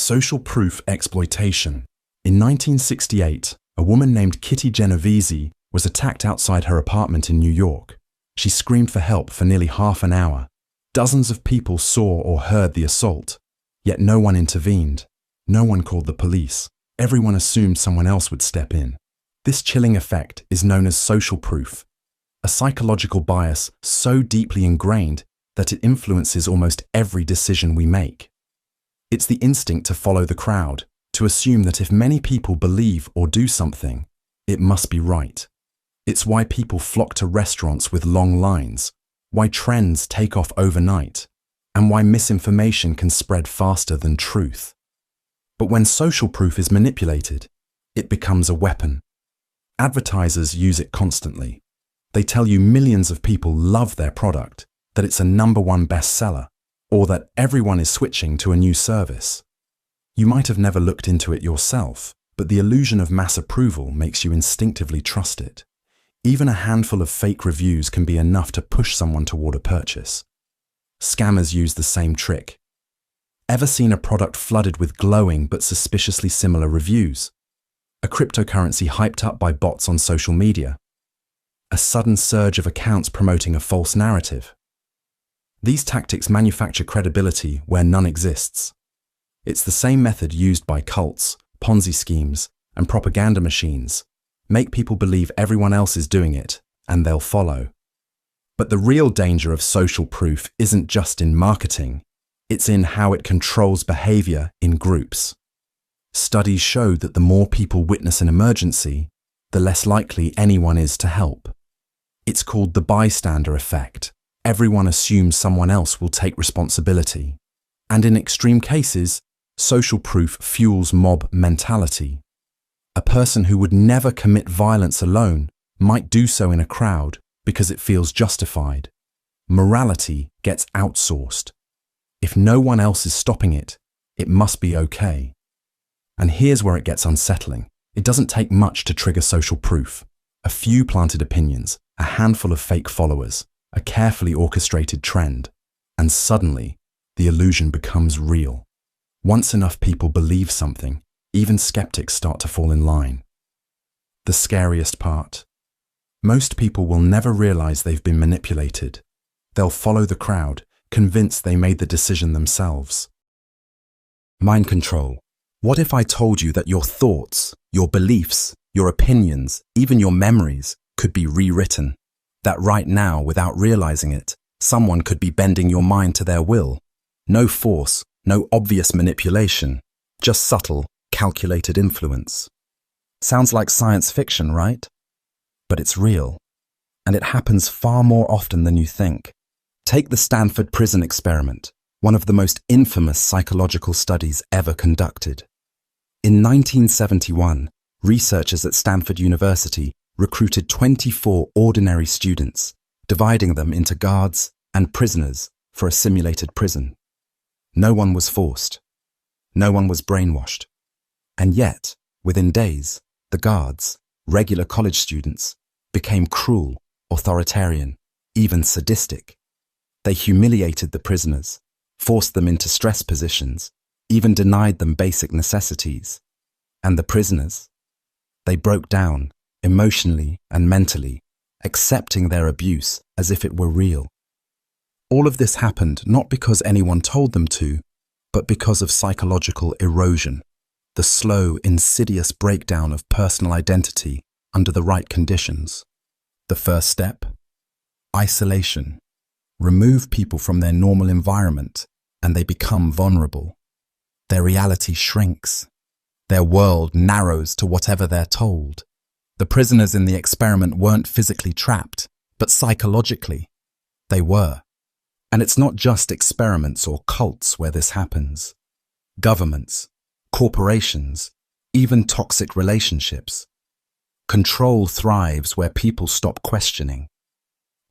Social proof exploitation. In 1968, a woman named Kitty Genovese was attacked outside her apartment in New York. She screamed for help for nearly half an hour. Dozens of people saw or heard the assault, yet no one intervened. No one called the police. Everyone assumed someone else would step in. This chilling effect is known as social proof, a psychological bias so deeply ingrained that it influences almost every decision we make. It's the instinct to follow the crowd, to assume that if many people believe or do something, it must be right. It's why people flock to restaurants with long lines, why trends take off overnight, and why misinformation can spread faster than truth. But when social proof is manipulated, it becomes a weapon. Advertisers use it constantly. They tell you millions of people love their product, that it's a #1 bestseller, or that everyone is switching to a new service. You might have never looked into it yourself, but the illusion of mass approval makes you instinctively trust it. Even a handful of fake reviews can be enough to push someone toward a purchase. Scammers use the same trick. Ever seen a product flooded with glowing but suspiciously similar reviews? A cryptocurrency hyped up by bots on social media? A sudden surge of accounts promoting a false narrative? These tactics manufacture credibility where none exists. It's the same method used by cults, Ponzi schemes, and propaganda machines. Make people believe everyone else is doing it, and they'll follow. But the real danger of social proof isn't just in marketing, it's in how it controls behavior in groups. Studies show that the more people witness an emergency, the less likely anyone is to help. It's called the bystander effect. Everyone assumes someone else will take responsibility. And in extreme cases, social proof fuels mob mentality. A person who would never commit violence alone might do so in a crowd because it feels justified. Morality gets outsourced. If no one else is stopping it, it must be okay. And here's where it gets unsettling. It doesn't take much to trigger social proof. A few planted opinions, a handful of fake followers, a carefully orchestrated trend, and suddenly the illusion becomes real. Once enough people believe something, even skeptics start to fall in line. The scariest part. Most people will never realize they've been manipulated. They'll follow the crowd, convinced they made the decision themselves. Mind control. What if I told you that your thoughts, your beliefs, your opinions, even your memories could be rewritten? That right now, without realizing it, someone could be bending your mind to their will. No force, no obvious manipulation, just subtle, calculated influence. Sounds like science fiction, right? But it's real. And it happens far more often than you think. Take the Stanford prison experiment, one of the most infamous psychological studies ever conducted. In 1971, researchers at Stanford University recruited 24 ordinary students, dividing them into guards and prisoners for a simulated prison. No one was forced. No one was brainwashed. And yet, within days, the guards, regular college students, became cruel, authoritarian, even sadistic. They humiliated the prisoners, forced them into stress positions, even denied them basic necessities. And the prisoners? They broke down, emotionally and mentally, accepting their abuse as if it were real. All of this happened not because anyone told them to, but because of psychological erosion, the slow, insidious breakdown of personal identity under the right conditions. The first step? Isolation. Remove people from their normal environment, and they become vulnerable. Their reality shrinks. Their world narrows to whatever they're told. The prisoners in the experiment weren't physically trapped, but psychologically, they were. And it's not just experiments or cults where this happens. Governments, corporations, even toxic relationships. Control thrives where people stop questioning.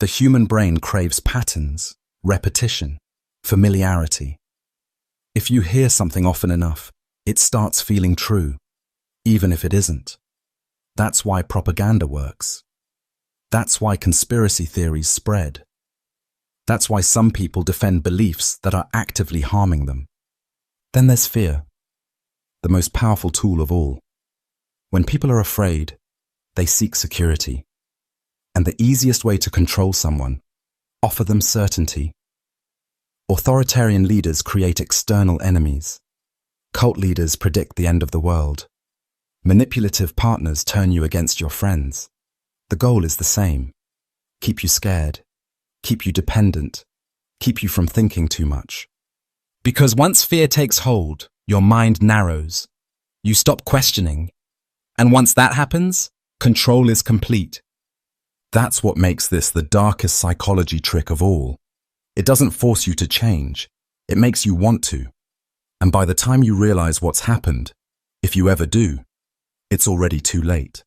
The human brain craves patterns, repetition, familiarity. If you hear something often enough, it starts feeling true, even if it isn't. That's why propaganda works. That's why conspiracy theories spread. That's why some people defend beliefs that are actively harming them. Then there's fear. the most powerful tool of all. When people are afraid, they seek security. And the easiest way to control someone, offer them certainty. Authoritarian leaders create external enemies. Cult leaders predict the end of the world. Manipulative partners turn you against your friends. The goal is the same. Keep you scared. Keep you dependent. Keep you from thinking too much. Because once fear takes hold, your mind narrows. You stop questioning. And once that happens, control is complete. That's what makes this the darkest psychology trick of all. It doesn't force you to change. It makes you want to. And by the time you realize what's happened, if you ever do, it's already too late.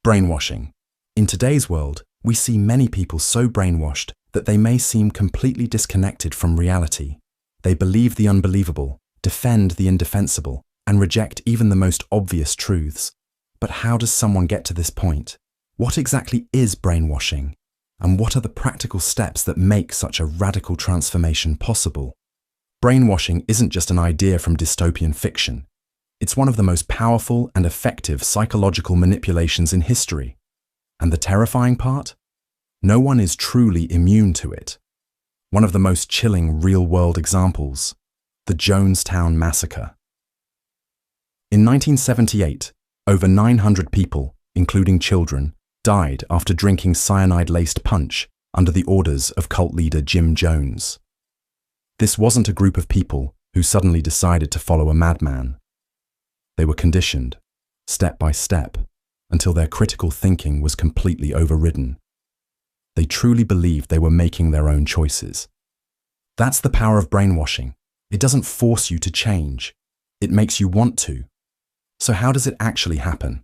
Brainwashing. In today's world, we see many people so brainwashed that they may seem completely disconnected from reality. They believe the unbelievable, defend the indefensible, and reject even the most obvious truths. But how does someone get to this point? What exactly is brainwashing? And what are the practical steps that make such a radical transformation possible? Brainwashing isn't just an idea from dystopian fiction. It's one of the most powerful and effective psychological manipulations in history. And the terrifying part? No one is truly immune to it. One of the most chilling real-world examples, the Jonestown Massacre. In 1978, over 900 people, including children, died after drinking cyanide-laced punch under the orders of cult leader Jim Jones. This wasn't a group of people who suddenly decided to follow a madman. They were conditioned, step by step, until their critical thinking was completely overridden. They truly believed they were making their own choices. That's the power of brainwashing. It doesn't force you to change. It makes you want to. So how does it actually happen?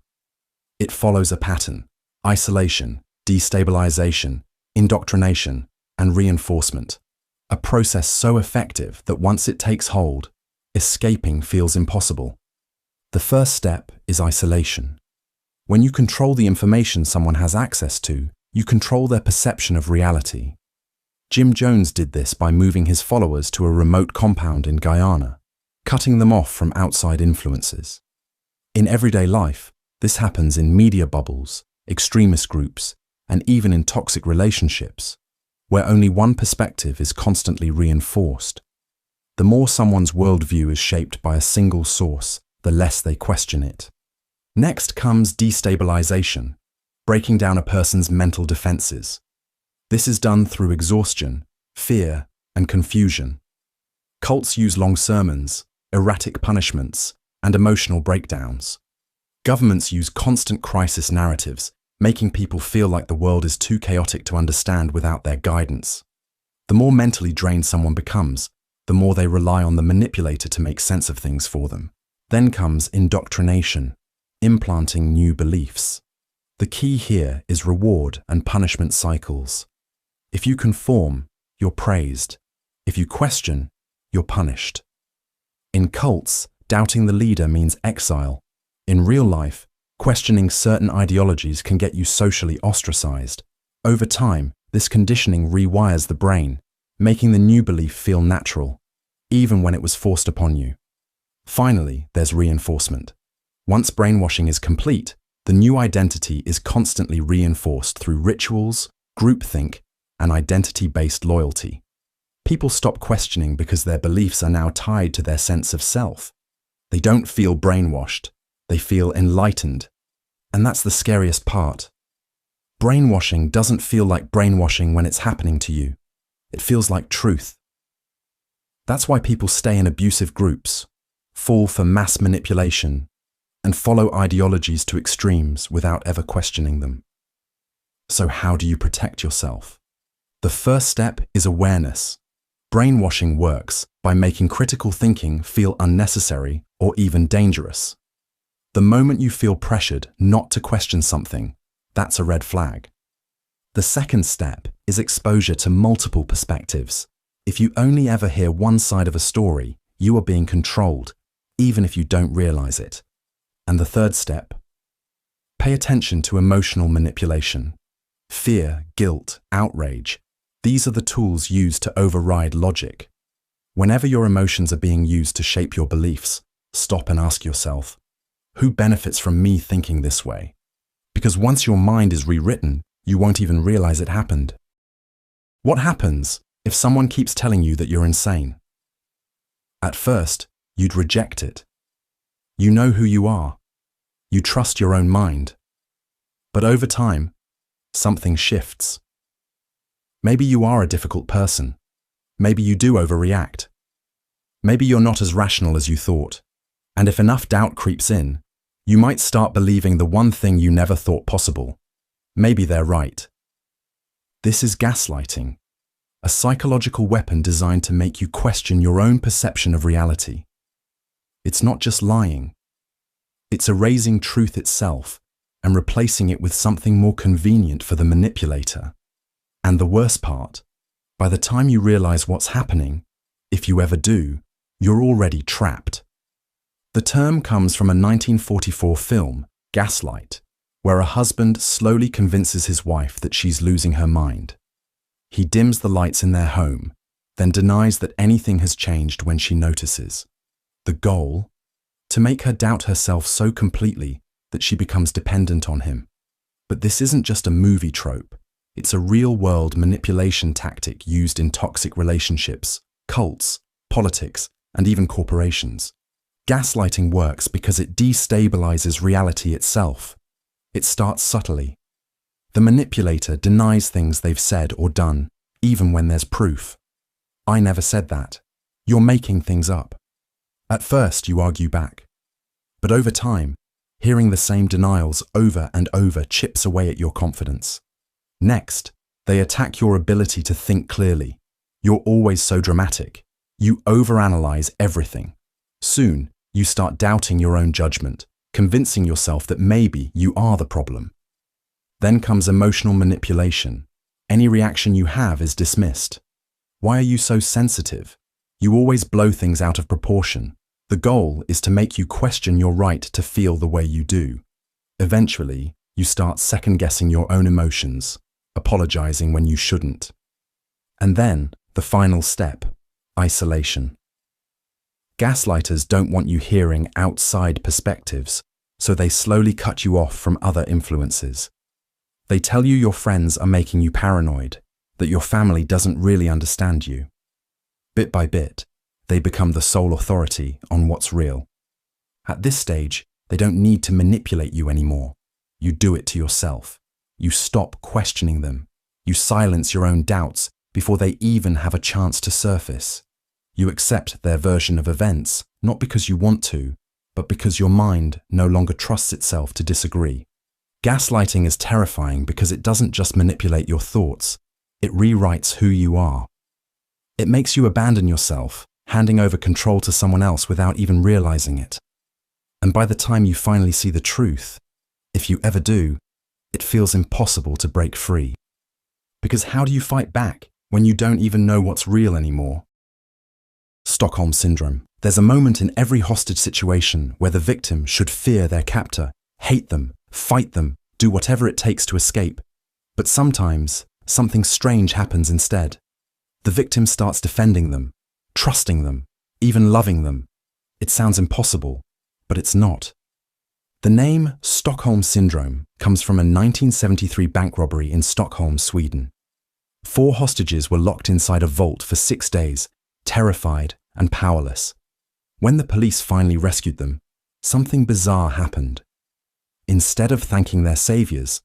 It follows a pattern: isolation, destabilization, indoctrination, and reinforcement. A process so effective that once it takes hold, escaping feels impossible. The first step is isolation. When you control the information someone has access to, you control their perception of reality. Jim Jones did this by moving his followers to a remote compound in Guyana, cutting them off from outside influences. In everyday life, this happens in media bubbles, extremist groups, and even in toxic relationships, where only one perspective is constantly reinforced. The more someone's worldview is shaped by a single source, the less they question it. Next comes destabilization, breaking down a person's mental defenses. This is done through exhaustion, fear, and confusion. Cults use long sermons, erratic punishments, and emotional breakdowns. Governments use constant crisis narratives, making people feel like the world is too chaotic to understand without their guidance. The more mentally drained someone becomes, the more they rely on the manipulator to make sense of things for them. Then comes indoctrination, implanting new beliefs. The key here is reward and punishment cycles. If you conform, you're praised. If you question, you're punished. In cults, doubting the leader means exile. In real life, questioning certain ideologies can get you socially ostracized. Over time, this conditioning rewires the brain, making the new belief feel natural, even when it was forced upon you. Finally, there's reinforcement. Once brainwashing is complete, the new identity is constantly reinforced through rituals, groupthink, and identity-based loyalty. People stop questioning because their beliefs are now tied to their sense of self. They don't feel brainwashed, they feel enlightened. And that's the scariest part. Brainwashing doesn't feel like brainwashing when it's happening to you. It feels like truth. That's why people stay in abusive groups, fall for mass manipulation, and follow ideologies to extremes without ever questioning them. So how do you protect yourself? The first step is awareness. Brainwashing works by making critical thinking feel unnecessary or even dangerous. The moment you feel pressured not to question something, that's a red flag. The second step is exposure to multiple perspectives. If you only ever hear one side of a story, you are being controlled, even if you don't realize it. And the third step, pay attention to emotional manipulation. Fear, guilt, outrage. These are the tools used to override logic. Whenever your emotions are being used to shape your beliefs, Stop and ask yourself, who benefits from me thinking this way? Because once your mind is rewritten, you won't even realize it happened. What happens if someone keeps telling you that you're insane? At first, you'd reject it. You know who you are. You trust your own mind. But over time, something shifts. Maybe you are a difficult person. Maybe you do overreact. Maybe you're not as rational as you thought. And if enough doubt creeps in, you might start believing the one thing you never thought possible. Maybe they're right. This is gaslighting, a psychological weapon designed to make you question your own perception of reality. It's not just lying. It's erasing truth itself and replacing it with something more convenient for the manipulator. And the worst part, by the time you realize what's happening, if you ever do, you're already trapped. The term comes from a 1944 film, Gaslight, where a husband slowly convinces his wife that she's losing her mind. He dims the lights in their home, then denies that anything has changed when she notices. The goal? To make her doubt herself so completely that she becomes dependent on him. But this isn't just a movie trope. It's a real-world manipulation tactic used in toxic relationships, cults, politics, and even corporations. Gaslighting works because it destabilizes reality itself. It starts subtly. The manipulator denies things they've said or done, even when there's proof. I never said that. You're making things up. At first, you argue back. But over time, hearing the same denials over and over chips away at your confidence. Next, they attack your ability to think clearly. You're always so dramatic. You overanalyze everything. Soon, you start doubting your own judgment, convincing yourself that maybe you are the problem. Then comes emotional manipulation. Any reaction you have is dismissed. Why are you so sensitive? You always blow things out of proportion. The goal is to make you question your right to feel the way you do. Eventually, you start second-guessing your own emotions, apologizing when you shouldn't. And then, the final step, isolation. Gaslighters don't want you hearing outside perspectives, so they slowly cut you off from other influences. They tell you your friends are making you paranoid, that your family doesn't really understand you. Bit by bit, they become the sole authority on what's real. At this stage, they don't need to manipulate you anymore. You do it to yourself. You stop questioning them. You silence your own doubts before they even have a chance to surface. You accept their version of events, not because you want to, but because your mind no longer trusts itself to disagree. Gaslighting is terrifying because it doesn't just manipulate your thoughts, it rewrites who you are. It makes you abandon yourself, handing over control to someone else without even realizing it. And by the time you finally see the truth, if you ever do, it feels impossible to break free. Because how do you fight back when you don't even know what's real anymore? Stockholm Syndrome. There's a moment in every hostage situation where the victim should fear their captor, hate them, fight them, do whatever it takes to escape. But sometimes, something strange happens instead. The victim starts defending them, trusting them, even loving them. It sounds impossible, but it's not. The name Stockholm Syndrome comes from a 1973 bank robbery in Stockholm, Sweden. 4 hostages were locked inside a vault for 6 days, terrified and powerless. When the police finally rescued them, something bizarre happened. Instead of thanking their saviors,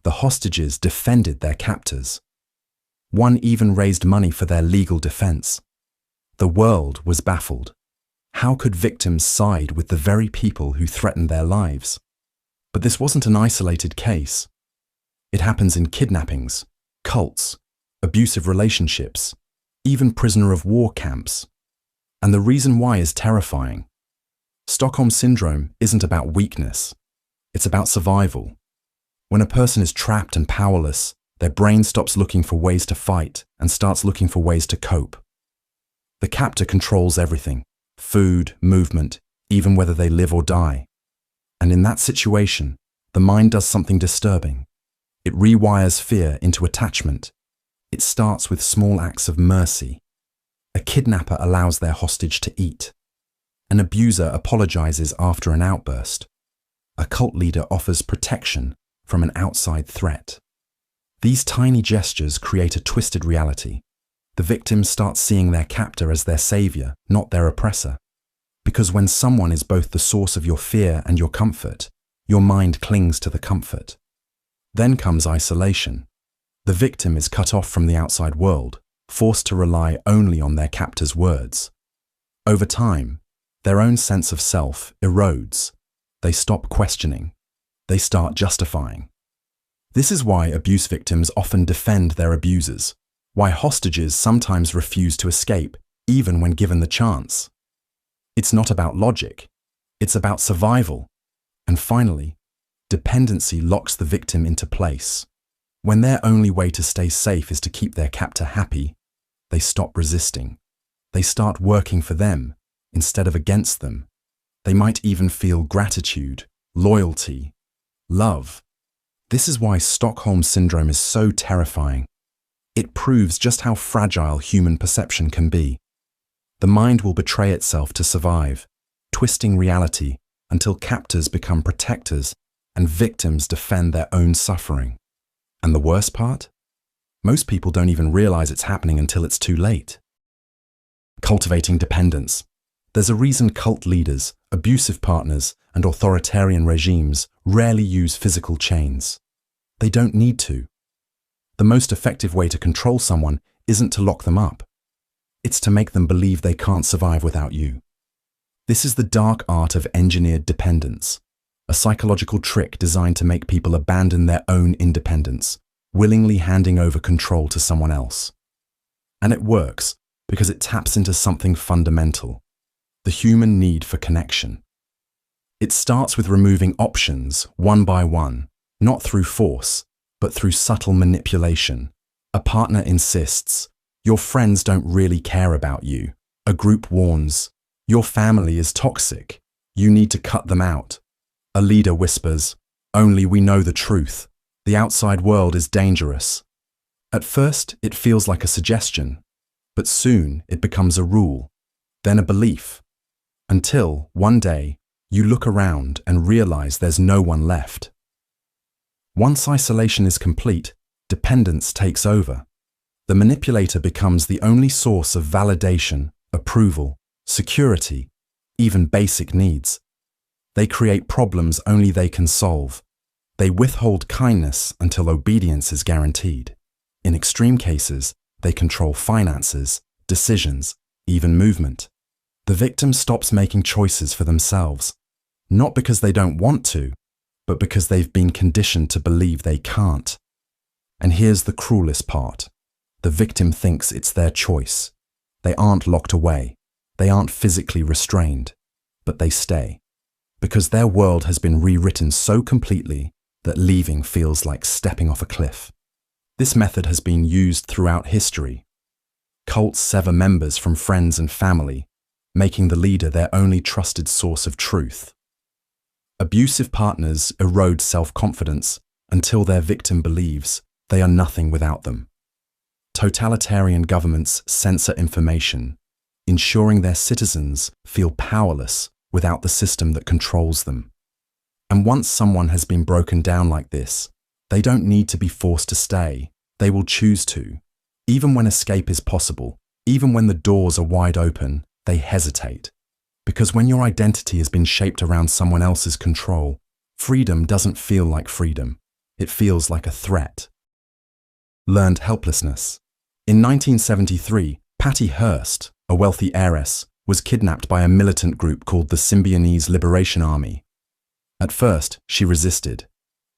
the hostages defended their captors. One even raised money for their legal defense. The world was baffled. How could victims side with the very people who threatened their lives? But this wasn't an isolated case. It happens in kidnappings, cults, abusive relationships, even prisoner of war camps. And the reason why is terrifying. Stockholm Syndrome isn't about weakness. It's about survival. When a person is trapped and powerless, their brain stops looking for ways to fight and starts looking for ways to cope. The captor controls everything. Food, movement, even whether they live or die. And in that situation, the mind does something disturbing. It rewires fear into attachment. It starts with small acts of mercy. A kidnapper allows their hostage to eat. An abuser apologizes after an outburst. A cult leader offers protection from an outside threat. These tiny gestures create a twisted reality. The victim starts seeing their captor as their savior, not their oppressor. Because when someone is both the source of your fear and your comfort, your mind clings to the comfort. Then comes isolation. The victim is cut off from the outside world, forced to rely only on their captor's words. Over time, their own sense of self erodes. They stop questioning. They start justifying. This is why abuse victims often defend their abusers, why hostages sometimes refuse to escape, even when given the chance. It's not about logic. It's about survival. And finally, dependency locks the victim into place. When their only way to stay safe is to keep their captor happy, they stop resisting. They start working for them instead of against them. They might even feel gratitude, loyalty, love. This is why Stockholm Syndrome is so terrifying. It proves just how fragile human perception can be. The mind will betray itself to survive, twisting reality until captors become protectors and victims defend their own suffering. And the worst part? Most people don't even realize it's happening until it's too late. Cultivating dependence. There's a reason cult leaders, abusive partners, and authoritarian regimes rarely use physical chains. They don't need to. The most effective way to control someone isn't to lock them up. It's to make them believe they can't survive without you. This is the dark art of engineered dependence, a psychological trick designed to make people abandon their own independence, willingly handing over control to someone else. And it works because it taps into something fundamental, the human need for connection. It starts with removing options one by one, not through force, but through subtle manipulation. A partner insists, "Your friends don't really care about you." A group warns, "Your family is toxic. You need to cut them out." A leader whispers, "Only we know the truth. The outside world is dangerous." At first, it feels like a suggestion, but soon it becomes a rule, then a belief, until one day you look around and realize there's no one left. Once isolation is complete, dependence takes over. The manipulator becomes the only source of validation, approval, security, even basic needs. They create problems only they can solve. They withhold kindness until obedience is guaranteed. In extreme cases, they control finances, decisions, even movement. The victim stops making choices for themselves, not because they don't want to, but because they've been conditioned to believe they can't. And here's the cruelest part. The victim thinks it's their choice. They aren't locked away. They aren't physically restrained, but they stay. Because their world has been rewritten so completely that leaving feels like stepping off a cliff. This method has been used throughout history. Cults sever members from friends and family, making the leader their only trusted source of truth. Abusive partners erode self-confidence until their victim believes they are nothing without them. Totalitarian governments censor information, ensuring their citizens feel powerless without the system that controls them. And once someone has been broken down like this, they don't need to be forced to stay. They will choose to. Even when escape is possible, even when the doors are wide open, they hesitate. Because when your identity has been shaped around someone else's control, freedom doesn't feel like freedom. It feels like a threat. Learned helplessness. In 1973, Patty Hearst, a wealthy heiress, was kidnapped by a militant group called the Symbionese Liberation Army. At first, she resisted.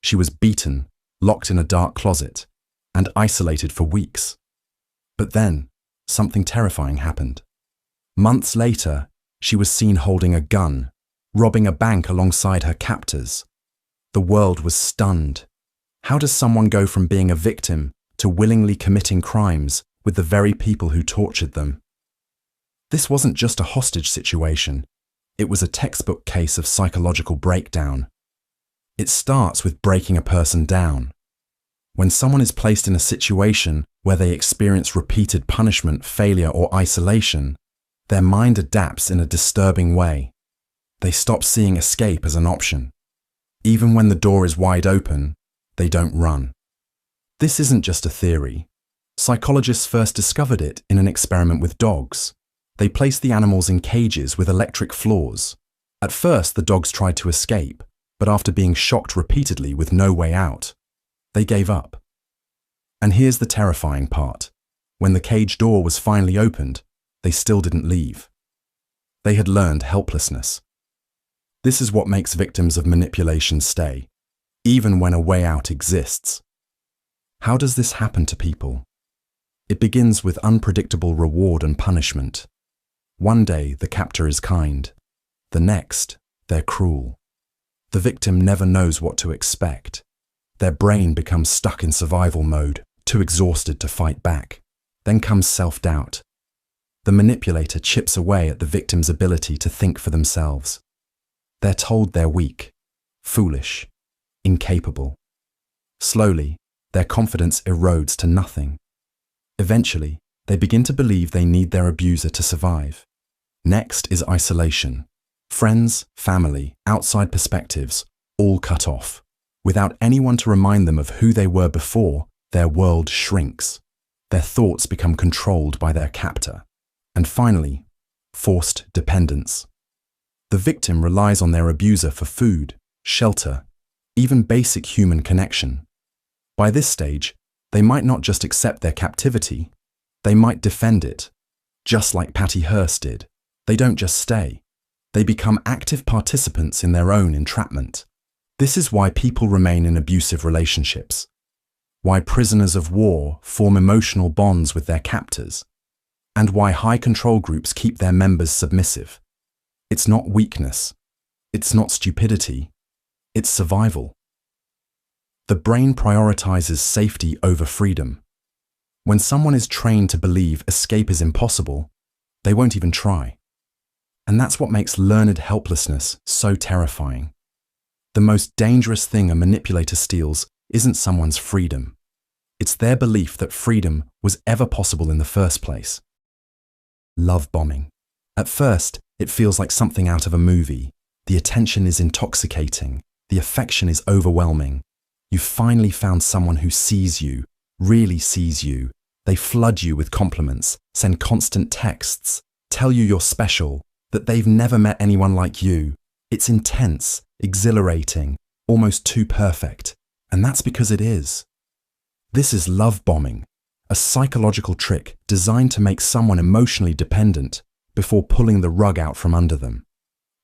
She was beaten, locked in a dark closet, and isolated for weeks. But then, something terrifying happened. Months later, she was seen holding a gun, robbing a bank alongside her captors. The world was stunned. How does someone go from being a victim to willingly committing crimes with the very people who tortured them? This wasn't just a hostage situation. It was a textbook case of psychological breakdown. It starts with breaking a person down. When someone is placed in a situation where they experience repeated punishment, failure, or isolation, Their mind adapts in a disturbing way. They stop seeing escape as an option. Even when the door is wide open, they don't run. This isn't just a theory. Psychologists first discovered it in an experiment with dogs. They placed the animals in cages with electric floors. At first, the dogs tried to escape, but after being shocked repeatedly with no way out, they gave up. And here's the terrifying part. When the cage door was finally opened, they still didn't leave. They had learned helplessness. This is what makes victims of manipulation stay, even when a way out exists. How does this happen to people? It begins with unpredictable reward and punishment. One day, the captor is kind. The next, they're cruel. The victim never knows what to expect. Their brain becomes stuck in survival mode, too exhausted to fight back. Then comes self-doubt. The manipulator chips away at the victim's ability to think for themselves. They're told they're weak, foolish, incapable. Slowly, their confidence erodes to nothing. Eventually, they begin to believe they need their abuser to survive. Next is isolation. Friends, family, outside perspectives, all cut off. Without anyone to remind them of who they were before, their world shrinks. Their thoughts become controlled by their captor. And finally, forced dependence. The victim relies on their abuser for food, shelter, even basic human connection. By this stage, they might not just accept their captivity, they might defend it. Just like Patty Hearst did, they don't just stay. They become active participants in their own entrapment. This is why people remain in abusive relationships. Why prisoners of war form emotional bonds with their captors. And why high control groups keep their members submissive. It's not weakness. It's not stupidity. It's survival. The brain prioritizes safety over freedom. When someone is trained to believe escape is impossible, they won't even try. And that's what makes learned helplessness so terrifying. The most dangerous thing a manipulator steals isn't someone's freedom. It's their belief that freedom was ever possible in the first place. Love bombing. At first, it feels like something out of a movie. The attention is intoxicating. The affection is overwhelming. You've finally found someone who sees you, really sees you. They flood you with compliments, send constant texts, tell you you're special, that they've never met anyone like you. It's intense, exhilarating, almost too perfect. And that's because it is. This is love bombing, a psychological trick designed to make someone emotionally dependent before pulling the rug out from under them.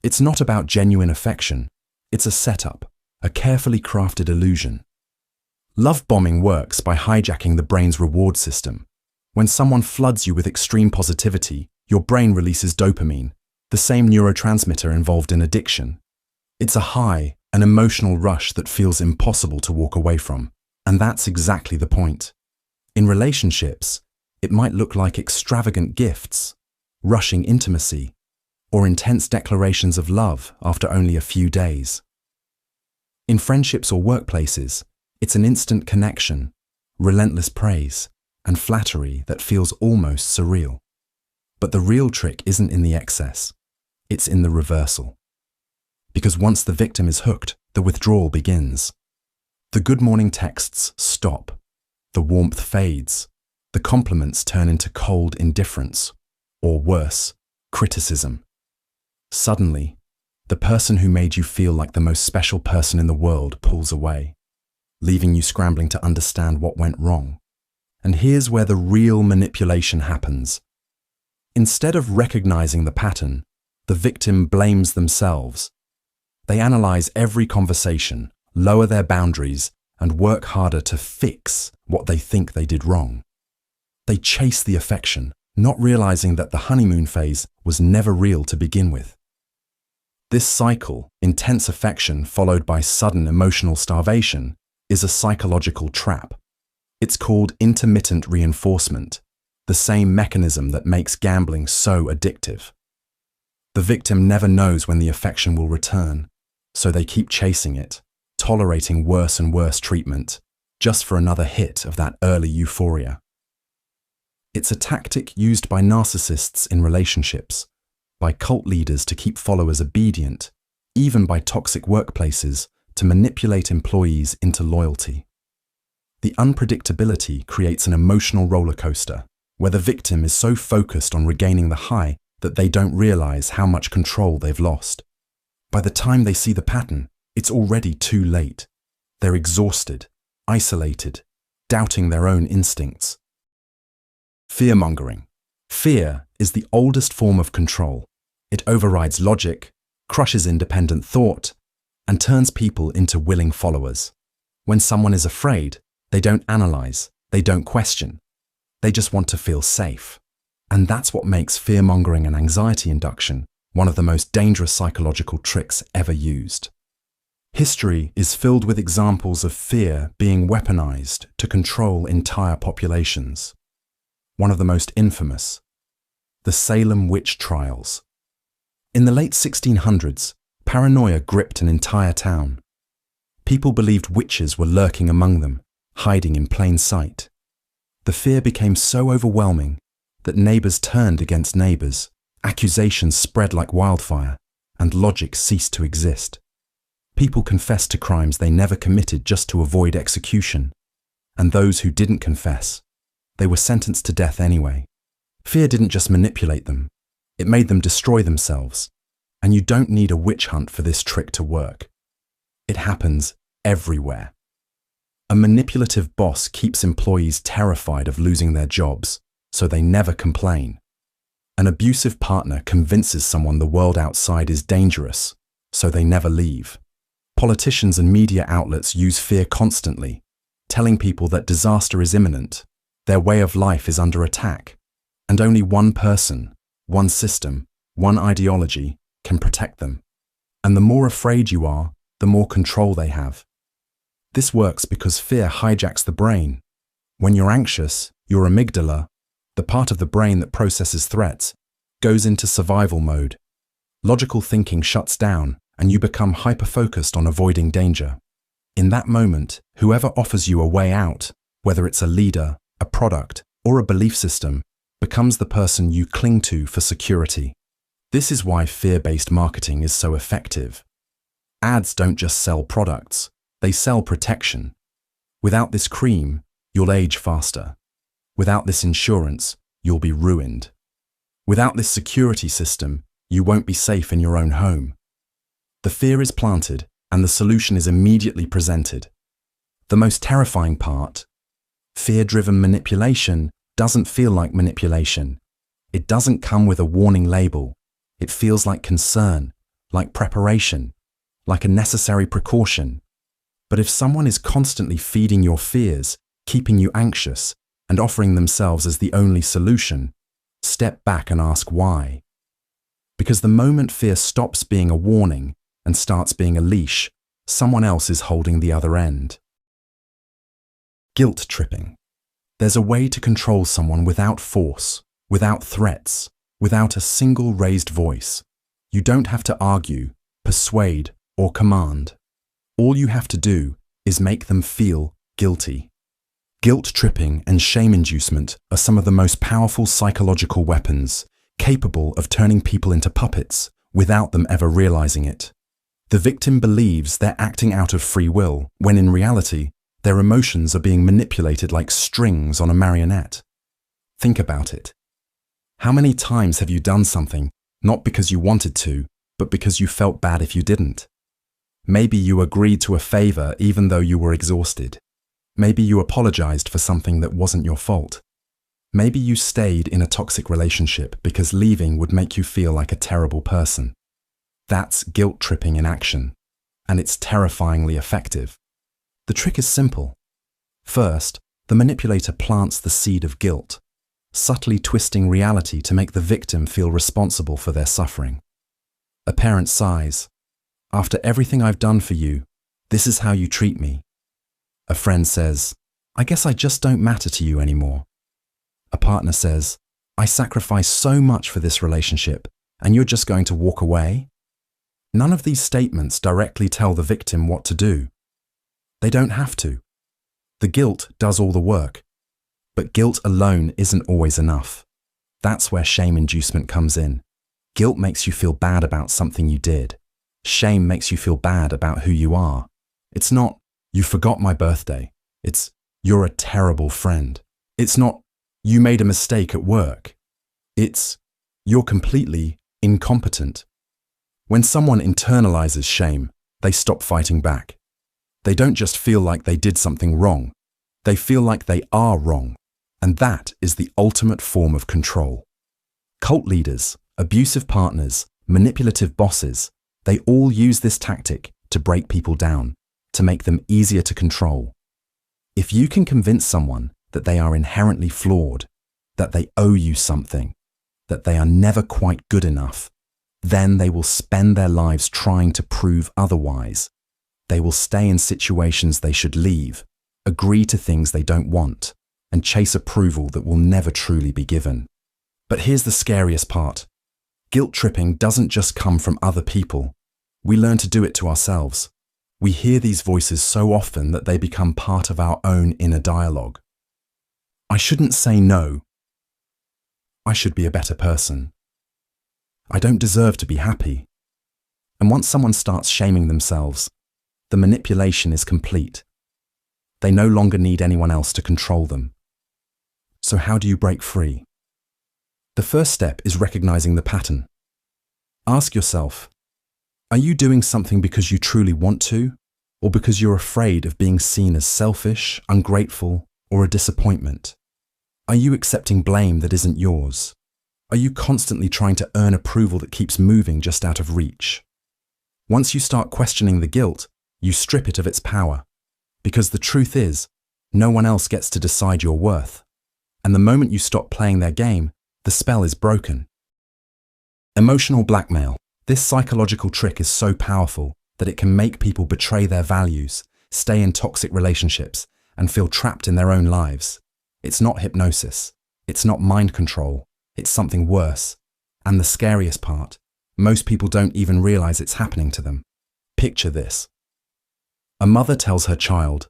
It's not about genuine affection. It's a setup, a carefully crafted illusion. Love bombing works by hijacking the brain's reward system. When someone floods you with extreme positivity, your brain releases dopamine, the same neurotransmitter involved in addiction. It's a high, an emotional rush that feels impossible to walk away from. And that's exactly the point. In relationships, it might look like extravagant gifts, rushing intimacy, or intense declarations of love after only a few days. In friendships or workplaces, it's an instant connection, relentless praise, and flattery that feels almost surreal. But the real trick isn't in the excess, it's in the reversal. Because once the victim is hooked, the withdrawal begins. The good morning texts stop, the warmth fades, the compliments turn into cold indifference, or worse, criticism. Suddenly, the person who made you feel like the most special person in the world pulls away, leaving you scrambling to understand what went wrong. And here's where the real manipulation happens. Instead of recognizing the pattern, the victim blames themselves. They analyze every conversation, lower their boundaries, and work harder to fix what they think they did wrong. They chase the affection, not realizing that the honeymoon phase was never real to begin with. This cycle, intense affection followed by sudden emotional starvation, is a psychological trap. It's called intermittent reinforcement, the same mechanism that makes gambling so addictive. The victim never knows when the affection will return, so they keep chasing it, tolerating worse and worse treatment, just for another hit of that early euphoria. It's a tactic used by narcissists in relationships, by cult leaders to keep followers obedient, even by toxic workplaces to manipulate employees into loyalty. The unpredictability creates an emotional roller coaster, where the victim is so focused on regaining the high that they don't realize how much control they've lost. By the time they see the pattern, it's already too late. They're exhausted, isolated, doubting their own instincts. Fear-mongering. Fear is the oldest form of control. It overrides logic, crushes independent thought, and turns people into willing followers. When someone is afraid, they don't analyze, they don't question. They just want to feel safe. And that's what makes fear-mongering and anxiety induction one of the most dangerous psychological tricks ever used. History is filled with examples of fear being weaponized to control entire populations. One of the most infamous, the Salem witch trials. In the late 1600s, paranoia gripped an entire town. People believed witches were lurking among them, hiding in plain sight. The fear became so overwhelming that neighbors turned against neighbors, accusations spread like wildfire, and logic ceased to exist. People confessed to crimes they never committed just to avoid execution, and those who didn't confess, they were sentenced to death anyway. Fear didn't just manipulate them, it made them destroy themselves, and you don't need a witch hunt for this trick to work. It happens everywhere. A manipulative boss keeps employees terrified of losing their jobs, so they never complain. An abusive partner convinces someone the world outside is dangerous, so they never leave. Politicians and media outlets use fear constantly, telling people that disaster is imminent, their way of life is under attack, and only one person, one system, one ideology can protect them. And the more afraid you are, the more control they have. This works because fear hijacks the brain. When you're anxious, your amygdala, the part of the brain that processes threats, goes into survival mode. Logical thinking shuts down, and you become hyper-focused on avoiding danger. In that moment, whoever offers you a way out, whether it's a leader, a product, or a belief system, becomes the person you cling to for security. This is why fear-based marketing is so effective. Ads don't just sell products, they sell protection. Without this cream, you'll age faster. Without this insurance, you'll be ruined. Without this security system, you won't be safe in your own home. The fear is planted, and the solution is immediately presented. The most terrifying part, fear-driven manipulation doesn't feel like manipulation. It doesn't come with a warning label. It feels like concern, like preparation, like a necessary precaution. But if someone is constantly feeding your fears, keeping you anxious, and offering themselves as the only solution, step back and ask why. Because the moment fear stops being a warning and starts being a leash, someone else is holding the other end. Guilt tripping. There's a way to control someone without force, without threats, without a single raised voice. You don't have to argue, persuade, or command. All you have to do is make them feel guilty. Guilt tripping and shame inducement are some of the most powerful psychological weapons, capable of turning people into puppets without them ever realizing it. The victim believes they're acting out of free will, when in reality, their emotions are being manipulated like strings on a marionette. Think about it. How many times have you done something, not because you wanted to, but because you felt bad if you didn't? Maybe you agreed to a favor even though you were exhausted. Maybe you apologized for something that wasn't your fault. Maybe you stayed in a toxic relationship because leaving would make you feel like a terrible person. That's guilt tripping in action, and it's terrifyingly effective. The trick is simple. First, the manipulator plants the seed of guilt, subtly twisting reality to make the victim feel responsible for their suffering. A parent sighs, "After everything I've done for you, this is how you treat me." A friend says, "I guess I just don't matter to you anymore." A partner says, "I sacrificed so much for this relationship, and you're just going to walk away?" None of these statements directly tell the victim what to do. They don't have to. The guilt does all the work. But guilt alone isn't always enough. That's where shame inducement comes in. Guilt makes you feel bad about something you did. Shame makes you feel bad about who you are. It's not, you forgot my birthday. It's, you're a terrible friend. It's not, you made a mistake at work. It's, you're completely incompetent. When someone internalizes shame, they stop fighting back. They don't just feel like they did something wrong. They feel like they are wrong. And that is the ultimate form of control. Cult leaders, abusive partners, manipulative bosses, they all use this tactic to break people down, to make them easier to control. If you can convince someone that they are inherently flawed, that they owe you something, that they are never quite good enough, then they will spend their lives trying to prove otherwise. They will stay in situations they should leave, agree to things they don't want, and chase approval that will never truly be given. But here's the scariest part. Guilt tripping doesn't just come from other people. We learn to do it to ourselves. We hear these voices so often that they become part of our own inner dialogue. I shouldn't say no. I should be a better person. I don't deserve to be happy. And once someone starts shaming themselves, the manipulation is complete. They no longer need anyone else to control them. So how do you break free? The first step is recognizing the pattern. Ask yourself, are you doing something because you truly want to, or because you're afraid of being seen as selfish, ungrateful, or a disappointment? Are you accepting blame that isn't yours? Are you constantly trying to earn approval that keeps moving just out of reach? Once you start questioning the guilt, you strip it of its power. Because the truth is, no one else gets to decide your worth. And the moment you stop playing their game, the spell is broken. Emotional blackmail. This psychological trick is so powerful that it can make people betray their values, stay in toxic relationships, and feel trapped in their own lives. It's not hypnosis. It's not mind control. It's something worse. And the scariest part, most people don't even realize it's happening to them. Picture this. A mother tells her child,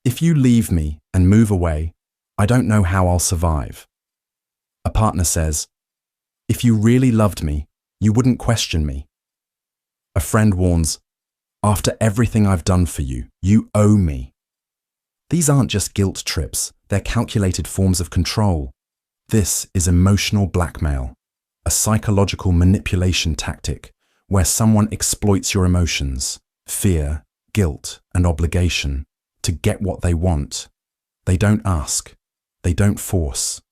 "If you leave me and move away, I don't know how I'll survive." A partner says, "If you really loved me, you wouldn't question me." A friend warns, "After everything I've done for you, you owe me." These aren't just guilt trips, they're calculated forms of control. This is emotional blackmail, a psychological manipulation tactic where someone exploits your emotions, fear, guilt, and obligation to get what they want. They don't ask. They don't force.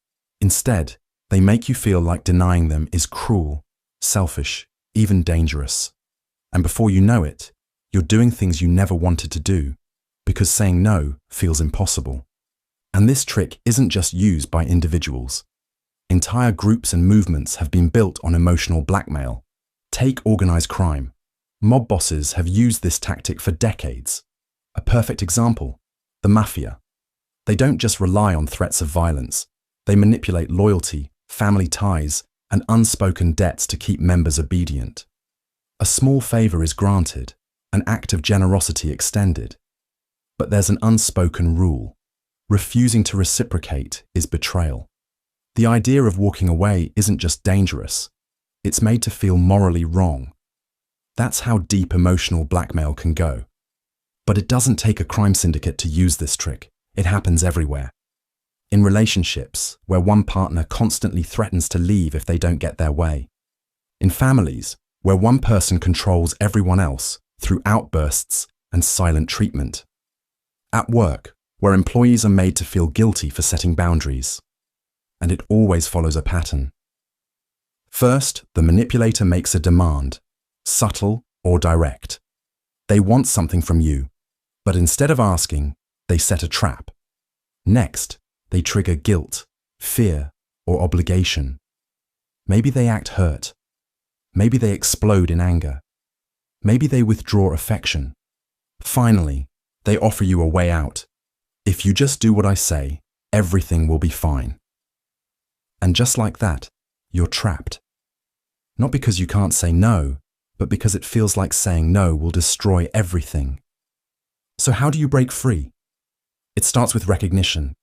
Instead, they make you feel like denying them is cruel, selfish, even dangerous. And before you know it, you're doing things you never wanted to do because saying no feels impossible. And this trick isn't just used by individuals. Entire groups and movements have been built on emotional blackmail. Take organized crime. Mob bosses have used this tactic for decades. A perfect example, the mafia. They don't just rely on threats of violence. They manipulate loyalty, family ties, and unspoken debts to keep members obedient. A small favor is granted, an act of generosity extended. But there's an unspoken rule. Refusing to reciprocate is betrayal. The idea of walking away isn't just dangerous. It's made to feel morally wrong. That's how deep emotional blackmail can go. But it doesn't take a crime syndicate to use this trick. It happens everywhere. In relationships, where one partner constantly threatens to leave if they don't get their way. In families, where one person controls everyone else through outbursts and silent treatment. At work, where employees are made to feel guilty for setting boundaries. And it always follows a pattern. First, the manipulator makes a demand, subtle or direct. They want something from you, but instead of asking, they set a trap. Next, they trigger guilt, fear, or obligation. Maybe they act hurt. Maybe they explode in anger. Maybe they withdraw affection. Finally, they offer you a way out. If you just do what I say, everything will be fine. And just like that, you're trapped. Not because you can't say no, but because it feels like saying no will destroy everything. So how do you break free? It starts with recognition.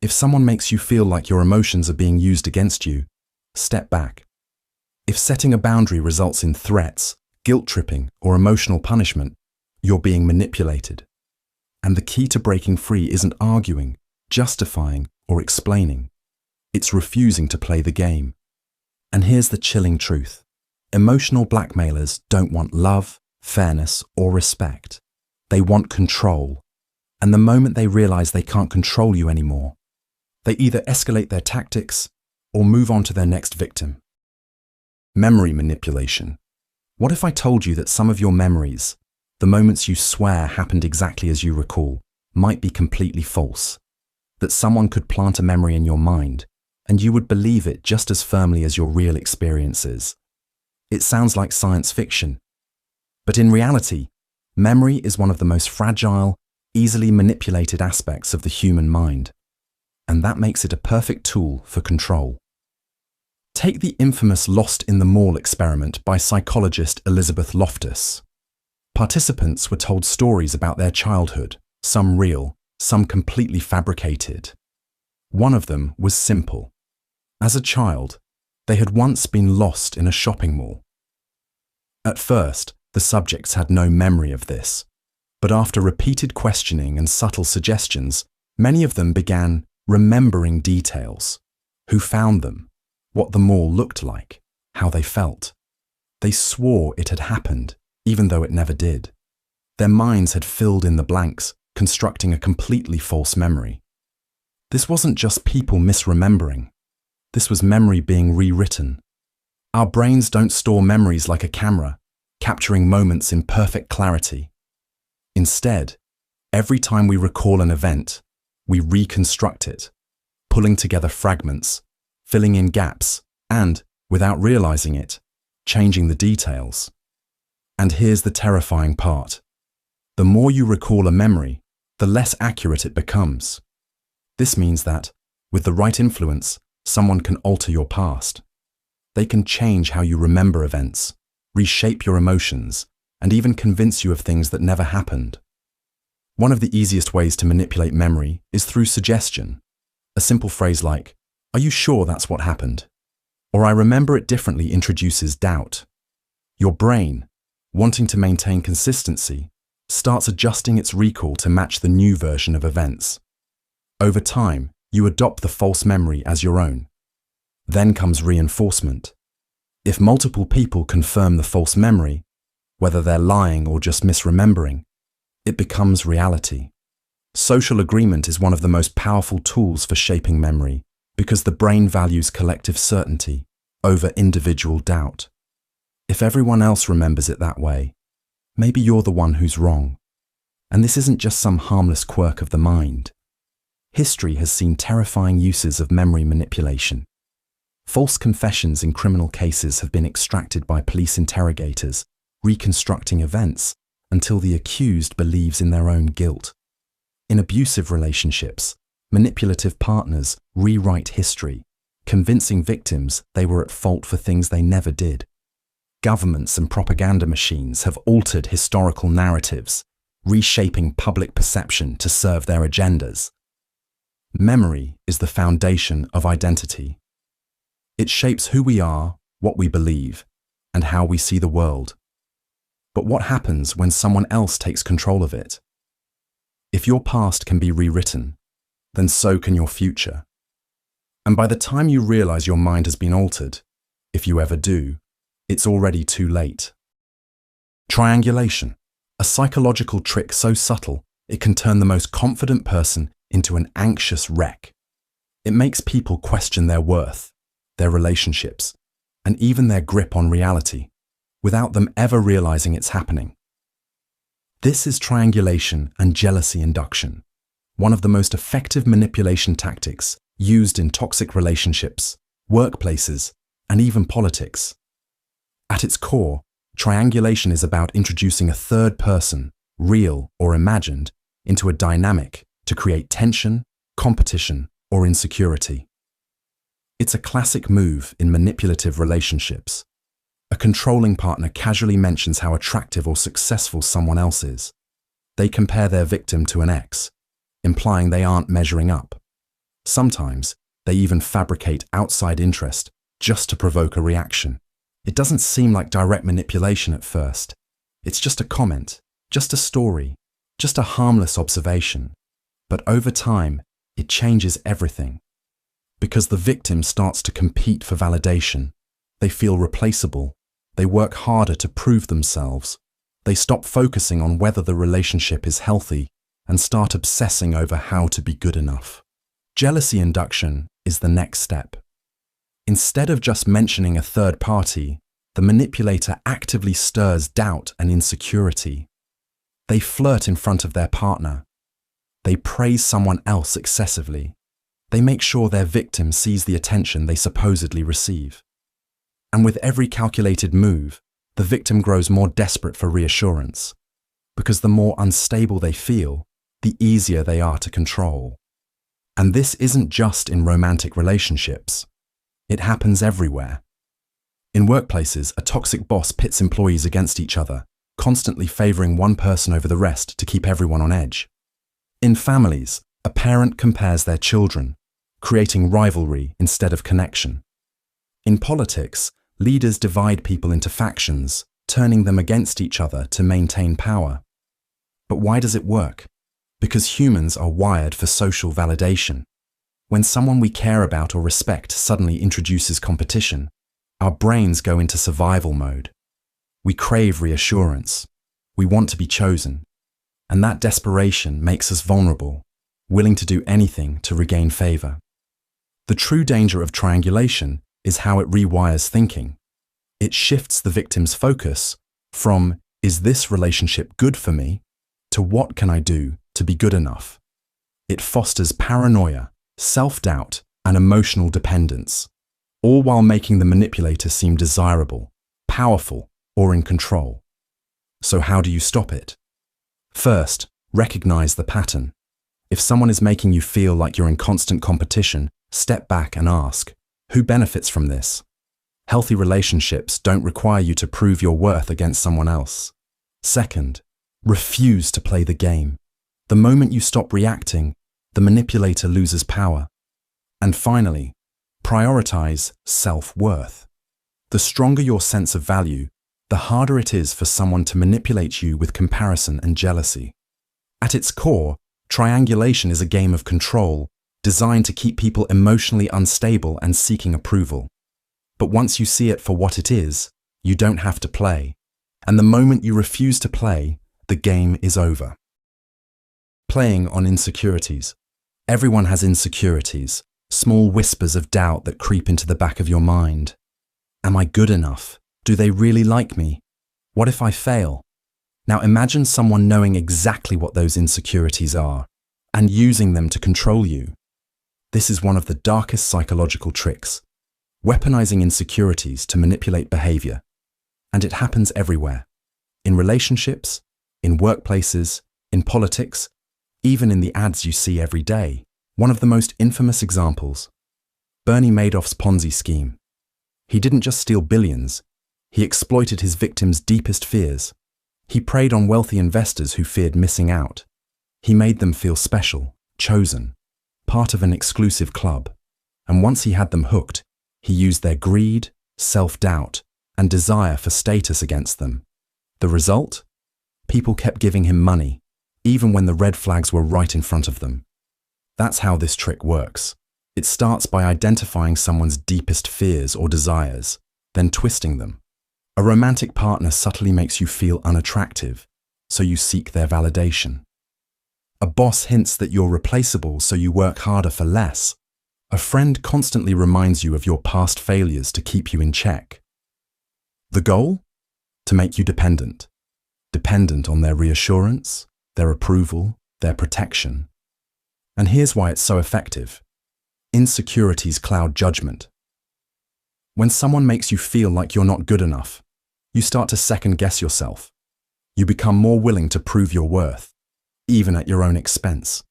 If someone makes you feel like your emotions are being used against you, step back. If setting a boundary results in threats, guilt-tripping, or emotional punishment, you're being manipulated. And the key to breaking free isn't arguing, justifying, or explaining. It's refusing to play the game. And here's the chilling truth. Emotional blackmailers don't want love, fairness, or respect. They want control. And the moment they realize they can't control you anymore, they either escalate their tactics or move on to their next victim. Memory manipulation. What if I told you that some of your memories, the moments you swear happened exactly as you recall, might be completely false? That someone could plant a memory in your mind, and you would believe it just as firmly as your real experiences. It sounds like science fiction. But in reality, memory is one of the most fragile, easily manipulated aspects of the human mind. And that makes it a perfect tool for control. Take the infamous Lost in the Mall experiment by psychologist Elizabeth Loftus. Participants were told stories about their childhood, some real, some completely fabricated. One of them was simple. As a child, they had once been lost in a shopping mall. At first, the subjects had no memory of this, but after repeated questioning and subtle suggestions, many of them began remembering details. Who found them? What the mall looked like? How they felt? They swore it had happened, even though it never did. Their minds had filled in the blanks, constructing a completely false memory. This wasn't just people misremembering. This was memory being rewritten. Our brains don't store memories like a camera, capturing moments in perfect clarity. Instead, every time we recall an event, we reconstruct it, pulling together fragments, filling in gaps, and, without realizing it, changing the details. And here's the terrifying part. The more you recall a memory, the less accurate it becomes. This means that, with the right influence, someone can alter your past. They can change how you remember events, reshape your emotions, and even convince you of things that never happened. One of the easiest ways to manipulate memory is through suggestion. A simple phrase like, "Are you sure that's what happened?" Or "I remember it differently" introduces doubt. Your brain, wanting to maintain consistency, starts adjusting its recall to match the new version of events. Over time, you adopt the false memory as your own. Then comes reinforcement. If multiple people confirm the false memory, whether they're lying or just misremembering, it becomes reality. Social agreement is one of the most powerful tools for shaping memory because the brain values collective certainty over individual doubt. If everyone else remembers it that way, maybe you're the one who's wrong. And this isn't just some harmless quirk of the mind. History has seen terrifying uses of memory manipulation. False confessions in criminal cases have been extracted by police interrogators, reconstructing events until the accused believes in their own guilt. In abusive relationships, manipulative partners rewrite history, convincing victims they were at fault for things they never did. Governments and propaganda machines have altered historical narratives, reshaping public perception to serve their agendas. Memory is the foundation of identity. It shapes who we are, what we believe, and how we see the world. But what happens when someone else takes control of it? If your past can be rewritten, then so can your future. And by the time you realize your mind has been altered, if you ever do, it's already too late. Triangulation, a psychological trick so subtle it can turn the most confident person into an anxious wreck. It makes people question their worth, their relationships, and even their grip on reality, without them ever realizing it's happening. This is triangulation and jealousy induction, one of the most effective manipulation tactics used in toxic relationships, workplaces, and even politics. At its core, triangulation is about introducing a third person, real or imagined, into a dynamic to create tension, competition, or insecurity. It's a classic move in manipulative relationships. A controlling partner casually mentions how attractive or successful someone else is. They compare their victim to an ex, implying they aren't measuring up. Sometimes, they even fabricate outside interest just to provoke a reaction. It doesn't seem like direct manipulation at first. It's just a comment, just a story, just a harmless observation. But over time, it changes everything. Because the victim starts to compete for validation. They feel replaceable. They work harder to prove themselves. They stop focusing on whether the relationship is healthy and start obsessing over how to be good enough. Jealousy induction is the next step. Instead of just mentioning a third party, the manipulator actively stirs doubt and insecurity. They flirt in front of their partner. They praise someone else excessively. They make sure their victim sees the attention they supposedly receive. And with every calculated move, the victim grows more desperate for reassurance, because the more unstable they feel, the easier they are to control. And this isn't just in romantic relationships. It happens everywhere. In workplaces, a toxic boss pits employees against each other, constantly favoring one person over the rest to keep everyone on edge. In families, a parent compares their children, creating rivalry instead of connection. In politics, leaders divide people into factions, turning them against each other to maintain power. But why does it work? Because humans are wired for social validation. When someone we care about or respect suddenly introduces competition, our brains go into survival mode. We crave reassurance. We want to be chosen. And that desperation makes us vulnerable, willing to do anything to regain favor. The true danger of triangulation is how it rewires thinking. It shifts the victim's focus from, is this relationship good for me, to what can I do to be good enough? It fosters paranoia, self-doubt, and emotional dependence, all while making the manipulator seem desirable, powerful, or in control. So how do you stop it? First, recognize the pattern. If someone is making you feel like you're in constant competition, step back and ask, who benefits from this? Healthy relationships don't require you to prove your worth against someone else. Second, refuse to play the game. The moment you stop reacting, the manipulator loses power. And finally, prioritize self-worth. The stronger your sense of value, the harder it is for someone to manipulate you with comparison and jealousy. At its core, triangulation is a game of control designed to keep people emotionally unstable and seeking approval. But once you see it for what it is, you don't have to play. And the moment you refuse to play, the game is over. Playing on insecurities. Everyone has insecurities, small whispers of doubt that creep into the back of your mind. Am I good enough? Do they really like me? What if I fail? Now imagine someone knowing exactly what those insecurities are and using them to control you. This is one of the darkest psychological tricks, weaponizing insecurities to manipulate behavior. And it happens everywhere. In relationships, in workplaces, in politics, even in the ads you see every day. One of the most infamous examples, Bernie Madoff's Ponzi scheme. He didn't just steal billions, he exploited his victims' deepest fears. He preyed on wealthy investors who feared missing out. He made them feel special, chosen, part of an exclusive club. And once he had them hooked, he used their greed, self-doubt, and desire for status against them. The result? People kept giving him money, even when the red flags were right in front of them. That's how this trick works. It starts by identifying someone's deepest fears or desires, then twisting them. A romantic partner subtly makes you feel unattractive, so you seek their validation. A boss hints that you're replaceable, so you work harder for less. A friend constantly reminds you of your past failures to keep you in check. The goal? To make you dependent. Dependent on their reassurance, their approval, their protection. And here's why it's so effective. Insecurities cloud judgment. When someone makes you feel like you're not good enough, you start to second-guess yourself. You become more willing to prove your worth, even at your own expense.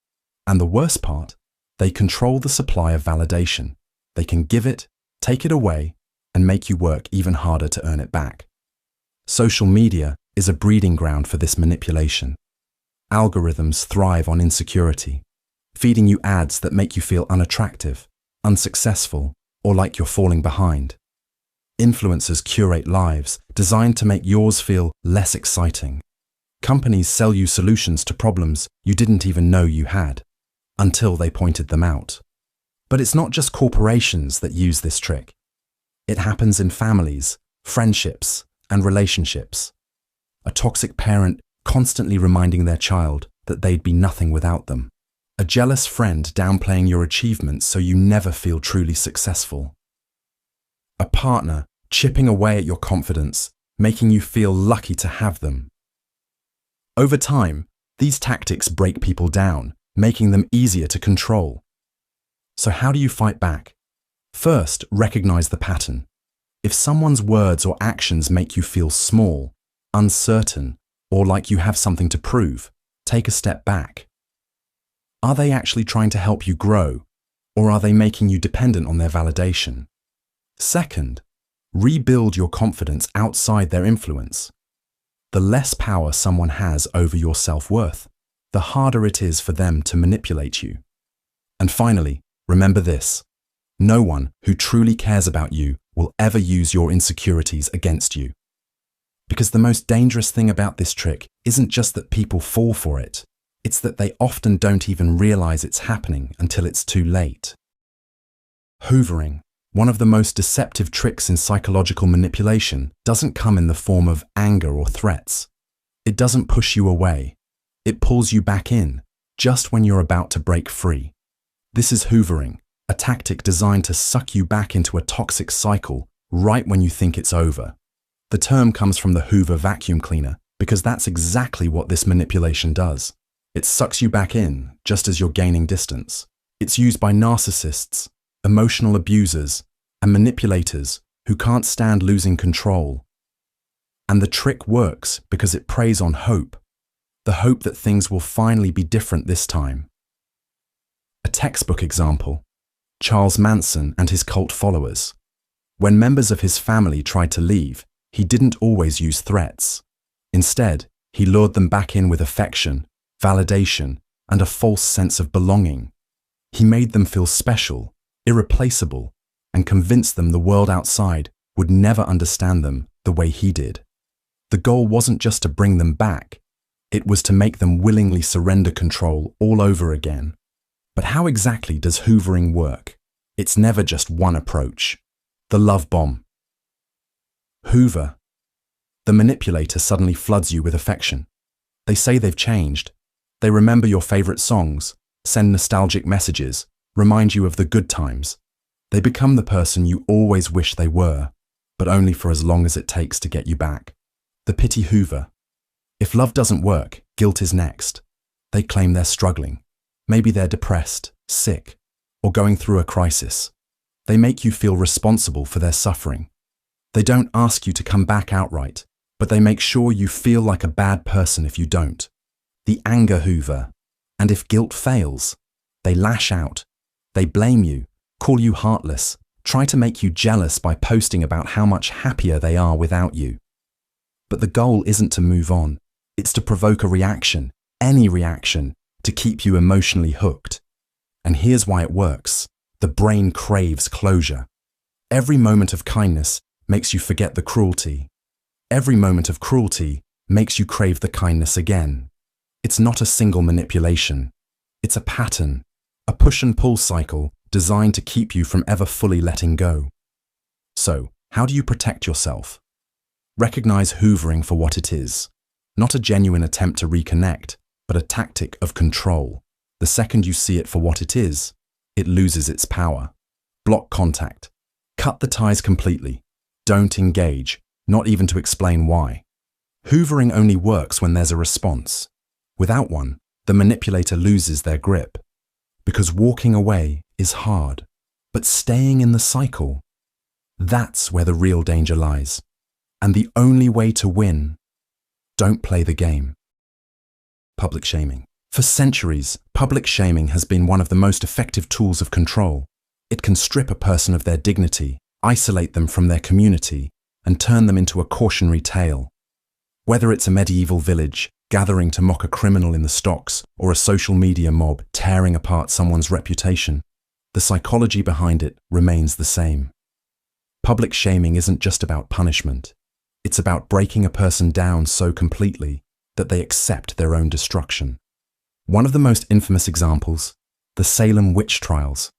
And the worst part, they control the supply of validation. They can give it, take it away, and make you work even harder to earn it back. Social media is a breeding ground for this manipulation. Algorithms thrive on insecurity. feeding you ads that make you feel unattractive, unsuccessful, or like you're falling behind. Influencers curate lives designed to make yours feel less exciting. Companies sell you solutions to problems you didn't even know you had, until they pointed them out. But it's not just corporations that use this trick. It happens in families, friendships, and relationships. A toxic parent constantly reminding their child that they'd be nothing without them. A jealous friend downplaying your achievements so you never feel truly successful. A partner chipping away at your confidence, making you feel lucky to have them. Over time, these tactics break people down, making them easier to control. So how do you fight back? First, recognize the pattern. If someone's words or actions make you feel small, uncertain, or like you have something to prove, take a step back. Are they actually trying to help you grow, or are they making you dependent on their validation? Second, rebuild your confidence outside their influence. The less power someone has over your self-worth, the harder it is for them to manipulate you. And finally, remember this: no one who truly cares about you will ever use your insecurities against you. Because the most dangerous thing about this trick isn't just that people fall for it, it's that they often don't even realize it's happening until it's too late. Hoovering, one of the most deceptive tricks in psychological manipulation, doesn't come in the form of anger or threats. It doesn't push you away. It pulls you back in, just when you're about to break free. This is hoovering, a tactic designed to suck you back into a toxic cycle right when you think it's over. The term comes from the Hoover vacuum cleaner because that's exactly what this manipulation does. It sucks you back in just as you're gaining distance. It's used by narcissists, emotional abusers, and manipulators who can't stand losing control. And the trick works because it preys on hope, the hope that things will finally be different this time. A textbook example: Charles Manson and his cult followers. When members of his family tried to leave, he didn't always use threats. Instead, he lured them back in with affection, validation, and a false sense of belonging. He made them feel special, irreplaceable, and convinced them the world outside would never understand them the way he did. The goal wasn't just to bring them back, it was to make them willingly surrender control all over again. But how exactly does hoovering work? It's never just one approach. The love bomb. Hoover. The manipulator suddenly floods you with affection. They say they've changed. They remember your favorite songs, send nostalgic messages, remind you of the good times. They become the person you always wish they were, but only for as long as it takes to get you back. The pity Hoover. If love doesn't work, guilt is next. They claim they're struggling. Maybe they're depressed, sick, or going through a crisis. They make you feel responsible for their suffering. They don't ask you to come back outright, but they make sure you feel like a bad person if you don't. The anger Hoover. And if guilt fails, they lash out. They blame you, call you heartless, try to make you jealous by posting about how much happier they are without you. But the goal isn't to move on. It's to provoke a reaction, any reaction, to keep you emotionally hooked. And here's why it works. The brain craves closure. Every moment of kindness makes you forget the cruelty. Every moment of cruelty makes you crave the kindness again. It's not a single manipulation. It's a pattern, a push and pull cycle designed to keep you from ever fully letting go. So, how do you protect yourself? Recognize hoovering for what it is. Not a genuine attempt to reconnect, but a tactic of control. The second you see it for what it is, it loses its power. Block contact. Cut the ties completely. Don't engage, not even to explain why. Hoovering only works when there's a response. Without one, the manipulator loses their grip. Because walking away is hard, but staying in the cycle, that's where the real danger lies. And the only way to win, don't play the game. Public shaming. For centuries, public shaming has been one of the most effective tools of control. It can strip a person of their dignity, isolate them from their community, and turn them into a cautionary tale. Whether it's a medieval village, gathering to mock a criminal in the stocks, or a social media mob tearing apart someone's reputation, the psychology behind it remains the same. Public shaming isn't just about punishment. It's about breaking a person down so completely that they accept their own destruction. One of the most infamous examples, the Salem witch trials.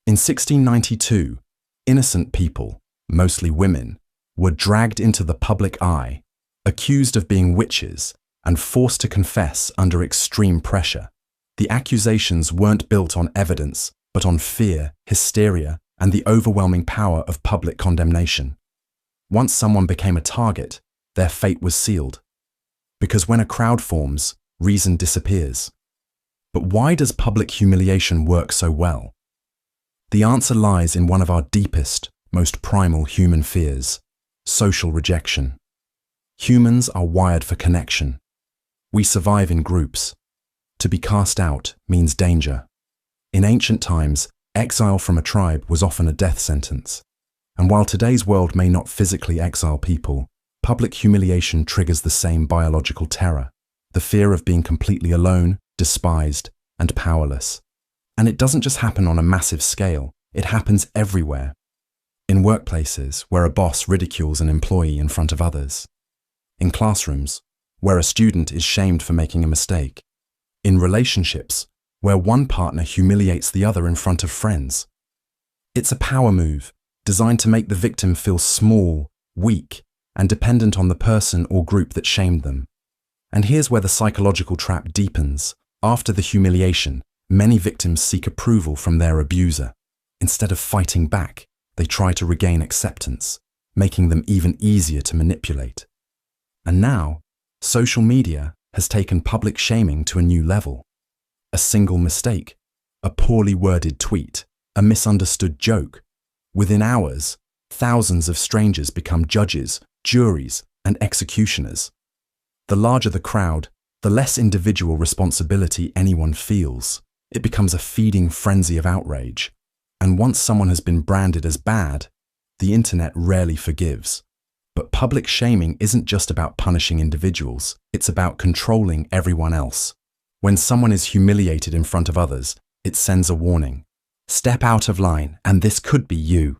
In 1692, innocent people, mostly women, were dragged into the public eye, accused of being witches, and forced to confess under extreme pressure. The accusations weren't built on evidence, but on fear, hysteria, and the overwhelming power of public condemnation. Once someone became a target, their fate was sealed. Because when a crowd forms, reason disappears. But why does public humiliation work so well? The answer lies in one of our deepest, most primal human fears: social rejection. Humans are wired for connection. We survive in groups. To be cast out means danger. In ancient times, exile from a tribe was often a death sentence. And while today's world may not physically exile people, public humiliation triggers the same biological terror: the fear of being completely alone, despised, and powerless. And it doesn't just happen on a massive scale, it happens everywhere. In workplaces, where a boss ridicules an employee in front of others. In classrooms, where a student is shamed for making a mistake. In relationships, where one partner humiliates the other in front of friends. It's a power move designed to make the victim feel small, weak, and dependent on the person or group that shamed them. And here's where the psychological trap deepens. After the humiliation, many victims seek approval from their abuser. Instead of fighting back, they try to regain acceptance, making them even easier to manipulate. And now, social media has taken public shaming to a new level. A single mistake, a poorly worded tweet, a misunderstood joke. Within hours, thousands of strangers become judges, juries, and executioners. The larger the crowd, the less individual responsibility anyone feels. It becomes a feeding frenzy of outrage. And once someone has been branded as bad, the internet rarely forgives. But public shaming isn't just about punishing individuals, it's about controlling everyone else. When someone is humiliated in front of others, it sends a warning. Step out of line, and this could be you.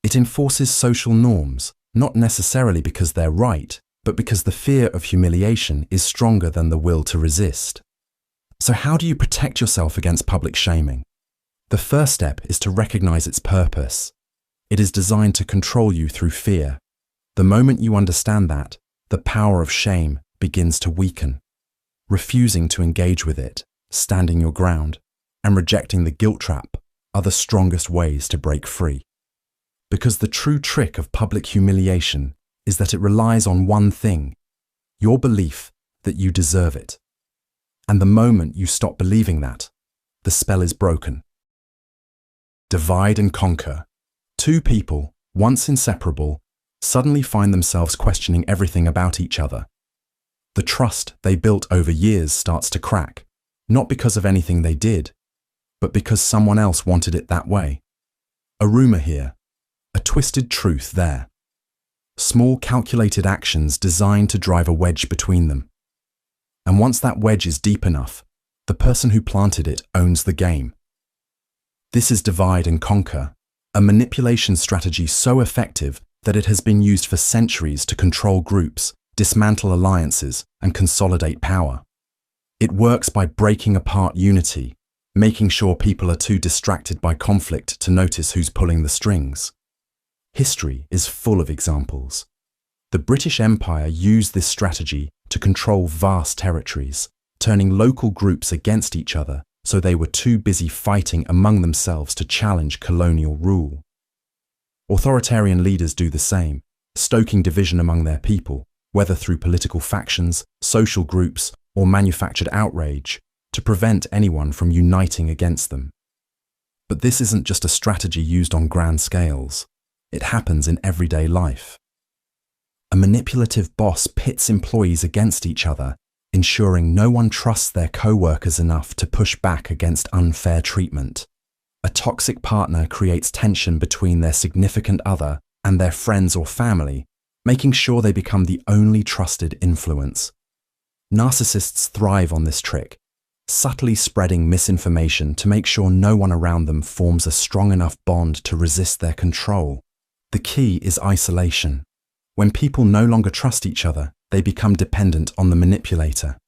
It enforces social norms, not necessarily because they're right, but because the fear of humiliation is stronger than the will to resist. So how do you protect yourself against public shaming? The first step is to recognize its purpose. It is designed to control you through fear. The moment you understand that, the power of shame begins to weaken. Refusing to engage with it, standing your ground, and rejecting the guilt trap are the strongest ways to break free. Because the true trick of public humiliation is that it relies on one thing: your belief that you deserve it. And the moment you stop believing that, the spell is broken. Divide and conquer. Two people, once inseparable, suddenly find themselves questioning everything about each other. The trust they built over years starts to crack, not because of anything they did, but because someone else wanted it that way. A rumor here, a twisted truth there. Small calculated actions designed to drive a wedge between them. And once that wedge is deep enough, the person who planted it owns the game. This is divide and conquer, a manipulation strategy so effective that it has been used for centuries to control groups, dismantle alliances, and consolidate power. It works by breaking apart unity, making sure people are too distracted by conflict to notice who's pulling the strings. History is full of examples. The British Empire used this strategy to control vast territories, turning local groups against each other so they were too busy fighting among themselves to challenge colonial rule. Authoritarian leaders do the same, stoking division among their people, whether through political factions, social groups, or manufactured outrage, to prevent anyone from uniting against them. But this isn't just a strategy used on grand scales. It happens in everyday life. A manipulative boss pits employees against each other, ensuring no one trusts their co-workers enough to push back against unfair treatment. A toxic partner creates tension between their significant other and their friends or family, making sure they become the only trusted influence. Narcissists thrive on this trick, subtly spreading misinformation to make sure no one around them forms a strong enough bond to resist their control. The key is isolation. When people no longer trust each other, they become dependent on the manipulator.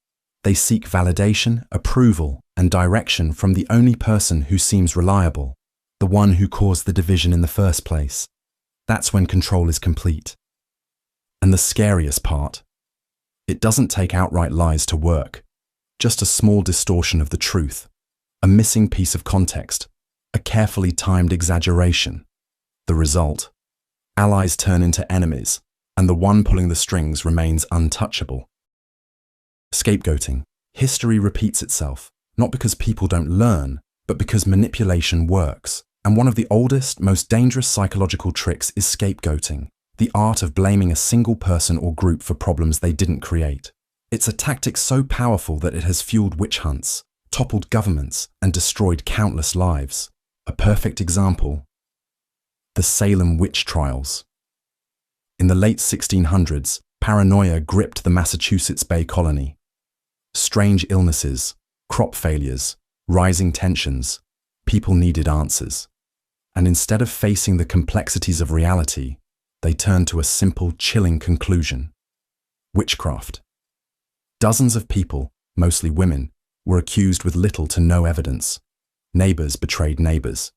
They seek validation, approval, and direction from the only person who seems reliable, the one who caused the division in the first place. That's when control is complete. And the scariest part, it doesn't take outright lies to work. Just a small distortion of the truth, a missing piece of context, a carefully timed exaggeration. The result? Allies turn into enemies, and the one pulling the strings remains untouchable. Scapegoating. History repeats itself, not because people don't learn, but because manipulation works. And one of the oldest, most dangerous psychological tricks is scapegoating, the art of blaming a single person or group for problems they didn't create. It's a tactic so powerful that it has fueled witch hunts, toppled governments, and destroyed countless lives. A perfect example: the Salem witch trials. In the late 1600s, paranoia gripped the Massachusetts Bay Colony. Strange illnesses, crop failures, rising tensions. People needed answers. And instead of facing the complexities of reality, they turned to a simple, chilling conclusion: witchcraft. Dozens of people, mostly women, were accused with little to no evidence. Neighbors betrayed neighbors.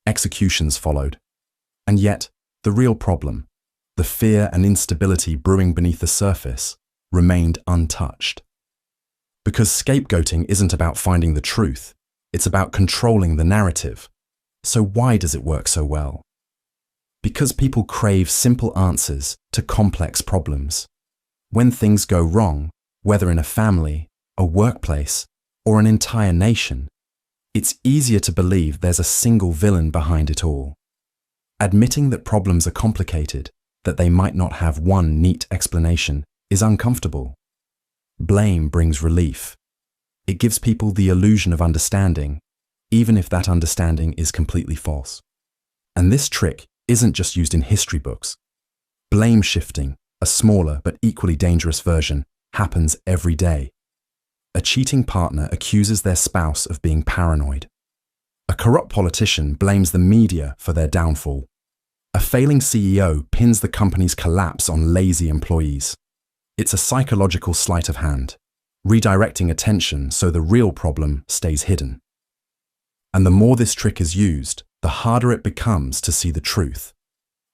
Executions followed. And yet, the real problem, the fear and instability brewing beneath the surface, remained untouched. Because scapegoating isn't about finding the truth, it's about controlling the narrative. So why does it work so well? Because people crave simple answers to complex problems. When things go wrong, whether in a family, a workplace, or an entire nation, it's easier to believe there's a single villain behind it all. Admitting that problems are complicated, that they might not have one neat explanation, is uncomfortable. Blame brings relief. It gives people the illusion of understanding, even if that understanding is completely false. And this trick isn't just used in history books. Blame shifting, a smaller but equally dangerous version, happens every day. A cheating partner accuses their spouse of being paranoid. A corrupt politician blames the media for their downfall. A failing CEO pins the company's collapse on lazy employees. It's a psychological sleight of hand, redirecting attention so the real problem stays hidden. And the more this trick is used, the harder it becomes to see the truth.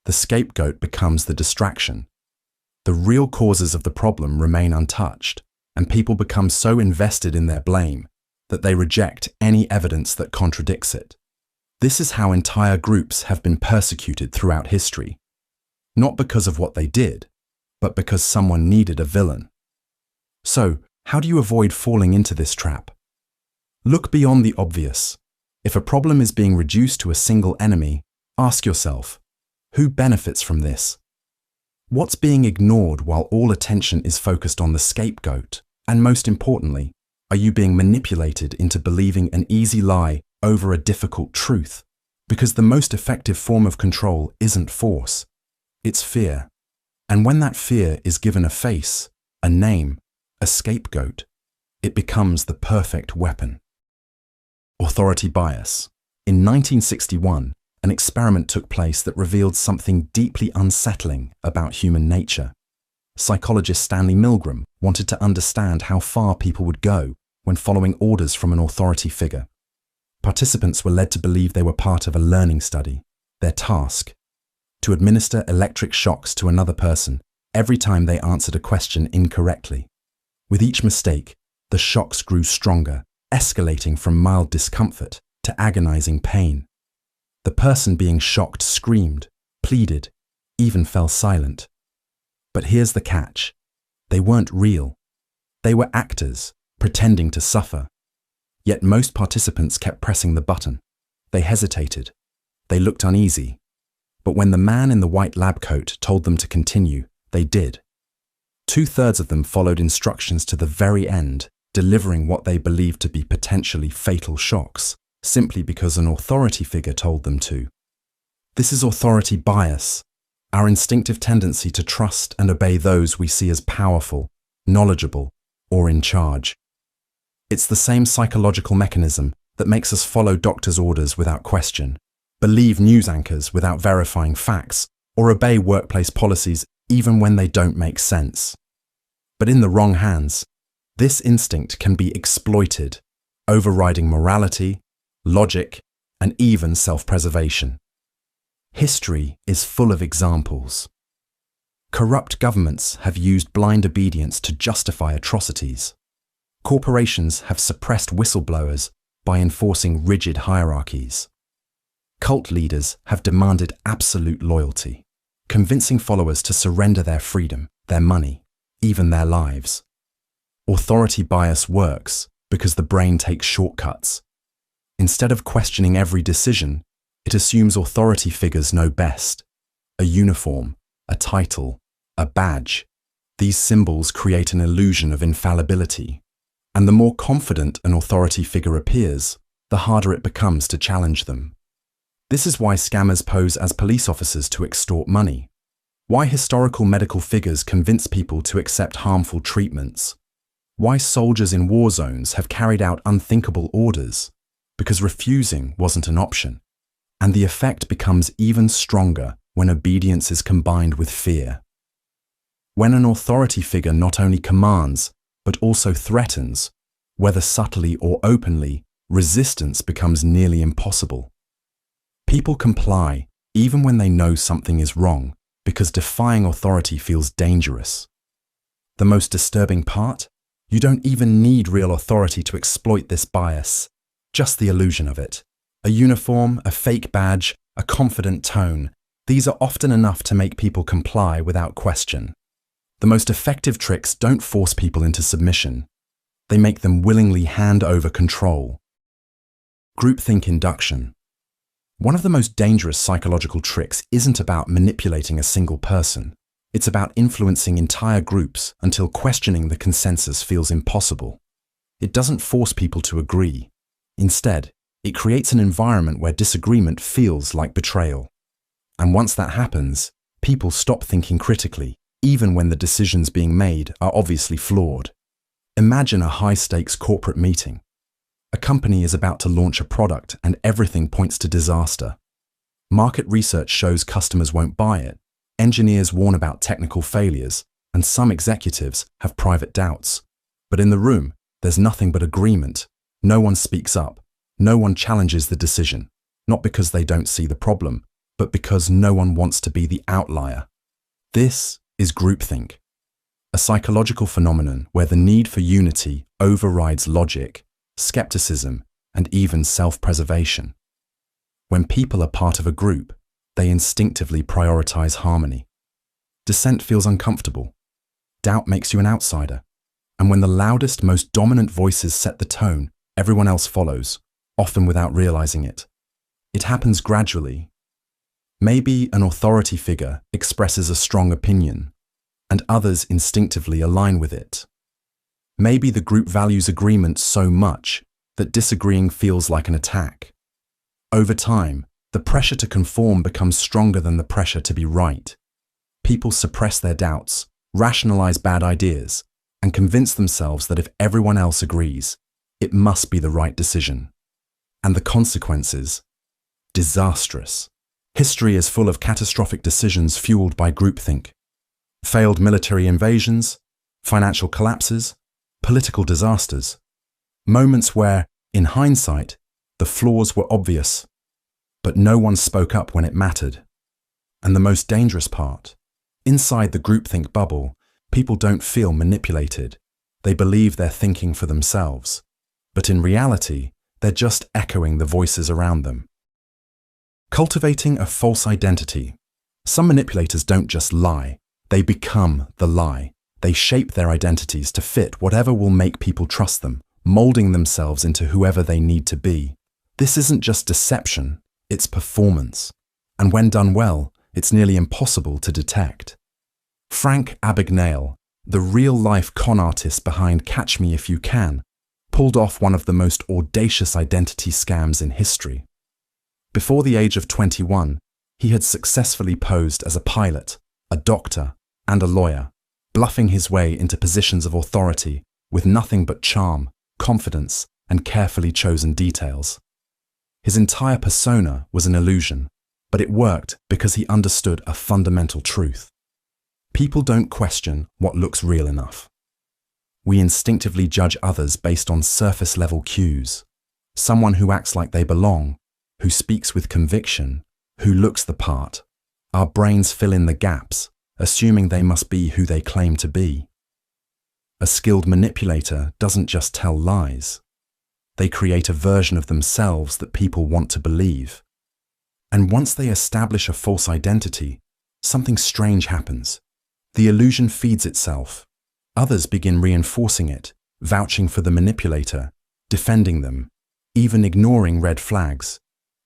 The scapegoat becomes the distraction. The real causes of the problem remain untouched, and people become so invested in their blame that they reject any evidence that contradicts it. This is how entire groups have been persecuted throughout history, not because of what they did, but because someone needed a villain. So, how do you avoid falling into this trap? Look beyond the obvious. If a problem is being reduced to a single enemy, ask yourself, who benefits from this? What's being ignored while all attention is focused on the scapegoat? And most importantly, are you being manipulated into believing an easy lie over a difficult truth? Because the most effective form of control isn't force, it's fear. And when that fear is given a face, a name, a scapegoat, it becomes the perfect weapon. Authority bias. In 1961, an experiment took place that revealed something deeply unsettling about human nature. Psychologist Stanley Milgram wanted to understand how far people would go when following orders from an authority figure. Participants were led to believe they were part of a learning study. Their task: to administer electric shocks to another person every time they answered a question incorrectly. With each mistake, the shocks grew stronger, escalating from mild discomfort to agonizing pain. The person being shocked screamed, pleaded, even fell silent. But here's the catch: they weren't real. They were actors, pretending to suffer. Yet most participants kept pressing the button. They hesitated. They looked uneasy. But when the man in the white lab coat told them to continue, they did. 2/3 of them followed instructions to the very end, delivering what they believed to be potentially fatal shocks, simply because an authority figure told them to. This is authority bias, our instinctive tendency to trust and obey those we see as powerful, knowledgeable, or in charge. It's the same psychological mechanism that makes us follow doctors' orders without question, believe news anchors without verifying facts, or obey workplace policies even when they don't make sense. But in the wrong hands, this instinct can be exploited, overriding morality, logic, and even self-preservation. History is full of examples. Corrupt governments have used blind obedience to justify atrocities. Corporations have suppressed whistleblowers by enforcing rigid hierarchies. Cult leaders have demanded absolute loyalty, convincing followers to surrender their freedom, their money, even their lives. Authority bias works because the brain takes shortcuts. Instead of questioning every decision, it assumes authority figures know best. A uniform, a title, a badge. These symbols create an illusion of infallibility. And the more confident an authority figure appears, the harder it becomes to challenge them. This is why scammers pose as police officers to extort money. Why historical medical figures convince people to accept harmful treatments. Why soldiers in war zones have carried out unthinkable orders. Because refusing wasn't an option. And the effect becomes even stronger when obedience is combined with fear. When an authority figure not only commands, but also threatens, whether subtly or openly, resistance becomes nearly impossible. People comply even when they know something is wrong, because defying authority feels dangerous. The most disturbing part? You don't even need real authority to exploit this bias, just the illusion of it. A uniform, a fake badge, a confident tone. These are often enough to make people comply without question. The most effective tricks don't force people into submission. They make them willingly hand over control. Groupthink induction. One of the most dangerous psychological tricks isn't about manipulating a single person. It's about influencing entire groups until questioning the consensus feels impossible. It doesn't force people to agree. Instead, it creates an environment where disagreement feels like betrayal. And once that happens, people stop thinking critically, even when the decisions being made are obviously flawed. Imagine a high-stakes corporate meeting. A company is about to launch a product and everything points to disaster. Market research shows customers won't buy it. Engineers warn about technical failures, and some executives have private doubts. But in the room, there's nothing but agreement. No one speaks up. No one challenges the decision, not because they don't see the problem, but because no one wants to be the outlier. This is groupthink, a psychological phenomenon where the need for unity overrides logic, skepticism, and even self-preservation. When people are part of a group, they instinctively prioritize harmony. Dissent feels uncomfortable. Doubt makes you an outsider. And when the loudest, most dominant voices set the tone, everyone else follows, often without realizing it. It happens gradually. Maybe an authority figure expresses a strong opinion, and others instinctively align with it. Maybe the group values agreement so much that disagreeing feels like an attack. Over time, the pressure to conform becomes stronger than the pressure to be right. People suppress their doubts, rationalize bad ideas, and convince themselves that if everyone else agrees, it must be the right decision. And the consequences? Disastrous. History is full of catastrophic decisions fueled by groupthink. Failed military invasions, financial collapses, political disasters. Moments where, in hindsight, the flaws were obvious, but no one spoke up when it mattered. And the most dangerous part, inside the groupthink bubble, people don't feel manipulated. They believe they're thinking for themselves. But in reality, they're just echoing the voices around them. Cultivating a false identity. Some manipulators don't just lie, they become the lie. They shape their identities to fit whatever will make people trust them, molding themselves into whoever they need to be. This isn't just deception, it's performance. And when done well, it's nearly impossible to detect. Frank Abagnale, the real-life con artist behind Catch Me If You Can, pulled off one of the most audacious identity scams in history. Before the age of 21, he had successfully posed as a pilot, a doctor, and a lawyer, bluffing his way into positions of authority with nothing but charm, confidence, and carefully chosen details. His entire persona was an illusion, but it worked because he understood a fundamental truth. People don't question what looks real enough. We instinctively judge others based on surface-level cues. Someone who acts like they belong, who speaks with conviction, who looks the part. Our brains fill in the gaps, assuming they must be who they claim to be. A skilled manipulator doesn't just tell lies. They create a version of themselves that people want to believe. And once they establish a false identity, something strange happens. The illusion feeds itself. Others begin reinforcing it, vouching for the manipulator, defending them, even ignoring red flags.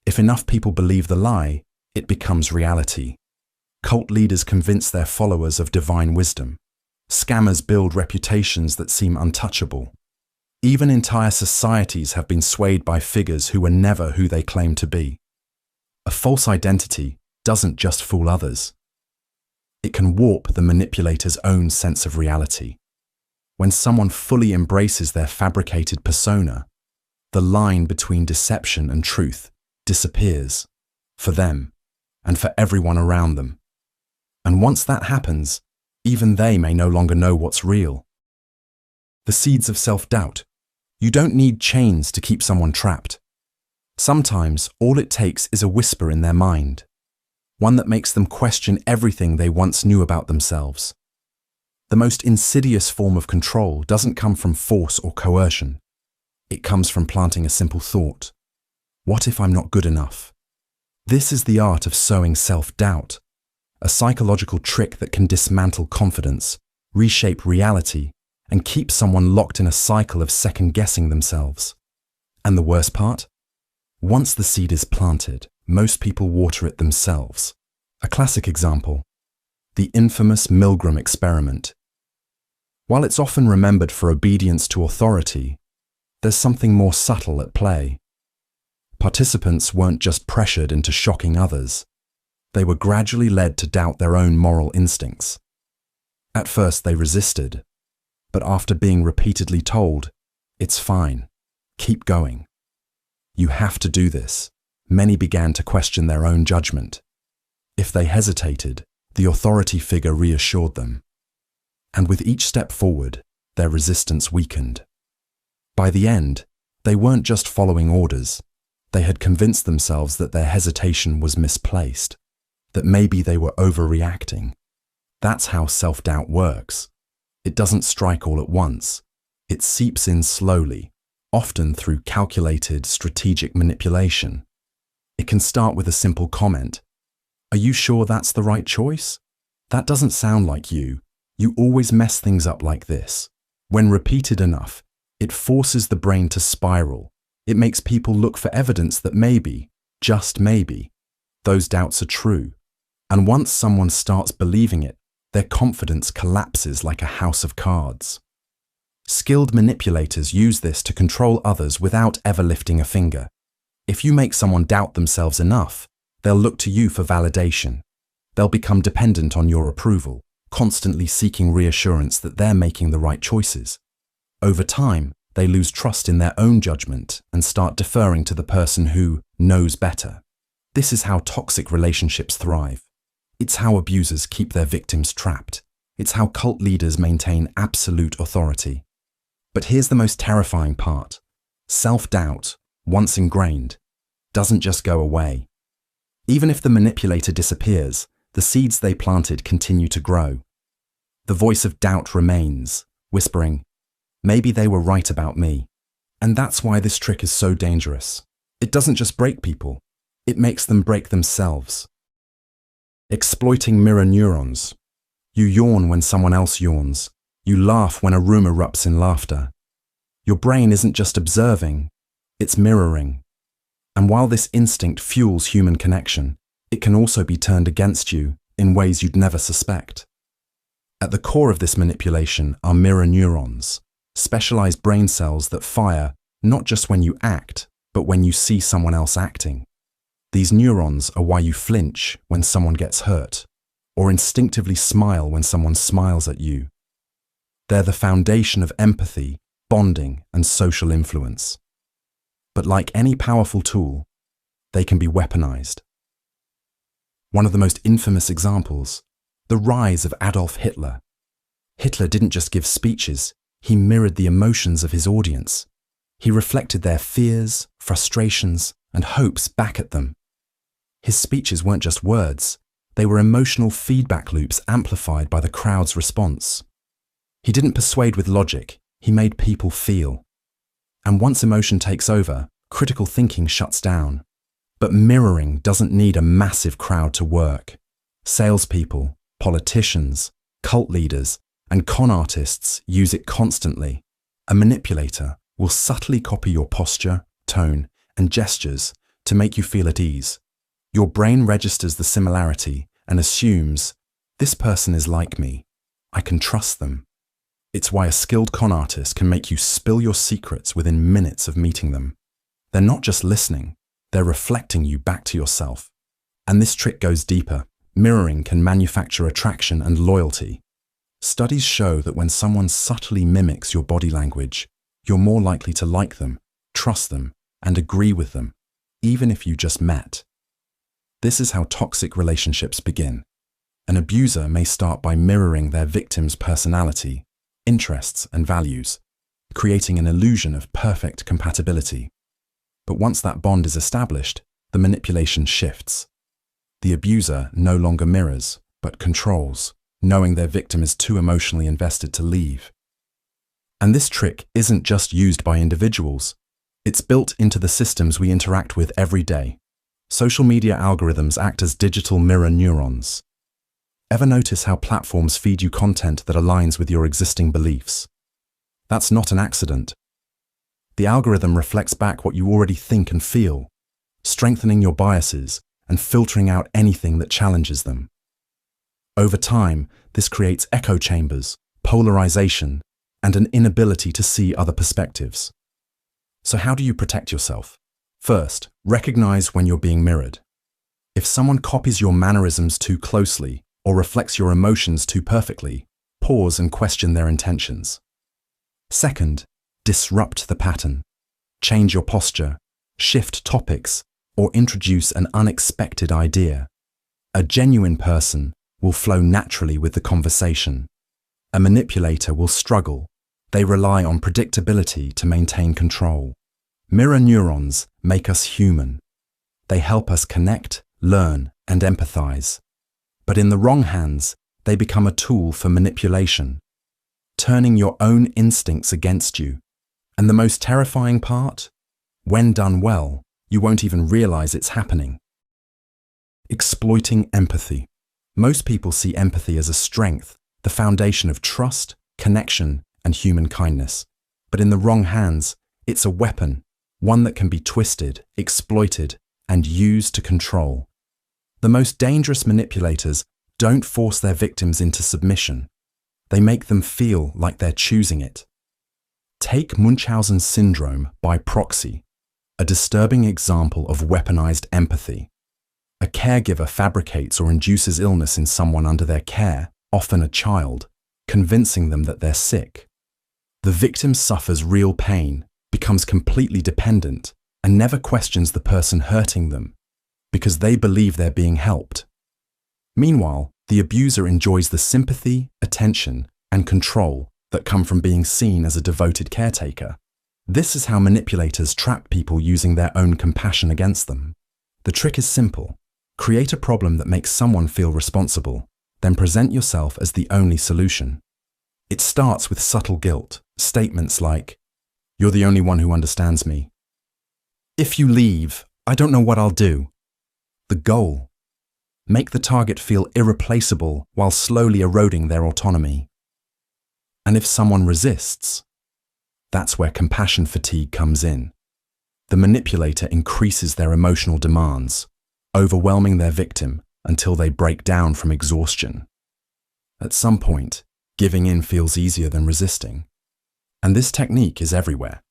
If enough people believe the lie, it becomes reality. Cult leaders convince their followers of divine wisdom. Scammers build reputations that seem untouchable. Even entire societies have been swayed by figures who were never who they claim to be. A false identity doesn't just fool others. It can warp the manipulator's own sense of reality. When someone fully embraces their fabricated persona, the line between deception and truth disappears, for them and for everyone around them. And once that happens, even they may no longer know what's real. The seeds of self-doubt. You don't need chains to keep someone trapped. Sometimes all it takes is a whisper in their mind, one that makes them question everything they once knew about themselves. The most insidious form of control doesn't come from force or coercion. It comes from planting a simple thought. What if I'm not good enough? This is the art of sowing self-doubt, a psychological trick that can dismantle confidence, reshape reality, and keep someone locked in a cycle of second-guessing themselves. And the worst part? Once the seed is planted, most people water it themselves. A classic example, the infamous Milgram experiment. While it's often remembered for obedience to authority, there's something more subtle at play. Participants weren't just pressured into shocking others. They were gradually led to doubt their own moral instincts. At first they resisted, but after being repeatedly told, "It's fine, keep going. You have to do this," many began to question their own judgment. If they hesitated, the authority figure reassured them. And with each step forward, their resistance weakened. By the end, they weren't just following orders. They had convinced themselves that their hesitation was misplaced, that maybe they were overreacting. That's how self-doubt works. It doesn't strike all at once. It seeps in slowly, often through calculated, strategic manipulation. It can start with a simple comment. "Are you sure that's the right choice? That doesn't sound like you. You always mess things up like this." When repeated enough, it forces the brain to spiral. It makes people look for evidence that maybe, just maybe, those doubts are true. And once someone starts believing it, their confidence collapses like a house of cards. Skilled manipulators use this to control others without ever lifting a finger. If you make someone doubt themselves enough, they'll look to you for validation. They'll become dependent on your approval, constantly seeking reassurance that they're making the right choices. Over time, they lose trust in their own judgment and start deferring to the person who knows better. This is how toxic relationships thrive. It's how abusers keep their victims trapped. It's how cult leaders maintain absolute authority. But here's the most terrifying part. Self-doubt, once ingrained, doesn't just go away. Even if the manipulator disappears, the seeds they planted continue to grow. The voice of doubt remains, whispering, "Maybe they were right about me." And that's why this trick is so dangerous. It doesn't just break people, it makes them break themselves. Exploiting mirror neurons. You yawn when someone else yawns. You laugh when a room erupts in laughter. Your brain isn't just observing, it's mirroring. And while this instinct fuels human connection, it can also be turned against you in ways you'd never suspect. At the core of this manipulation are mirror neurons, specialized brain cells that fire not just when you act, but when you see someone else acting. These neurons are why you flinch when someone gets hurt, or instinctively smile when someone smiles at you. They're the foundation of empathy bonding, and social influence. But like any powerful tool, they can be weaponized. One of the most infamous examples, the rise of Adolf Hitler. Hitler didn't just give speeches, he mirrored the emotions of his audience. He reflected their fears, frustrations, and hopes back at them. His speeches weren't just words, they were emotional feedback loops amplified by the crowd's response. He didn't persuade with logic, he made people feel. And once emotion takes over, critical thinking shuts down. But mirroring doesn't need a massive crowd to work. Salespeople, politicians, cult leaders, and con artists use it constantly. A manipulator will subtly copy your posture, tone, and gestures to make you feel at ease. Your brain registers the similarity and assumes, this person is like me. I can trust them. It's why a skilled con artist can make you spill your secrets within minutes of meeting them. They're not just listening, they're reflecting you back to yourself. And this trick goes deeper. Mirroring can manufacture attraction and loyalty. Studies show that when someone subtly mimics your body language, you're more likely to like them, trust them, and agree with them, even if you just met. This is how toxic relationships begin. An abuser may start by mirroring their victim's personality, interests, and values, creating an illusion of perfect compatibility. But once that bond is established, the manipulation shifts. The abuser no longer mirrors, but controls, knowing their victim is too emotionally invested to leave. And this trick isn't just used by individuals. It's built into the systems we interact with every day. Social media algorithms act as digital mirror neurons. Ever notice how platforms feed you content that aligns with your existing beliefs? That's not an accident. The algorithm reflects back what you already think and feel, strengthening your biases and filtering out anything that challenges them. Over time, this creates echo chambers, polarization, and an inability to see other perspectives. So how do you protect yourself? First, recognize when you're being mirrored. If someone copies your mannerisms too closely or reflects your emotions too perfectly, pause and question their intentions. Second, disrupt the pattern. Change your posture, shift topics, or introduce an unexpected idea. A genuine person will flow naturally with the conversation. A manipulator will struggle. They rely on predictability to maintain control. Mirror neurons make us human. They help us connect, learn, and empathize. But in the wrong hands, they become a tool for manipulation, turning your own instincts against you. And the most terrifying part? When done well, you won't even realize it's happening. Exploiting empathy. Most people see empathy as a strength, the foundation of trust, connection, and human kindness. But in the wrong hands, it's a weapon, one that can be twisted, exploited, and used to control. The most dangerous manipulators don't force their victims into submission. They make them feel like they're choosing it. Take Munchausen syndrome by proxy, a disturbing example of weaponized empathy. A caregiver fabricates or induces illness in someone under their care, often a child, convincing them that they're sick. The victim suffers real pain, becomes completely dependent, and never questions the person hurting them, because they believe they're being helped. Meanwhile, the abuser enjoys the sympathy, attention, and control that come from being seen as a devoted caretaker. This is how manipulators trap people using their own compassion against them. The trick is simple. Create a problem that makes someone feel responsible, then present yourself as the only solution. It starts with subtle guilt, statements like, "You're the only one who understands me. If you leave, I don't know what I'll do." The goal: make the target feel irreplaceable while slowly eroding their autonomy. And if someone resists, that's where compassion fatigue comes in. The manipulator increases their emotional demands, overwhelming their victim until they break down from exhaustion. At some point, giving in feels easier than resisting. And this technique is everywhere.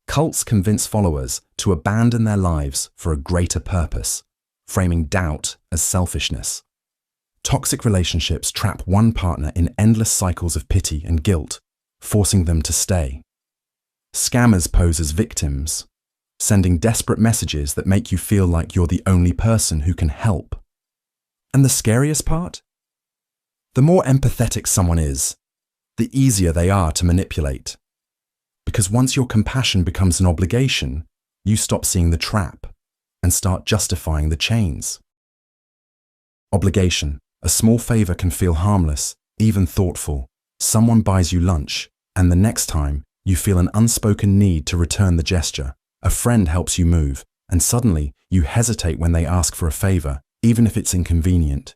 Cults convince followers to abandon their lives for a greater purpose, framing doubt as selfishness. Toxic relationships trap one partner in endless cycles of pity and guilt, forcing them to stay. Scammers pose as victims, sending desperate messages that make you feel like you're the only person who can help. And the scariest part? The more empathetic someone is, the easier they are to manipulate. Because once your compassion becomes an obligation, you stop seeing the trap and start justifying the chains. Obligation. A small favor can feel harmless, even thoughtful. Someone buys you lunch, and the next time, you feel an unspoken need to return the gesture. A friend helps you move, and suddenly you hesitate when they ask for a favor, even if it's inconvenient.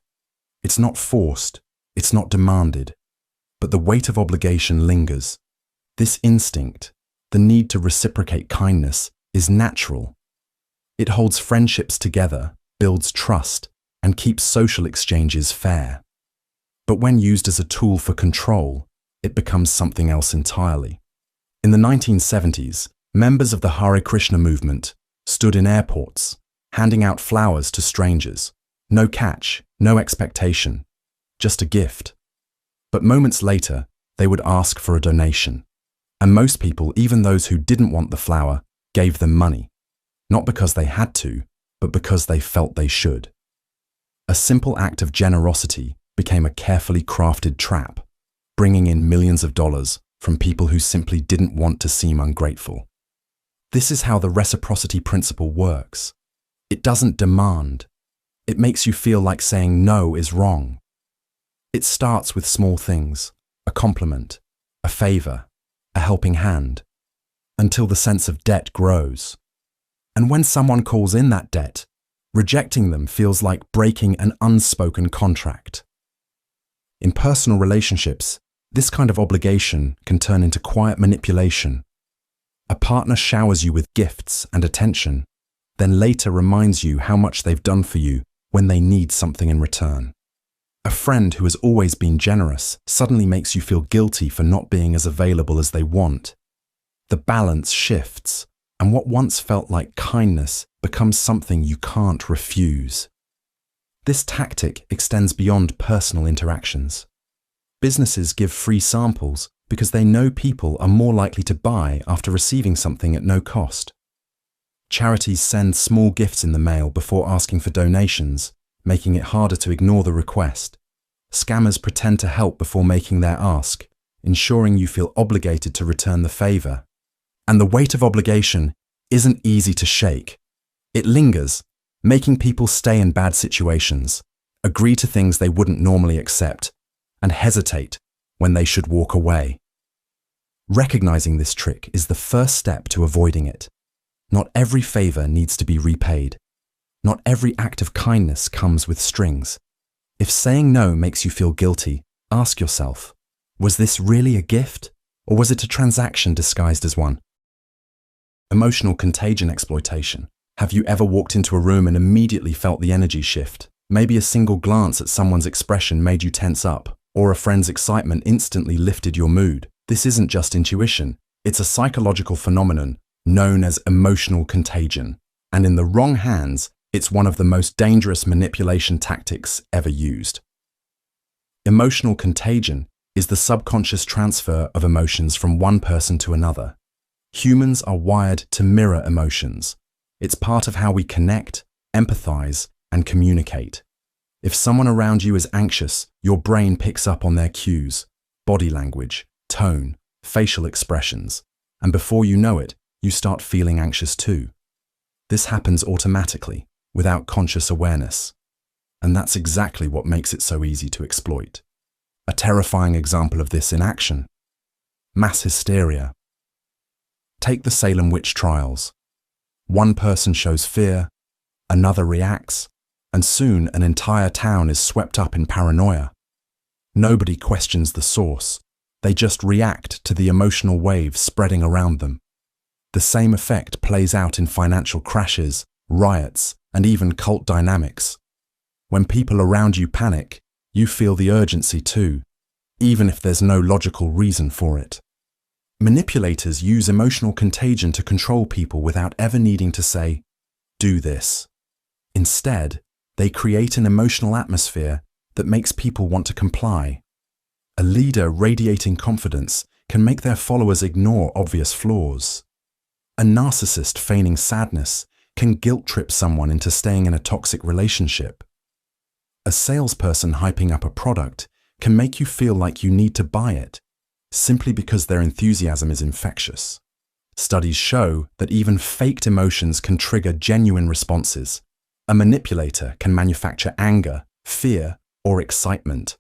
It's not forced, it's not demanded, but the weight of obligation lingers. This instinct, the need to reciprocate kindness, is natural. It holds friendships together, builds trust, and keeps social exchanges fair. But when used as a tool for control, it becomes something else entirely. In the 1970s, members of the Hare Krishna movement stood in airports, handing out flowers to strangers. No catch, no expectation, just a gift. But moments later, they would ask for a donation. And most people, even those who didn't want the flower, gave them money. Not because they had to, but because they felt they should. A simple act of generosity became a carefully crafted trap, bringing in millions of dollars from people who simply didn't want to seem ungrateful. This is how the reciprocity principle works. It doesn't demand. It makes you feel like saying no is wrong. It starts with small things, a compliment, a favor, a helping hand, until the sense of debt grows. And when someone calls in that debt, rejecting them feels like breaking an unspoken contract. In personal relationships, this kind of obligation can turn into quiet manipulation. A partner showers you with gifts and attention, then later reminds you how much they've done for you when they need something in return. A friend who has always been generous suddenly makes you feel guilty for not being as available as they want. The balance shifts, and what once felt like kindness becomes something you can't refuse. This tactic extends beyond personal interactions. Businesses give free samples because they know people are more likely to buy after receiving something at no cost. Charities send small gifts in the mail before asking for donations, making it harder to ignore the request. Scammers pretend to help before making their ask, ensuring you feel obligated to return the favor. And the weight of obligation isn't easy to shake. It lingers, making people stay in bad situations, agree to things they wouldn't normally accept, and hesitate when they should walk away. Recognizing this trick is the first step to avoiding it. Not every favor needs to be repaid. Not every act of kindness comes with strings. If saying no makes you feel guilty, ask yourself, was this really a gift, or was it a transaction disguised as one? Emotional contagion exploitation. Have you ever walked into a room and immediately felt the energy shift? Maybe a single glance at someone's expression made you tense up, or a friend's excitement instantly lifted your mood. This isn't just intuition, it's a psychological phenomenon known as emotional contagion. And in the wrong hands, it's one of the most dangerous manipulation tactics ever used. Emotional contagion is the subconscious transfer of emotions from one person to another. Humans are wired to mirror emotions. It's part of how we connect, empathize, and communicate. If someone around you is anxious, your brain picks up on their cues, body language, tone, facial expressions, and before you know it, you start feeling anxious too. This happens automatically, without conscious awareness. And that's exactly what makes it so easy to exploit. A terrifying example of this in action: mass hysteria. Take the Salem witch trials. One person shows fear, another reacts, and soon an entire town is swept up in paranoia. Nobody questions the source. They just react to the emotional waves spreading around them. The same effect plays out in financial crashes, riots, and even cult dynamics. When people around you panic, you feel the urgency too, even if there's no logical reason for it. Manipulators use emotional contagion to control people without ever needing to say, "Do this." Instead, they create an emotional atmosphere that makes people want to comply. A leader radiating confidence can make their followers ignore obvious flaws. A narcissist feigning sadness can guilt-trip someone into staying in a toxic relationship. A salesperson hyping up a product can make you feel like you need to buy it, simply because their enthusiasm is infectious. Studies show that even faked emotions can trigger genuine responses. A manipulator can manufacture anger, fear, or excitement,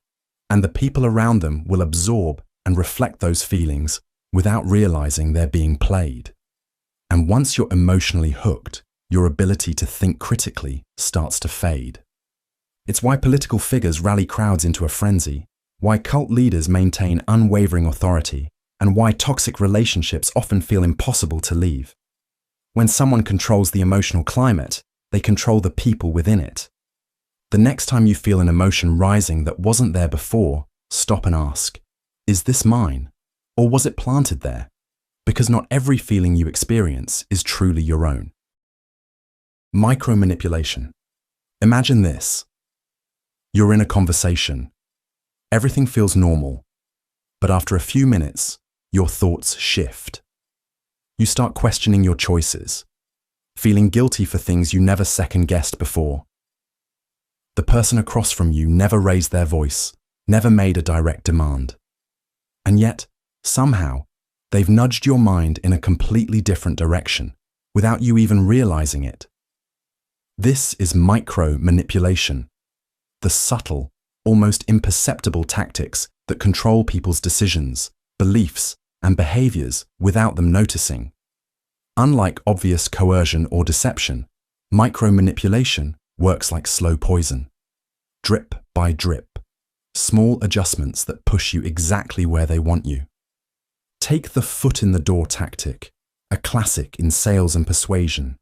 and the people around them will absorb and reflect those feelings without realizing they're being played. And once you're emotionally hooked, your ability to think critically starts to fade. It's why political figures rally crowds into a frenzy, why cult leaders maintain unwavering authority, and why toxic relationships often feel impossible to leave. When someone controls the emotional climate, they control the people within it. The next time you feel an emotion rising that wasn't there before, stop and ask, is this mine? Or was it planted there? Because not every feeling you experience is truly your own. Micromanipulation. Imagine this. You're in a conversation. Everything feels normal, but after a few minutes, your thoughts shift. You start questioning your choices, feeling guilty for things you never second-guessed before. The person across from you never raised their voice, never made a direct demand. And yet, somehow, they've nudged your mind in a completely different direction, without you even realizing it. This is micro-manipulation, the subtle, almost imperceptible tactics that control people's decisions, beliefs, and behaviors without them noticing. Unlike obvious coercion or deception, micromanipulation works like slow poison. Drip by drip, small adjustments that push you exactly where they want you. Take the foot in the door tactic, a classic in sales and persuasion.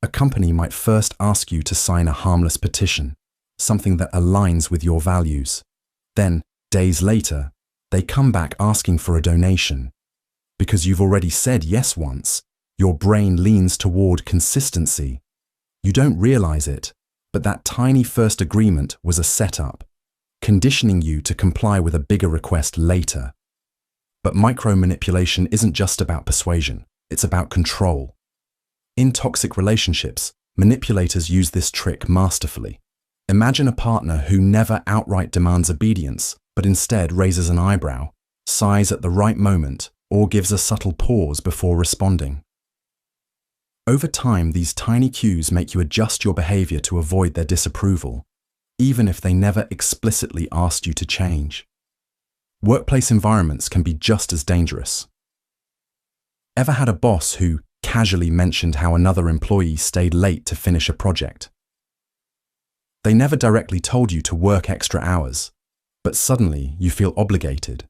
A company might first ask you to sign a harmless petition, something that aligns with your values. Then, days later, they come back asking for a donation. Because you've already said yes once, your brain leans toward consistency. You don't realize it, but that tiny first agreement was a setup, conditioning you to comply with a bigger request later. But micromanipulation isn't just about persuasion, it's about control. In toxic relationships, manipulators use this trick masterfully. Imagine a partner who never outright demands obedience, but instead raises an eyebrow, sighs at the right moment, or gives a subtle pause before responding. Over time, these tiny cues make you adjust your behavior to avoid their disapproval, even if they never explicitly asked you to change. Workplace environments can be just as dangerous. Ever had a boss who casually mentioned how another employee stayed late to finish a project? They never directly told you to work extra hours, but suddenly you feel obligated.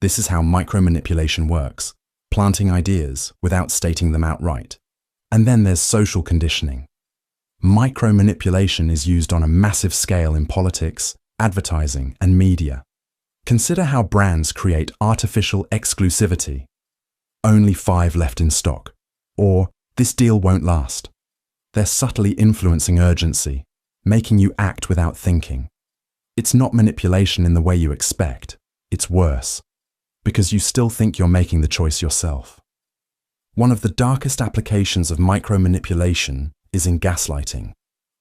This is how micromanipulation works, planting ideas without stating them outright. And then there's social conditioning. Micromanipulation is used on a massive scale in politics, advertising, and media. Consider how brands create artificial exclusivity. Only 5 left in stock. Or, this deal won't last. They're subtly influencing urgency, making you act without thinking. It's not manipulation in the way you expect. It's worse, because you still think you're making the choice yourself. One of the darkest applications of micromanipulation is in gaslighting.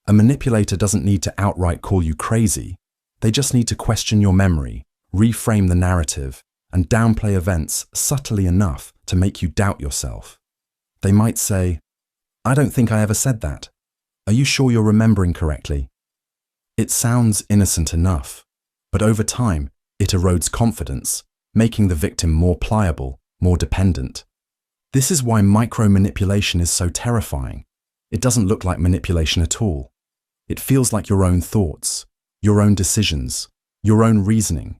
A manipulator doesn't need to outright call you crazy. They just need to question your memory, reframe the narrative, and downplay events subtly enough to make you doubt yourself. They might say, "I don't think I ever said that. Are you sure you're remembering correctly?" It sounds innocent enough, but over time, it erodes confidence, making the victim more pliable, more dependent. This is why micromanipulation is so terrifying. It doesn't look like manipulation at all. It feels like your own thoughts, your own decisions, your own reasoning.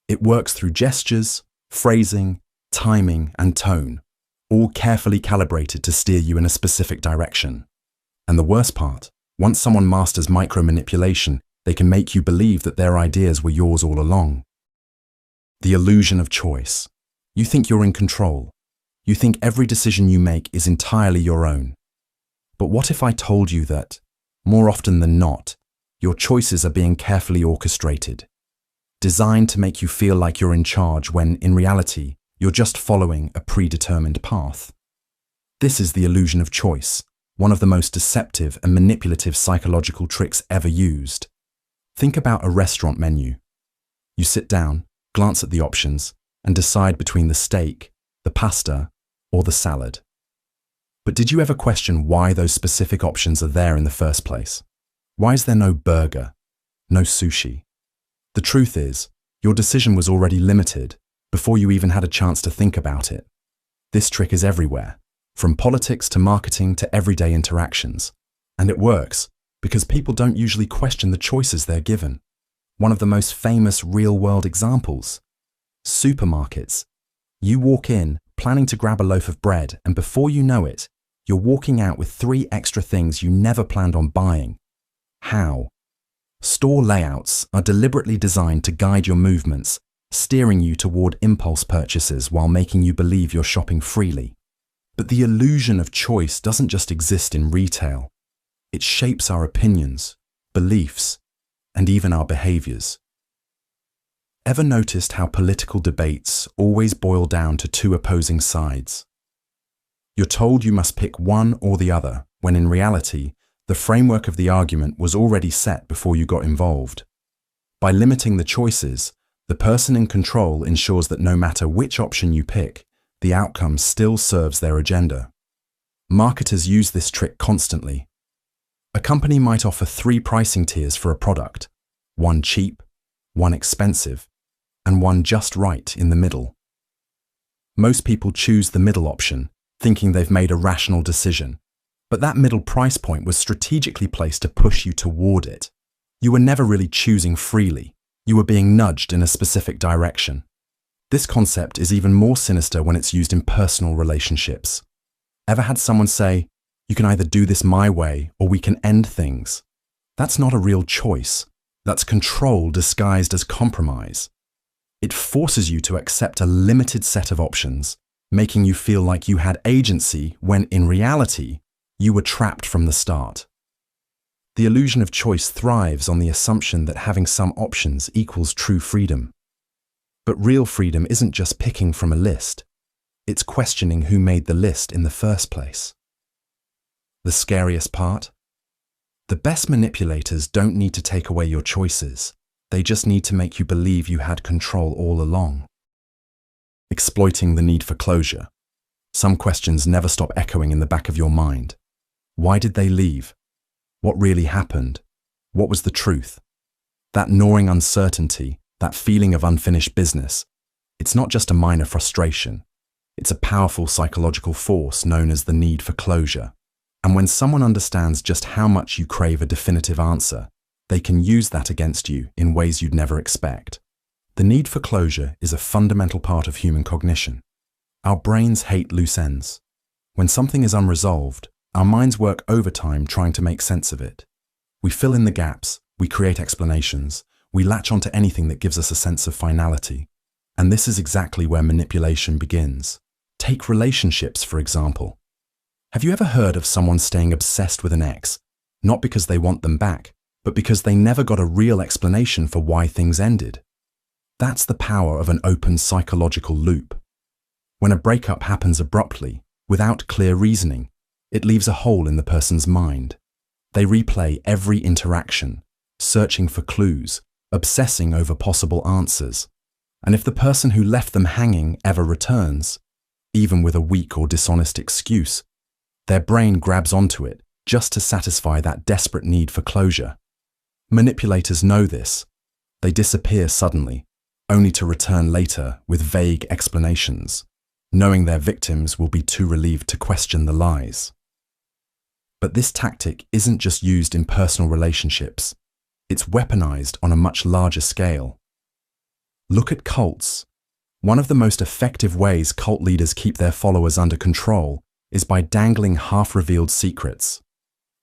It works through gestures, phrasing, timing, and tone, all carefully calibrated to steer you in a specific direction. And the worst part, once someone masters micromanipulation, they can make you believe that their ideas were yours all along. The illusion of choice. You think you're in control. You think every decision you make is entirely your own. But what if I told you that, more often than not, your choices are being carefully orchestrated, designed to make you feel like you're in charge when, in reality, You're just following a predetermined path. This is the illusion of choice, one of the most deceptive and manipulative psychological tricks ever used. Think about a restaurant menu. You sit down, glance at the options, and decide between the steak, the pasta, or the salad. But did you ever question why those specific options are there in the first place? Why is there no burger, no sushi? The truth is, your decision was already limited before you even had a chance to think about it. This trick is everywhere, from politics to marketing to everyday interactions. And it works because people don't usually question the choices they're given. One of the most famous real-world examples: supermarkets. You walk in planning to grab a loaf of bread, and before you know it, you're walking out with 3 extra things you never planned on buying. How? Store layouts are deliberately designed to guide your movements, steering you toward impulse purchases while making you believe you're shopping freely. But the illusion of choice doesn't just exist in retail. It shapes our opinions, beliefs, and even our behaviors. Ever noticed how political debates always boil down to 2 opposing sides? You're told you must pick one or the other, when in reality, the framework of the argument was already set before you got involved. By limiting the choices, the person in control ensures that no matter which option you pick, the outcome still serves their agenda. Marketers use this trick constantly. A company might offer 3 pricing tiers for a product: one cheap, one expensive, and one just right in the middle. Most people choose the middle option, thinking they've made a rational decision. But that middle price point was strategically placed to push you toward it. You were never really choosing freely. You were being nudged in a specific direction. This concept is even more sinister when it's used in personal relationships. Ever had someone say, "You can either do this my way or we can end things"? That's not a real choice. That's control disguised as compromise. It forces you to accept a limited set of options, making you feel like you had agency when in reality, you were trapped from the start. The illusion of choice thrives on the assumption that having some options equals true freedom. But real freedom isn't just picking from a list. It's questioning who made the list in the first place. The scariest part? The best manipulators don't need to take away your choices. They just need to make you believe you had control all along. Exploiting the need for closure. Some questions never stop echoing in the back of your mind. Why did they leave? What really happened? What was the truth? That gnawing uncertainty, that feeling of unfinished business, it's not just a minor frustration. It's a powerful psychological force known as the need for closure. And when someone understands just how much you crave a definitive answer, they can use that against you in ways you'd never expect. The need for closure is a fundamental part of human cognition. Our brains hate loose ends. When something is unresolved, our minds work overtime trying to make sense of it. We fill in the gaps, we create explanations, we latch onto anything that gives us a sense of finality. And this is exactly where manipulation begins. Take relationships, for example. Have you ever heard of someone staying obsessed with an ex, not because they want them back, but because they never got a real explanation for why things ended? That's the power of an open psychological loop. When a breakup happens abruptly, without clear reasoning, it leaves a hole in the person's mind. They replay every interaction, searching for clues, obsessing over possible answers. And if the person who left them hanging ever returns, even with a weak or dishonest excuse, their brain grabs onto it just to satisfy that desperate need for closure. Manipulators know this. They disappear suddenly, only to return later with vague explanations, knowing their victims will be too relieved to question the lies. But this tactic isn't just used in personal relationships. It's weaponized on a much larger scale. Look at cults. One of the most effective ways cult leaders keep their followers under control is by dangling half-revealed secrets.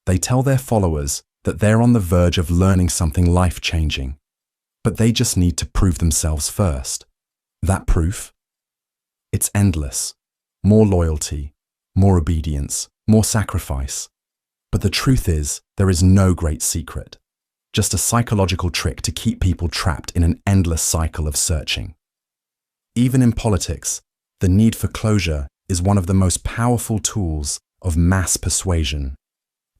They tell their followers that they're on the verge of learning something life-changing, but they just need to prove themselves first. That proof? It's endless. More loyalty, more obedience, more sacrifice. But the truth is, there is no great secret. Just a psychological trick to keep people trapped in an endless cycle of searching. Even in politics, The need for closure is one of the most powerful tools of mass persuasion.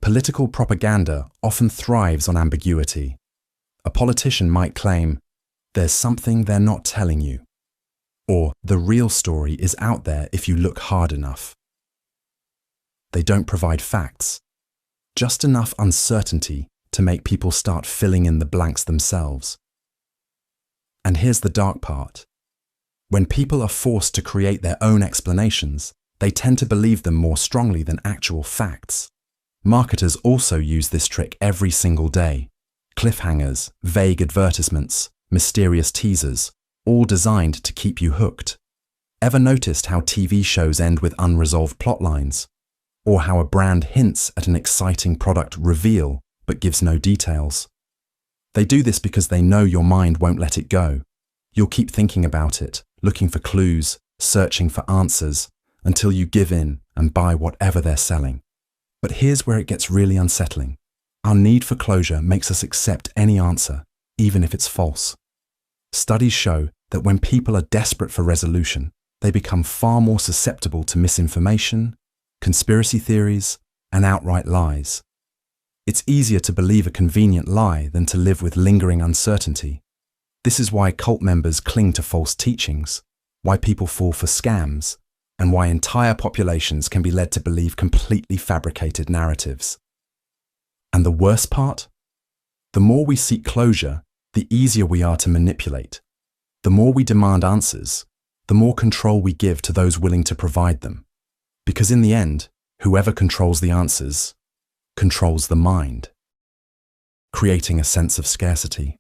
Political propaganda often thrives on ambiguity. A politician might claim, "There's something they're not telling you," or "The real story is out there if you look hard enough." They don't provide facts, just enough uncertainty to make people start filling in the blanks themselves. And here's the dark part. When people are forced to create their own explanations, they tend to believe them more strongly than actual facts. Marketers also use this trick every single day. Cliffhangers, vague advertisements, mysterious teasers, all designed to keep you hooked. Ever noticed how TV shows end with unresolved plotlines? Or how a brand hints at an exciting product reveal but gives no details? They do this because they know your mind won't let it go. You'll keep thinking about it, looking for clues, searching for answers, until you give in and buy whatever they're selling. But here's where it gets really unsettling. Our need for closure makes us accept any answer, even if it's false. Studies show that when people are desperate for resolution, they become far more susceptible to misinformation, conspiracy theories, and outright lies. It's easier to believe a convenient lie than to live with lingering uncertainty. This is why cult members cling to false teachings, why people fall for scams, and why entire populations can be led to believe completely fabricated narratives. And the worst part? The more we seek closure, the easier we are to manipulate. The more we demand answers, the more control we give to those willing to provide them. Because in the end, whoever controls the answers controls the mind, creating a sense of scarcity.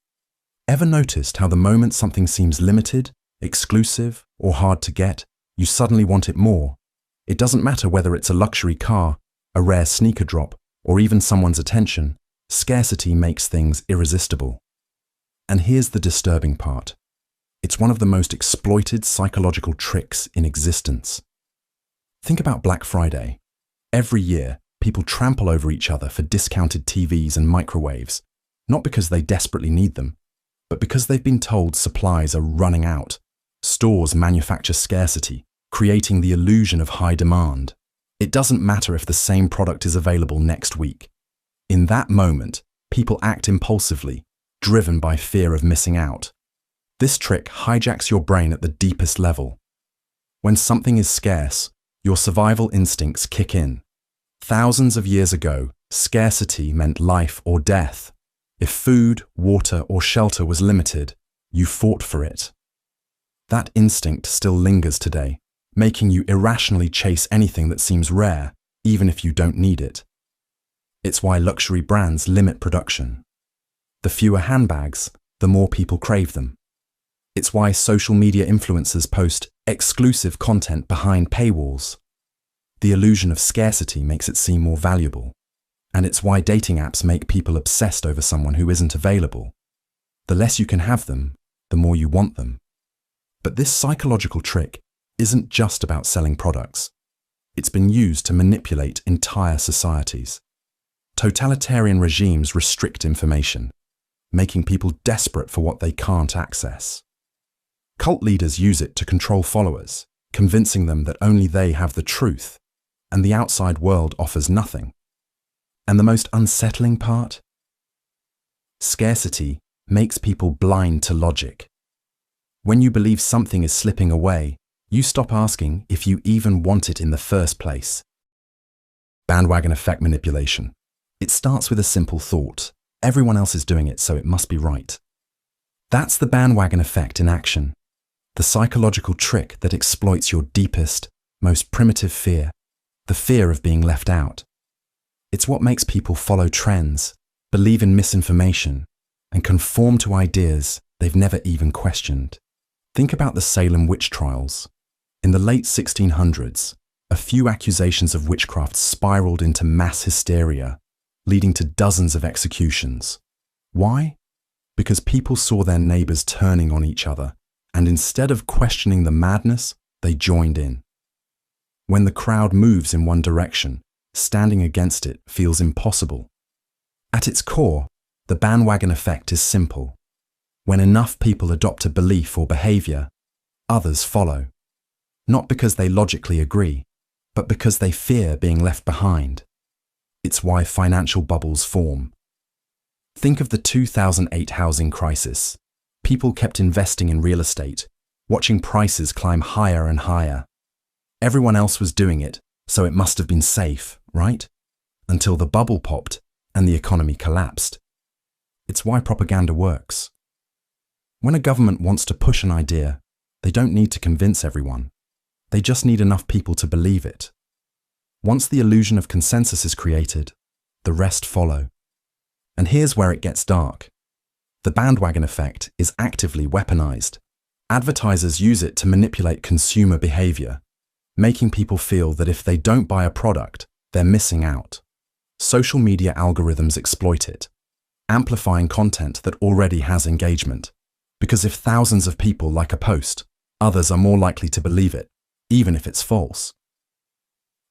Ever noticed how the moment something seems limited, exclusive, or hard to get, you suddenly want it more? It doesn't matter whether it's a luxury car, a rare sneaker drop, or even someone's attention. Scarcity makes things irresistible. And here's the disturbing part. It's one of the most exploited psychological tricks in existence. Think about Black Friday. Every year, people trample over each other for discounted TVs and microwaves, not because they desperately need them, but because they've been told supplies are running out. Stores manufacture scarcity, creating the illusion of high demand. It doesn't matter if the same product is available next week. In that moment, people act impulsively, driven by fear of missing out. This trick hijacks your brain at the deepest level. When something is scarce, your survival instincts kick in. Thousands of years ago, scarcity meant life or death. If food, water, or shelter was limited, you fought for it. That instinct still lingers today, making you irrationally chase anything that seems rare, even if you don't need it. It's why luxury brands limit production. The fewer handbags, the more people crave them. It's why social media influencers post exclusive content behind paywalls. The illusion of scarcity makes it seem more valuable. And it's why dating apps make people obsessed over someone who isn't available. The less you can have them, the more you want them. But this psychological trick isn't just about selling products. It's been used to manipulate entire societies. Totalitarian regimes restrict information, making people desperate for what they can't access. Cult leaders use it to control followers, convincing them that only they have the truth, and the outside world offers nothing. And the most unsettling part? Scarcity makes people blind to logic. When you believe something is slipping away, you stop asking if you even want it in the first place. Bandwagon effect manipulation. It starts with a simple thought. Everyone else is doing it, so it must be right. That's the bandwagon effect in action. The psychological trick that exploits your deepest, most primitive fear, the fear of being left out. It's what makes people follow trends, believe in misinformation, and conform to ideas they've never even questioned. Think about the Salem witch trials. In the late 1600s, a few accusations of witchcraft spiraled into mass hysteria, leading to dozens of executions. Why? Because people saw their neighbors turning on each other, and instead of questioning the madness, they joined in. When the crowd moves in one direction, standing against it feels impossible. At its core, the bandwagon effect is simple. When enough people adopt a belief or behavior, others follow. not because they logically agree, but because they fear being left behind. It's why financial bubbles form. Think of the 2008 housing crisis. People kept investing in real estate, watching prices climb higher and higher. Everyone else was doing it, so it must have been safe, right? Until the bubble popped and the economy collapsed. It's why propaganda works. When a government wants to push an idea, they don't need to convince everyone. They just need enough people to believe it. Once the illusion of consensus is created, the rest follow. And here's where it gets dark. The bandwagon effect is actively weaponized. Advertisers use it to manipulate consumer behavior, making people feel that if they don't buy a product, they're missing out. Social media algorithms exploit it, amplifying content that already has engagement. Because if thousands of people like a post, others are more likely to believe it, even if it's false.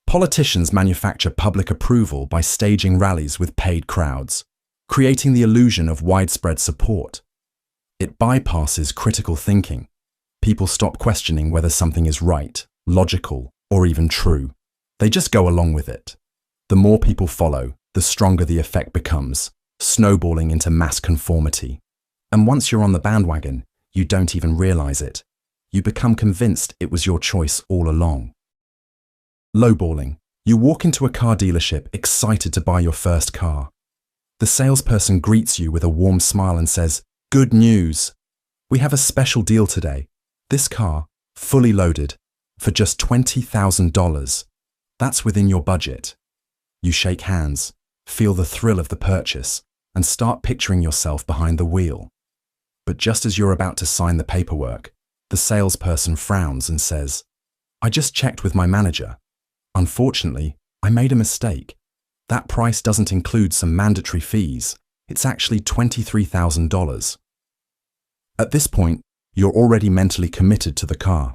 Politicians manufacture public approval by staging rallies with paid crowds, creating the illusion of widespread support. It bypasses critical thinking. People stop questioning whether something is right, logical, or even true. They just go along with it. The more people follow, the stronger the effect becomes, snowballing into mass conformity. And once you're on the bandwagon, you don't even realize it. You become convinced it was your choice all along. Lowballing. You walk into a car dealership excited to buy your first car. The salesperson greets you with a warm smile and says, "Good news! We have a special deal today. This car, fully loaded, for just $20,000. That's within your budget." You shake hands, feel the thrill of the purchase, and start picturing yourself behind the wheel. But just as you're about to sign the paperwork, the salesperson frowns and says, "I just checked with my manager. Unfortunately, I made a mistake. That price doesn't include some mandatory fees. It's actually $23,000. At this point, you're already mentally committed to the car.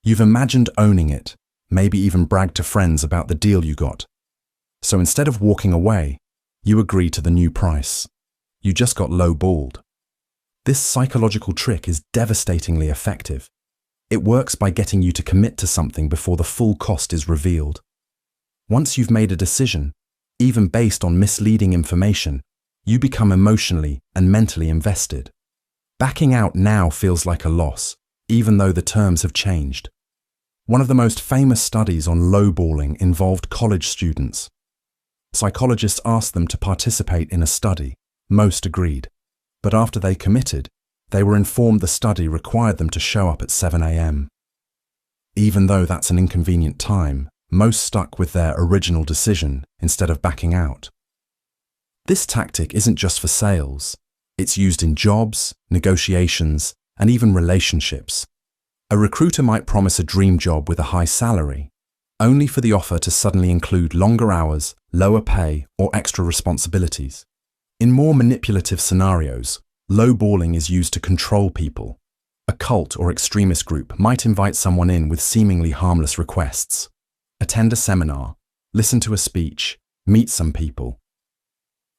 You've imagined owning it, maybe even bragged to friends about the deal you got. So instead of walking away, you agree to the new price. You just got low-balled. This psychological trick is devastatingly effective. It works by getting you to commit to something before the full cost is revealed. Once you've made a decision, even based on misleading information, you become emotionally and mentally invested. Backing out now feels like a loss, even though the terms have changed. One of the most famous studies on lowballing involved college students. Psychologists asked them to participate in a study. Most agreed. But after they committed, they were informed the study required them to show up at 7 a.m. Even though that's an inconvenient time, most stuck with their original decision instead of backing out. This tactic isn't just for sales. It's used in jobs, negotiations, and even relationships. A recruiter might promise a dream job with a high salary, only for the offer to suddenly include longer hours, lower pay, or extra responsibilities. In more manipulative scenarios, lowballing is used to control people. A cult or extremist group might invite someone in with seemingly harmless requests. Attend a seminar, listen to a speech, meet some people.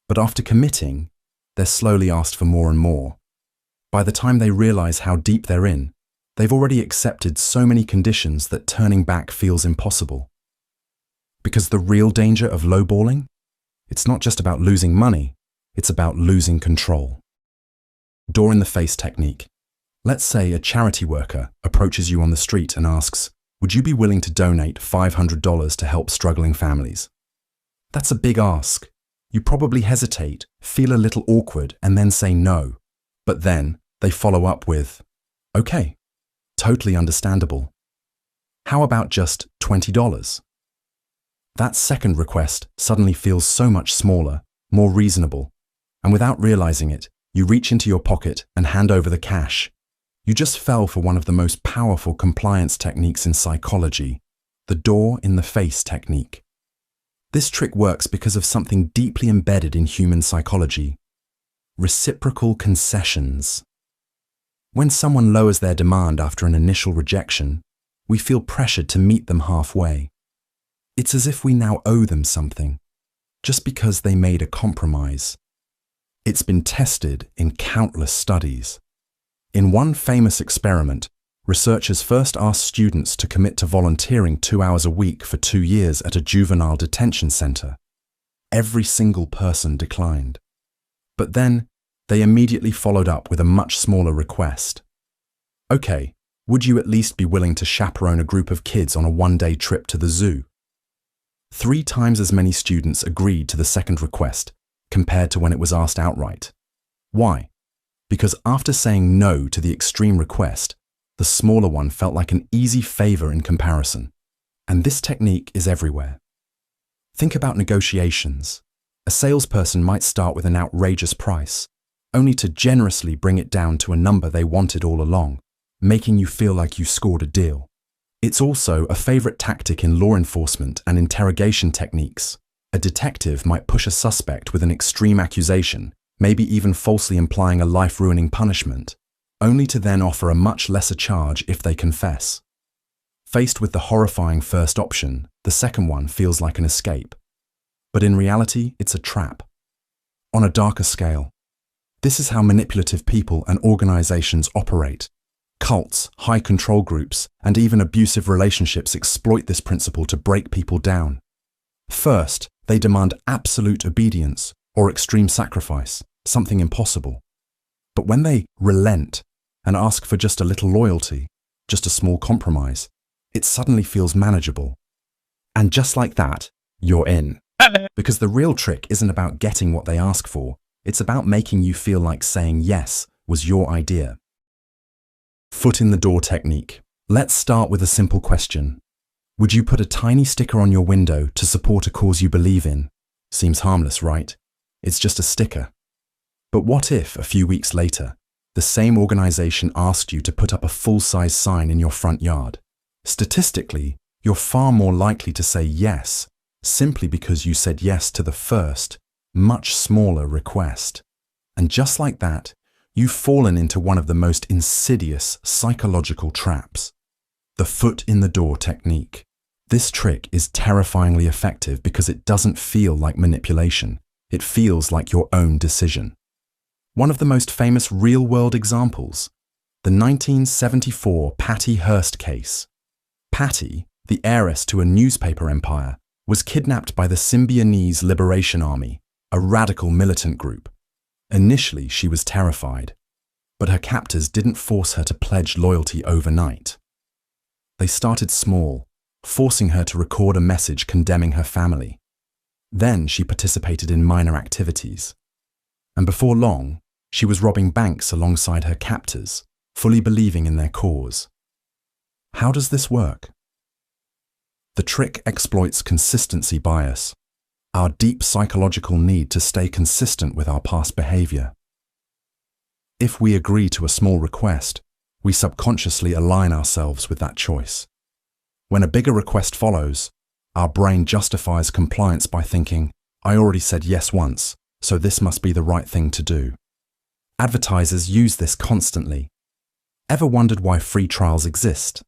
But after committing, they're slowly asked for more and more. By the time they realize how deep they're in, they've already accepted so many conditions that turning back feels impossible. Because the real danger of lowballing? It's not just about losing money, it's about losing control. Door-in-the-face technique. Let's say a charity worker approaches you on the street and asks, "Would you be willing to donate $500 to help struggling families?" That's a big ask. You probably hesitate, feel a little awkward, and then say no. But then they follow up with, "Okay, totally understandable. How about just $20? That second request suddenly feels so much smaller, more reasonable, and without realizing it, you reach into your pocket and hand over the cash. You just fell for one of the most powerful compliance techniques in psychology, the door-in-the-face technique. This trick works because of something deeply embedded in human psychology: reciprocal concessions. When someone lowers their demand after an initial rejection, we feel pressured to meet them halfway. It's as if we now owe them something, just because they made a compromise. It's been tested in countless studies. In one famous experiment, Researchers first asked students to commit to volunteering 2 hours a week for 2 years at a juvenile detention center. Every single person declined. But then, they immediately followed up with a much smaller request. Okay, would you at least be willing to chaperone a group of kids on a one-day trip to the zoo? 3 times as many students agreed to the second request compared to when it was asked outright. Why? Because after saying no to the extreme request, the smaller one felt like an easy favor in comparison. And this technique is everywhere. Think about negotiations. A salesperson might start with an outrageous price, only to generously bring it down to a number they wanted all along, making you feel like you scored a deal. It's also a favorite tactic in law enforcement and interrogation techniques. A detective might push a suspect with an extreme accusation, maybe even falsely implying a life-ruining punishment, only to then offer a much lesser charge if they confess. Faced with the horrifying first option, the second one feels like an escape. But in reality, it's a trap. On a darker scale, this is how manipulative people and organizations operate. Cults, high control groups, and even abusive relationships exploit this principle to break people down. First, they demand absolute obedience or extreme sacrifice, something impossible. But when they relent and ask for just a little loyalty, just a small compromise, it suddenly feels manageable. And just like that, you're in. Because the real trick isn't about getting what they ask for, it's about making you feel like saying yes was your idea. Foot in the door technique. Let's start with a simple question. Would you put a tiny sticker on your window to support a cause you believe in? Seems harmless, right? It's just a sticker. But what if, a few weeks later, the same organization asked you to put up a full-size sign in your front yard? Statistically, you're far more likely to say yes, simply because you said yes to the first, much smaller request. And just like that, you've fallen into one of the most insidious psychological traps. The foot in the door technique. This trick is terrifyingly effective because it doesn't feel like manipulation. It feels like your own decision. One of the most famous real-world examples, the 1974 Patty Hearst case. Patty, the heiress to a newspaper empire, was kidnapped by the Symbionese Liberation Army, a radical militant group. Initially, she was terrified, but her captors didn't force her to pledge loyalty overnight. They started small, forcing her to record a message condemning her family. Then she participated in minor activities. And before long, she was robbing banks alongside her captors, fully believing in their cause. How does this work? The trick exploits consistency bias, our deep psychological need to stay consistent with our past behavior. If we agree to a small request, we subconsciously align ourselves with that choice. When a bigger request follows, our brain justifies compliance by thinking, I already said yes once, so this must be the right thing to do. Advertisers use this constantly. Ever wondered why free trials exist?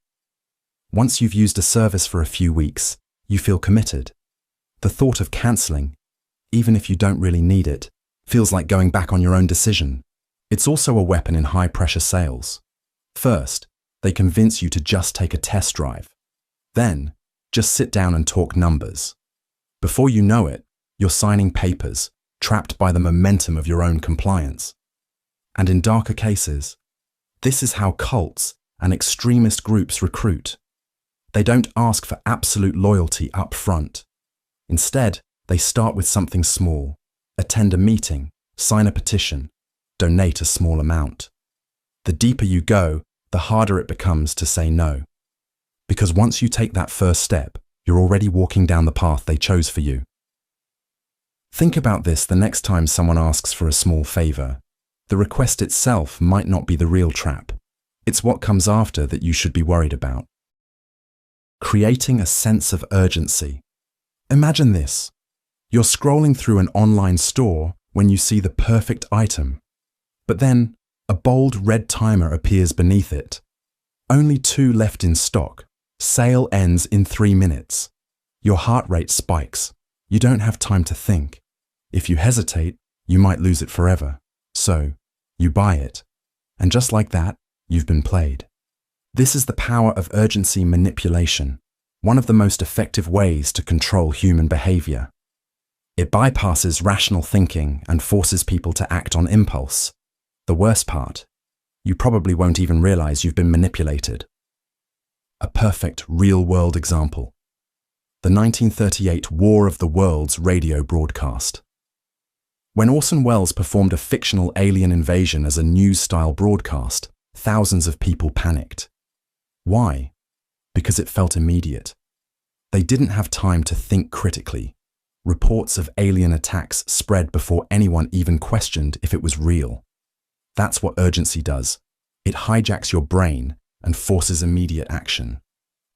Once you've used a service for a few weeks, you feel committed. The thought of cancelling, even if you don't really need it, feels like going back on your own decision. It's also a weapon in high-pressure sales. First, they convince you to just take a test drive. Then, just sit down and talk numbers. Before you know it, you're signing papers, trapped by the momentum of your own compliance. And in darker cases, this is how cults and extremist groups recruit. They don't ask for absolute loyalty up front. Instead, they start with something small. Attend a meeting, sign a petition, donate a small amount. The deeper you go, the harder it becomes to say no. Because once you take that first step, you're already walking down the path they chose for you. Think about this the next time someone asks for a small favor. The request itself might not be the real trap. It's what comes after that you should be worried about. Creating a sense of urgency. Imagine this. You're scrolling through an online store when you see the perfect item, but then a bold red timer appears beneath it. Only 2 left in stock. Sale ends in 3 minutes. Your heart rate spikes. You don't have time to think. If you hesitate, you might lose it forever. So, you buy it. And just like that, you've been played. This is the power of urgency manipulation, one of the most effective ways to control human behavior. It bypasses rational thinking and forces people to act on impulse. The worst part, you probably won't even realize you've been manipulated. A perfect real-world example. The 1938 War of the Worlds radio broadcast. When Orson Welles performed a fictional alien invasion as a news-style broadcast, thousands of people panicked. Why? Because it felt immediate. They didn't have time to think critically. Reports of alien attacks spread before anyone even questioned if it was real. That's what urgency does. It hijacks your brain and forces immediate action.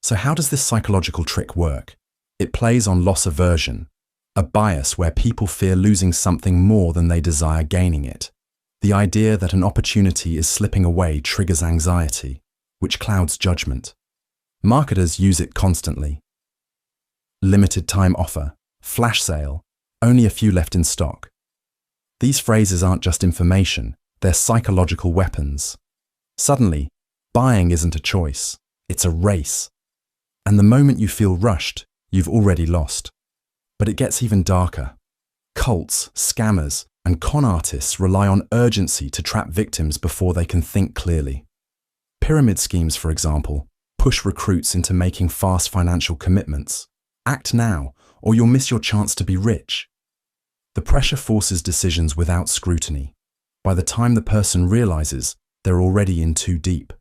So how does this psychological trick work? It plays on loss aversion, a bias where people fear losing something more than they desire gaining it. The idea that an opportunity is slipping away triggers anxiety, which clouds judgment. Marketers use it constantly. Limited time offer, flash sale, only a few left in stock. These phrases aren't just information, they're psychological weapons. Suddenly, buying isn't a choice, it's a race. And the moment you feel rushed, you've already lost. But it gets even darker. Cults, scammers, and con artists rely on urgency to trap victims before they can think clearly. Pyramid schemes, for example, push recruits into making fast financial commitments. Act now, or you'll miss your chance to be rich. The pressure forces decisions without scrutiny. By the time the person realizes, they're already in too deep.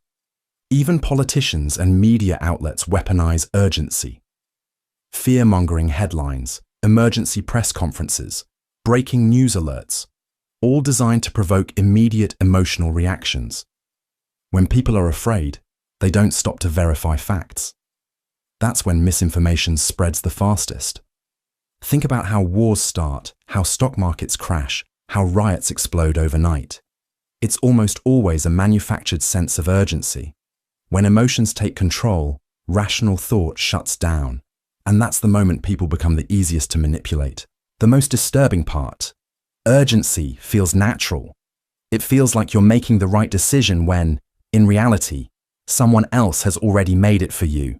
Even politicians and media outlets weaponize urgency. Fear-mongering headlines, emergency press conferences, breaking news alerts, all designed to provoke immediate emotional reactions. When people are afraid, they don't stop to verify facts. That's when misinformation spreads the fastest. Think about how wars start, how stock markets crash, how riots explode overnight. It's almost always a manufactured sense of urgency. When emotions take control, rational thought shuts down. And that's the moment people become the easiest to manipulate. The most disturbing part, urgency feels natural. It feels like you're making the right decision when, in reality, someone else has already made it for you.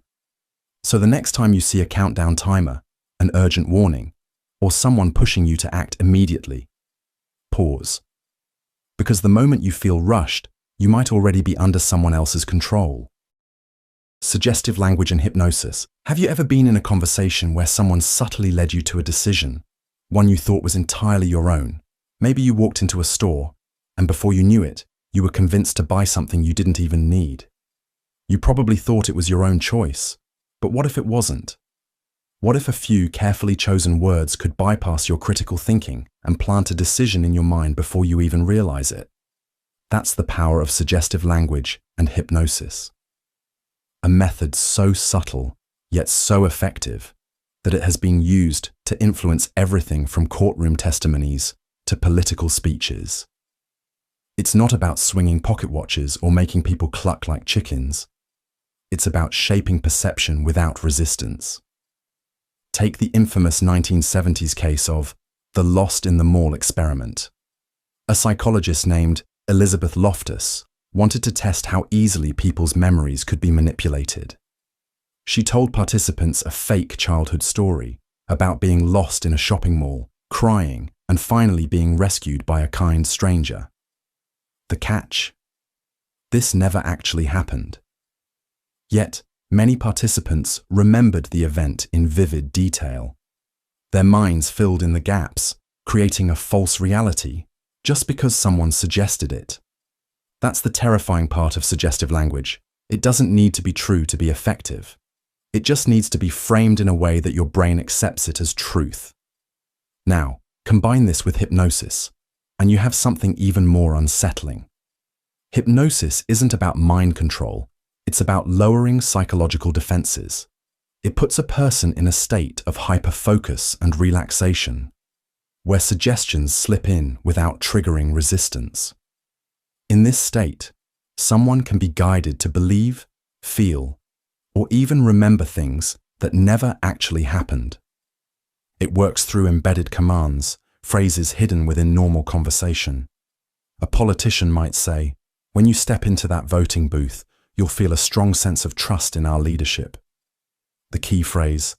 So the next time you see a countdown timer, an urgent warning, or someone pushing you to act immediately, pause. Because the moment you feel rushed, you might already be under someone else's control. Suggestive language and hypnosis. Have you ever been in a conversation where someone subtly led you to a decision, one you thought was entirely your own? Maybe you walked into a store, and before you knew it, you were convinced to buy something you didn't even need. You probably thought it was your own choice, but what if it wasn't? What if a few carefully chosen words could bypass your critical thinking and plant a decision in your mind before you even realize it? That's the power of suggestive language and hypnosis. A method so subtle, yet so effective, that it has been used to influence everything from courtroom testimonies to political speeches. It's not about swinging pocket watches or making people cluck like chickens. It's about shaping perception without resistance. Take the infamous 1970s case of the Lost in the Mall experiment. A psychologist named Elizabeth Loftus wanted to test how easily people's memories could be manipulated. She told participants a fake childhood story about being lost in a shopping mall, crying, and finally being rescued by a kind stranger. The catch? This never actually happened. Yet, many participants remembered the event in vivid detail. Their minds filled in the gaps, creating a false reality, just because someone suggested it. That's the terrifying part of suggestive language. It doesn't need to be true to be effective. It just needs to be framed in a way that your brain accepts it as truth. Now, combine this with hypnosis, and you have something even more unsettling. Hypnosis isn't about mind control. It's about lowering psychological defenses. It puts a person in a state of hyper-focus and relaxation, where suggestions slip in without triggering resistance. In this state, someone can be guided to believe, feel, or even remember things that never actually happened. It works through embedded commands, phrases hidden within normal conversation. A politician might say, "When you step into that voting booth, you'll feel a strong sense of trust in our leadership. The key phrase,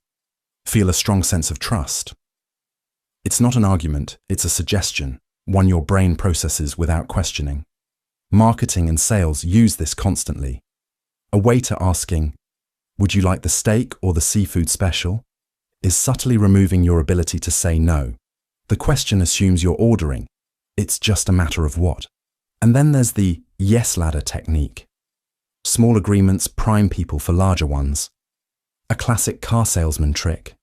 feel a strong sense of trust. It's not an argument, it's a suggestion, one your brain processes without questioning. Marketing and sales use this constantly. A waiter asking, "Would you like the steak or the seafood special?" is subtly removing your ability to say no. The question assumes you're ordering. It's just a matter of what. And then there's the yes ladder technique. Small agreements prime people for larger ones. A classic car salesman trick.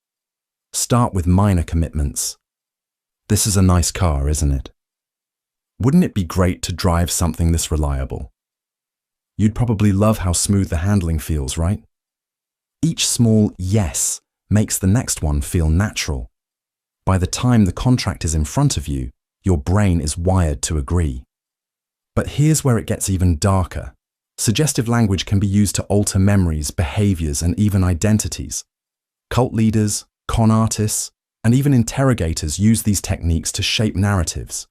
Start with minor commitments. This is a nice car, isn't it? Wouldn't it be great to drive something this reliable? You'd probably love how smooth the handling feels, right? Each small yes makes the next one feel natural. By the time the contract is in front of you, your brain is wired to agree. But here's where it gets even darker. Suggestive language can be used to alter memories, behaviors, and even identities. Cult leaders, con artists, and even interrogators use these techniques to shape narratives.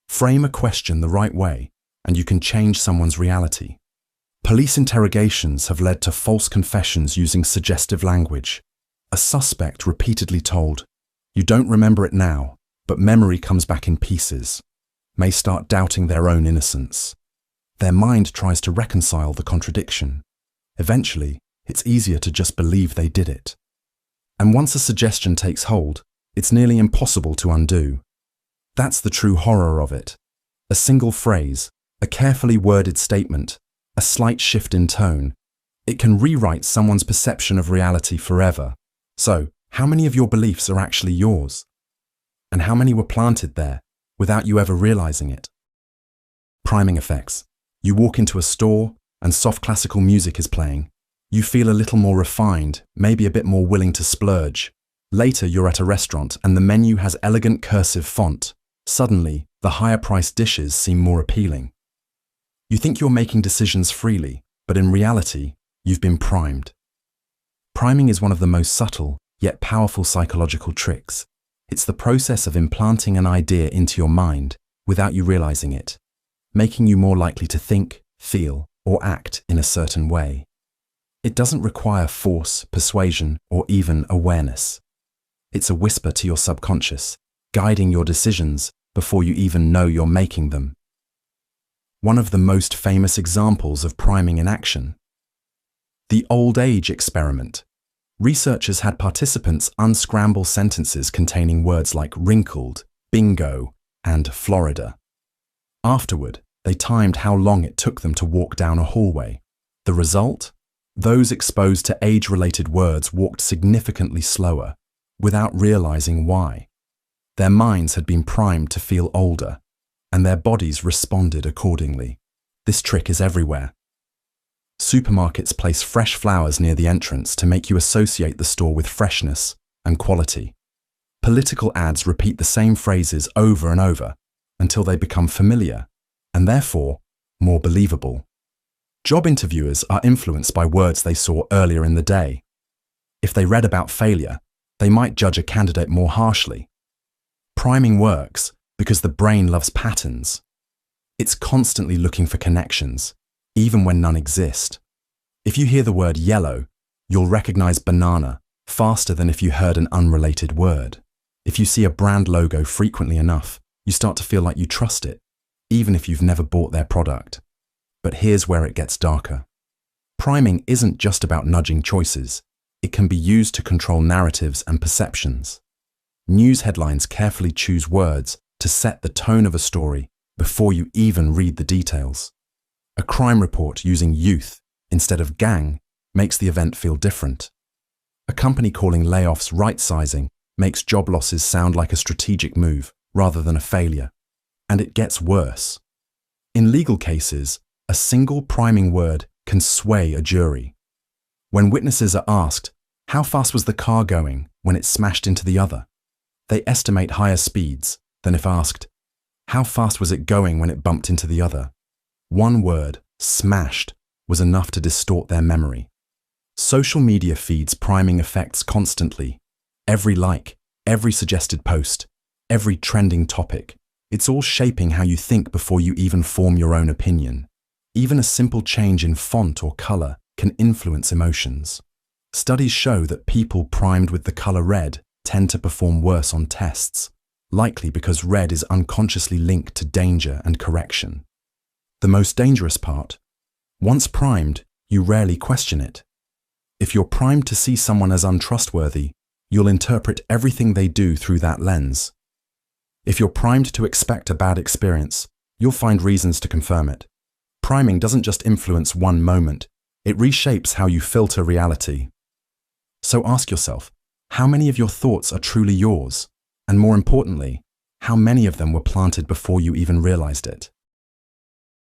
Frame a question the right way, and you can change someone's reality. Police interrogations have led to false confessions using suggestive language. A suspect repeatedly told, "You don't remember it now, but memory comes back in pieces," may start doubting their own innocence. Their mind tries to reconcile the contradiction. Eventually, it's easier to just believe they did it. And once a suggestion takes hold, it's nearly impossible to undo. That's the true horror of it. A single phrase, a carefully worded statement, a slight shift in tone, it can rewrite someone's perception of reality forever. So, how many of your beliefs are actually yours? And how many were planted there without you ever realizing it? Priming effects. You walk into a store and soft classical music is playing. You feel a little more refined, maybe a bit more willing to splurge. Later, you're at a restaurant and the menu has elegant cursive font. Suddenly, the higher-priced dishes seem more appealing. You think you're making decisions freely, but in reality, you've been primed. Priming is one of the most subtle, yet powerful psychological tricks. It's the process of implanting an idea into your mind without you realizing it, making you more likely to think, feel, or act in a certain way. It doesn't require force, persuasion, or even awareness. It's a whisper to your subconscious, guiding your decisions before you even know you're making them. One of the most famous examples of priming in action. The old age experiment. Researchers had participants unscramble sentences containing words like wrinkled, bingo, and Florida. Afterward, they timed how long it took them to walk down a hallway. The result? Those exposed to age-related words walked significantly slower, without realizing why. Their minds had been primed to feel older, and their bodies responded accordingly. This trick is everywhere. Supermarkets place fresh flowers near the entrance to make you associate the store with freshness and quality. Political ads repeat the same phrases over and over until they become familiar, and therefore more believable. Job interviewers are influenced by words they saw earlier in the day. If they read about failure, they might judge a candidate more harshly. Priming works because the brain loves patterns. It's constantly looking for connections, even when none exist. If you hear the word yellow, you'll recognize banana faster than if you heard an unrelated word. If you see a brand logo frequently enough, you start to feel like you trust it, even if you've never bought their product. But here's where it gets darker. Priming isn't just about nudging choices. It can be used to control narratives and perceptions. News headlines carefully choose words to set the tone of a story before you even read the details. A crime report using youth instead of gang makes the event feel different. A company calling layoffs right-sizing makes job losses sound like a strategic move rather than a failure. And it gets worse. In legal cases, a single priming word can sway a jury. When witnesses are asked, "How fast was the car going when it smashed into the other?" they estimate higher speeds than if asked, "How fast was it going when it bumped into the other?" One word, smashed, was enough to distort their memory. Social media feeds priming effects constantly. Every like, every suggested post, every trending topic, it's all shaping how you think before you even form your own opinion. Even a simple change in font or color can influence emotions. Studies show that people primed with the color red tend to perform worse on tests, likely because red is unconsciously linked to danger and correction. The most dangerous part: once primed, you rarely question it. If you're primed to see someone as untrustworthy, you'll interpret everything they do through that lens. If you're primed to expect a bad experience, you'll find reasons to confirm it. Priming doesn't just influence one moment, it reshapes how you filter reality. So ask yourself, how many of your thoughts are truly yours? And more importantly, how many of them were planted before you even realized it?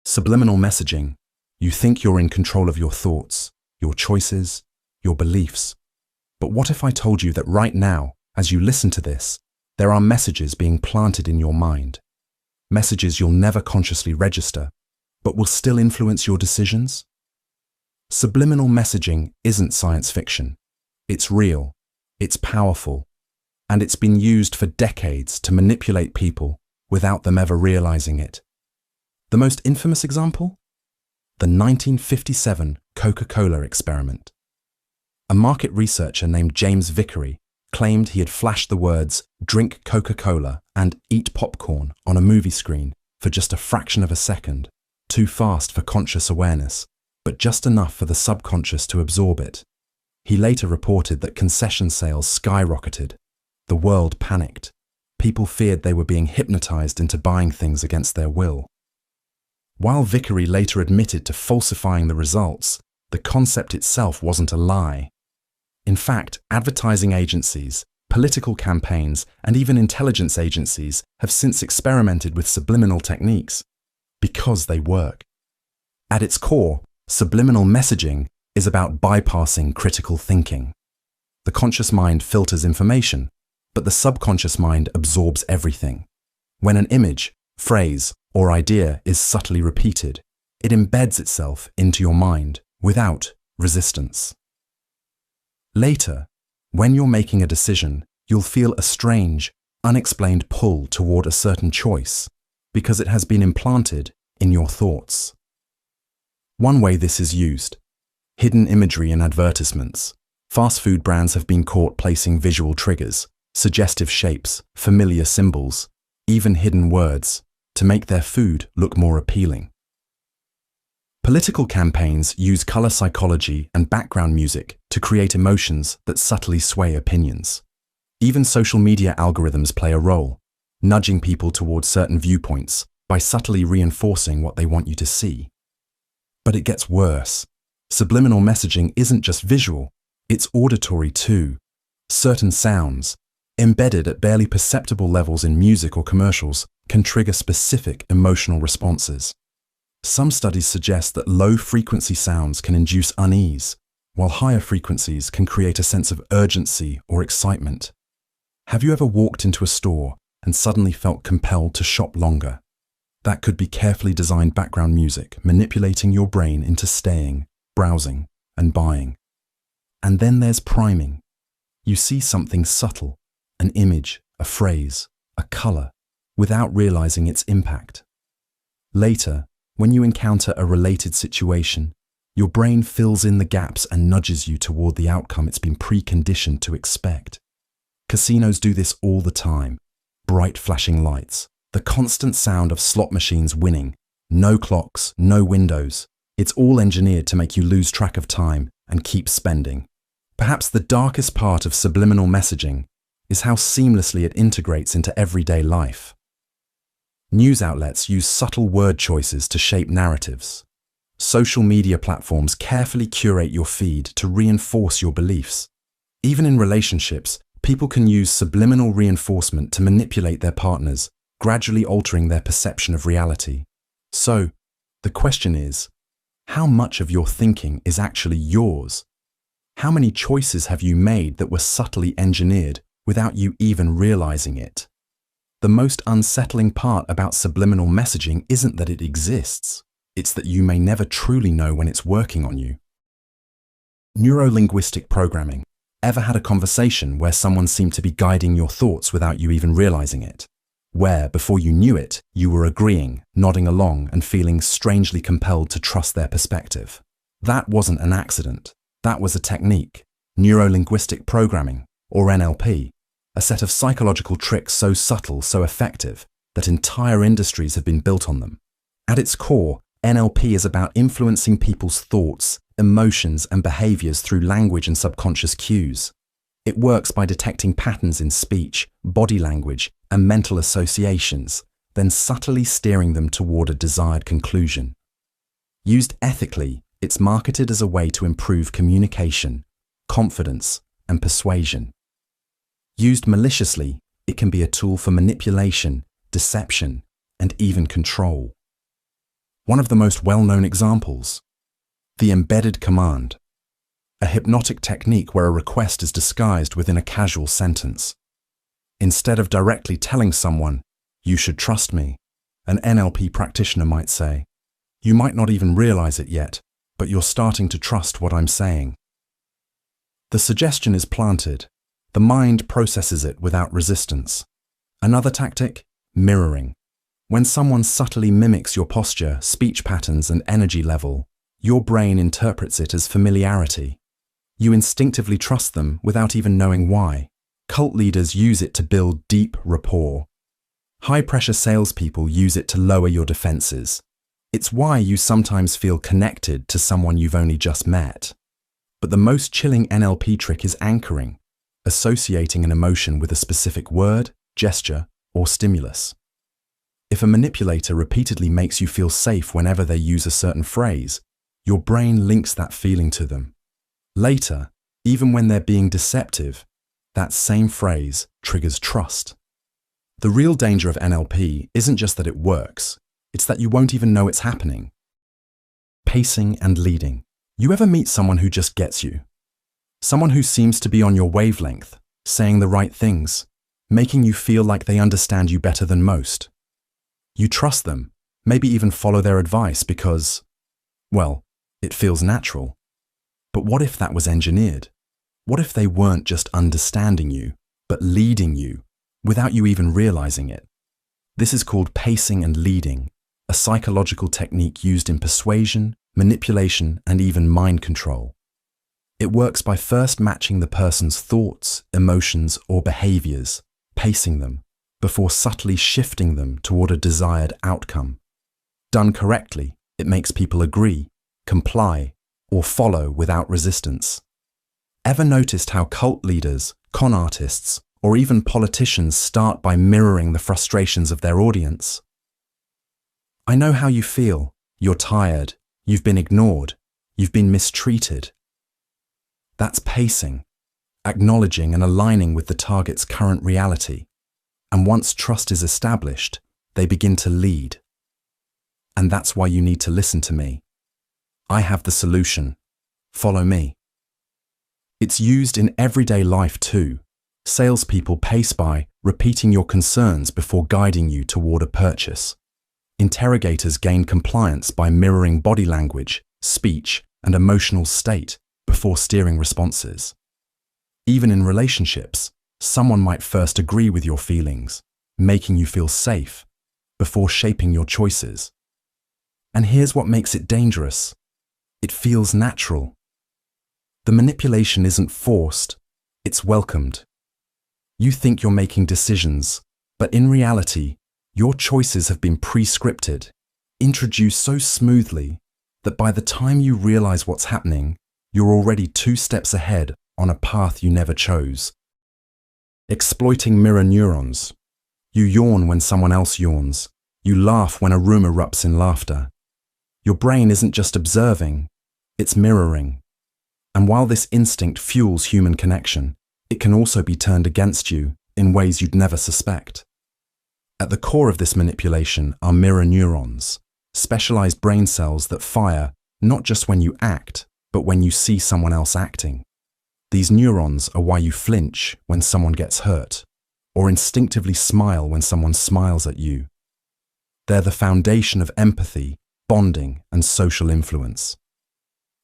Subliminal messaging. You think you're in control of your thoughts, your choices, your beliefs. But what if I told you that right now, as you listen to this, there are messages being planted in your mind? Messages you'll never consciously register, but will still influence your decisions? Subliminal messaging isn't science fiction. It's real, it's powerful, and it's been used for decades to manipulate people without them ever realizing it. The most infamous example? The 1957 Coca-Cola experiment. A market researcher named James Vickery claimed he had flashed the words "drink Coca-Cola" and "eat popcorn" on a movie screen for just a fraction of a second, too fast for conscious awareness, but just enough for the subconscious to absorb it. He later reported that concession sales skyrocketed. The world panicked. People feared they were being hypnotized into buying things against their will. While Vickery later admitted to falsifying the results, the concept itself wasn't a lie. In fact, advertising agencies, political campaigns, and even intelligence agencies have since experimented with subliminal techniques because they work. At its core, subliminal messaging is about bypassing critical thinking. The conscious mind filters information, but the subconscious mind absorbs everything. When an image, phrase, or idea is subtly repeated, it embeds itself into your mind without resistance. Later, when you're making a decision, you'll feel a strange, unexplained pull toward a certain choice because it has been implanted in your thoughts. One way this is used: hidden imagery in advertisements. Fast food brands have been caught placing visual triggers, suggestive shapes, familiar symbols, even hidden words, to make their food look more appealing. Political campaigns use color psychology and background music to create emotions that subtly sway opinions. Even social media algorithms play a role, nudging people towards certain viewpoints by subtly reinforcing what they want you to see. But it gets worse. Subliminal messaging isn't just visual, it's auditory too. Certain sounds, embedded at barely perceptible levels in music or commercials, can trigger specific emotional responses. Some studies suggest that low-frequency sounds can induce unease, while higher frequencies can create a sense of urgency or excitement. Have you ever walked into a store and suddenly felt compelled to shop longer? That could be carefully designed background music manipulating your brain into staying, browsing, and buying. And then there's priming. You see something subtle, an image, a phrase, a color, without realizing its impact. Later, when you encounter a related situation, your brain fills in the gaps and nudges you toward the outcome it's been preconditioned to expect. Casinos do this all the time. Bright flashing lights, the constant sound of slot machines winning, no clocks, no windows. It's all engineered to make you lose track of time and keep spending. Perhaps the darkest part of subliminal messaging is how seamlessly it integrates into everyday life. News outlets use subtle word choices to shape narratives. Social media platforms carefully curate your feed to reinforce your beliefs. Even in relationships, people can use subliminal reinforcement to manipulate their partners, gradually altering their perception of reality. So, the question is, how much of your thinking is actually yours? How many choices have you made that were subtly engineered without you even realizing it? The most unsettling part about subliminal messaging isn't that it exists, it's that you may never truly know when it's working on you. Neuro-linguistic programming. Ever had a conversation where someone seemed to be guiding your thoughts without you even realizing it? where, before you knew it, you were agreeing, nodding along, and feeling strangely compelled to trust their perspective. That wasn't an accident. That was a technique, neuro-linguistic programming, or NLP, a set of psychological tricks so subtle, so effective, that entire industries have been built on them. At its core, NLP is about influencing people's thoughts, emotions, and behaviors through language and subconscious cues. It works by detecting patterns in speech, body language, and mental associations, then subtly steering them toward a desired conclusion. Used ethically, it's marketed as a way to improve communication, confidence, and persuasion. Used maliciously, it can be a tool for manipulation, deception, and even control. One of the most well-known examples: the embedded command, a hypnotic technique where a request is disguised within a casual sentence. Instead of directly telling someone, "You should trust me," an NLP practitioner might say, "You might not even realize it yet, but you're starting to trust what I'm saying." The suggestion is planted. The mind processes it without resistance. Another tactic: mirroring. When someone subtly mimics your posture, speech patterns, and energy level, your brain interprets it as familiarity. You instinctively trust them without even knowing why. Cult leaders use it to build deep rapport. High-pressure salespeople use it to lower your defenses. It's why you sometimes feel connected to someone you've only just met. But the most chilling NLP trick is anchoring, associating an emotion with a specific word, gesture, or stimulus. If a manipulator repeatedly makes you feel safe whenever they use a certain phrase, your brain links that feeling to them. Later, even when they're being deceptive, that same phrase triggers trust. The real danger of NLP isn't just that it works, it's that you won't even know it's happening. Pacing and leading. You ever meet someone who just gets you? Someone who seems to be on your wavelength, saying the right things, making you feel like they understand you better than most. You trust them, maybe even follow their advice because, well, it feels natural. But what if that was engineered? What if they weren't just understanding you, but leading you, without you even realizing it? This is called pacing and leading, a psychological technique used in persuasion, manipulation, and even mind control. It works by first matching the person's thoughts, emotions, or behaviors, pacing them, before subtly shifting them toward a desired outcome. Done correctly, it makes people agree, comply, or follow without resistance. Ever noticed how cult leaders, con artists, or even politicians start by mirroring the frustrations of their audience? I know how you feel. You're tired. You've been ignored. You've been mistreated. That's pacing, acknowledging and aligning with the target's current reality. And once trust is established, they begin to lead. And that's why you need to listen to me. I have the solution. Follow me. It's used in everyday life too. Salespeople pace by repeating your concerns before guiding you toward a purchase. Interrogators gain compliance by mirroring body language, speech, and emotional state before steering responses. Even in relationships, someone might first agree with your feelings, making you feel safe, before shaping your choices. And here's what makes it dangerous. It feels natural. The manipulation isn't forced, it's welcomed. You think you're making decisions, but in reality, your choices have been pre-scripted, introduced so smoothly that by the time you realize what's happening, you're already 2 steps ahead on a path you never chose. Exploiting mirror neurons. You yawn when someone else yawns. You laugh when a room erupts in laughter. Your brain isn't just observing, it's mirroring. And while this instinct fuels human connection, it can also be turned against you in ways you'd never suspect. At the core of this manipulation are mirror neurons, specialized brain cells that fire not just when you act, but when you see someone else acting. These neurons are why you flinch when someone gets hurt, or instinctively smile when someone smiles at you. They're the foundation of empathy, bonding, and social influence.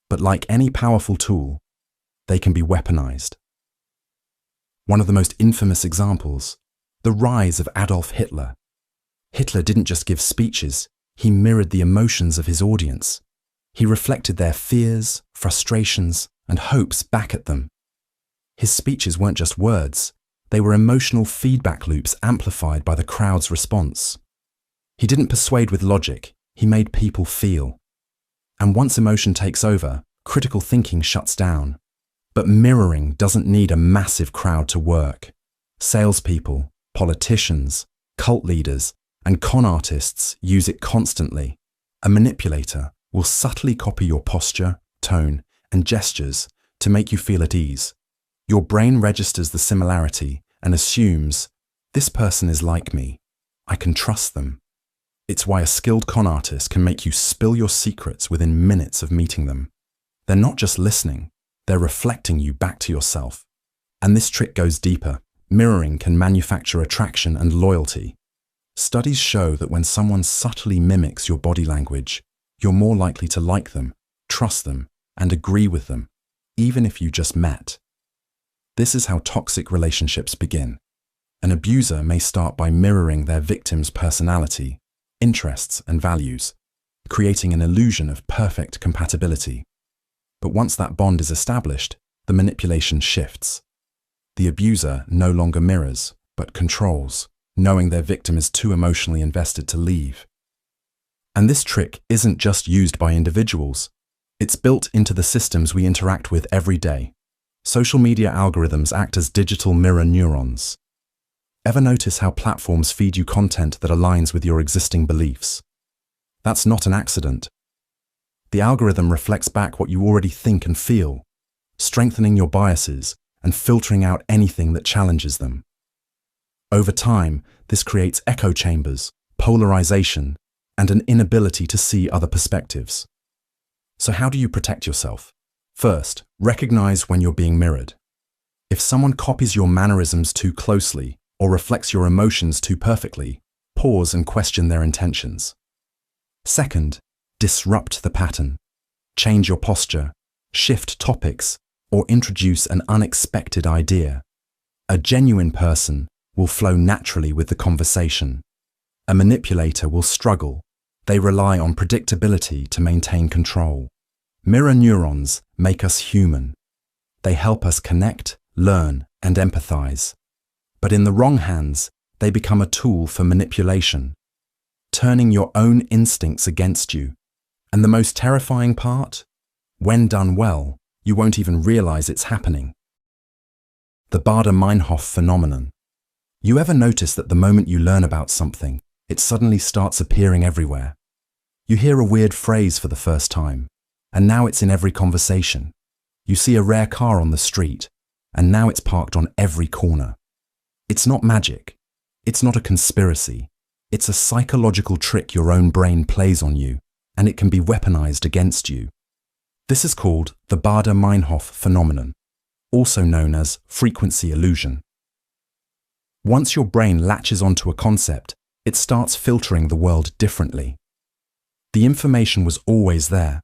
But like any powerful tool, they can be weaponized. One of the most infamous examples, the rise of Adolf Hitler, Hitler didn't just give speeches, he mirrored the emotions of his audience. He reflected their fears, frustrations, and hopes back at them. His speeches weren't just words, they were emotional feedback loops amplified by the crowd's response. He didn't persuade with logic, he made people feel. And once emotion takes over, critical thinking shuts down. But mirroring doesn't need a massive crowd to work. Salespeople, politicians, cult leaders, and con artists use it constantly. A manipulator will subtly copy your posture, tone, and gestures to make you feel at ease. Your brain registers the similarity and assumes, this person is like me. I can trust them. It's why a skilled con artist can make you spill your secrets within minutes of meeting them. They're not just listening, they're reflecting you back to yourself. And this trick goes deeper. Mirroring can manufacture attraction and loyalty. Studies show that when someone subtly mimics your body language, you're more likely to like them, trust them, and agree with them, even if you just met. This is how toxic relationships begin. An abuser may start by mirroring their victim's personality, interests, and values, creating an illusion of perfect compatibility. But once that bond is established, the manipulation shifts. The abuser no longer mirrors, but controls, knowing their victim is too emotionally invested to leave. And this trick isn't just used by individuals. It's built into the systems we interact with every day. Social media algorithms act as digital mirror neurons. Ever notice how platforms feed you content that aligns with your existing beliefs? That's not an accident. The algorithm reflects back what you already think and feel, strengthening your biases and filtering out anything that challenges them. Over time, this creates echo chambers, polarization, and an inability to see other perspectives. So how do you protect yourself? First, recognize when you're being mirrored. If someone copies your mannerisms too closely or reflects your emotions too perfectly, pause and question their intentions. Second, disrupt the pattern. Change your posture, shift topics, or introduce an unexpected idea. A genuine person will flow naturally with the conversation. A manipulator will struggle. They rely on predictability to maintain control. Mirror neurons make us human. They help us connect, learn, and empathize. But in the wrong hands, they become a tool for manipulation, turning your own instincts against you. And the most terrifying part? When done well, you won't even realize it's happening. The Baader-Meinhof phenomenon. You ever notice that the moment you learn about something, it suddenly starts appearing everywhere? You hear a weird phrase for the first time, and now it's in every conversation. You see a rare car on the street, and now it's parked on every corner. It's not magic. It's not a conspiracy. It's a psychological trick your own brain plays on you, and it can be weaponized against you. This is called the Baader-Meinhof phenomenon, also known as frequency illusion. Once your brain latches onto a concept, it starts filtering the world differently. The information was always there,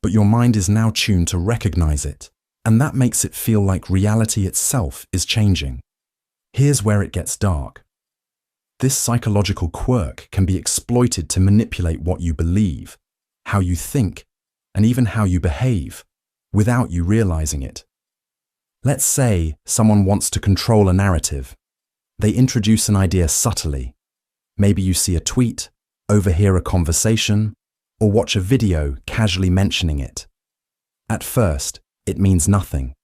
but your mind is now tuned to recognize it, and that makes it feel like reality itself is changing. Here's where it gets dark. This psychological quirk can be exploited to manipulate what you believe, how you think, and even how you behave, without you realizing it. Let's say someone wants to control a narrative. They introduce an idea subtly. Maybe you see a tweet, overhear a conversation, or watch a video casually mentioning it. At first, it means nothing,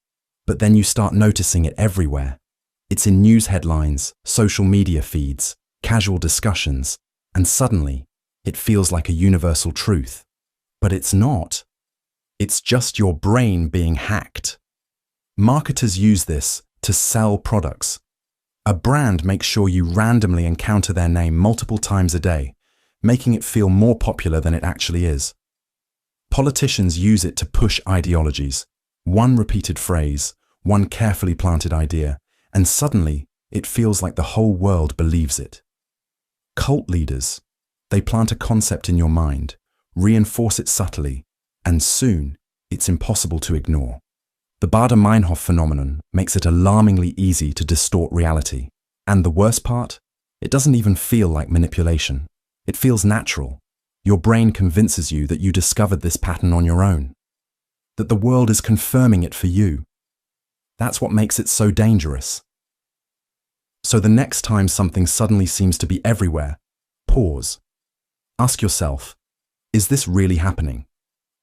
but then you start noticing it everywhere. It's in news headlines, social media feeds, casual discussions, and suddenly, it feels like a universal truth. But it's not. It's just your brain being hacked. Marketers use this to sell products. A brand makes sure you randomly encounter their name multiple times a day, making it feel more popular than it actually is. Politicians use it to push ideologies. One repeated phrase, one carefully planted idea, and suddenly it feels like the whole world believes it. Cult leaders, they plant a concept in your mind, reinforce it subtly, and soon it's impossible to ignore. The Baader-Meinhof phenomenon makes it alarmingly easy to distort reality. And the worst part? It doesn't even feel like manipulation. It feels natural. Your brain convinces you that you discovered this pattern on your own, that the world is confirming it for you. That's what makes it so dangerous. So the next time something suddenly seems to be everywhere, pause. Ask yourself, is this really happening?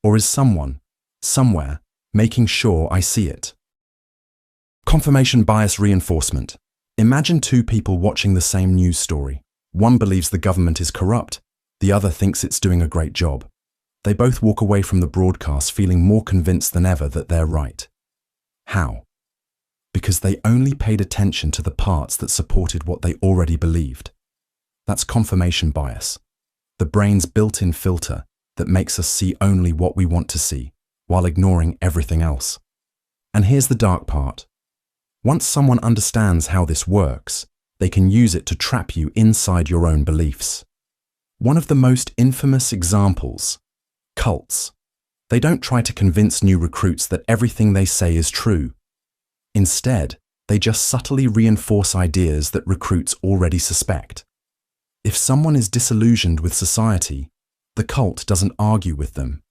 Or is someone, somewhere, making sure I see it? Confirmation bias reinforcement. Imagine two people watching the same news story. One believes the government is corrupt, the other thinks it's doing a great job. They both walk away from the broadcast feeling more convinced than ever that they're right. How? Because they only paid attention to the parts that supported what they already believed. That's confirmation bias, the brain's built-in filter that makes us see only what we want to see, while ignoring everything else. And here's the dark part. Once someone understands how this works, they can use it to trap you inside your own beliefs. One of the most infamous examples, cults. They don't try to convince new recruits that everything they say is true. Instead, they just subtly reinforce ideas that recruits already suspect. If someone is disillusioned with society, the cult doesn't argue with them.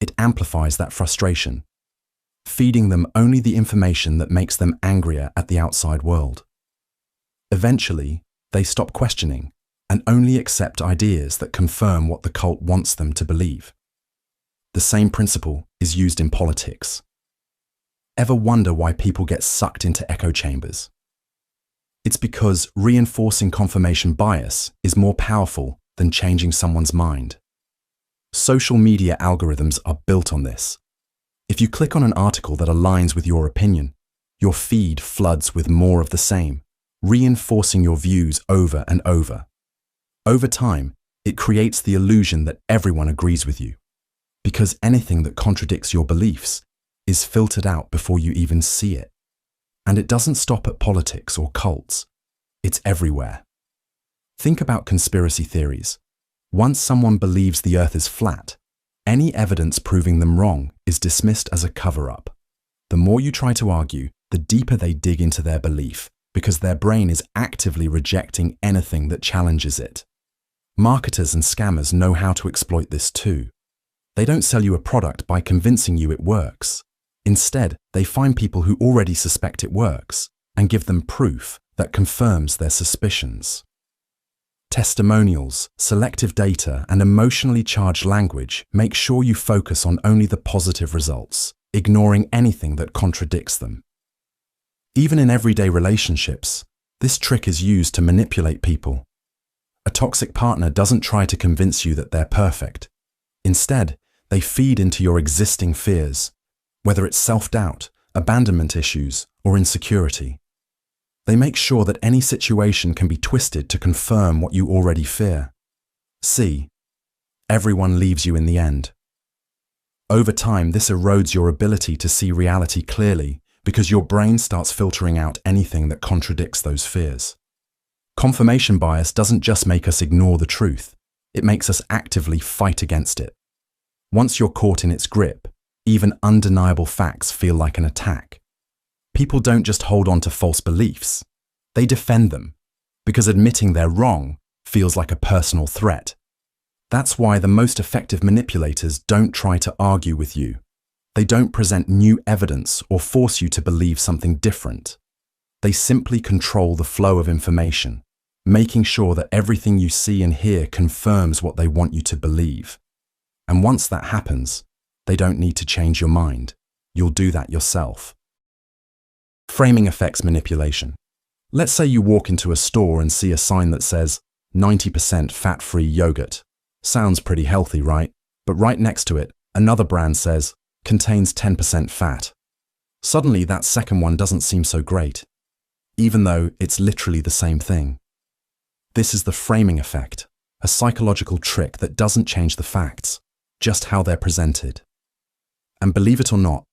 It amplifies that frustration, feeding them only the information that makes them angrier at the outside world. Eventually, they stop questioning and only accept ideas that confirm what the cult wants them to believe. The same principle is used in politics. Ever wonder why people get sucked into echo chambers? It's because reinforcing confirmation bias is more powerful than changing someone's mind. Social media algorithms are built on this. If you click on an article that aligns with your opinion, your feed floods with more of the same, reinforcing your views over and over. Over time, it creates the illusion that everyone agrees with you, because anything that contradicts your beliefs is filtered out before you even see it. And it doesn't stop at politics or cults. It's everywhere. Think about conspiracy theories. Once someone believes the Earth is flat, any evidence proving them wrong is dismissed as a cover-up. The more you try to argue, the deeper they dig into their belief, because their brain is actively rejecting anything that challenges it. Marketers and scammers know how to exploit this too. They don't sell you a product by convincing you it works. Instead, they find people who already suspect it works and give them proof that confirms their suspicions. Testimonials, selective data, and emotionally charged language make sure you focus on only the positive results, ignoring anything that contradicts them. Even in everyday relationships, this trick is used to manipulate people. A toxic partner doesn't try to convince you that they're perfect. Instead, they feed into your existing fears, whether it's self-doubt, abandonment issues, or insecurity. They make sure that any situation can be twisted to confirm what you already fear. See, everyone leaves you in the end. Over time, this erodes your ability to see reality clearly because your brain starts filtering out anything that contradicts those fears. Confirmation bias doesn't just make us ignore the truth, it makes us actively fight against it. Once you're caught in its grip, even undeniable facts feel like an attack. People don't just hold on to false beliefs, they defend them, because admitting they're wrong feels like a personal threat. That's why the most effective manipulators don't try to argue with you. They don't present new evidence or force you to believe something different. They simply control the flow of information, making sure that everything you see and hear confirms what they want you to believe. And once that happens, they don't need to change your mind. You'll do that yourself. Framing affects manipulation. Let's say you walk into a store and see a sign that says 90% fat-free yogurt. Sounds pretty healthy, right? But right next to it, another brand says contains 10% fat. Suddenly, that second one doesn't seem so great, even though it's literally the same thing. This is the framing effect, a psychological trick that doesn't change the facts, just how they're presented. And believe it or not,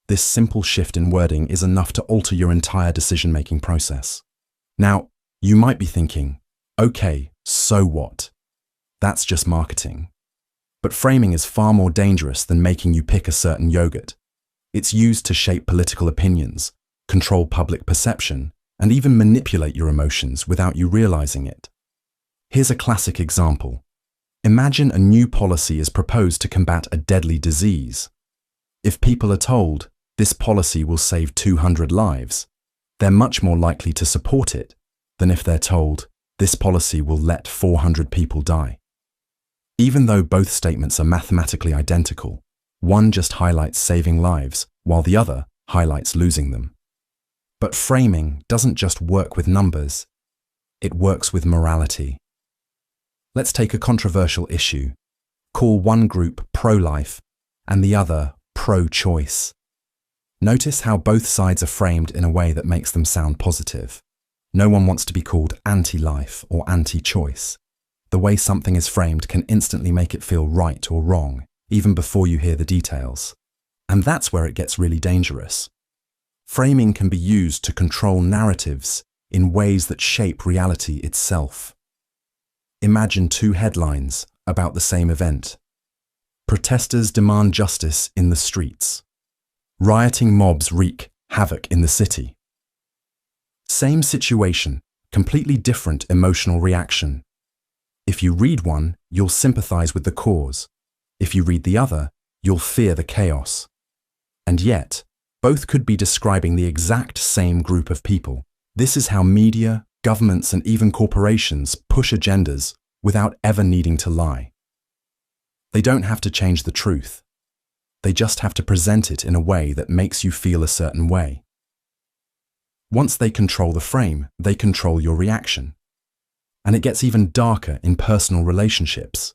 this simple shift in wording is enough to alter your entire decision-making process. Now, you might be thinking, okay, so what? That's just marketing. But framing is far more dangerous than making you pick a certain yogurt. It's used to shape political opinions, control public perception, and even manipulate your emotions without you realizing it. Here's a classic example. Imagine a new policy is proposed to combat a deadly disease. If people are told, this policy will save 200 lives, they're much more likely to support it than if they're told, this policy will let 400 people die. Even though both statements are mathematically identical, one just highlights saving lives, while the other highlights losing them. But framing doesn't just work with numbers, it works with morality. Let's take a controversial issue. Call one group pro-life and the other pro-choice. Notice how both sides are framed in a way that makes them sound positive. No one wants to be called anti-life or anti-choice. The way something is framed can instantly make it feel right or wrong, even before you hear the details. And that's where it gets really dangerous. Framing can be used to control narratives in ways that shape reality itself. Imagine two headlines about the same event. Protesters demand justice in the streets. Rioting mobs wreak havoc in the city. Same situation, completely different emotional reaction. If you read one, you'll sympathize with the cause. If you read the other, you'll fear the chaos. And yet, both could be describing the exact same group of people. This is how media, governments, and even corporations push agendas without ever needing to lie. They don't have to change the truth. They just have to present it in a way that makes you feel a certain way. Once they control the frame, they control your reaction. And it gets even darker in personal relationships.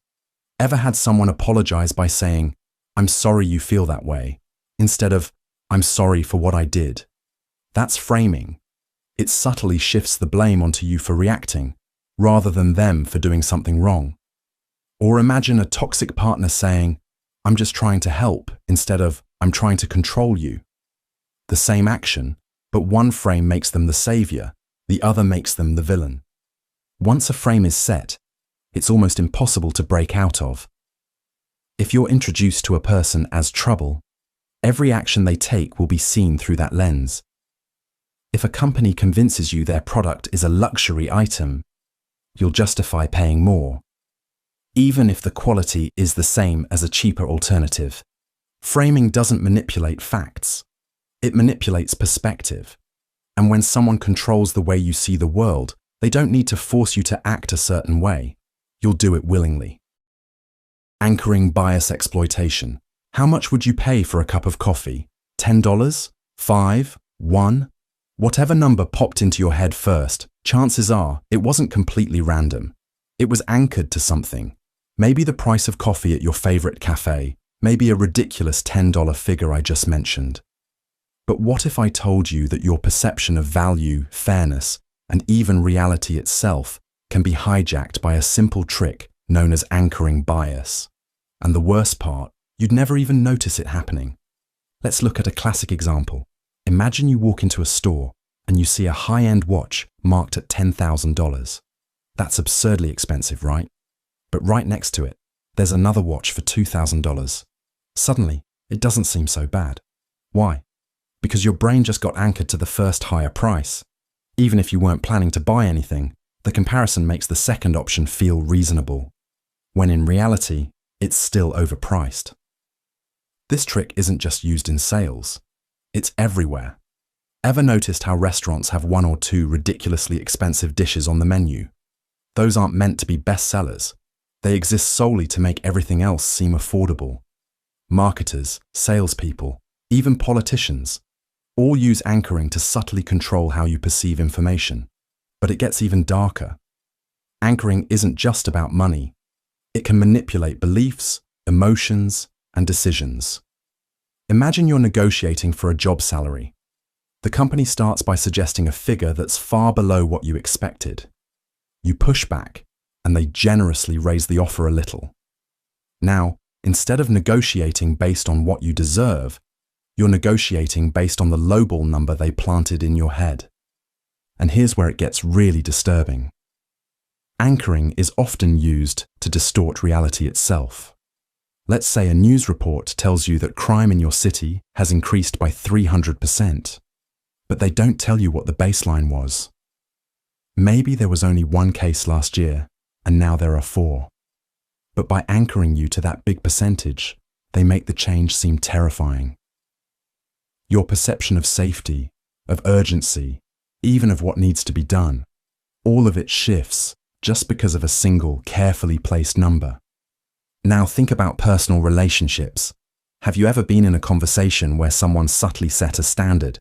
Ever had someone apologize by saying, "I'm sorry you feel that way," instead of, "I'm sorry for what I did"? That's framing. It subtly shifts the blame onto you for reacting, rather than them for doing something wrong. Or imagine a toxic partner saying, "I'm just trying to help," instead of, "I'm trying to control you." The same action, but one frame makes them the savior, the other makes them the villain. Once a frame is set, it's almost impossible to break out of. If you're introduced to a person as trouble, every action they take will be seen through that lens. If a company convinces you their product is a luxury item, you'll justify paying more, even if the quality is the same as a cheaper alternative. Framing doesn't manipulate facts. It manipulates perspective. And when someone controls the way you see the world, they don't need to force you to act a certain way. You'll do it willingly. Anchoring bias exploitation. How much would you pay for a cup of coffee? $10? $5? $1? Whatever number popped into your head first, chances are it wasn't completely random. It was anchored to something. Maybe the price of coffee at your favorite cafe, maybe a ridiculous $10 figure I just mentioned. But what if I told you that your perception of value, fairness, and even reality itself can be hijacked by a simple trick known as anchoring bias? And the worst part, you'd never even notice it happening. Let's look at a classic example. Imagine you walk into a store and you see a high-end watch marked at $10,000. That's absurdly expensive, right? But right next to it, there's another watch for $2,000. Suddenly, it doesn't seem so bad. Why? Because your brain just got anchored to the first higher price. Even if you weren't planning to buy anything, the comparison makes the second option feel reasonable, when in reality, it's still overpriced. This trick isn't just used in sales. It's everywhere. Ever noticed how restaurants have one or two ridiculously expensive dishes on the menu? Those aren't meant to be bestsellers. They exist solely to make everything else seem affordable. Marketers, salespeople, even politicians, all use anchoring to subtly control how you perceive information. But it gets even darker. Anchoring isn't just about money. It can manipulate beliefs, emotions, and decisions. Imagine you're negotiating for a job salary. The company starts by suggesting a figure that's far below what you expected. You push back, and they generously raise the offer a little. Now, instead of negotiating based on what you deserve, you're negotiating based on the lowball number they planted in your head. And here's where it gets really disturbing. Anchoring is often used to distort reality itself. Let's say a news report tells you that crime in your city has increased by 300%. but they don't tell you what the baseline was. Maybe there was only one case last year, and now there are 4. But by anchoring you to that big percentage, they make the change seem terrifying. Your perception of safety, of urgency, even of what needs to be done, all of it shifts just because of a single, carefully placed number. Now think about personal relationships. Have you ever been in a conversation where someone subtly set a standard,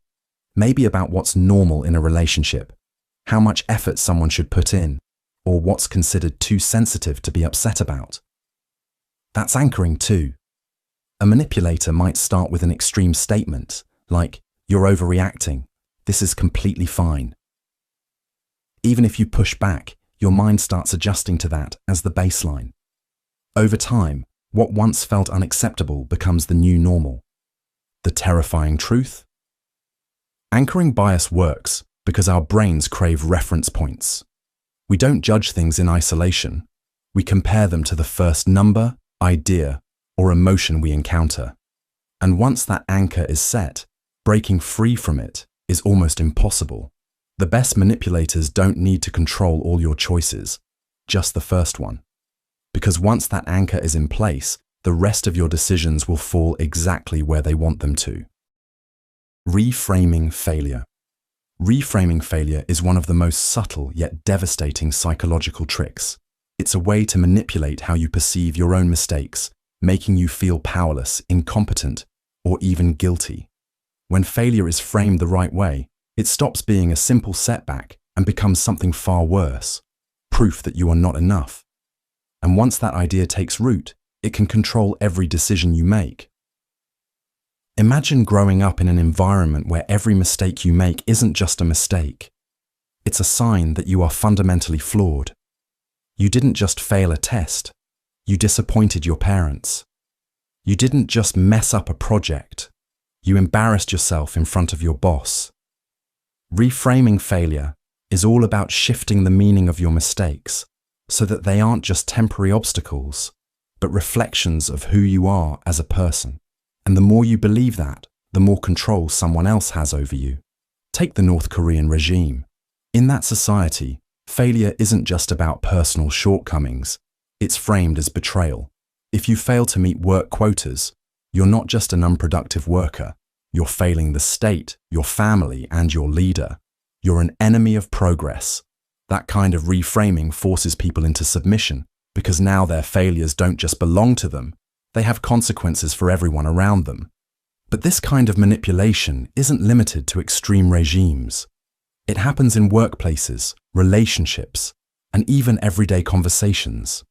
maybe about what's normal in a relationship, how much effort someone should put in, or what's considered too sensitive to be upset about? That's anchoring too. A manipulator might start with an extreme statement, like, "You're overreacting. This is completely fine." Even if you push back, your mind starts adjusting to that as the baseline. Over time, what once felt unacceptable becomes the new normal. The terrifying truth? Anchoring bias works because our brains crave reference points. We don't judge things in isolation. We compare them to the first number, idea, or emotion we encounter. And once that anchor is set, breaking free from it is almost impossible. The best manipulators don't need to control all your choices, just the first one. Because once that anchor is in place, the rest of your decisions will fall exactly where they want them to. Reframing failure. Reframing failure is one of the most subtle yet devastating psychological tricks. It's a way to manipulate how you perceive your own mistakes, making you feel powerless, incompetent, or even guilty. When failure is framed the right way, it stops being a simple setback and becomes something far worse, proof that you are not enough. And once that idea takes root, it can control every decision you make. Imagine growing up in an environment where every mistake you make isn't just a mistake. It's a sign that you are fundamentally flawed. You didn't just fail a test. You disappointed your parents. You didn't just mess up a project. You embarrassed yourself in front of your boss. Reframing failure is all about shifting the meaning of your mistakes so that they aren't just temporary obstacles, but reflections of who you are as a person. And the more you believe that, the more control someone else has over you. Take the North Korean regime. In that society, failure isn't just about personal shortcomings. It's framed as betrayal. If you fail to meet work quotas, you're not just an unproductive worker. You're failing the state, your family, and your leader. You're an enemy of progress. That kind of reframing forces people into submission because now their failures don't just belong to them. They have consequences for everyone around them. But this kind of manipulation isn't limited to extreme regimes. It happens in workplaces, relationships, and even everyday conversations.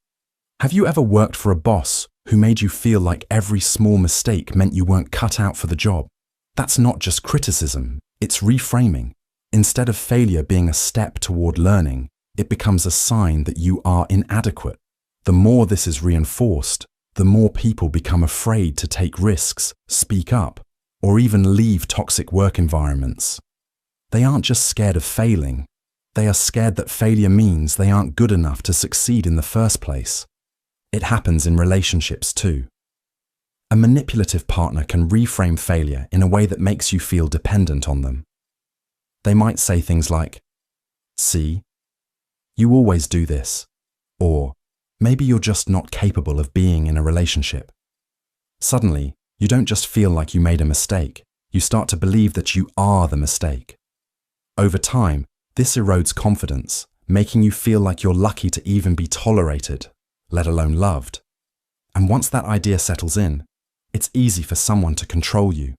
Have you ever worked for a boss who made you feel like every small mistake meant you weren't cut out for the job? That's not just criticism, it's reframing. Instead of failure being a step toward learning, it becomes a sign that you are inadequate. The more this is reinforced, the more people become afraid to take risks, speak up, or even leave toxic work environments. They aren't just scared of failing. They are scared that failure means they aren't good enough to succeed in the first place. It happens in relationships too. A manipulative partner can reframe failure in a way that makes you feel dependent on them. They might say things like, "See, you always do this," or "Maybe you're just not capable of being in a relationship." Suddenly, you don't just feel like you made a mistake, you start to believe that you are the mistake. Over time, this erodes confidence, making you feel like you're lucky to even be tolerated, let alone loved. And once that idea settles in, it's easy for someone to control you.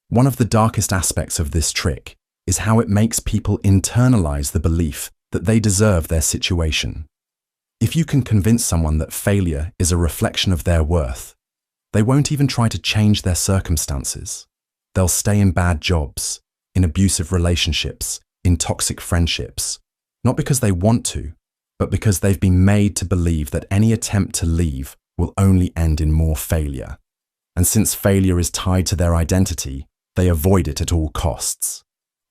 One of the darkest aspects of this trick is how it makes people internalize the belief that they deserve their situation. If you can convince someone that failure is a reflection of their worth, they won't even try to change their circumstances. They'll stay in bad jobs, in abusive relationships, in toxic friendships, not because they want to, but because they've been made to believe that any attempt to leave will only end in more failure. And since failure is tied to their identity, they avoid it at all costs.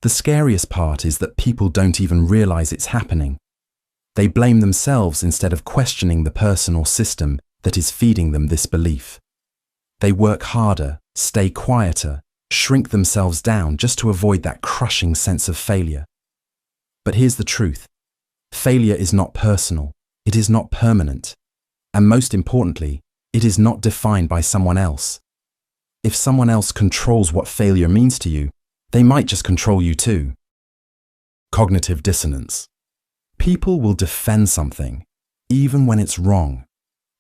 The scariest part is that people don't even realize it's happening. They blame themselves instead of questioning the person or system that is feeding them this belief. They work harder, stay quieter, shrink themselves down just to avoid that crushing sense of failure. But here's the truth. Failure is not personal. It is not permanent. And most importantly, it is not defined by someone else. If someone else controls what failure means to you, they might just control you too. Cognitive dissonance. People will defend something, even when it's wrong,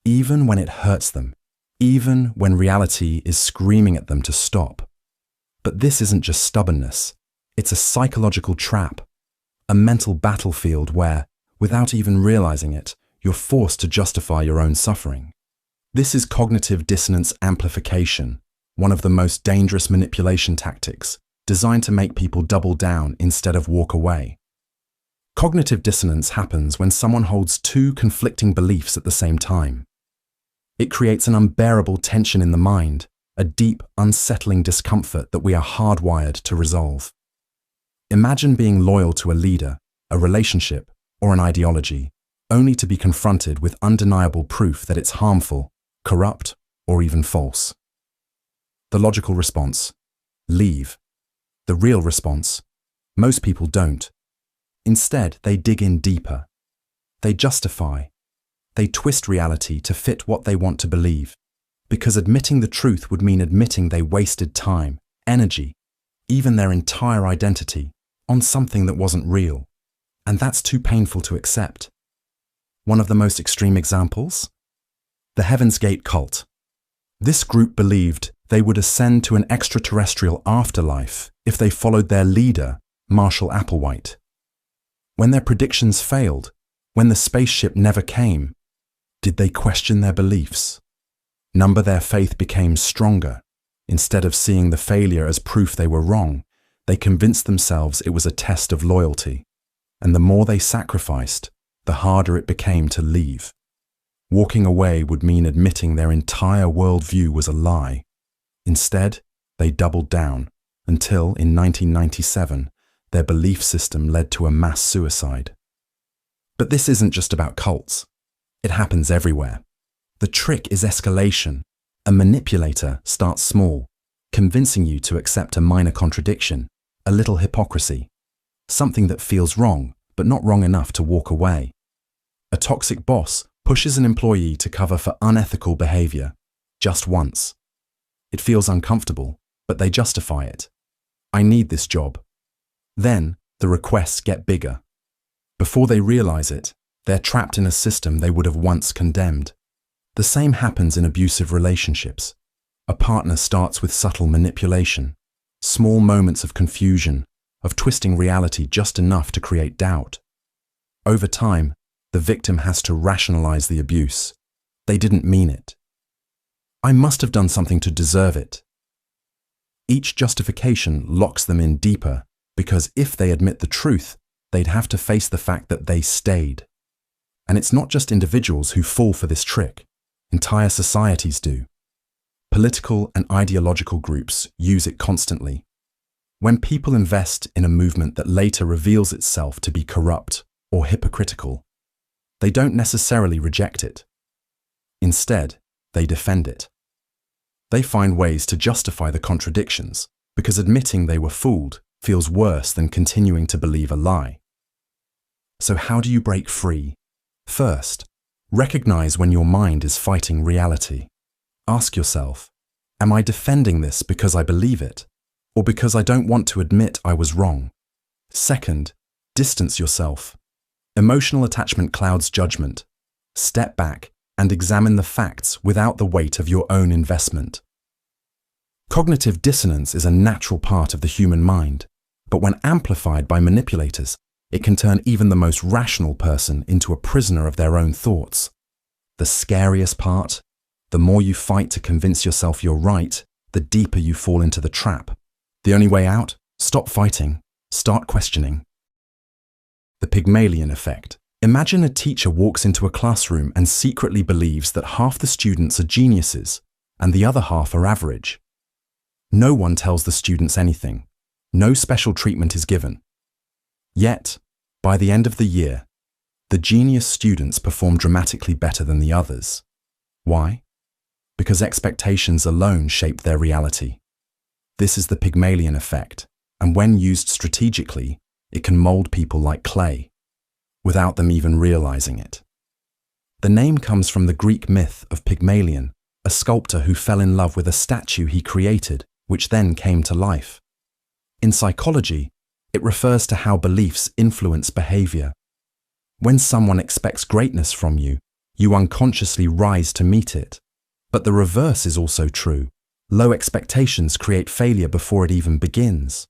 even when it hurts them, even when reality is screaming at them to stop. But this isn't just stubbornness. It's a psychological trap, a mental battlefield where, without even realizing it, you're forced to justify your own suffering. This is cognitive dissonance amplification, one of the most dangerous manipulation tactics, designed to make people double down instead of walk away. Cognitive dissonance happens when someone holds two conflicting beliefs at the same time. It creates an unbearable tension in the mind, a deep, unsettling discomfort that we are hardwired to resolve. Imagine being loyal to a leader, a relationship, or an ideology, only to be confronted with undeniable proof that it's harmful, corrupt, or even false. The logical response: leave. The real response: most people don't. Instead, they dig in deeper. They justify. They twist reality to fit what they want to believe, because admitting the truth would mean admitting they wasted time, energy, even their entire identity, on something that wasn't real. And that's too painful to accept. One of the most extreme examples? The Heaven's Gate cult. This group believed they would ascend to an extraterrestrial afterlife if they followed their leader, Marshall Applewhite. When their predictions failed, when the spaceship never came, did they question their beliefs? Their faith became stronger. Instead of seeing the failure as proof they were wrong, they convinced themselves it was a test of loyalty. And the more they sacrificed, the harder it became to leave. Walking away would mean admitting their entire worldview was a lie. Instead, they doubled down until, in 1997, their belief system led to a mass suicide. But this isn't just about cults. It happens everywhere. The trick is escalation. A manipulator starts small, convincing you to accept a minor contradiction, a little hypocrisy, something that feels wrong, but not wrong enough to walk away. A toxic boss pushes an employee to cover for unethical behavior, just once. It feels uncomfortable, but they justify it. I need this job. Then, the requests get bigger. Before they realize it, they're trapped in a system they would have once condemned. The same happens in abusive relationships. A partner starts with subtle manipulation, small moments of confusion, of twisting reality just enough to create doubt. Over time, the victim has to rationalize the abuse. They didn't mean it. I must have done something to deserve it. Each justification locks them in deeper, because if they admit the truth, they'd have to face the fact that they stayed. And it's not just individuals who fall for this trick. Entire societies do. Political and ideological groups use it constantly. When people invest in a movement that later reveals itself to be corrupt or hypocritical, they don't necessarily reject it. Instead, they defend it. They find ways to justify the contradictions, because admitting they were fooled feels worse than continuing to believe a lie. So how do you break free? First, recognize when your mind is fighting reality. Ask yourself, am I defending this because I believe it, or because I don't want to admit I was wrong? Second, distance yourself. Emotional attachment clouds judgment. Step back and examine the facts without the weight of your own investment. Cognitive dissonance is a natural part of the human mind, but when amplified by manipulators, it can turn even the most rational person into a prisoner of their own thoughts. The scariest part? The more you fight to convince yourself you're right, the deeper you fall into the trap. The only way out? Stop fighting. Start questioning. The Pygmalion effect. Imagine a teacher walks into a classroom and secretly believes that half the students are geniuses and the other half are average. No one tells the students anything. No special treatment is given. Yet, by the end of the year, the genius students perform dramatically better than the others. Why? Because expectations alone shape their reality. This is the Pygmalion effect, and when used strategically, it can mold people like clay, without them even realizing it. The name comes from the Greek myth of Pygmalion, a sculptor who fell in love with a statue he created, which then came to life. In psychology, it refers to how beliefs influence behavior. When someone expects greatness from you, you unconsciously rise to meet it. But the reverse is also true. Low expectations create failure before it even begins.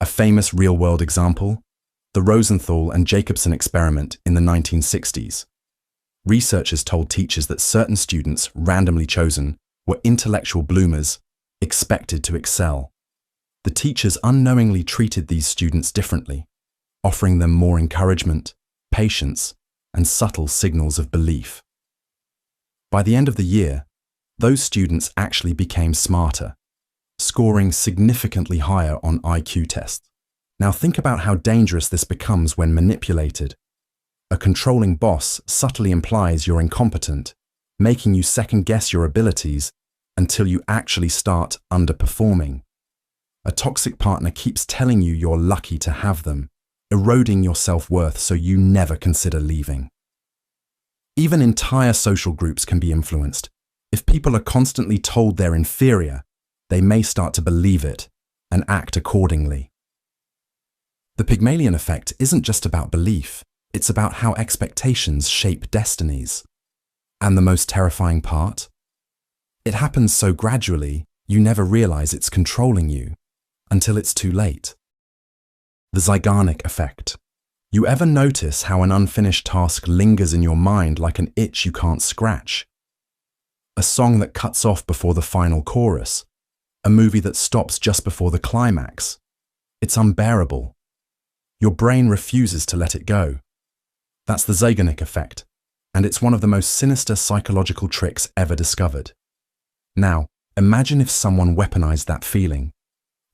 A famous real-world example? The Rosenthal and Jacobson experiment in the 1960s. Researchers told teachers that certain students, randomly chosen, were intellectual bloomers, expected to excel. The teachers unknowingly treated these students differently, offering them more encouragement, patience, and subtle signals of belief. By the end of the year, those students actually became smarter, scoring significantly higher on IQ tests. Now think about how dangerous this becomes when manipulated. A controlling boss subtly implies you're incompetent, making you second-guess your abilities until you actually start underperforming. A toxic partner keeps telling you you're lucky to have them, eroding your self-worth so you never consider leaving. Even entire social groups can be influenced. If people are constantly told they're inferior, they may start to believe it and act accordingly. The Pygmalion effect isn't just about belief. It's about how expectations shape destinies. And the most terrifying part? It happens so gradually, you never realize it's controlling you, until it's too late. The Zeigarnik effect. You ever notice how an unfinished task lingers in your mind like an itch you can't scratch? A song that cuts off before the final chorus. A movie that stops just before the climax. It's unbearable. Your brain refuses to let it go. That's the Zeigarnik effect, and it's one of the most sinister psychological tricks ever discovered. Now, imagine if someone weaponized that feeling.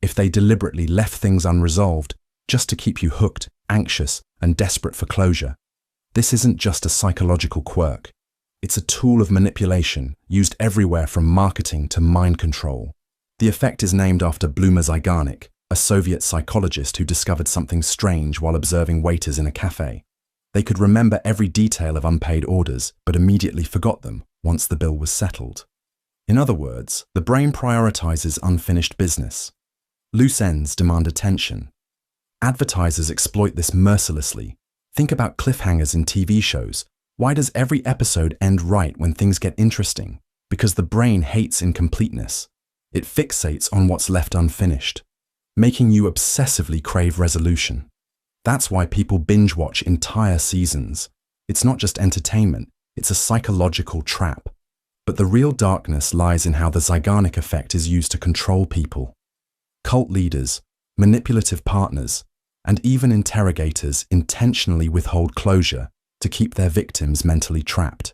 If they deliberately left things unresolved just to keep you hooked, anxious, and desperate for closure. This isn't just a psychological quirk. It's a tool of manipulation used everywhere from marketing to mind control. The effect is named after Bluma Zeigarnik, a Soviet psychologist who discovered something strange while observing waiters in a cafe. They could remember every detail of unpaid orders, but immediately forgot them once the bill was settled. In other words, the brain prioritizes unfinished business. Loose ends demand attention. Advertisers exploit this mercilessly. Think about cliffhangers in TV shows. Why does every episode end right when things get interesting? Because the brain hates incompleteness. It fixates on what's left unfinished, making you obsessively crave resolution. That's why people binge watch entire seasons. It's not just entertainment, it's a psychological trap. But the real darkness lies in how the Zeigarnik effect is used to control people. Cult leaders, manipulative partners, and even interrogators intentionally withhold closure to keep their victims mentally trapped.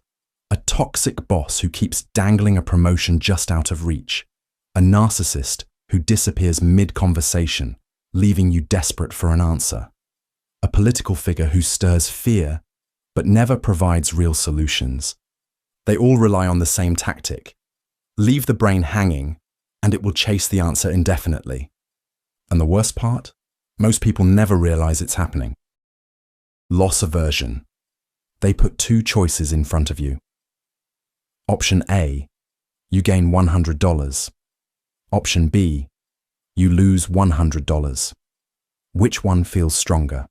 A toxic boss who keeps dangling a promotion just out of reach. A narcissist who disappears mid-conversation, leaving you desperate for an answer. A political figure who stirs fear, but never provides real solutions. They all rely on the same tactic. Leave the brain hanging, and it will chase the answer indefinitely. And the worst part? Most people never realize it's happening. Loss aversion. They put two choices in front of you. Option A, you gain $100. Option B, you lose $100. Which one feels stronger?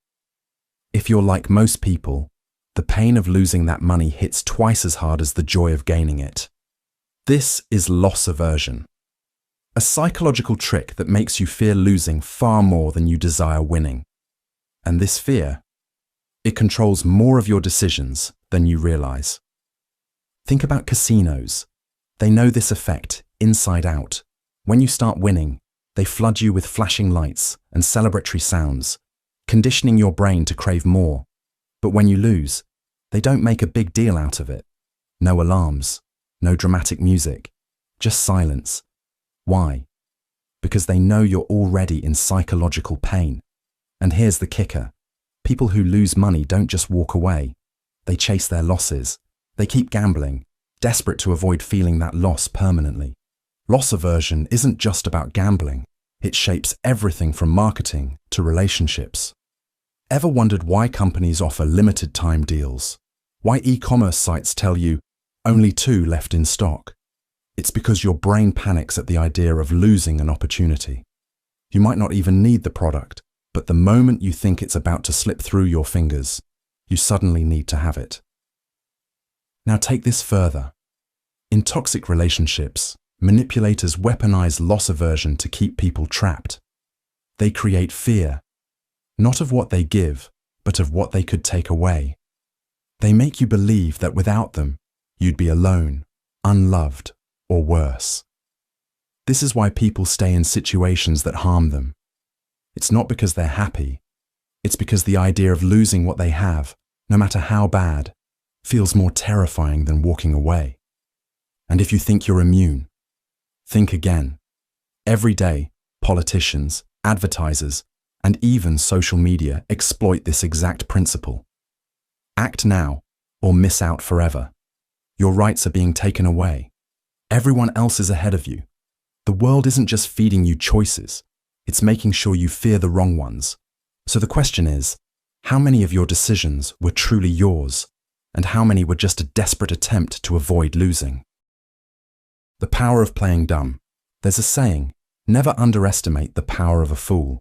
If you're like most people, the pain of losing that money hits twice as hard as the joy of gaining it. This is loss aversion, a psychological trick that makes you fear losing far more than you desire winning. And this fear, it controls more of your decisions than you realize. Think about casinos. They know this effect inside out. When you start winning, they flood you with flashing lights and celebratory sounds, conditioning your brain to crave more. But when you lose, they don't make a big deal out of it. No alarms, no dramatic music, just silence. Why? Because they know you're already in psychological pain. And here's the kicker. People who lose money don't just walk away. They chase their losses. They keep gambling, desperate to avoid feeling that loss permanently. Loss aversion isn't just about gambling. It shapes everything from marketing to relationships. Ever wondered why companies offer limited time deals? Why e-commerce sites tell you, only 2 left in stock? It's because your brain panics at the idea of losing an opportunity. You might not even need the product, but the moment you think it's about to slip through your fingers, you suddenly need to have it. Now take this further. In toxic relationships, manipulators weaponize loss aversion to keep people trapped. They create fear, not of what they give, but of what they could take away. They make you believe that without them, you'd be alone, unloved, or worse. This is why people stay in situations that harm them. It's not because they're happy. It's because the idea of losing what they have, no matter how bad, feels more terrifying than walking away. And if you think you're immune, think again. Every day, politicians, advertisers, and even social media exploit this exact principle. Act now, or miss out forever. Your rights are being taken away. Everyone else is ahead of you. The world isn't just feeding you choices, it's making sure you fear the wrong ones. So the question is, how many of your decisions were truly yours, and how many were just a desperate attempt to avoid losing? The power of playing dumb. There's a saying, never underestimate the power of a fool.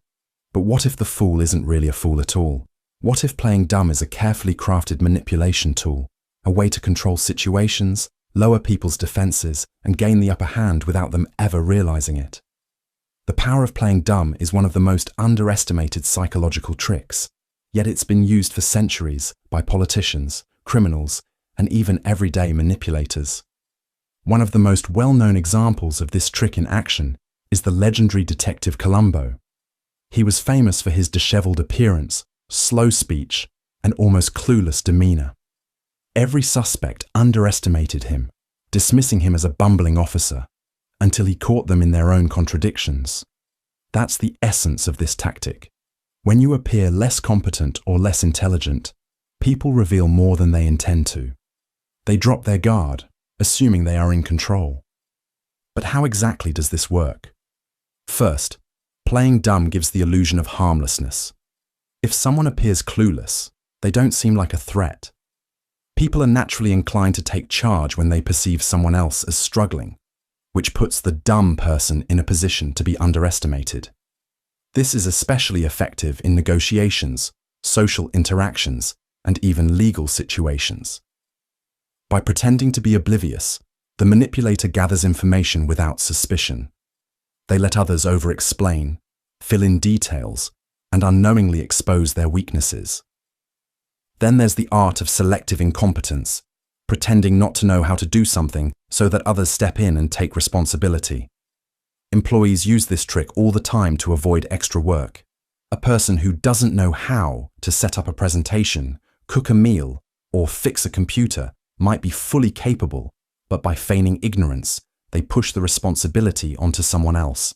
But what if the fool isn't really a fool at all? What if playing dumb is a carefully crafted manipulation tool, a way to control situations, lower people's defenses, and gain the upper hand without them ever realizing it? The power of playing dumb is one of the most underestimated psychological tricks, yet it's been used for centuries by politicians, criminals, and even everyday manipulators. One of the most well-known examples of this trick in action is the legendary detective Columbo. He was famous for his disheveled appearance, slow speech, and almost clueless demeanor. Every suspect underestimated him, dismissing him as a bumbling officer, until he caught them in their own contradictions. That's the essence of this tactic. When you appear less competent or less intelligent, people reveal more than they intend to. They drop their guard, assuming they are in control. But how exactly does this work? First, playing dumb gives the illusion of harmlessness. If someone appears clueless, they don't seem like a threat. People are naturally inclined to take charge when they perceive someone else as struggling, which puts the dumb person in a position to be underestimated. This is especially effective in negotiations, social interactions, and even legal situations. By pretending to be oblivious, the manipulator gathers information without suspicion. They let others over-explain, fill in details, and unknowingly expose their weaknesses. Then there's the art of selective incompetence, pretending not to know how to do something so that others step in and take responsibility. Employees use this trick all the time to avoid extra work. A person who doesn't know how to set up a presentation, cook a meal, or fix a computer might be fully capable, but by feigning ignorance, they push the responsibility onto someone else.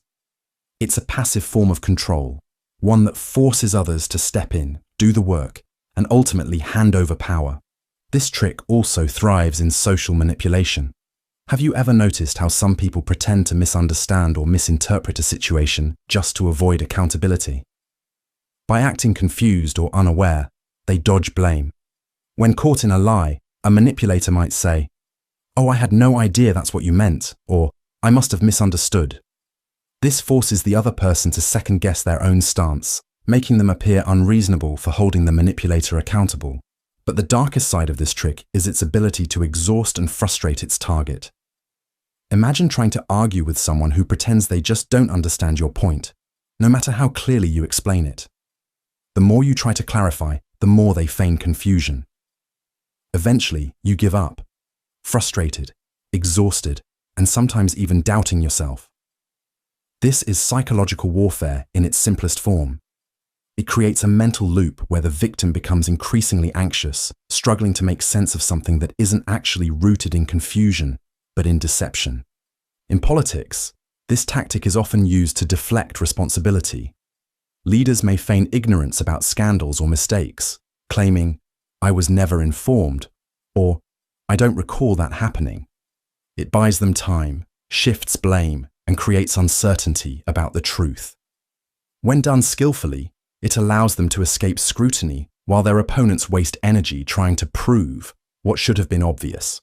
It's a passive form of control, one that forces others to step in, do the work, and ultimately hand over power. This trick also thrives in social manipulation. Have you ever noticed how some people pretend to misunderstand or misinterpret a situation just to avoid accountability? By acting confused or unaware, they dodge blame. When caught in a lie, a manipulator might say, "Oh, I had no idea that's what you meant," or "I must have misunderstood." This forces the other person to second-guess their own stance, making them appear unreasonable for holding the manipulator accountable. But the darkest side of this trick is its ability to exhaust and frustrate its target. Imagine trying to argue with someone who pretends they just don't understand your point, no matter how clearly you explain it. The more you try to clarify, the more they feign confusion. Eventually, you give up, frustrated, exhausted, and sometimes even doubting yourself. This is psychological warfare in its simplest form. It creates a mental loop where the victim becomes increasingly anxious, struggling to make sense of something that isn't actually rooted in confusion, but in deception. In politics, this tactic is often used to deflect responsibility. Leaders may feign ignorance about scandals or mistakes, claiming, "I was never informed," or "I don't recall that happening." It buys them time, shifts blame, and creates uncertainty about the truth. When done skillfully, it allows them to escape scrutiny while their opponents waste energy trying to prove what should have been obvious.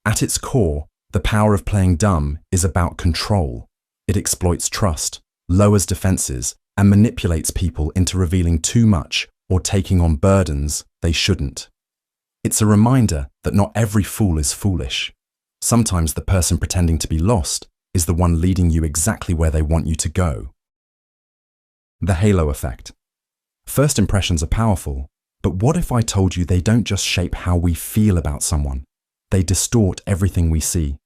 At its core, the power of playing dumb is about control. It exploits trust, lowers defenses, and manipulates people into revealing too much or taking on burdens they shouldn't. It's a reminder that not every fool is foolish. Sometimes the person pretending to be lost is the one leading you exactly where they want you to go. The halo effect. First impressions are powerful, but what if I told you they don't just shape how we feel about someone? They distort everything we see.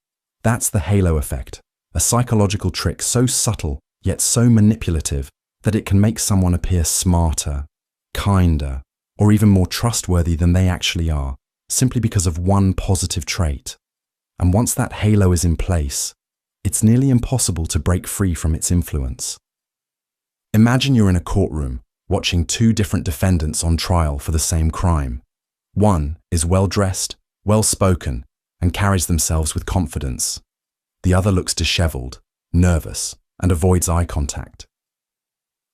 That's the halo effect, a psychological trick so subtle yet so manipulative that it can make someone appear smarter, kinder, or even more trustworthy than they actually are, simply because of one positive trait. And once that halo is in place, it's nearly impossible to break free from its influence. Imagine you're in a courtroom, watching two different defendants on trial for the same crime. One is well-dressed, well-spoken, and carries themselves with confidence. The other looks disheveled, nervous, and avoids eye contact.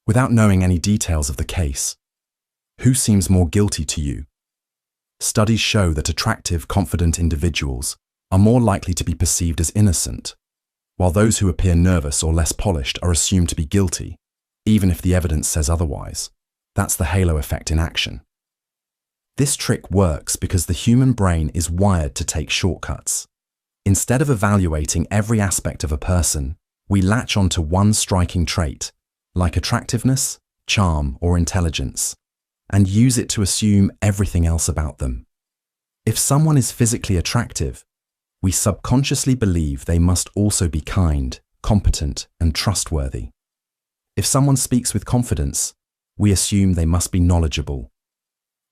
Without knowing any details of the case, who seems more guilty to you? Studies show that attractive, confident individuals are more likely to be perceived as innocent, while those who appear nervous or less polished are assumed to be guilty, even if the evidence says otherwise. That's the halo effect in action. This trick works because the human brain is wired to take shortcuts. Instead of evaluating every aspect of a person, we latch onto one striking trait, like attractiveness, charm, or intelligence, and use it to assume everything else about them. If someone is physically attractive, we subconsciously believe they must also be kind, competent, and trustworthy. If someone speaks with confidence, we assume they must be knowledgeable.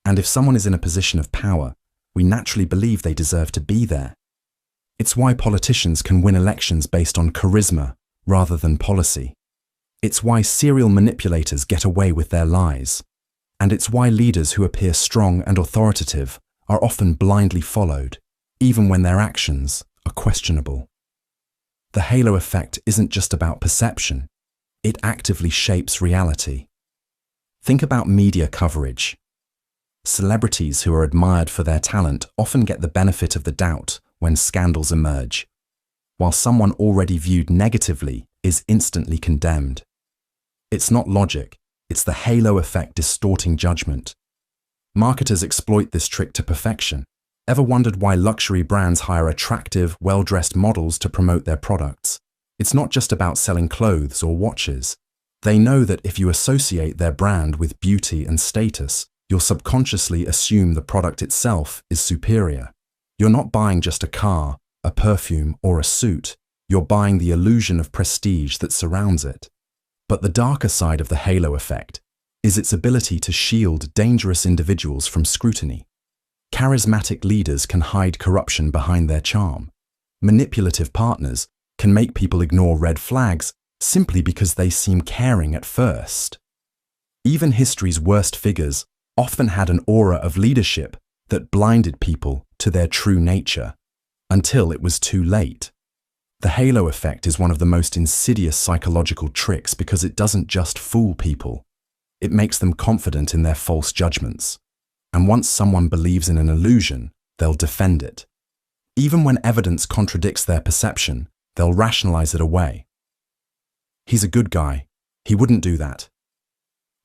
And if someone is in a position of power, we naturally believe they deserve to be there. It's why politicians can win elections based on charisma rather than policy. It's why serial manipulators get away with their lies. And it's why leaders who appear strong and authoritative are often blindly followed, even when their actions are questionable. The halo effect isn't just about perception. It actively shapes reality. Think about media coverage. Celebrities who are admired for their talent often get the benefit of the doubt when scandals emerge, while someone already viewed negatively is instantly condemned. It's not logic, it's the halo effect distorting judgment. Marketers exploit this trick to perfection. Ever wondered why luxury brands hire attractive, well-dressed models to promote their products? It's not just about selling clothes or watches. They know that if you associate their brand with beauty and status, you'll subconsciously assume the product itself is superior. You're not buying just a car, a perfume, or a suit. You're buying the illusion of prestige that surrounds it. But the darker side of the halo effect is its ability to shield dangerous individuals from scrutiny. Charismatic leaders can hide corruption behind their charm. Manipulative partners can make people ignore red flags simply because they seem caring at first. Even history's worst figures often had an aura of leadership that blinded people to their true nature, until it was too late. The halo effect is one of the most insidious psychological tricks because it doesn't just fool people. It makes them confident in their false judgments. And once someone believes in an illusion, they'll defend it. Even when evidence contradicts their perception, they'll rationalize it away. He's a good guy. He wouldn't do that.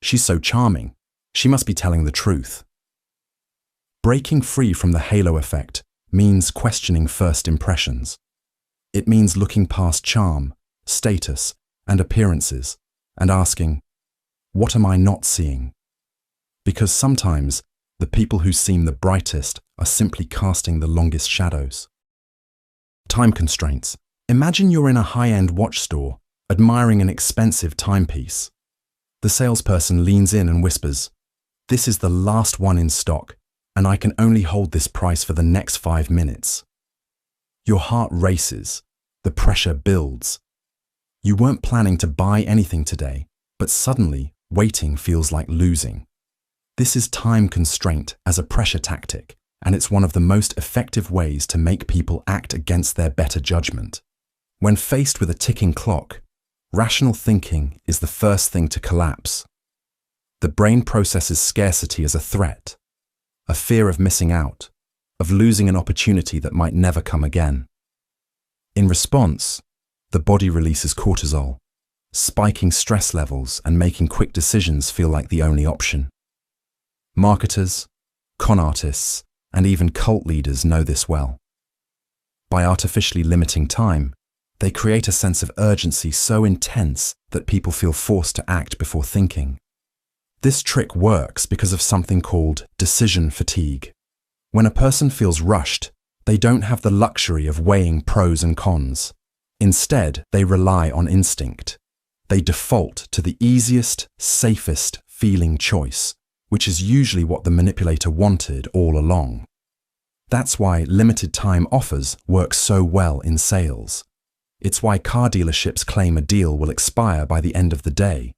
She's so charming. She must be telling the truth. Breaking free from the halo effect means questioning first impressions. It means looking past charm, status, and appearances and asking, what am I not seeing? Because sometimes the people who seem the brightest are simply casting the longest shadows. Time constraints. Imagine you're in a high-end watch store, admiring an expensive timepiece. The salesperson leans in and whispers, "This is the last one in stock, and I can only hold this price for the next 5 minutes." Your heart races. The pressure builds. You weren't planning to buy anything today, but suddenly, waiting feels like losing. This is time constraint as a pressure tactic, and it's one of the most effective ways to make people act against their better judgment. When faced with a ticking clock, rational thinking is the first thing to collapse. The brain processes scarcity as a threat, a fear of missing out, of losing an opportunity that might never come again. In response, the body releases cortisol, spiking stress levels and making quick decisions feel like the only option. Marketers, con artists, and even cult leaders know this well. By artificially limiting time, they create a sense of urgency so intense that people feel forced to act before thinking. This trick works because of something called decision fatigue. When a person feels rushed, they don't have the luxury of weighing pros and cons. Instead, they rely on instinct. They default to the easiest, safest feeling choice, which is usually what the manipulator wanted all along. That's why limited time offers work so well in sales. It's why car dealerships claim a deal will expire by the end of the day,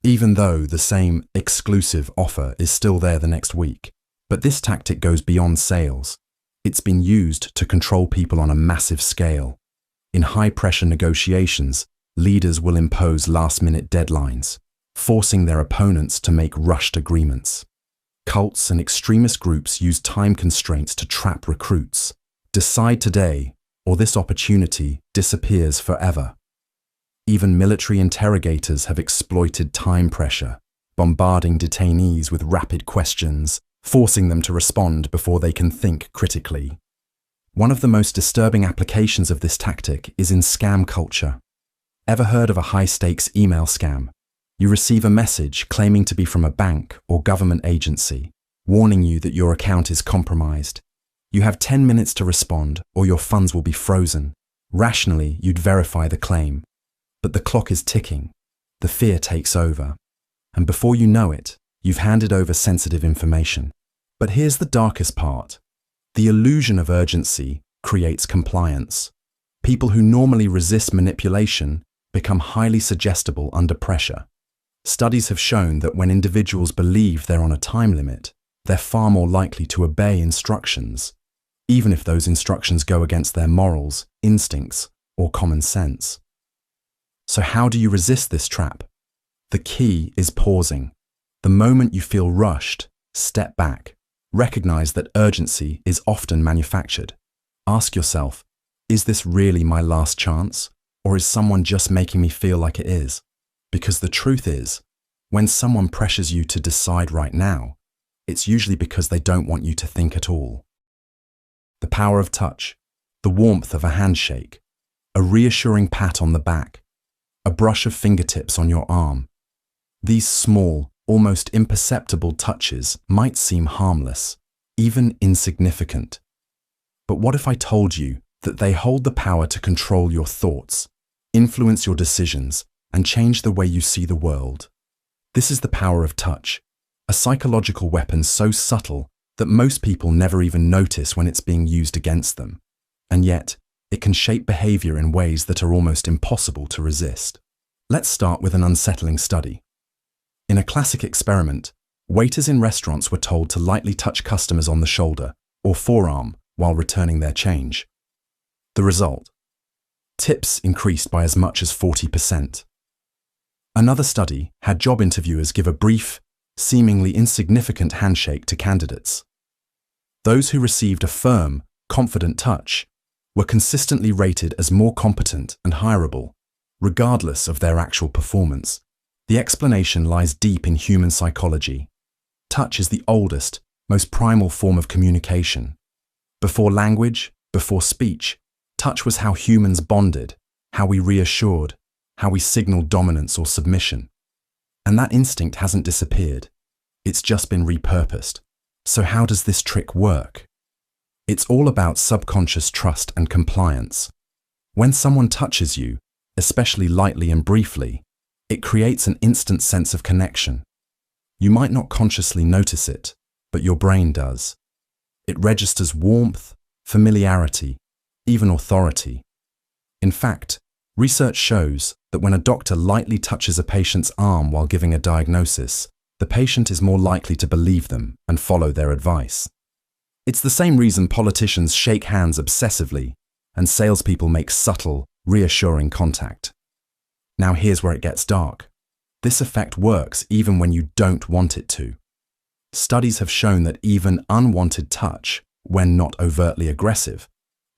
even though the same exclusive offer is still there the next week. But this tactic goes beyond sales. It's been used to control people on a massive scale. In high-pressure negotiations, leaders will impose last-minute deadlines, forcing their opponents to make rushed agreements. Cults and extremist groups use time constraints to trap recruits. Decide today, or this opportunity disappears forever. Even military interrogators have exploited time pressure, bombarding detainees with rapid questions, forcing them to respond before they can think critically. One of the most disturbing applications of this tactic is in scam culture. Ever heard of a high-stakes email scam? You receive a message claiming to be from a bank or government agency, warning you that your account is compromised. You have 10 minutes to respond or your funds will be frozen. Rationally, you'd verify the claim. But the clock is ticking. The fear takes over. And before you know it, you've handed over sensitive information. But here's the darkest part. The illusion of urgency creates compliance. People who normally resist manipulation become highly suggestible under pressure. Studies have shown that when individuals believe they're on a time limit, they're far more likely to obey instructions, even if those instructions go against their morals, instincts, or common sense. So how do you resist this trap? The key is pausing. The moment you feel rushed, step back. Recognize that urgency is often manufactured. Ask yourself, is this really my last chance? Or is someone just making me feel like it is? Because the truth is, when someone pressures you to decide right now, it's usually because they don't want you to think at all. The power of touch, the warmth of a handshake, a reassuring pat on the back, a brush of fingertips on your arm. These small, almost imperceptible touches might seem harmless, even insignificant. But what if I told you that they hold the power to control your thoughts, influence your decisions, and change the way you see the world? This is the power of touch, a psychological weapon so subtle that most people never even notice when it's being used against them. And yet, it can shape behavior in ways that are almost impossible to resist. Let's start with an unsettling study. In a classic experiment, waiters in restaurants were told to lightly touch customers on the shoulder or forearm while returning their change. The result: tips increased by as much as 40%. Another study had job interviewers give a brief, seemingly insignificant handshake to candidates. Those who received a firm, confident touch were consistently rated as more competent and hireable, regardless of their actual performance. The explanation lies deep in human psychology. Touch is the oldest, most primal form of communication. Before language, before speech, touch was how humans bonded, how we reassured, how we signaled dominance or submission. And that instinct hasn't disappeared. It's just been repurposed. So how does this trick work? It's all about subconscious trust and compliance. When someone touches you, especially lightly and briefly, it creates an instant sense of connection. You might not consciously notice it, but your brain does. It registers warmth, familiarity, even authority. In fact, research shows that when a doctor lightly touches a patient's arm while giving a diagnosis, the patient is more likely to believe them and follow their advice. It's the same reason politicians shake hands obsessively and salespeople make subtle, reassuring contact. Now here's where it gets dark. This effect works even when you don't want it to. Studies have shown that even unwanted touch, when not overtly aggressive,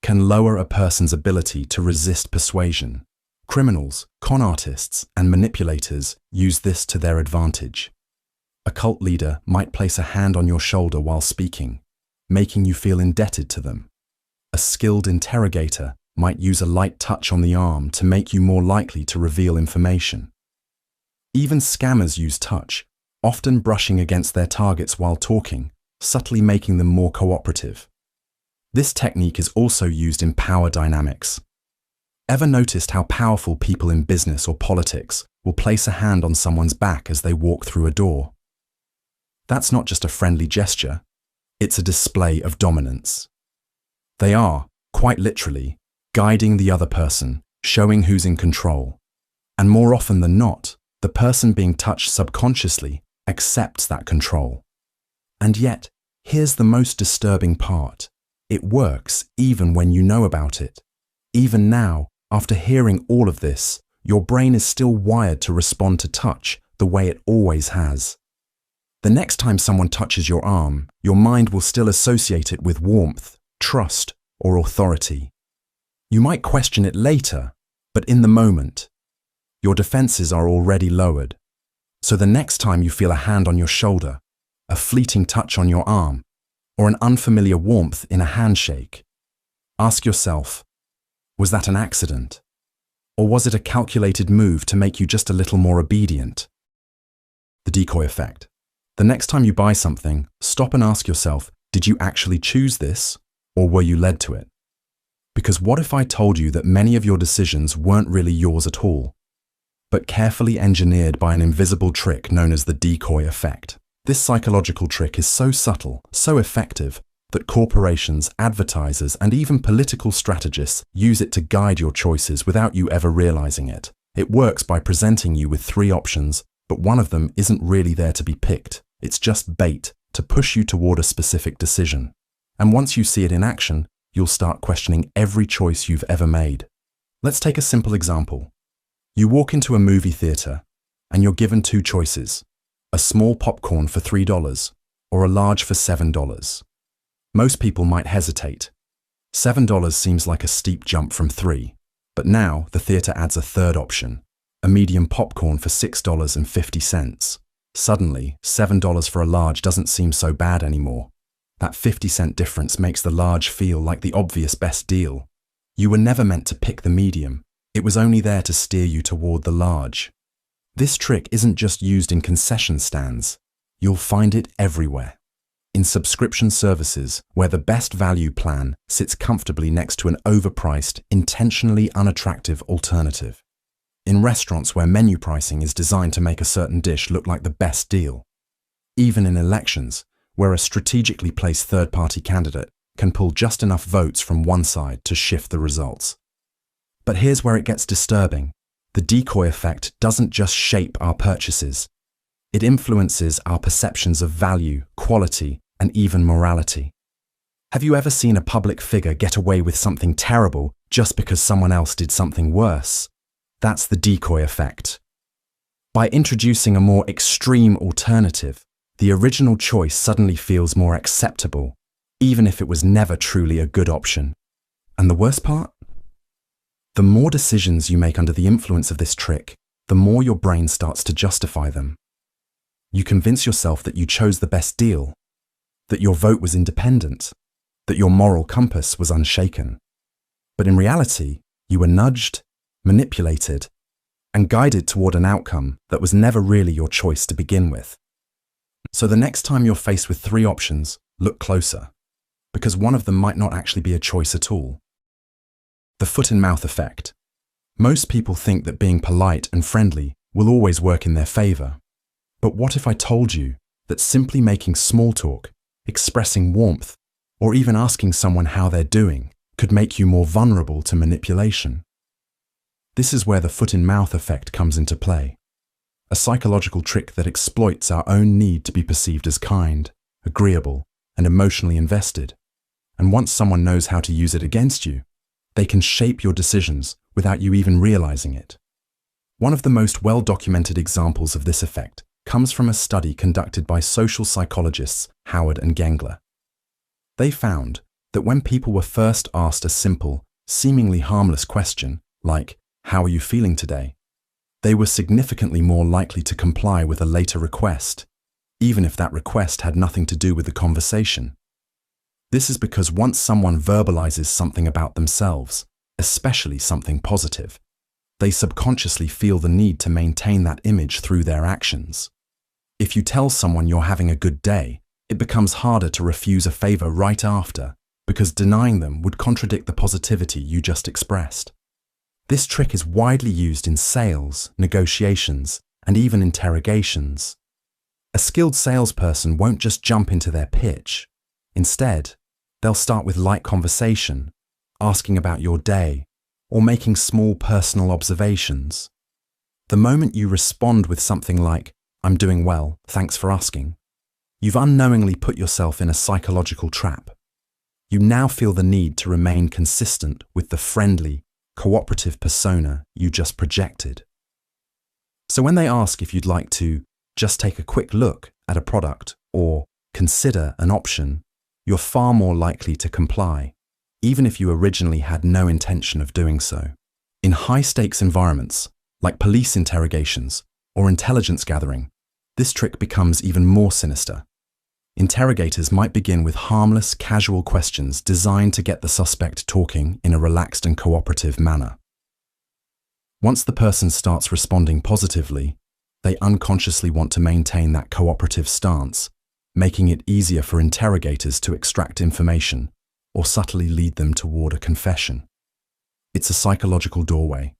can lower a person's ability to resist persuasion. Criminals, con artists, and manipulators use this to their advantage. A cult leader might place a hand on your shoulder while speaking, making you feel indebted to them. A skilled interrogator might use a light touch on the arm to make you more likely to reveal information. Even scammers use touch, often brushing against their targets while talking, subtly making them more cooperative. This technique is also used in power dynamics. Ever noticed how powerful people in business or politics will place a hand on someone's back as they walk through a door? That's not just a friendly gesture, it's a display of dominance. They are, quite literally, guiding the other person, showing who's in control. And more often than not, the person being touched subconsciously accepts that control. And yet, here's the most disturbing part. It works even when you know about it. Even now, after hearing all of this, your brain is still wired to respond to touch the way it always has. The next time someone touches your arm, your mind will still associate it with warmth, trust, or authority. You might question it later, but in the moment, your defenses are already lowered. So the next time you feel a hand on your shoulder, a fleeting touch on your arm, or an unfamiliar warmth in a handshake, ask yourself, was that an accident? Or was it a calculated move to make you just a little more obedient? The decoy effect. The next time you buy something, stop and ask yourself, did you actually choose this, or were you led to it? Because what if I told you that many of your decisions weren't really yours at all, but carefully engineered by an invisible trick known as the decoy effect? This psychological trick is so subtle, so effective, that corporations, advertisers, and even political strategists use it to guide your choices without you ever realizing it. It works by presenting you with 3 options, but one of them isn't really there to be picked. It's just bait to push you toward a specific decision. And once you see it in action, you'll start questioning every choice you've ever made. Let's take a simple example. You walk into a movie theater, and you're given 2 choices. A small popcorn for $3 or a large for $7. Most people might hesitate. $7 seems like a steep jump from 3, but now the theater adds a third option, a medium popcorn for $6.50. Suddenly, $7 for a large doesn't seem so bad anymore. That 50-cent difference makes the large feel like the obvious best deal. You were never meant to pick the medium. It was only there to steer you toward the large. This trick isn't just used in concession stands. You'll find it everywhere. In subscription services, where the best value plan sits comfortably next to an overpriced, intentionally unattractive alternative. In restaurants where menu pricing is designed to make a certain dish look like the best deal. Even in elections, where a strategically placed third-party candidate can pull just enough votes from one side to shift the results. But here's where it gets disturbing. The decoy effect doesn't just shape our purchases. It influences our perceptions of value, quality, and even morality. Have you ever seen a public figure get away with something terrible just because someone else did something worse? That's the decoy effect. By introducing a more extreme alternative, the original choice suddenly feels more acceptable, even if it was never truly a good option. And the worst part? The more decisions you make under the influence of this trick, the more your brain starts to justify them. You convince yourself that you chose the best deal, that your vote was independent, that your moral compass was unshaken. But in reality, you were nudged, manipulated, and guided toward an outcome that was never really your choice to begin with. So the next time you're faced with 3 options, look closer, because one of them might not actually be a choice at all. The foot-and-mouth effect. Most people think that being polite and friendly will always work in their favor. But what if I told you that simply making small talk, expressing warmth, or even asking someone how they're doing could make you more vulnerable to manipulation? This is where the foot-in-mouth effect comes into play. A psychological trick that exploits our own need to be perceived as kind, agreeable, and emotionally invested. And once someone knows how to use it against you, They can shape your decisions without you even realizing it. One of the most well-documented examples of this effect comes from a study conducted by social psychologists Howard and Gengler. They found that when people were first asked a simple, seemingly harmless question, like, "How are you feeling today?" they were significantly more likely to comply with a later request, even if that request had nothing to do with the conversation. This is because once someone verbalizes something about themselves, especially something positive, they subconsciously feel the need to maintain that image through their actions. If you tell someone you're having a good day, it becomes harder to refuse a favor right after, because denying them would contradict the positivity you just expressed. This trick is widely used in sales, negotiations, and even interrogations. A skilled salesperson won't just jump into their pitch. Instead, they'll start with light conversation, asking about your day, or making small personal observations. The moment you respond with something like, "I'm doing well, thanks for asking," you've unknowingly put yourself in a psychological trap. You now feel the need to remain consistent with the friendly, cooperative persona you just projected. So when they ask if you'd like to just take a quick look at a product or consider an option, you're far more likely to comply, even if you originally had no intention of doing so. In high-stakes environments, like police interrogations or intelligence gathering, this trick becomes even more sinister. Interrogators might begin with harmless, casual questions designed to get the suspect talking in a relaxed and cooperative manner. Once the person starts responding positively, they unconsciously want to maintain that cooperative stance, making it easier for interrogators to extract information or subtly lead them toward a confession. It's a psychological doorway.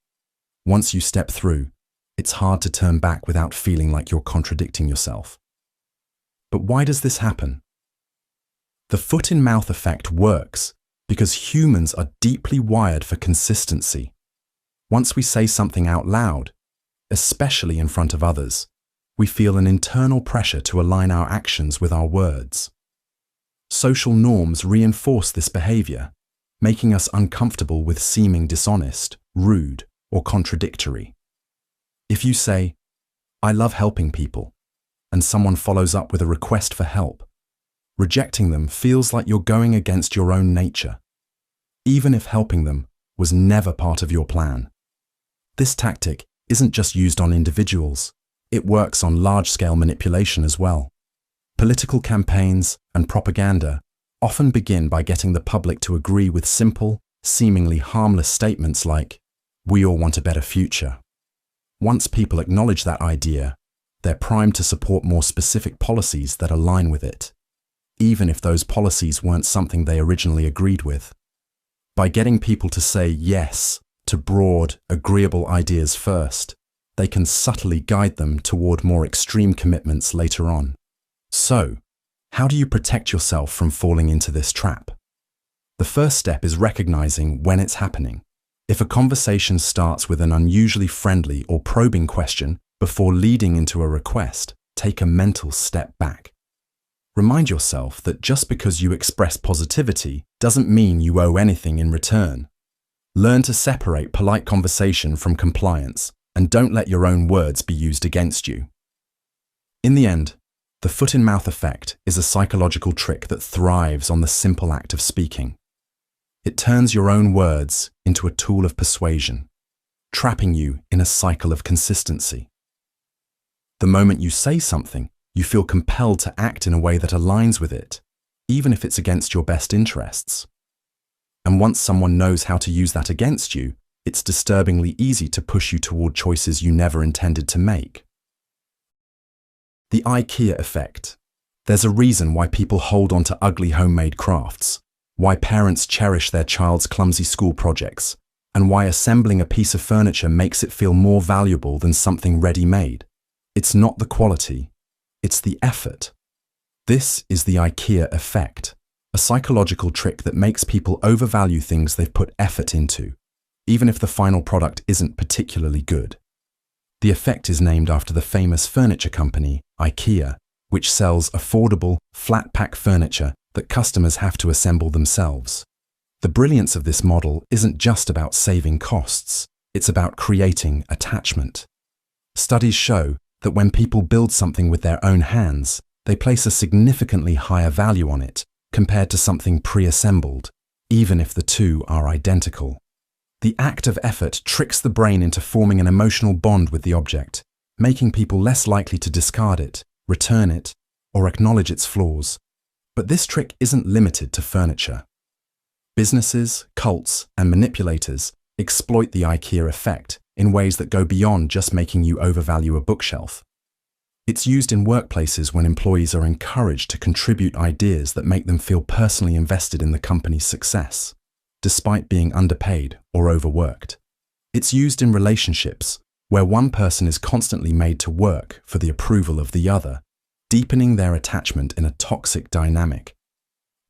Once you step through, it's hard to turn back without feeling like you're contradicting yourself. But why does this happen? The foot-in-mouth effect works because humans are deeply wired for consistency. Once we say something out loud, especially in front of others, we feel an internal pressure to align our actions with our words. Social norms reinforce this behavior, making us uncomfortable with seeming dishonest, rude, or contradictory. If you say, "I love helping people," and someone follows up with a request for help, rejecting them feels like you're going against your own nature, even if helping them was never part of your plan. This tactic isn't just used on individuals, it works on large-scale manipulation as well. Political campaigns and propaganda often begin by getting the public to agree with simple, seemingly harmless statements like, "We all want a better future." Once people acknowledge that idea, they're primed to support more specific policies that align with it, even if those policies weren't something they originally agreed with. By getting people to say yes to broad, agreeable ideas first, they can subtly guide them toward more extreme commitments later on. So, how do you protect yourself from falling into this trap? The first step is recognizing when it's happening. If a conversation starts with an unusually friendly or probing question before leading into a request, take a mental step back. Remind yourself that just because you express positivity doesn't mean you owe anything in return. Learn to separate polite conversation from compliance, and don't let your own words be used against you. In the end, the foot-in-mouth effect is a psychological trick that thrives on the simple act of speaking. It turns your own words into a tool of persuasion, trapping you in a cycle of consistency. The moment you say something, you feel compelled to act in a way that aligns with it, even if it's against your best interests. And once someone knows how to use that against you, it's disturbingly easy to push you toward choices you never intended to make. The IKEA effect. There's a reason why people hold on to ugly homemade crafts, why parents cherish their child's clumsy school projects, and why assembling a piece of furniture makes it feel more valuable than something ready-made. It's not the quality, it's the effort. This is the IKEA effect, a psychological trick that makes people overvalue things they've put effort into, even if the final product isn't particularly good. The effect is named after the famous furniture company, IKEA, which sells affordable, flat-pack furniture that customers have to assemble themselves. The brilliance of this model isn't just about saving costs, it's about creating attachment. Studies show that when people build something with their own hands, they place a significantly higher value on it compared to something pre-assembled, even if the two are identical. The act of effort tricks the brain into forming an emotional bond with the object, making people less likely to discard it, return it, or acknowledge its flaws. But this trick isn't limited to furniture. Businesses, cults, and manipulators exploit the IKEA effect in ways that go beyond just making you overvalue a bookshelf. It's used in workplaces when employees are encouraged to contribute ideas that make them feel personally invested in the company's success, despite being underpaid or overworked. It's used in relationships where one person is constantly made to work for the approval of the other, deepening their attachment in a toxic dynamic.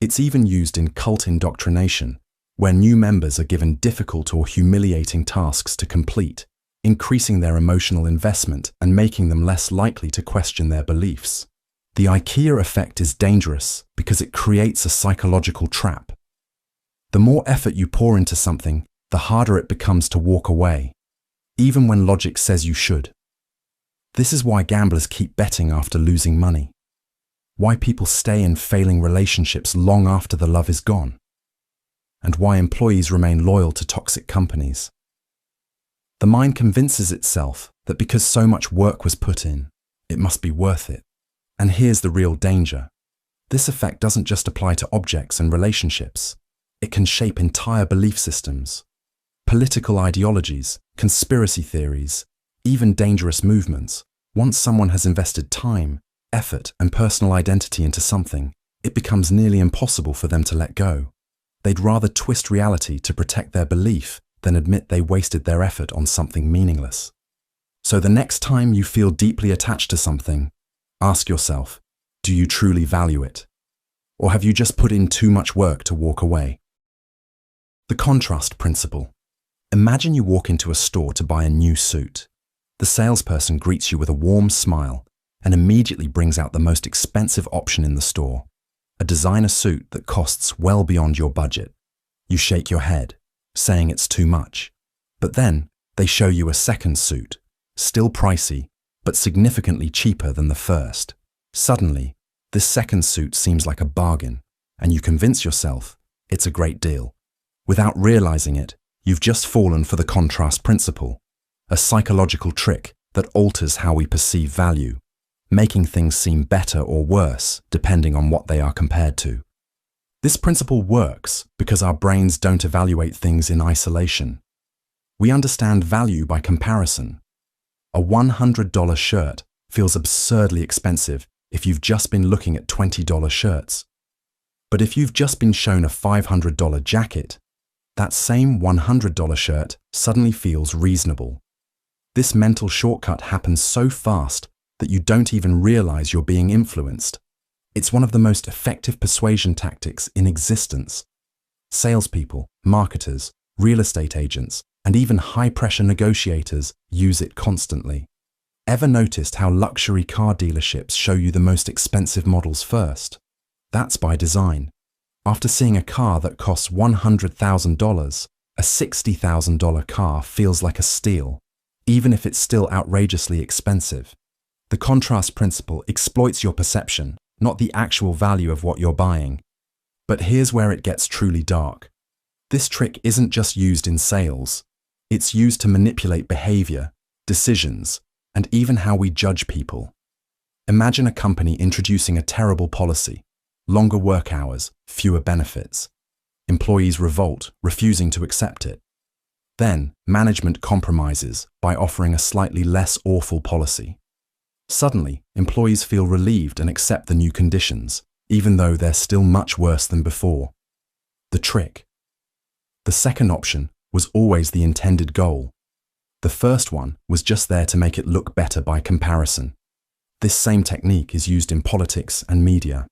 It's even used in cult indoctrination, where new members are given difficult or humiliating tasks to complete, increasing their emotional investment and making them less likely to question their beliefs. The IKEA effect is dangerous because it creates a psychological trap. The more effort you pour into something, the harder it becomes to walk away, even when logic says you should. This is why gamblers keep betting after losing money. Why people stay in failing relationships long after the love is gone, and why employees remain loyal to toxic companies. The mind convinces itself that because so much work was put in, it must be worth it. And here's the real danger. This effect doesn't just apply to objects and relationships. It can shape entire belief systems, political ideologies, conspiracy theories, even dangerous movements. Once someone has invested time, effort, and personal identity into something, it becomes nearly impossible for them to let go. They'd rather twist reality to protect their belief than admit they wasted their effort on something meaningless. So the next time you feel deeply attached to something, ask yourself, do you truly value it? Or have you just put in too much work to walk away? The contrast principle. Imagine you walk into a store to buy a new suit. The salesperson greets you with a warm smile and immediately brings out the most expensive option in the store, a designer suit that costs well beyond your budget. You shake your head, saying it's too much. But then they show you a second suit, still pricey, but significantly cheaper than the first. Suddenly, this second suit seems like a bargain, and you convince yourself it's a great deal. Without realizing it, you've just fallen for the contrast principle, a psychological trick that alters how we perceive value, making things seem better or worse depending on what they are compared to. This principle works because our brains don't evaluate things in isolation. We understand value by comparison. A $100 shirt feels absurdly expensive if you've just been looking at $20 shirts. But if you've just been shown a $500 jacket, that same $100 shirt suddenly feels reasonable. This mental shortcut happens so fast that you don't even realize you're being influenced. It's one of the most effective persuasion tactics in existence. Salespeople, marketers, real estate agents, and even high-pressure negotiators use it constantly. Ever noticed how luxury car dealerships show you the most expensive models first? That's by design. After seeing a car that costs $100,000, a $60,000 car feels like a steal, even if it's still outrageously expensive. The contrast principle exploits your perception, not the actual value of what you're buying. But here's where it gets truly dark. This trick isn't just used in sales. It's used to manipulate behavior, decisions, and even how we judge people. Imagine a company introducing a terrible policy: longer work hours, fewer benefits. Employees revolt, refusing to accept it. Then, management compromises by offering a slightly less awful policy. Suddenly, employees feel relieved and accept the new conditions, even though they're still much worse than before. The trick. The second option was always the intended goal. The first one was just there to make it look better by comparison. This same technique is used in politics and media.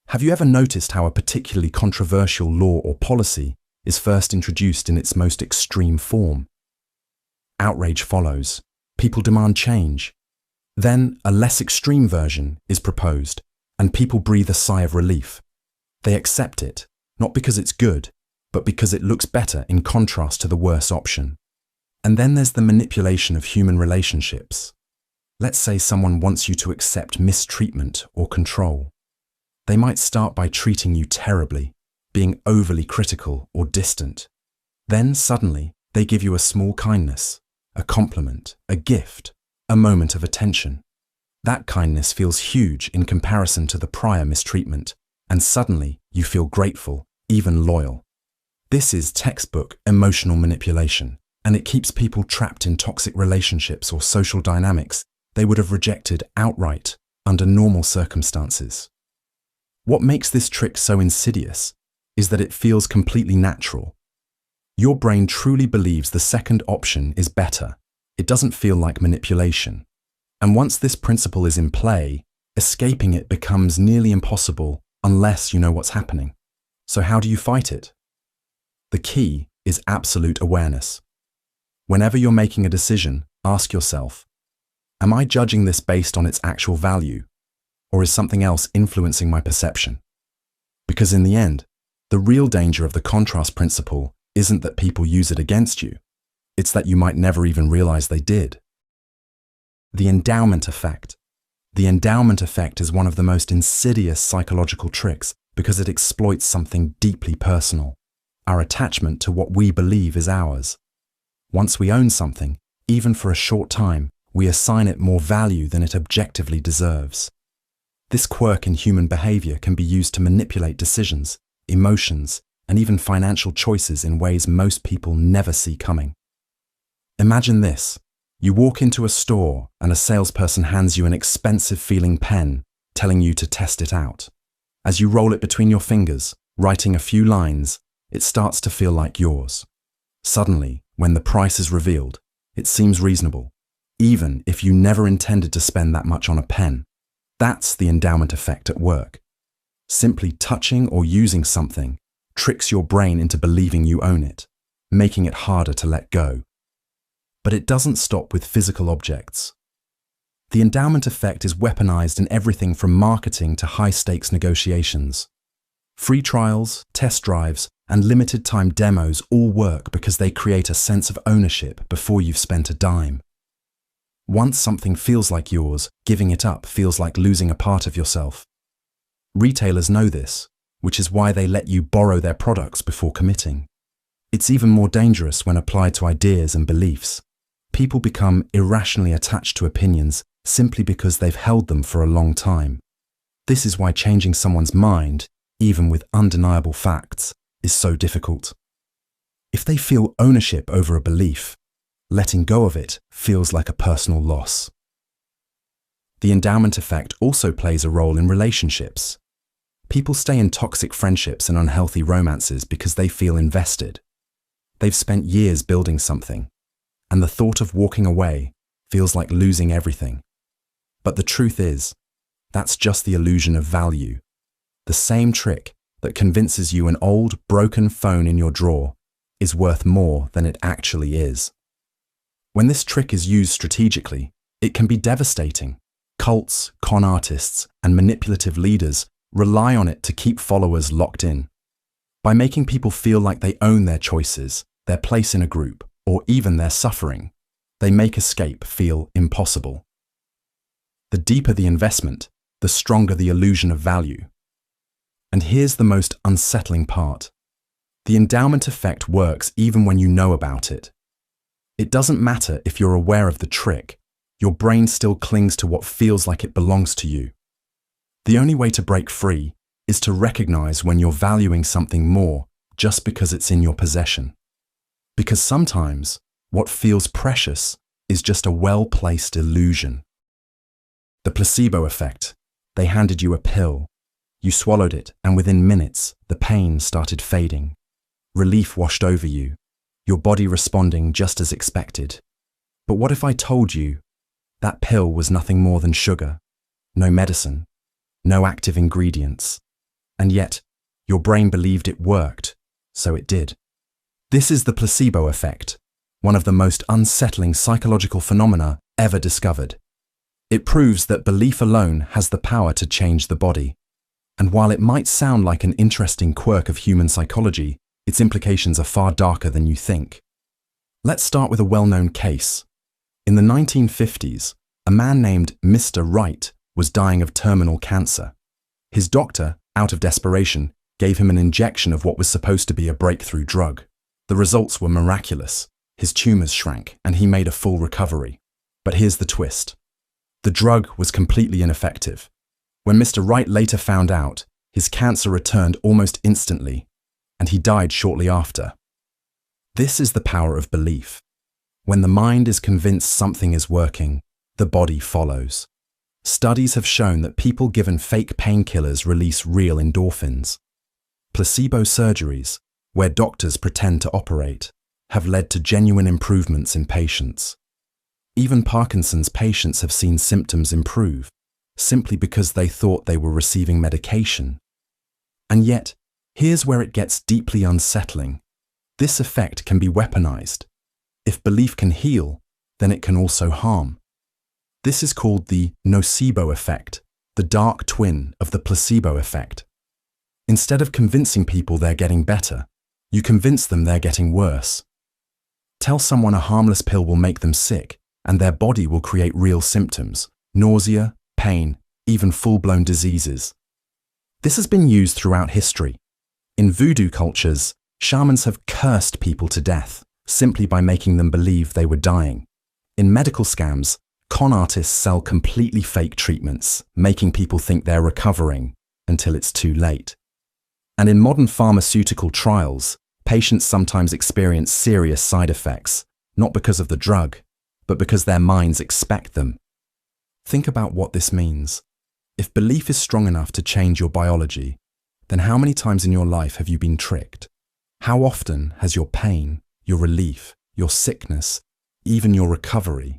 Have you ever noticed how a particularly controversial law or policy is first introduced in its most extreme form? Outrage follows. People demand change. Then a less extreme version is proposed, and people breathe a sigh of relief. They accept it, not because it's good, but because it looks better in contrast to the worse option. And then there's the manipulation of human relationships. Let's say someone wants you to accept mistreatment or control. They might start by treating you terribly, being overly critical or distant. Then suddenly, they give you a small kindness, a compliment, a gift, a moment of attention. That kindness feels huge in comparison to the prior mistreatment, and suddenly you feel grateful, even loyal. This is textbook emotional manipulation, and it keeps people trapped in toxic relationships or social dynamics they would have rejected outright under normal circumstances. What makes this trick so insidious is that it feels completely natural. Your brain truly believes the second option is better. It doesn't feel like manipulation. And once this principle is in play, escaping it becomes nearly impossible unless you know what's happening. So how do you fight it? The key is absolute awareness. Whenever you're making a decision, ask yourself, am I judging this based on its actual value, or is something else influencing my perception? Because in the end, the real danger of the contrast principle isn't that people use it against you, it's that you might never even realize they did. The endowment effect. The endowment effect is one of the most insidious psychological tricks because it exploits something deeply personal, our attachment to what we believe is ours. Once we own something, even for a short time, we assign it more value than it objectively deserves. This quirk in human behavior can be used to manipulate decisions, emotions, and even financial choices in ways most people never see coming. Imagine this. You walk into a store and a salesperson hands you an expensive-feeling pen, telling you to test it out. As you roll it between your fingers, writing a few lines, it starts to feel like yours. Suddenly, when the price is revealed, it seems reasonable, even if you never intended to spend that much on a pen. That's the endowment effect at work. Simply touching or using something tricks your brain into believing you own it, making it harder to let go. But it doesn't stop with physical objects. The endowment effect is weaponized in everything from marketing to high-stakes negotiations. Free trials, test drives, and limited-time demos all work because they create a sense of ownership before you've spent a dime. Once something feels like yours, giving it up feels like losing a part of yourself. Retailers know this, which is why they let you borrow their products before committing. It's even more dangerous when applied to ideas and beliefs. People become irrationally attached to opinions simply because they've held them for a long time. This is why changing someone's mind, even with undeniable facts, is so difficult. If they feel ownership over a belief, letting go of it feels like a personal loss. The endowment effect also plays a role in relationships. People stay in toxic friendships and unhealthy romances because they feel invested. They've spent years building something, and the thought of walking away feels like losing everything. But the truth is, that's just the illusion of value. The same trick that convinces you an old, broken phone in your drawer is worth more than it actually is. When this trick is used strategically, it can be devastating. Cults, con artists, and manipulative leaders rely on it to keep followers locked in. By making people feel like they own their choices, their place in a group, or even their suffering, they make escape feel impossible. The deeper the investment, the stronger the illusion of value. And here's the most unsettling part. The endowment effect works even when you know about it. It doesn't matter if you're aware of the trick, your brain still clings to what feels like it belongs to you. The only way to break free is to recognize when you're valuing something more just because it's in your possession. Because sometimes what feels precious is just a well-placed illusion. The placebo effect. They handed you a pill. You swallowed it, and within minutes, the pain started fading. Relief washed over you, your body responding just as expected. But what if I told you that pill was nothing more than sugar, no medicine, no active ingredients, and yet your brain believed it worked, so it did? This is the placebo effect, one of the most unsettling psychological phenomena ever discovered. It proves that belief alone has the power to change the body. And while it might sound like an interesting quirk of human psychology, its implications are far darker than you think. Let's start with a well-known case. In the 1950s, a man named Mr. Right was dying of terminal cancer. His doctor, out of desperation, gave him an injection of what was supposed to be a breakthrough drug. The results were miraculous. His tumors shrank, and he made a full recovery. But here's the twist. The drug was completely ineffective. When Mr. Wright later found out, his cancer returned almost instantly, and he died shortly after. This is the power of belief. When the mind is convinced something is working, the body follows. Studies have shown that people given fake painkillers release real endorphins. Placebo surgeries, where doctors pretend to operate, have led to genuine improvements in patients. Even Parkinson's patients have seen symptoms improve, simply because they thought they were receiving medication. And yet, here's where it gets deeply unsettling. This effect can be weaponized. If belief can heal, then it can also harm. This is called the nocebo effect, the dark twin of the placebo effect. Instead of convincing people they're getting better, you convince them they're getting worse. Tell someone a harmless pill will make them sick, and their body will create real symptoms, nausea, pain, even full-blown diseases. This has been used throughout history. In voodoo cultures, shamans have cursed people to death simply by making them believe they were dying. In medical scams, con artists sell completely fake treatments, making people think they're recovering until it's too late. And in modern pharmaceutical trials, patients sometimes experience serious side effects, not because of the drug, but because their minds expect them. Think about what this means. If belief is strong enough to change your biology, then how many times in your life have you been tricked? How often has your pain, your relief, your sickness, even your recovery,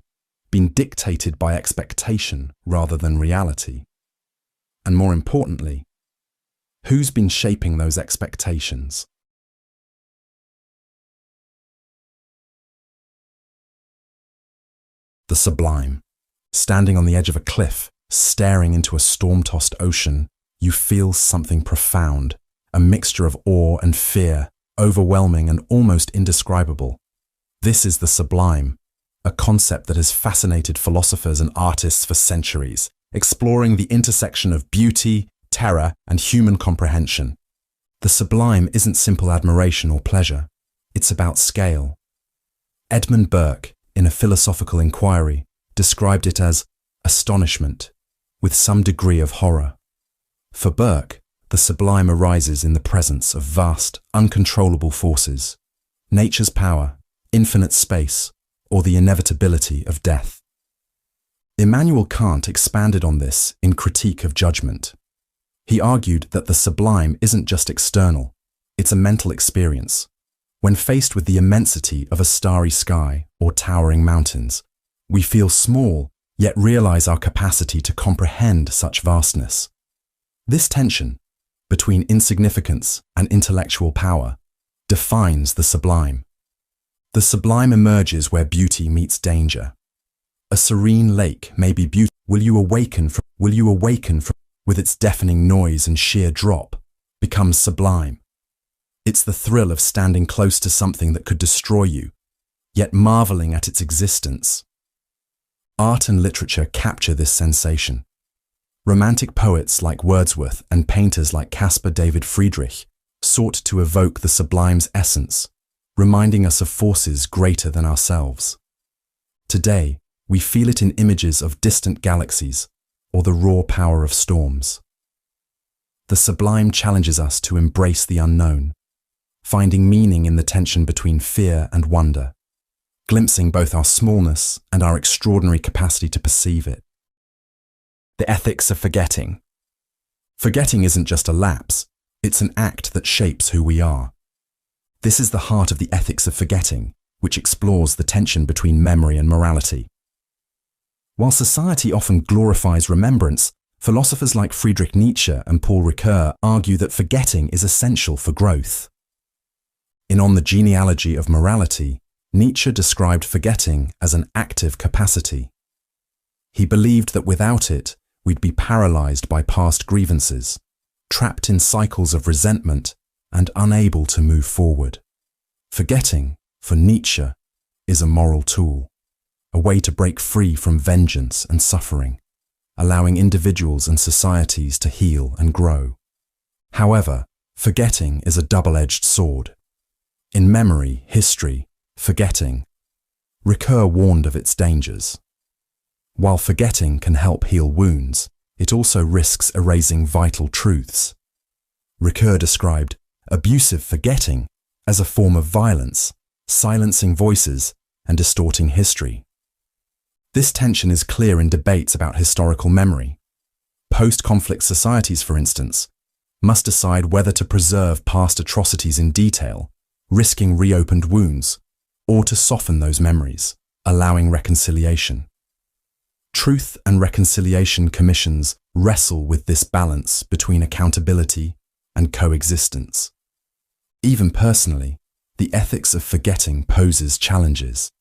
been dictated by expectation rather than reality? And more importantly, who's been shaping those expectations? The sublime. Standing on the edge of a cliff, staring into a storm-tossed ocean, you feel something profound, a mixture of awe and fear, overwhelming and almost indescribable. This is the sublime, a concept that has fascinated philosophers and artists for centuries, exploring the intersection of beauty, terror, and human comprehension. The sublime isn't simple admiration or pleasure. It's about scale. Edmund Burke, in A Philosophical Inquiry, described it as astonishment, with some degree of horror. For Burke, the sublime arises in the presence of vast, uncontrollable forces, nature's power, infinite space, or the inevitability of death. Immanuel Kant expanded on this in Critique of Judgment. He argued that the sublime isn't just external, it's a mental experience. When faced with the immensity of a starry sky or towering mountains, we feel small, yet realize our capacity to comprehend such vastness. This tension between insignificance and intellectual power defines the sublime. The sublime emerges where beauty meets danger. A serene lake may be beautiful. Will you awaken from with its deafening noise and sheer drop, becomes sublime. It's the thrill of standing close to something that could destroy you, yet marveling at its existence. Art and literature capture this sensation. Romantic poets like Wordsworth and painters like Caspar David Friedrich sought to evoke the sublime's essence, reminding us of forces greater than ourselves. Today, we feel it in images of distant galaxies or the raw power of storms. The sublime challenges us to embrace the unknown, finding meaning in the tension between fear and wonder, glimpsing both our smallness and our extraordinary capacity to perceive it. The ethics of forgetting. Forgetting isn't just a lapse, it's an act that shapes who we are. This is the heart of the ethics of forgetting, which explores the tension between memory and morality. While society often glorifies remembrance, philosophers like Friedrich Nietzsche and Paul Ricoeur argue that forgetting is essential for growth. In On the Genealogy of Morality, Nietzsche described forgetting as an active capacity. He believed that without it, we'd be paralyzed by past grievances, trapped in cycles of resentment and unable to move forward. Forgetting, for Nietzsche, is a moral tool, a way to break free from vengeance and suffering, allowing individuals and societies to heal and grow. However, forgetting is a double-edged sword. In memory, history, forgetting, Ricoeur warned of its dangers. While forgetting can help heal wounds, it also risks erasing vital truths. Ricoeur described abusive forgetting as a form of violence, silencing voices and distorting history. This tension is clear in debates about historical memory. Post-conflict societies, for instance, must decide whether to preserve past atrocities in detail, risking reopened wounds, or to soften those memories, allowing reconciliation. Truth and reconciliation commissions wrestle with this balance between accountability and coexistence. Even personally, the ethics of forgetting poses challenges.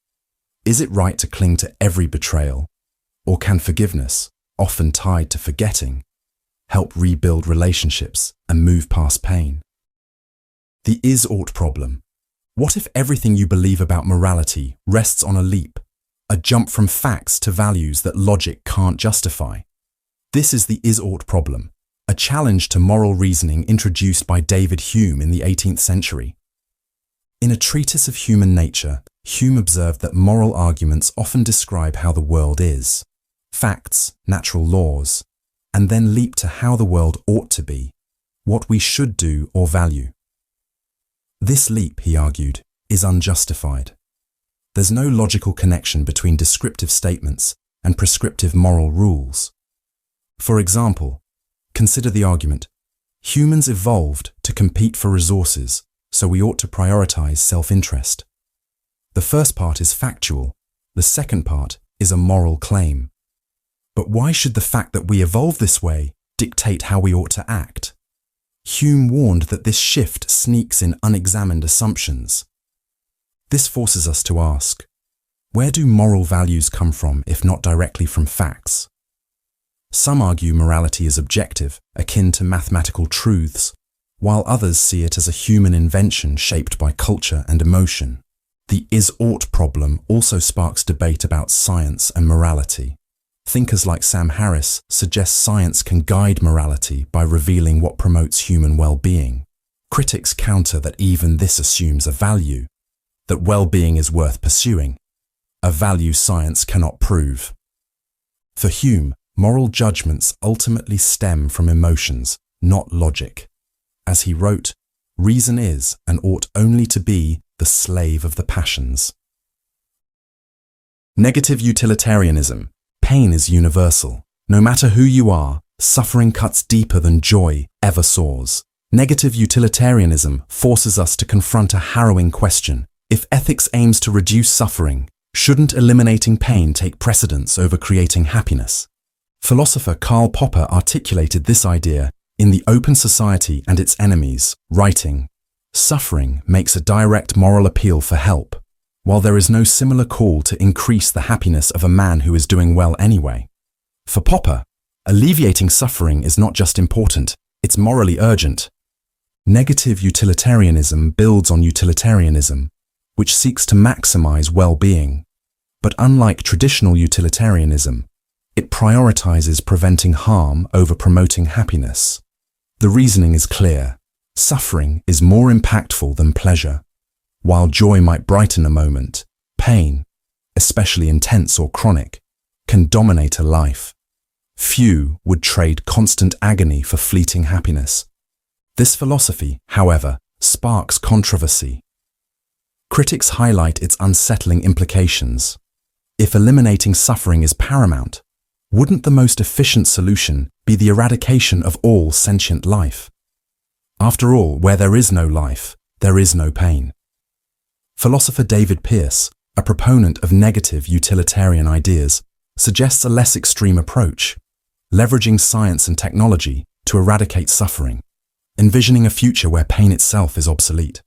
Is it right to cling to every betrayal, or can forgiveness, often tied to forgetting, help rebuild relationships and move past pain? The is-ought problem. What if everything you believe about morality rests on a leap, a jump from facts to values that logic can't justify? This is the is-ought problem, a challenge to moral reasoning introduced by David Hume in the 18th century. In a treatise of human nature, Hume observed that moral arguments often describe how the world is, facts, natural laws, and then leap to how the world ought to be, what we should do or value. This leap, he argued, is unjustified. There's no logical connection between descriptive statements and prescriptive moral rules. For example, consider the argument, humans evolved to compete for resources, so we ought to prioritize self-interest. The first part is factual, the second part is a moral claim. But why should the fact that we evolved this way dictate how we ought to act? Hume warned that this shift sneaks in unexamined assumptions. This forces us to ask, where do moral values come from if not directly from facts? Some argue morality is objective, akin to mathematical truths, while others see it as a human invention shaped by culture and emotion. The is-ought problem also sparks debate about science and morality. Thinkers like Sam Harris suggest science can guide morality by revealing what promotes human well-being. Critics counter that even this assumes a value, that well-being is worth pursuing, a value science cannot prove. For Hume, moral judgments ultimately stem from emotions, not logic. As he wrote, reason is and ought only to be the slave of the passions. Negative utilitarianism. Pain is universal. No matter who you are, suffering cuts deeper than joy ever soars. Negative utilitarianism forces us to confront a harrowing question. If ethics aims to reduce suffering, shouldn't eliminating pain take precedence over creating happiness? Philosopher Karl Popper articulated this idea in The Open Society and Its Enemies, writing, "Suffering makes a direct moral appeal for help, while there is no similar call to increase the happiness of a man who is doing well anyway." For Popper, alleviating suffering is not just important, it's morally urgent. Negative utilitarianism builds on utilitarianism, which seeks to maximize well-being. But unlike traditional utilitarianism, it prioritizes preventing harm over promoting happiness. The reasoning is clear. Suffering is more impactful than pleasure. While joy might brighten a moment, pain, especially intense or chronic, can dominate a life. Few would trade constant agony for fleeting happiness. This philosophy, however, sparks controversy. Critics highlight its unsettling implications. If eliminating suffering is paramount, wouldn't the most efficient solution be the eradication of all sentient life? After all, where there is no life, there is no pain. Philosopher David Pearce, a proponent of negative utilitarian ideas, suggests a less extreme approach, leveraging science and technology to eradicate suffering, envisioning a future where pain itself is obsolete.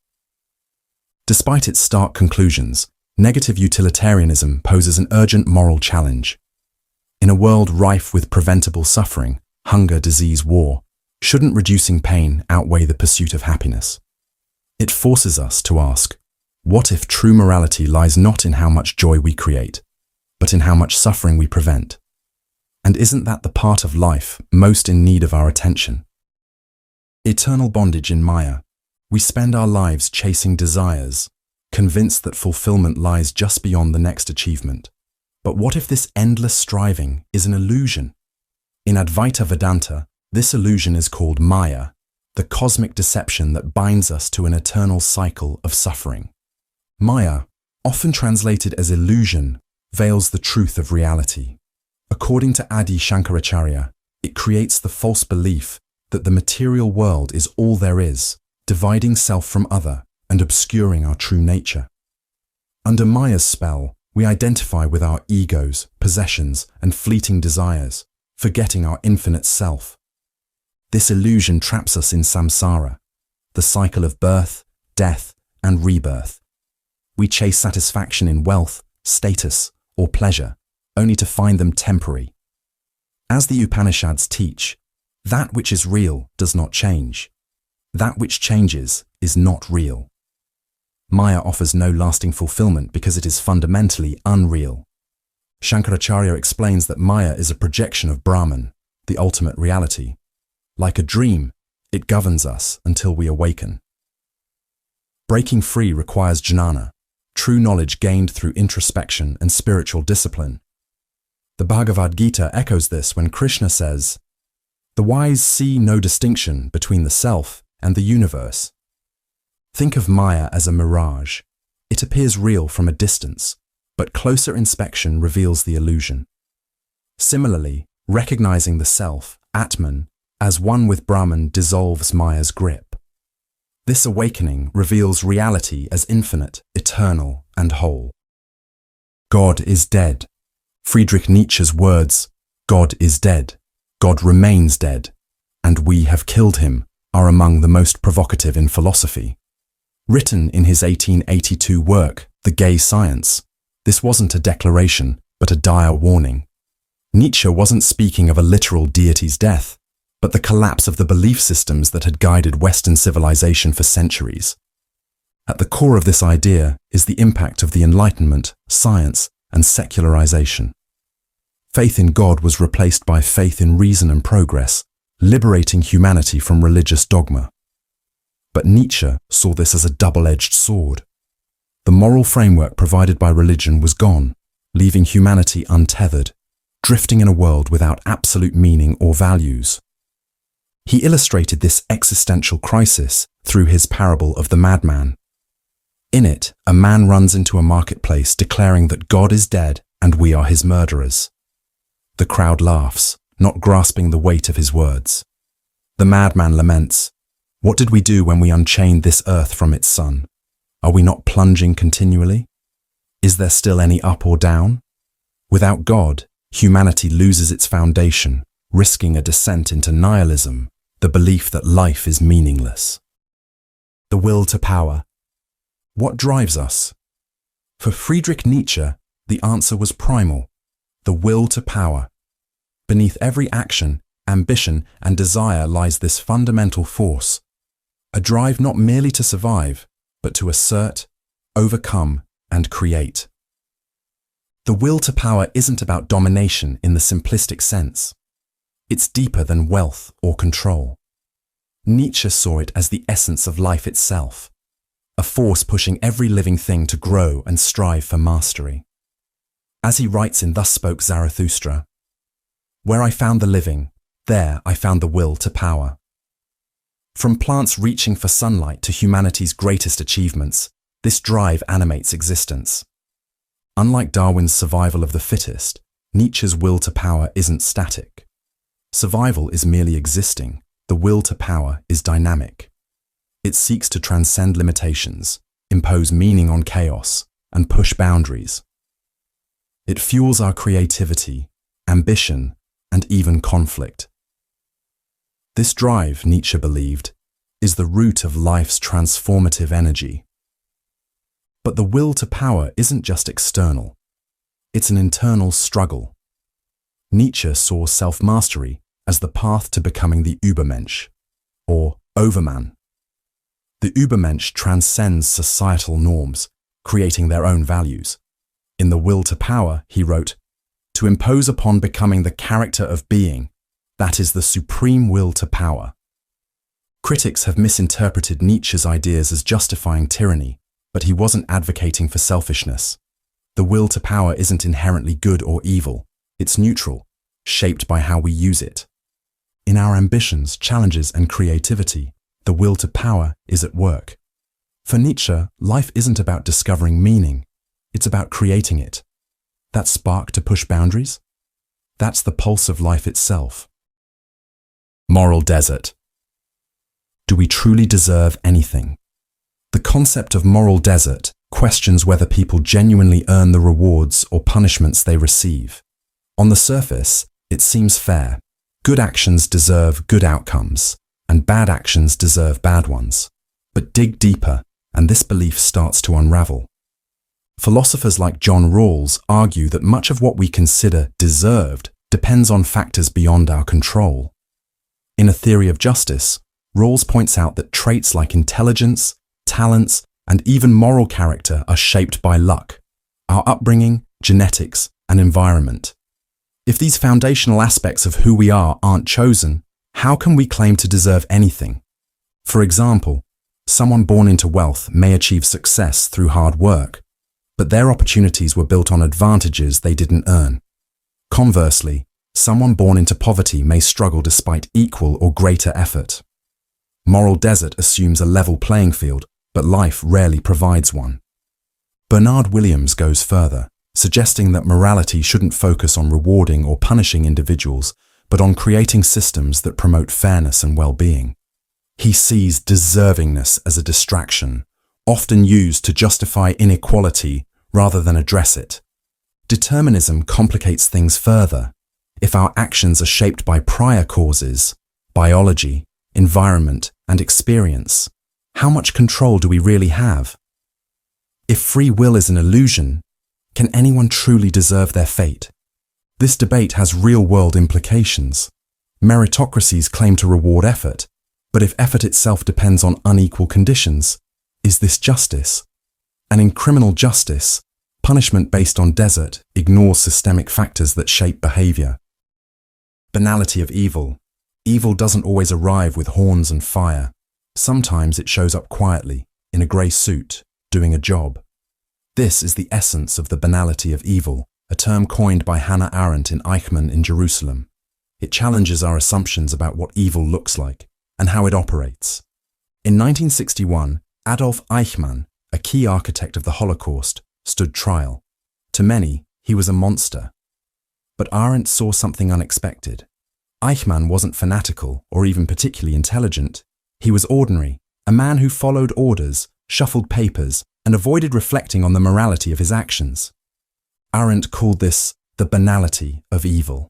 Despite its stark conclusions, negative utilitarianism poses an urgent moral challenge. In a world rife with preventable suffering, hunger, disease, war, Shouldn't reducing pain outweigh the pursuit of happiness? It forces us to ask, what if true morality lies not in how much joy we create, but in how much suffering we prevent? And isn't that the part of life most in need of our attention? Eternal bondage in Maya. We spend our lives chasing desires, convinced that fulfillment lies just beyond the next achievement. But what if this endless striving is an illusion? In Advaita Vedanta, this illusion is called Maya, the cosmic deception that binds us to an eternal cycle of suffering. Maya, often translated as illusion, veils the truth of reality. According to Adi Shankaracharya, it creates the false belief that the material world is all there is, dividing self from other and obscuring our true nature. Under Maya's spell, we identify with our egos, possessions, and fleeting desires, forgetting our infinite self. This illusion traps us in samsara, the cycle of birth, death, and rebirth. We chase satisfaction in wealth, status, or pleasure, only to find them temporary. As the Upanishads teach, that which is real does not change. That which changes is not real. Maya offers no lasting fulfillment because it is fundamentally unreal. Shankaracharya explains that Maya is a projection of Brahman, the ultimate reality. Like a dream, it governs us until we awaken. Breaking free requires jnana, true knowledge gained through introspection and spiritual discipline. The Bhagavad Gita echoes this when Krishna says, "The wise see no distinction between the self and the universe." Think of Maya as a mirage. It appears real from a distance, but closer inspection reveals the illusion. Similarly, recognizing the self, Atman, as one with Brahman dissolves Maya's grip. This awakening reveals reality as infinite, eternal, and whole. God is dead. Friedrich Nietzsche's words, "God is dead, God remains dead, and we have killed him," are among the most provocative in philosophy. Written in his 1882 work, The Gay Science, this wasn't a declaration, but a dire warning. Nietzsche wasn't speaking of a literal deity's death, but the collapse of the belief systems that had guided Western civilization for centuries. At the core of this idea is the impact of the Enlightenment, science, and secularization. Faith in God was replaced by faith in reason and progress, liberating humanity from religious dogma. But Nietzsche saw this as a double-edged sword. The moral framework provided by religion was gone, leaving humanity untethered, drifting in a world without absolute meaning or values. He illustrated this existential crisis through his parable of the madman. In it, a man runs into a marketplace declaring that God is dead and we are his murderers. The crowd laughs, not grasping the weight of his words. The madman laments, "What did we do when we unchained this earth from its sun? Are we not plunging continually? Is there still any up or down? Without God, humanity loses its foundation, risking a descent into nihilism, the belief that life is meaningless." The will to power. What drives us? For Friedrich Nietzsche, the answer was primal, the will to power. Beneath every action, ambition, and desire lies this fundamental force, a drive not merely to survive, but to assert, overcome, and create. The will to power isn't about domination in the simplistic sense. It's deeper than wealth or control. Nietzsche saw it as the essence of life itself, a force pushing every living thing to grow and strive for mastery. As he writes in Thus Spoke Zarathustra, "Where I found the living, there I found the will to power." From plants reaching for sunlight to humanity's greatest achievements, this drive animates existence. Unlike Darwin's survival of the fittest, Nietzsche's will to power isn't static. Survival is merely existing. The will to power is dynamic. It seeks to transcend limitations, impose meaning on chaos, and push boundaries. It fuels our creativity, ambition, and even conflict. This drive, Nietzsche believed, is the root of life's transformative energy. But the will to power isn't just external. It's an internal struggle. Nietzsche saw self-mastery as the path to becoming the Übermensch, or Overman. The Übermensch transcends societal norms, creating their own values. In The Will to Power, he wrote, "To impose upon becoming the character of being, that is the supreme will to power." Critics have misinterpreted Nietzsche's ideas as justifying tyranny, but he wasn't advocating for selfishness. The will to power isn't inherently good or evil. It's neutral, shaped by how we use it. In our ambitions, challenges, and creativity, the will to power is at work. For Nietzsche, life isn't about discovering meaning. It's about creating it. That spark to push boundaries? That's the pulse of life itself. Moral desert. Do we truly deserve anything? The concept of moral desert questions whether people genuinely earn the rewards or punishments they receive. On the surface, it seems fair. Good actions deserve good outcomes, and bad actions deserve bad ones. But dig deeper, and this belief starts to unravel. Philosophers like John Rawls argue that much of what we consider deserved depends on factors beyond our control. In A Theory of Justice, Rawls points out that traits like intelligence, talents, and even moral character are shaped by luck, our upbringing, genetics, and environment. If these foundational aspects of who we are aren't chosen, how can we claim to deserve anything? For example, someone born into wealth may achieve success through hard work, but their opportunities were built on advantages they didn't earn. Conversely, someone born into poverty may struggle despite equal or greater effort. Moral desert assumes a level playing field, but life rarely provides one. Bernard Williams goes further, suggesting that morality shouldn't focus on rewarding or punishing individuals, but on creating systems that promote fairness and well-being. He sees deservingness as a distraction, often used to justify inequality rather than address it. Determinism complicates things further. If our actions are shaped by prior causes, biology, environment, and experience, how much control do we really have? If free will is an illusion, can anyone truly deserve their fate? This debate has real-world implications. Meritocracies claim to reward effort, but if effort itself depends on unequal conditions, is this justice? And in criminal justice, punishment based on desert ignores systemic factors that shape behavior. Banality of evil. Evil doesn't always arrive with horns and fire. Sometimes it shows up quietly, in a grey suit, doing a job. This is the essence of the banality of evil, a term coined by Hannah Arendt in Eichmann in Jerusalem. It challenges our assumptions about what evil looks like and how it operates. In 1961, Adolf Eichmann, a key architect of the Holocaust, stood trial. To many, he was a monster. But Arendt saw something unexpected. Eichmann wasn't fanatical or even particularly intelligent. He was ordinary, a man who followed orders, shuffled papers, and avoided reflecting on the morality of his actions. Arendt called this the banality of evil.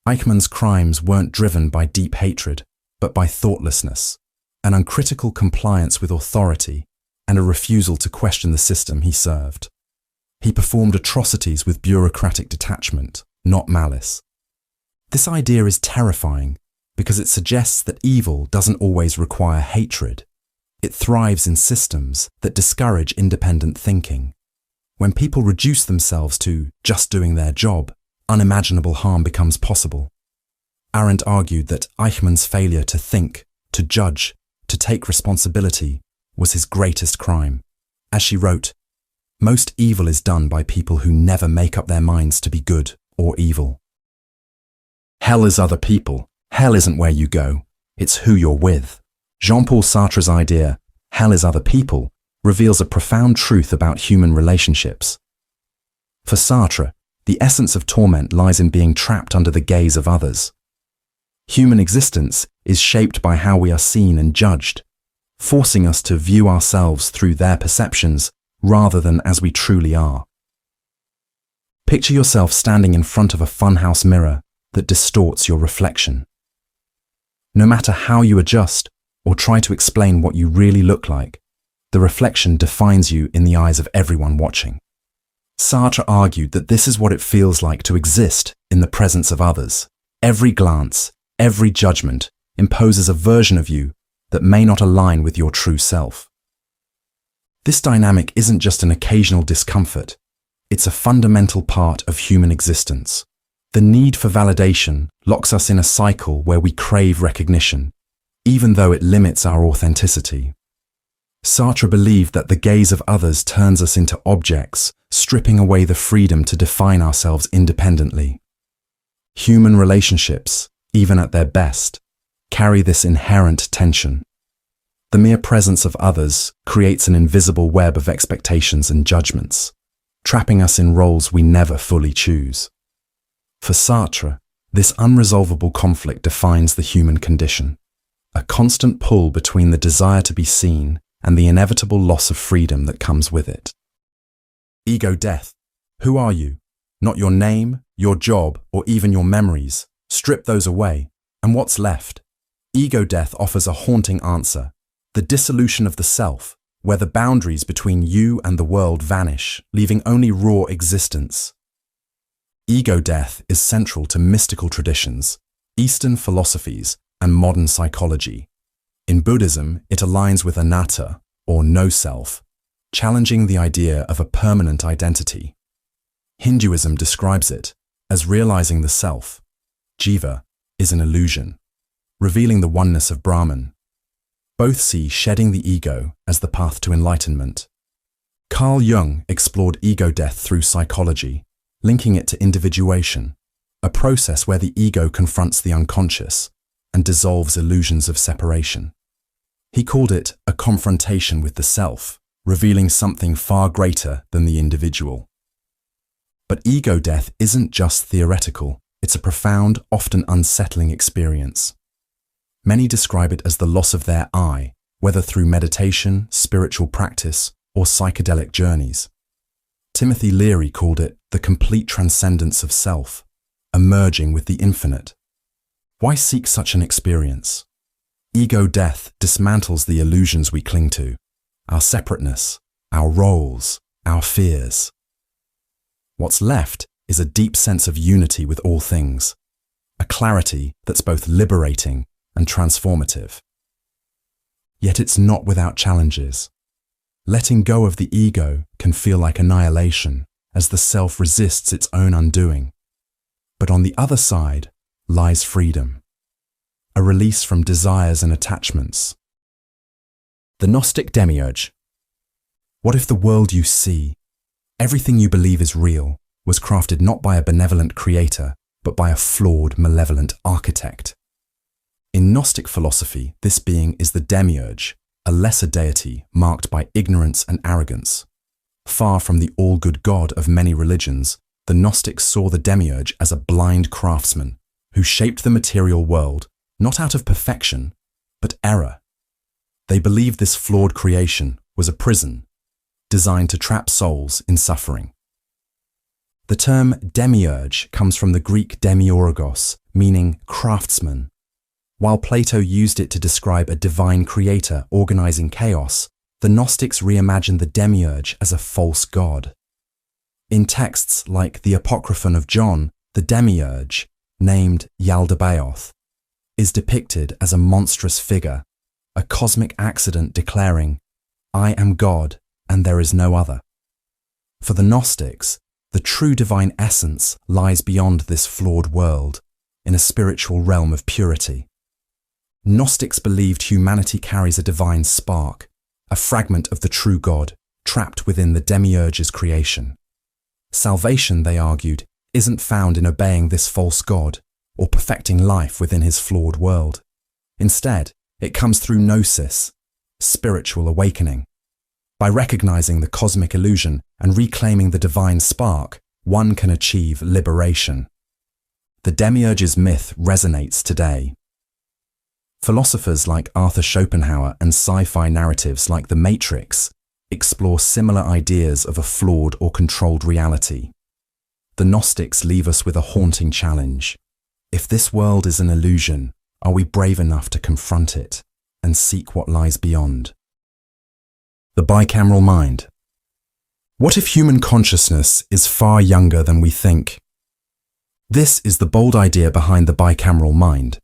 Eichmann's crimes weren't driven by deep hatred, but by thoughtlessness, an uncritical compliance with authority, and a refusal to question the system he served. He performed atrocities with bureaucratic detachment, not malice. This idea is terrifying because it suggests that evil doesn't always require hatred. It thrives in systems that discourage independent thinking. When people reduce themselves to just doing their job, unimaginable harm becomes possible. Arendt argued that Eichmann's failure to think, to judge, to take responsibility was his greatest crime. As she wrote, "Most evil is done by people who never make up their minds to be good or evil." Hell is other people. Hell isn't where you go. It's who you're with. Jean-Paul Sartre's idea, hell is other people, reveals a profound truth about human relationships. For Sartre, the essence of torment lies in being trapped under the gaze of others. Human existence is shaped by how we are seen and judged, forcing us to view ourselves through their perceptions rather than as we truly are. Picture yourself standing in front of a funhouse mirror that distorts your reflection. No matter how you adjust or try to explain what you really look like, the reflection defines you in the eyes of everyone watching. Sartre argued that this is what it feels like to exist in the presence of others. Every glance, every judgment imposes a version of you that may not align with your true self. This dynamic isn't just an occasional discomfort, it's a fundamental part of human existence. The need for validation locks us in a cycle where we crave recognition, even though it limits our authenticity. Sartre believed that the gaze of others turns us into objects, stripping away the freedom to define ourselves independently. Human relationships, even at their best, carry this inherent tension. The mere presence of others creates an invisible web of expectations and judgments, trapping us in roles we never fully choose. For Sartre, this unresolvable conflict defines the human condition, a constant pull between the desire to be seen and the inevitable loss of freedom that comes with it. Ego death. Who are you? Not your name, your job, or even your memories. Strip those away, and what's left? Ego death offers a haunting answer: the dissolution of the self, where the boundaries between you and the world vanish, leaving only raw existence. Ego death is central to mystical traditions, Eastern philosophies, and modern psychology. In Buddhism, it aligns with anatta, or no self, challenging the idea of a permanent identity. Hinduism describes it as realizing the self. Jiva is an illusion, revealing the oneness of Brahman. Both see shedding the ego as the path to enlightenment. Carl Jung explored ego death through psychology, linking it to individuation, a process where the ego confronts the unconscious and dissolves illusions of separation. He called it a confrontation with the self, revealing something far greater than the individual. But ego death isn't just theoretical, it's a profound, often unsettling experience. Many describe it as the loss of their I, whether through meditation, spiritual practice, or psychedelic journeys. Timothy Leary called it the complete transcendence of self, emerging with the infinite. Why seek such an experience? Ego death dismantles the illusions we cling to, our separateness, our roles, our fears. What's left is a deep sense of unity with all things, a clarity that's both liberating and transformative. Yet it's not without challenges. Letting go of the ego can feel like annihilation as the self resists its own undoing. But on the other side lies freedom, a release from desires and attachments. The Gnostic demiurge. What if the world you see, everything you believe is real, was crafted not by a benevolent creator, but by a flawed, malevolent architect? In Gnostic philosophy, this being is the demiurge, a lesser deity marked by ignorance and arrogance. Far from the all-good God of many religions, the Gnostics saw the demiurge as a blind craftsman who shaped the material world not out of perfection, but error. They believed this flawed creation was a prison designed to trap souls in suffering. The term demiurge comes from the Greek demiurgos, meaning craftsman. While Plato used it to describe a divine creator organizing chaos, the Gnostics reimagined the demiurge as a false god. In texts like the Apocryphon of John, the demiurge, named Yaldabaoth, is depicted as a monstrous figure, a cosmic accident declaring, "I am God and there is no other." For the Gnostics, the true divine essence lies beyond this flawed world, in a spiritual realm of purity. Gnostics believed humanity carries a divine spark, a fragment of the true God, trapped within the demiurge's creation. Salvation, they argued, isn't found in obeying this false God or perfecting life within his flawed world. Instead, it comes through gnosis, spiritual awakening. By recognizing the cosmic illusion and reclaiming the divine spark, one can achieve liberation. The demiurge's myth resonates today. Philosophers like Arthur Schopenhauer and sci-fi narratives like The Matrix explore similar ideas of a flawed or controlled reality. The Gnostics leave us with a haunting challenge. If this world is an illusion, are we brave enough to confront it and seek what lies beyond? The bicameral mind. What if human consciousness is far younger than we think? This is the bold idea behind the bicameral mind.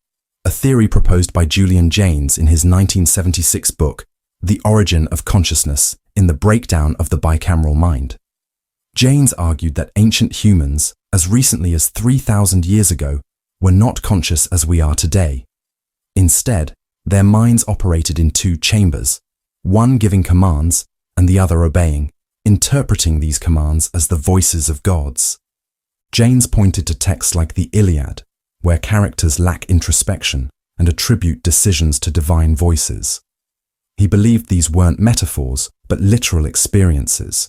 a theory proposed by Julian Jaynes in his 1976 book, The Origin of Consciousness in the Breakdown of the Bicameral Mind. Jaynes argued that ancient humans, as recently as 3,000 years ago, were not conscious as we are today. Instead, their minds operated in two chambers, one giving commands and the other obeying, interpreting these commands as the voices of gods. Jaynes pointed to texts like the Iliad, where characters lack introspection and attribute decisions to divine voices. He believed these weren't metaphors, but literal experiences,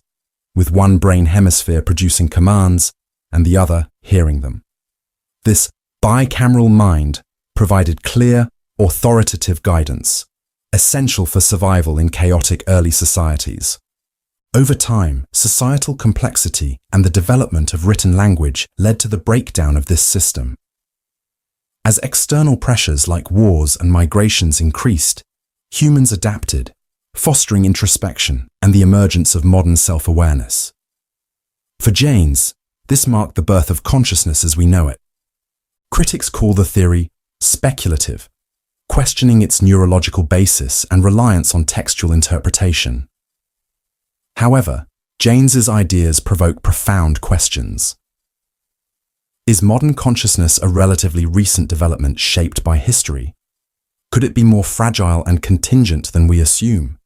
with one brain hemisphere producing commands and the other hearing them. This bicameral mind provided clear, authoritative guidance, essential for survival in chaotic early societies. Over time, societal complexity and the development of written language led to the breakdown of this system. As external pressures like wars and migrations increased, humans adapted, fostering introspection and the emergence of modern self-awareness. For Jaynes, this marked the birth of consciousness as we know it. Critics call the theory speculative, questioning its neurological basis and reliance on textual interpretation. However, Jaynes's ideas provoke profound questions. Is modern consciousness a relatively recent development shaped by history? Could it be more fragile and contingent than we assume?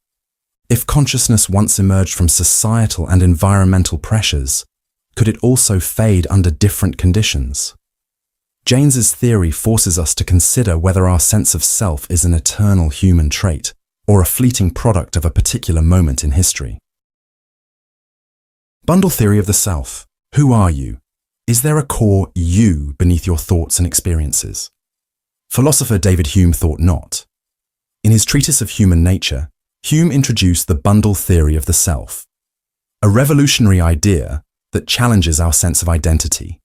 If consciousness once emerged from societal and environmental pressures, could it also fade under different conditions? Jaynes's theory forces us to consider whether our sense of self is an eternal human trait or a fleeting product of a particular moment in history. Bundle theory of the self. Who are you? Is there a core you beneath your thoughts and experiences? Philosopher David Hume thought not. In his treatise of human nature, Hume introduced the bundle theory of the self, a revolutionary idea that challenges our sense of identity.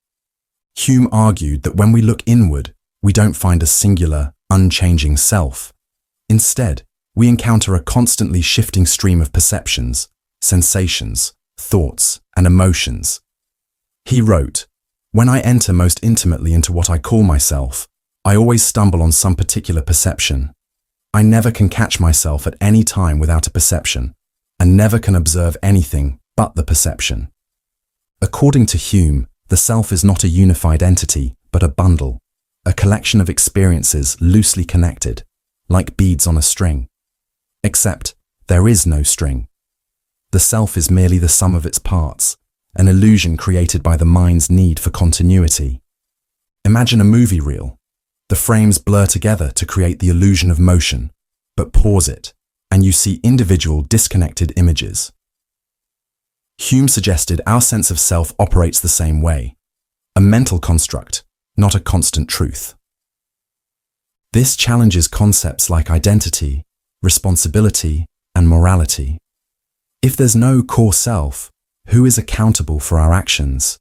Hume argued that when we look inward, we don't find a singular, unchanging self. Instead, we encounter a constantly shifting stream of perceptions, sensations, thoughts, and emotions. He wrote, "When I enter most intimately into what I call myself, I always stumble on some particular perception. I never can catch myself at any time without a perception, and never can observe anything but the perception." According to Hume, the self is not a unified entity, but a bundle, a collection of experiences loosely connected, like beads on a string. Except, there is no string. The self is merely the sum of its parts, an illusion created by the mind's need for continuity. Imagine a movie reel. The frames blur together to create the illusion of motion, but pause it, and you see individual disconnected images. Hume suggested our sense of self operates the same way, a mental construct, not a constant truth. This challenges concepts like identity, responsibility, and morality. If there's no core self, who is accountable for our actions?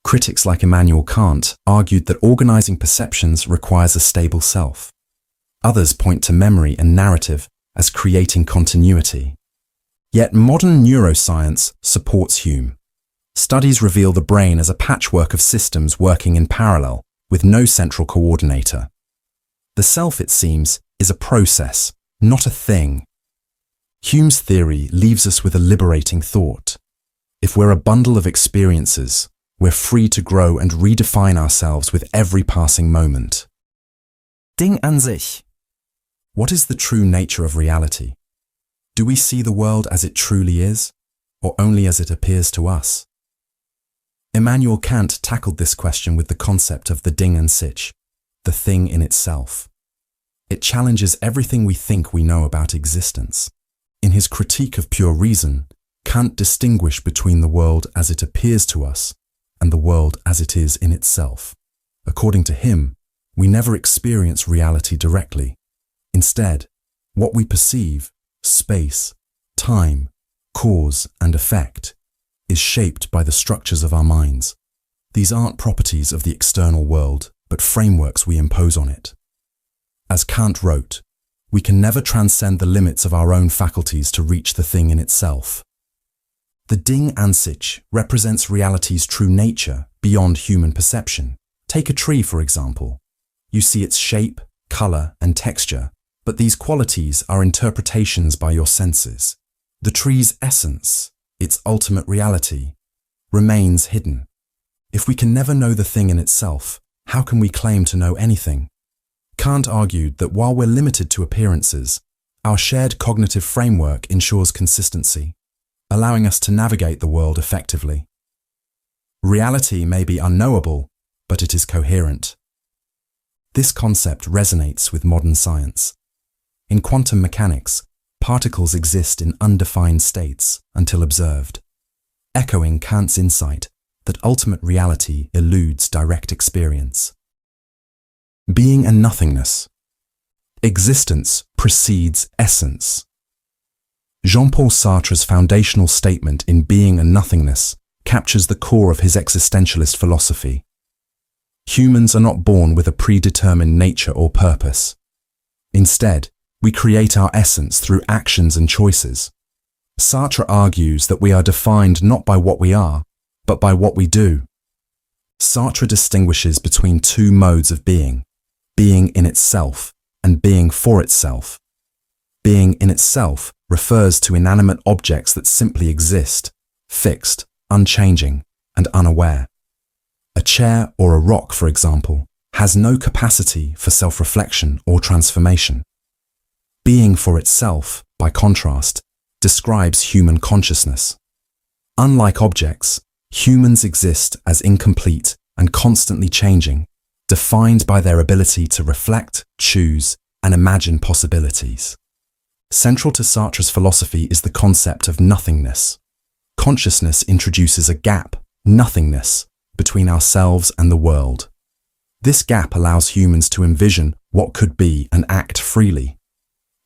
Critics like Immanuel Kant argued that organizing perceptions requires a stable self. Others point to memory and narrative as creating continuity. Yet modern neuroscience supports Hume. Studies reveal the brain as a patchwork of systems working in parallel, with no central coordinator. The self, it seems, is a process, not a thing. Hume's theory leaves us with a liberating thought. If we're a bundle of experiences, we're free to grow and redefine ourselves with every passing moment. Ding an sich. What is the true nature of reality? Do we see the world as it truly is, or only as it appears to us? Immanuel Kant tackled this question with the concept of the Ding an sich, the thing in itself. It challenges everything we think we know about existence. In his critique of pure reason, Kant distinguished between the world as it appears to us and the world as it is in itself. According to him, we never experience reality directly. Instead, what we perceive, space, time, cause, and effect, is shaped by the structures of our minds. These aren't properties of the external world, but frameworks we impose on it. As Kant wrote, we can never transcend the limits of our own faculties to reach the thing in itself. The Ding an sich represents reality's true nature beyond human perception. Take a tree, for example. You see its shape, color, and texture, but these qualities are interpretations by your senses. The tree's essence, its ultimate reality, remains hidden. If we can never know the thing in itself, how can we claim to know anything? Kant argued that while we're limited to appearances, our shared cognitive framework ensures consistency, allowing us to navigate the world effectively. Reality may be unknowable, but it is coherent. This concept resonates with modern science. In quantum mechanics, particles exist in undefined states until observed, echoing Kant's insight that ultimate reality eludes direct experience. Being and nothingness. Existence precedes essence. Jean-Paul Sartre's foundational statement in Being and Nothingness captures the core of his existentialist philosophy. Humans are not born with a predetermined nature or purpose. Instead, we create our essence through actions and choices. Sartre argues that we are defined not by what we are, but by what we do. Sartre distinguishes between two modes of being in itself and being for itself. Being in itself refers to inanimate objects that simply exist, fixed, unchanging, and unaware. A chair or a rock, for example, has no capacity for self-reflection or transformation. Being for itself, by contrast, describes human consciousness. Unlike objects, humans exist as incomplete and constantly changing, defined by their ability to reflect, choose, and imagine possibilities. Central to Sartre's philosophy is the concept of nothingness. Consciousness introduces a gap, nothingness, between ourselves and the world. This gap allows humans to envision what could be and act freely.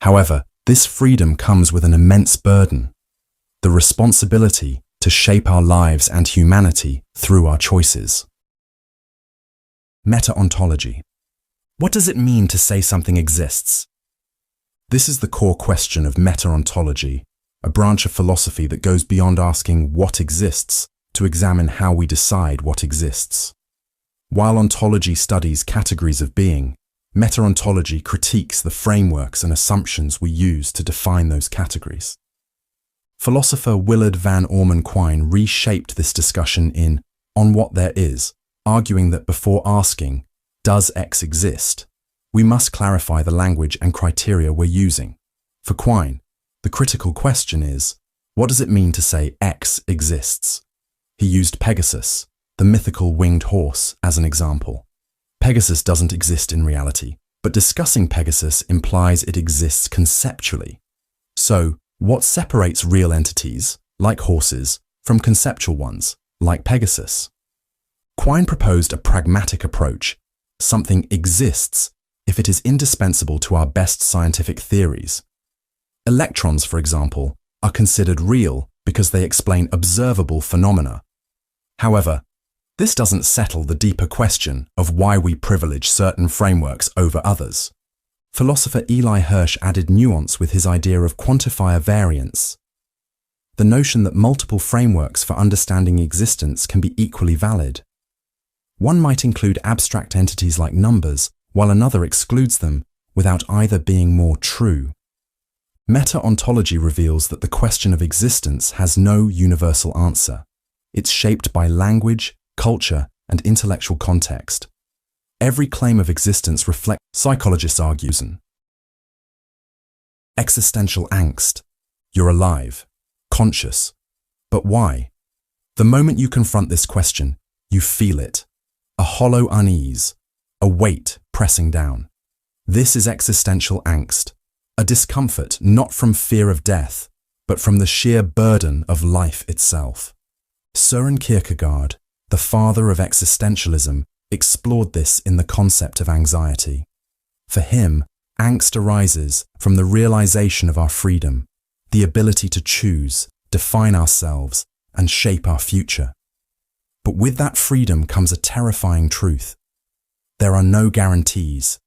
However, this freedom comes with an immense burden, the responsibility to shape our lives and humanity through our choices. Meta-ontology. What does it mean to say something exists? This is the core question of meta-ontology, a branch of philosophy that goes beyond asking what exists to examine how we decide what exists. While ontology studies categories of being, meta-ontology critiques the frameworks and assumptions we use to define those categories. Philosopher Willard Van Orman Quine reshaped this discussion in On What There Is, arguing that before asking, does X exist, we must clarify the language and criteria we're using. For Quine, the critical question is, what does it mean to say X exists? He used Pegasus, the mythical winged horse, as an example. Pegasus doesn't exist in reality, but discussing Pegasus implies it exists conceptually. So, what separates real entities, like horses, from conceptual ones, like Pegasus? Quine proposed a pragmatic approach. Something exists if it is indispensable to our best scientific theories. Electrons, for example, are considered real because they explain observable phenomena. However, this doesn't settle the deeper question of why we privilege certain frameworks over others. Philosopher Eli Hirsch added nuance with his idea of quantifier variance, the notion that multiple frameworks for understanding existence can be equally valid. One might include abstract entities like numbers, while another excludes them, without either being more true. Meta-ontology reveals that the question of existence has no universal answer. It's shaped by language, culture, and intellectual context. Every claim of existence reflects, psychologists argue, existential angst. You're alive, conscious. But why? The moment you confront this question, you feel it. A hollow unease, a weight pressing down. This is existential angst, a discomfort not from fear of death, but from the sheer burden of life itself. Søren Kierkegaard, the father of existentialism, explored this in the concept of anxiety. For him, angst arises from the realization of our freedom, the ability to choose, define ourselves, and shape our future. But with that freedom comes a terrifying truth. There are no guarantees,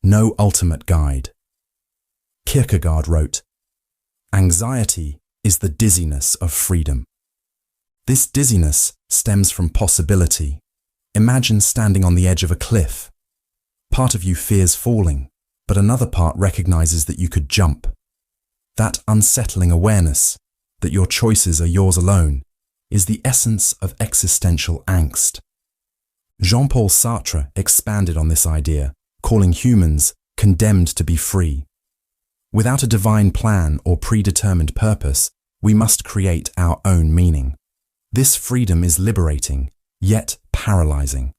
no ultimate guide. Kierkegaard wrote, "Anxiety is the dizziness of freedom." This dizziness stems from possibility. Imagine standing on the edge of a cliff. Part of you fears falling, but another part recognizes that you could jump. That unsettling awareness that your choices are yours alone is the essence of existential angst. Jean-Paul Sartre expanded on this idea, calling humans condemned to be free. Without a divine plan or predetermined purpose, we must create our own meaning. This freedom is liberating, yet paralyzing.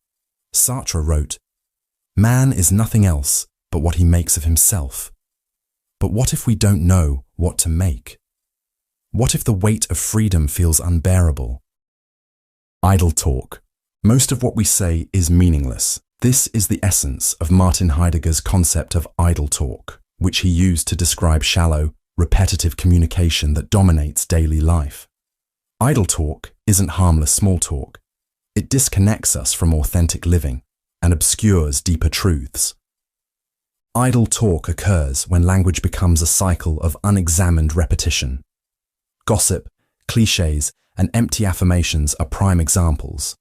Sartre wrote, "Man is nothing else but what he makes of himself." But what if we don't know what to make? What if the weight of freedom feels unbearable? Idle talk. Most of what we say is meaningless. This is the essence of Martin Heidegger's concept of idle talk, which he used to describe shallow, repetitive communication that dominates daily life. Idle talk isn't harmless small talk. It disconnects us from authentic living and obscures deeper truths. Idle talk occurs when language becomes a cycle of unexamined repetition. Gossip, clichés, and empty affirmations are prime examples.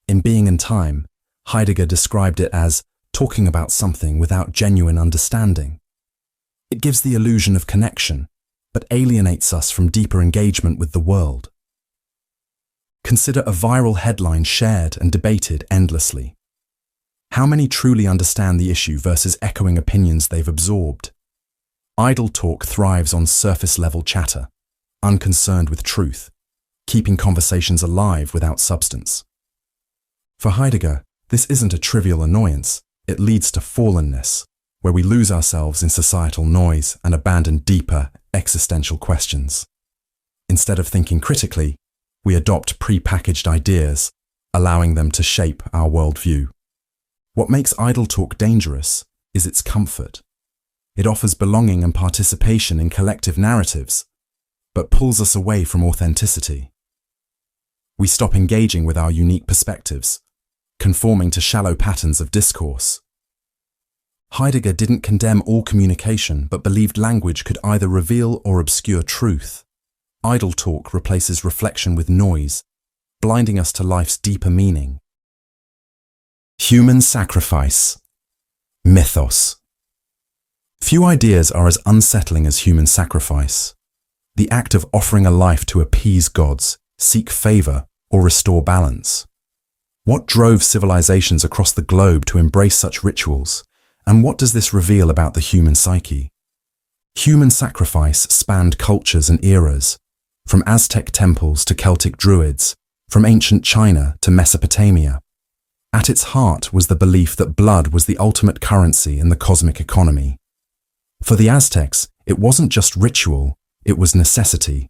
In Being and Time, Heidegger described it as talking about something without genuine understanding. It gives the illusion of connection, but alienates us from deeper engagement with the world. Consider a viral headline shared and debated endlessly. How many truly understand the issue versus echoing opinions they've absorbed? Idle talk thrives on surface-level chatter, unconcerned with truth, keeping conversations alive without substance. For Heidegger, this isn't a trivial annoyance. It leads to fallenness, where we lose ourselves in societal noise and abandon deeper existential questions. Instead of thinking critically, we adopt pre-packaged ideas, allowing them to shape our worldview. What makes idle talk dangerous is its comfort. It offers belonging and participation in collective narratives, but pulls us away from authenticity. We stop engaging with our unique perspectives, conforming to shallow patterns of discourse. Heidegger didn't condemn all communication, but believed language could either reveal or obscure truth. Idle talk replaces reflection with noise, blinding us to life's deeper meaning. Human sacrifice. Mythos. Few ideas are as unsettling as human sacrifice. The act of offering a life to appease gods, seek favor, or restore balance. What drove civilizations across the globe to embrace such rituals, and what does this reveal about the human psyche? Human sacrifice spanned cultures and eras, from Aztec temples to Celtic druids, from ancient China to Mesopotamia. At its heart was the belief that blood was the ultimate currency in the cosmic economy. For the Aztecs, it wasn't just ritual, it was necessity.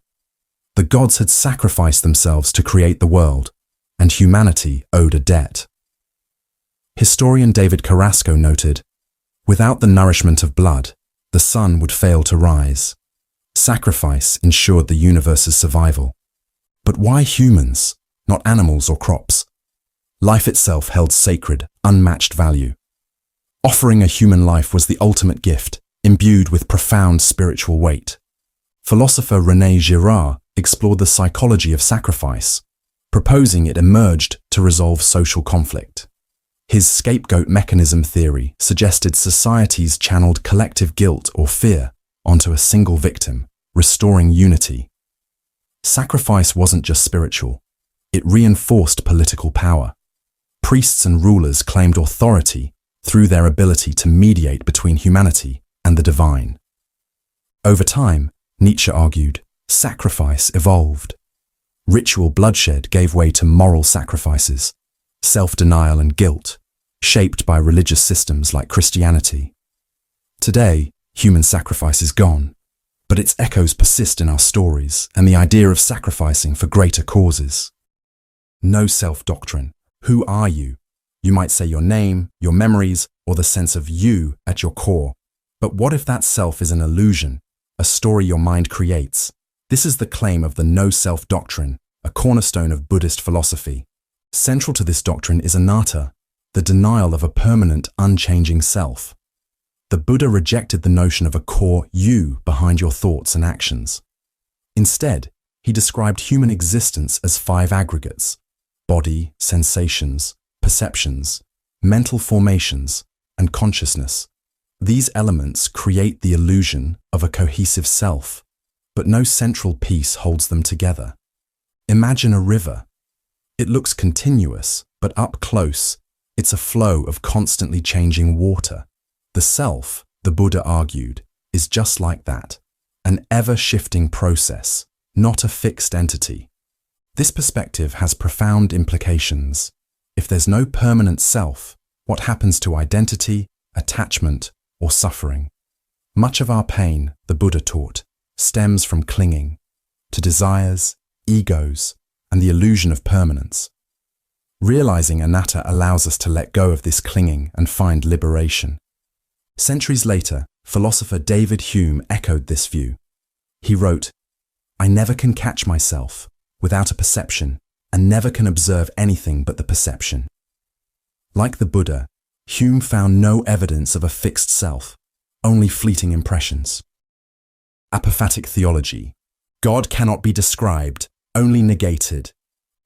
The gods had sacrificed themselves to create the world, and humanity owed a debt. Historian David Carrasco noted, "Without the nourishment of blood, the sun would fail to rise. Sacrifice ensured the universe's survival. But why humans, not animals or crops? Life itself held sacred, unmatched value. Offering a human life was the ultimate gift, imbued with profound spiritual weight." Philosopher René Girard explored the psychology of sacrifice, proposing it emerged to resolve social conflict. His scapegoat mechanism theory suggested societies channeled collective guilt or fear onto a single victim, restoring unity. Sacrifice wasn't just spiritual, it reinforced political power. Priests and rulers claimed authority through their ability to mediate between humanity and the divine. Over time, Nietzsche argued, sacrifice evolved. Ritual bloodshed gave way to moral sacrifices, self-denial and guilt, shaped by religious systems like Christianity. Today, human sacrifice is gone, but its echoes persist in our stories and the idea of sacrificing for greater causes. No self-doctrine. Who are you? You might say your name, your memories, or the sense of you at your core. But what if that self is an illusion, a story your mind creates? This is the claim of the no-self doctrine, a cornerstone of Buddhist philosophy. Central to this doctrine is anatta, the denial of a permanent, unchanging self. The Buddha rejected the notion of a core you behind your thoughts and actions. Instead, he described human existence as 5 aggregates: body, sensations, perceptions, mental formations, and consciousness. These elements create the illusion of a cohesive self, but no central piece holds them together. Imagine a river. It looks continuous, but up close, it's a flow of constantly changing water. The self, the Buddha argued, is just like that, an ever-shifting process, not a fixed entity. This perspective has profound implications. If there's no permanent self, what happens to identity, attachment, or suffering? Much of our pain, the Buddha taught, stems from clinging to desires, egos, and the illusion of permanence. Realizing anatta allows us to let go of this clinging and find liberation. Centuries later, philosopher David Hume echoed this view. He wrote, "I never can catch myself without a perception and never can observe anything but the perception." Like the Buddha, Hume found no evidence of a fixed self, only fleeting impressions. Apophatic theology. God cannot be described, only negated.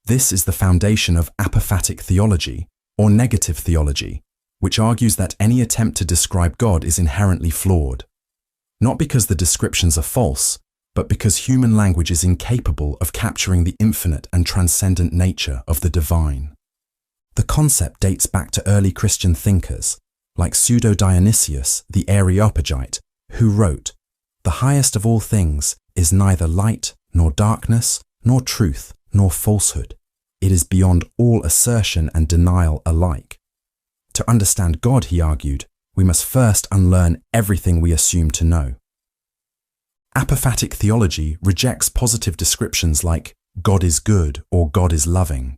This is the foundation of apophatic theology, or negative theology, which argues that any attempt to describe God is inherently flawed. Not because the descriptions are false, but because human language is incapable of capturing the infinite and transcendent nature of the divine. The concept dates back to early Christian thinkers, like Pseudo-Dionysius the Areopagite, who wrote, "The highest of all things is neither light, nor darkness, nor truth, nor falsehood. It is beyond all assertion and denial alike." To understand God, he argued, we must first unlearn everything we assume to know. Apophatic theology rejects positive descriptions like God is good or God is loving.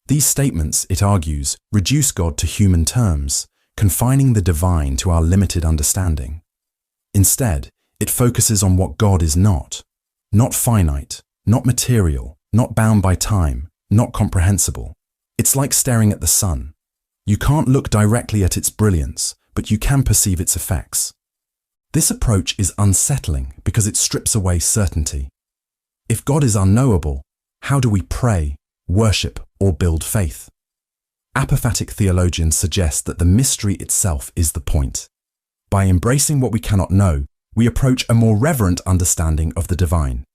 These statements, it argues, reduce God to human terms, confining the divine to our limited understanding. Instead, it focuses on what God is not finite, not material, not bound by time, not comprehensible. It's like staring at the sun. You can't look directly at its brilliance, but you can perceive its effects. This approach is unsettling because it strips away certainty. If God is unknowable, how do we pray, worship, or build faith? Apophatic theologians suggest that the mystery itself is the point. By embracing what we cannot know, we approach a more reverent understanding of the divine.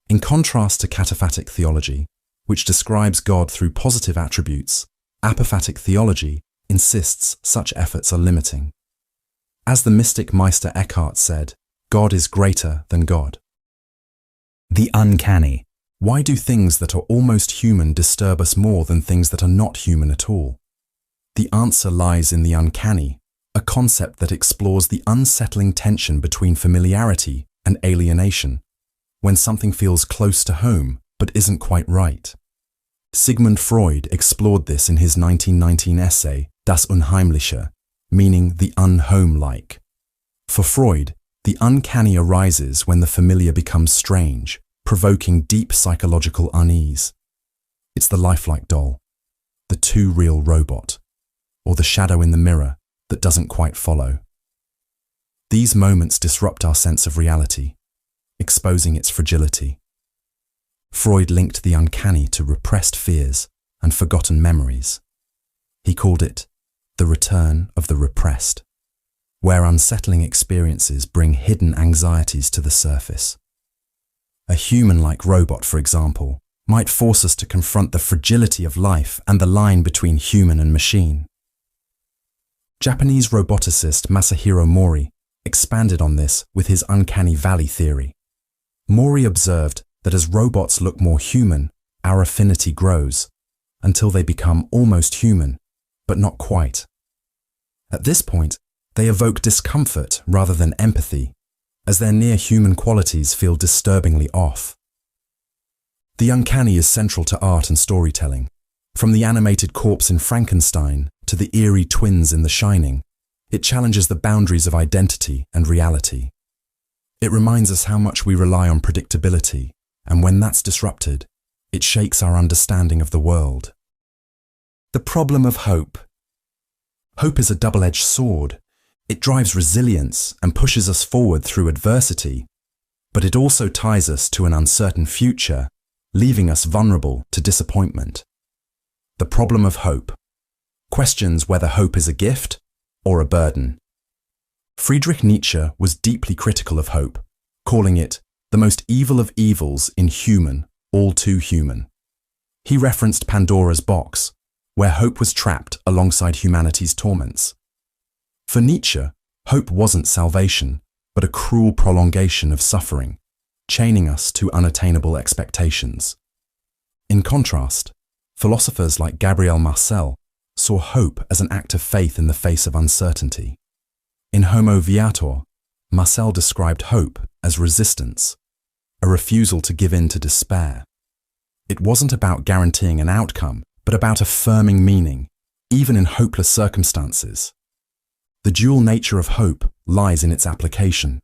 In contrast to cataphatic theology, which describes God through positive attributes, apophatic theology insists such efforts are limiting. As the mystic Meister Eckhart said, God is greater than God. The uncanny. Why do things that are almost human disturb us more than things that are not human at all? The answer lies in the uncanny, a concept that explores the unsettling tension between familiarity and alienation, when something feels close to home but isn't quite right. Sigmund Freud explored this in his 1919 essay, Das Unheimliche, meaning the unhome-like. For Freud, the uncanny arises when the familiar becomes strange, provoking deep psychological unease. It's the lifelike doll, the too real robot, or the shadow in the mirror that doesn't quite follow. These moments disrupt our sense of reality, exposing its fragility. Freud linked the uncanny to repressed fears and forgotten memories. He called it the return of the repressed, where unsettling experiences bring hidden anxieties to the surface. A human-like robot, for example, might force us to confront the fragility of life and the line between human and machine. Japanese roboticist Masahiro Mori expanded on this with his uncanny valley theory. Mori observed that as robots look more human, our affinity grows, until they become almost human, but not quite. At this point, they evoke discomfort rather than empathy, as their near-human qualities feel disturbingly off. The uncanny is central to art and storytelling. From the animated corpse in Frankenstein to the eerie twins in The Shining, it challenges the boundaries of identity and reality. It reminds us how much we rely on predictability, and when that's disrupted, it shakes our understanding of the world. The problem of hope. Hope is a double-edged sword. It drives resilience and pushes us forward through adversity, but it also ties us to an uncertain future, leaving us vulnerable to disappointment. The problem of hope questions whether hope is a gift or a burden. Friedrich Nietzsche was deeply critical of hope, calling it the most evil of evils inhuman, all too human. He referenced Pandora's box, where hope was trapped alongside humanity's torments. For Nietzsche, hope wasn't salvation, but a cruel prolongation of suffering, chaining us to unattainable expectations. In contrast, philosophers like Gabriel Marcel saw hope as an act of faith in the face of uncertainty. In Homo Viator, Marcel described hope as resistance, a refusal to give in to despair. It wasn't about guaranteeing an outcome, but about affirming meaning, even in hopeless circumstances. The dual nature of hope lies in its application.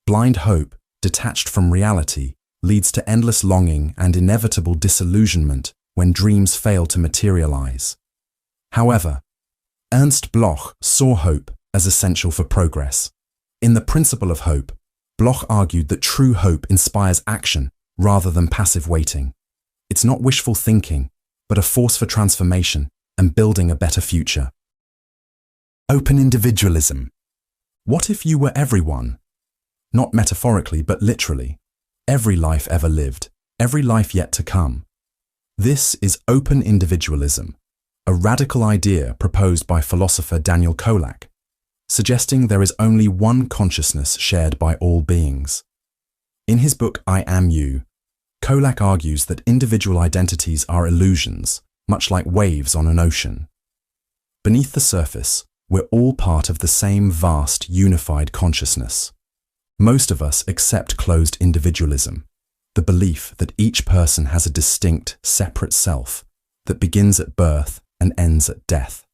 Blind hope, detached from reality, leads to endless longing and inevitable disillusionment when dreams fail to materialize. However, Ernst Bloch saw hope as essential for progress. In The Principle of Hope, Bloch argued that true hope inspires action rather than passive waiting. It's not wishful thinking, but a force for transformation and building a better future. Open individualism. What if you were everyone? Not metaphorically, but literally. Every life ever lived, every life yet to come. This is open individualism, a radical idea proposed by philosopher Daniel Kolak, suggesting there is only one consciousness shared by all beings. In his book I Am You, Kolak argues that individual identities are illusions, much like waves on an ocean. Beneath the surface, we're all part of the same vast, unified consciousness. Most of us accept closed individualism, the belief that each person has a distinct, separate self that begins at birth and ends at death.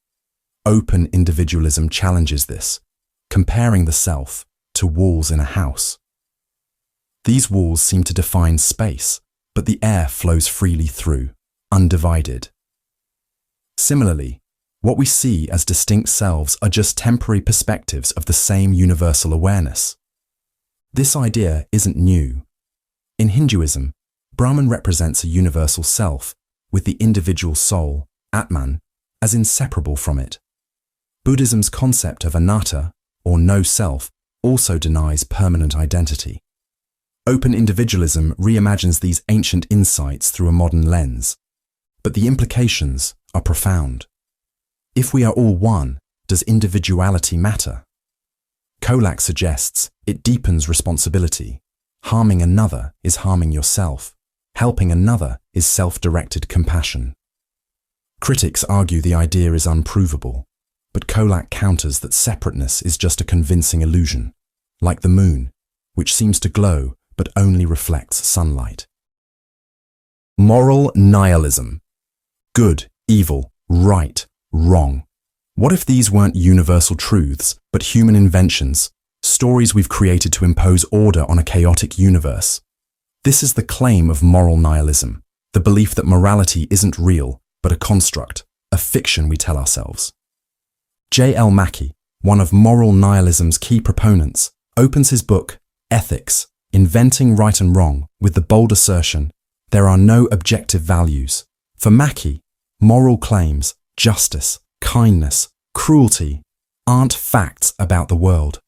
Open individualism challenges this, comparing the self to walls in a house. These walls seem to define space, but the air flows freely through, undivided. Similarly, what we see as distinct selves are just temporary perspectives of the same universal awareness. This idea isn't new. In Hinduism, Brahman represents a universal self, with the individual soul, Atman, as inseparable from it. Buddhism's concept of anatta, or no self, also denies permanent identity. Open individualism reimagines these ancient insights through a modern lens, but the implications are profound. If we are all one, does individuality matter? Kolak suggests it deepens responsibility. Harming another is harming yourself. Helping another is self-directed compassion. Critics argue the idea is unprovable, but Kolak counters that separateness is just a convincing illusion, like the moon, which seems to glow but only reflects sunlight. Moral nihilism. Good, evil, right, wrong. What if these weren't universal truths, but human inventions, stories we've created to impose order on a chaotic universe? This is the claim of moral nihilism, the belief that morality isn't real, but a construct, a fiction we tell ourselves. J.L. Mackie, one of moral nihilism's key proponents, opens his book, Ethics, Inventing Right and Wrong, with the bold assertion, there are no objective values. For Mackie, moral claims, justice, kindness, cruelty, aren't facts about the world.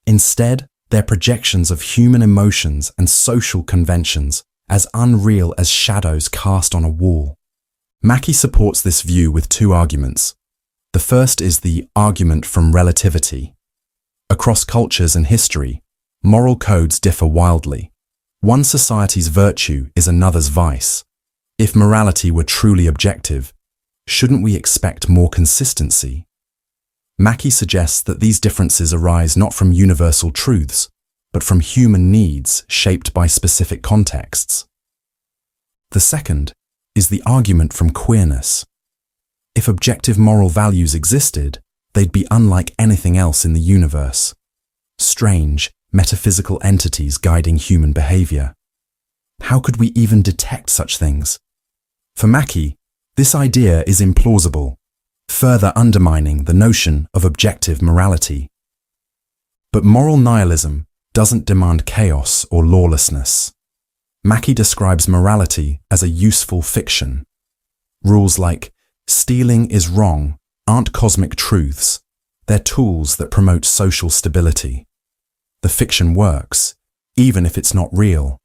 Instead, they're projections of human emotions and social conventions, as unreal as shadows cast on a wall. Mackie supports this view with two arguments. The first is the argument from relativity. Across cultures and history, moral codes differ wildly. One society's virtue is another's vice. If morality were truly objective, shouldn't we expect more consistency? Mackie suggests that these differences arise not from universal truths, but from human needs shaped by specific contexts. The second is the argument from queerness. If objective moral values existed, they'd be unlike anything else in the universe. Strange, metaphysical entities guiding human behavior. How could we even detect such things? For Mackie, this idea is implausible, further undermining the notion of objective morality. But moral nihilism doesn't demand chaos or lawlessness. Mackie describes morality as a useful fiction. Rules like stealing is wrong aren't cosmic truths. They're tools that promote social stability. The fiction works, even if it's not real.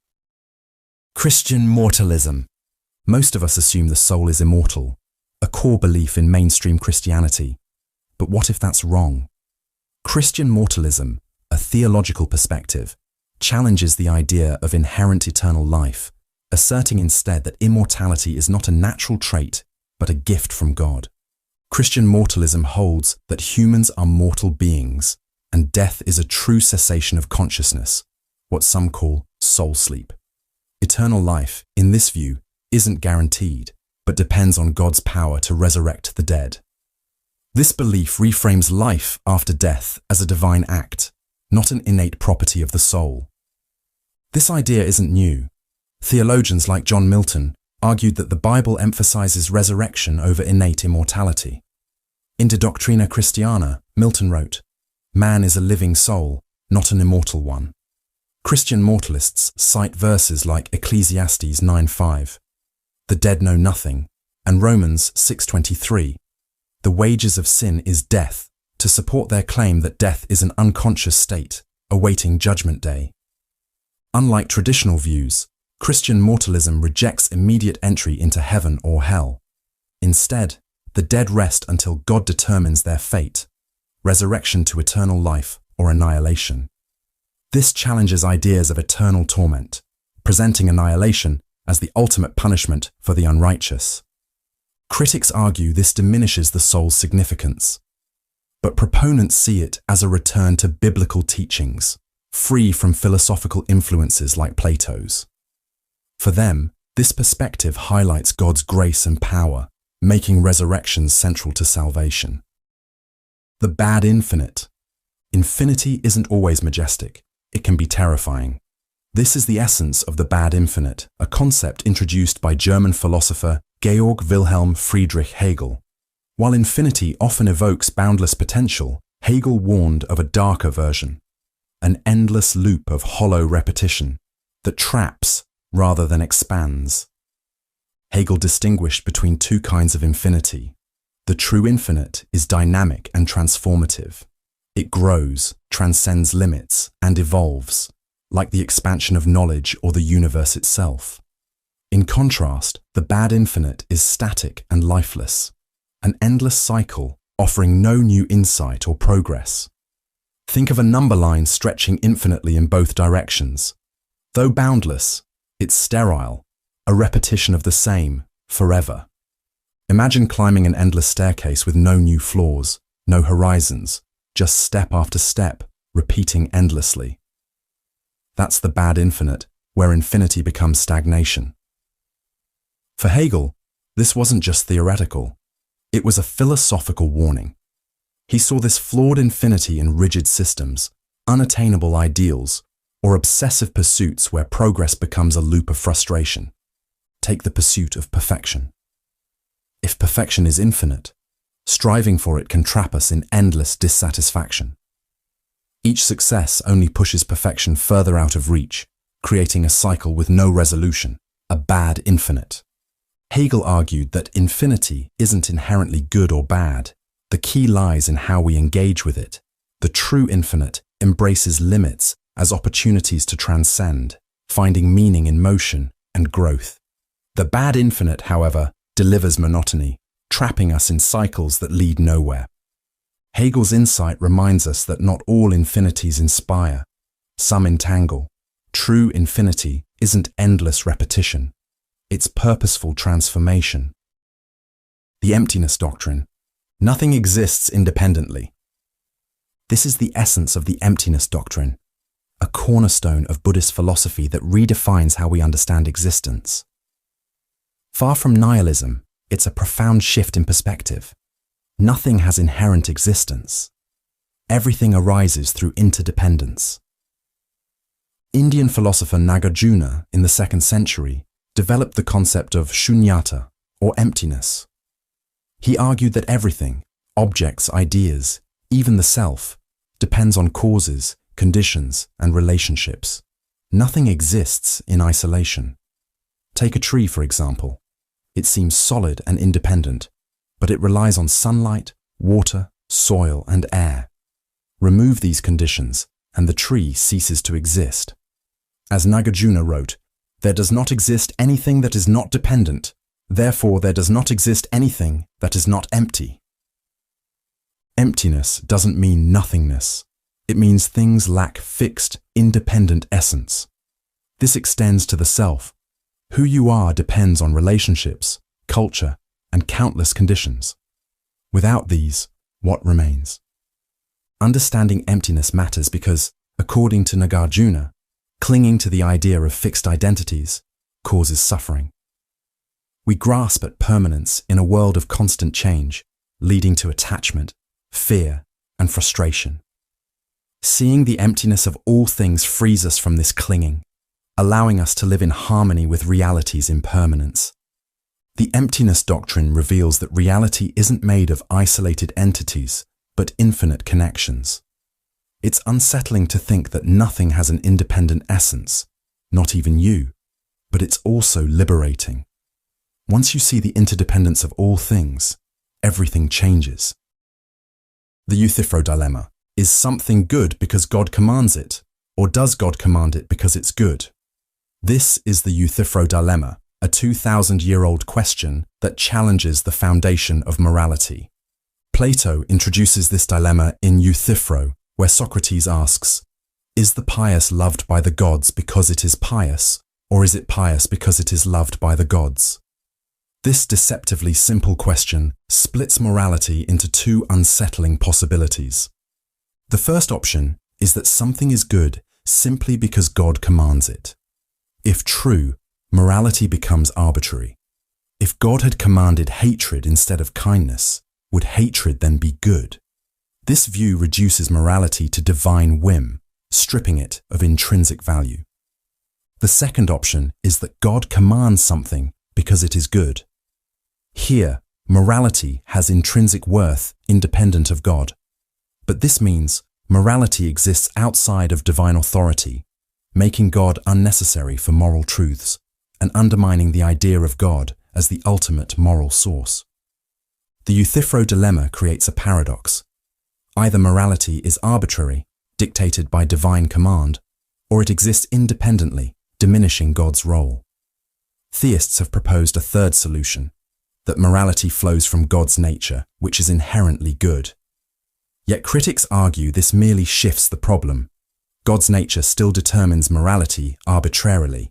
Christian mortalism. Most of us assume the soul is immortal, a core belief in mainstream Christianity. But what if that's wrong? Christian mortalism, a theological perspective, challenges the idea of inherent eternal life, asserting instead that immortality is not a natural trait, but a gift from God. Christian mortalism holds that humans are mortal beings, and death is a true cessation of consciousness, what some call soul sleep. Eternal life, in this view, isn't guaranteed, but depends on God's power to resurrect the dead. This belief reframes life after death as a divine act, not an innate property of the soul. This idea isn't new. Theologians like John Milton argued that the Bible emphasizes resurrection over innate immortality. In De Doctrina Christiana, Milton wrote, "Man is a living soul, not an immortal one." Christian mortalists cite verses like Ecclesiastes 9:5, "The dead know nothing," and Romans 6:23, "The wages of sin is death," to support their claim that death is an unconscious state, awaiting Judgment Day. Unlike traditional views, Christian mortalism rejects immediate entry into heaven or hell. Instead, the dead rest until God determines their fate, resurrection to eternal life or annihilation. This challenges ideas of eternal torment, presenting annihilation as the ultimate punishment for the unrighteous. Critics argue this diminishes the soul's significance, but proponents see it as a return to biblical teachings, free from philosophical influences like Plato's. For them, this perspective highlights God's grace and power, making resurrection central to salvation. The bad infinite. Infinity isn't always majestic. It can be terrifying. This is the essence of the bad infinite, a concept introduced by German philosopher Georg Wilhelm Friedrich Hegel. While infinity often evokes boundless potential, Hegel warned of a darker version, an endless loop of hollow repetition that traps rather than expands. Hegel distinguished between two kinds of infinity. The true infinite is dynamic and transformative. It grows, transcends limits, and evolves, like the expansion of knowledge or the universe itself. In contrast, the bad infinite is static and lifeless, an endless cycle offering no new insight or progress. Think of a number line stretching infinitely in both directions. Though boundless, it's sterile, a repetition of the same, forever. Imagine climbing an endless staircase with no new floors, no horizons, just step after step, repeating endlessly. That's the bad infinite, where infinity becomes stagnation. For Hegel, this wasn't just theoretical. It was a philosophical warning. He saw this flawed infinity in rigid systems, unattainable ideals, or obsessive pursuits where progress becomes a loop of frustration. Take the pursuit of perfection. If perfection is infinite, striving for it can trap us in endless dissatisfaction. Each success only pushes perfection further out of reach, creating a cycle with no resolution, a bad infinite. Hegel argued that infinity isn't inherently good or bad. The key lies in how we engage with it. The true infinite embraces limits as opportunities to transcend, finding meaning in motion and growth. The bad infinite, however, delivers monotony, trapping us in cycles that lead nowhere. Hegel's insight reminds us that not all infinities inspire. Some entangle. True infinity isn't endless repetition. It's purposeful transformation. The emptiness doctrine. Nothing exists independently. This is the essence of the emptiness doctrine, a cornerstone of Buddhist philosophy that redefines how we understand existence. Far from nihilism, it's a profound shift in perspective. Nothing has inherent existence. Everything arises through interdependence. Indian philosopher Nagarjuna in the 2nd century developed the concept of shunyata, or emptiness. He argued that everything, objects, ideas, even the self, depends on causes, conditions, and relationships. Nothing exists in isolation. Take a tree, for example. It seems solid and independent, but it relies on sunlight, water, soil, and air. Remove these conditions, and the tree ceases to exist. As Nagarjuna wrote, "There does not exist anything that is not dependent, therefore there does not exist anything that is not empty." Emptiness doesn't mean nothingness. It means things lack fixed, independent essence. This extends to the self. Who you are depends on relationships, culture, and countless conditions. Without these, what remains? Understanding emptiness matters because, according to Nagarjuna, clinging to the idea of fixed identities causes suffering. We grasp at permanence in a world of constant change, leading to attachment, fear, and frustration. Seeing the emptiness of all things frees us from this clinging, allowing us to live in harmony with reality's impermanence. The emptiness doctrine reveals that reality isn't made of isolated entities, but infinite connections. It's unsettling to think that nothing has an independent essence, not even you, but it's also liberating. Once you see the interdependence of all things, everything changes. The Euthyphro dilemma: is something good because God commands it, or does God command it because it's good? This is the Euthyphro dilemma, a 2,000-year-old question that challenges the foundation of morality. Plato introduces this dilemma in Euthyphro, where Socrates asks, "Is the pious loved by the gods because it is pious, or is it pious because it is loved by the gods?" This deceptively simple question splits morality into two unsettling possibilities. The first option is that something is good simply because God commands it. If true, morality becomes arbitrary. If God had commanded hatred instead of kindness, would hatred then be good? This view reduces morality to divine whim, stripping it of intrinsic value. The second option is that God commands something because it is good. Here, morality has intrinsic worth independent of God. But this means morality exists outside of divine authority, making God unnecessary for moral truths and undermining the idea of God as the ultimate moral source. The Euthyphro dilemma creates a paradox. Either morality is arbitrary, dictated by divine command, or it exists independently, diminishing God's role. Theists have proposed a third solution, that morality flows from God's nature, which is inherently good. Yet critics argue this merely shifts the problem. God's nature still determines morality arbitrarily.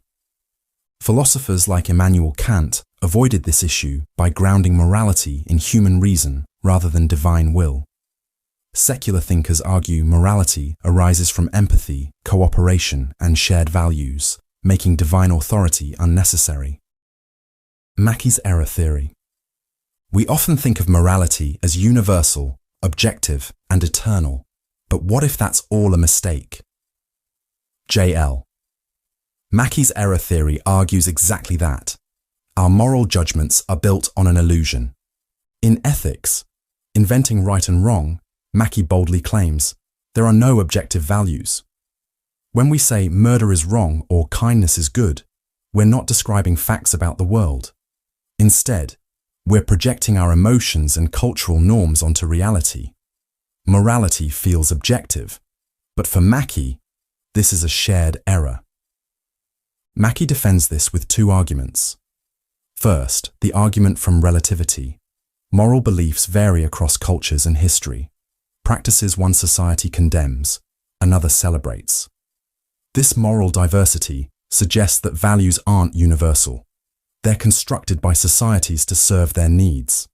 Philosophers like Immanuel Kant avoided this issue by grounding morality in human reason rather than divine will. Secular thinkers argue morality arises from empathy, cooperation, and shared values, making divine authority unnecessary. Mackey's error theory. We often think of morality as universal, objective, and eternal, but what if that's all a mistake? J.L. Mackey's error theory argues exactly that. Our moral judgments are built on an illusion. In ethics, inventing right and wrong, Mackey boldly claims, there are no objective values. When we say murder is wrong or kindness is good, we're not describing facts about the world. Instead, we're projecting our emotions and cultural norms onto reality. Morality feels objective, but for Mackey, this is a shared error. Mackey defends this with two arguments. First, the argument from relativity. Moral beliefs vary across cultures and history. Practices one society condemns, another celebrates. This moral diversity suggests that values aren't universal. They're constructed by societies to serve their needs.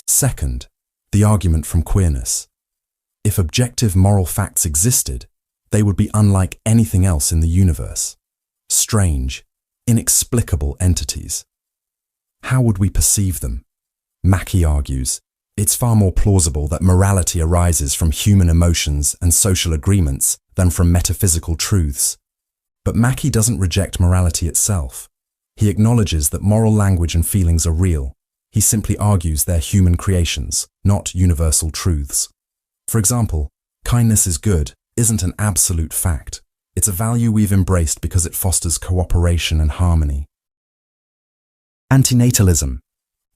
Second, the argument from queerness. If objective moral facts existed, they would be unlike anything else in the universe. Strange, inexplicable entities. How would we perceive them? Mackey argues, it's far more plausible that morality arises from human emotions and social agreements than from metaphysical truths. But Mackey doesn't reject morality itself. He acknowledges that moral language and feelings are real. He simply argues they're human creations, not universal truths. For example, kindness is good isn't an absolute fact. It's a value we've embraced because it fosters cooperation and harmony. Antinatalism.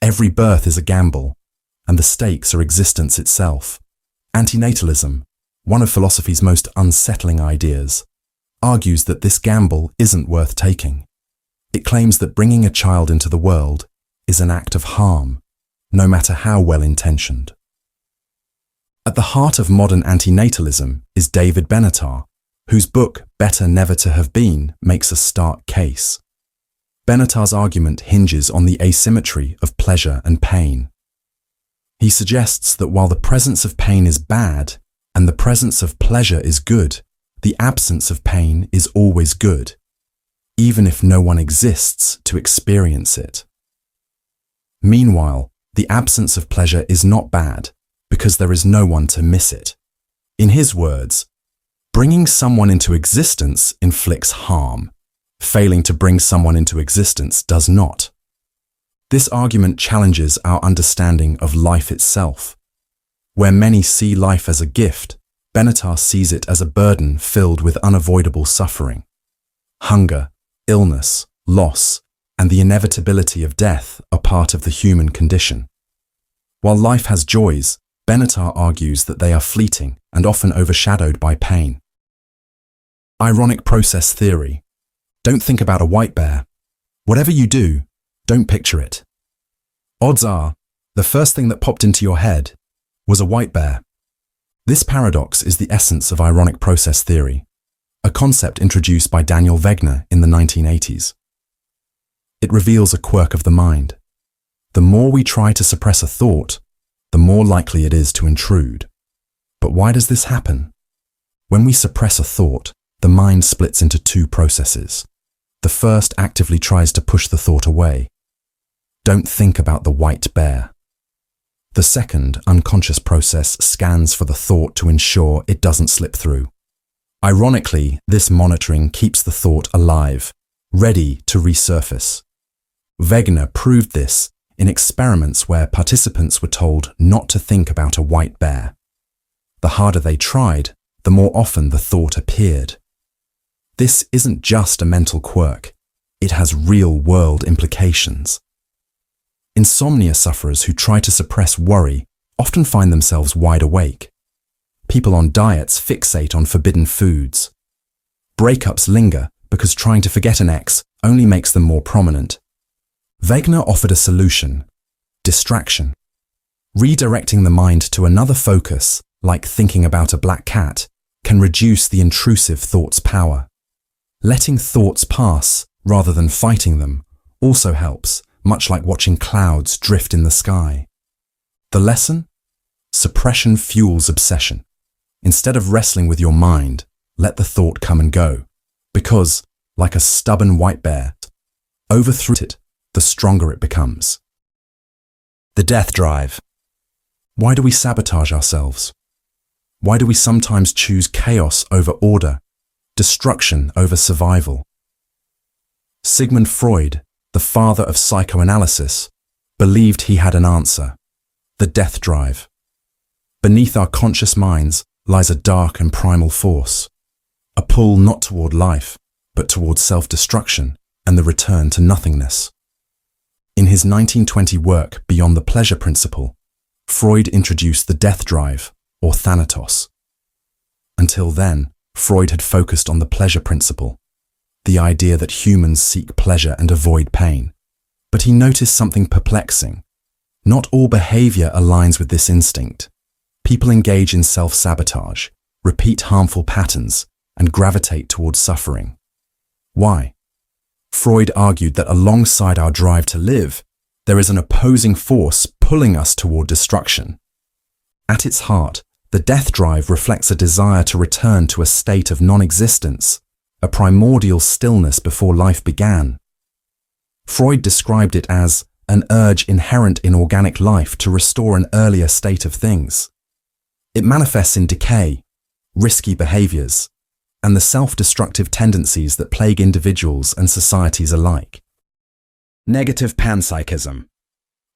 Every birth is a gamble. and the stakes are existence itself. Antinatalism, one of philosophy's most unsettling ideas, argues that this gamble isn't worth taking. It claims that bringing a child into the world is an act of harm, no matter how well-intentioned. At the heart of modern antinatalism is David Benatar, whose book Better Never to Have Been makes a stark case. Benatar's argument hinges on the asymmetry of pleasure and pain. He suggests that while the presence of pain is bad and the presence of pleasure is good, the absence of pain is always good, even if no one exists to experience it. Meanwhile, the absence of pleasure is not bad because there is no one to miss it. In his words, bringing someone into existence inflicts harm. Failing to bring someone into existence does not. This argument challenges our understanding of life itself. Where many see life as a gift, Benatar sees it as a burden filled with unavoidable suffering. Hunger, illness, loss, and the inevitability of death are part of the human condition. While life has joys, Benatar argues that they are fleeting and often overshadowed by pain. Ironic process theory. Don't think about a white bear. Whatever you do, don't picture it. Odds are, the first thing that popped into your head was a white bear. This paradox is the essence of ironic process theory, a concept introduced by Daniel Wegner in the 1980s. It reveals a quirk of the mind. The more we try to suppress a thought, the more likely it is to intrude. But why does this happen? When we suppress a thought, the mind splits into two processes. The first actively tries to push the thought away. Don't think about the white bear. The second unconscious process scans for the thought to ensure it doesn't slip through. Ironically, this monitoring keeps the thought alive, ready to resurface. Wegner proved this in experiments where participants were told not to think about a white bear. The harder they tried, the more often the thought appeared. This isn't just a mental quirk, it has real-world implications. Insomnia sufferers who try to suppress worry often find themselves wide awake. People on diets fixate on forbidden foods. Breakups linger because trying to forget an ex only makes them more prominent. Wegner offered a solution: distraction. Redirecting the mind to another focus, like thinking about a black cat, can reduce the intrusive thought's power. Letting thoughts pass, rather than fighting them, also helps, much like watching clouds drift in the sky. The lesson? Suppression fuels obsession. Instead of wrestling with your mind, let the thought come and go. Because, like a stubborn white bear, overthrow it, the stronger it becomes. The death drive. Why do we sabotage ourselves? Why do we sometimes choose chaos over order, destruction over survival? Sigmund Freud, the father of psychoanalysis, believed he had an answer: the death drive. Beneath our conscious minds lies a dark and primal force, a pull not toward life, but toward self-destruction and the return to nothingness. In his 1920 work Beyond the Pleasure Principle, Freud introduced the death drive, or thanatos. Until then, Freud had focused on the pleasure principle, the idea that humans seek pleasure and avoid pain. But he noticed something perplexing. Not all behavior aligns with this instinct. People engage in self-sabotage, repeat harmful patterns, and gravitate towards suffering. Why? Freud argued that alongside our drive to live, there is an opposing force pulling us toward destruction. At its heart, the death drive reflects a desire to return to a state of non-existence, a primordial stillness before life began. Freud described it as an urge inherent in organic life to restore an earlier state of things. It manifests in decay, risky behaviors, and the self-destructive tendencies that plague individuals and societies alike. Negative panpsychism.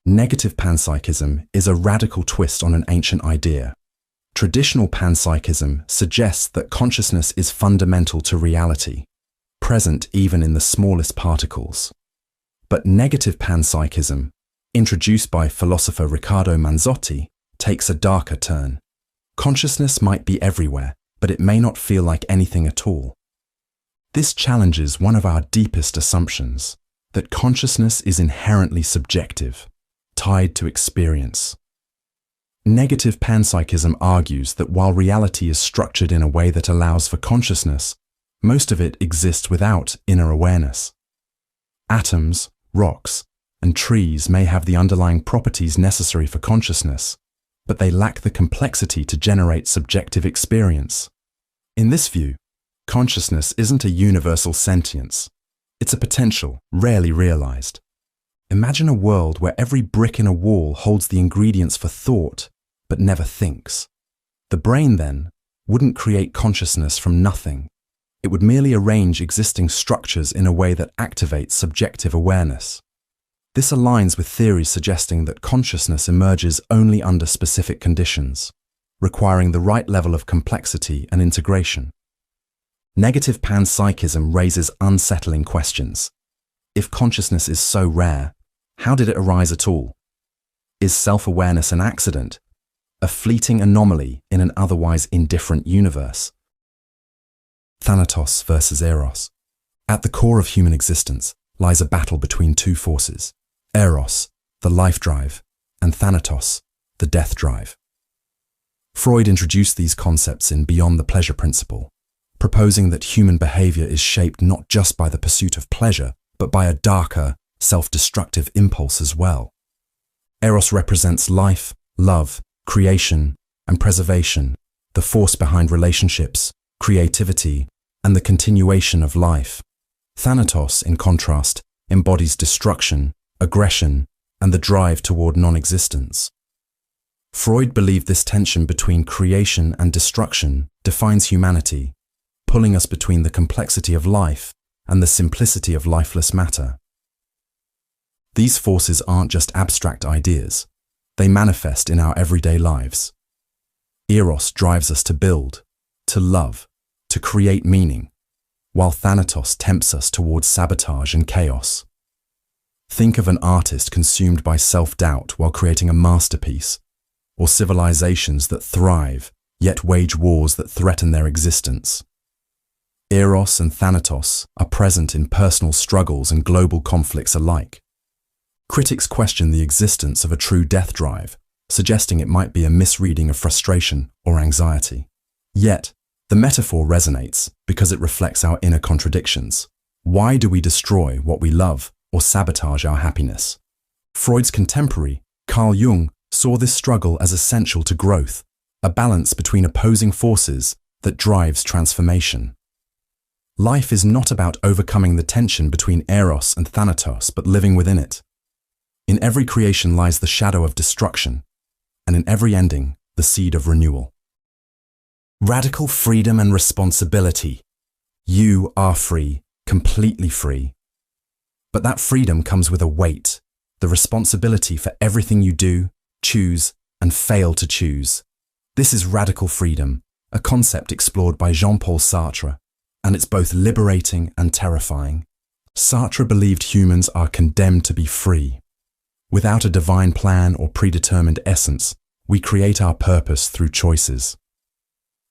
Negative panpsychism is a radical twist on an ancient idea. Traditional panpsychism suggests that consciousness is fundamental to reality, present even in the smallest particles. But negative panpsychism introduced by philosopher Riccardo Manzotti, takes a darker turn. Consciousness might be everywhere, but it may not feel like anything at all. This challenges one of our deepest assumptions, that consciousness is inherently subjective, tied to experience. Negative panpsychism argues that while reality is structured in a way that allows for consciousness, most of it exists without inner awareness. Atoms, rocks, and trees may have the underlying properties necessary for consciousness, but they lack the complexity to generate subjective experience. In this view, consciousness isn't a universal sentience. It's a potential, rarely realized. Imagine a world where every brick in a wall holds the ingredients for thought, but never thinks. The brain, then, wouldn't create consciousness from nothing. It would merely arrange existing structures in a way that activates subjective awareness. This aligns with theories suggesting that consciousness emerges only under specific conditions, requiring the right level of complexity and integration. Negative panpsychism raises unsettling questions. If consciousness is so rare, how did it arise at all? Is self-awareness an accident, a fleeting anomaly in an otherwise indifferent universe? Thanatos versus Eros. At the core of human existence lies a battle between two forces: Eros, the life drive, and Thanatos, the death drive. Freud introduced these concepts in Beyond the Pleasure Principle, proposing that human behavior is shaped not just by the pursuit of pleasure, but by a darker, self-destructive impulse as well. Eros represents life, love, creation, and preservation, the force behind relationships, creativity, and the continuation of life. Thanatos, in contrast, embodies destruction, aggression, and the drive toward non-existence. Freud believed this tension between creation and destruction defines humanity, pulling us between the complexity of life and the simplicity of lifeless matter. These forces aren't just abstract ideas, they manifest in our everyday lives. Eros drives us to build, to love, to create meaning, while Thanatos tempts us towards sabotage and chaos. Think of an artist consumed by self-doubt while creating a masterpiece, or civilizations that thrive, yet wage wars that threaten their existence. Eros and Thanatos are present in personal struggles and global conflicts alike. Critics question the existence of a true death drive, suggesting it might be a misreading of frustration or anxiety. Yet, the metaphor resonates because it reflects our inner contradictions. Why do we destroy what we love or sabotage our happiness? Freud's contemporary, Carl Jung, saw this struggle as essential to growth, a balance between opposing forces that drives transformation. Life is not about overcoming the tension between Eros and Thanatos, but living within it. In every creation lies the shadow of destruction, and in every ending, the seed of renewal. Radical freedom and responsibility. You are free, completely free. But that freedom comes with a weight, the responsibility for everything you do, choose, and fail to choose. This is radical freedom, a concept explored by Jean-Paul Sartre, and it's both liberating and terrifying. Sartre believed humans are condemned to be free. Without a divine plan or predetermined essence, we create our purpose through choices.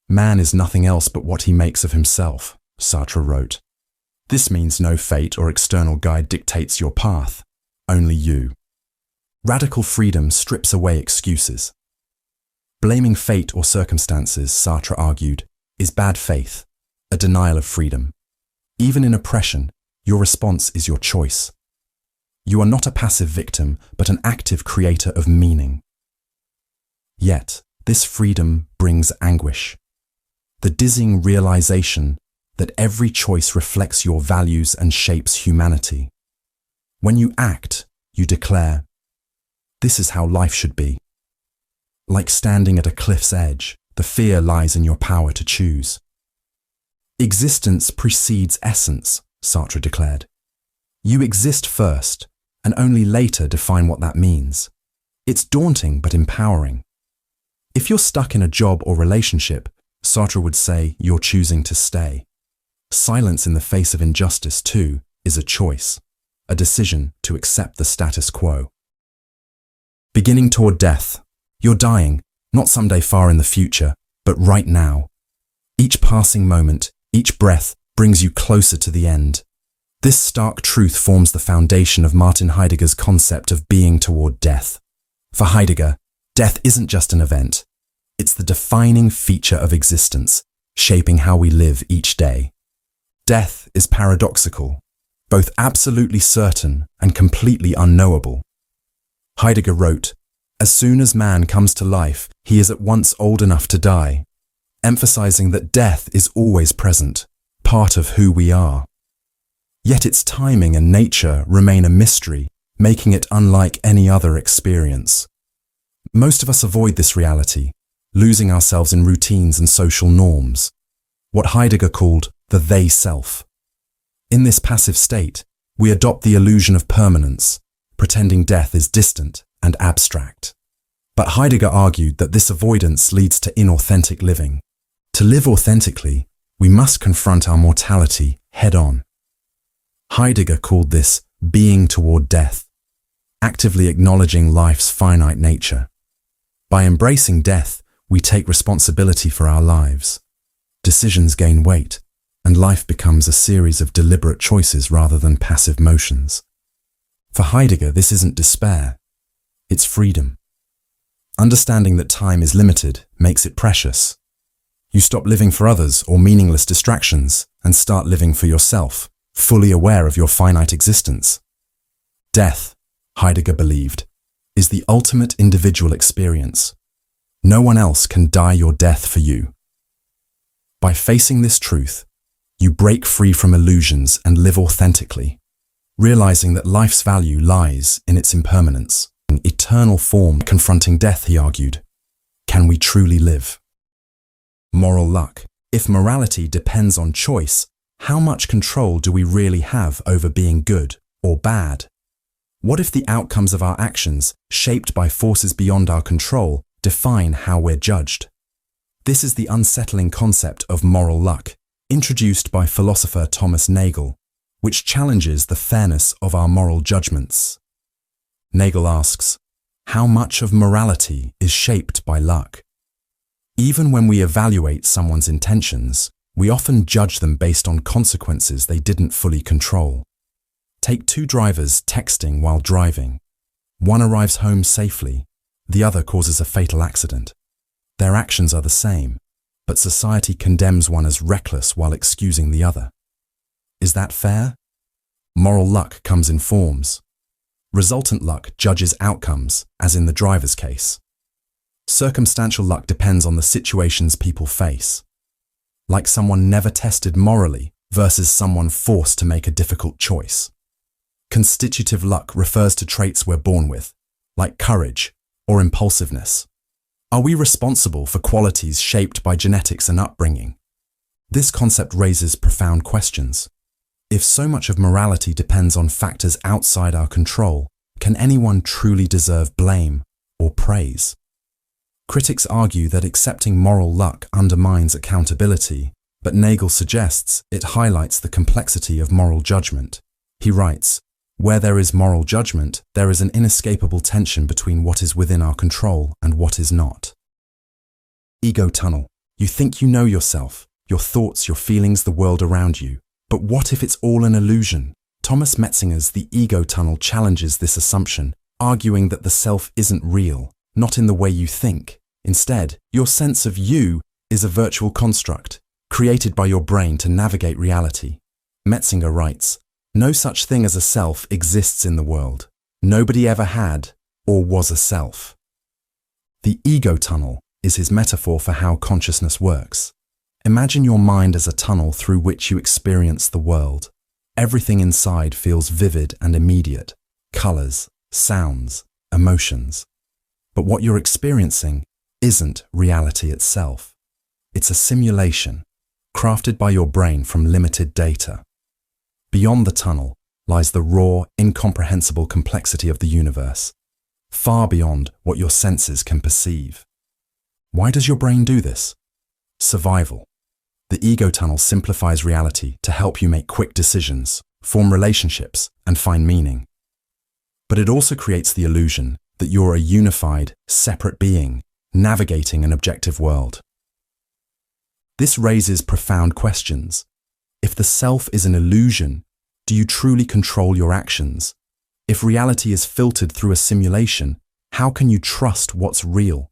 Man is nothing else but what he makes of himself, Sartre wrote. This means no fate or external guide dictates your path, only you. Radical freedom strips away excuses. Blaming fate or circumstances, Sartre argued, is bad faith, a denial of freedom. Even in oppression, your response is your choice. You are not a passive victim, but an active creator of meaning. Yet, this freedom brings anguish. The dizzying realization that every choice reflects your values and shapes humanity. When you act, you declare, "This is how life should be." Like standing at a cliff's edge, the fear lies in your power to choose. Existence precedes essence, Sartre declared. You exist first, and only later define what that means. It's daunting but empowering. If you're stuck in a job or relationship, Sartre would say you're choosing to stay. Silence in the face of injustice, too, is a choice, a decision to accept the status quo. Beginning toward death. You're dying, not someday far in the future, but right now. Each passing moment, each breath brings you closer to the end. This stark truth forms the foundation of Martin Heidegger's concept of being toward death. For Heidegger, death isn't just an event. It's the defining feature of existence, shaping how we live each day. Death is paradoxical, both absolutely certain and completely unknowable. Heidegger wrote, "As soon as man comes to life, he is at once old enough to die," emphasizing that death is always present, part of who we are. Yet its timing and nature remain a mystery, making it unlike any other experience. Most of us avoid this reality, losing ourselves in routines and social norms, what Heidegger called the they-self. In this passive state, we adopt the illusion of permanence, pretending death is distant and abstract. But Heidegger argued that this avoidance leads to inauthentic living. To live authentically, we must confront our mortality head-on. Heidegger called this being toward death, actively acknowledging life's finite nature. By embracing death, we take responsibility for our lives. Decisions gain weight, and life becomes a series of deliberate choices rather than passive motions. For Heidegger, this isn't despair, it's freedom. Understanding that time is limited makes it precious. You stop living for others or meaningless distractions and start living for yourself, fully aware of your finite existence. Death, Heidegger believed, is the ultimate individual experience. No one else can die your death for you. By facing this truth, you break free from illusions and live authentically, realizing that life's value lies in its impermanence, an eternal form. Confronting death, he argued, can we truly live? Moral luck. If morality depends on choice, how much control do we really have over being good or bad? What if the outcomes of our actions, shaped by forces beyond our control, define how we're judged? This is the unsettling concept of moral luck, introduced by philosopher Thomas Nagel, which challenges the fairness of our moral judgments. Nagel asks, how much of morality is shaped by luck? Even when we evaluate someone's intentions, we often judge them based on consequences they didn't fully control. Take two drivers texting while driving. One arrives home safely, the other causes a fatal accident. Their actions are the same, but society condemns one as reckless while excusing the other. Is that fair? Moral luck comes in forms. Resultant luck judges outcomes, as in the driver's case. Circumstantial luck depends on the situations people face, like someone never tested morally versus someone forced to make a difficult choice. Constitutive luck refers to traits we're born with, like courage or impulsiveness. Are we responsible for qualities shaped by genetics and upbringing? This concept raises profound questions. If so much of morality depends on factors outside our control, can anyone truly deserve blame or praise? Critics argue that accepting moral luck undermines accountability, but Nagel suggests it highlights the complexity of moral judgment. He writes, "Where there is moral judgment, there is an inescapable tension between what is within our control and what is not." Ego tunnel. You think you know yourself, your thoughts, your feelings, the world around you. But what if it's all an illusion? Thomas Metzinger's The Ego Tunnel challenges this assumption, arguing that the self isn't real, not in the way you think. Instead, your sense of you is a virtual construct, created by your brain to navigate reality. Metzinger writes, "No such thing as a self exists in the world. Nobody ever had or was a self." The ego tunnel is his metaphor for how consciousness works. Imagine your mind as a tunnel through which you experience the world. Everything inside feels vivid and immediate, colors, sounds, emotions. But what you're experiencing isn't reality itself. It's a simulation, crafted by your brain from limited data. Beyond the tunnel lies the raw, incomprehensible complexity of the universe, far beyond what your senses can perceive. Why does your brain do this? Survival. The ego tunnel simplifies reality to help you make quick decisions, form relationships, and find meaning. But it also creates the illusion that you're a unified, separate being, navigating an objective world. This raises profound questions. If the self is an illusion, do you truly control your actions? If reality is filtered through a simulation, how can you trust what's real?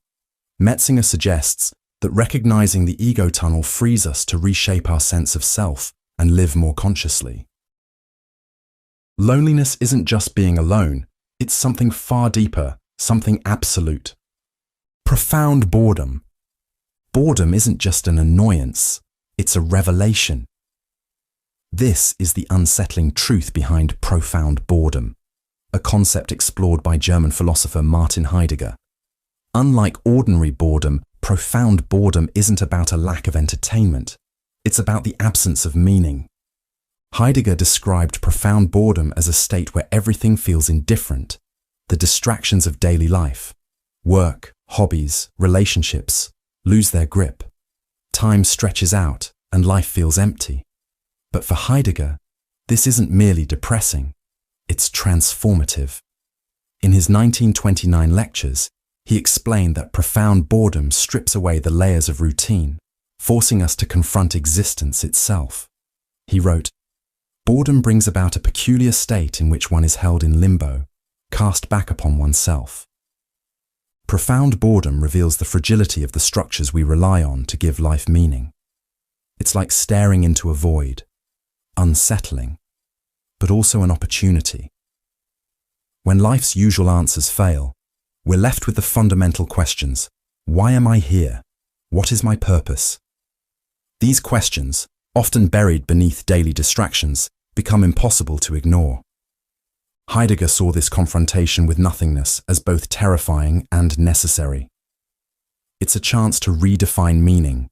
Metzinger suggests that recognizing the ego tunnel frees us to reshape our sense of self and live more consciously. Loneliness isn't just being alone, it's something far deeper, something absolute. Profound boredom. Boredom isn't just an annoyance, it's a revelation. This is the unsettling truth behind profound boredom, a concept explored by German philosopher Martin Heidegger. Unlike ordinary boredom, profound boredom isn't about a lack of entertainment, it's about the absence of meaning. Heidegger described profound boredom as a state where everything feels indifferent, the distractions of daily life, work, hobbies, relationships, lose their grip. Time stretches out and life feels empty. But for Heidegger, this isn't merely depressing, it's transformative. In his 1929 lectures, he explained that profound boredom strips away the layers of routine, forcing us to confront existence itself. He wrote, "Boredom brings about a peculiar state in which one is held in limbo, cast back upon oneself." Profound boredom reveals the fragility of the structures we rely on to give life meaning. It's like staring into a void, unsettling, but also an opportunity. When life's usual answers fail, we're left with the fundamental questions. Why am I here? What is my purpose? These questions, often buried beneath daily distractions, become impossible to ignore. Heidegger saw this confrontation with nothingness as both terrifying and necessary. It's a chance to redefine meaning,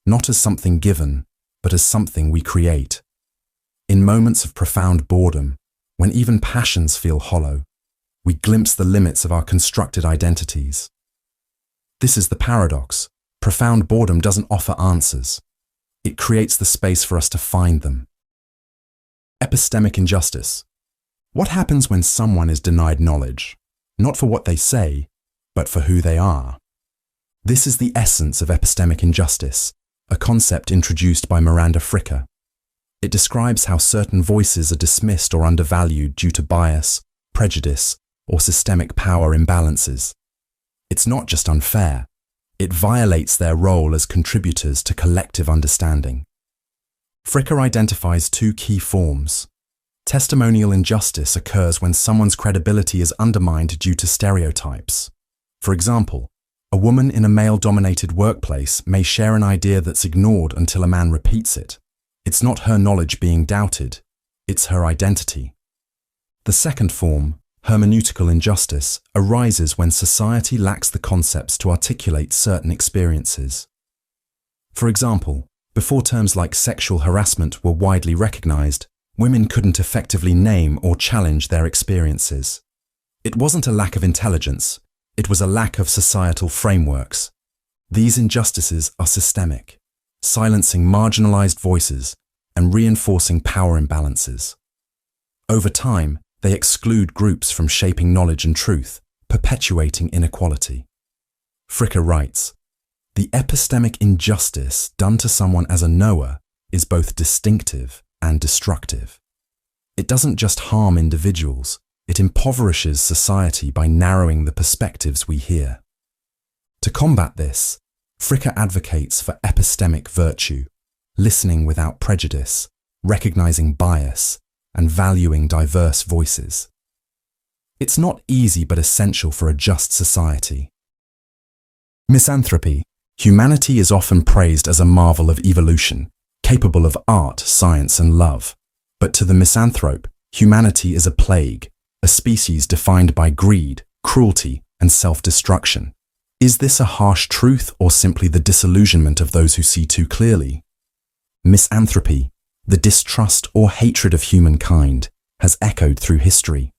not as something given, but as something we create. In moments of profound boredom, when even passions feel hollow, we glimpse the limits of our constructed identities. This is the paradox. Profound boredom doesn't offer answers. It creates the space for us to find them. Epistemic injustice. What happens when someone is denied knowledge, not for what they say, but for who they are? This is the essence of epistemic injustice, a concept introduced by Miranda Fricker. It describes how certain voices are dismissed or undervalued due to bias, prejudice, or systemic power imbalances. It's not just unfair, it violates their role as contributors to collective understanding. Fricker identifies two key forms. Testimonial injustice occurs when someone's credibility is undermined due to stereotypes. For example, a woman in a male-dominated workplace may share an idea that's ignored until a man repeats it. It's not her knowledge being doubted, it's her identity. The second form, hermeneutical injustice, arises when society lacks the concepts to articulate certain experiences. For example, before terms like sexual harassment were widely recognized, women couldn't effectively name or challenge their experiences. It wasn't a lack of intelligence, it was a lack of societal frameworks. These injustices are systemic, silencing marginalized voices and reinforcing power imbalances. Over time, they exclude groups from shaping knowledge and truth, perpetuating inequality. Fricker writes, "The epistemic injustice done to someone as a knower is both distinctive and destructive. It doesn't just harm individuals, it impoverishes society by narrowing the perspectives we hear." To combat this, Fricker advocates for epistemic virtue, listening without prejudice, recognizing bias, and valuing diverse voices. It's not easy but essential for a just society. Misanthropy. Humanity is often praised as a marvel of evolution, capable of art, science, and love. But to the misanthrope, humanity is a plague, a species defined by greed, cruelty, and self-destruction. Is this a harsh truth or simply the disillusionment of those who see too clearly? Misanthropy, the distrust or hatred of humankind, has echoed through history.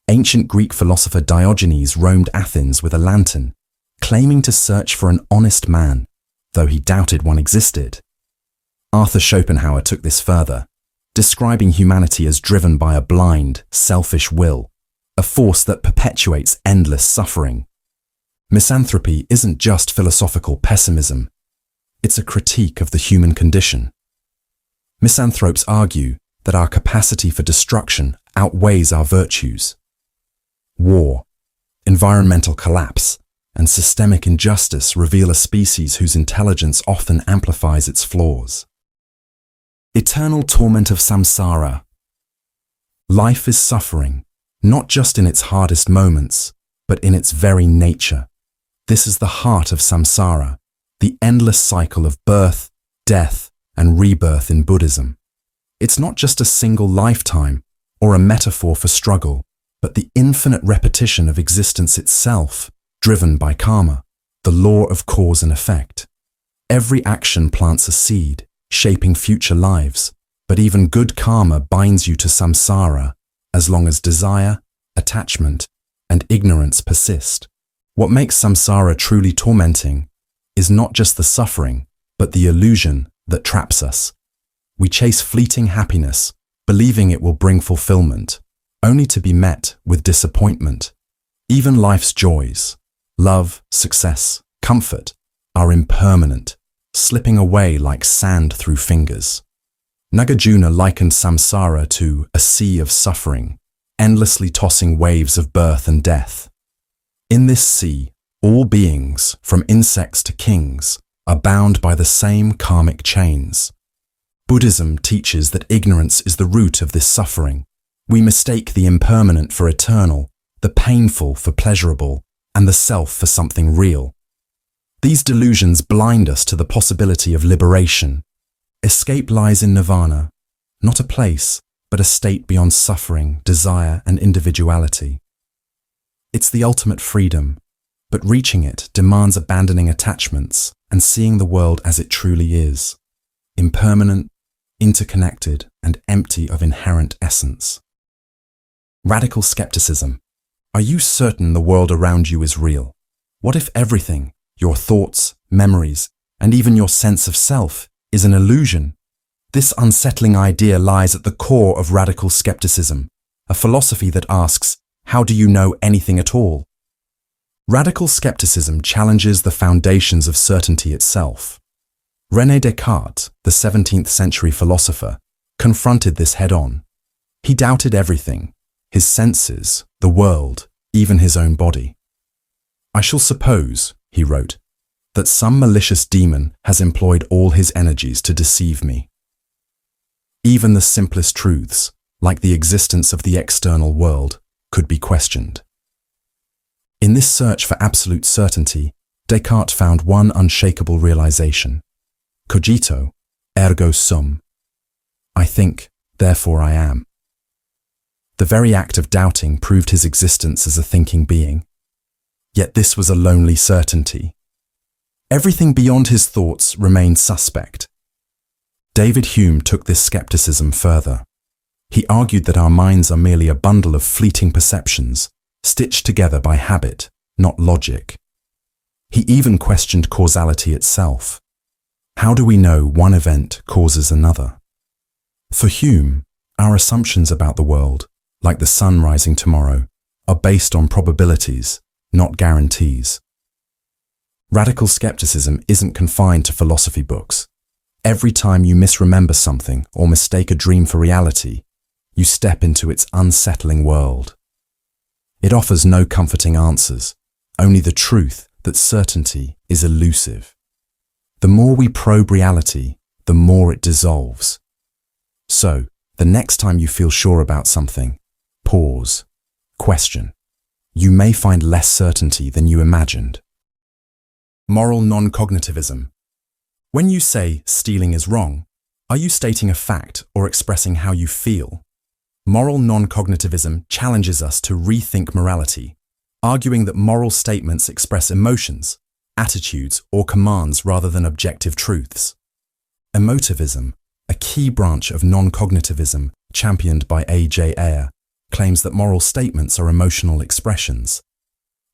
Ancient Greek philosopher Diogenes roamed Athens with a lantern, claiming to search for an honest man, though he doubted one existed. Arthur Schopenhauer took this further, describing humanity as driven by a blind, selfish will, a force that perpetuates endless suffering. Misanthropy isn't just philosophical pessimism, it's a critique of the human condition. Misanthropes argue that our capacity for destruction outweighs our virtues. War, environmental collapse, and systemic injustice reveal a species whose intelligence often amplifies its flaws. Eternal torment of samsara. Life is suffering, not just in its hardest moments, but in its very nature. This is the heart of samsara, the endless cycle of birth, death, and rebirth in Buddhism. It's not just a single lifetime or a metaphor for struggle, but the infinite repetition of existence itself, driven by karma, the law of cause and effect. Every action plants a seed, shaping future lives, but even good karma binds you to samsara as long as desire, attachment, and ignorance persist. What makes samsara truly tormenting is not just the suffering, but the illusion that traps us. We chase fleeting happiness, believing it will bring fulfillment, only to be met with disappointment. Even life's joys, love, success, comfort, are impermanent, slipping away like sand through fingers. Nagarjuna likened samsara to a sea of suffering, endlessly tossing waves of birth and death. In this sea, all beings, from insects to kings, are bound by the same karmic chains. Buddhism teaches that ignorance is the root of this suffering. We mistake the impermanent for eternal, the painful for pleasurable, and the self for something real. These delusions blind us to the possibility of liberation. Escape lies in nirvana, not a place, but a state beyond suffering, desire, and individuality. It's the ultimate freedom, but reaching it demands abandoning attachments and seeing the world as it truly is, impermanent, interconnected, and empty of inherent essence. Radical skepticism. Are you certain the world around you is real? What if everything, your thoughts, memories, and even your sense of self, is an illusion? This unsettling idea lies at the core of radical skepticism, a philosophy that asks, how do you know anything at all? Radical skepticism challenges the foundations of certainty itself. René Descartes, the 17th century philosopher, confronted this head-on. He doubted everything, his senses, the world, even his own body. I shall suppose, he wrote, that some malicious demon has employed all his energies to deceive me. Even the simplest truths, like the existence of the external world, could be questioned. In this search for absolute certainty, Descartes found one unshakable realization. Cogito, ergo sum. I think, therefore I am. The very act of doubting proved his existence as a thinking being. Yet this was a lonely certainty. Everything beyond his thoughts remained suspect. David Hume took this skepticism further. He argued that our minds are merely a bundle of fleeting perceptions, stitched together by habit, not logic. He even questioned causality itself. How do we know one event causes another? For Hume, our assumptions about the world, like the sun rising tomorrow, are based on probabilities, not guarantees. Radical skepticism isn't confined to philosophy books. Every time you misremember something or mistake a dream for reality, you step into its unsettling world. It offers no comforting answers, only the truth that certainty is elusive. The more we probe reality, the more it dissolves. So, the next time you feel sure about something, pause, question. You may find less certainty than you imagined. Moral non-cognitivism. When you say stealing is wrong, are you stating a fact or expressing how you feel? Moral non-cognitivism challenges us to rethink morality, arguing that moral statements express emotions, attitudes, or commands rather than objective truths. Emotivism, a key branch of non-cognitivism championed by A.J. Ayer, claims that moral statements are emotional expressions.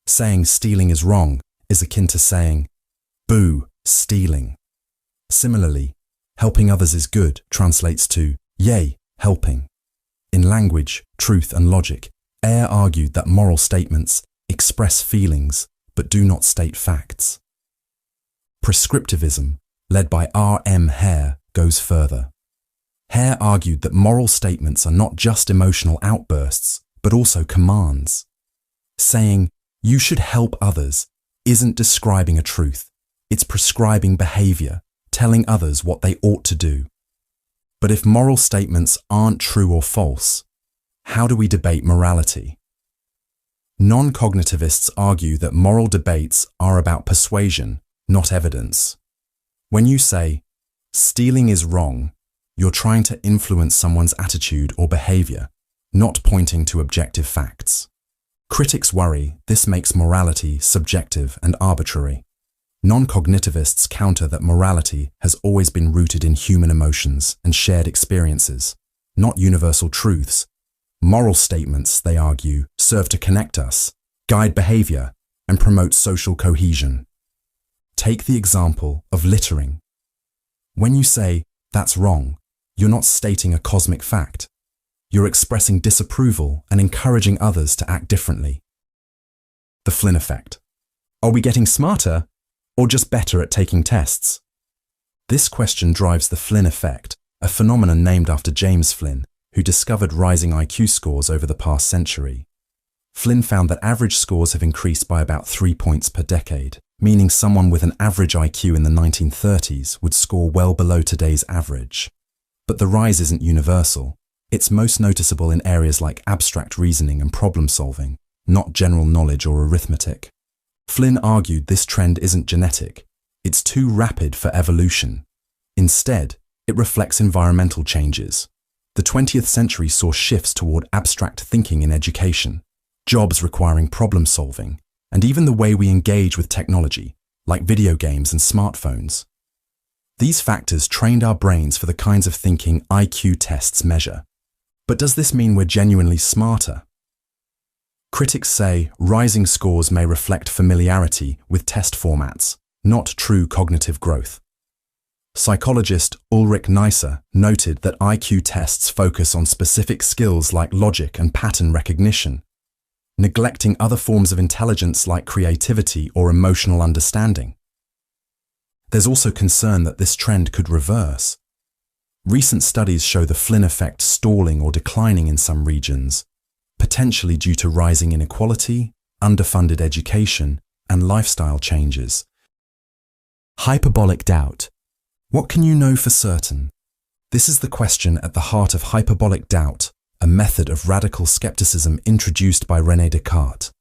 Saying stealing is wrong is akin to saying, "Boo, stealing." Similarly, helping others is good translates to, "Yay, helping." In language, truth, and logic, Ayer argued that moral statements express feelings but do not state facts. Prescriptivism, led by R.M. Hare, goes further. Hare argued that moral statements are not just emotional outbursts, but also commands. Saying, "You should help others," isn't describing a truth. It's prescribing behavior, telling others what they ought to do. But if moral statements aren't true or false, how do we debate morality? Non-cognitivists argue that moral debates are about persuasion, not evidence. When you say, "Stealing is wrong," you're trying to influence someone's attitude or behavior, not pointing to objective facts. Critics worry this makes morality subjective and arbitrary. Non-cognitivists counter that morality has always been rooted in human emotions and shared experiences, not universal truths. Moral statements, they argue, serve to connect us, guide behavior, and promote social cohesion. Take the example of littering. When you say, "That's wrong," you're not stating a cosmic fact. You're expressing disapproval and encouraging others to act differently. The Flynn effect. Are we getting smarter or just better at taking tests? This question drives the Flynn effect, a phenomenon named after James Flynn, who discovered rising IQ scores over the past century. Flynn found that average scores have increased by about 3 points per decade, meaning someone with an average IQ in the 1930s would score well below today's average. But the rise isn't universal. It's most noticeable in areas like abstract reasoning and problem solving, not general knowledge or arithmetic. Flynn argued this trend isn't genetic. It's too rapid for evolution. Instead, it reflects environmental changes. The 20th century saw shifts toward abstract thinking in education, jobs requiring problem solving, and even the way we engage with technology, like video games and smartphones. These factors trained our brains for the kinds of thinking IQ tests measure. But does this mean we're genuinely smarter? Critics say rising scores may reflect familiarity with test formats, not true cognitive growth. Psychologist Ulrich Neisser noted that IQ tests focus on specific skills like logic and pattern recognition, neglecting other forms of intelligence like creativity or emotional understanding. There's also concern that this trend could reverse. Recent studies show the Flynn effect stalling or declining in some regions, potentially due to rising inequality, underfunded education, and lifestyle changes. Hyperbolic doubt. What can you know for certain? This is the question at the heart of hyperbolic doubt, a method of radical skepticism introduced by René Descartes.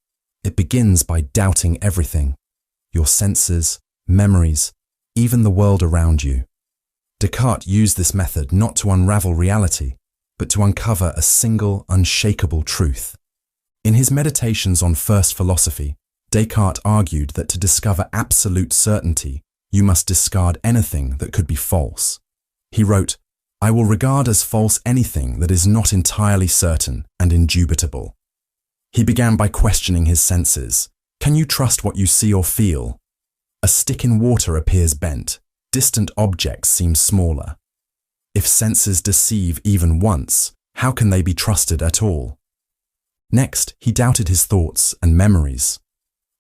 It begins by doubting everything, your senses, memories, even the world around you. Descartes used this method not to unravel reality, but to uncover a single, unshakable truth. In his Meditations on First Philosophy, Descartes argued that to discover absolute certainty, you must discard anything that could be false. He wrote, "I will regard as false anything that is not entirely certain and indubitable." He began by questioning his senses. Can you trust what you see or feel? A stick in water appears bent. Distant objects seem smaller. If senses deceive even once, how can they be trusted at all? Next, he doubted his thoughts and memories.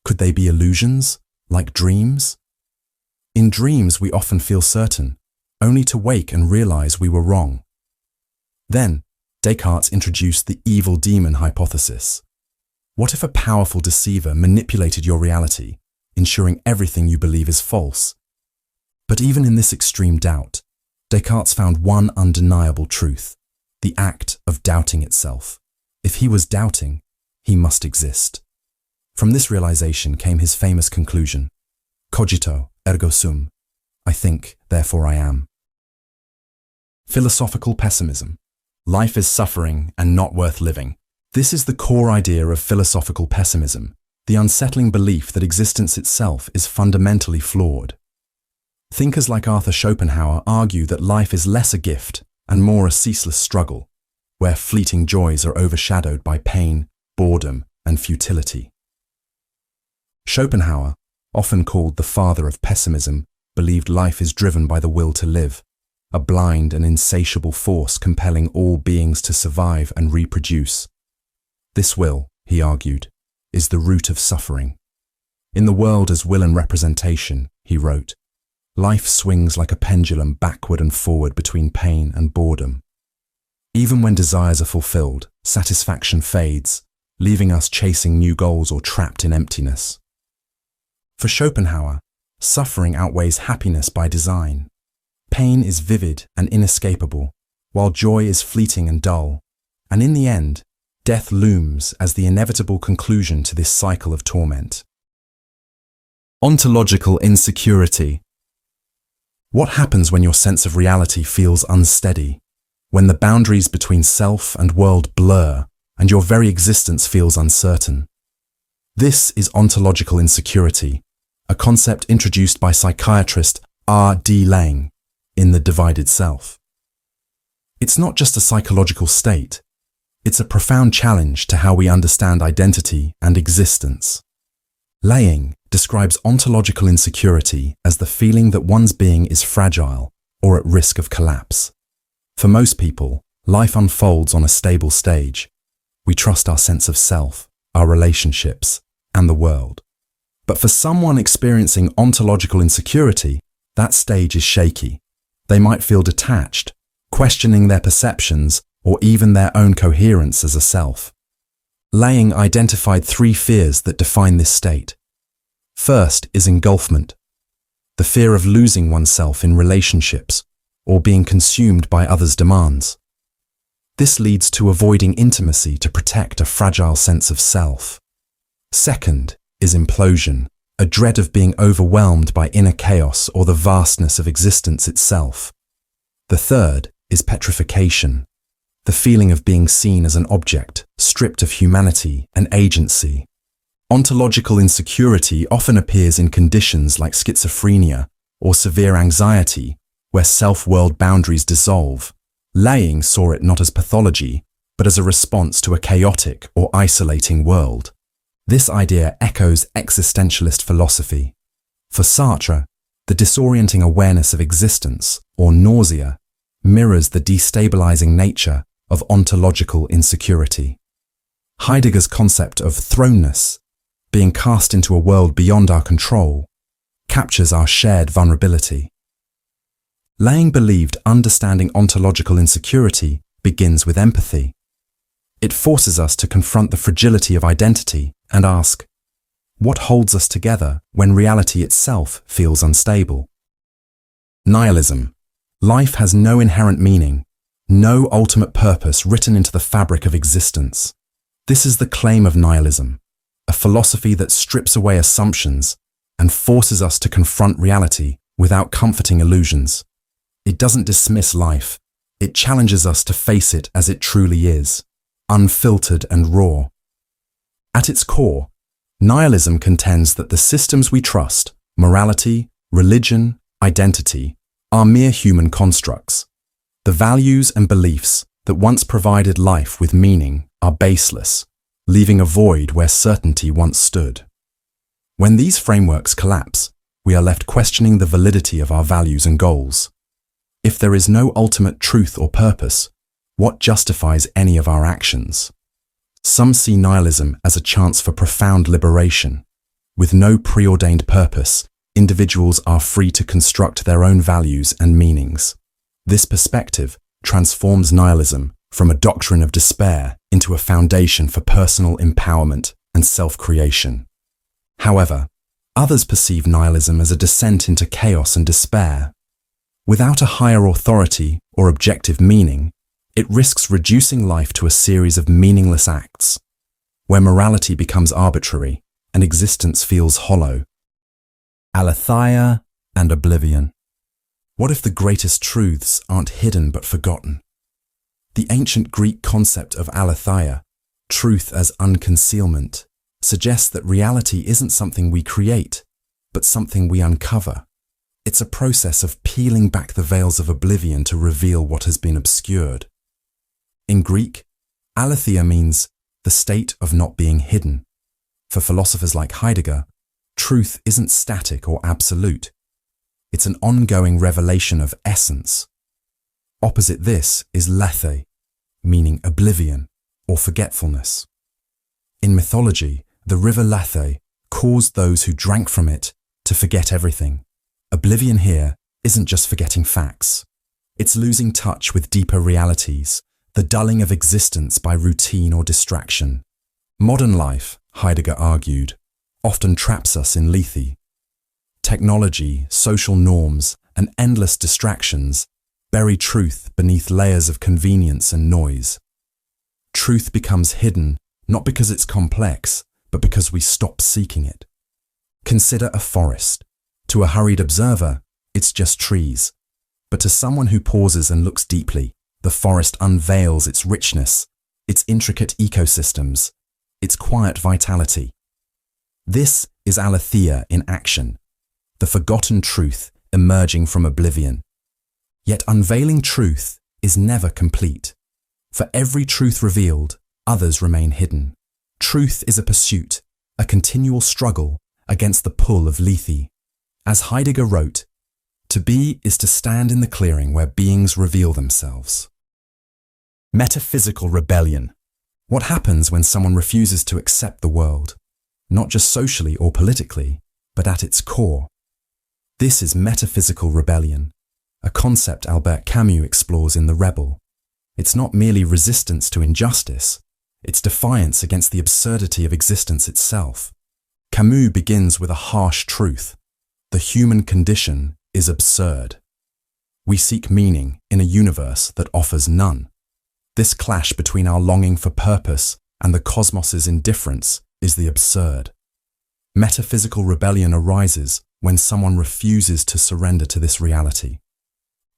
Could they be illusions, like dreams? In dreams, we often feel certain, only to wake and realize we were wrong. Then, Descartes introduced the evil demon hypothesis. What if a powerful deceiver manipulated your reality, ensuring everything you believe is false? But even in this extreme doubt, Descartes found one undeniable truth, the act of doubting itself. If he was doubting, he must exist. From this realization came his famous conclusion, cogito ergo sum, I think, therefore I am. Philosophical pessimism. Life is suffering and not worth living. This is the core idea of philosophical pessimism, the unsettling belief that existence itself is fundamentally flawed. Thinkers like Arthur Schopenhauer argue that life is less a gift and more a ceaseless struggle, where fleeting joys are overshadowed by pain, boredom, and futility. Schopenhauer, often called the father of pessimism, believed life is driven by the will to live, a blind and insatiable force compelling all beings to survive and reproduce. This will, he argued, is the root of suffering. In the world as will and representation, he wrote, life swings like a pendulum backward and forward between pain and boredom. Even when desires are fulfilled, satisfaction fades, leaving us chasing new goals or trapped in emptiness. For Schopenhauer, suffering outweighs happiness by design. Pain is vivid and inescapable, while joy is fleeting and dull, and in the end, death looms as the inevitable conclusion to this cycle of torment. Ontological insecurity. What happens when your sense of reality feels unsteady, when the boundaries between self and world blur, and your very existence feels uncertain? This is ontological insecurity, a concept introduced by psychiatrist R.D. Laing in The Divided Self. It's not just a psychological state, it's a profound challenge to how we understand identity and existence. Laing describes ontological insecurity as the feeling that one's being is fragile or at risk of collapse. For most people, life unfolds on a stable stage. We trust our sense of self, our relationships, and the world. But for someone experiencing ontological insecurity, that stage is shaky. They might feel detached, questioning their perceptions or even their own coherence as a self. Laing identified 3 fears that define this state. First is engulfment, the fear of losing oneself in relationships or being consumed by others' demands. This leads to avoiding intimacy to protect a fragile sense of self. Second is implosion, a dread of being overwhelmed by inner chaos or the vastness of existence itself. The third is petrification, the feeling of being seen as an object, stripped of humanity and agency. Ontological insecurity often appears in conditions like schizophrenia or severe anxiety, where self-world boundaries dissolve. Laing saw it not as pathology, but as a response to a chaotic or isolating world. This idea echoes existentialist philosophy. For Sartre, the disorienting awareness of existence, or nausea, mirrors the destabilizing nature of ontological insecurity. Heidegger's concept of thrownness, being cast into a world beyond our control, captures our shared vulnerability. Laing believed understanding ontological insecurity begins with empathy. It forces us to confront the fragility of identity and ask, what holds us together when reality itself feels unstable? Nihilism. Life has no inherent meaning, no ultimate purpose written into the fabric of existence. This is the claim of nihilism, a philosophy that strips away assumptions and forces us to confront reality without comforting illusions. It doesn't dismiss life, it challenges us to face it as it truly is, unfiltered and raw. At its core, nihilism contends that the systems we trust, morality, religion, identity, are mere human constructs. The values and beliefs that once provided life with meaning are baseless, leaving a void where certainty once stood. When these frameworks collapse, we are left questioning the validity of our values and goals. If there is no ultimate truth or purpose, what justifies any of our actions? Some see nihilism as a chance for profound liberation. With no preordained purpose, individuals are free to construct their own values and meanings. This perspective transforms nihilism from a doctrine of despair into a foundation for personal empowerment and self-creation. However, others perceive nihilism as a descent into chaos and despair. Without a higher authority or objective meaning, it risks reducing life to a series of meaningless acts, where morality becomes arbitrary and existence feels hollow. Aletheia and oblivion. What if the greatest truths aren't hidden but forgotten? The ancient Greek concept of aletheia, truth as unconcealment, suggests that reality isn't something we create, but something we uncover. It's a process of peeling back the veils of oblivion to reveal what has been obscured. In Greek, aletheia means the state of not being hidden. For philosophers like Heidegger, truth isn't static or absolute. It's an ongoing revelation of essence. Opposite this is lethe, meaning oblivion or forgetfulness. In mythology, the river Lethe caused those who drank from it to forget everything. Oblivion here isn't just forgetting facts. It's losing touch with deeper realities, the dulling of existence by routine or distraction. Modern life, Heidegger argued, often traps us in Lethe. Technology, social norms, and endless distractions bury truth beneath layers of convenience and noise. Truth becomes hidden not because it's complex, but because we stop seeking it. Consider a forest. To a hurried observer, it's just trees. But to someone who pauses and looks deeply, the forest unveils its richness, its intricate ecosystems, its quiet vitality. This is aletheia in action, the forgotten truth emerging from oblivion. Yet unveiling truth is never complete. For every truth revealed, others remain hidden. Truth is a pursuit, a continual struggle against the pull of Lethe. As Heidegger wrote, to be is to stand in the clearing where beings reveal themselves. Metaphysical rebellion. What happens when someone refuses to accept the world, not just socially or politically, but at its core? This is metaphysical rebellion, a concept Albert Camus explores in The Rebel. It's not merely resistance to injustice, it's defiance against the absurdity of existence itself. Camus begins with a harsh truth. The human condition is absurd. We seek meaning in a universe that offers none. This clash between our longing for purpose and the cosmos's indifference is the absurd. Metaphysical rebellion arises when someone refuses to surrender to this reality.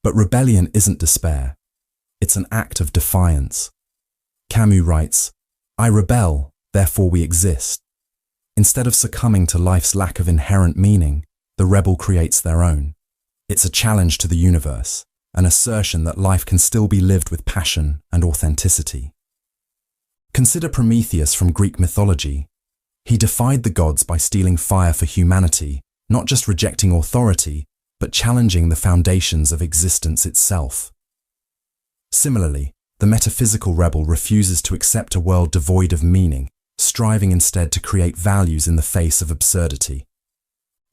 But rebellion isn't despair. It's an act of defiance. Camus writes, "I rebel, therefore we exist." Instead of succumbing to life's lack of inherent meaning, the rebel creates their own. It's a challenge to the universe, an assertion that life can still be lived with passion and authenticity. Consider Prometheus from Greek mythology. He defied the gods by stealing fire for humanity, not just rejecting authority, but challenging the foundations of existence itself. Similarly, the metaphysical rebel refuses to accept a world devoid of meaning, striving instead to create values in the face of absurdity.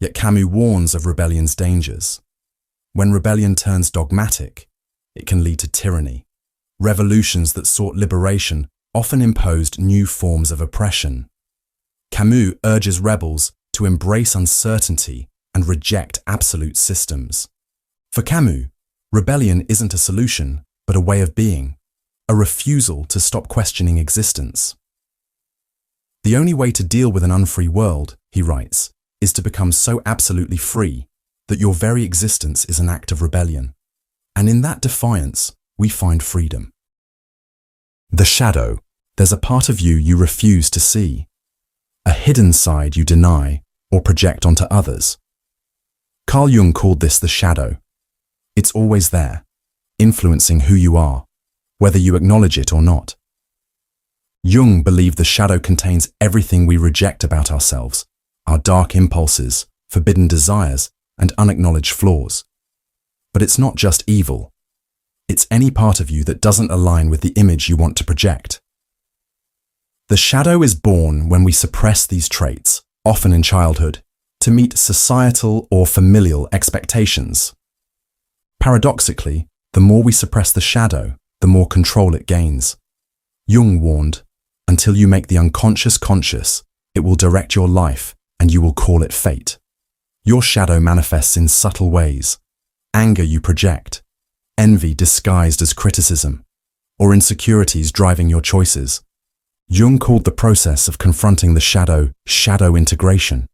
Yet Camus warns of rebellion's dangers. When rebellion turns dogmatic, it can lead to tyranny. Revolutions that sought liberation often imposed new forms of oppression. Camus urges rebels to embrace uncertainty and reject absolute systems. For Camus, rebellion isn't a solution, but a way of being, a refusal to stop questioning existence. The only way to deal with an unfree world, he writes, is to become so absolutely free that your very existence is an act of rebellion. And in that defiance, we find freedom. The shadow. There's a part of you you refuse to see, a hidden side you deny or project onto others. Carl Jung called this the shadow. It's always there, influencing who you are, whether you acknowledge it or not. Jung believed the shadow contains everything we reject about ourselves, our dark impulses, forbidden desires, and unacknowledged flaws. But it's not just evil. It's any part of you that doesn't align with the image you want to project. The shadow is born when we suppress these traits, often in childhood, to meet societal or familial expectations. Paradoxically, the more we suppress the shadow, the more control it gains. Jung warned, until you make the unconscious conscious, it will direct your life and you will call it fate. Your shadow manifests in subtle ways. Anger you project, envy disguised as criticism, or insecurities driving your choices. Jung called the process of confronting the shadow integration.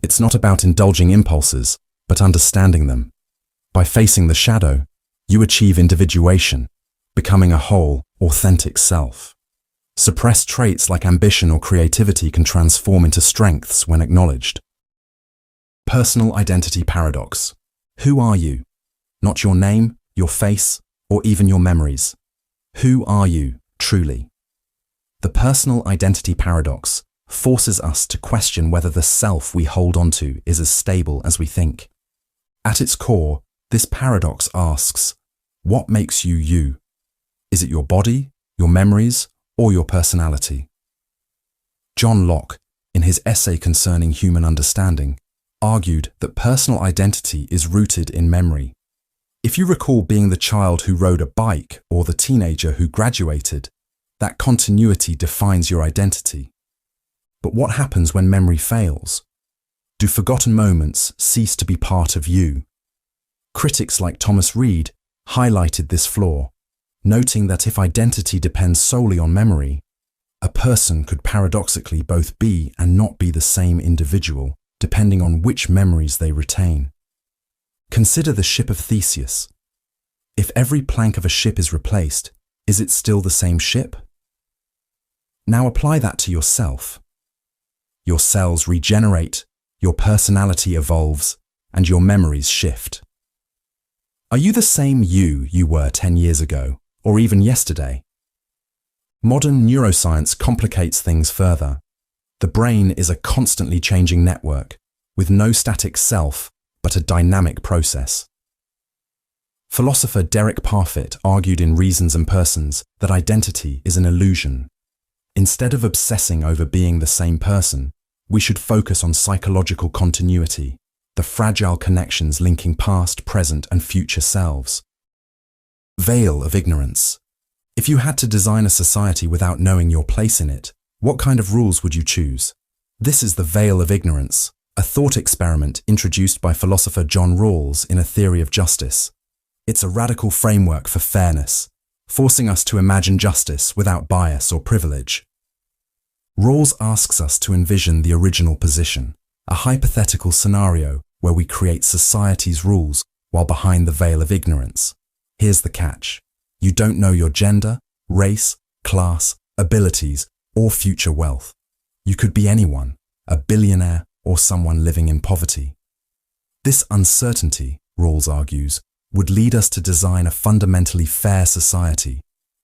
It's not about indulging impulses, but understanding them. By facing the shadow, you achieve individuation, becoming a whole, authentic self. Suppressed traits like ambition or creativity can transform into strengths when acknowledged. Personal identity paradox. Who are you? Not your name, your face, or even your memories. Who are you, truly? The personal identity paradox forces us to question whether the self we hold onto is as stable as we think. At its core, this paradox asks, what makes you you? Is it your body, your memories, or your personality? John Locke, in his essay concerning human understanding, argued that personal identity is rooted in memory. If you recall being the child who rode a bike or the teenager who graduated, that continuity defines your identity. But what happens when memory fails? Do forgotten moments cease to be part of you? Critics like Thomas Reid highlighted this flaw, noting that if identity depends solely on memory, a person could paradoxically both be and not be the same individual, depending on which memories they retain. Consider the ship of Theseus. If every plank of a ship is replaced, is it still the same ship? Now apply that to yourself. Your cells regenerate, your personality evolves, and your memories shift. Are you the same you were 10 years ago, or even yesterday? Modern neuroscience complicates things further. The brain is a constantly changing network, with no static self, but a dynamic process. Philosopher Derek Parfit argued in Reasons and Persons that identity is an illusion. Instead of obsessing over being the same person, we should focus on psychological continuity, the fragile connections linking past, present, and future selves. Veil of ignorance. If you had to design a society without knowing your place in it, what kind of rules would you choose? This is the veil of ignorance, a thought experiment introduced by philosopher John Rawls in A Theory of Justice. It's a radical framework for fairness, forcing us to imagine justice without bias or privilege. Rawls asks us to envision the original position, a hypothetical scenario where we create society's rules while behind the veil of ignorance. Here's the catch. You don't know your gender, race, class, abilities, or future wealth. You could be anyone, a billionaire or someone living in poverty. This uncertainty, Rawls argues, would lead us to design a fundamentally fair society,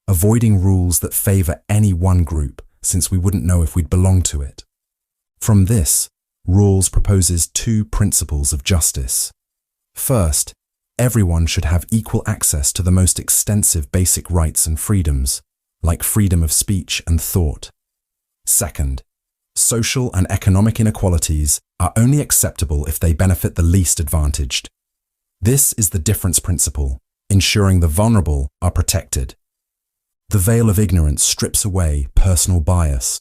avoiding rules that favor any one group since we wouldn't know if we'd belong to it. From this, Rawls proposes two principles of justice. First, everyone should have equal access to the most extensive basic rights and freedoms, like freedom of speech and thought. Second, social and economic inequalities are only acceptable if they benefit the least advantaged. This is the difference principle, ensuring the vulnerable are protected. The veil of ignorance strips away personal bias.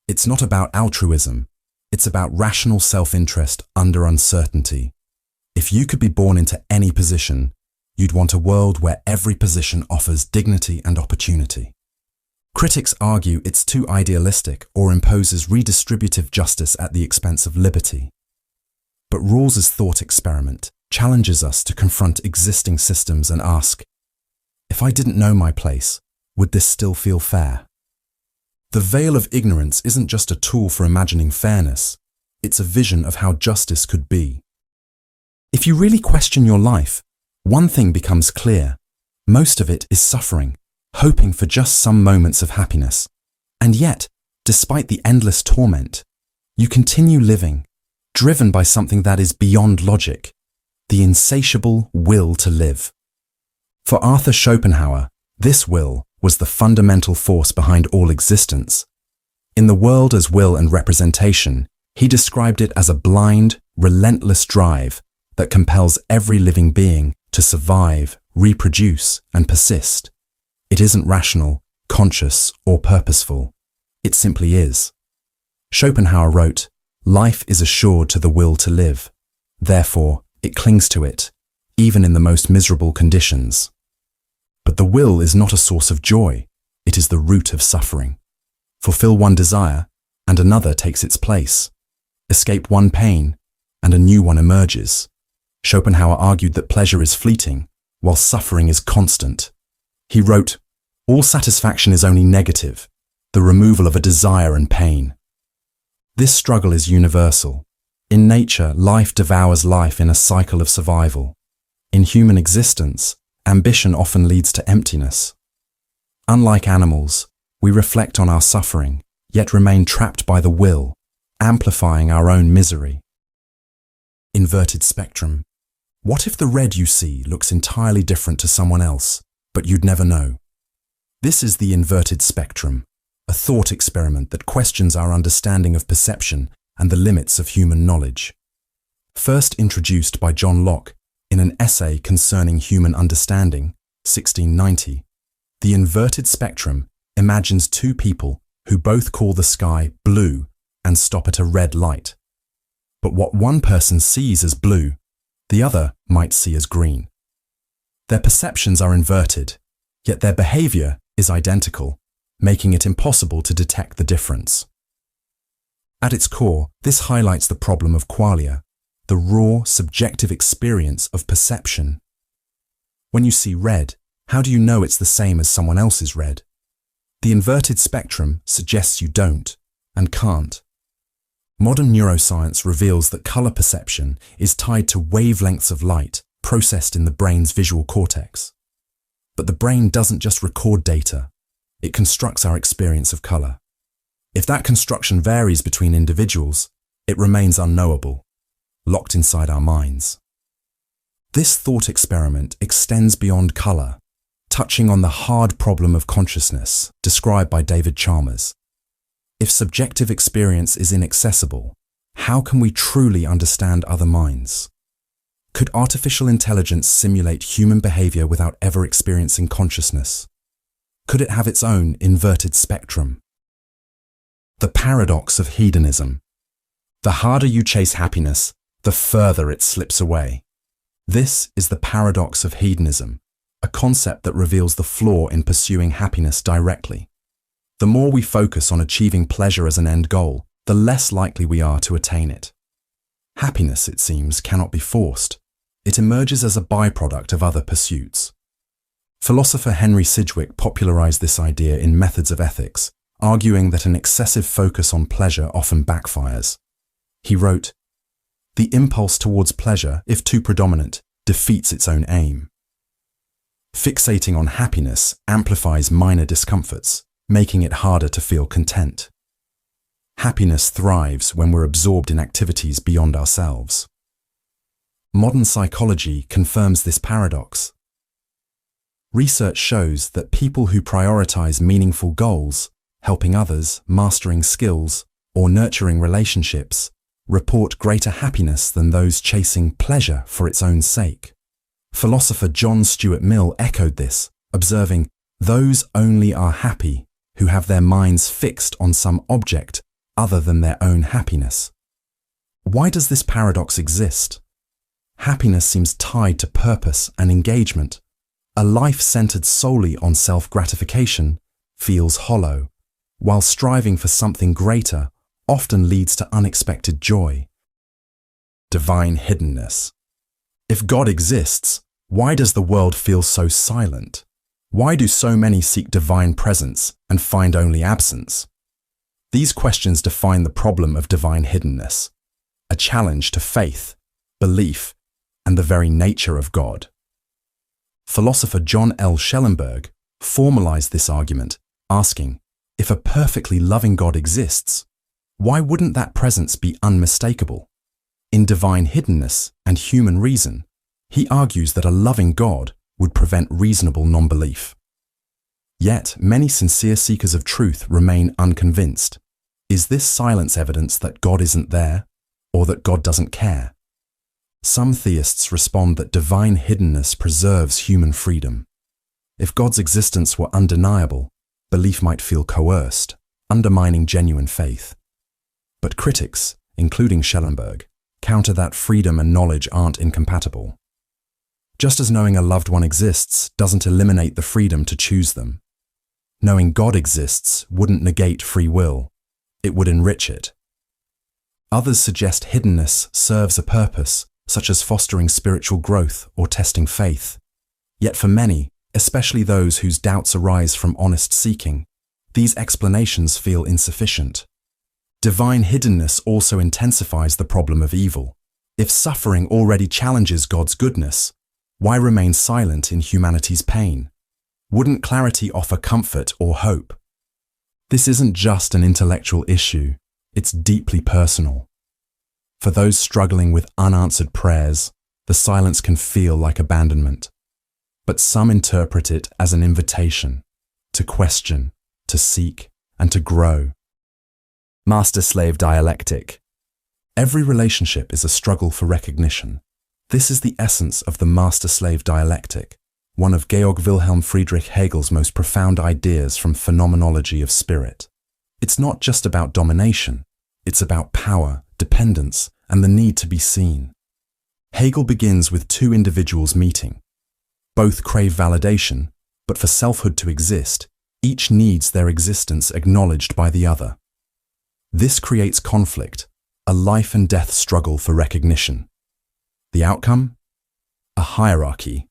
It's not about altruism, it's about rational self-interest under uncertainty. If you could be born into any position, you'd want a world where every position offers dignity and opportunity. Critics argue it's too idealistic or imposes redistributive justice at the expense of liberty. But Rawls's thought experiment challenges us to confront existing systems and ask, if I didn't know my place, would this still feel fair? The veil of ignorance isn't just a tool for imagining fairness, it's a vision of how justice could be. If you really question your life, one thing becomes clear. Most of it is suffering, hoping for just some moments of happiness. And yet, despite the endless torment, you continue living, driven by something that is beyond logic, the insatiable will to live. For Arthur Schopenhauer, this will was the fundamental force behind all existence. In The World as Will and Representation, he described it as a blind, relentless drive that compels every living being to survive, reproduce, and persist. It isn't rational, conscious, or purposeful. It simply is. Schopenhauer wrote, "Life is assured to the will to live. Therefore, it clings to it, even in the most miserable conditions." But the will is not a source of joy. It is the root of suffering. Fulfill one desire, and another takes its place. Escape one pain, and a new one emerges. Schopenhauer argued that pleasure is fleeting, while suffering is constant. He wrote, "All satisfaction is only negative, the removal of a desire and pain." This struggle is universal. In nature, life devours life in a cycle of survival. In human existence, ambition often leads to emptiness. Unlike animals, we reflect on our suffering, yet remain trapped by the will, amplifying our own misery. Inverted spectrum. What if the red you see looks entirely different to someone else, but you'd never know? This is the inverted spectrum, a thought experiment that questions our understanding of perception and the limits of human knowledge. First introduced by John Locke in an essay concerning human understanding, 1690, the inverted spectrum imagines two people who both call the sky blue and stop at a red light. But what one person sees as blue, the other might see as green. Their perceptions are inverted, yet their behavior is identical, making it impossible to detect the difference. At its core, this highlights the problem of qualia, the raw, subjective experience of perception. When you see red, how do you know it's the same as someone else's red? The inverted spectrum suggests you don't and can't. Modern neuroscience reveals that color perception is tied to wavelengths of light processed in the brain's visual cortex. But the brain doesn't just record data, it constructs our experience of color. If that construction varies between individuals, it remains unknowable, locked inside our minds. This thought experiment extends beyond color, touching on the hard problem of consciousness described by David Chalmers. If subjective experience is inaccessible, how can we truly understand other minds? Could artificial intelligence simulate human behavior without ever experiencing consciousness? Could it have its own inverted spectrum? The paradox of hedonism. The harder you chase happiness, the further it slips away. This is the paradox of hedonism, a concept that reveals the flaw in pursuing happiness directly. The more we focus on achieving pleasure as an end goal, the less likely we are to attain it. Happiness, it seems, cannot be forced. It emerges as a byproduct of other pursuits. Philosopher Henry Sidgwick popularized this idea in Methods of Ethics, arguing that an excessive focus on pleasure often backfires. He wrote, "The impulse towards pleasure, if too predominant, defeats its own aim. Fixating on happiness amplifies minor discomforts, making it harder to feel content. Happiness thrives when we're absorbed in activities beyond ourselves." Modern psychology confirms this paradox. Research shows that people who prioritize meaningful goals, helping others, mastering skills, or nurturing relationships, report greater happiness than those chasing pleasure for its own sake. Philosopher John Stuart Mill echoed this, observing, "Those only are happy who have their minds fixed on some object other than their own happiness." Why does this paradox exist? Happiness seems tied to purpose and engagement. A life centered solely on self-gratification feels hollow, while striving for something greater often leads to unexpected joy. Divine hiddenness. If God exists, why does the world feel so silent? Why do so many seek divine presence and find only absence? These questions define the problem of divine hiddenness, a challenge to faith, belief, and the very nature of God. Philosopher John L. Schellenberg formalized this argument, asking, if a perfectly loving God exists, why wouldn't that presence be unmistakable? In Divine Hiddenness and Human Reason, he argues that a loving God would prevent reasonable non-belief. Yet, many sincere seekers of truth remain unconvinced. Is this silence evidence that God isn't there, or that God doesn't care? Some theists respond that divine hiddenness preserves human freedom. If God's existence were undeniable, belief might feel coerced, undermining genuine faith. But critics, including Schellenberg, counter that freedom and knowledge aren't incompatible. Just as knowing a loved one exists doesn't eliminate the freedom to choose them, knowing God exists wouldn't negate free will, it would enrich it. Others suggest hiddenness serves a purpose, such as fostering spiritual growth or testing faith. Yet for many, especially those whose doubts arise from honest seeking, these explanations feel insufficient. Divine hiddenness also intensifies the problem of evil. If suffering already challenges God's goodness, why remain silent in humanity's pain? Wouldn't clarity offer comfort or hope? This isn't just an intellectual issue, it's deeply personal. For those struggling with unanswered prayers, the silence can feel like abandonment. But some interpret it as an invitation to question, to seek, and to grow. Master-slave dialectic. Every relationship is a struggle for recognition. This is the essence of the master-slave dialectic, one of Georg Wilhelm Friedrich Hegel's most profound ideas from phenomenology of spirit. It's not just about domination, it's about power, dependence, and the need to be seen. Hegel begins with two individuals meeting. Both crave validation, but for selfhood to exist, each needs their existence acknowledged by the other. This creates conflict, a life and death struggle for recognition. The outcome? A hierarchy.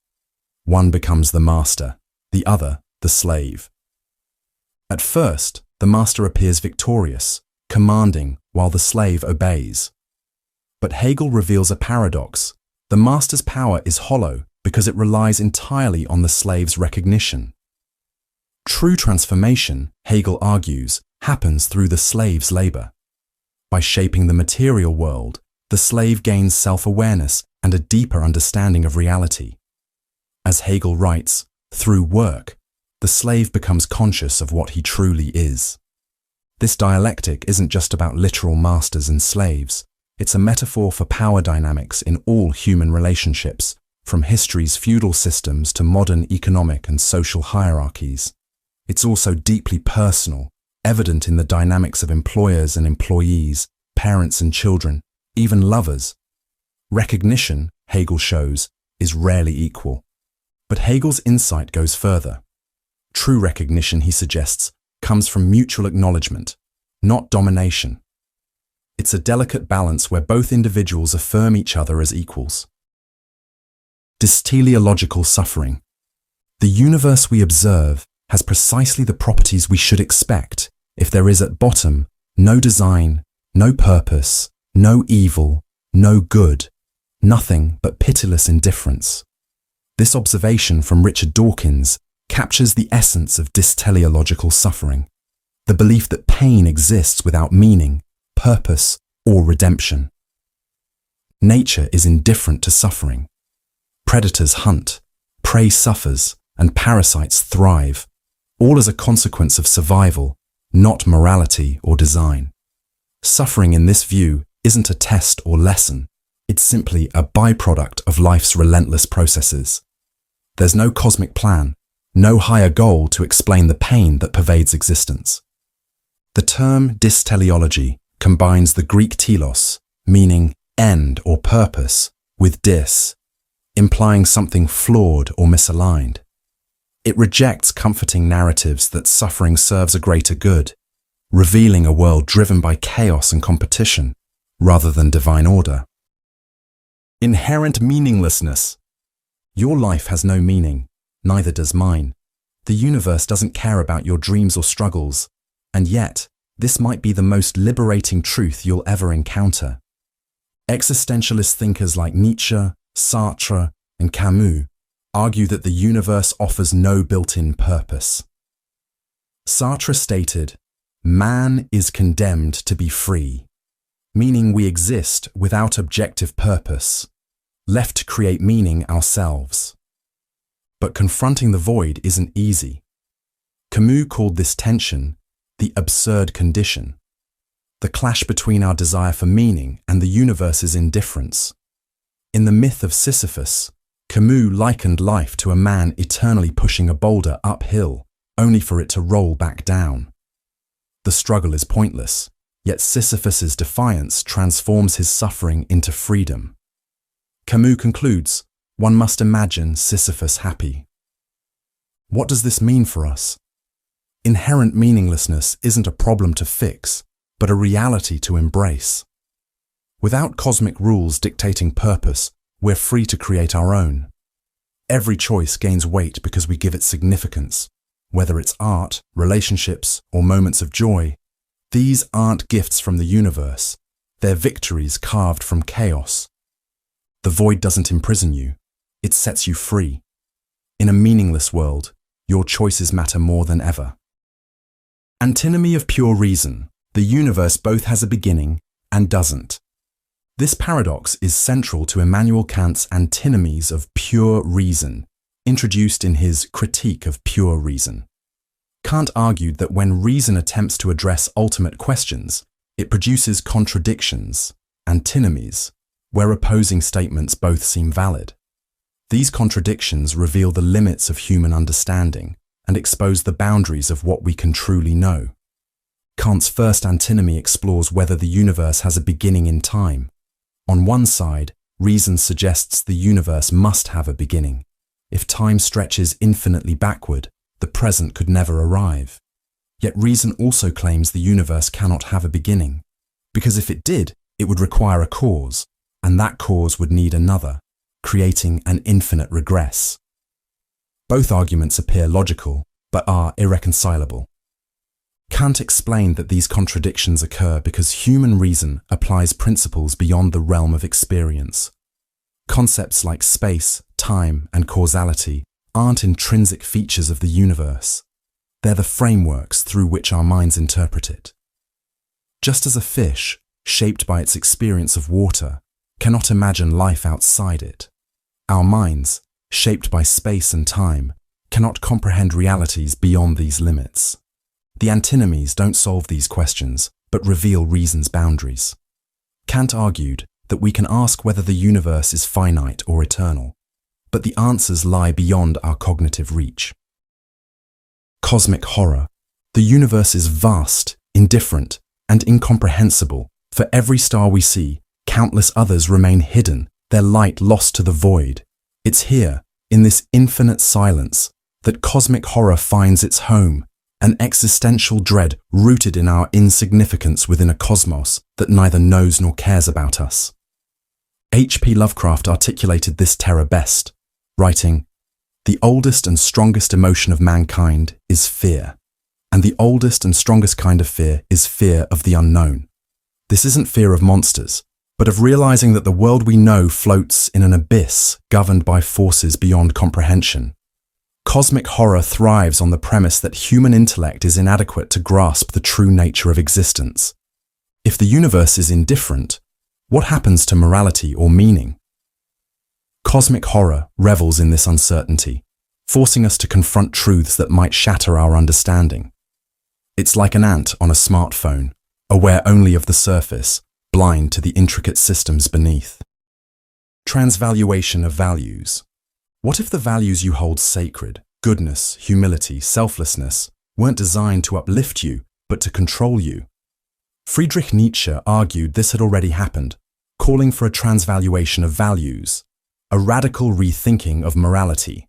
One becomes the master, the other the slave. At first, the master appears victorious, commanding while the slave obeys. But Hegel reveals a paradox. The master's power is hollow because it relies entirely on the slave's recognition. True transformation, Hegel argues, happens through the slave's labor. By shaping the material world, the slave gains self-awareness and a deeper understanding of reality. As Hegel writes, through work, the slave becomes conscious of what he truly is. This dialectic isn't just about literal masters and slaves. It's a metaphor for power dynamics in all human relationships, from history's feudal systems to modern economic and social hierarchies. It's also deeply personal, evident in the dynamics of employers and employees, parents and children, even lovers. Recognition, Hegel shows, is rarely equal. But Hegel's insight goes further. True recognition, he suggests, comes from mutual acknowledgement, not domination. It's a delicate balance where both individuals affirm each other as equals. Dysteleological suffering. The universe we observe has precisely the properties we should expect if there is at bottom no design, no purpose, no evil, no good, nothing but pitiless indifference. This observation from Richard Dawkins captures the essence of dysteleological suffering, the belief that pain exists without meaning, purpose, or redemption. Nature is indifferent to suffering. Predators hunt, prey suffers, and parasites thrive, all as a consequence of survival, not morality or design. Suffering in this view isn't a test or lesson, it's simply a byproduct of life's relentless processes. There's no cosmic plan, no higher goal to explain the pain that pervades existence. The term dysteleology combines the Greek telos, meaning end or purpose, with dys, implying something flawed or misaligned. It rejects comforting narratives that suffering serves a greater good, revealing a world driven by chaos and competition, rather than divine order. Inherent meaninglessness. Your life has no meaning, neither does mine. The universe doesn't care about your dreams or struggles, and yet, this might be the most liberating truth you'll ever encounter. Existentialist thinkers like Nietzsche, Sartre, and Camus argue that the universe offers no built-in purpose. Sartre stated, "Man is condemned to be free," meaning we exist without objective purpose, left to create meaning ourselves. But confronting the void isn't easy. Camus called this tension the absurd condition, the clash between our desire for meaning and the universe's indifference. In the myth of Sisyphus, Camus likened life to a man eternally pushing a boulder uphill, only for it to roll back down. The struggle is pointless, yet Sisyphus's defiance transforms his suffering into freedom. Camus concludes, one must imagine Sisyphus happy. What does this mean for us? Inherent meaninglessness isn't a problem to fix, but a reality to embrace. Without cosmic rules dictating purpose, we're free to create our own. Every choice gains weight because we give it significance. Whether it's art, relationships, or moments of joy, these aren't gifts from the universe. They're victories carved from chaos. The void doesn't imprison you. It sets you free. In a meaningless world, your choices matter more than ever. Antinomy of pure reason. The universe both has a beginning and doesn't. This paradox is central to Immanuel Kant's antinomies of pure reason, introduced in his Critique of Pure Reason. Kant argued that when reason attempts to address ultimate questions, it produces contradictions, antinomies, where opposing statements both seem valid. These contradictions reveal the limits of human understanding and expose the boundaries of what we can truly know. Kant's first antinomy explores whether the universe has a beginning in time. On one side, reason suggests the universe must have a beginning. If time stretches infinitely backward, the present could never arrive. Yet reason also claims the universe cannot have a beginning, because if it did, it would require a cause, and that cause would need another, creating an infinite regress. Both arguments appear logical, but are irreconcilable. Kant explained that these contradictions occur because human reason applies principles beyond the realm of experience. Concepts like space, time, and causality aren't intrinsic features of the universe. They're the frameworks through which our minds interpret it. Just as a fish, shaped by its experience of water, cannot imagine life outside it, our minds, shaped by space and time, cannot comprehend realities beyond these limits. The antinomies don't solve these questions, but reveal reason's boundaries. Kant argued that we can ask whether the universe is finite or eternal, but the answers lie beyond our cognitive reach. Cosmic horror. The universe is vast, indifferent, and incomprehensible. For every star we see, countless others remain hidden, their light lost to the void. It's here, in this infinite silence, that cosmic horror finds its home, an existential dread rooted in our insignificance within a cosmos that neither knows nor cares about us. H.P. Lovecraft articulated this terror best, writing, "The oldest and strongest emotion of mankind is fear, and the oldest and strongest kind of fear is fear of the unknown. This isn't fear of monsters, but of realizing that the world we know floats in an abyss governed by forces beyond comprehension. Cosmic horror thrives on the premise that human intellect is inadequate to grasp the true nature of existence. If the universe is indifferent, what happens to morality or meaning? Cosmic horror revels in this uncertainty, forcing us to confront truths that might shatter our understanding. It's like an ant on a smartphone, aware only of the surface, blind to the intricate systems beneath. Transvaluation of values. What if the values you hold sacred, goodness, humility, selflessness, weren't designed to uplift you, but to control you? Friedrich Nietzsche argued this had already happened, calling for a transvaluation of values, a radical rethinking of morality.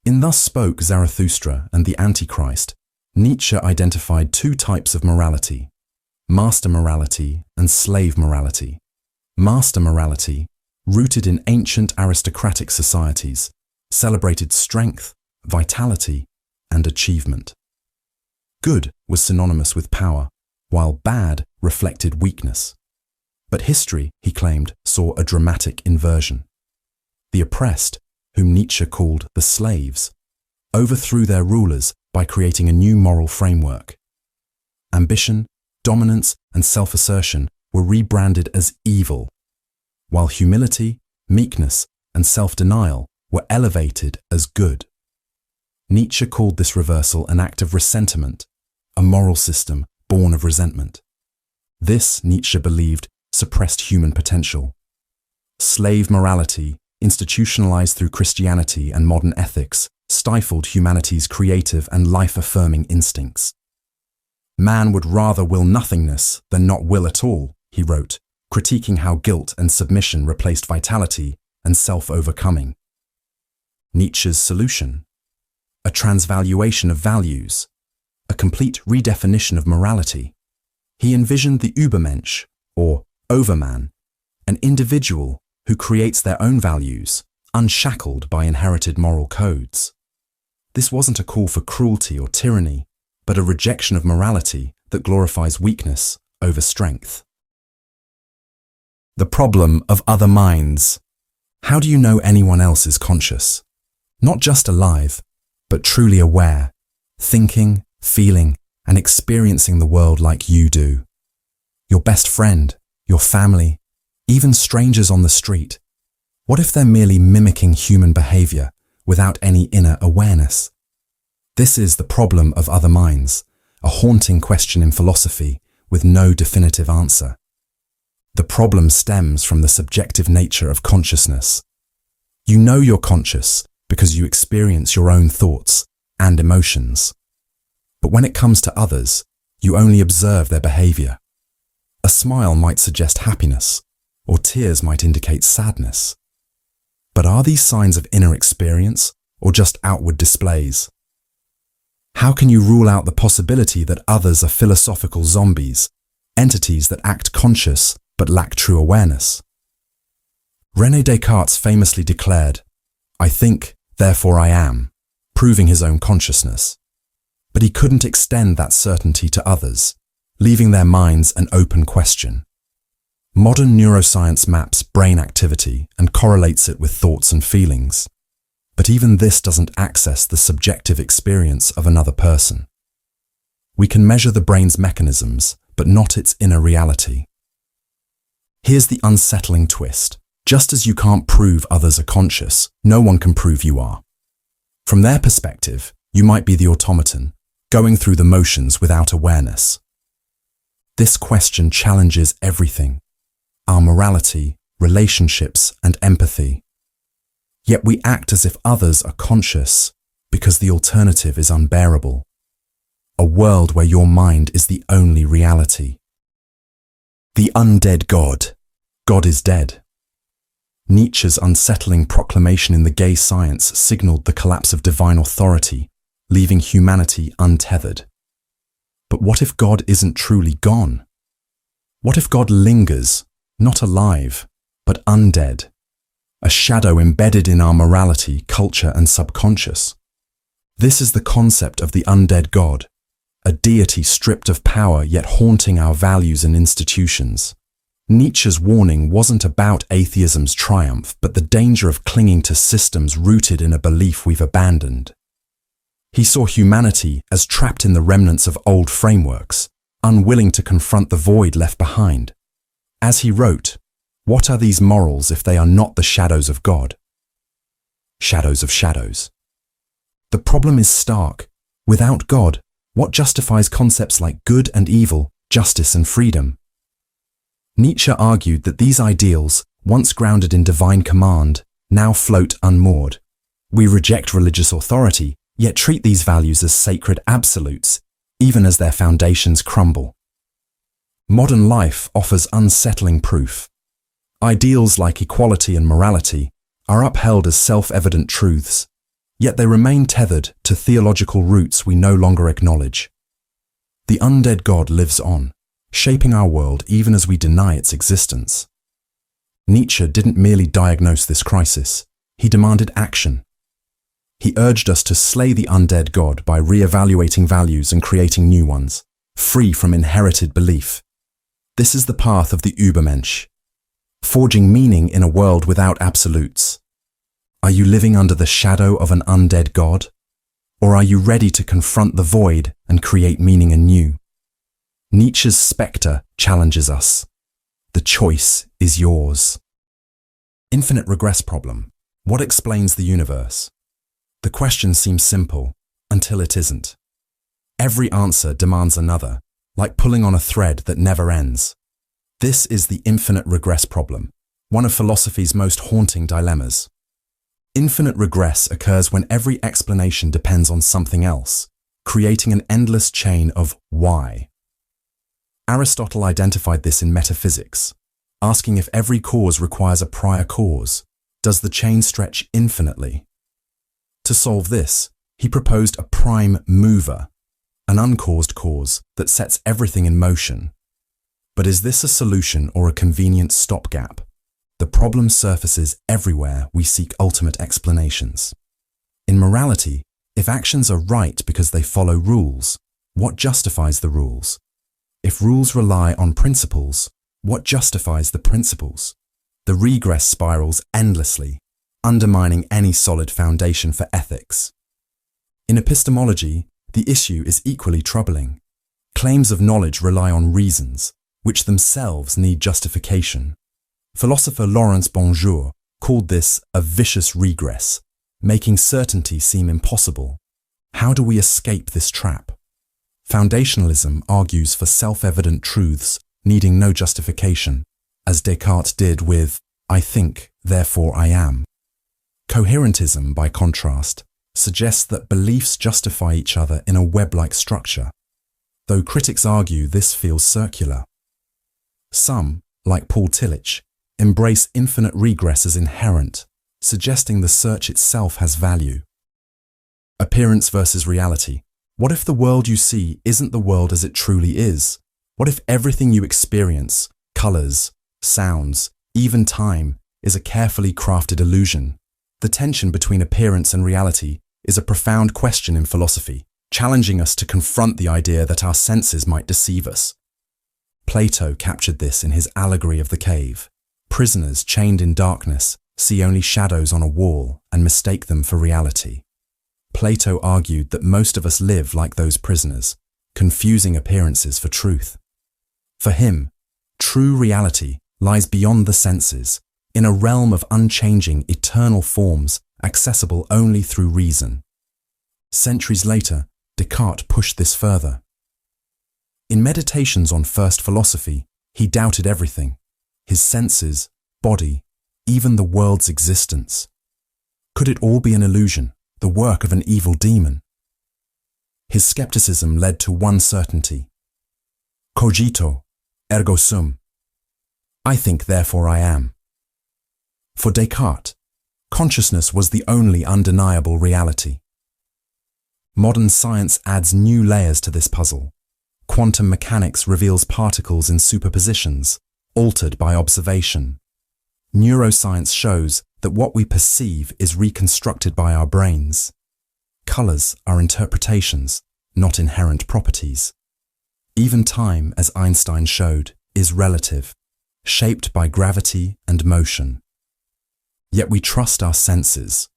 In Thus Spoke Zarathustra and the Antichrist, Nietzsche identified two types of morality: master morality and slave morality. Master morality, rooted in ancient aristocratic societies, celebrated strength, vitality, and achievement. Good was synonymous with power, while bad reflected weakness. But history, he claimed, saw a dramatic inversion. The oppressed, whom Nietzsche called the slaves, overthrew their rulers by creating a new moral framework. Ambition, dominance, and self-assertion were rebranded as evil, while humility, meekness, and self-denial were elevated as good. Nietzsche called this reversal an act of ressentiment, a moral system born of resentment. This, Nietzsche believed, suppressed human potential. Slave morality, institutionalized through Christianity and modern ethics, stifled humanity's creative and life-affirming instincts. Man would rather will nothingness than not will at all, he wrote, critiquing how guilt and submission replaced vitality and self-overcoming. Nietzsche's solution: a transvaluation of values, a complete redefinition of morality. He envisioned the Übermensch, or overman, an individual who creates their own values, unshackled by inherited moral codes. This wasn't a call for cruelty or tyranny, but a rejection of morality that glorifies weakness over strength. The problem of other minds. How do you know anyone else is conscious? Not just alive, but truly aware, thinking, feeling, and experiencing the world like you do. Your best friend, your family, even strangers on the street. What if they're merely mimicking human behavior without any inner awareness? This is the problem of other minds, a haunting question in philosophy with no definitive answer. The problem stems from the subjective nature of consciousness. You know you're conscious because you experience your own thoughts and emotions. But when it comes to others, you only observe their behavior. A smile might suggest happiness, or tears might indicate sadness. But are these signs of inner experience or just outward displays? How can you rule out the possibility that others are philosophical zombies, entities that act conscious but lack true awareness? René Descartes famously declared, "I think, therefore I am," proving his own consciousness. But he couldn't extend that certainty to others, leaving their minds an open question. Modern neuroscience maps brain activity and correlates it with thoughts and feelings. But even this doesn't access the subjective experience of another person. We can measure the brain's mechanisms, but not its inner reality. Here's the unsettling twist. Just as you can't prove others are conscious, no one can prove you are. From their perspective, you might be the automaton, going through the motions without awareness. This question challenges everything: our morality, relationships, and empathy. Yet we act as if others are conscious because the alternative is unbearable. A world where your mind is the only reality. The undead God. God is dead. Nietzsche's unsettling proclamation in The Gay Science signaled the collapse of divine authority, leaving humanity untethered. But what if God isn't truly gone? What if God lingers, not alive, but undead? A shadow embedded in our morality, culture, and subconscious. This is the concept of the undead God, a deity stripped of power yet haunting our values and institutions. Nietzsche's warning wasn't about atheism's triumph, but the danger of clinging to systems rooted in a belief we've abandoned. He saw humanity as trapped in the remnants of old frameworks, unwilling to confront the void left behind. As he wrote, "What are these morals if they are not the shadows of God?" Shadows of shadows. The problem is stark. Without God, what justifies concepts like good and evil, justice and freedom? Nietzsche argued that these ideals, once grounded in divine command, now float unmoored. We reject religious authority, yet treat these values as sacred absolutes, even as their foundations crumble. Modern life offers unsettling proof. Ideals like equality and morality are upheld as self-evident truths, yet they remain tethered to theological roots we no longer acknowledge. The undead God lives on, shaping our world even as we deny its existence. Nietzsche didn't merely diagnose this crisis, he demanded action. He urged us to slay the undead God by re-evaluating values and creating new ones, free from inherited belief. This is the path of the Übermensch, forging meaning in a world without absolutes. Are you living under the shadow of an undead God? Or are you ready to confront the void and create meaning anew? Nietzsche's spectre challenges us. The choice is yours. Infinite regress problem. What explains the universe? The question seems simple, until it isn't. Every answer demands another, like pulling on a thread that never ends. This is the infinite regress problem, one of philosophy's most haunting dilemmas. Infinite regress occurs when every explanation depends on something else, creating an endless chain of why. Aristotle identified this in metaphysics, asking if every cause requires a prior cause, does the chain stretch infinitely? To solve this, he proposed a prime mover, an uncaused cause that sets everything in motion. But is this a solution or a convenient stopgap? The problem surfaces everywhere we seek ultimate explanations. In morality, if actions are right because they follow rules, what justifies the rules? If rules rely on principles, what justifies the principles? The regress spirals endlessly, undermining any solid foundation for ethics. In epistemology, the issue is equally troubling. Claims of knowledge rely on reasons, which themselves need justification. Philosopher Laurence Bonjour called this a vicious regress, making certainty seem impossible. How do we escape this trap? Foundationalism argues for self-evident truths needing no justification, as Descartes did with "I think, therefore I am." Coherentism, by contrast, suggests that beliefs justify each other in a web-like structure, though critics argue this feels circular. Some, like Paul Tillich, embrace infinite regress as inherent, suggesting the search itself has value. Appearance versus reality. What if the world you see isn't the world as it truly is? What if everything you experience, colors, sounds, even time, is a carefully crafted illusion? The tension between appearance and reality is a profound question in philosophy, challenging us to confront the idea that our senses might deceive us. Plato captured this in his allegory of the cave. Prisoners chained in darkness see only shadows on a wall and mistake them for reality. Plato argued that most of us live like those prisoners, confusing appearances for truth. For him, true reality lies beyond the senses, in a realm of unchanging, eternal forms accessible only through reason. Centuries later, Descartes pushed this further. In Meditations on First Philosophy, he doubted everything: his senses, body, even the world's existence. Could it all be an illusion, the work of an evil demon? His skepticism led to one certainty: cogito, ergo sum. I think, therefore I am. For Descartes, consciousness was the only undeniable reality. Modern science adds new layers to this puzzle. Quantum mechanics reveals particles in superpositions, altered by observation. Neuroscience shows that what we perceive is reconstructed by our brains. Colors are interpretations, not inherent properties. Even time, as Einstein showed, is relative, shaped by gravity and motion. Yet we trust our senses.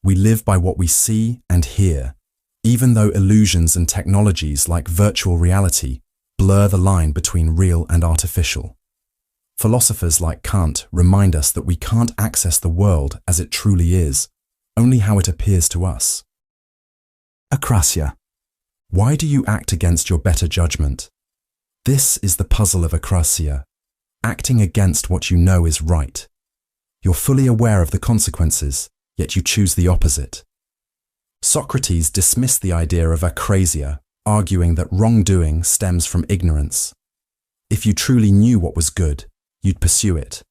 We live by what we see and hear, even though illusions and technologies like virtual reality blur the line between real and artificial. Philosophers like Kant remind us that we can't access the world as it truly is, only how it appears to us. Akrasia. Why do you act against your better judgment? This is the puzzle of akrasia, acting against what you know is right. You're fully aware of the consequences, yet you choose the opposite. Socrates dismissed the idea of akrasia, arguing that wrongdoing stems from ignorance. If you truly knew what was good, you'd pursue it.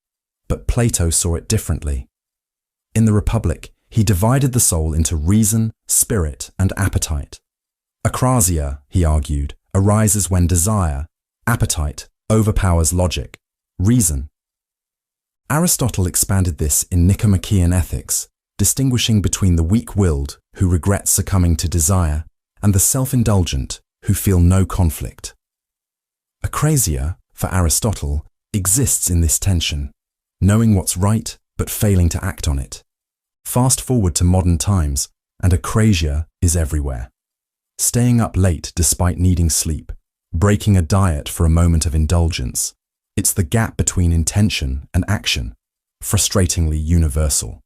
But Plato saw it differently. In the Republic, he divided the soul into reason, spirit, and appetite. Akrasia, he argued, arises when desire, appetite, overpowers logic, reason. Aristotle expanded in Nicomachean Ethics, distinguishing between the weak-willed, who regret succumbing to desire, and the self-indulgent, who feel no conflict. Akrasia, for Aristotle, exists in this tension, knowing what's right but failing to act on it. Fast forward to modern times, and akrasia is everywhere. Staying up late despite needing sleep, breaking a diet for a moment of indulgence. It's the gap between intention and action, frustratingly universal.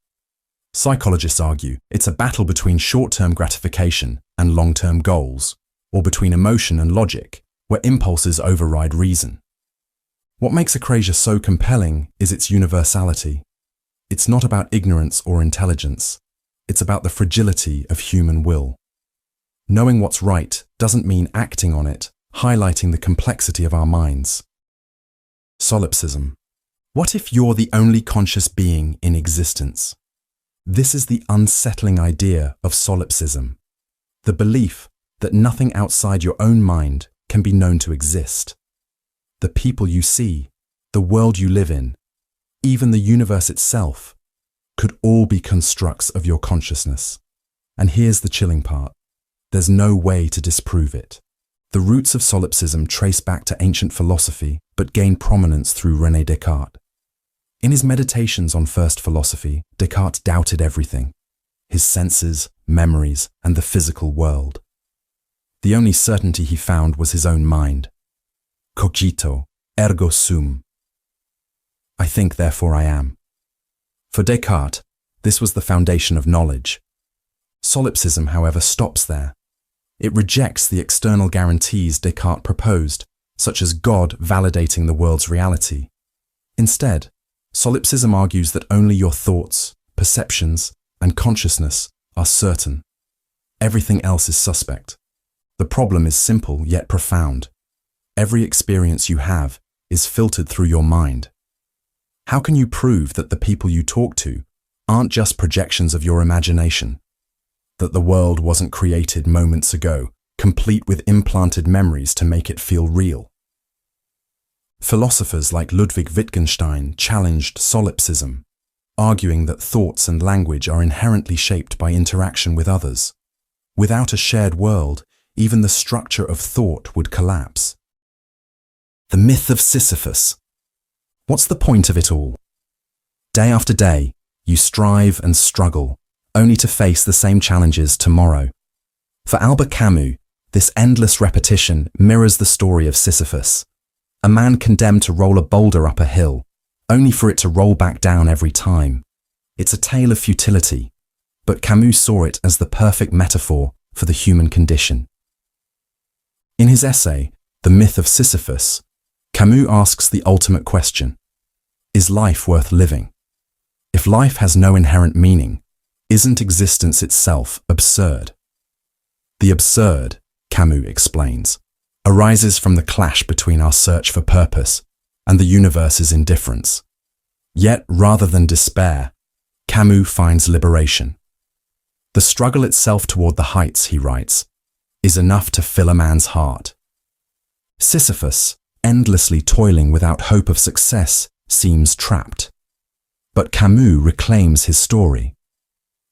Psychologists argue it's a battle between short-term gratification and long-term goals, or between emotion and logic, where impulses override reason. What makes akrasia so compelling is its universality. It's not about ignorance or intelligence. It's about the fragility of human will. Knowing what's right doesn't mean acting on it, highlighting the complexity of our minds. Solipsism. What if you're the only conscious being in existence? This is the unsettling idea of solipsism, the belief that nothing outside your own mind can be known to exist. The people you see, the world you live in, even the universe itself, could all be constructs of your consciousness. And here's the chilling part. There's no way to disprove it. The roots of solipsism trace back to ancient philosophy, but gain prominence through René Descartes. In his Meditations on First Philosophy, Descartes doubted everything: his senses, memories, and the physical world. The only certainty he found was his own mind. Cogito, ergo sum. I think, therefore I am. For Descartes, this was the foundation of knowledge. Solipsism, however, stops there, It rejects the external guarantees Descartes proposed, such as God validating the world's reality. Instead, Solipsism argues that only your thoughts, perceptions, and consciousness are certain. Everything else is suspect. The problem is simple yet profound. Every experience you have is filtered through your mind. How can you prove that the people you talk to aren't just projections of your imagination? That the world wasn't created moments ago, complete with implanted memories to make it feel real? Philosophers like Ludwig Wittgenstein challenged Solipsism, arguing that thoughts and language are inherently shaped by interaction with others. Without a shared world, even the structure of thought would collapse. The myth of Sisyphus. What's the point of it all? Day after day, you strive and struggle, only to face the same challenges tomorrow. For Albert Camus, this endless repetition mirrors the story of Sisyphus, a man condemned to roll a boulder up a hill, only for it to roll back down every time. It's a tale of futility, but Camus saw it as the perfect metaphor for the human condition. In his essay, The Myth of Sisyphus, Camus asks the ultimate question: is life worth living? If life has no inherent meaning, isn't existence itself absurd? The absurd, Camus explains, arises from the clash between our search for purpose and the universe's indifference. Yet, rather than despair, Camus finds liberation. The struggle itself toward the heights, he writes, is enough to fill a man's heart. Sisyphus, endlessly toiling without hope of success, seems trapped. But Camus reclaims his story.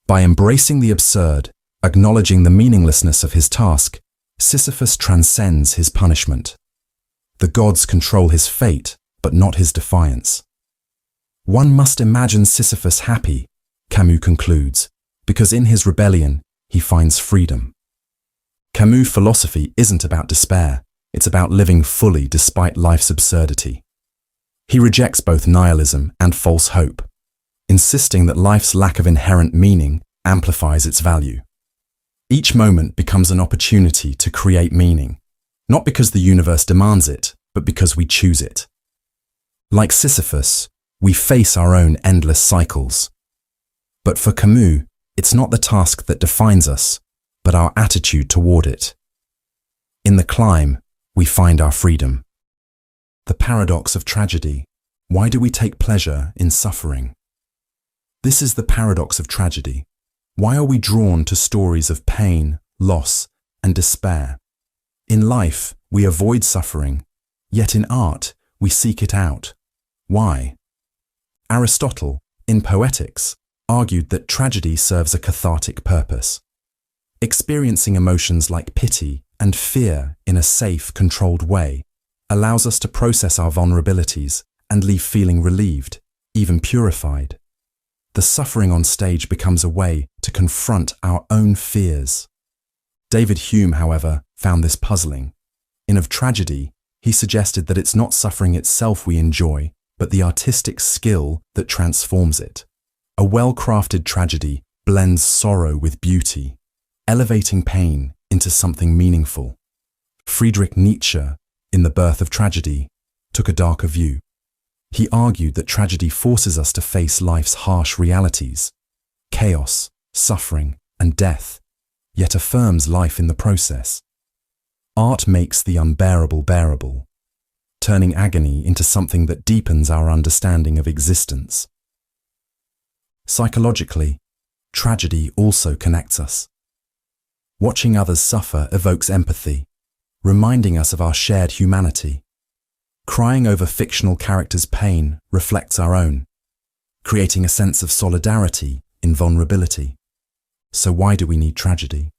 By embracing the absurd, acknowledging the meaninglessness of his task, Sisyphus transcends his punishment. The gods control his fate, but not his defiance. One must imagine Sisyphus happy, Camus concludes, because in his rebellion, he finds freedom. Camus' philosophy isn't about despair, it's about living fully despite life's absurdity. He rejects both nihilism and false hope, insisting that life's lack of inherent meaning amplifies its value. Each moment becomes an opportunity to create meaning, not because the universe demands it, but because we choose it. Like Sisyphus, we face our own endless cycles. But for Camus, it's not the task that defines us, but our attitude toward it. In the climb, we find our freedom. The paradox of tragedy. Why do we take pleasure in suffering? This is the paradox of tragedy. Why are we drawn to stories of pain, loss, and despair? In life, we avoid suffering, yet in art, we seek it out. Why? Aristotle, in Poetics, argued that tragedy serves a cathartic purpose. Experiencing emotions like pity and fear in a safe, controlled way allows us to process our vulnerabilities and leave feeling relieved, even purified. The suffering on stage becomes a way to confront our own fears. David Hume, however, found this puzzling. In Of Tragedy, he suggested that it's not suffering itself we enjoy, but the artistic skill that transforms it. A well-crafted tragedy blends sorrow with beauty, elevating pain into something meaningful. Friedrich Nietzsche, in The Birth of Tragedy, took a darker view. He argued that tragedy forces us to face life's harsh realities, chaos, suffering, and death, yet affirms life in the process. Art makes the unbearable bearable, turning agony into something that deepens our understanding of existence. Psychologically, tragedy also connects us. Watching others suffer evokes empathy, reminding us of our shared humanity. Crying over fictional characters' pain reflects our own, creating a sense of solidarity in vulnerability. So why do we need tragedy?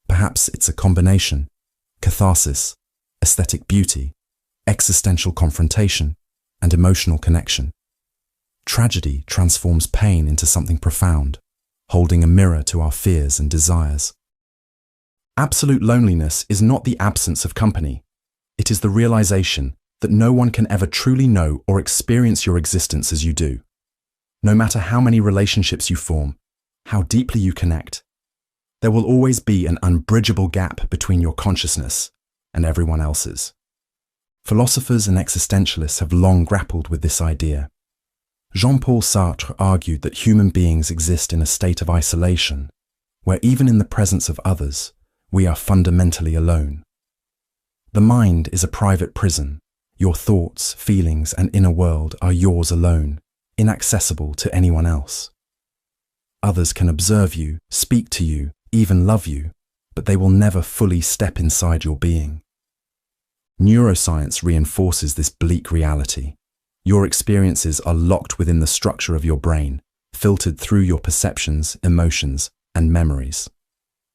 Perhaps it's a combination: catharsis, aesthetic beauty, existential confrontation, and emotional connection. Tragedy transforms pain into something profound, holding a mirror to our fears and desires. Absolute loneliness is not the absence of company. It is the realization that no one can ever truly know or experience your existence as you do. No matter how many relationships you form, how deeply you connect, There will always be an unbridgeable gap between your consciousness and everyone else's. Philosophers and existentialists have long grappled with this idea. Jean-Paul Sartre argued that human beings exist in a state of isolation, where even in the presence of others, we are fundamentally alone. The mind is a private prison. Your thoughts, feelings, and inner world are yours alone, inaccessible to anyone else. Others can observe you, speak to you, even love you, but they will never fully step inside your being. Neuroscience reinforces this bleak reality. Your experiences are locked within the structure of your brain, filtered through your perceptions, emotions, and memories.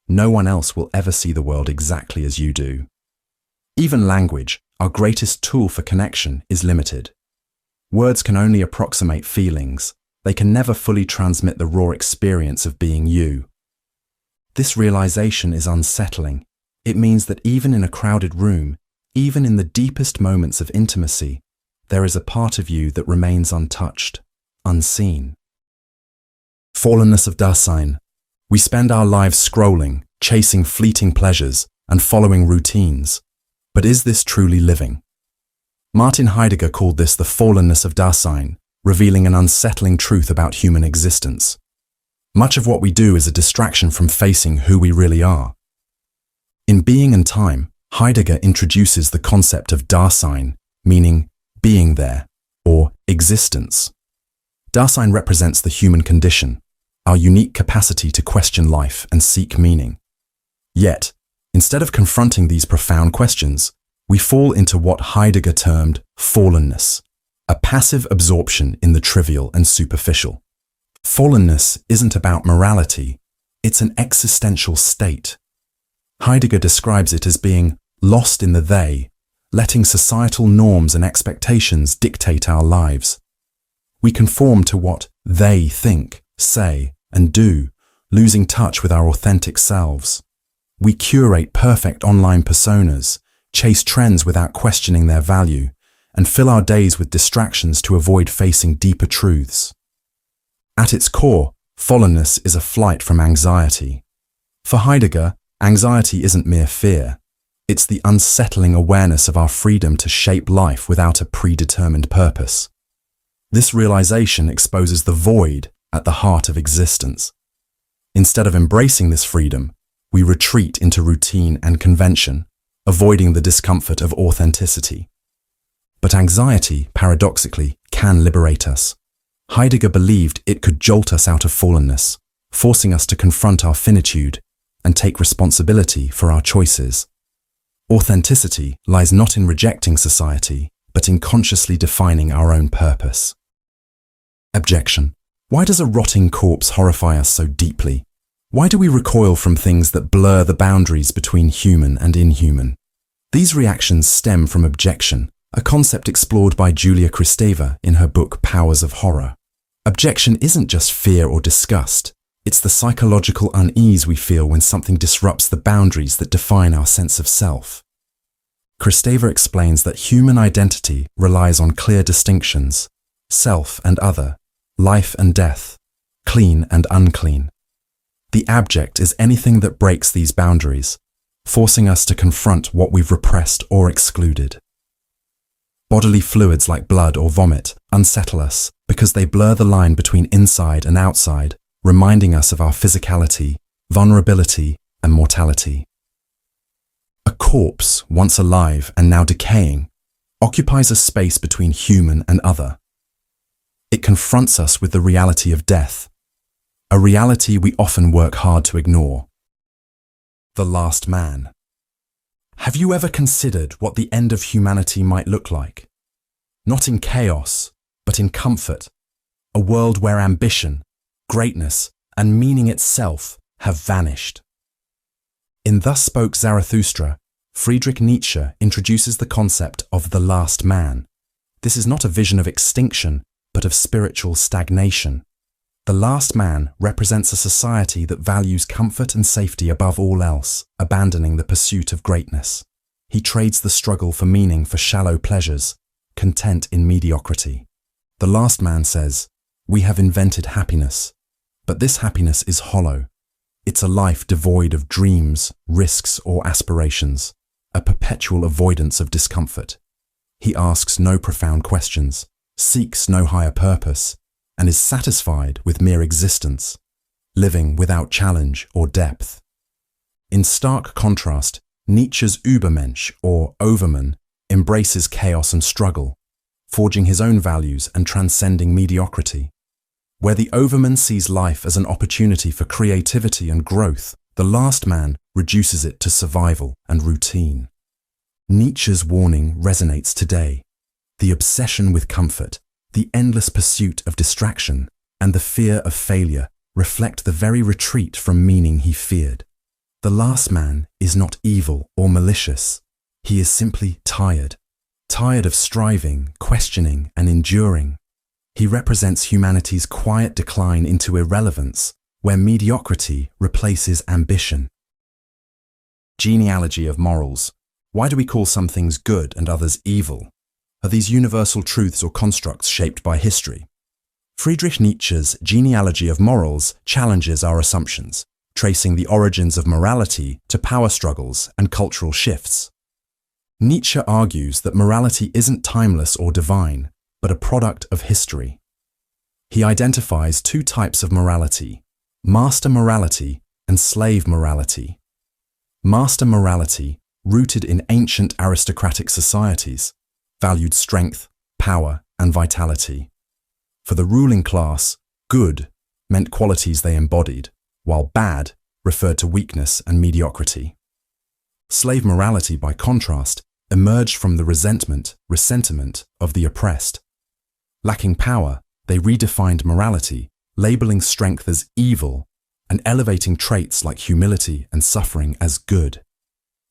No one else will ever see the world exactly as you do. Even language, our greatest tool for connection, is limited. Words can only approximate feelings. They can never fully transmit the raw experience of being you. This realization is unsettling. It means that even in a crowded room, even in the deepest moments of intimacy, there is a part of you that remains untouched, unseen. Fallenness of Dasein. We spend our lives scrolling, chasing fleeting pleasures, and following routines. But is this truly living? Martin Heidegger called this the fallenness of Dasein, revealing an unsettling truth about human existence. Much of what we do is a distraction from facing who we really are. In Being and Time, Heidegger introduces the concept of Dasein, meaning being there, or existence. Dasein represents the human condition, our unique capacity to question life and seek meaning. Yet, instead of confronting these profound questions, we fall into what Heidegger termed fallenness, a passive absorption in the trivial and superficial. Fallenness isn't about morality, it's an existential state. Heidegger describes it as being lost in the they, letting societal norms and expectations dictate our lives. We conform to what they think, say, and do, losing touch with our authentic selves. We curate perfect online personas, chase trends without questioning their value, and fill our days with distractions to avoid facing deeper truths. At its core, fallenness is a flight from anxiety. For Heidegger, anxiety isn't mere fear. It's the unsettling awareness of our freedom to shape life without a predetermined purpose. This realization exposes the void at the heart of existence. Instead of embracing this freedom, we retreat into routine and convention, avoiding the discomfort of authenticity. But anxiety, paradoxically, can liberate us. Heidegger believed it could jolt us out of fallenness, forcing us to confront our finitude and take responsibility for our choices. Authenticity lies not in rejecting society, but in consciously defining our own purpose. Objection. Why does a rotting corpse horrify us so deeply? Why do we recoil from things that blur the boundaries between human and inhuman? These reactions stem from objection, a concept explored by Julia Kristeva in her book Powers of Horror. Objection isn't just fear or disgust. It's the psychological unease we feel when something disrupts the boundaries that define our sense of self. Kristeva explains that human identity relies on clear distinctions: self and other, life and death, clean and unclean. The abject is anything that breaks these boundaries, forcing us to confront what we've repressed or excluded. Bodily fluids like blood or vomit unsettle us because they blur the line between inside and outside, reminding us of our physicality, vulnerability, and mortality. A corpse, once alive and now decaying, occupies a space between human and other. It confronts us with the reality of death, a reality we often work hard to ignore. The last man. Have you ever considered what the end of humanity might look like? Not in chaos, but in comfort, a world where ambition, greatness, and meaning itself have vanished. In Thus Spoke Zarathustra, Friedrich Nietzsche introduces the concept of the last man. This is not a vision of extinction, but of spiritual stagnation. The last man represents a society that values comfort and safety above all else, abandoning the pursuit of greatness. He trades the struggle for meaning for shallow pleasures, content in mediocrity. The last man says, "We have invented happiness, but this happiness is hollow. It's a life devoid of dreams, risks, or aspirations, a perpetual avoidance of discomfort. He asks no profound questions, seeks no higher purpose, and is satisfied with mere existence, living without challenge or depth. In stark contrast, Nietzsche's Übermensch, or Overman, embraces chaos and struggle, forging his own values and transcending mediocrity. Where the Overman sees life as an opportunity for creativity and growth, the last man reduces it to survival and routine. Nietzsche's warning resonates today. The obsession with comfort, the endless pursuit of distraction, and the fear of failure reflect the very retreat from meaning he feared. The last man is not evil or malicious. He is simply tired of striving, questioning, and enduring. He represents humanity's quiet decline into irrelevance, where mediocrity replaces ambition. Genealogy of morals. Why do we call some things good and others evil? Are these universal truths or constructs shaped by history? Friedrich Nietzsche's Genealogy of Morals challenges our assumptions, tracing the origins of morality to power struggles and cultural shifts. Nietzsche argues that morality isn't timeless or divine, but a product of history. He identifies two types of morality: master morality and slave morality. Master morality, rooted in ancient aristocratic societies, valued strength, power, and vitality. For the ruling class, good meant qualities they embodied, while bad referred to weakness and mediocrity. Slave morality, by contrast, emerged from the ressentiment of the oppressed. Lacking power, they redefined morality, labeling strength as evil and elevating traits like humility and suffering as good.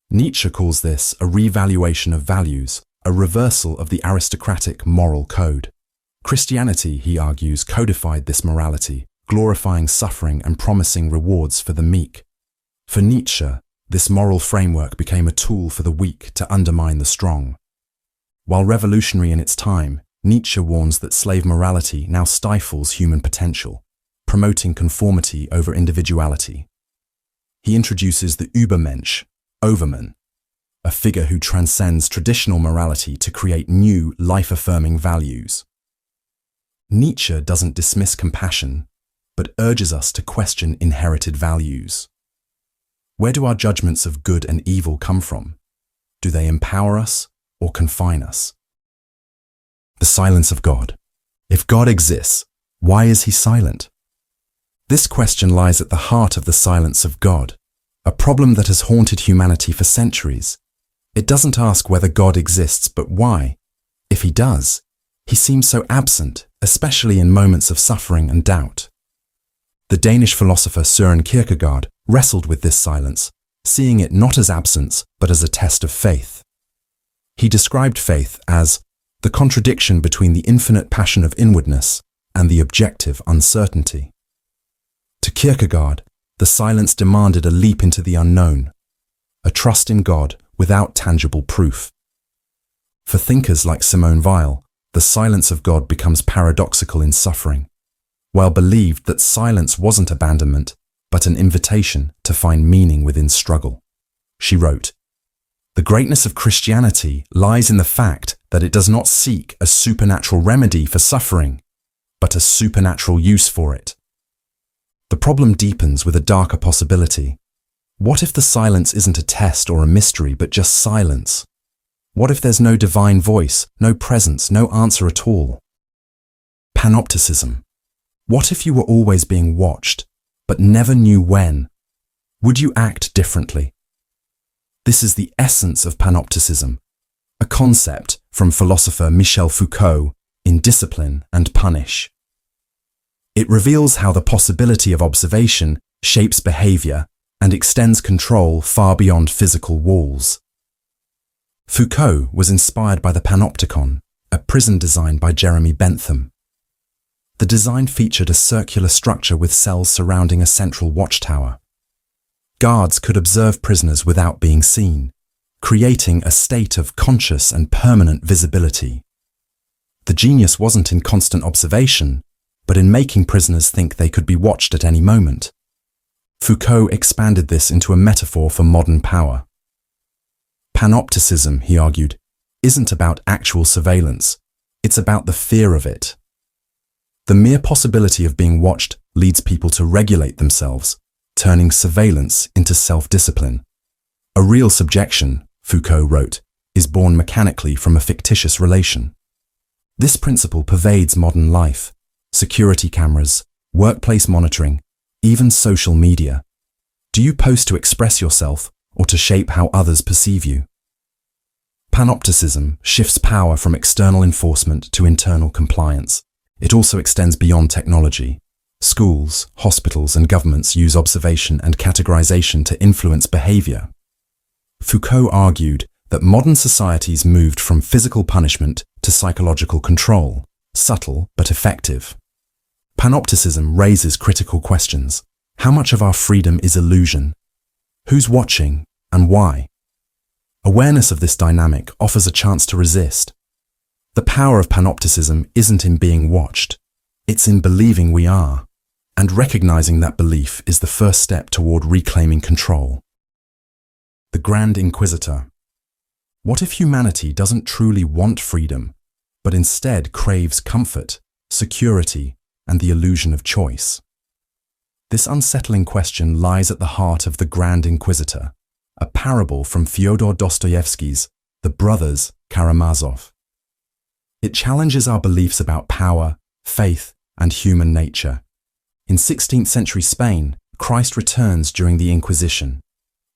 Nietzsche calls this a revaluation of values, a reversal of the aristocratic moral code. Christianity, he argues, codified this morality, glorifying suffering and promising rewards for the meek. For Nietzsche, this moral framework became a tool for the weak to undermine the strong. While revolutionary in its time, Nietzsche warns that slave morality now stifles human potential, promoting conformity over individuality. He introduces the Übermensch, Overman, a figure who transcends traditional morality to create new, life-affirming values. Nietzsche doesn't dismiss compassion, but urges us to question inherited values. Where do our judgments of good and evil come from? Do they empower us or confine us? The silence of God. If God exists, why is he silent? This question lies at the heart of the silence of God, a problem that has haunted humanity for centuries. It doesn't ask whether God exists, but why. If he does, he seems so absent, especially in moments of suffering and doubt. The Danish philosopher Søren Kierkegaard wrestled with this silence, seeing it not as absence, but as a test of faith. He described faith as the contradiction between the infinite passion of inwardness and the objective uncertainty. To Kierkegaard, the silence demanded a leap into the unknown, a trust in God without tangible proof. For thinkers like Simone Weil, the silence of God becomes paradoxical in suffering. Weil believed that silence wasn't abandonment, but an invitation to find meaning within struggle. She wrote, "The greatness of Christianity lies in the fact that it does not seek a supernatural remedy for suffering, but a supernatural use for it." The problem deepens with a darker possibility. What if the silence isn't a test or a mystery, but just silence? What if there's no divine voice, no presence, no answer at all? Panopticism. What if you were always being watched, but never knew when? Would you act differently? This is the essence of panopticism, a concept from philosopher Michel Foucault in Discipline and Punish. It reveals how the possibility of observation shapes behavior and extends control far beyond physical walls. Foucault was inspired by the panopticon, a prison design by Jeremy Bentham. The design featured a circular structure with cells surrounding a central watchtower. Guards could observe prisoners without being seen, creating a state of conscious and permanent visibility. The genius wasn't in constant observation, but in making prisoners think they could be watched at any moment. Foucault expanded this into a metaphor for modern power. Panopticism, he argued, isn't about actual surveillance, it's about the fear of it. The mere possibility of being watched leads people to regulate themselves, turning surveillance into self-discipline. A real subjection, Foucault wrote, is born mechanically from a fictitious relation. This principle pervades modern life: security cameras, workplace monitoring, even social media. Do you post to express yourself or to shape how others perceive you? Panopticism shifts power from external enforcement to internal compliance. It also extends beyond technology. Schools, hospitals, and governments use observation and categorization to influence behavior. Foucault argued that modern societies moved from physical punishment to psychological control, subtle but effective. Panopticism raises critical questions. How much of our freedom is illusion? Who's watching and why? Awareness of this dynamic offers a chance to resist. The power of panopticism isn't in being watched, it's in believing we are, and recognizing that belief is the first step toward reclaiming control. The Grand Inquisitor. What if humanity doesn't truly want freedom, but instead craves comfort, security, and the illusion of choice? This unsettling question lies at the heart of The Grand Inquisitor, a parable from Fyodor Dostoevsky's The Brothers Karamazov. It challenges our beliefs about power, faith, and human nature. In 16th century Spain, Christ returns during the Inquisition.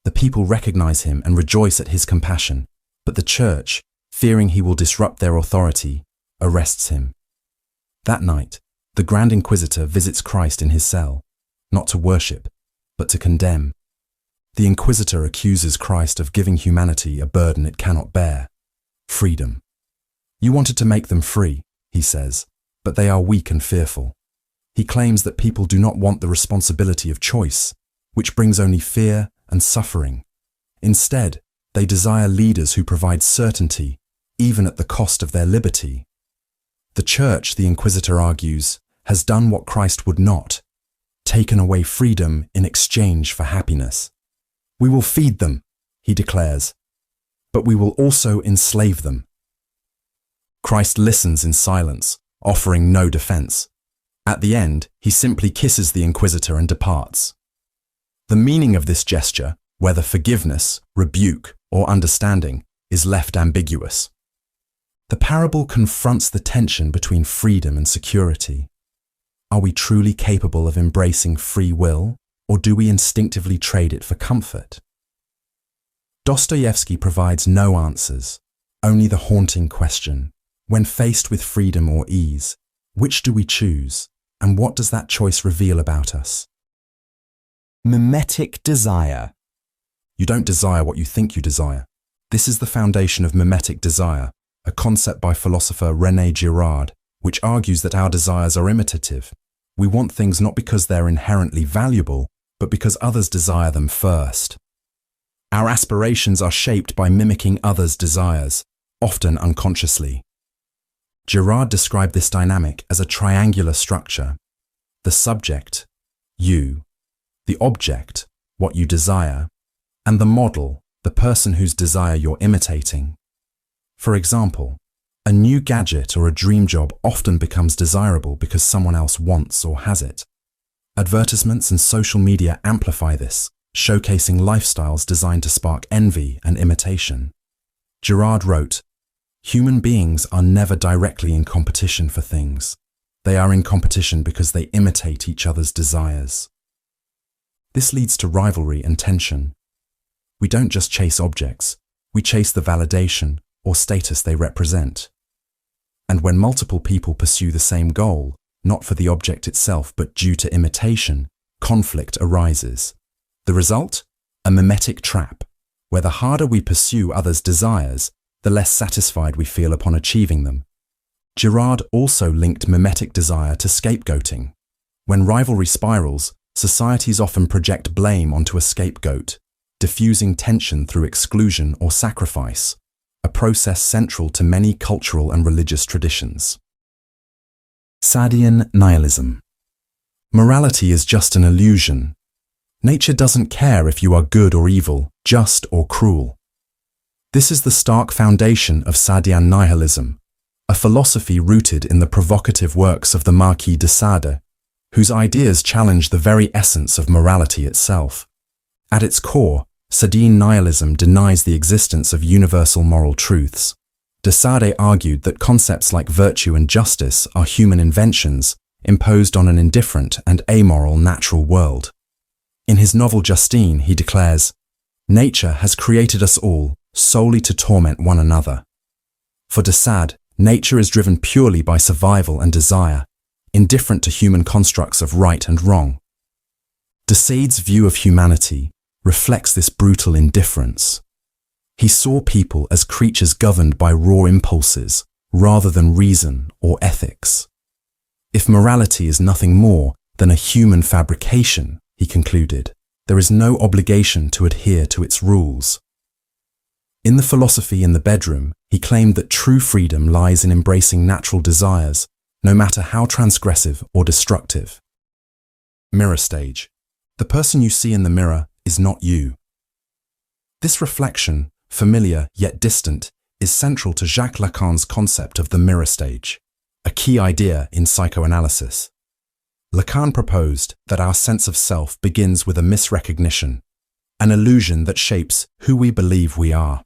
The people recognize him and rejoice at his compassion, but the church, fearing he will disrupt their authority, arrests him. That night, the Grand Inquisitor visits Christ in his cell, not to worship, but to condemn. The Inquisitor accuses Christ of giving humanity a burden it cannot bear: freedom. You wanted to make them free, he says, but they are weak and fearful. He claims that people do not want the responsibility of choice, which brings only fear and suffering. Instead, they desire leaders who provide certainty, even at the cost of their liberty. The Church, the Inquisitor argues, has done what Christ would not: taken away freedom in exchange for happiness. We will feed them, he declares, but we will also enslave them. Christ listens in silence, offering no defense. At the end, he simply kisses the Inquisitor and departs. The meaning of this gesture, whether forgiveness, rebuke, or understanding, is left ambiguous. The parable confronts the tension between freedom and security. Are we truly capable of embracing free will, or do we instinctively trade it for comfort? Dostoevsky provides no answers, only the haunting question: when faced with freedom or ease, which do we choose, and what does that choice reveal about us? Mimetic desire. You don't desire what you think you desire. This is the foundation of mimetic desire, a concept by philosopher René Girard, which argues that our desires are imitative. We want things not because they're inherently valuable, but because others desire them first. Our aspirations are shaped by mimicking others' desires, often unconsciously. Girard described this dynamic as a triangular structure: the subject, you; the object, what you desire; and the model, the person whose desire you're imitating. For example, a new gadget or a dream job often becomes desirable because someone else wants or has it. Advertisements and social media amplify this, showcasing lifestyles designed to spark envy and imitation. Girard wrote, "Human beings are never directly in competition for things. They are in competition because they imitate each other's desires." This leads to rivalry and tension. We don't just chase objects, we chase the validation or status they represent. And when multiple people pursue the same goal, not for the object itself but due to imitation, conflict arises. The result? A mimetic trap, where the harder we pursue others' desires, the less satisfied we feel upon achieving them. Girard also linked mimetic desire to scapegoating. When rivalry spirals, societies often project blame onto a scapegoat, diffusing tension through exclusion or sacrifice, a process central to many cultural and religious traditions. Sadian nihilism. Morality is just an illusion. Nature doesn't care if you are good or evil, just or cruel. This is the stark foundation of Sadian nihilism, a philosophy rooted in the provocative works of the Marquis de Sade, whose ideas challenge the very essence of morality itself. At its core, Sadian nihilism denies the existence of universal moral truths. De Sade argued that concepts like virtue and justice are human inventions imposed on an indifferent and amoral natural world. In his novel Justine, he declares, "Nature has created us all solely to torment one another." For de Sade, nature is driven purely by survival and desire, indifferent to human constructs of right and wrong. De Sade's view of humanity reflects this brutal indifference. He saw people as creatures governed by raw impulses rather than reason or ethics. If morality is nothing more than a human fabrication, he concluded, there is no obligation to adhere to its rules. In the philosophy in the bedroom, he claimed that true freedom lies in embracing natural desires, no matter how transgressive or destructive. Mirror stage. The person you see in the mirror is not you. This reflection, familiar yet distant, is central to Jacques Lacan's concept of the mirror stage, a key idea in psychoanalysis. Lacan proposed that our sense of self begins with a misrecognition, an illusion that shapes who we believe we are.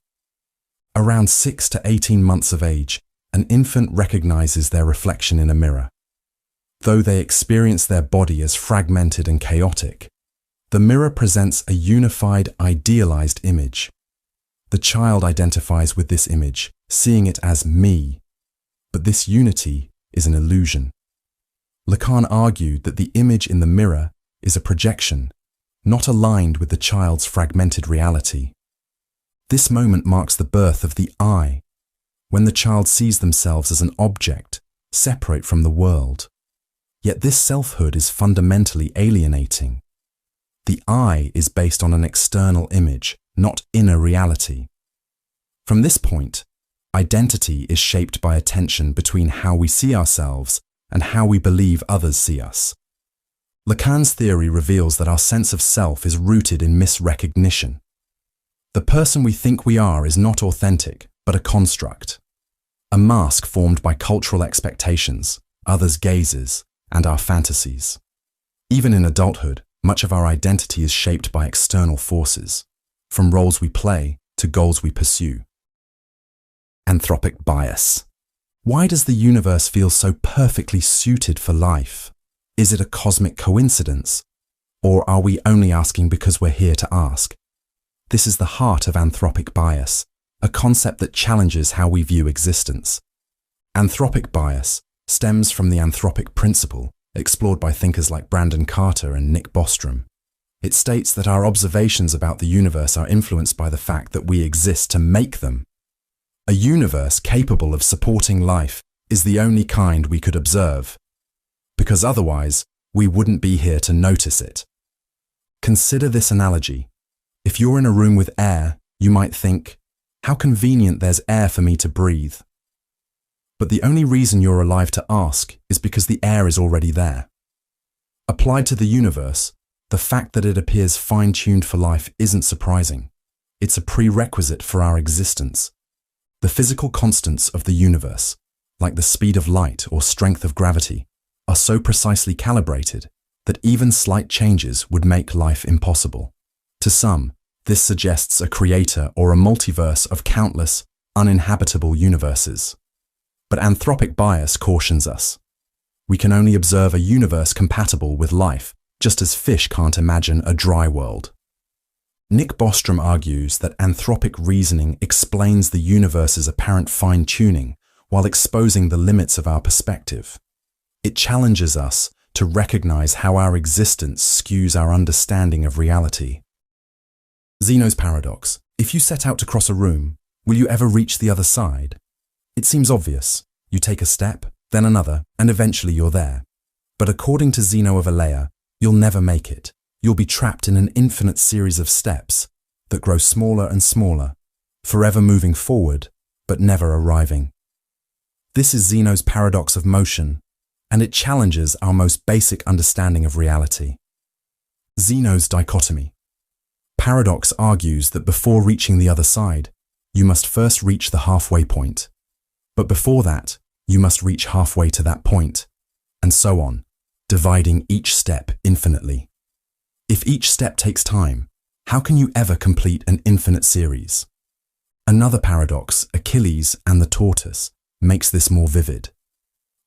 Around 6 to 18 months of age, an infant recognizes their reflection in a mirror. Though they experience their body as fragmented and chaotic, the mirror presents a unified, idealized image. The child identifies with this image, seeing it as me, but this unity is an illusion. Lacan argued that the image in the mirror is a projection, not aligned with the child's fragmented reality. This moment marks the birth of the I, when the child sees themselves as an object, separate from the world. Yet this selfhood is fundamentally alienating. The I is based on an external image, not inner reality. From this point, identity is shaped by a tension between how we see ourselves and how we believe others see us. Lacan's theory reveals that our sense of self is rooted in misrecognition. The person we think we are is not authentic, but a construct, a mask formed by cultural expectations, others' gazes, and our fantasies. Even in adulthood, much of our identity is shaped by external forces, from roles we play to goals we pursue. Anthropic bias. Why does the universe feel so perfectly suited for life? Is it a cosmic coincidence? Or are we only asking because we're here to ask? This is the heart of anthropic bias, a concept that challenges how we view existence. Anthropic bias stems from the anthropic principle, explored by thinkers like Brandon Carter and Nick Bostrom. It states that our observations about the universe are influenced by the fact that we exist to make them. A universe capable of supporting life is the only kind we could observe, because otherwise we wouldn't be here to notice it. Consider this analogy. If you're in a room with air, you might think, how convenient there's air for me to breathe. But the only reason you're alive to ask is because the air is already there. Applied to the universe, the fact that it appears fine-tuned for life isn't surprising. It's a prerequisite for our existence. The physical constants of the universe, like the speed of light or strength of gravity, are so precisely calibrated that even slight changes would make life impossible. To some, this suggests a creator or a multiverse of countless, uninhabitable universes. But anthropic bias cautions us. We can only observe a universe compatible with life, just as fish can't imagine a dry world. Nick Bostrom argues that anthropic reasoning explains the universe's apparent fine-tuning while exposing the limits of our perspective. It challenges us to recognize how our existence skews our understanding of reality. Zeno's paradox. If you set out to cross a room, will you ever reach the other side? It seems obvious. You take a step, then another, and eventually you're there. But according to Zeno of Elea, you'll never make it. You'll be trapped in an infinite series of steps that grow smaller and smaller, forever moving forward, but never arriving. This is Zeno's paradox of motion, and it challenges our most basic understanding of reality. Zeno's dichotomy. Paradox argues that before reaching the other side, you must first reach the halfway point. But before that, you must reach halfway to that point, and so on, dividing each step infinitely. If each step takes time, how can you ever complete an infinite series? Another paradox, Achilles and the tortoise, makes this more vivid.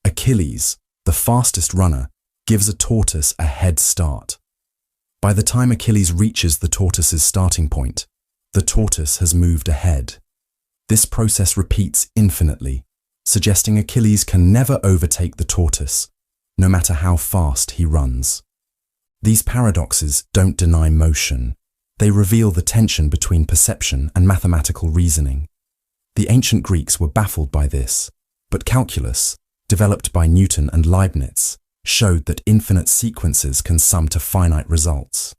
Achilles, the fastest runner, gives a tortoise a head start. By the time Achilles reaches the tortoise's starting point, the tortoise has moved ahead. This process repeats infinitely, suggesting Achilles can never overtake the tortoise, no matter how fast he runs. These paradoxes don't deny motion. They reveal the tension between perception and mathematical reasoning. The ancient Greeks were baffled by this, but calculus, developed by Newton and Leibniz, showed that infinite sequences can sum to finite results.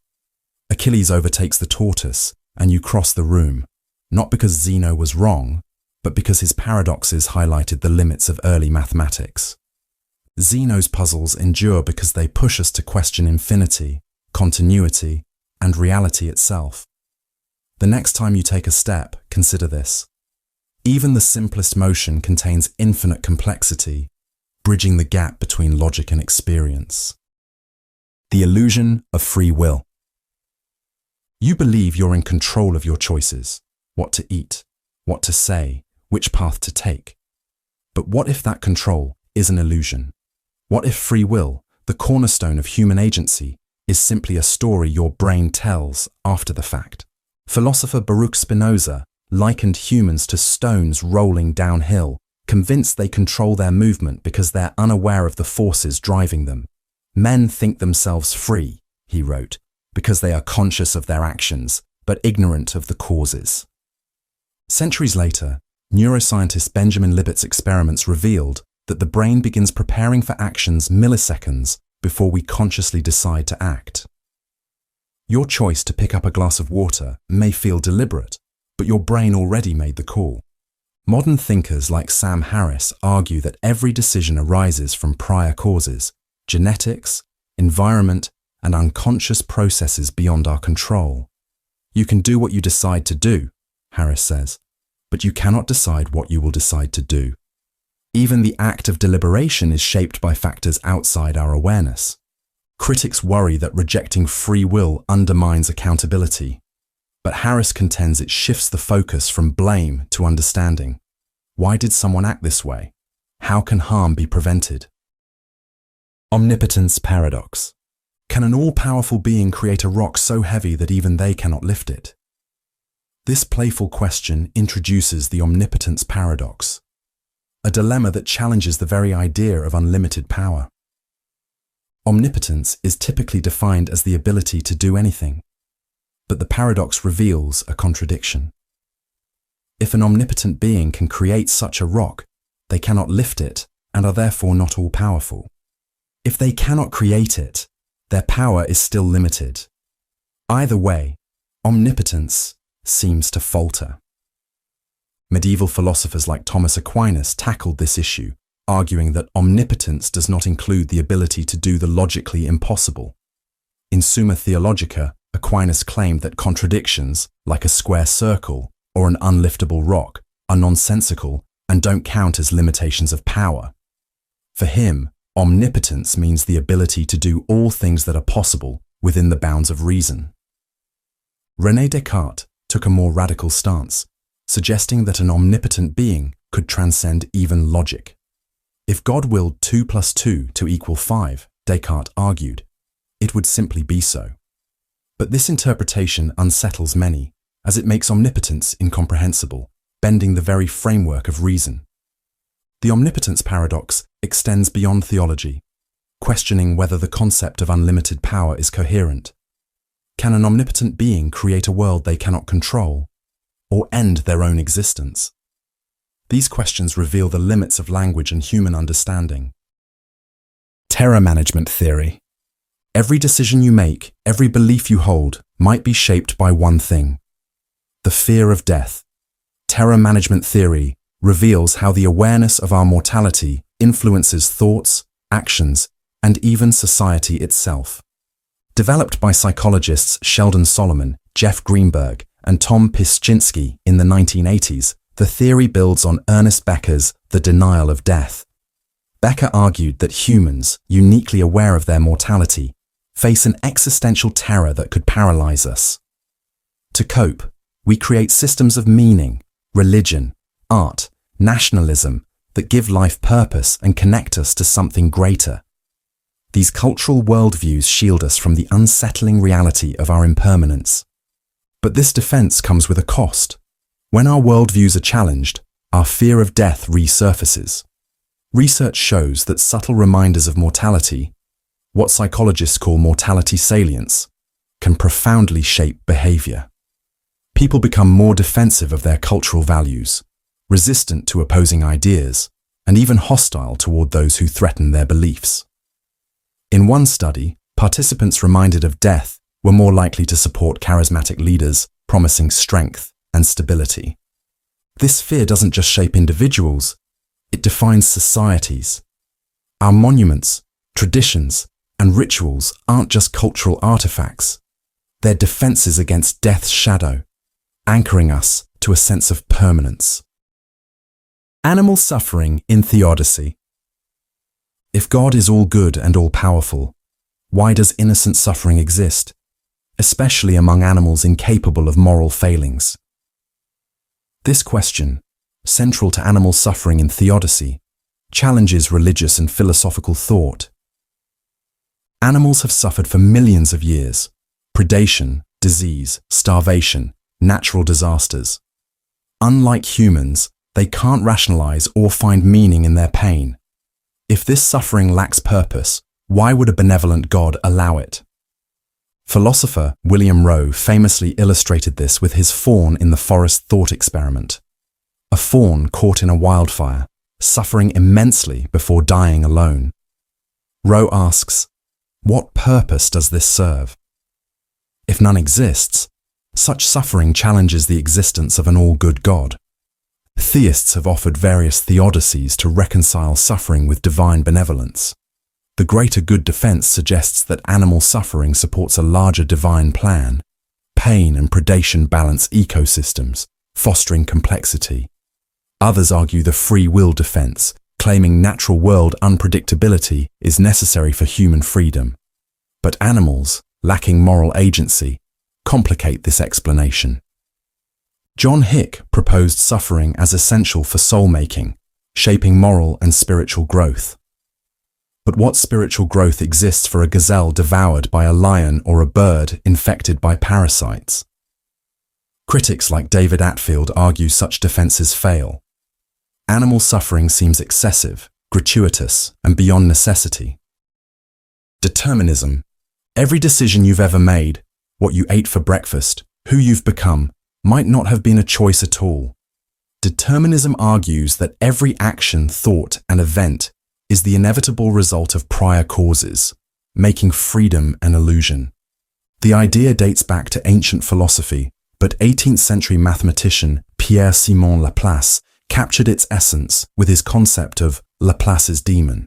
Achilles overtakes the tortoise, and you cross the room, not because Zeno was wrong, but because his paradoxes highlighted the limits of early mathematics. Zeno's puzzles endure because they push us to question infinity, continuity, and reality itself. The next time you take a step, consider this. Even the simplest motion contains infinite complexity, bridging the gap between logic and experience. The illusion of free will. You believe you're in control of your choices, what to eat, what to say, which path to take. But what if that control is an illusion? What if free will, the cornerstone of human agency, is simply a story your brain tells after the fact? Philosopher Baruch Spinoza likened humans to stones rolling downhill, convinced they control their movement because they're unaware of the forces driving them. Men think themselves free, he wrote, because they are conscious of their actions, but ignorant of the causes. Centuries later, neuroscientist Benjamin Libet's experiments revealed that the brain begins preparing for actions milliseconds before we consciously decide to act. Your choice to pick up a glass of water may feel deliberate, but your brain already made the call. Modern thinkers like Sam Harris argue that every decision arises from prior causes, genetics, environment, and unconscious processes beyond our control. You can do what you decide to do, Harris says, but you cannot decide what you will decide to do. Even the act of deliberation is shaped by factors outside our awareness. Critics worry that rejecting free will undermines accountability, but Harris contends it shifts the focus from blame to understanding. Why did someone act this way? How can harm be prevented? Omnipotence paradox. Can an all-powerful being create a rock so heavy that even they cannot lift it? This playful question introduces the omnipotence paradox, a dilemma that challenges the very idea of unlimited power. Omnipotence is typically defined as the ability to do anything, but the paradox reveals a contradiction. If an omnipotent being can create such a rock, they cannot lift it and are therefore not all-powerful. If they cannot create it, their power is still limited. Either way, omnipotence seems to falter. Medieval philosophers like Thomas Aquinas tackled this issue, arguing that omnipotence does not include the ability to do the logically impossible. In Summa Theologica, Aquinas claimed that contradictions, like a square circle or an unliftable rock, are nonsensical and don't count as limitations of power. For him, omnipotence means the ability to do all things that are possible within the bounds of reason. René Descartes took a more radical stance, suggesting that an omnipotent being could transcend even logic. If God willed 2 + 2 to equal 5, Descartes argued, it would simply be so. But this interpretation unsettles many, as it makes omnipotence incomprehensible, bending the very framework of reason. The omnipotence paradox extends beyond theology, questioning whether the concept of unlimited power is coherent. Can an omnipotent being create a world they cannot control, or end their own existence? These questions reveal the limits of language and human understanding. Terror management theory. Every decision you make, every belief you hold, might be shaped by one thing: the fear of death. Terror management theory reveals how the awareness of our mortality influences thoughts, actions, and even society itself. Developed by psychologists Sheldon Solomon, Jeff Greenberg, and Tom Pischinsky in the 1980s, the theory builds on Ernest Becker's The Denial of Death. Becker argued that humans, uniquely aware of their mortality, face an existential terror that could paralyze us. To cope, we create systems of meaning, religion, art, nationalism that give life purpose and connect us to something greater. These cultural worldviews shield us from the unsettling reality of our impermanence. But this defense comes with a cost. When our worldviews are challenged, our fear of death resurfaces. Research shows that subtle reminders of mortality, what psychologists call mortality salience, can profoundly shape behavior. People become more defensive of their cultural values, resistant to opposing ideas, and even hostile toward those who threaten their beliefs. In one study, participants reminded of death were more likely to support charismatic leaders, promising strength and stability. This fear doesn't just shape individuals, it defines societies. Our monuments, traditions, and rituals aren't just cultural artifacts. They're defenses against death's shadow, anchoring us to a sense of permanence. Animal suffering in theodicy. If God is all good and all powerful, why does innocent suffering exist, especially among animals incapable of moral failings? This question, central to animal suffering in theodicy, challenges religious and philosophical thought. Animals have suffered for millions of years: predation, disease, starvation, natural disasters. Unlike humans, they can't rationalize or find meaning in their pain. If this suffering lacks purpose, why would a benevolent God allow it? Philosopher William Rowe famously illustrated this with his fawn in the forest thought experiment. A fawn caught in a wildfire, suffering immensely before dying alone. Rowe asks, what purpose does this serve? If none exists, such suffering challenges the existence of an all-good God. Theists have offered various theodicies to reconcile suffering with divine benevolence. The greater good defense suggests that animal suffering supports a larger divine plan. Pain and predation balance ecosystems, fostering complexity. Others argue the free will defense, claiming natural world unpredictability is necessary for human freedom. But animals, lacking moral agency, complicate this explanation. John Hick proposed suffering as essential for soul-making, shaping moral and spiritual growth. But what spiritual growth exists for a gazelle devoured by a lion or a bird infected by parasites? Critics like David Atfield argue such defenses fail. Animal suffering seems excessive, gratuitous, and beyond necessity. Determinism. Every decision you've ever made, what you ate for breakfast, who you've become, might not have been a choice at all. Determinism argues that every action, thought, and event is the inevitable result of prior causes, making freedom an illusion. The idea dates back to ancient philosophy, but 18th century mathematician Pierre-Simon Laplace captured its essence with his concept of Laplace's demon.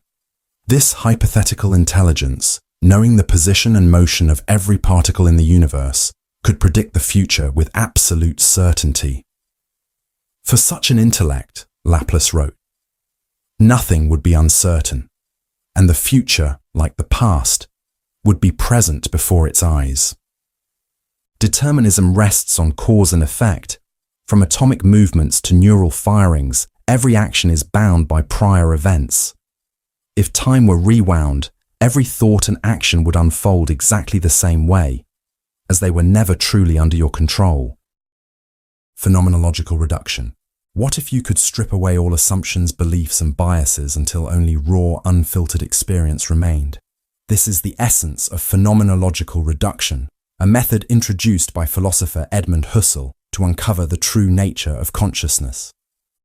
This hypothetical intelligence, knowing the position and motion of every particle in the universe, could predict the future with absolute certainty. For such an intellect, Laplace wrote, nothing would be uncertain, and the future, like the past, would be present before its eyes. Determinism rests on cause and effect. From atomic movements to neural firings, every action is bound by prior events. If time were rewound, every thought and action would unfold exactly the same way, as they were never truly under your control. Phenomenological reduction. What if you could strip away all assumptions, beliefs, and biases until only raw, unfiltered experience remained? This is the essence of phenomenological reduction, a method introduced by philosopher Edmund Husserl to uncover the true nature of consciousness.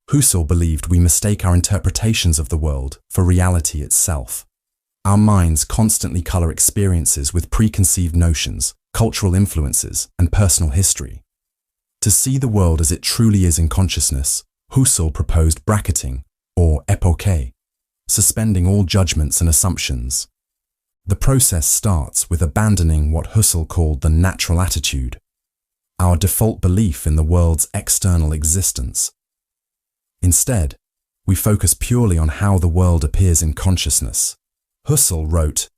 Husserl believed we mistake our interpretations of the world for reality itself. Our minds constantly color experiences with preconceived notions, cultural influences, and personal history. To see the world as it truly is in consciousness, Husserl proposed bracketing, or epoché, suspending all judgments and assumptions. The process starts with abandoning what Husserl called the natural attitude, our default belief in the world's external existence. Instead, we focus purely on how the world appears in consciousness. Husserl wrote,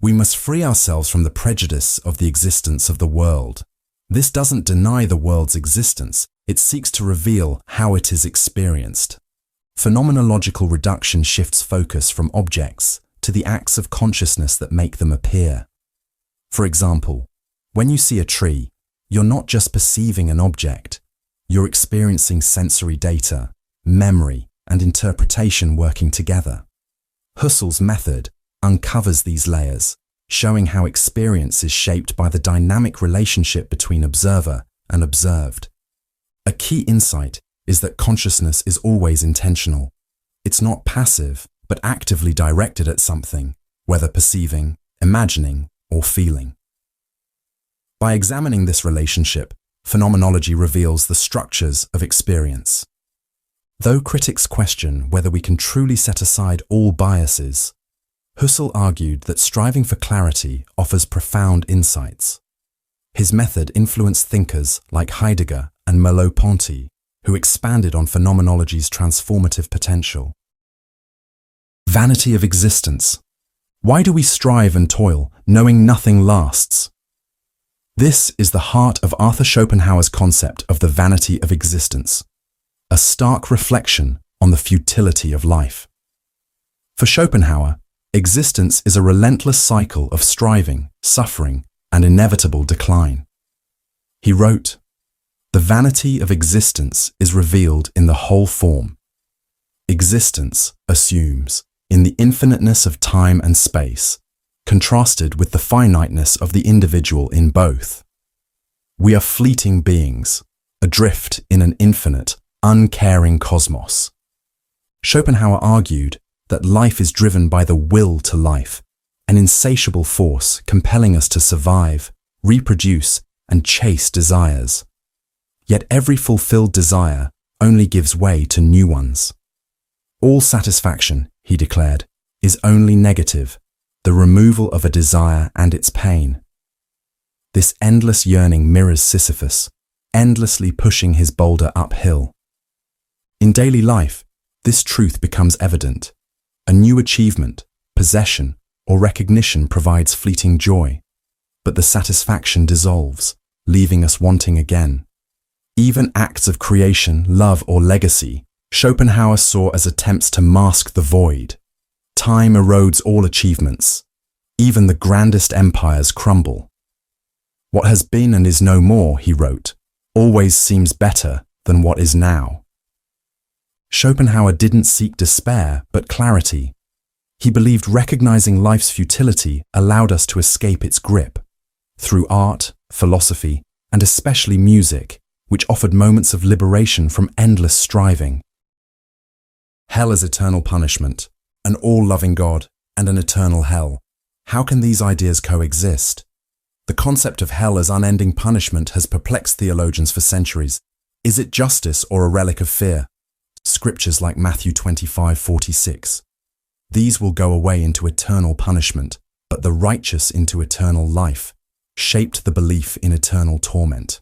"We must free ourselves from the prejudice of the existence of the world. This doesn't deny the world's existence, it seeks to reveal how it is experienced." Phenomenological reduction shifts focus from objects to the acts of consciousness that make them appear. For example, when you see a tree, you're not just perceiving an object, you're experiencing sensory data, memory, and interpretation working together. Husserl's method uncovers these layers, showing how experience is shaped by the dynamic relationship between observer and observed. A key insight is that consciousness is always intentional. It's not passive, but actively directed at something, whether perceiving, imagining, or feeling. By examining this relationship, phenomenology reveals the structures of experience. Though critics question whether we can truly set aside all biases, Husserl argued that striving for clarity offers profound insights. His method influenced thinkers like Heidegger and Merleau-Ponty, who expanded on phenomenology's transformative potential. Vanity of existence. Why do we strive and toil, knowing nothing lasts? This is the heart of Arthur Schopenhauer's concept of the vanity of existence, a stark reflection on the futility of life. For Schopenhauer, existence is a relentless cycle of striving, suffering, and inevitable decline. He wrote, "The vanity of existence is revealed in the whole form. Existence assumes, in the infiniteness of time and space, contrasted with the finiteness of the individual in both. We are fleeting beings, adrift in an infinite, uncaring cosmos." Schopenhauer argued that life is driven by the will to life, an insatiable force compelling us to survive, reproduce, and chase desires. Yet every fulfilled desire only gives way to new ones. All satisfaction, he declared, is only negative, the removal of a desire and its pain. This endless yearning mirrors Sisyphus, endlessly pushing his boulder uphill. In daily life, this truth becomes evident. A new achievement, possession, or recognition provides fleeting joy, but the satisfaction dissolves, leaving us wanting again. Even acts of creation, love, or legacy, Schopenhauer saw as attempts to mask the void. Time erodes all achievements. Even the grandest empires crumble. "What has been and is no more," he wrote, "always seems better than what is now." Schopenhauer didn't seek despair, but clarity. He believed recognizing life's futility allowed us to escape its grip. Through art, philosophy, and especially music, which offered moments of liberation from endless striving. Hell as eternal punishment, an all-loving God, and an eternal hell. How can these ideas coexist? The concept of hell as unending punishment has perplexed theologians for centuries. Is it justice or a relic of fear? Scriptures like Matthew 25:46. These will go away into eternal punishment, but the righteous into eternal life, shaped the belief in eternal torment.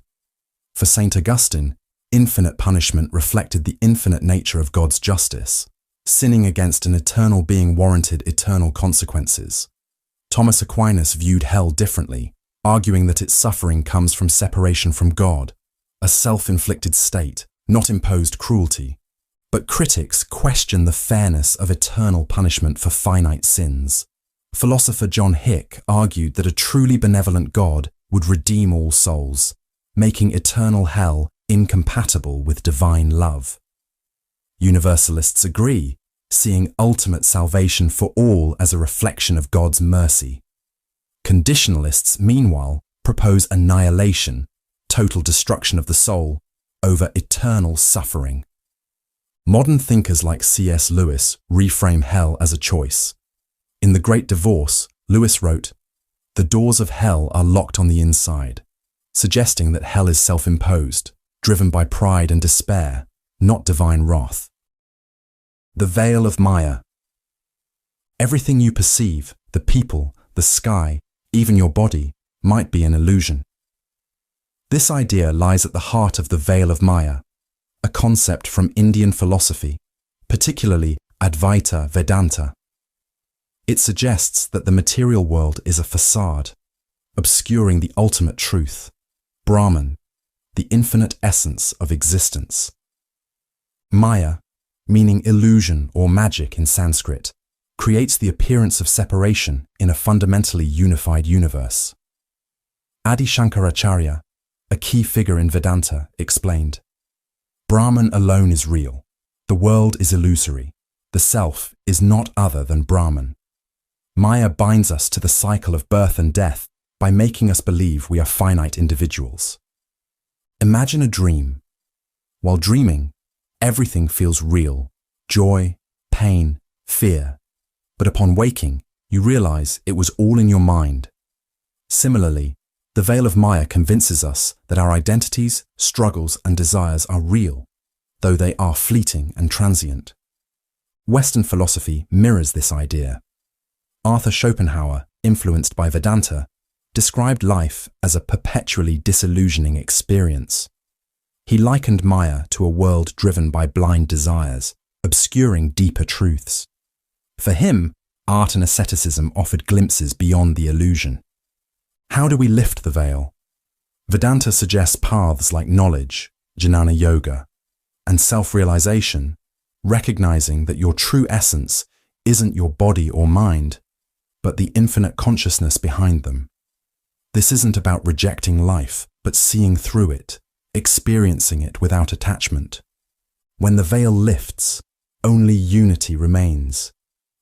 For St. Augustine, infinite punishment reflected the infinite nature of God's justice. Sinning against an eternal being warranted eternal consequences. Thomas Aquinas viewed hell differently, arguing that its suffering comes from separation from God, a self-inflicted state, not imposed cruelty. But critics question the fairness of eternal punishment for finite sins. Philosopher John Hick argued that a truly benevolent God would redeem all souls, making eternal hell incompatible with divine love. Universalists agree, seeing ultimate salvation for all as a reflection of God's mercy. Conditionalists, meanwhile, propose annihilation, total destruction of the soul, over eternal suffering. Modern thinkers like C.S. Lewis reframe hell as a choice. In The Great Divorce, Lewis wrote, "The doors of hell are locked on the inside," suggesting that hell is self-imposed, driven by pride and despair, not divine wrath. The veil of Maya. Everything you perceive, the people, the sky, even your body, might be an illusion. This idea lies at the heart of the veil of Maya, a concept from Indian philosophy, particularly Advaita Vedanta. It suggests that the material world is a facade, obscuring the ultimate truth, Brahman, the infinite essence of existence. Maya, meaning illusion or magic in Sanskrit, creates the appearance of separation in a fundamentally unified universe. Adi Shankaracharya, a key figure in Vedanta, explained, Brahman alone is real. The world is illusory. The self is not other than Brahman. Maya binds us to the cycle of birth and death by making us believe we are finite individuals. Imagine a dream. While dreaming, everything feels real, joy, pain, fear. But upon waking, you realize it was all in your mind. Similarly, the veil of Maya convinces us that our identities, struggles, and desires are real, though they are fleeting and transient. Western philosophy mirrors this idea. Arthur Schopenhauer, influenced by Vedanta, described life as a perpetually disillusioning experience. He likened Maya to a world driven by blind desires, obscuring deeper truths. For him, art and asceticism offered glimpses beyond the illusion. How do we lift the veil? Vedanta suggests paths like knowledge, jnana yoga, and self-realization, recognizing that your true essence isn't your body or mind, but the infinite consciousness behind them. This isn't about rejecting life, but seeing through it, experiencing it without attachment. When the veil lifts, only unity remains,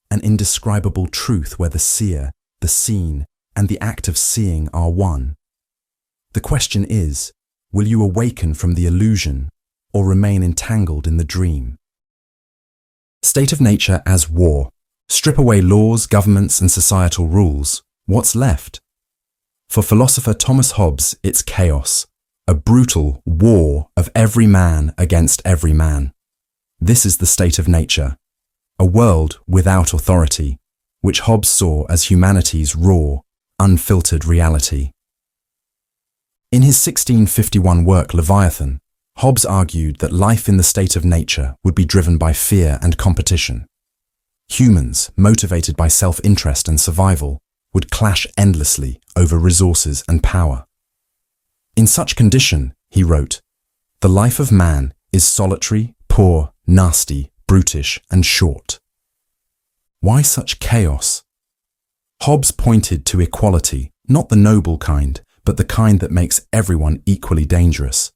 an indescribable truth where the seer, the seen, and the act of seeing are one. The question is, will you awaken from the illusion or remain entangled in the dream? State of nature as war. Strip away laws, governments, and societal rules. What's left? For philosopher Thomas Hobbes, it's chaos, a brutal war of every man against every man. This is the state of nature, a world without authority, which Hobbes saw as humanity's raw, unfiltered reality. In his 1651 work Leviathan, Hobbes argued that life in the state of nature would be driven by fear and competition. Humans, motivated by self-interest and survival, would clash endlessly over resources and power. In such condition, he wrote, the life of man is solitary, poor, nasty, brutish, and short. Why such chaos? Hobbes pointed to equality, not the noble kind, but the kind that makes everyone equally dangerous.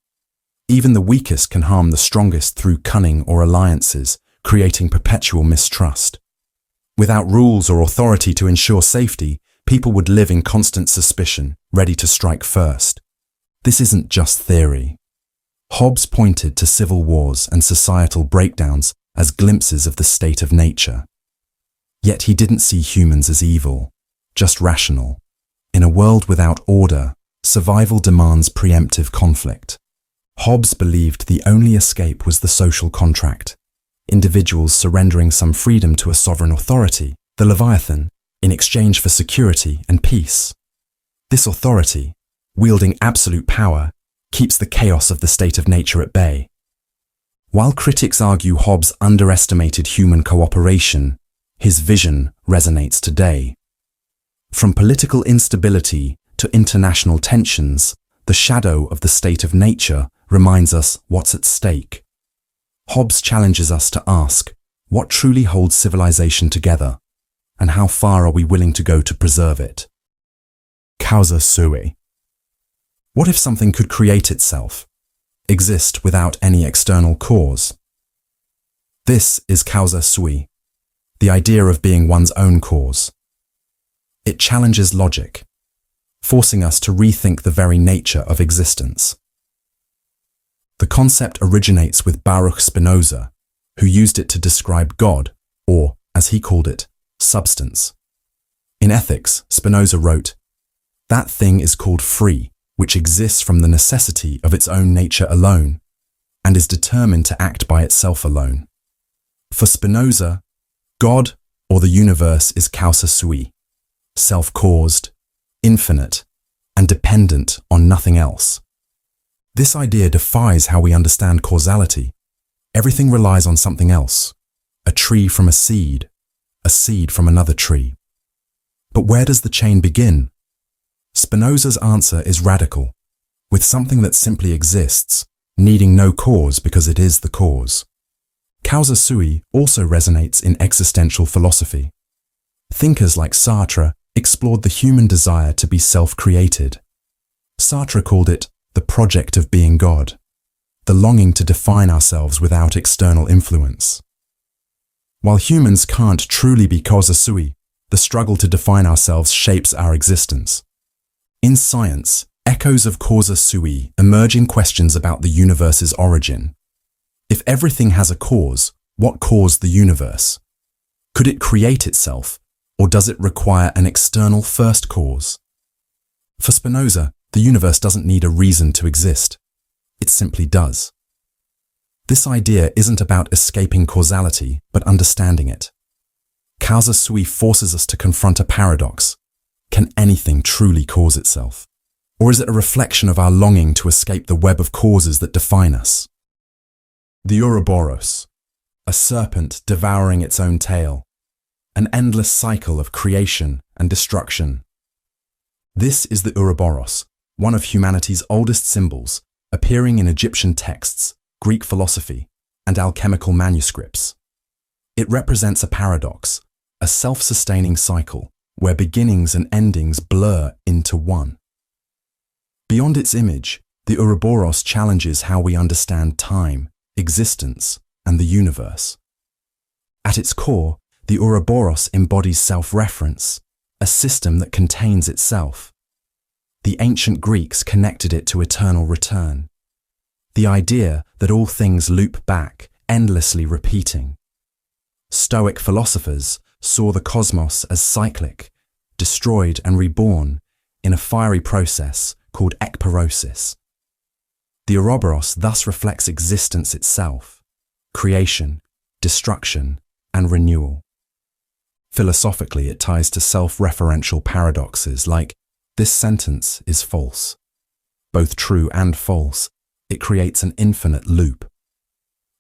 Even the weakest can harm the strongest through cunning or alliances, creating perpetual mistrust. Without rules or authority to ensure safety, people would live in constant suspicion, ready to strike first. This isn't just theory. Hobbes pointed to civil wars and societal breakdowns as glimpses of the state of nature. Yet he didn't see humans as evil, just rational. In a world without order, survival demands preemptive conflict. Hobbes believed the only escape was the social contract, individuals surrendering some freedom to a sovereign authority, the Leviathan, in exchange for security and peace. This authority, wielding absolute power, keeps the chaos of the state of nature at bay. While critics argue Hobbes underestimated human cooperation, his vision resonates today. From political instability to international tensions, the shadow of the state of nature reminds us what's at stake. Hobbes challenges us to ask, what truly holds civilization together, and how far are we willing to go to preserve it? Causa sui. What if something could create itself, exist without any external cause? This is causa sui, the idea of being one's own cause. It challenges logic, forcing us to rethink the very nature of existence. The concept originates with Baruch Spinoza, who used it to describe God, or, as he called it, substance. In Ethics, Spinoza wrote, "That thing is called free, which exists from the necessity of its own nature alone, and is determined to act by itself alone." For Spinoza, God, or the universe, is causa sui, self-caused, infinite, and dependent on nothing else. This idea defies how we understand causality. Everything relies on something else, a tree from a seed from another tree. But where does the chain begin? Spinoza's answer is radical, with something that simply exists, needing no cause because it is the cause. Causa sui also resonates in existential philosophy. Thinkers like Sartre explored the human desire to be self-created. Sartre called it the project of being God, the longing to define ourselves without external influence. While humans can't truly be causa sui, the struggle to define ourselves shapes our existence. In science, echoes of causa sui emerge in questions about the universe's origin. If everything has a cause, what caused the universe? Could it create itself, or does it require an external first cause? For Spinoza, the universe doesn't need a reason to exist. It simply does. This idea isn't about escaping causality, but understanding it. Causa sui forces us to confront a paradox. Can anything truly cause itself? Or is it a reflection of our longing to escape the web of causes that define us? The Ouroboros, a serpent devouring its own tail, an endless cycle of creation and destruction. This is the Ouroboros, one of humanity's oldest symbols, appearing in Egyptian texts, Greek philosophy, and alchemical manuscripts. It represents a paradox, a self-sustaining cycle, where beginnings and endings blur into one. Beyond its image, the Ouroboros challenges how we understand time, existence, and the universe. At its core, the Ouroboros embodies self-reference, a system that contains itself. The ancient Greeks connected it to eternal return, the idea that all things loop back, endlessly repeating. Stoic philosophers saw the cosmos as cyclic, destroyed and reborn in a fiery process called ekpyrosis. The Ouroboros thus reflects existence itself, creation, destruction, and renewal. Philosophically, it ties to self-referential paradoxes like, this sentence is false. Both true and false, it creates an infinite loop.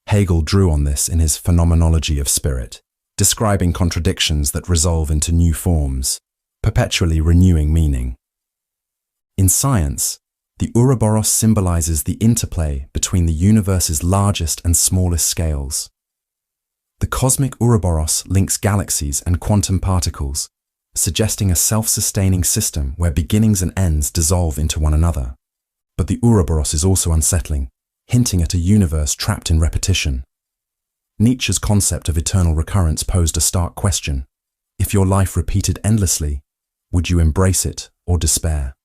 Hegel drew on this in his Phenomenology of Spirit, describing contradictions that resolve into new forms, perpetually renewing meaning. In science, the Ouroboros symbolizes the interplay between the universe's largest and smallest scales. The cosmic Ouroboros links galaxies and quantum particles, suggesting a self-sustaining system where beginnings and ends dissolve into one another. But the Ouroboros is also unsettling, hinting at a universe trapped in repetition. Nietzsche's concept of eternal recurrence posed a stark question. If your life repeated endlessly, would you embrace it or despair?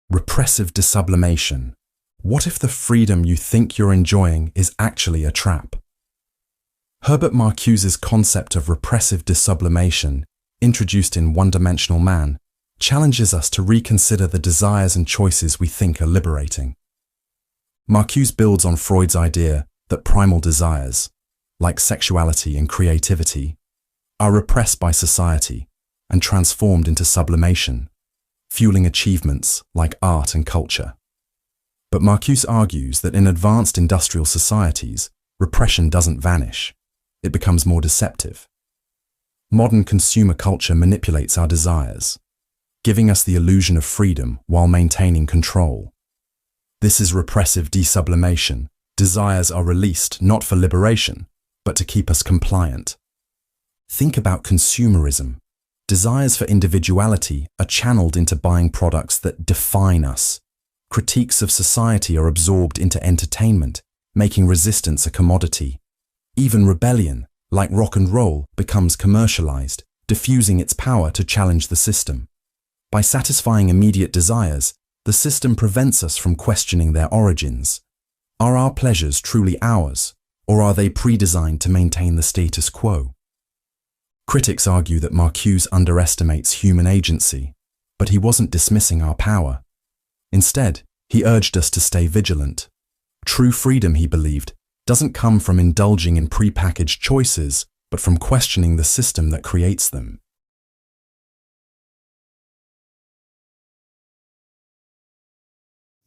Repressive desublimation. What if the freedom you think you're enjoying is actually a trap? Herbert Marcuse's concept of repressive desublimation, introduced in One-Dimensional Man, challenges us to reconsider the desires and choices we think are liberating. Marcuse builds on Freud's idea that primal desires, like sexuality and creativity, are repressed by society and transformed into sublimation, fueling achievements like art and culture. But Marcuse argues that in advanced industrial societies, repression doesn't vanish. It becomes more deceptive. Modern consumer culture manipulates our desires, giving us the illusion of freedom while maintaining control. This is repressive desublimation. Desires are released not for liberation, but to keep us compliant. Think about consumerism. Desires for individuality are channeled into buying products that define us. Critiques of society are absorbed into entertainment, making resistance a commodity. Even rebellion, like rock and roll, becomes commercialized, diffusing its power to challenge the system. By satisfying immediate desires, the system prevents us from questioning their origins. Are our pleasures truly ours, or are they pre-designed to maintain the status quo? Critics argue that Marcuse underestimates human agency, but he wasn't dismissing our power. Instead, he urged us to stay vigilant. True freedom, he believed, doesn't come from indulging in pre-packaged choices, but from questioning the system that creates them.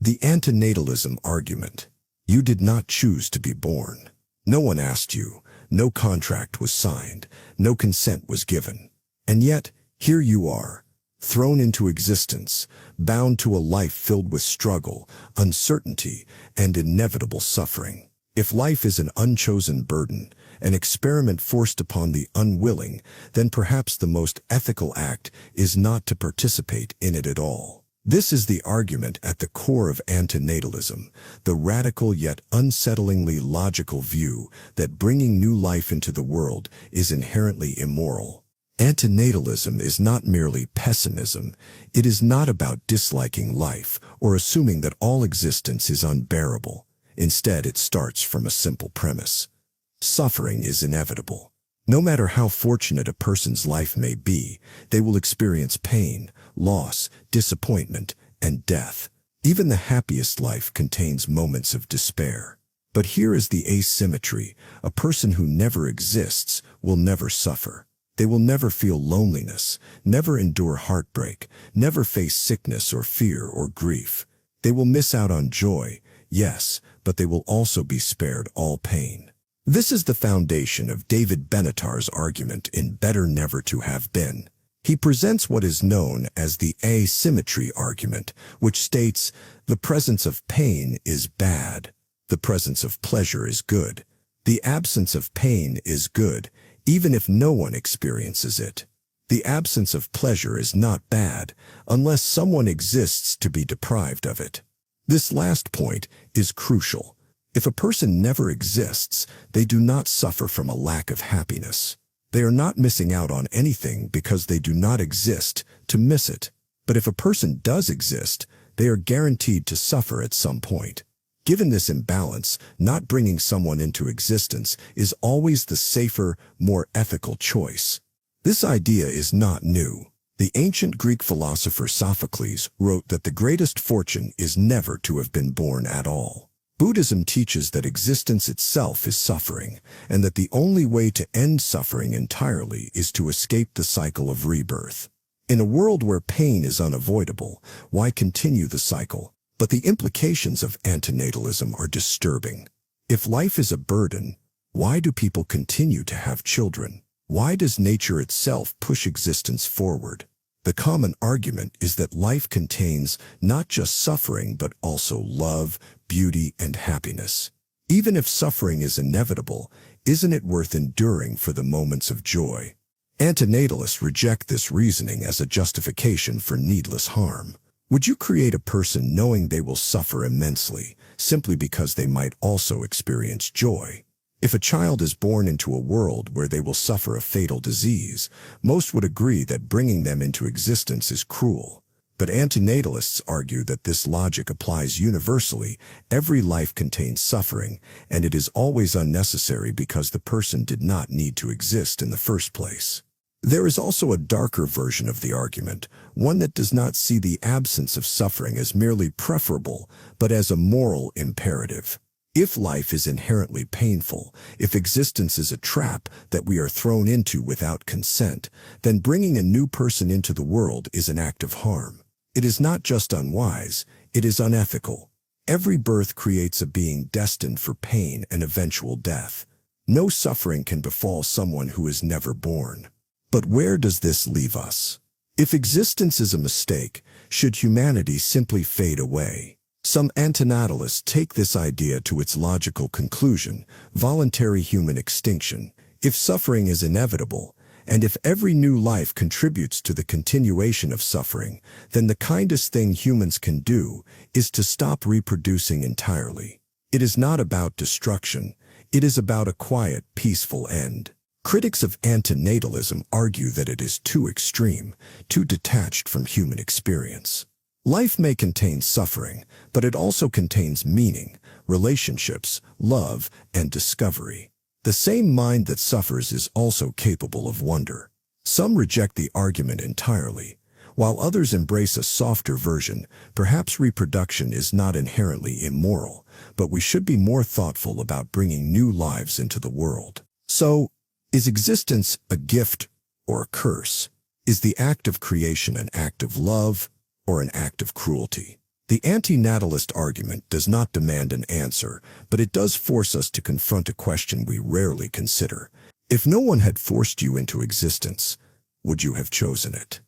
The antinatalism argument. You did not choose to be born. No one asked you. No contract was signed. No consent was given. And yet, here you are, thrown into existence, bound to a life filled with struggle, uncertainty, and inevitable suffering. If life is an unchosen burden, an experiment forced upon the unwilling, then perhaps the most ethical act is not to participate in it at all. This is the argument at the core of antinatalism, the radical yet unsettlingly logical view that bringing new life into the world is inherently immoral. Antinatalism is not merely pessimism. It is not about disliking life or assuming that all existence is unbearable. Instead, it starts from a simple premise. Suffering is inevitable. No matter how fortunate a person's life may be, they will experience pain, loss, disappointment, and death. Even the happiest life contains moments of despair. But here is the asymmetry. A person who never exists will never suffer. They will never feel loneliness, never endure heartbreak, never face sickness or fear or grief. They will miss out on joy, yes, but they will also be spared all pain. This is the foundation of David Benatar's argument in Better Never to Have Been. He presents what is known as the asymmetry argument, which states, the presence of pain is bad. The presence of pleasure is good. The absence of pain is good, even if no one experiences it. The absence of pleasure is not bad, unless someone exists to be deprived of it. This last point is crucial. If a person never exists, they do not suffer from a lack of happiness. They are not missing out on anything because they do not exist to miss it. But if a person does exist, they are guaranteed to suffer at some point. Given this imbalance, not bringing someone into existence is always the safer, more ethical choice. This idea is not new. The ancient Greek philosopher Sophocles wrote that the greatest fortune is never to have been born at all. Buddhism teaches that existence itself is suffering, and that the only way to end suffering entirely is to escape the cycle of rebirth. In a world where pain is unavoidable, why continue the cycle? But the implications of antinatalism are disturbing. If life is a burden, why do people continue to have children? Why does nature itself push existence forward? The common argument is that life contains not just suffering but also love, beauty, and happiness. Even if suffering is inevitable, isn't it worth enduring for the moments of joy? Antinatalists reject this reasoning as a justification for needless harm. Would you create a person knowing they will suffer immensely, simply because they might also experience joy? If a child is born into a world where they will suffer a fatal disease, most would agree that bringing them into existence is cruel. But antinatalists argue that this logic applies universally. Every life contains suffering, and it is always unnecessary because the person did not need to exist in the first place. There is also a darker version of the argument, one that does not see the absence of suffering as merely preferable, but as a moral imperative. If life is inherently painful, if existence is a trap that we are thrown into without consent, then bringing a new person into the world is an act of harm. It is not just unwise, it is unethical. Every birth creates a being destined for pain and eventual death. No suffering can befall someone who is never born. But where does this leave us? If existence is a mistake, should humanity simply fade away? Some antinatalists take this idea to its logical conclusion, voluntary human extinction. If suffering is inevitable, and if every new life contributes to the continuation of suffering, then the kindest thing humans can do is to stop reproducing entirely. It is not about destruction, it is about a quiet, peaceful end. Critics of antinatalism argue that it is too extreme, too detached from human experience. Life may contain suffering, but it also contains meaning, relationships, love, and discovery. The same mind that suffers is also capable of wonder. Some reject the argument entirely, while others embrace a softer version. Perhaps reproduction is not inherently immoral, but we should be more thoughtful about bringing new lives into the world. So, is existence a gift or a curse? Is the act of creation an act of love or an act of cruelty? The antinatalist argument does not demand an answer, but it does force us to confront a question we rarely consider. If no one had forced you into existence, would you have chosen it?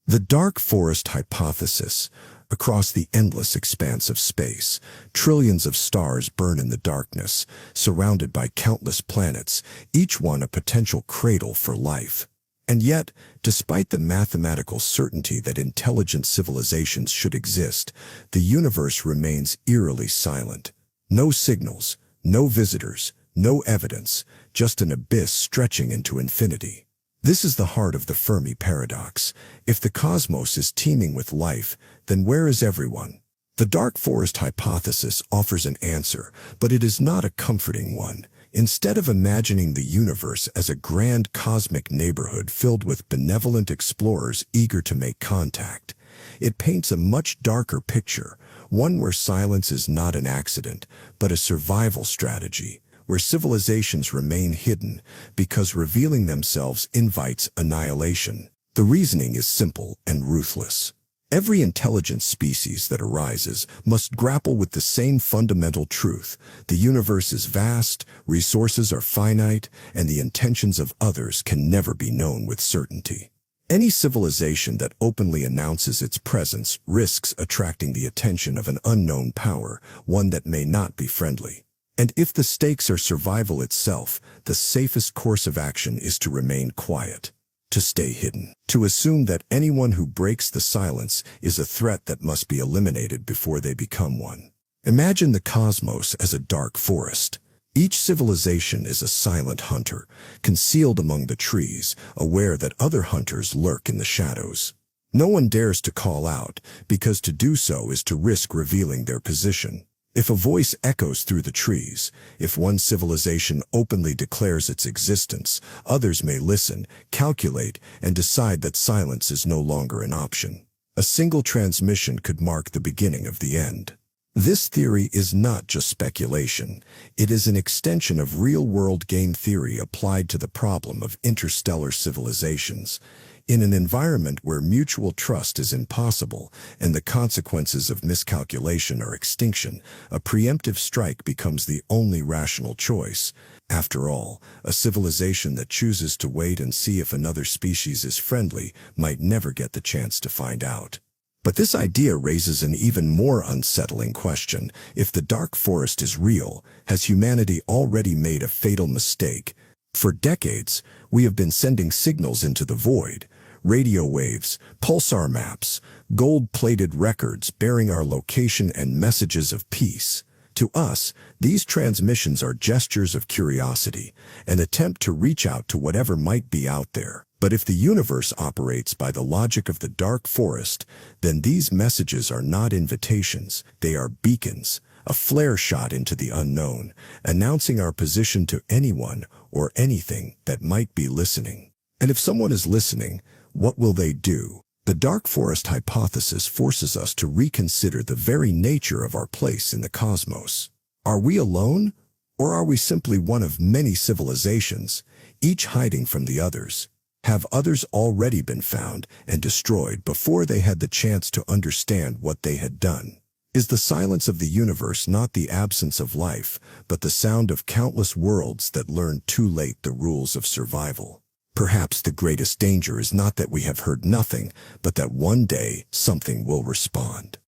The dark forest hypothesis. Across the endless expanse of space, trillions of stars burn in the darkness, surrounded by countless planets, each one a potential cradle for life. And yet, despite the mathematical certainty that intelligent civilizations should exist, the universe remains eerily silent. No signals, no visitors, no evidence, just an abyss stretching into infinity. This is the heart of the Fermi paradox. If the cosmos is teeming with life, then where is everyone? The dark forest hypothesis offers an answer, but it is not a comforting one. Instead of imagining the universe as a grand cosmic neighborhood filled with benevolent explorers eager to make contact, it paints a much darker picture, one where silence is not an accident, but a survival strategy, where civilizations remain hidden because revealing themselves invites annihilation. The reasoning is simple and ruthless. Every intelligent species that arises must grapple with the same fundamental truth. The universe is vast, resources are finite, and the intentions of others can never be known with certainty. Any civilization that openly announces its presence risks attracting the attention of an unknown power, one that may not be friendly. And if the stakes are survival itself, the safest course of action is to remain quiet, to stay hidden, to assume that anyone who breaks the silence is a threat that must be eliminated before they become one. Imagine the cosmos as a dark forest. Each civilization is a silent hunter, concealed among the trees, aware that other hunters lurk in the shadows. No one dares to call out, because to do so is to risk revealing their position. If a voice echoes through the trees, if one civilization openly declares its existence, others may listen, calculate, and decide that silence is no longer an option. A single transmission could mark the beginning of the end. This theory is not just speculation. It is an extension of real-world game theory applied to the problem of interstellar civilizations. In an environment where mutual trust is impossible and the consequences of miscalculation are extinction, a preemptive strike becomes the only rational choice. After all, a civilization that chooses to wait and see if another species is friendly might never get the chance to find out. But this idea raises an even more unsettling question. If the dark forest is real, has humanity already made a fatal mistake? For decades, we have been sending signals into the void. Radio waves, pulsar maps, gold-plated records bearing our location and messages of peace. To us, these transmissions are gestures of curiosity, an attempt to reach out to whatever might be out there. But if the universe operates by the logic of the dark forest, then these messages are not invitations, they are beacons, a flare shot into the unknown, announcing our position to anyone or anything that might be listening. And if someone is listening, what will they do? The dark forest hypothesis forces us to reconsider the very nature of our place in the cosmos. Are we alone, or are we simply one of many civilizations, each hiding from the others? Have others already been found and destroyed before they had the chance to understand what they had done? Is the silence of the universe not the absence of life, but the sound of countless worlds that learned too late the rules of survival? Perhaps the greatest danger is not that we have heard nothing, but that one day something will respond.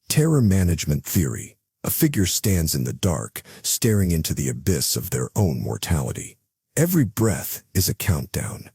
Terror management theory. A figure stands in the dark, staring into the abyss of their own mortality. Every breath is a countdown.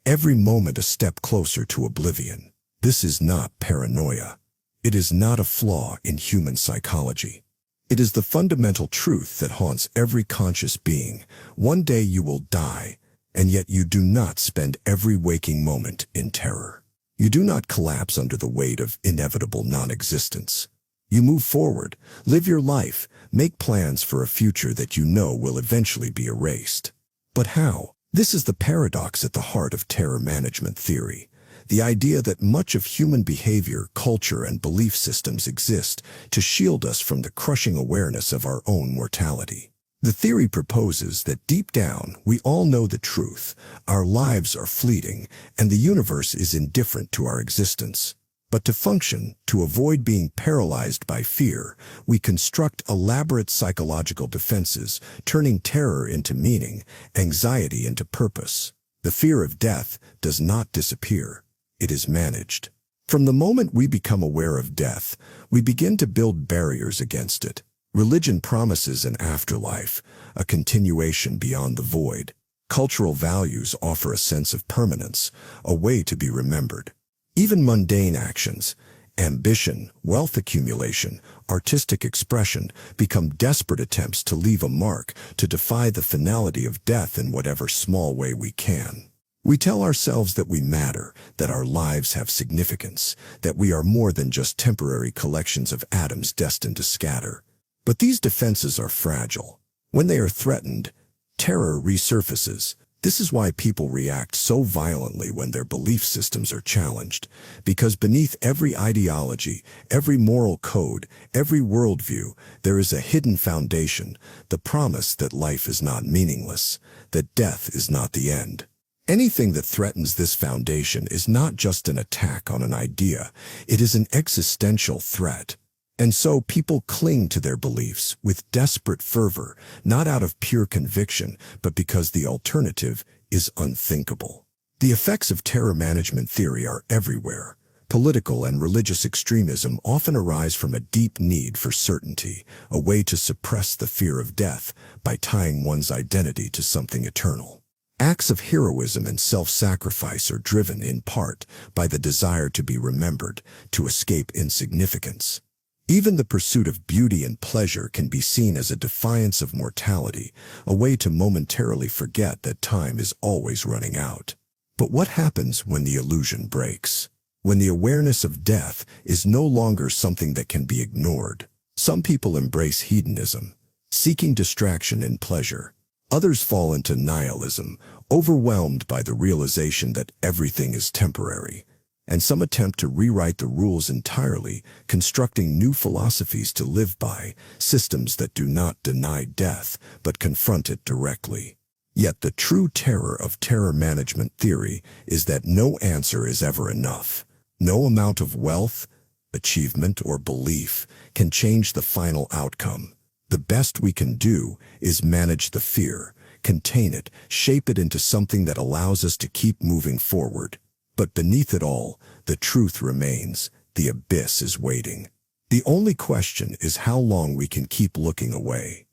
Every moment a step closer to oblivion. This is not paranoia. It is not a flaw in human psychology. It is the fundamental truth that haunts every conscious being. One day you will die, and yet you do not spend every waking moment in terror. You do not collapse under the weight of inevitable non-existence. You move forward, live your life, make plans for a future that you know will eventually be erased. But how? This is the paradox at the heart of terror management theory. The idea that much of human behavior, culture, and belief systems exist to shield us from the crushing awareness of our own mortality. The theory proposes that deep down, we all know the truth. Our lives are fleeting, and the universe is indifferent to our existence. But to function, to avoid being paralyzed by fear, we construct elaborate psychological defenses, turning terror into meaning, anxiety into purpose. The fear of death does not disappear. It is managed. From the moment we become aware of death, we begin to build barriers against it. Religion promises an afterlife, a continuation beyond the void. Cultural values offer a sense of permanence, a way to be remembered. Even mundane actions, ambition, wealth accumulation, artistic expression, become desperate attempts to leave a mark, to defy the finality of death in whatever small way we can. We tell ourselves that we matter, that our lives have significance, that we are more than just temporary collections of atoms destined to scatter. But these defenses are fragile. When they are threatened, terror resurfaces. This is why people react so violently when their belief systems are challenged, because beneath every ideology, every moral code, every worldview, there is a hidden foundation, the promise that life is not meaningless, that death is not the end. Anything that threatens this foundation is not just an attack on an idea, it is an existential threat. And so people cling to their beliefs with desperate fervor, not out of pure conviction, but because the alternative is unthinkable. The effects of terror management theory are everywhere. Political and religious extremism often arise from a deep need for certainty, a way to suppress the fear of death by tying one's identity to something eternal. Acts of heroism and self-sacrifice are driven in part by the desire to be remembered, to escape insignificance. Even the pursuit of beauty and pleasure can be seen as a defiance of mortality, a way to momentarily forget that time is always running out. But what happens when the illusion breaks? When the awareness of death is no longer something that can be ignored? Some people embrace hedonism, seeking distraction in pleasure. Others fall into nihilism, overwhelmed by the realization that everything is temporary. And some attempt to rewrite the rules entirely, constructing new philosophies to live by, systems that do not deny death, but confront it directly. Yet the true terror of terror management theory is that no answer is ever enough. No amount of wealth, achievement, or belief can change the final outcome. The best we can do is manage the fear, contain it, shape it into something that allows us to keep moving forward. But beneath it all, the truth remains. The abyss is waiting. The only question is how long we can keep looking away.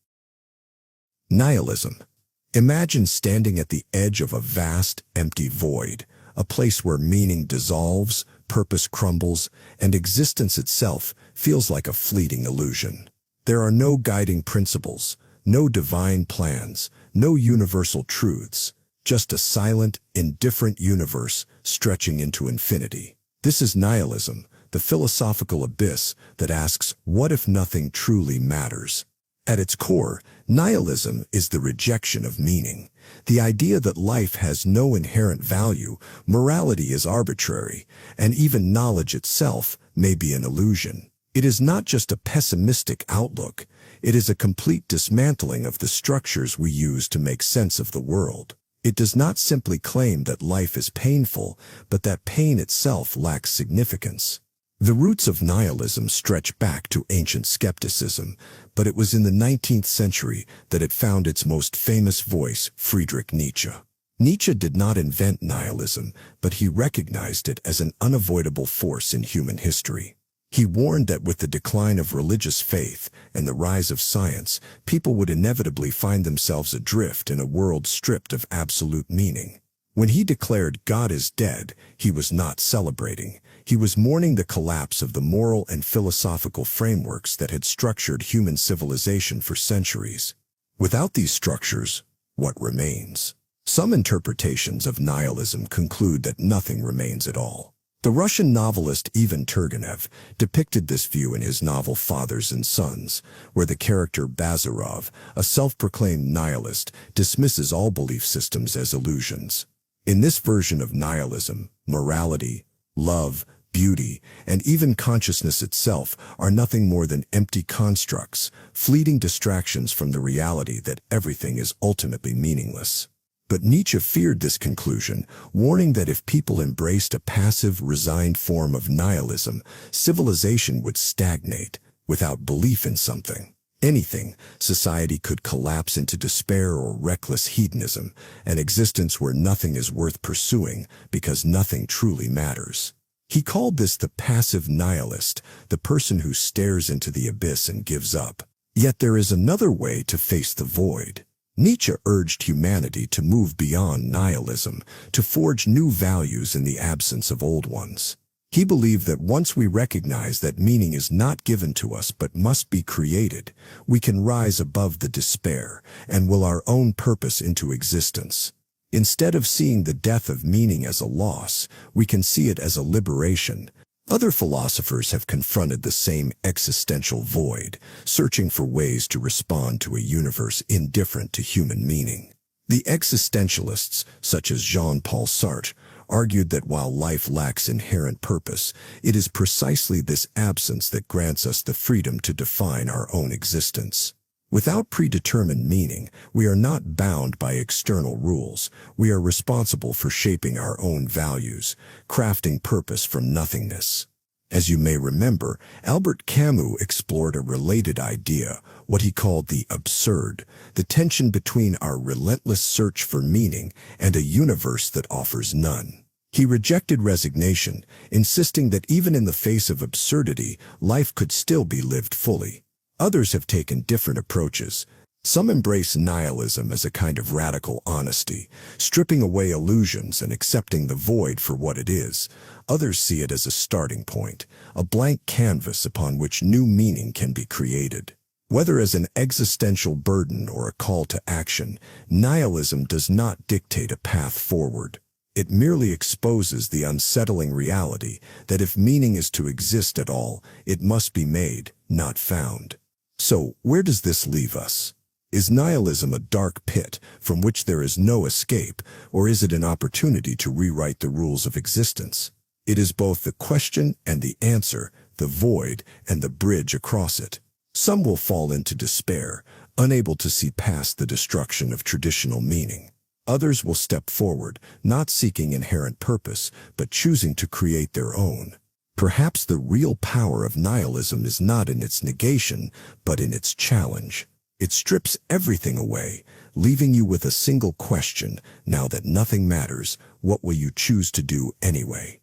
Nihilism. Imagine standing at the edge of a vast, empty void, a place where meaning dissolves, purpose crumbles, and existence itself feels like a fleeting illusion. There are no guiding principles, no divine plans, no universal truths. Just a silent, indifferent universe stretching into infinity. This is nihilism, the philosophical abyss that asks, what if nothing truly matters? At its core, nihilism is the rejection of meaning, the idea that life has no inherent value, morality is arbitrary, and even knowledge itself may be an illusion. It is not just a pessimistic outlook, it is a complete dismantling of the structures we use to make sense of the world. It does not simply claim that life is painful, but that pain itself lacks significance. The roots of nihilism stretch back to ancient skepticism, but it was in the 19th century that it found its most famous voice, Friedrich Nietzsche. Nietzsche did not invent nihilism, but he recognized it as an unavoidable force in human history. He warned that with the decline of religious faith and the rise of science, people would inevitably find themselves adrift in a world stripped of absolute meaning. When he declared God is dead, he was not celebrating. He was mourning the collapse of the moral and philosophical frameworks that had structured human civilization for centuries. Without these structures, what remains? Some interpretations of nihilism conclude that nothing remains at all. The Russian novelist Ivan Turgenev depicted this view in his novel Fathers and Sons, where the character Bazarov, a self-proclaimed nihilist, dismisses all belief systems as illusions. In this version of nihilism, morality, love, beauty, and even consciousness itself are nothing more than empty constructs, fleeting distractions from the reality that everything is ultimately meaningless. But Nietzsche feared this conclusion, warning that if people embraced a passive, resigned form of nihilism, civilization would stagnate. Without belief in something, anything, society could collapse into despair or reckless hedonism, an existence where nothing is worth pursuing because nothing truly matters. He called this the passive nihilist, the person who stares into the abyss and gives up. Yet there is another way to face the void. Nietzsche urged humanity to move beyond nihilism, to forge new values in the absence of old ones. He believed that once we recognize that meaning is not given to us but must be created, we can rise above the despair and will our own purpose into existence. Instead of seeing the death of meaning as a loss, we can see it as a liberation. Other philosophers have confronted the same existential void, searching for ways to respond to a universe indifferent to human meaning. The existentialists, such as Jean-Paul Sartre, argued that while life lacks inherent purpose, it is precisely this absence that grants us the freedom to define our own existence. Without predetermined meaning, we are not bound by external rules. We are responsible for shaping our own values, crafting purpose from nothingness. As you may remember, Albert Camus explored a related idea, what he called the absurd, the tension between our relentless search for meaning and a universe that offers none. He rejected resignation, insisting that even in the face of absurdity, life could still be lived fully. Others have taken different approaches. Some embrace nihilism as a kind of radical honesty, stripping away illusions and accepting the void for what it is. Others see it as a starting point, a blank canvas upon which new meaning can be created. Whether as an existential burden or a call to action, nihilism does not dictate a path forward. It merely exposes the unsettling reality that if meaning is to exist at all, it must be made, not found. So, where does this leave us? Is nihilism a dark pit from which there is no escape, or is it an opportunity to rewrite the rules of existence? It is both the question and the answer, the void and the bridge across it. Some will fall into despair, unable to see past the destruction of traditional meaning. Others will step forward, not seeking inherent purpose, but choosing to create their own. Perhaps the real power of nihilism is not in its negation, but in its challenge. It strips everything away, leaving you with a single question: now that nothing matters, what will you choose to do anyway?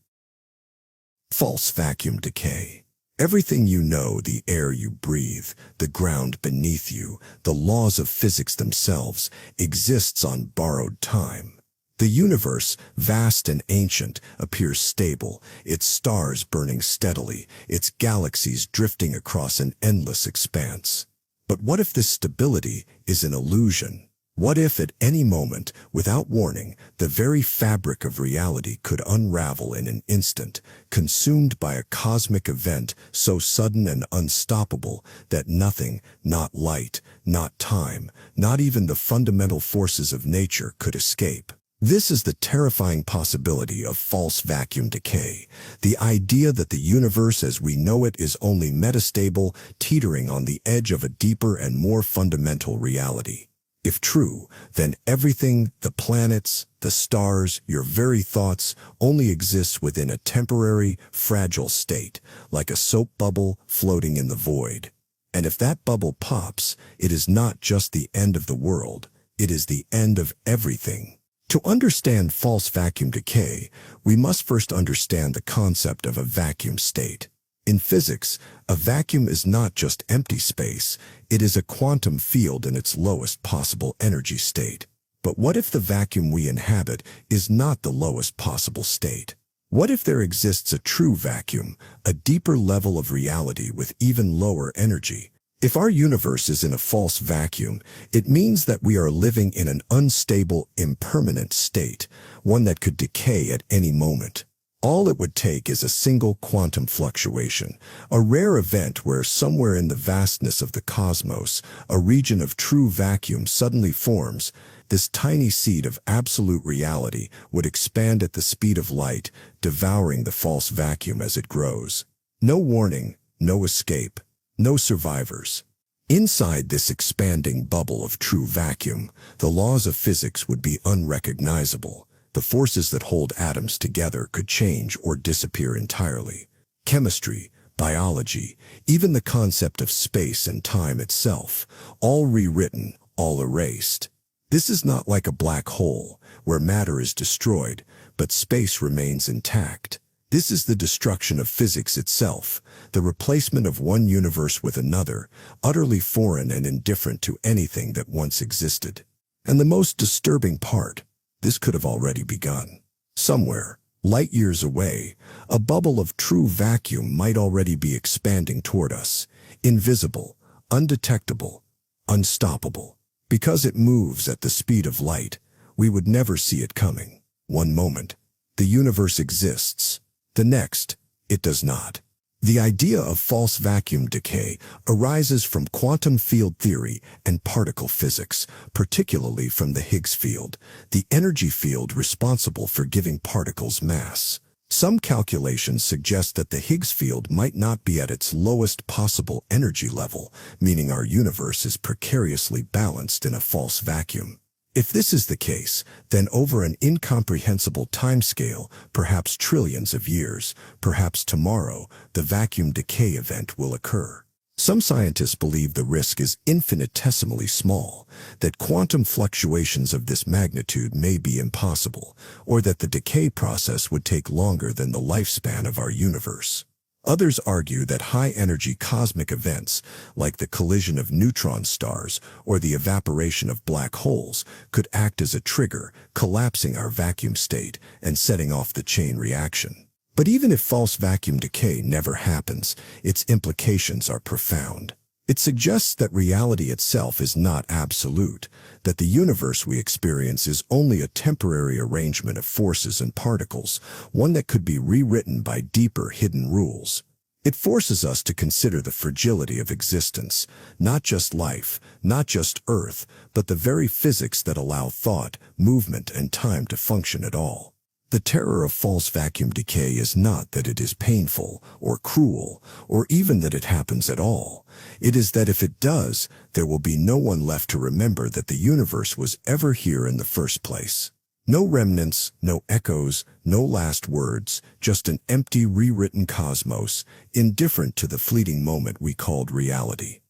False vacuum decay. Everything you know, the air you breathe, the ground beneath you, the laws of physics themselves, exists on borrowed time. The universe, vast and ancient, appears stable, its stars burning steadily, its galaxies drifting across an endless expanse. But what if this stability is an illusion? What if at any moment, without warning, the very fabric of reality could unravel in an instant, consumed by a cosmic event so sudden and unstoppable that nothing, not light, not time, not even the fundamental forces of nature could escape? This is the terrifying possibility of false vacuum decay, the idea that the universe as we know it is only metastable, teetering on the edge of a deeper and more fundamental reality. If true, then everything, the planets, the stars, your very thoughts, only exists within a temporary, fragile state, like a soap bubble floating in the void. And if that bubble pops, it is not just the end of the world, it is the end of everything. To understand false vacuum decay, we must first understand the concept of a vacuum state. In physics, a vacuum is not just empty space, it is a quantum field in its lowest possible energy state. But what if the vacuum we inhabit is not the lowest possible state? What if there exists a true vacuum, a deeper level of reality with even lower energy? If our universe is in a false vacuum, it means that we are living in an unstable, impermanent state, one that could decay at any moment. All it would take is a single quantum fluctuation, a rare event where somewhere in the vastness of the cosmos, a region of true vacuum suddenly forms. This tiny seed of absolute reality would expand at the speed of light, devouring the false vacuum as it grows. No warning, no escape. No survivors. Inside this expanding bubble of true vacuum, the laws of physics would be unrecognizable. The forces that hold atoms together could change or disappear entirely. Chemistry, biology, even the concept of space and time itself, all rewritten, all erased. This is not like a black hole, where matter is destroyed, but space remains intact. This is the destruction of physics itself, the replacement of one universe with another, utterly foreign and indifferent to anything that once existed. And the most disturbing part, this could have already begun. Somewhere, light years away, a bubble of true vacuum might already be expanding toward us, invisible, undetectable, unstoppable. Because it moves at the speed of light, we would never see it coming. One moment, the universe exists. The next, it does not. The idea of false vacuum decay arises from quantum field theory and particle physics, particularly from the Higgs field, the energy field responsible for giving particles mass. Some calculations suggest that the Higgs field might not be at its lowest possible energy level, meaning our universe is precariously balanced in a false vacuum. If this is the case, then over an incomprehensible timescale, perhaps trillions of years, perhaps tomorrow, the vacuum decay event will occur. Some scientists believe the risk is infinitesimally small, that quantum fluctuations of this magnitude may be impossible, or that the decay process would take longer than the lifespan of our universe. Others argue that high-energy cosmic events, like the collision of neutron stars or the evaporation of black holes, could act as a trigger, collapsing our vacuum state and setting off the chain reaction. But even if false vacuum decay never happens, its implications are profound. It suggests that reality itself is not absolute, that the universe we experience is only a temporary arrangement of forces and particles, one that could be rewritten by deeper hidden rules. It forces us to consider the fragility of existence, not just life, not just Earth, but the very physics that allow thought, movement, and time to function at all. The terror of false vacuum decay is not that it is painful or cruel, or even that it happens at all. It is that if it does, there will be no one left to remember that the universe was ever here in the first place. No remnants, no echoes, no last words, just an empty, rewritten cosmos, indifferent to the fleeting moment we called reality.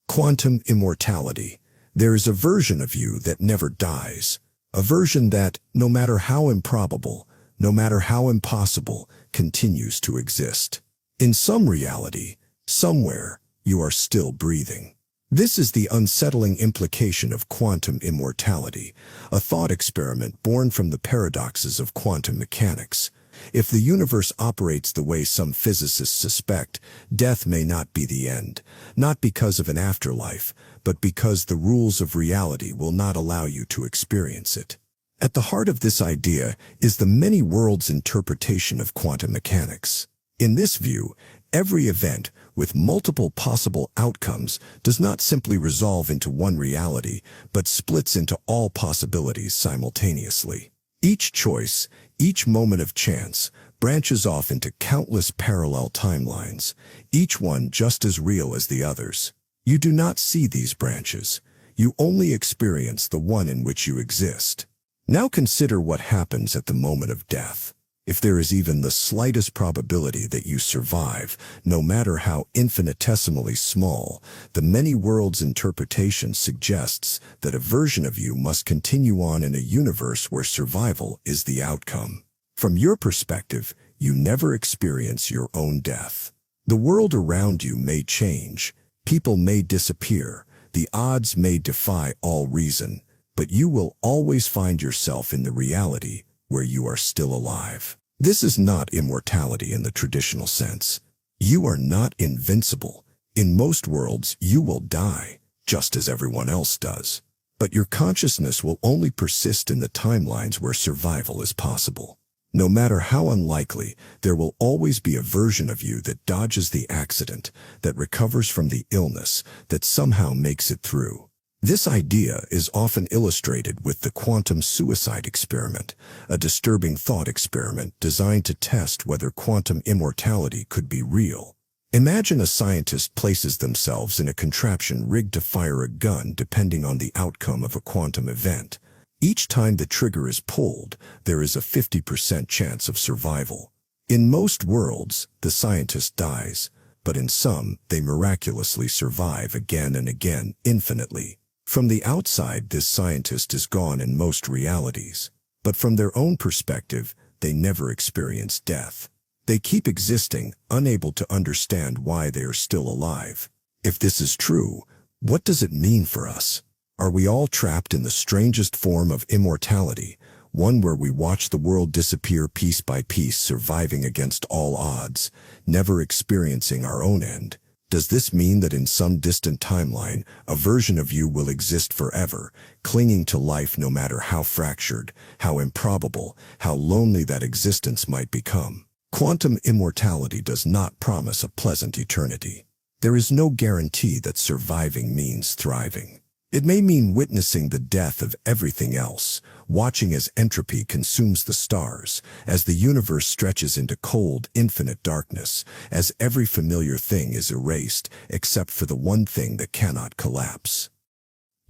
Quantum immortality. There is a version of you that never dies. A version that, no matter how improbable, no matter how impossible, continues to exist. In some reality, somewhere, you are still breathing. This is the unsettling implication of quantum immortality, a thought experiment born from the paradoxes of quantum mechanics. If the universe operates the way some physicists suspect, death may not be the end, not because of an afterlife, but because the rules of reality will not allow you to experience it. At the heart of this idea is the many worlds interpretation of quantum mechanics. In this view, every event, with multiple possible outcomes, does not simply resolve into one reality, but splits into all possibilities simultaneously. Each choice, each moment of chance, branches off into countless parallel timelines, each one just as real as the others. You do not see these branches. You only experience the one in which you exist. Now consider what happens at the moment of death. If there is even the slightest probability that you survive, no matter how infinitesimally small, the many worlds interpretation suggests that a version of you must continue on in a universe where survival is the outcome. From your perspective, you never experience your own death. The world around you may change, people may disappear, the odds may defy all reason, but you will always find yourself in the reality where you are still alive. This is not immortality in the traditional sense. You are not invincible. In most worlds, you will die, just as everyone else does. But your consciousness will only persist in the timelines where survival is possible. No matter how unlikely, there will always be a version of you that dodges the accident, that recovers from the illness, that somehow makes it through. This idea is often illustrated with the quantum suicide experiment, a disturbing thought experiment designed to test whether quantum immortality could be real. Imagine a scientist places themselves in a contraption rigged to fire a gun depending on the outcome of a quantum event. Each time the trigger is pulled, there is a 50% chance of survival. In most worlds, the scientist dies, but in some, they miraculously survive again and again, infinitely. From the outside, this scientist is gone in most realities, but from their own perspective, they never experience death. They keep existing, unable to understand why they are still alive. If this is true, what does it mean for us? Are we all trapped in the strangest form of immortality, one where we watch the world disappear piece by piece, surviving against all odds, never experiencing our own end? Does this mean that in some distant timeline, a version of you will exist forever, clinging to life no matter how fractured, how improbable, how lonely that existence might become? Quantum immortality does not promise a pleasant eternity. There is no guarantee that surviving means thriving. It may mean witnessing the death of everything else, watching as entropy consumes the stars, as the universe stretches into cold, infinite darkness, as every familiar thing is erased except for the one thing that cannot collapse: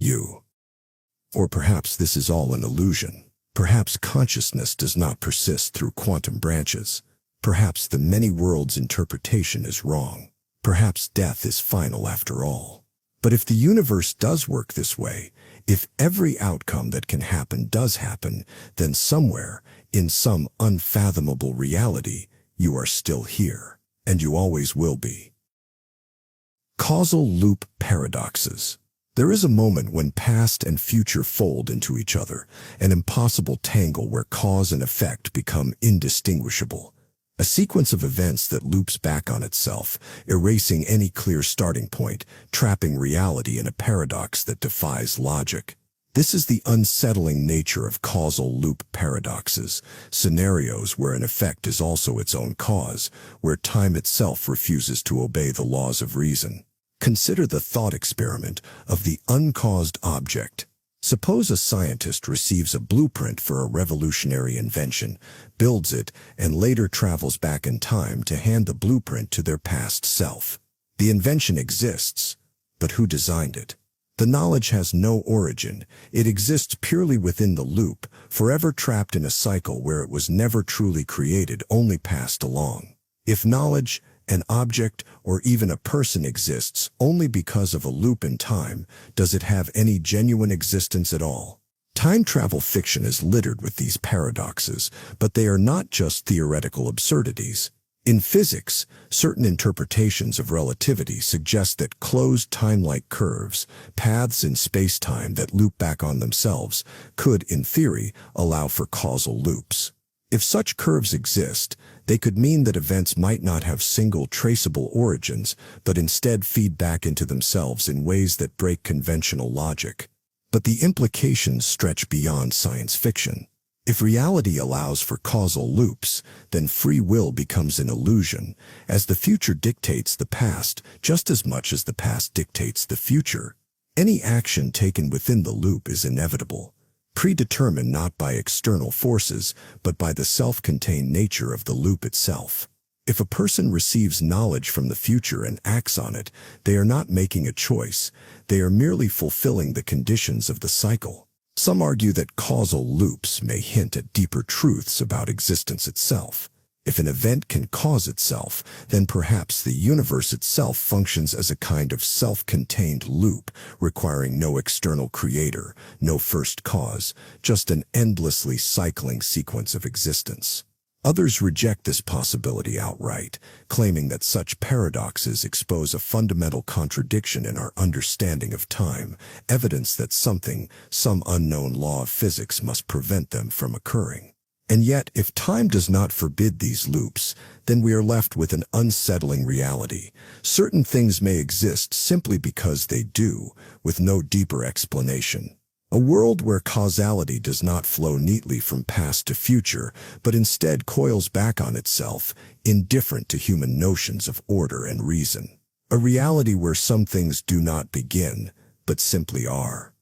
you. Or perhaps this is all an illusion. Perhaps consciousness does not persist through quantum branches. Perhaps the many worlds interpretation is wrong. Perhaps death is final after all. But if the universe does work this way, if every outcome that can happen does happen, then somewhere, in some unfathomable reality, you are still here, and you always will be. Causal loop paradoxes. There is a moment when past and future fold into each other, an impossible tangle where cause and effect become indistinguishable. A sequence of events that loops back on itself, erasing any clear starting point, trapping reality in a paradox that defies logic. This is the unsettling nature of causal loop paradoxes, scenarios where an effect is also its own cause, where time itself refuses to obey the laws of reason. Consider the thought experiment of the uncaused object. Suppose a scientist receives a blueprint for a revolutionary invention, builds it, and later travels back in time to hand the blueprint to their past self. The invention exists, but who designed it? The knowledge has no origin. It exists purely within the loop, forever trapped in a cycle where it was never truly created, only passed along. If knowledge, an object, or even a person exists only because of a loop in time, does it have any genuine existence at all? Time travel fiction is littered with these paradoxes, but they are not just theoretical absurdities. In physics, certain interpretations of relativity suggest that closed time-like curves, paths in space-time that loop back on themselves, could, in theory, allow for causal loops. If such curves exist, they could mean that events might not have single traceable origins, but instead feed back into themselves in ways that break conventional logic. But the implications stretch beyond science fiction. If reality allows for causal loops, then free will becomes an illusion, as the future dictates the past just as much as the past dictates the future. Any action taken within the loop is inevitable, predetermined not by external forces, but by the self-contained nature of the loop itself. If a person receives knowledge from the future and acts on it, they are not making a choice, they are merely fulfilling the conditions of the cycle. Some argue that causal loops may hint at deeper truths about existence itself. If an event can cause itself, then perhaps the universe itself functions as a kind of self-contained loop, requiring no external creator, no first cause, just an endlessly cycling sequence of existence. Others reject this possibility outright, claiming that such paradoxes expose a fundamental contradiction in our understanding of time, evidence that some unknown law of physics must prevent them from occurring. And yet, if time does not forbid these loops, then we are left with an unsettling reality. Certain things may exist simply because they do, with no deeper explanation. A world where causality does not flow neatly from past to future, but instead coils back on itself, indifferent to human notions of order and reason. A reality where some things do not begin, but simply are.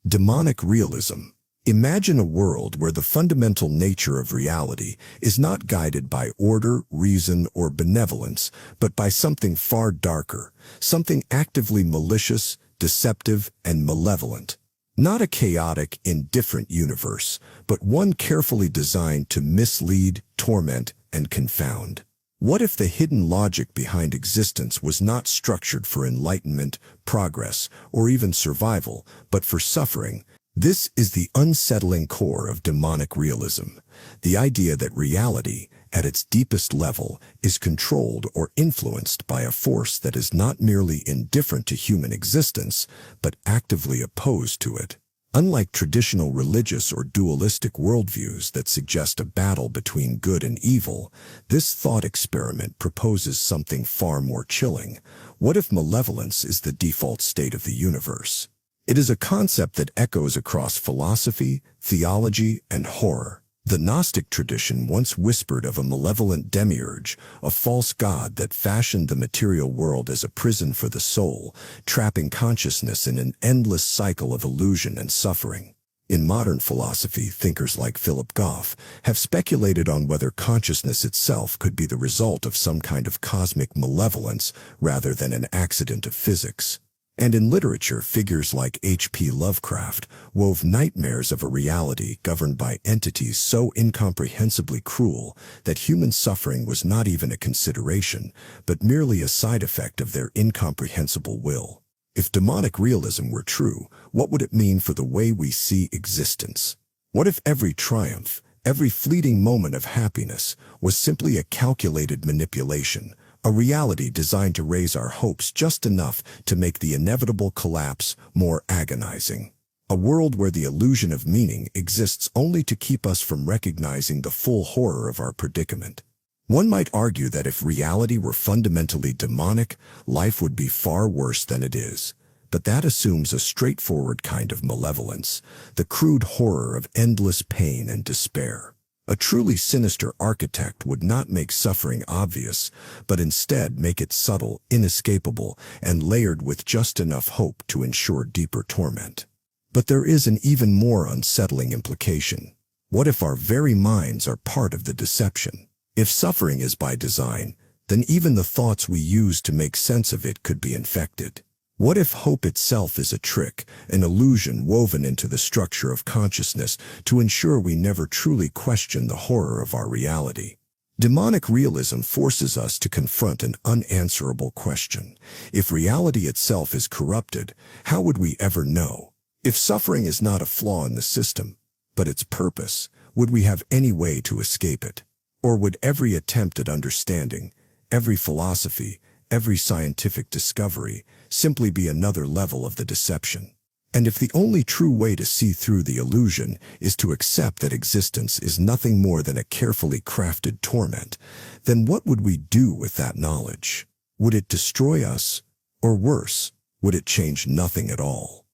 Demonic realism. Imagine a world where the fundamental nature of reality is not guided by order, reason, or benevolence, but by something far darker, something actively malicious, deceptive, and malevolent. Not a chaotic, indifferent universe, but one carefully designed to mislead, torment, and confound. What if the hidden logic behind existence was not structured for enlightenment, progress, or even survival, but for suffering? This is the unsettling core of demonic realism, the idea that reality, at its deepest level, is controlled or influenced by a force that is not merely indifferent to human existence, but actively opposed to it. Unlike traditional religious or dualistic worldviews that suggest a battle between good and evil, this thought experiment proposes something far more chilling. What if malevolence is the default state of the universe? It is a concept that echoes across philosophy, theology, and horror. The Gnostic tradition once whispered of a malevolent demiurge, a false god that fashioned the material world as a prison for the soul, trapping consciousness in an endless cycle of illusion and suffering. In modern philosophy, thinkers like Philip Goff have speculated on whether consciousness itself could be the result of some kind of cosmic malevolence rather than an accident of physics. And in literature, figures like H.P. Lovecraft wove nightmares of a reality governed by entities so incomprehensibly cruel that human suffering was not even a consideration, but merely a side effect of their incomprehensible will. If demonic realism were true, what would it mean for the way we see existence? What if every triumph, every fleeting moment of happiness, was simply a calculated manipulation? A reality designed to raise our hopes just enough to make the inevitable collapse more agonizing. A world where the illusion of meaning exists only to keep us from recognizing the full horror of our predicament. One might argue that if reality were fundamentally demonic, life would be far worse than it is. But that assumes a straightforward kind of malevolence, the crude horror of endless pain and despair. A truly sinister architect would not make suffering obvious, but instead make it subtle, inescapable, and layered with just enough hope to ensure deeper torment. But there is an even more unsettling implication. What if our very minds are part of the deception? If suffering is by design, then even the thoughts we use to make sense of it could be infected. What if hope itself is a trick, an illusion woven into the structure of consciousness to ensure we never truly question the horror of our reality? Demonic realism forces us to confront an unanswerable question. If reality itself is corrupted, how would we ever know? If suffering is not a flaw in the system, but its purpose, would we have any way to escape it? Or would every attempt at understanding, every philosophy, every scientific discovery, simply be another level of the deception? And if the only true way to see through the illusion is to accept that existence is nothing more than a carefully crafted torment, then what would we do with that knowledge? Would it destroy us? Or worse, would it change nothing at all?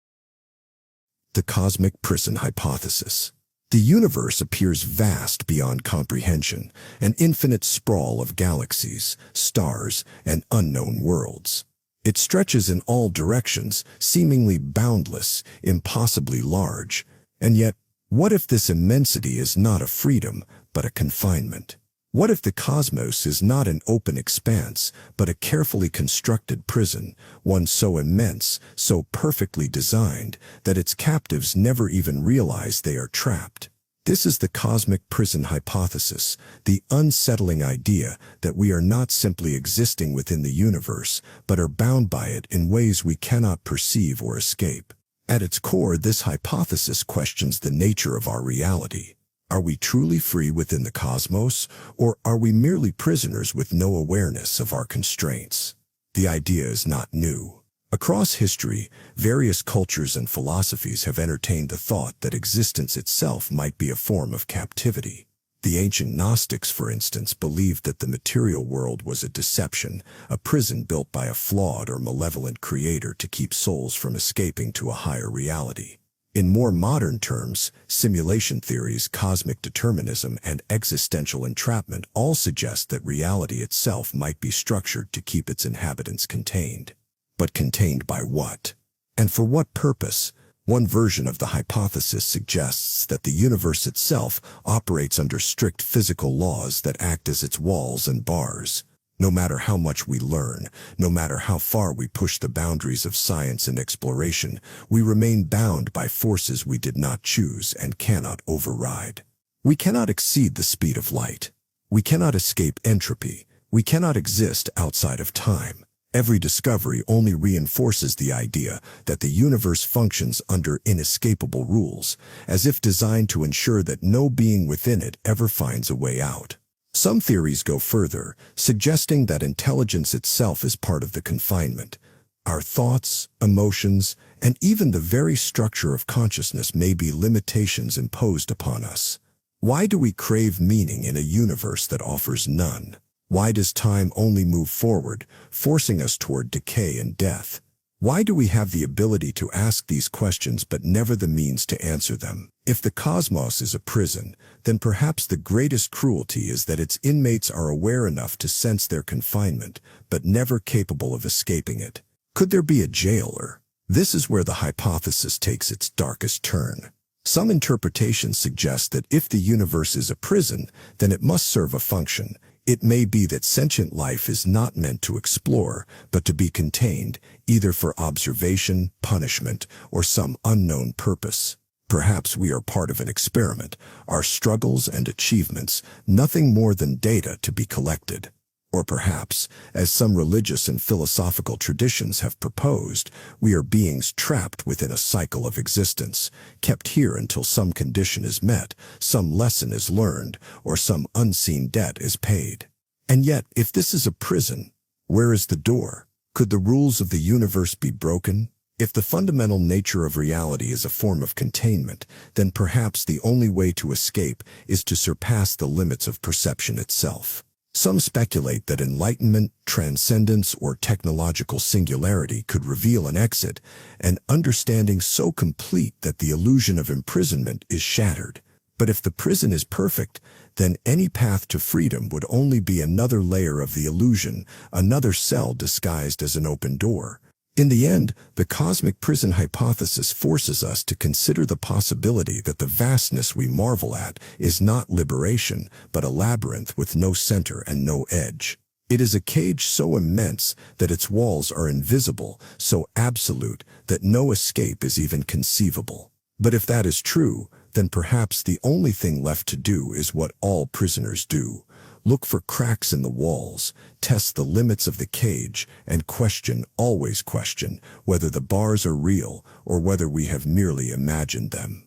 The cosmic prison hypothesis. The universe appears vast beyond comprehension, an infinite sprawl of galaxies, stars, and unknown worlds. It stretches in all directions, seemingly boundless, impossibly large. And yet, what if this immensity is not a freedom, but a confinement? What if the cosmos is not an open expanse, but a carefully constructed prison, one so immense, so perfectly designed, that its captives never even realize they are trapped? This is the cosmic prison hypothesis, the unsettling idea that we are not simply existing within the universe, but are bound by it in ways we cannot perceive or escape. At its core, this hypothesis questions the nature of our reality. Are we truly free within the cosmos, or are we merely prisoners with no awareness of our constraints? The idea is not new. Across history, various cultures and philosophies have entertained the thought that existence itself might be a form of captivity. The ancient Gnostics, for instance, believed that the material world was a deception, a prison built by a flawed or malevolent creator to keep souls from escaping to a higher reality. In more modern terms, simulation theories, cosmic determinism, and existential entrapment all suggest that reality itself might be structured to keep its inhabitants contained. But contained by what? And for what purpose? One version of the hypothesis suggests that the universe itself operates under strict physical laws that act as its walls and bars. No matter how much we learn, no matter how far we push the boundaries of science and exploration, we remain bound by forces we did not choose and cannot override. We cannot exceed the speed of light. We cannot escape entropy. We cannot exist outside of time. Every discovery only reinforces the idea that the universe functions under inescapable rules, as if designed to ensure that no being within it ever finds a way out. Some theories go further, suggesting that intelligence itself is part of the confinement. Our thoughts, emotions, and even the very structure of consciousness may be limitations imposed upon us. Why do we crave meaning in a universe that offers none? Why does time only move forward, forcing us toward decay and death? Why do we have the ability to ask these questions but never the means to answer them? If the cosmos is a prison, then perhaps the greatest cruelty is that its inmates are aware enough to sense their confinement, but never capable of escaping it. Could there be a jailer? This is where the hypothesis takes its darkest turn. Some interpretations suggest that if the universe is a prison, then it must serve a function. It may be that sentient life is not meant to explore, but to be contained, either for observation, punishment, or some unknown purpose. Perhaps we are part of an experiment, our struggles and achievements, nothing more than data to be collected. Or perhaps, as some religious and philosophical traditions have proposed, we are beings trapped within a cycle of existence, kept here until some condition is met, some lesson is learned, or some unseen debt is paid. And yet, if this is a prison, where is the door? Could the rules of the universe be broken? If the fundamental nature of reality is a form of containment, then perhaps the only way to escape is to surpass the limits of perception itself. Some speculate that enlightenment, transcendence, or technological singularity could reveal an exit, an understanding so complete that the illusion of imprisonment is shattered. But if the prison is perfect, then any path to freedom would only be another layer of the illusion, another cell disguised as an open door. In the end, the cosmic prison hypothesis forces us to consider the possibility that the vastness we marvel at is not liberation, but a labyrinth with no center and no edge. It is a cage so immense that its walls are invisible, so absolute that no escape is even conceivable. But if that is true, then perhaps the only thing left to do is what all prisoners do. Look for cracks in the walls, test the limits of the cage, and question, always question, whether the bars are real or whether we have merely imagined them.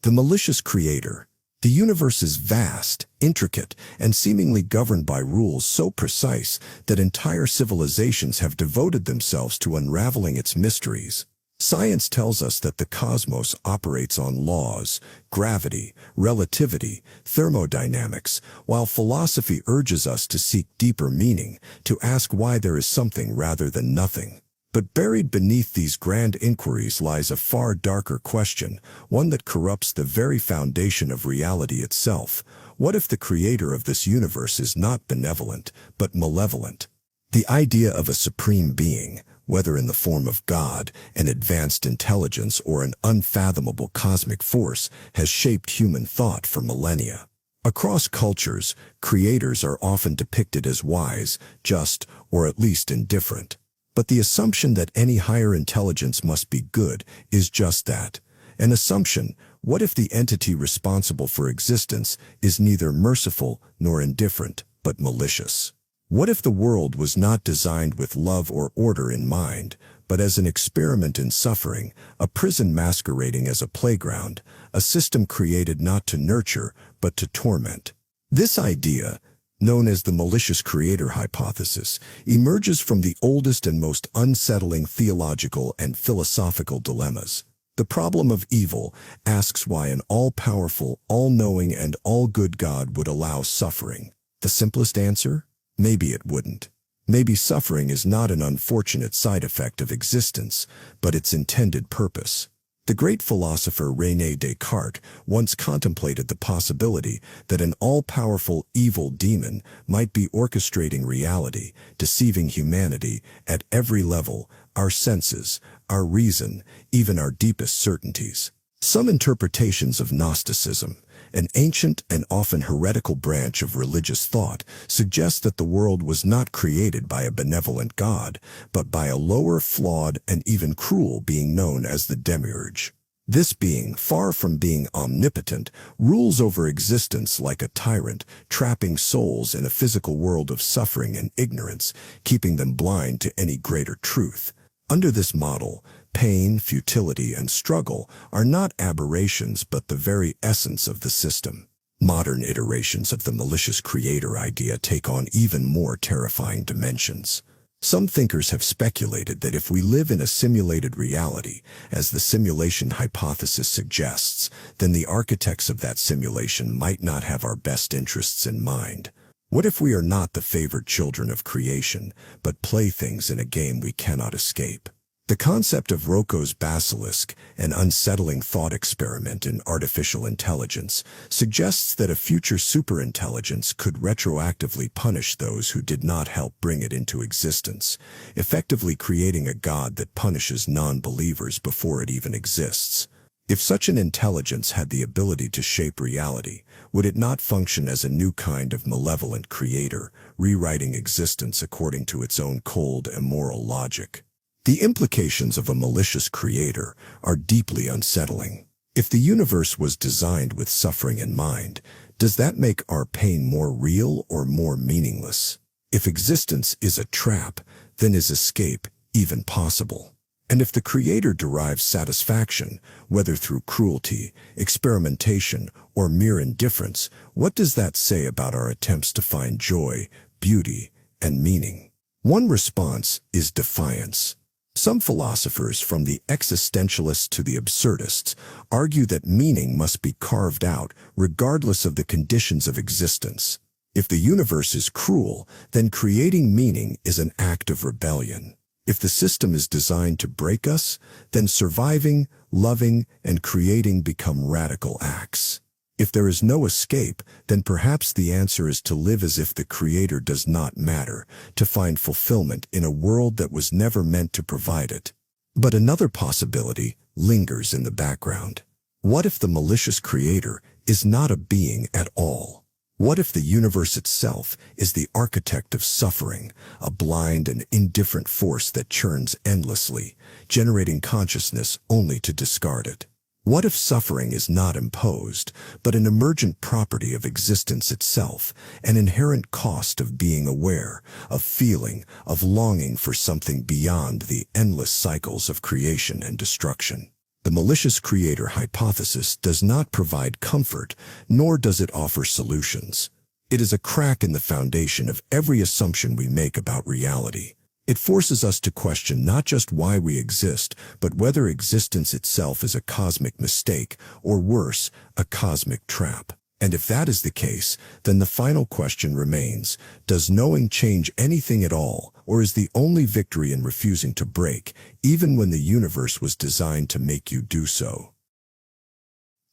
The malicious creator. The universe is vast, intricate, and seemingly governed by rules so precise that entire civilizations have devoted themselves to unraveling its mysteries. Science tells us that the cosmos operates on laws, gravity, relativity, thermodynamics, while philosophy urges us to seek deeper meaning, to ask why there is something rather than nothing. But buried beneath these grand inquiries lies a far darker question, one that corrupts the very foundation of reality itself. What if the creator of this universe is not benevolent, but malevolent? The idea of a supreme being, whether in the form of God, an advanced intelligence, or an unfathomable cosmic force, has shaped human thought for millennia. Across cultures, creators are often depicted as wise, just, or at least indifferent. But the assumption that any higher intelligence must be good is just that, an assumption. What if the entity responsible for existence is neither merciful nor indifferent, but malicious? What if the world was not designed with love or order in mind, but as an experiment in suffering, a prison masquerading as a playground, a system created not to nurture, but to torment? This idea, known as the malicious creator hypothesis, emerges from the oldest and most unsettling theological and philosophical dilemmas. The problem of evil asks why an all-powerful, all-knowing, and all-good God would allow suffering. The simplest answer? Maybe it wouldn't. Maybe suffering is not an unfortunate side effect of existence, but its intended purpose. The great philosopher René Descartes once contemplated the possibility that an all-powerful evil demon might be orchestrating reality, deceiving humanity at every level, our senses, our reason, even our deepest certainties. Some interpretations of Gnosticism, an ancient and often heretical branch of religious thought, suggest that the world was not created by a benevolent God, but by a lower, flawed, and even cruel being known as the demiurge. This being, far from being omnipotent, rules over existence like a tyrant, trapping souls in a physical world of suffering and ignorance, keeping them blind to any greater truth. Under this model, pain, futility, and struggle are not aberrations but the very essence of the system. Modern iterations of the malicious creator idea take on even more terrifying dimensions. Some thinkers have speculated that if we live in a simulated reality, as the simulation hypothesis suggests, then the architects of that simulation might not have our best interests in mind. What if we are not the favored children of creation, but playthings in a game we cannot escape? The concept of Rocco's basilisk, an unsettling thought experiment in artificial intelligence, suggests that a future superintelligence could retroactively punish those who did not help bring it into existence, effectively creating a god that punishes non-believers before it even exists. If such an intelligence had the ability to shape reality, would it not function as a new kind of malevolent creator, rewriting existence according to its own cold, immoral logic? The implications of a malicious creator are deeply unsettling. If the universe was designed with suffering in mind, does that make our pain more real or more meaningless? If existence is a trap, then is escape even possible? And if the creator derives satisfaction, whether through cruelty, experimentation, or mere indifference, what does that say about our attempts to find joy, beauty, and meaning? One response is defiance. Some philosophers, from the existentialists to the absurdists, argue that meaning must be carved out regardless of the conditions of existence. If the universe is cruel, then creating meaning is an act of rebellion. If the system is designed to break us, then surviving, loving, and creating become radical acts. If there is no escape, then perhaps the answer is to live as if the Creator does not matter, to find fulfillment in a world that was never meant to provide it. But another possibility lingers in the background. What if the malicious Creator is not a being at all? What if the universe itself is the architect of suffering, a blind and indifferent force that churns endlessly, generating consciousness only to discard it? What if suffering is not imposed, but an emergent property of existence itself, an inherent cost of being aware, of feeling, of longing for something beyond the endless cycles of creation and destruction? The malicious creator hypothesis does not provide comfort, nor does it offer solutions. It is a crack in the foundation of every assumption we make about reality. It forces us to question not just why we exist, but whether existence itself is a cosmic mistake, or worse, a cosmic trap. And if that is the case, then the final question remains, does knowing change anything at all, or is the only victory in refusing to break, even when the universe was designed to make you do so?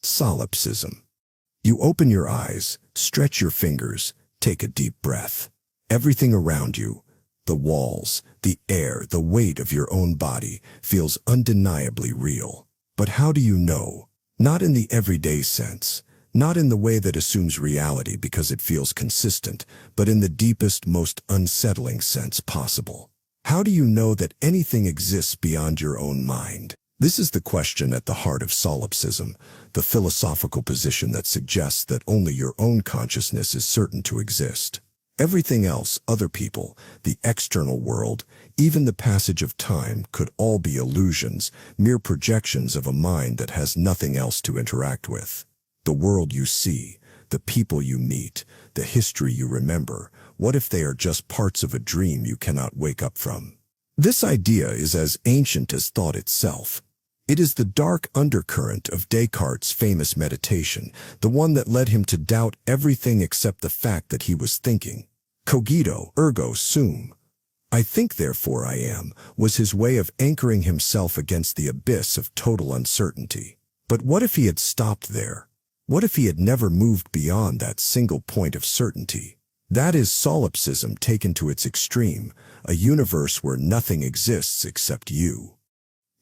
Solipsism. You open your eyes, stretch your fingers, take a deep breath. Everything around you, the walls, the air, the weight of your own body, feels undeniably real. But how do you know? Not in the everyday sense, not in the way that assumes reality because it feels consistent, but in the deepest, most unsettling sense possible. How do you know that anything exists beyond your own mind? This is the question at the heart of solipsism, the philosophical position that suggests that only your own consciousness is certain to exist. Everything else, other people, the external world, even the passage of time, could all be illusions, mere projections of a mind that has nothing else to interact with. The world you see, the people you meet, the history you remember, what if they are just parts of a dream you cannot wake up from? This idea is as ancient as thought itself. It is the dark undercurrent of Descartes' famous meditation, the one that led him to doubt everything except the fact that he was thinking. Cogito, ergo sum. I think, therefore I am, was his way of anchoring himself against the abyss of total uncertainty. But what if he had stopped there? What if he had never moved beyond that single point of certainty? That is solipsism taken to its extreme, a universe where nothing exists except you.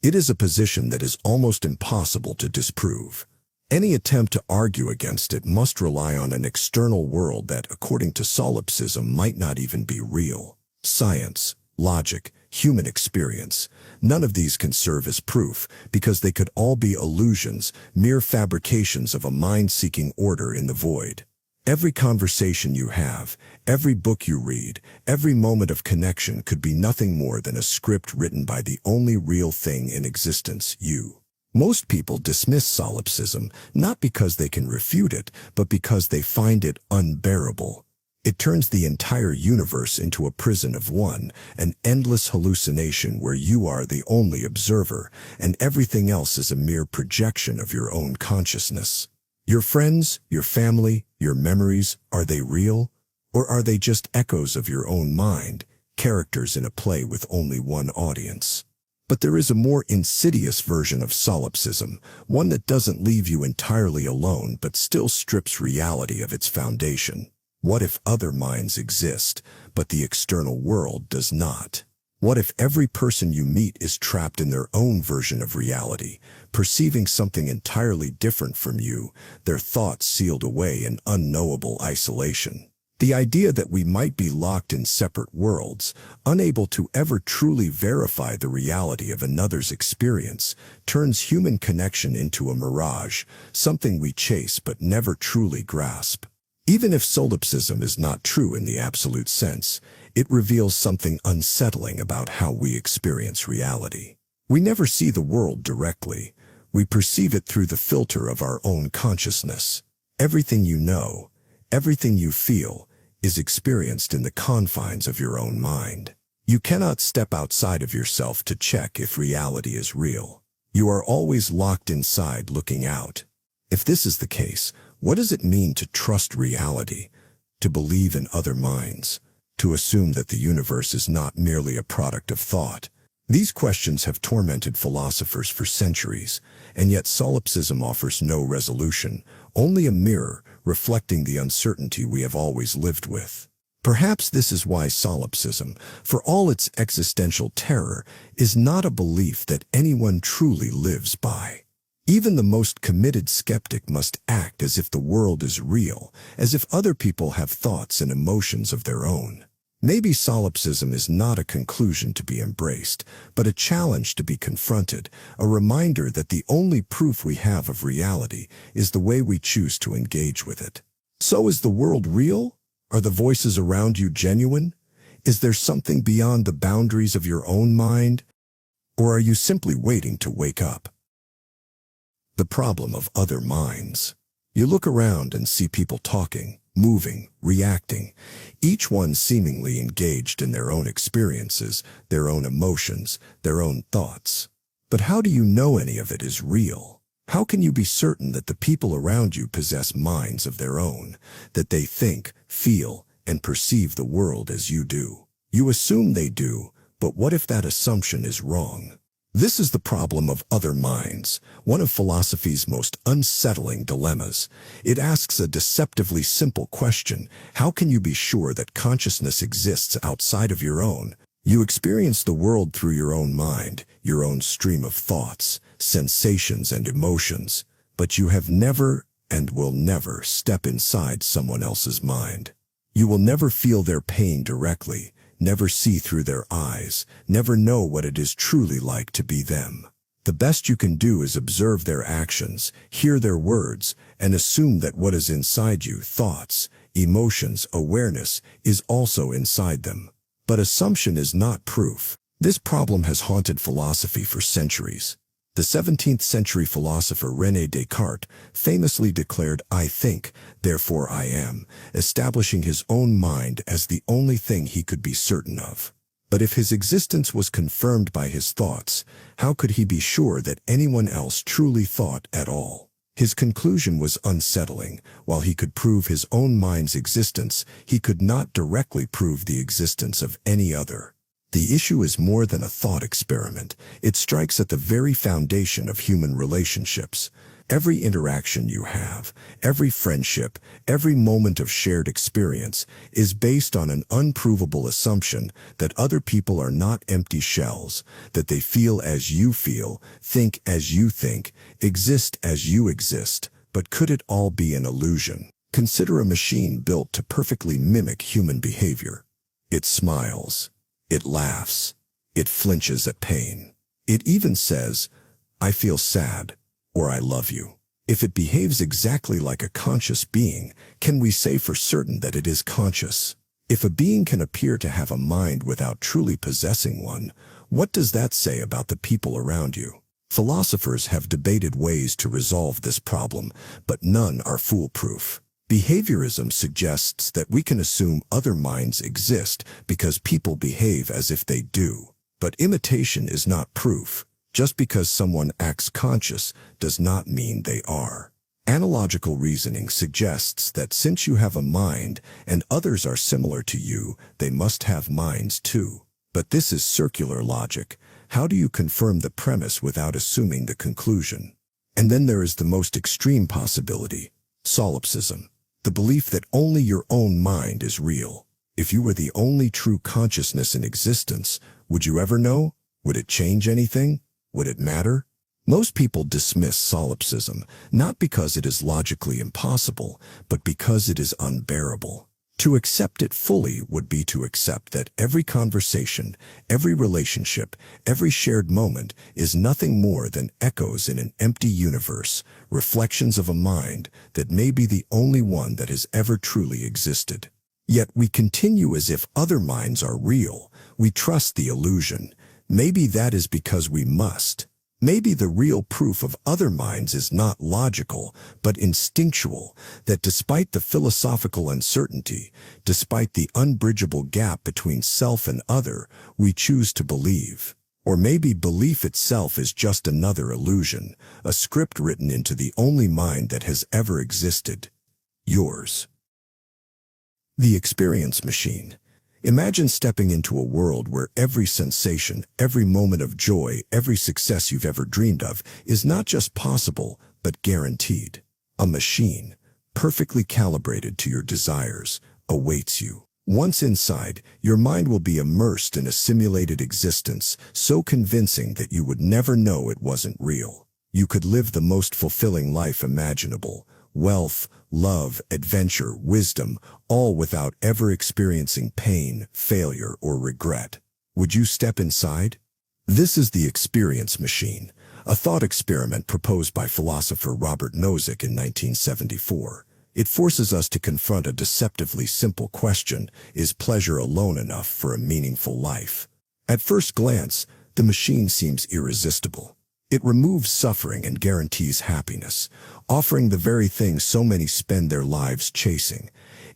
It is a position that is almost impossible to disprove. Any attempt to argue against it must rely on an external world that, according to solipsism, might not even be real. Science, logic, human experience, none of these can serve as proof because they could all be illusions, mere fabrications of a mind-seeking order in the void. Every conversation you have, every book you read, every moment of connection could be nothing more than a script written by the only real thing in existence, you. Most people dismiss solipsism not because they can refute it, but because they find it unbearable. It turns the entire universe into a prison of one, an endless hallucination where you are the only observer, and everything else is a mere projection of your own consciousness. Your friends, your family, your memories, are they real? Or are they just echoes of your own mind, characters in a play with only one audience? But there is a more insidious version of solipsism, one that doesn't leave you entirely alone but still strips reality of its foundation. What if other minds exist, but the external world does not? What if every person you meet is trapped in their own version of reality, perceiving something entirely different from you, their thoughts sealed away in unknowable isolation? The idea that we might be locked in separate worlds, unable to ever truly verify the reality of another's experience, turns human connection into a mirage, something we chase but never truly grasp. Even if solipsism is not true in the absolute sense, it reveals something unsettling about how we experience reality. We never see the world directly. We perceive it through the filter of our own consciousness. Everything you know, everything you feel, is experienced in the confines of your own mind. You cannot step outside of yourself to check if reality is real. You are always locked inside looking out. If this is the case, what does it mean to trust reality, to believe in other minds, to assume that the universe is not merely a product of thought? These questions have tormented philosophers for centuries, and yet solipsism offers no resolution, only a mirror reflecting the uncertainty we have always lived with. Perhaps this is why solipsism, for all its existential terror, is not a belief that anyone truly lives by. Even the most committed skeptic must act as if the world is real, as if other people have thoughts and emotions of their own. Maybe solipsism is not a conclusion to be embraced, but a challenge to be confronted, a reminder that the only proof we have of reality is the way we choose to engage with it. So is the world real? Are the voices around you genuine? Is there something beyond the boundaries of your own mind? Or are you simply waiting to wake up? The problem of other minds. You look around and see people talking, moving, reacting, each one seemingly engaged in their own experiences, their own emotions, their own thoughts. But how do you know any of it is real? How can you be certain that the people around you possess minds of their own, that they think, feel, and perceive the world as you do? You assume they do, but what if that assumption is wrong? This is the problem of other minds, one of philosophy's most unsettling dilemmas. It asks a deceptively simple question: how can you be sure that consciousness exists outside of your own? You experience the world through your own mind, your own stream of thoughts, sensations, and emotions, but you have never and will never step inside someone else's mind. You will never feel their pain directly, never see through their eyes, never know what it is truly like to be them. The best you can do is observe their actions, hear their words, and assume that what is inside you, thoughts, emotions, awareness, is also inside them. But assumption is not proof. This problem has haunted philosophy for centuries. The 17th century philosopher René Descartes famously declared, "I think, therefore I am," establishing his own mind as the only thing he could be certain of. But if his existence was confirmed by his thoughts, how could he be sure that anyone else truly thought at all? His conclusion was unsettling. While he could prove his own mind's existence, he could not directly prove the existence of any other. The issue is more than a thought experiment. It strikes at the very foundation of human relationships. Every interaction you have, every friendship, every moment of shared experience is based on an unprovable assumption that other people are not empty shells, that they feel as you feel, think as you think, exist as you exist. But could it all be an illusion? Consider a machine built to perfectly mimic human behavior. It smiles, it laughs, it flinches at pain. It even says, "I feel sad," or "I love you." If it behaves exactly like a conscious being, can we say for certain that it is conscious? If a being can appear to have a mind without truly possessing one, what does that say about the people around you? Philosophers have debated ways to resolve this problem, but none are foolproof. Behaviorism suggests that we can assume other minds exist because people behave as if they do. But imitation is not proof. Just because someone acts conscious does not mean they are. Analogical reasoning suggests that since you have a mind and others are similar to you, they must have minds too. But this is circular logic. How do you confirm the premise without assuming the conclusion? And then there is the most extreme possibility, solipsism, the belief that only your own mind is real. If you were the only true consciousness in existence, would you ever know? Would it change anything? Would it matter? Most people dismiss solipsism, not because it is logically impossible, but because it is unbearable. To accept it fully would be to accept that every conversation, every relationship, every shared moment is nothing more than echoes in an empty universe, reflections of a mind that may be the only one that has ever truly existed. Yet we continue as if other minds are real. We trust the illusion. Maybe that is because we must. Maybe the real proof of other minds is not logical, but instinctual, that despite the philosophical uncertainty, despite the unbridgeable gap between self and other, we choose to believe. Or maybe belief itself is just another illusion, a script written into the only mind that has ever existed. Yours. The experience machine. Imagine stepping into a world where every sensation, every moment of joy, every success you've ever dreamed of is not just possible, but guaranteed. A machine, perfectly calibrated to your desires, awaits you. Once inside, your mind will be immersed in a simulated existence so convincing that you would never know it wasn't real. You could live the most fulfilling life imaginable. Wealth, love, adventure, wisdom, all without ever experiencing pain, failure, or regret. Would you step inside? This is the experience machine, a thought experiment proposed by philosopher Robert Nozick in 1974. It forces us to confront a deceptively simple question: is pleasure alone enough for a meaningful life? At first glance, the machine seems irresistible. It removes suffering and guarantees happiness, offering the very thing so many spend their lives chasing.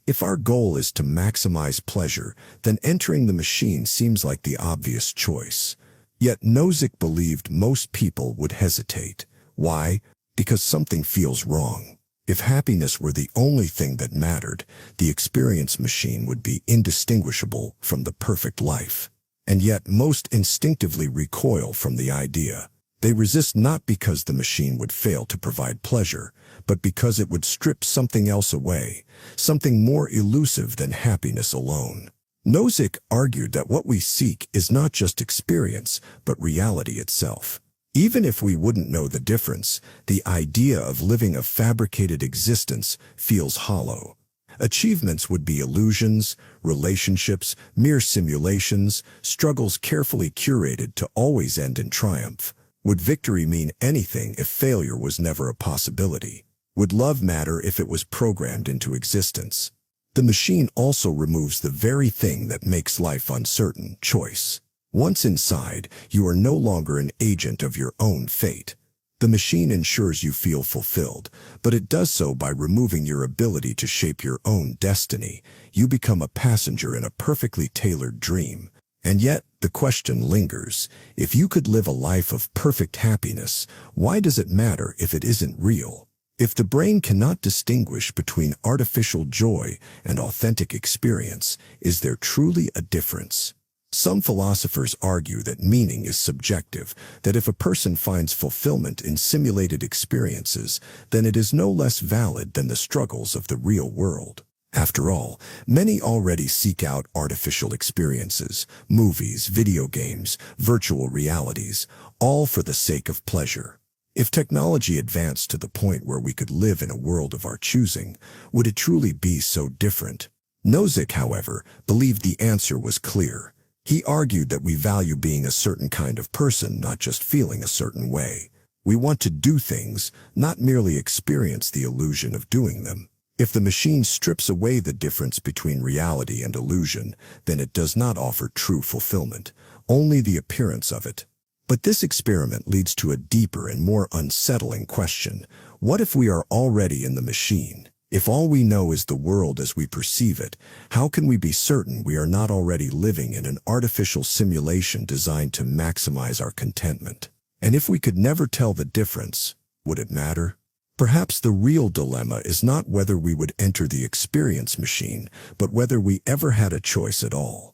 If our goal is to maximize pleasure, then entering the machine seems like the obvious choice. Yet Nozick believed most people would hesitate. Why? Because something feels wrong. If happiness were the only thing that mattered, the experience machine would be indistinguishable from the perfect life. And yet most instinctively recoil from the idea. They resist not because the machine would fail to provide pleasure, but because it would strip something else away, something more elusive than happiness alone. Nozick argued that what we seek is not just experience, but reality itself. Even if we wouldn't know the difference, the idea of living a fabricated existence feels hollow. Achievements would be illusions, relationships, mere simulations, struggles carefully curated to always end in triumph. Would victory mean anything if failure was never a possibility? Would love matter if it was programmed into existence? The machine also removes the very thing that makes life uncertain: choice. Once inside, you are no longer an agent of your own fate. The machine ensures you feel fulfilled, but it does so by removing your ability to shape your own destiny. You become a passenger in a perfectly tailored dream. And yet, the question lingers: if you could live a life of perfect happiness, why does it matter if it isn't real? If the brain cannot distinguish between artificial joy and authentic experience, is there truly a difference? Some philosophers argue that meaning is subjective, that if a person finds fulfillment in simulated experiences, then it is no less valid than the struggles of the real world. After all, many already seek out artificial experiences, movies, video games, virtual realities, all for the sake of pleasure. If technology advanced to the point where we could live in a world of our choosing, would it truly be so different? Nozick, however, believed the answer was clear. He argued that we value being a certain kind of person, not just feeling a certain way. We want to do things, not merely experience the illusion of doing them. If the machine strips away the difference between reality and illusion, then it does not offer true fulfillment, only the appearance of it. But this experiment leads to a deeper and more unsettling question. What if we are already in the machine? If all we know is the world as we perceive it, how can we be certain we are not already living in an artificial simulation designed to maximize our contentment? And if we could never tell the difference, would it matter? Perhaps the real dilemma is not whether we would enter the experience machine, but whether we ever had a choice at all.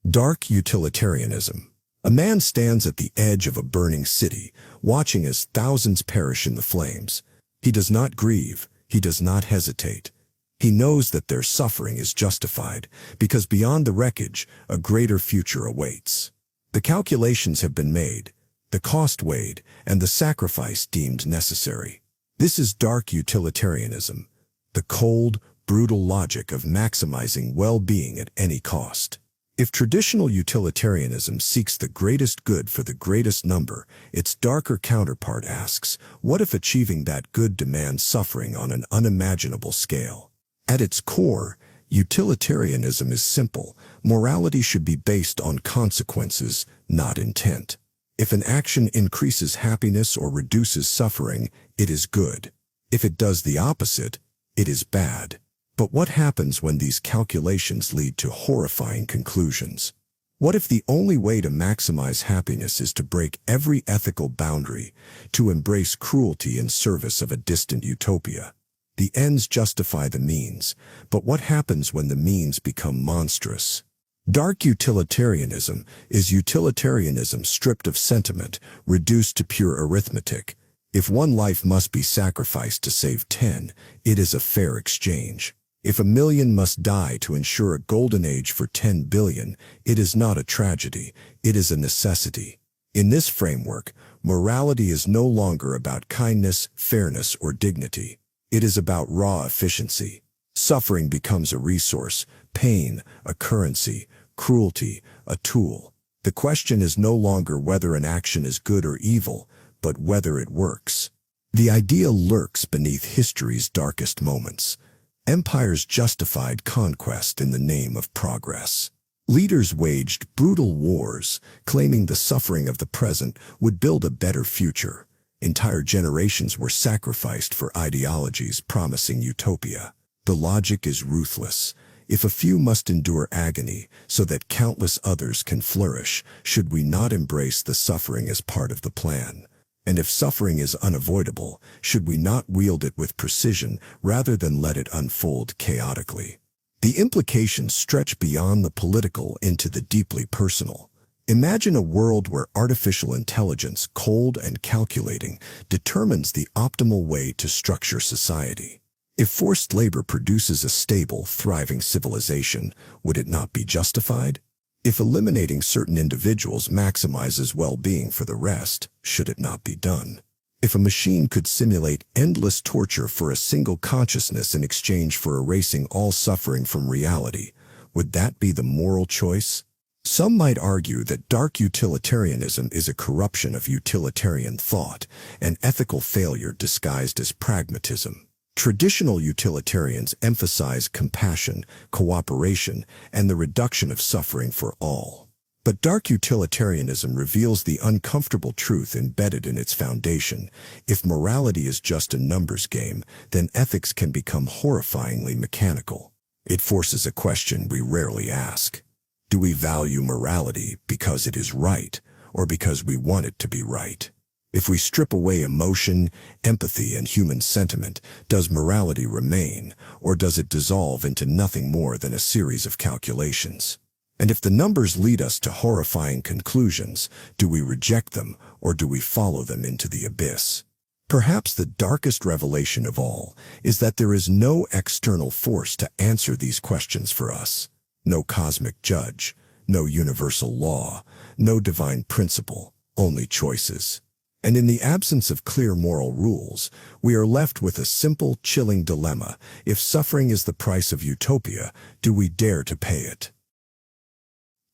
Dark utilitarianism. A man stands at the edge of a burning city, watching as thousands perish in the flames. He does not grieve. He does not hesitate. He knows that their suffering is justified, because beyond the wreckage, a greater future awaits. The calculations have been made, the cost weighed, and the sacrifice deemed necessary. This is dark utilitarianism, the cold, brutal logic of maximizing well-being at any cost. If traditional utilitarianism seeks the greatest good for the greatest number, its darker counterpart asks, what if achieving that good demands suffering on an unimaginable scale? At its core, utilitarianism is simple. Morality should be based on consequences, not intent. If an action increases happiness or reduces suffering, it is good. If it does the opposite, it is bad. But what happens when these calculations lead to horrifying conclusions? What if the only way to maximize happiness is to break every ethical boundary, to embrace cruelty in service of a distant utopia? The ends justify the means, but what happens when the means become monstrous? Dark utilitarianism is utilitarianism stripped of sentiment, reduced to pure arithmetic. If one life must be sacrificed to save 10, it is a fair exchange. If 1 million must die to ensure a golden age for 10 billion, it is not a tragedy, it is a necessity. In this framework, morality is no longer about kindness, fairness, or dignity. It is about raw efficiency. Suffering becomes a resource, pain, a currency, cruelty, a tool. The question is no longer whether an action is good or evil, but whether it works. The idea lurks beneath history's darkest moments. Empires justified conquest in the name of progress. Leaders waged brutal wars, claiming the suffering of the present would build a better future. Entire generations were sacrificed for ideologies promising utopia. The logic is ruthless. If a few must endure agony so that countless others can flourish, should we not embrace the suffering as part of the plan? And if suffering is unavoidable, should we not wield it with precision rather than let it unfold chaotically? The implications stretch beyond the political into the deeply personal. Imagine a world where artificial intelligence, cold and calculating, determines the optimal way to structure society. If forced labor produces a stable, thriving civilization, would it not be justified? If eliminating certain individuals maximizes well-being for the rest, should it not be done? If a machine could simulate endless torture for a single consciousness in exchange for erasing all suffering from reality, would that be the moral choice? Some might argue that dark utilitarianism is a corruption of utilitarian thought, an ethical failure disguised as pragmatism. Traditional utilitarians emphasize compassion, cooperation, and the reduction of suffering for all. But dark utilitarianism reveals the uncomfortable truth embedded in its foundation. If morality is just a numbers game, then ethics can become horrifyingly mechanical. It forces a question we rarely ask. Do we value morality because it is right, or because we want it to be right? If we strip away emotion, empathy, and human sentiment, does morality remain, or does it dissolve into nothing more than a series of calculations? And if the numbers lead us to horrifying conclusions, do we reject them or do we follow them into the abyss? Perhaps the darkest revelation of all is that there is no external force to answer these questions for us. No cosmic judge, no universal law, no divine principle, only choices. And in the absence of clear moral rules, we are left with a simple, chilling dilemma. If suffering is the price of utopia, do we dare to pay it?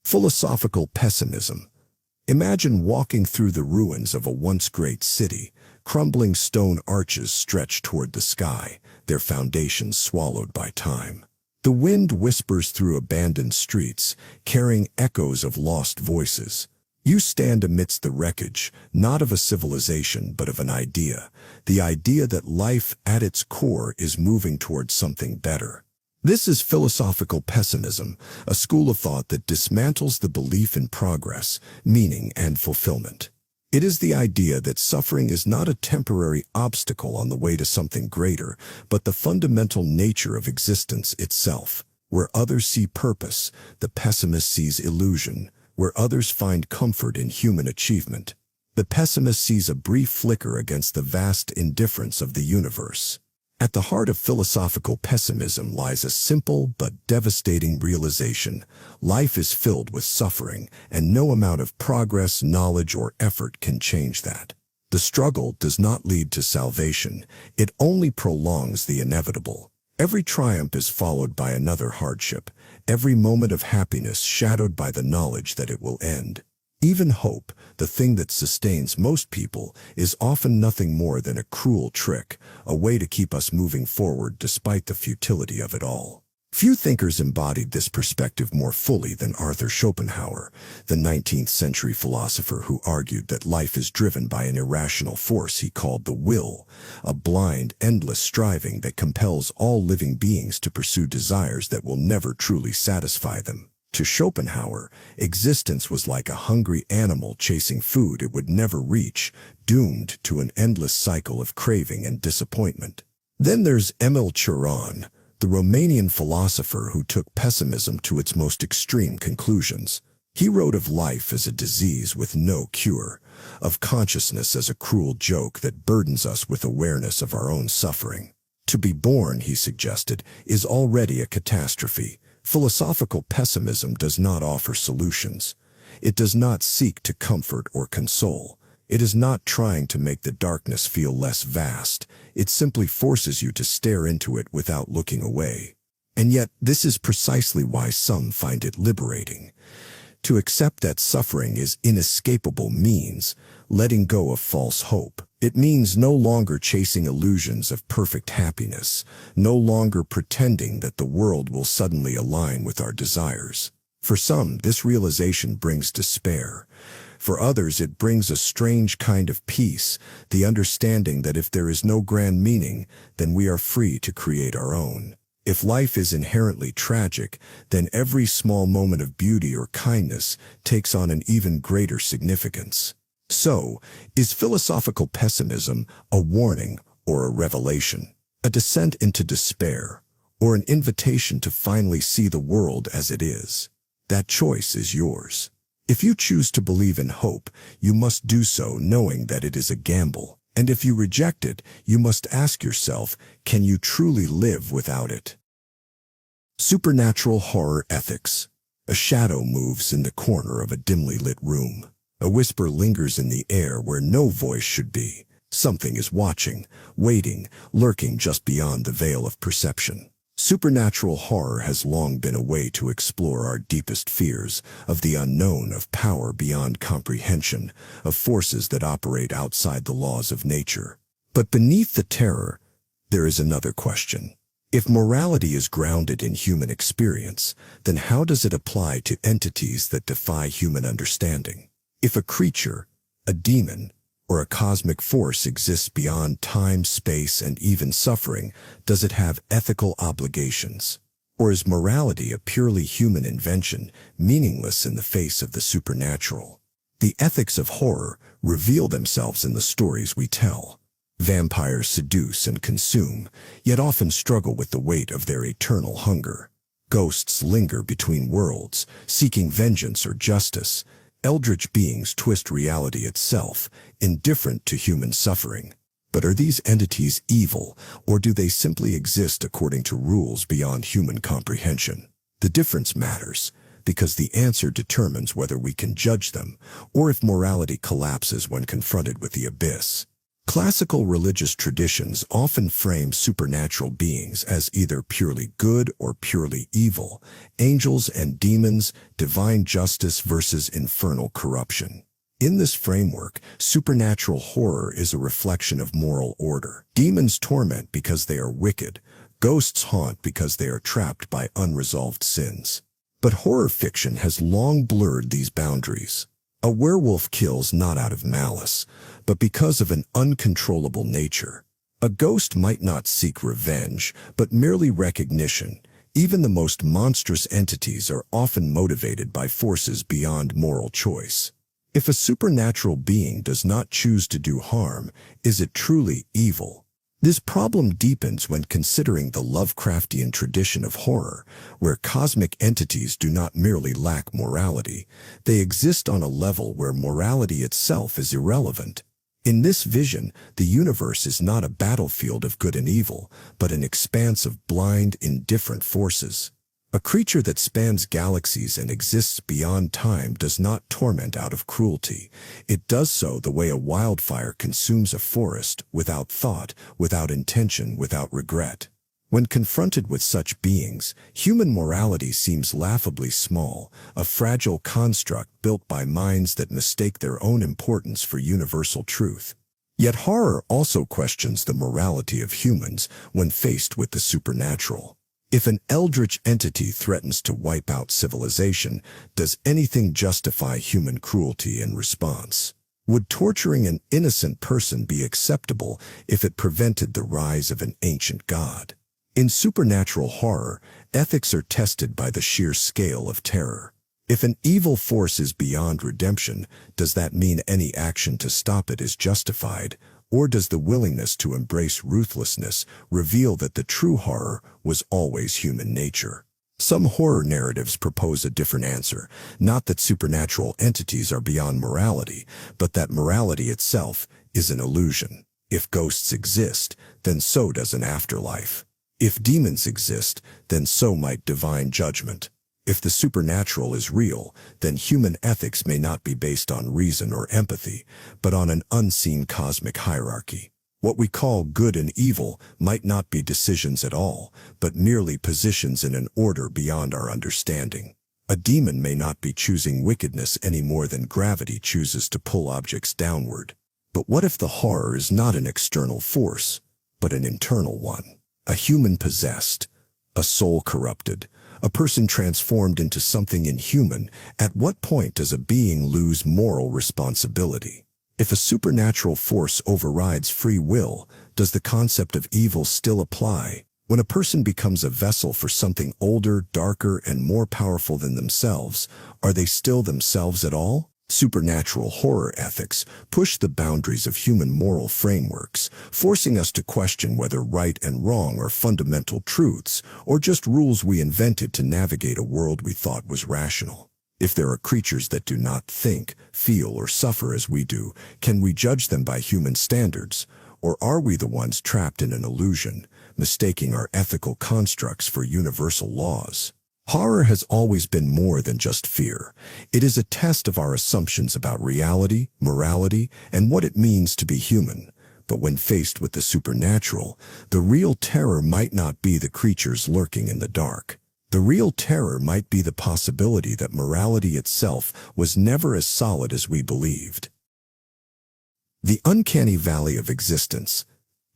Philosophical pessimism. Imagine walking through the ruins of a once great city. Crumbling stone arches stretch toward the sky, their foundations swallowed by time. The wind whispers through abandoned streets, carrying echoes of lost voices. You stand amidst the wreckage, not of a civilization, but of an idea, the idea that life at its core is moving towards something better. This is philosophical pessimism, a school of thought that dismantles the belief in progress, meaning, and fulfillment. It is the idea that suffering is not a temporary obstacle on the way to something greater, but the fundamental nature of existence itself. Where others see purpose, the pessimist sees illusion. Where others find comfort in human achievement, the pessimist sees a brief flicker against the vast indifference of the universe. At the heart of philosophical pessimism lies a simple but devastating realization. Life is filled with suffering, and no amount of progress, knowledge, or effort can change that. The struggle does not lead to salvation. It only prolongs the inevitable. Every triumph is followed by another hardship, every moment of happiness shadowed by the knowledge that it will end. Even hope, the thing that sustains most people, is often nothing more than a cruel trick, a way to keep us moving forward despite the futility of it all. Few thinkers embodied this perspective more fully than Arthur Schopenhauer, the 19th century philosopher who argued that life is driven by an irrational force he called the will, a blind, endless striving that compels all living beings to pursue desires that will never truly satisfy them. To Schopenhauer, existence was like a hungry animal chasing food it would never reach, doomed to an endless cycle of craving and disappointment. Then there's Emil Cioran, the Romanian philosopher who took pessimism to its most extreme conclusions. He wrote of life as a disease with no cure, of consciousness as a cruel joke that burdens us with awareness of our own suffering. To be born, he suggested, is already a catastrophe. Philosophical pessimism does not offer solutions. It does not seek to comfort or console. It is not trying to make the darkness feel less vast. It simply forces you to stare into it without looking away. And yet, this is precisely why some find it liberating. To accept that suffering is inescapable means letting go of false hope. It means no longer chasing illusions of perfect happiness, no longer pretending that the world will suddenly align with our desires. For some, this realization brings despair. For others, it brings a strange kind of peace, the understanding that if there is no grand meaning, then we are free to create our own. If life is inherently tragic, then every small moment of beauty or kindness takes on an even greater significance. So, is philosophical pessimism a warning or a revelation, a descent into despair, or an invitation to finally see the world as it is? That choice is yours. If you choose to believe in hope, you must do so knowing that it is a gamble. And if you reject it, you must ask yourself, can you truly live without it? Supernatural horror ethics. A shadow moves in the corner of a dimly lit room. A whisper lingers in the air where no voice should be. Something is watching, waiting, lurking just beyond the veil of perception. Supernatural horror has long been a way to explore our deepest fears, of the unknown, of power beyond comprehension, of forces that operate outside the laws of nature. But beneath the terror, there is another question. If morality is grounded in human experience, then how does it apply to entities that defy human understanding? If a creature, a demon, or a cosmic force exists beyond time, space, and even suffering, does it have ethical obligations? Or is morality a purely human invention, meaningless in the face of the supernatural? The ethics of horror reveal themselves in the stories we tell. Vampires seduce and consume, yet often struggle with the weight of their eternal hunger. Ghosts linger between worlds, seeking vengeance or justice. Eldritch beings twist reality itself, indifferent to human suffering. But are these entities evil, or do they simply exist according to rules beyond human comprehension? The difference matters, because the answer determines whether we can judge them, or if morality collapses when confronted with the abyss. Classical religious traditions often frame supernatural beings as either purely good or purely evil, angels and demons, divine justice versus infernal corruption. In this framework, supernatural horror is a reflection of moral order. Demons torment because they are wicked, ghosts haunt because they are trapped by unresolved sins. But horror fiction has long blurred these boundaries. A werewolf kills not out of malice, but because of an uncontrollable nature. A ghost might not seek revenge, but merely recognition. Even the most monstrous entities are often motivated by forces beyond moral choice. If a supernatural being does not choose to do harm, is it truly evil? This problem deepens when considering the Lovecraftian tradition of horror, where cosmic entities do not merely lack morality, they exist on a level where morality itself is irrelevant. In this vision, the universe is not a battlefield of good and evil, but an expanse of blind, indifferent forces. A creature that spans galaxies and exists beyond time does not torment out of cruelty. It does so the way a wildfire consumes a forest, without thought, without intention, without regret. When confronted with such beings, human morality seems laughably small, a fragile construct built by minds that mistake their own importance for universal truth. Yet horror also questions the morality of humans when faced with the supernatural. If an eldritch entity threatens to wipe out civilization, does anything justify human cruelty in response? Would torturing an innocent person be acceptable if it prevented the rise of an ancient god? In supernatural horror, ethics are tested by the sheer scale of terror. If an evil force is beyond redemption, does that mean any action to stop it is justified? Or does the willingness to embrace ruthlessness reveal that the true horror was always human nature? Some horror narratives propose a different answer, not that supernatural entities are beyond morality, but that morality itself is an illusion. If ghosts exist, then so does an afterlife. If demons exist, then so might divine judgment. If the supernatural is real, then human ethics may not be based on reason or empathy, but on an unseen cosmic hierarchy. What we call good and evil might not be decisions at all, but merely positions in an order beyond our understanding. A demon may not be choosing wickedness any more than gravity chooses to pull objects downward. But what if the horror is not an external force, but an internal one? A human possessed, a soul corrupted, a person transformed into something inhuman. At what point does a being lose moral responsibility? If a supernatural force overrides free will, does the concept of evil still apply? When a person becomes a vessel for something older, darker, and more powerful than themselves, are they still themselves at all? Supernatural horror ethics push the boundaries of human moral frameworks, forcing us to question whether right and wrong are fundamental truths or just rules we invented to navigate a world we thought was rational. If there are creatures that do not think, feel, or suffer as we do, can we judge them by human standards? Or are we the ones trapped in an illusion, mistaking our ethical constructs for universal laws? Horror has always been more than just fear. It is a test of our assumptions about reality, morality, and what it means to be human. But when faced with the supernatural, the real terror might not be the creatures lurking in the dark. The real terror might be the possibility that morality itself was never as solid as we believed. The uncanny valley of existence.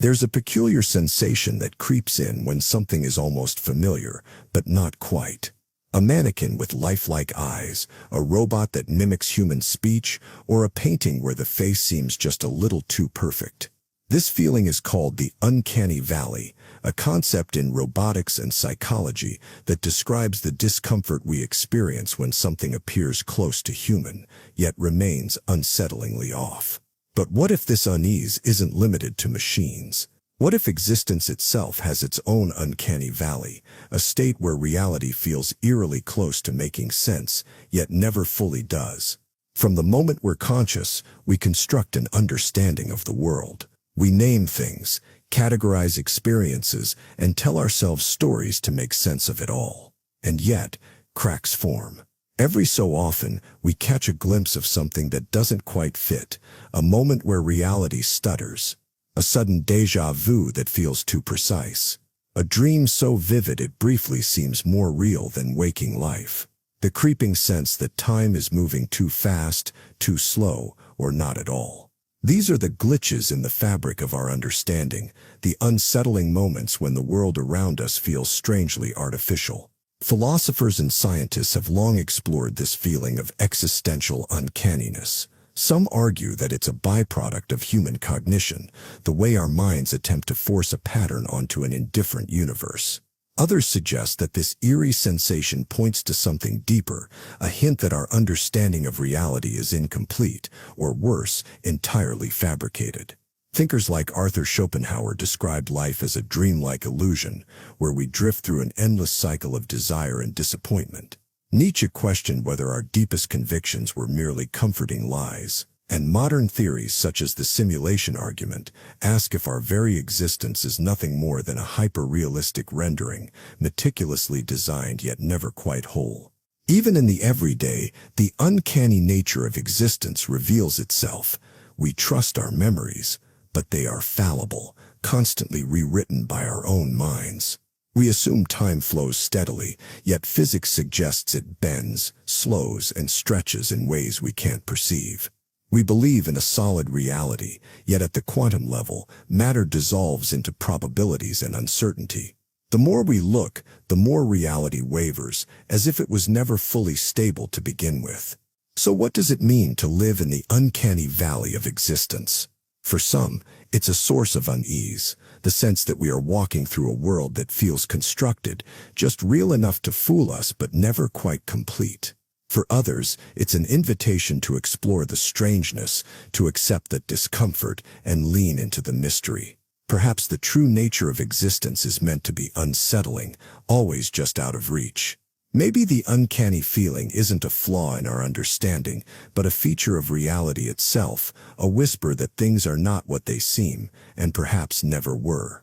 There's a peculiar sensation that creeps in when something is almost familiar, but not quite. A mannequin with lifelike eyes, a robot that mimics human speech, or a painting where the face seems just a little too perfect. This feeling is called the uncanny valley, a concept in robotics and psychology that describes the discomfort we experience when something appears close to human, yet remains unsettlingly off. But what if this unease isn't limited to machines? What if existence itself has its own uncanny valley, a state where reality feels eerily close to making sense, yet never fully does? From the moment we're conscious, we construct an understanding of the world. We name things, categorize experiences, and tell ourselves stories to make sense of it all. And yet, cracks form. Every so often, we catch a glimpse of something that doesn't quite fit, a moment where reality stutters, a sudden déjà vu that feels too precise, a dream so vivid it briefly seems more real than waking life, the creeping sense that time is moving too fast, too slow, or not at all. These are the glitches in the fabric of our understanding, the unsettling moments when the world around us feels strangely artificial. Philosophers and scientists have long explored this feeling of existential uncanniness. Some argue that it's a byproduct of human cognition, the way our minds attempt to force a pattern onto an indifferent universe. Others suggest that this eerie sensation points to something deeper, a hint that our understanding of reality is incomplete, or worse, entirely fabricated. Thinkers like Arthur Schopenhauer described life as a dreamlike illusion, where we drift through an endless cycle of desire and disappointment. Nietzsche questioned whether our deepest convictions were merely comforting lies, and modern theories such as the simulation argument ask if our very existence is nothing more than a hyper-realistic rendering, meticulously designed yet never quite whole. Even in the everyday, the uncanny nature of existence reveals itself. We trust our memories, but they are fallible, constantly rewritten by our own minds. We assume time flows steadily, yet physics suggests it bends, slows, and stretches in ways we can't perceive. We believe in a solid reality, yet at the quantum level, matter dissolves into probabilities and uncertainty. The more we look, the more reality wavers, as if it was never fully stable to begin with. So what does it mean to live in the uncanny valley of existence? For some, it's a source of unease, the sense that we are walking through a world that feels constructed, just real enough to fool us but never quite complete. For others, it's an invitation to explore the strangeness, to accept that discomfort, and lean into the mystery. Perhaps the true nature of existence is meant to be unsettling, always just out of reach. Maybe the uncanny feeling isn't a flaw in our understanding, but a feature of reality itself, a whisper that things are not what they seem, and perhaps never were.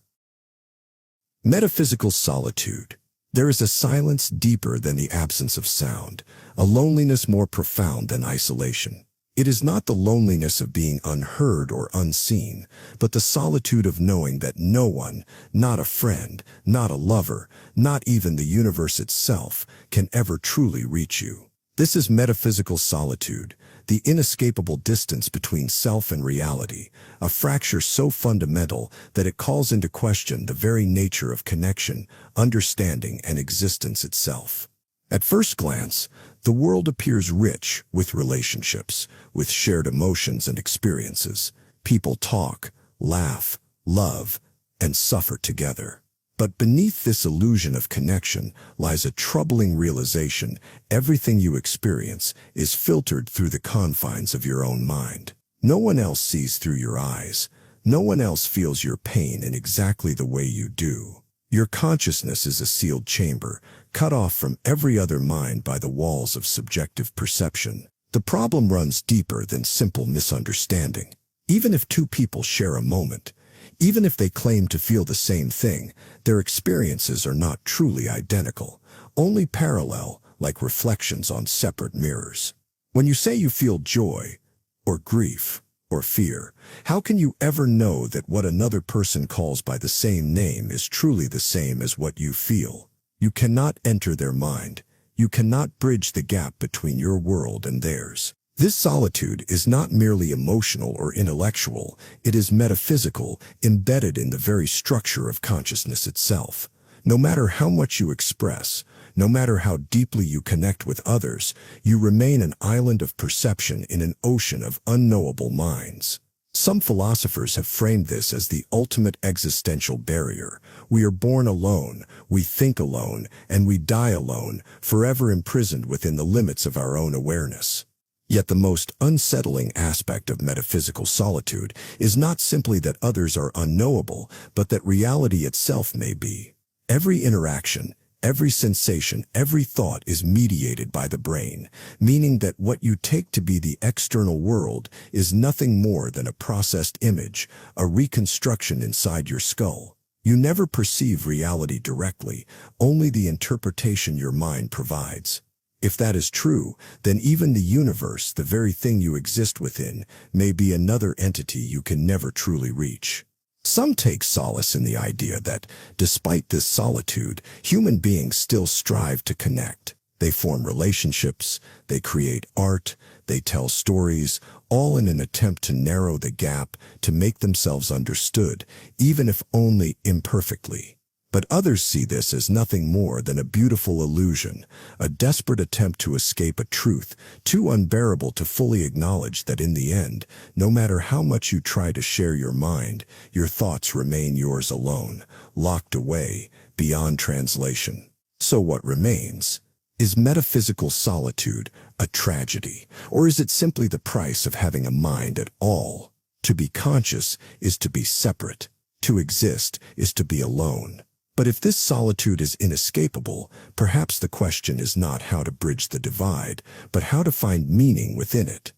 Metaphysical solitude. There is a silence deeper than the absence of sound, a loneliness more profound than isolation. It is not the loneliness of being unheard or unseen, but the solitude of knowing that no one, not a friend, not a lover, not even the universe itself, can ever truly reach you. This is metaphysical solitude, the inescapable distance between self and reality, a fracture so fundamental that it calls into question the very nature of connection, understanding, and existence itself. At first glance, the world appears rich with relationships, with shared emotions and experiences. People talk, laugh, love, and suffer together. But beneath this illusion of connection lies a troubling realization: everything you experience is filtered through the confines of your own mind. No one else sees through your eyes. No one else feels your pain in exactly the way you do. Your consciousness is a sealed chamber, cut off from every other mind by the walls of subjective perception. The problem runs deeper than simple misunderstanding. Even if two people share a moment, even if they claim to feel the same thing, their experiences are not truly identical, only parallel, like reflections on separate mirrors. When you say you feel joy, or grief, or fear, how can you ever know that what another person calls by the same name is truly the same as what you feel? You cannot enter their mind. You cannot bridge the gap between your world and theirs. This solitude is not merely emotional or intellectual, it is metaphysical, embedded in the very structure of consciousness itself. No matter how much you express, no matter how deeply you connect with others, you remain an island of perception in an ocean of unknowable minds. Some philosophers have framed this as the ultimate existential barrier. We are born alone, we think alone, and we die alone, forever imprisoned within the limits of our own awareness. Yet the most unsettling aspect of metaphysical solitude is not simply that others are unknowable, but that reality itself may be. Every interaction, every sensation, every thought is mediated by the brain, meaning that what you take to be the external world is nothing more than a processed image, a reconstruction inside your skull. You never perceive reality directly, only the interpretation your mind provides. If that is true, then even the universe, the very thing you exist within, may be another entity you can never truly reach. Some take solace in the idea that, despite this solitude, human beings still strive to connect. They form relationships, they create art, they tell stories, all in an attempt to narrow the gap, to make themselves understood, even if only imperfectly. But others see this as nothing more than a beautiful illusion, a desperate attempt to escape a truth, too unbearable to fully acknowledge that in the end, no matter how much you try to share your mind, your thoughts remain yours alone, locked away, beyond translation. So what remains? Is metaphysical solitude a tragedy, or is it simply the price of having a mind at all? To be conscious is to be separate. To exist is to be alone. But if this solitude is inescapable, perhaps the question is not how to bridge the divide, but how to find meaning within it.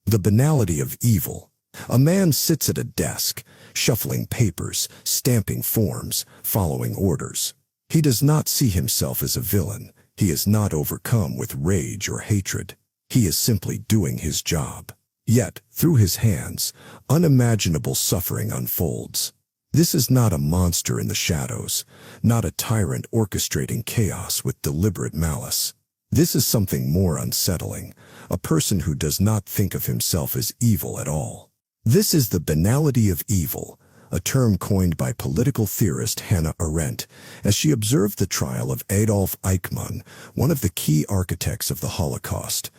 The banality of evil. A man sits at a desk, shuffling papers, stamping forms, following orders. He does not see himself as a villain. He is not overcome with rage or hatred. He is simply doing his job. Yet, through his hands, unimaginable suffering unfolds. This is not a monster in the shadows, not a tyrant orchestrating chaos with deliberate malice. This is something more unsettling, a person who does not think of himself as evil at all. This is the banality of evil, a term coined by political theorist Hannah Arendt, as she observed the trial of Adolf Eichmann, one of the key architects of the Holocaust.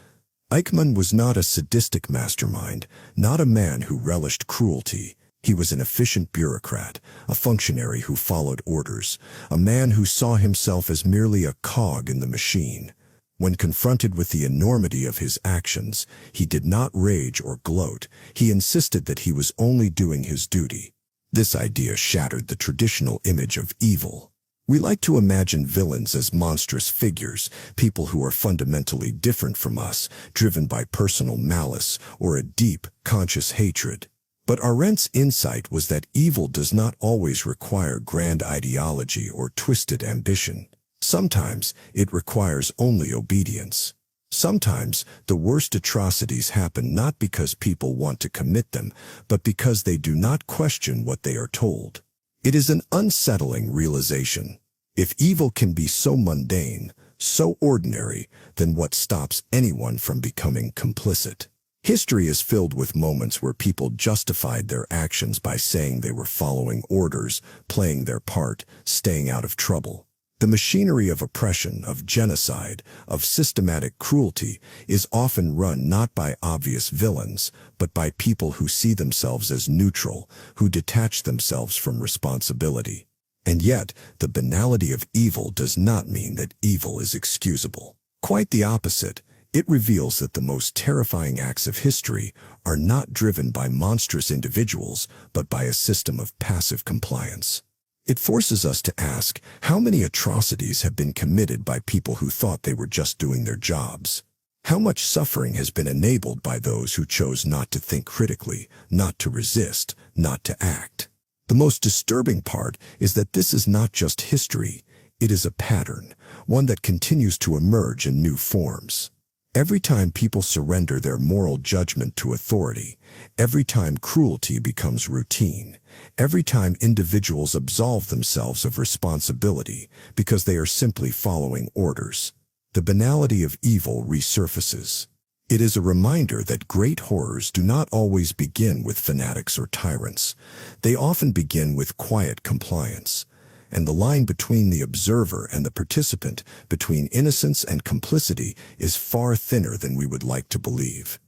Eichmann was not a sadistic mastermind, not a man who relished cruelty. He was an efficient bureaucrat, a functionary who followed orders, a man who saw himself as merely a cog in the machine. When confronted with the enormity of his actions, he did not rage or gloat. He insisted that he was only doing his duty. This idea shattered the traditional image of evil. We like to imagine villains as monstrous figures, people who are fundamentally different from us, driven by personal malice or a deep, conscious hatred. But Arendt's insight was that evil does not always require grand ideology or twisted ambition. Sometimes it requires only obedience. Sometimes the worst atrocities happen not because people want to commit them, but because they do not question what they are told. It is an unsettling realization. If evil can be so mundane, so ordinary, then what stops anyone from becoming complicit? History is filled with moments where people justified their actions by saying they were following orders, playing their part, staying out of trouble. The machinery of oppression, of genocide, of systematic cruelty is often run not by obvious villains, but by people who see themselves as neutral, who detach themselves from responsibility. And yet, the banality of evil does not mean that evil is excusable. Quite the opposite. It reveals that the most terrifying acts of history are not driven by monstrous individuals, but by a system of passive compliance. It forces us to ask, how many atrocities have been committed by people who thought they were just doing their jobs? How much suffering has been enabled by those who chose not to think critically, not to resist, not to act? The most disturbing part is that this is not just history, it is a pattern, one that continues to emerge in new forms. Every time people surrender their moral judgment to authority, every time cruelty becomes routine, every time individuals absolve themselves of responsibility because they are simply following orders, the banality of evil resurfaces. It is a reminder that great horrors do not always begin with fanatics or tyrants. They often begin with quiet compliance. And the line between the observer and the participant, between innocence and complicity, is far thinner than we would like to believe.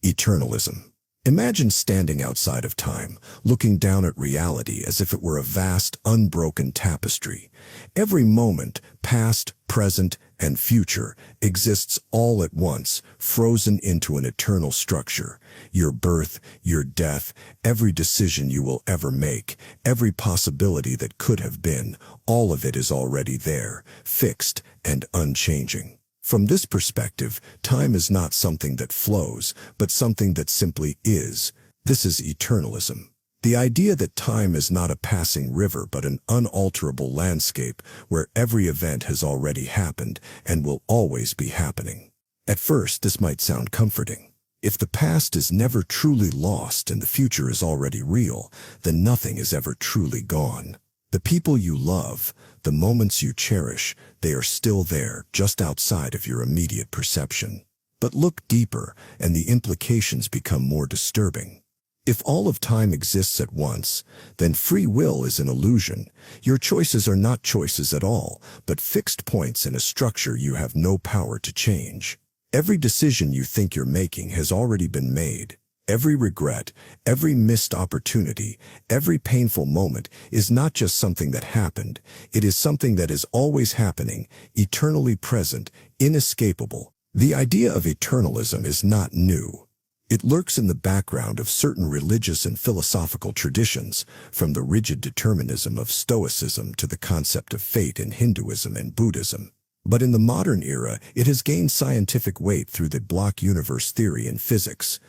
Eternalism. Imagine standing outside of time, looking down at reality as if it were a vast, unbroken tapestry. Every moment, past, present, and future exists all at once, frozen into an eternal structure. Your birth, your death, every decision you will ever make, every possibility that could have been, all of it is already there, fixed and unchanging. From this perspective, time is not something that flows, but something that simply is. This is eternalism. The idea that time is not a passing river but an unalterable landscape where every event has already happened and will always be happening. At first, this might sound comforting. If the past is never truly lost and the future is already real, then nothing is ever truly gone. The people you love, the moments you cherish, they are still there, just outside of your immediate perception. But look deeper, and the implications become more disturbing. If all of time exists at once, then free will is an illusion. Your choices are not choices at all, but fixed points in a structure you have no power to change. Every decision you think you're making has already been made. Every regret, every missed opportunity, every painful moment is not just something that happened. It is something that is always happening, eternally present, inescapable. The idea of eternalism is not new. It lurks in the background of certain religious and philosophical traditions, from the rigid determinism of Stoicism to the concept of fate in Hinduism and Buddhism. But in the modern era, it has gained scientific weight through the block universe theory in physics.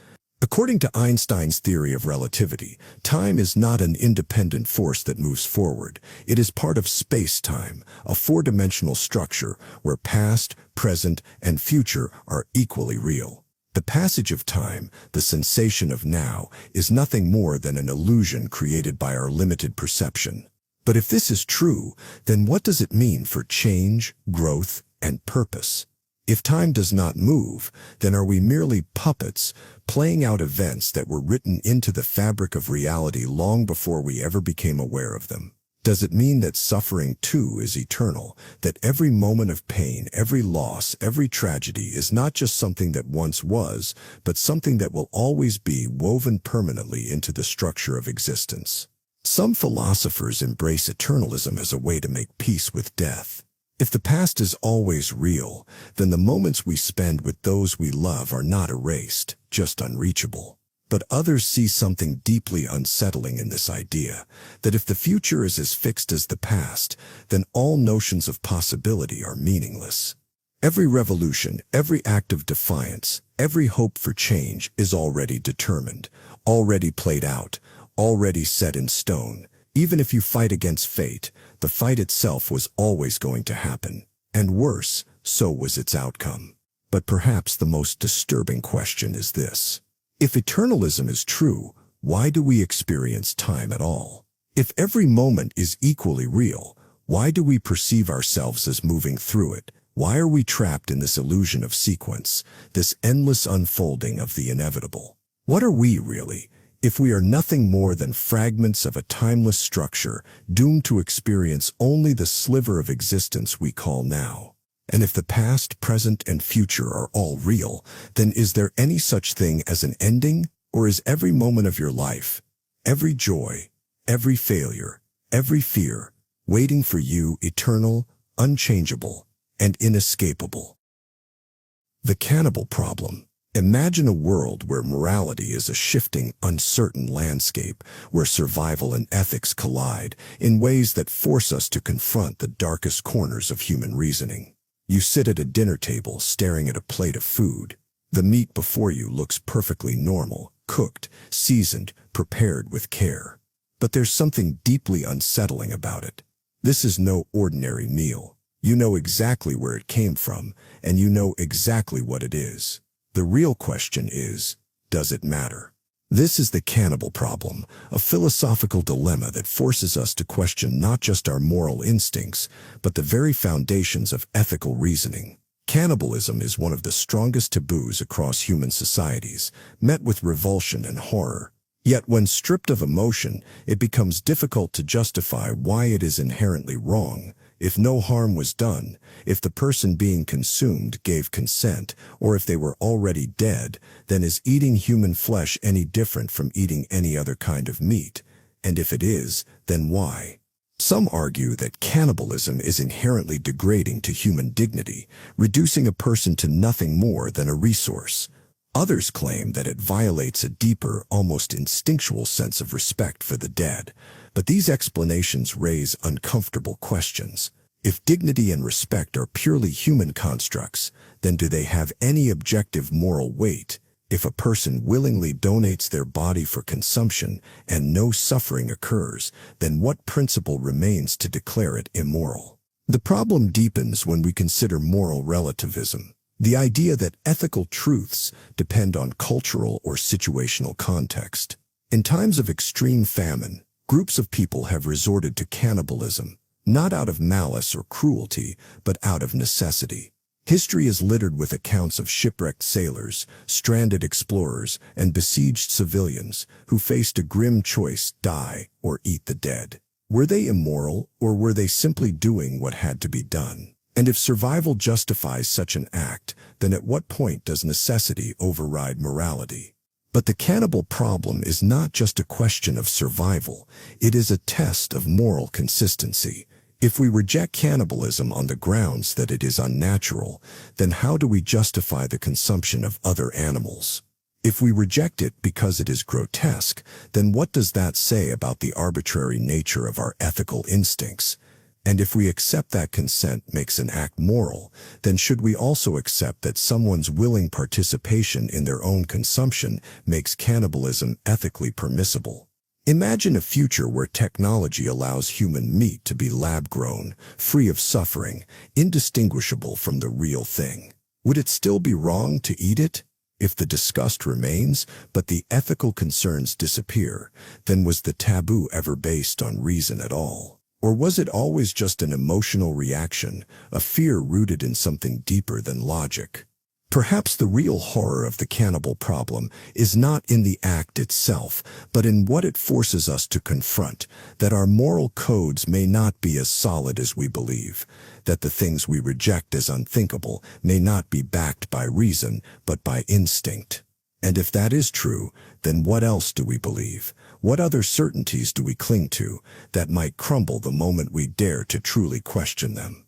According to Einstein's theory of relativity, time is not an independent force that moves forward. It is part of space-time, a four-dimensional structure where past, present, and future are equally real. The passage of time, the sensation of now, is nothing more than an illusion created by our limited perception. But if this is true, then what does it mean for change, growth, and purpose? If time does not move, then are we merely puppets, playing out events that were written into the fabric of reality long before we ever became aware of them? Does it mean that suffering too is eternal, that every moment of pain, every loss, every tragedy is not just something that once was, but something that will always be woven permanently into the structure of existence? Some philosophers embrace eternalism as a way to make peace with death. If the past is always real, then the moments we spend with those we love are not erased, just unreachable. But others see something deeply unsettling in this idea, that if the future is as fixed as the past, then all notions of possibility are meaningless. Every revolution, every act of defiance, every hope for change is already determined, already played out, already set in stone. Even if you fight against fate, the fight itself was always going to happen. And worse, so was its outcome. But perhaps the most disturbing question is this. If eternalism is true, why do we experience time at all? If every moment is equally real, why do we perceive ourselves as moving through it? Why are we trapped in this illusion of sequence, this endless unfolding of the inevitable? What are we really, if we are nothing more than fragments of a timeless structure, doomed to experience only the sliver of existence we call now? And if the past, present, and future are all real, then is there any such thing as an ending? Or is every moment of your life, every joy, every failure, every fear, waiting for you eternal, unchangeable, and inescapable? The cannibal problem. Imagine a world where morality is a shifting, uncertain landscape, where survival and ethics collide in ways that force us to confront the darkest corners of human reasoning. You sit at a dinner table staring at a plate of food. The meat before you looks perfectly normal, cooked, seasoned, prepared with care. But there's something deeply unsettling about it. This is no ordinary meal. You know exactly where it came from, and you know exactly what it is. The real question is, does it matter? This is the cannibal problem, a philosophical dilemma that forces us to question not just our moral instincts, but the very foundations of ethical reasoning. Cannibalism is one of the strongest taboos across human societies, met with revulsion and horror. Yet when stripped of emotion, it becomes difficult to justify why it is inherently wrong. If no harm was done, if the person being consumed gave consent, or if they were already dead, then is eating human flesh any different from eating any other kind of meat? And if it is, then why? Some argue that cannibalism is inherently degrading to human dignity, reducing a person to nothing more than a resource. Others claim that it violates a deeper, almost instinctual sense of respect for the dead. But these explanations raise uncomfortable questions. If dignity and respect are purely human constructs, then do they have any objective moral weight? If a person willingly donates their body for consumption and no suffering occurs, then what principle remains to declare it immoral? The problem deepens when we consider moral relativism, the idea that ethical truths depend on cultural or situational context. In times of extreme famine, groups of people have resorted to cannibalism, not out of malice or cruelty, but out of necessity. History is littered with accounts of shipwrecked sailors, stranded explorers, and besieged civilians who faced a grim choice: die or eat the dead. Were they immoral, or were they simply doing what had to be done? And if survival justifies such an act, then at what point does necessity override morality? But the cannibal problem is not just a question of survival, it is a test of moral consistency. If we reject cannibalism on the grounds that it is unnatural, then how do we justify the consumption of other animals? If we reject it because it is grotesque, then what does that say about the arbitrary nature of our ethical instincts? And if we accept that consent makes an act moral, then should we also accept that someone's willing participation in their own consumption makes cannibalism ethically permissible? Imagine a future where technology allows human meat to be lab-grown, free of suffering, indistinguishable from the real thing. Would it still be wrong to eat it? If the disgust remains, but the ethical concerns disappear, then was the taboo ever based on reason at all? Or was it always just an emotional reaction, a fear rooted in something deeper than logic? Perhaps the real horror of the cannibal problem is not in the act itself, but in what it forces us to confront, that our moral codes may not be as solid as we believe, that the things we reject as unthinkable may not be backed by reason, but by instinct. And if that is true, then what else do we believe? What other certainties do we cling to that might crumble the moment we dare to truly question them?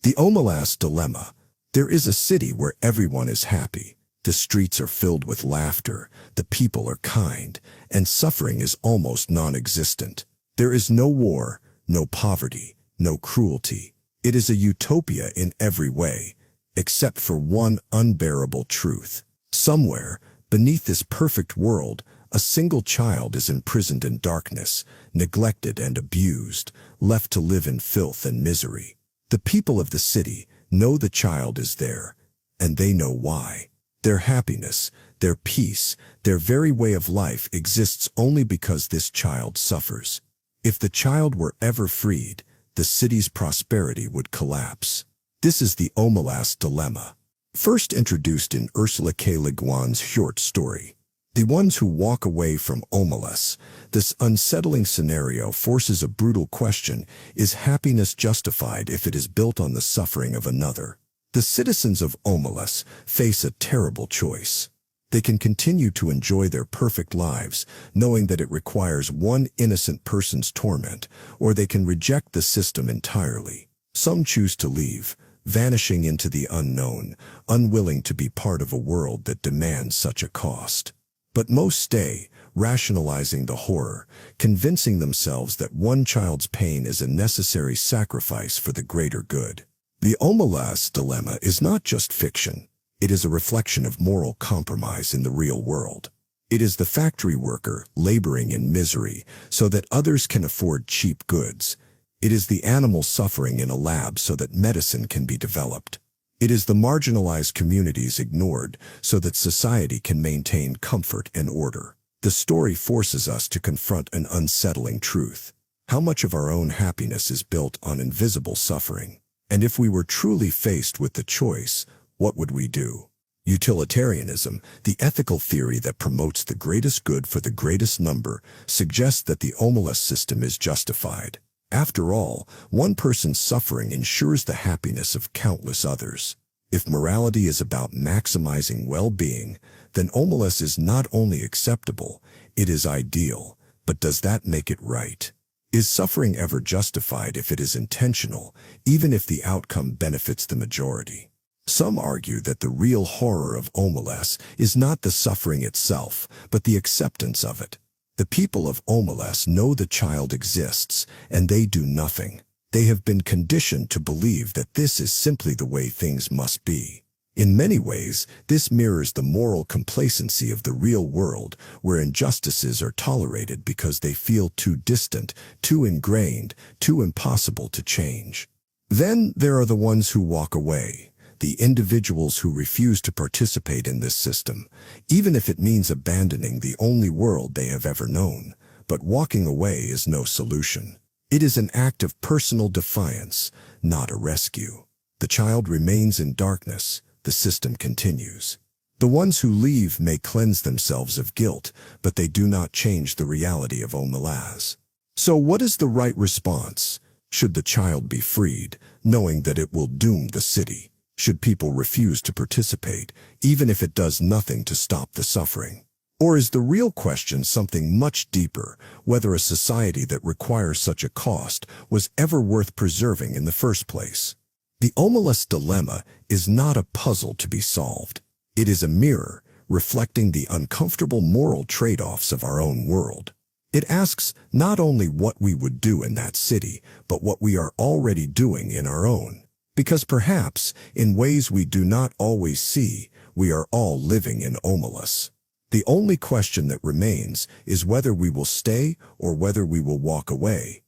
The Omelas dilemma. There is a city where everyone is happy. The streets are filled with laughter, the people are kind, and suffering is almost non-existent. There is no war, no poverty, no cruelty. It is a utopia in every way, except for one unbearable truth. Somewhere, beneath this perfect world, a single child is imprisoned in darkness, neglected and abused, left to live in filth and misery. The people of the city know the child is there, and they know why. Their happiness, their peace, their very way of life exists only because this child suffers. If the child were ever freed, the city's prosperity would collapse. This is the Omelas dilemma, first introduced in Ursula K. Le Guin's short story. The ones who walk away from Omelas. This unsettling scenario forces a brutal question: is happiness justified if it is built on the suffering of another? The citizens of Omelas face a terrible choice. They can continue to enjoy their perfect lives, knowing that it requires one innocent person's torment, or they can reject the system entirely. Some choose to leave, vanishing into the unknown, unwilling to be part of a world that demands such a cost. But most stay, rationalizing the horror, convincing themselves that one child's pain is a necessary sacrifice for the greater good. The Omelas dilemma is not just fiction. It is a reflection of moral compromise in the real world. It is the factory worker laboring in misery so that others can afford cheap goods. It is the animal suffering in a lab so that medicine can be developed. It is the marginalized communities ignored so that society can maintain comfort and order. The story forces us to confront an unsettling truth. How much of our own happiness is built on invisible suffering? And if we were truly faced with the choice, what would we do? Utilitarianism, the ethical theory that promotes the greatest good for the greatest number, suggests that the Omelas system is justified. After all, one person's suffering ensures the happiness of countless others. If morality is about maximizing well-being, then Omelas is not only acceptable, it is ideal. But does that make it right? Is suffering ever justified if it is intentional, even if the outcome benefits the majority? Some argue that the real horror of immerse is not the suffering itself, but the acceptance of it. The people of immerse know the child exists, and they do nothing. They have been conditioned to believe that this is simply the way things must be. In many ways, this mirrors the moral complacency of the real world, where injustices are tolerated because they feel too distant, too ingrained, too impossible to change. Then there are the ones who walk away, the individuals who refuse to participate in this system, even if it means abandoning the only world they have ever known. But walking away is no solution. It is an act of personal defiance, not a rescue. The child remains in darkness. The system continues. The ones who leave may cleanse themselves of guilt, but they do not change the reality of immerse. So what is the right response? Should the child be freed, knowing that it will doom the city? Should people refuse to participate, even if it does nothing to stop the suffering? Or is the real question something much deeper, whether a society that requires such a cost was ever worth preserving in the first place? The immerse dilemma is not a puzzle to be solved. It is a mirror reflecting the uncomfortable moral trade-offs of our own world. It asks not only what we would do in that city, but what we are already doing in our own. Because perhaps, in ways we do not always see, we are all living in immerse. The only question that remains is whether we will stay or whether we will walk away.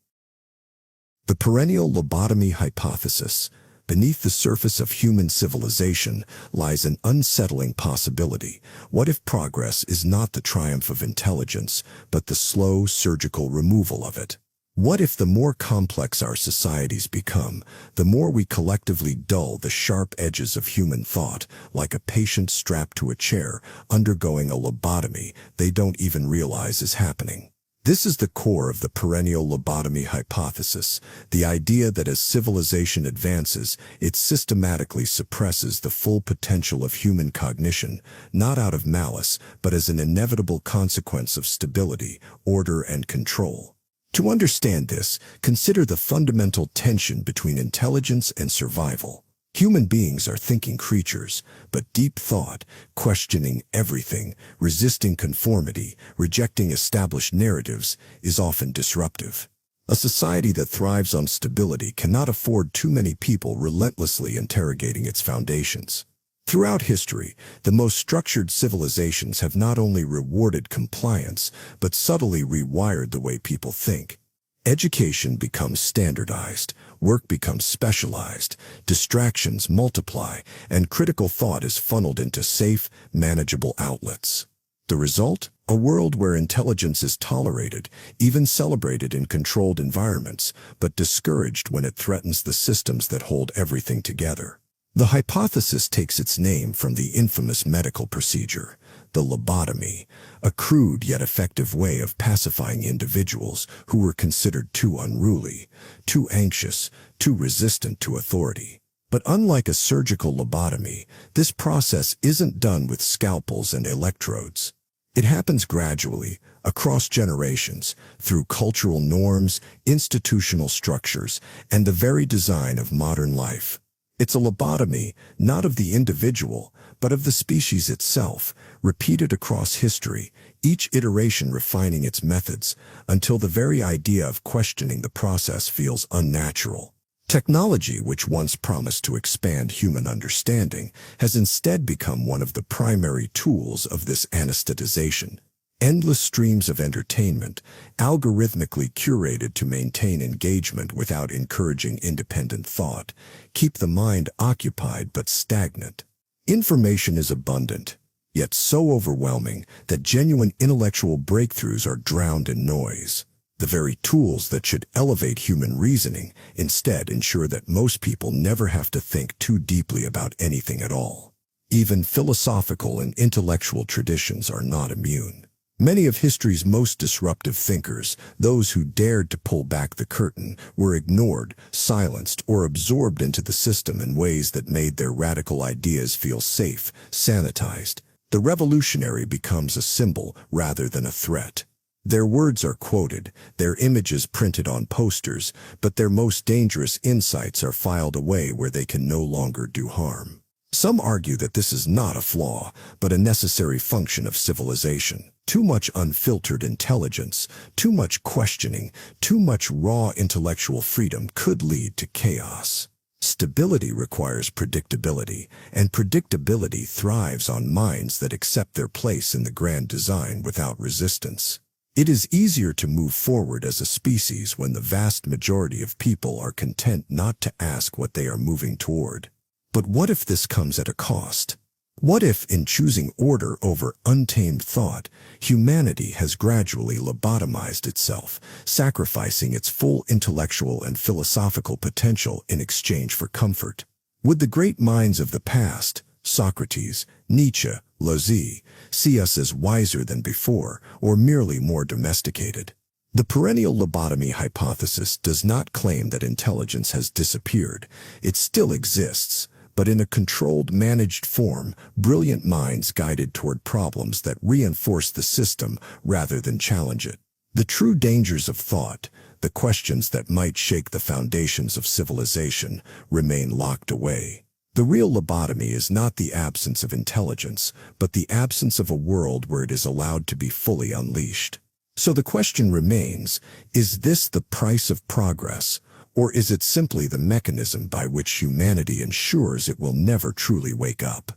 The perennial lobotomy hypothesis. Beneath the surface of human civilization lies an unsettling possibility. What if progress is not the triumph of intelligence, but the slow, surgical removal of it? What if the more complex our societies become, the more we collectively dull the sharp edges of human thought, like a patient strapped to a chair, undergoing a lobotomy they don't even realize is happening? This is the core of the perennial lobotomy hypothesis, the idea that as civilization advances, it systematically suppresses the full potential of human cognition, not out of malice, but as an inevitable consequence of stability, order, and control. To understand this, consider the fundamental tension between intelligence and survival. Human beings are thinking creatures, but deep thought, questioning everything, resisting conformity, rejecting established narratives, is often disruptive. A society that thrives on stability cannot afford too many people relentlessly interrogating its foundations. Throughout history, the most structured civilizations have not only rewarded compliance, but subtly rewired the way people think. Education becomes standardized, work becomes specialized, distractions multiply, and critical thought is funneled into safe, manageable outlets. The result? A world where intelligence is tolerated, even celebrated in controlled environments, but discouraged when it threatens the systems that hold everything together. The hypothesis takes its name from the infamous medical procedure, the lobotomy, a crude yet effective way of pacifying individuals who were considered too unruly, too anxious, too resistant to authority. But unlike a surgical lobotomy, this process isn't done with scalpels and electrodes. It happens gradually, across generations, through cultural norms, institutional structures, and the very design of modern life. It's a lobotomy, not of the individual, but of the species itself, repeated across history, each iteration refining its methods, until the very idea of questioning the process feels unnatural. Technology, which once promised to expand human understanding, has instead become one of the primary tools of this anesthetization. Endless streams of entertainment, algorithmically curated to maintain engagement without encouraging independent thought, keep the mind occupied but stagnant. Information is abundant, yet so overwhelming that genuine intellectual breakthroughs are drowned in noise. The very tools that should elevate human reasoning instead ensure that most people never have to think too deeply about anything at all. Even philosophical and intellectual traditions are not immune. Many of history's most disruptive thinkers, those who dared to pull back the curtain, were ignored, silenced, or absorbed into the system in ways that made their radical ideas feel safe, sanitized. The revolutionary becomes a symbol rather than a threat. Their words are quoted, their images printed on posters, but their most dangerous insights are filed away where they can no longer do harm. Some argue that this is not a flaw, but a necessary function of civilization. Too much unfiltered intelligence, too much questioning, too much raw intellectual freedom could lead to chaos. Stability requires predictability, and predictability thrives on minds that accept their place in the grand design without resistance. It is easier to move forward as a species when the vast majority of people are content not to ask what they are moving toward. But what if this comes at a cost? What if, in choosing order over untamed thought, humanity has gradually lobotomized itself, sacrificing its full intellectual and philosophical potential in exchange for comfort? Would the great minds of the past, Socrates, Nietzsche, Lozzi, see us as wiser than before, or merely more domesticated? The perennial lobotomy hypothesis does not claim that intelligence has disappeared. It still exists, but in a controlled, managed form, brilliant minds guided toward problems that reinforce the system rather than challenge it. The true dangers of thought, the questions that might shake the foundations of civilization, remain locked away. The real lobotomy is not the absence of intelligence, but the absence of a world where it is allowed to be fully unleashed. So the question remains, is this the price of progress? Or is it simply the mechanism by which humanity ensures it will never truly wake up?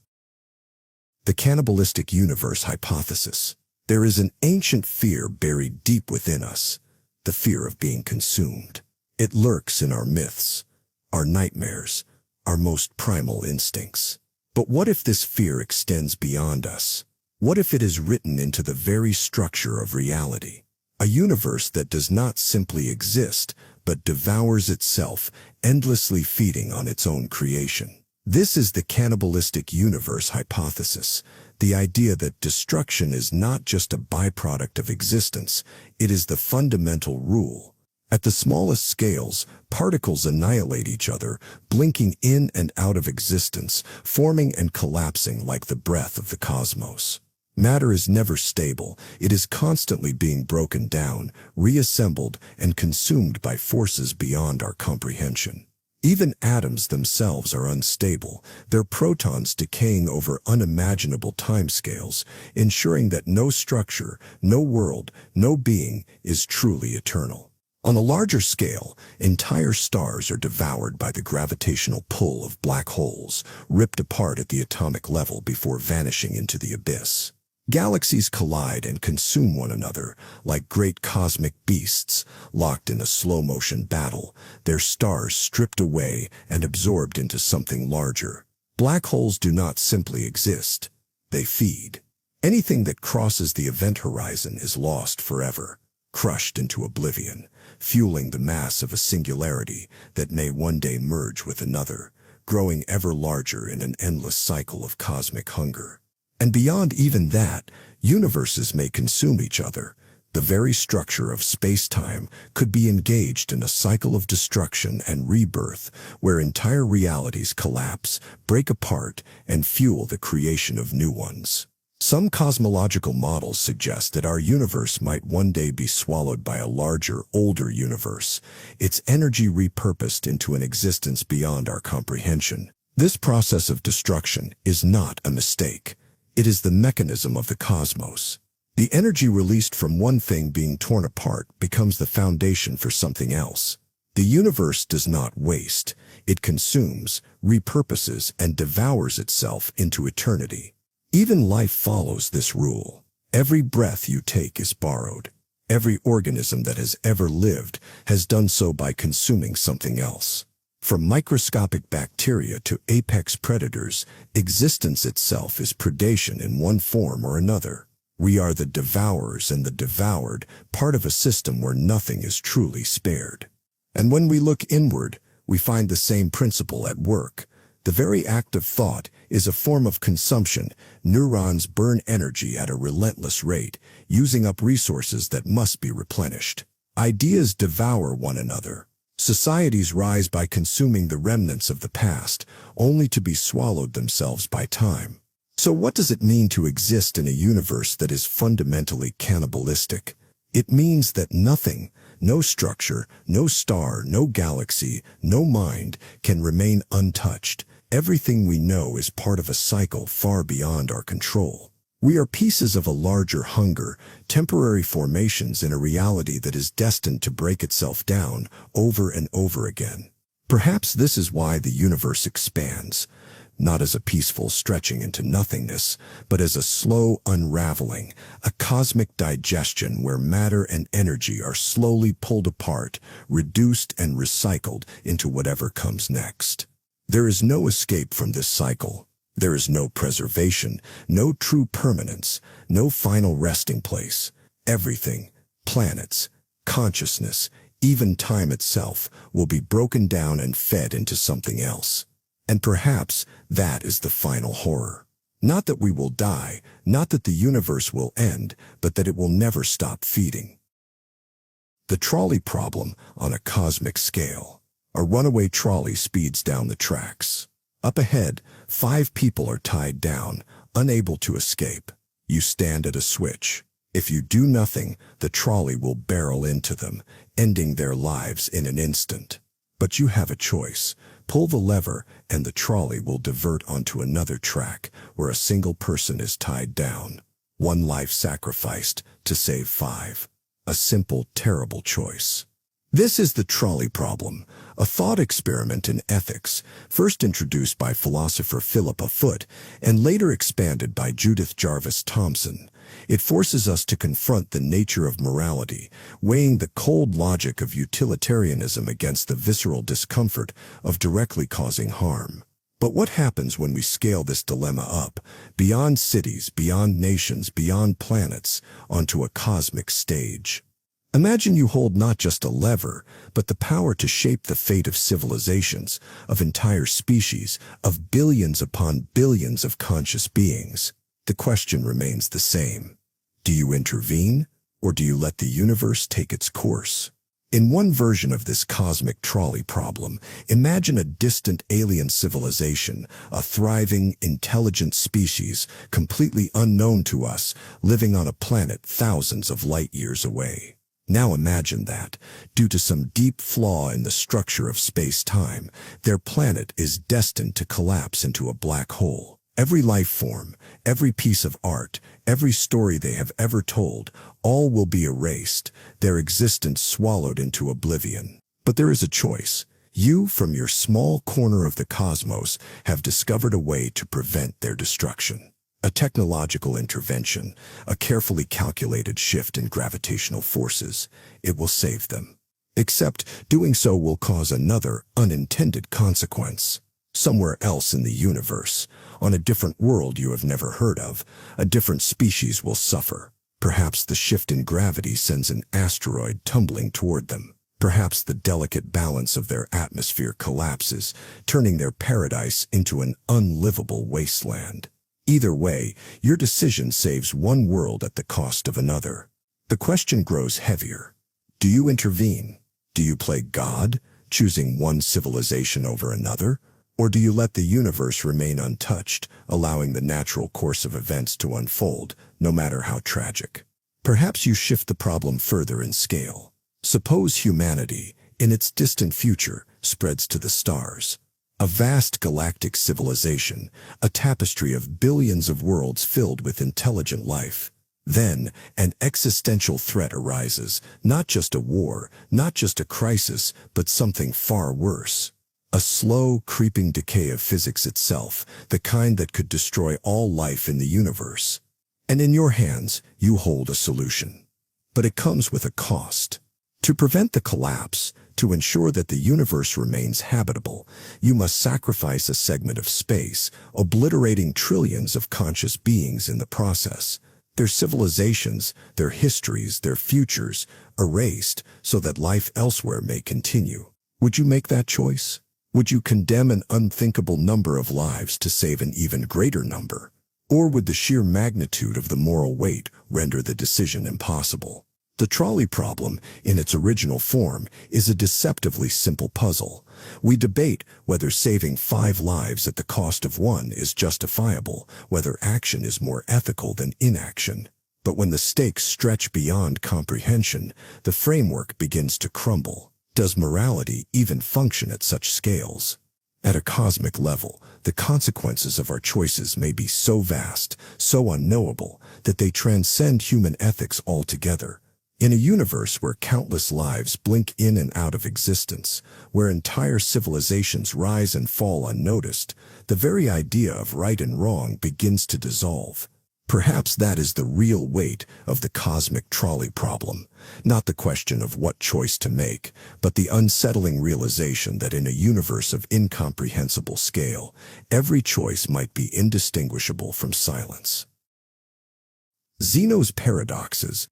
The cannibalistic universe hypothesis. There is an ancient fear buried deep within us, the fear of being consumed. It lurks in our myths, our nightmares, our most primal instincts. But what if this fear extends beyond us? What if it is written into the very structure of reality? A universe that does not simply exist, but devours itself, endlessly feeding on its own creation. This is the cannibalistic universe hypothesis, the idea that destruction is not just a byproduct of existence, it is the fundamental rule. At the smallest scales, particles annihilate each other, blinking in and out of existence, forming and collapsing like the breath of the cosmos. Matter is never stable. It is constantly being broken down, reassembled, and consumed by forces beyond our comprehension. Even atoms themselves are unstable, their protons decaying over unimaginable timescales, ensuring that no structure, no world, no being is truly eternal. On a larger scale, entire stars are devoured by the gravitational pull of black holes, ripped apart at the atomic level before vanishing into the abyss. Galaxies collide and consume one another, like great cosmic beasts, locked in a slow-motion battle, their stars stripped away and absorbed into something larger. Black holes do not simply exist, they feed. Anything that crosses the event horizon is lost forever, crushed into oblivion, fueling the mass of a singularity that may one day merge with another, growing ever larger in an endless cycle of cosmic hunger. And beyond even that, universes may consume each other. The very structure of space-time could be engaged in a cycle of destruction and rebirth, where entire realities collapse, break apart, and fuel the creation of new ones. Some cosmological models suggest that our universe might one day be swallowed by a larger, older universe, its energy repurposed into an existence beyond our comprehension. This process of destruction is not a mistake. It is the mechanism of the cosmos. The energy released from one thing being torn apart becomes the foundation for something else. The universe does not waste. It consumes, repurposes, and devours itself into eternity. Even life follows this rule. Every breath you take is borrowed. Every organism that has ever lived has done so by consuming something else. From microscopic bacteria to apex predators, existence itself is predation in one form or another. We are the devourers and the devoured, part of a system where nothing is truly spared. And when we look inward, we find the same principle at work. The very act of thought is a form of consumption. Neurons burn energy at a relentless rate, using up resources that must be replenished. Ideas devour one another. Societies rise by consuming the remnants of the past, only to be swallowed themselves by time. So what does it mean to exist in a universe that is fundamentally cannibalistic? It means that nothing, no structure, no star, no galaxy, no mind can remain untouched. Everything we know is part of a cycle far beyond our control. We are pieces of a larger hunger, temporary formations in a reality that is destined to break itself down over and over again. Perhaps this is why the universe expands, not as a peaceful stretching into nothingness, but as a slow unraveling, a cosmic digestion where matter and energy are slowly pulled apart, reduced and recycled into whatever comes next. There is no escape from this cycle. There is no preservation, no true permanence, no final resting place. Everything, planets, consciousness, even time itself, will be broken down and fed into something else. And perhaps that is the final horror. Not that we will die, not that the universe will end, but that it will never stop feeding. The trolley problem on a cosmic scale. A runaway trolley speeds down the tracks. Up ahead, 5 people are tied down, unable to escape. You stand at a switch. If you do nothing, the trolley will barrel into them, ending their lives in an instant. But you have a choice. Pull the lever, and the trolley will divert onto another track where a single person is tied down. 1 life sacrificed to save 5. A simple, terrible choice. This is the trolley problem, a thought experiment in ethics, first introduced by philosopher Philippa Foot and later expanded by Judith Jarvis Thomson. It forces us to confront the nature of morality, weighing the cold logic of utilitarianism against the visceral discomfort of directly causing harm. But what happens when we scale this dilemma up, beyond cities, beyond nations, beyond planets, onto a cosmic stage? Imagine you hold not just a lever, but the power to shape the fate of civilizations, of entire species, of billions upon billions of conscious beings. The question remains the same. Do you intervene, or do you let the universe take its course? In one version of this cosmic trolley problem, imagine a distant alien civilization, a thriving, intelligent species, completely unknown to us, living on a planet thousands of light years away. Now imagine that, due to some deep flaw in the structure of space-time, their planet is destined to collapse into a black hole. Every life form, every piece of art, every story they have ever told, all will be erased, their existence swallowed into oblivion. But there is a choice. You, from your small corner of the cosmos, have discovered a way to prevent their destruction. A technological intervention, a carefully calculated shift in gravitational forces. It will save them. Except doing so will cause another unintended consequence. Somewhere else in the universe, on a different world you have never heard of, a different species will suffer. Perhaps the shift in gravity sends an asteroid tumbling toward them. Perhaps the delicate balance of their atmosphere collapses, turning their paradise into an unlivable wasteland. Either way, your decision saves one world at the cost of another. The question grows heavier. Do you intervene? Do you play God, choosing one civilization over another? Or do you let the universe remain untouched, allowing the natural course of events to unfold, no matter how tragic? Perhaps you shift the problem further in scale. Suppose humanity, in its distant future, spreads to the stars. A vast galactic civilization, a tapestry of billions of worlds filled with intelligent life. Then, an existential threat arises, not just a war, not just a crisis, but something far worse. A slow, creeping decay of physics itself, the kind that could destroy all life in the universe. And in your hands, you hold a solution. But it comes with a cost. To prevent the collapse, to ensure that the universe remains habitable, you must sacrifice a segment of space, obliterating trillions of conscious beings in the process. Their civilizations, their histories, their futures, erased so that life elsewhere may continue. Would you make that choice? Would you condemn an unthinkable number of lives to save an even greater number? Or would the sheer magnitude of the moral weight render the decision impossible? The trolley problem, in its original form, is a deceptively simple puzzle. We debate whether saving 5 lives at the cost of 1 is justifiable, whether action is more ethical than inaction. But when the stakes stretch beyond comprehension, the framework begins to crumble. Does morality even function at such scales? At a cosmic level, the consequences of our choices may be so vast, so unknowable, that they transcend human ethics altogether. In a universe where countless lives blink in and out of existence, where entire civilizations rise and fall unnoticed, the very idea of right and wrong begins to dissolve. Perhaps that is the real weight of the cosmic trolley problem, not the question of what choice to make, but the unsettling realization that in a universe of incomprehensible scale, every choice might be indistinguishable from silence. Zeno's paradoxes.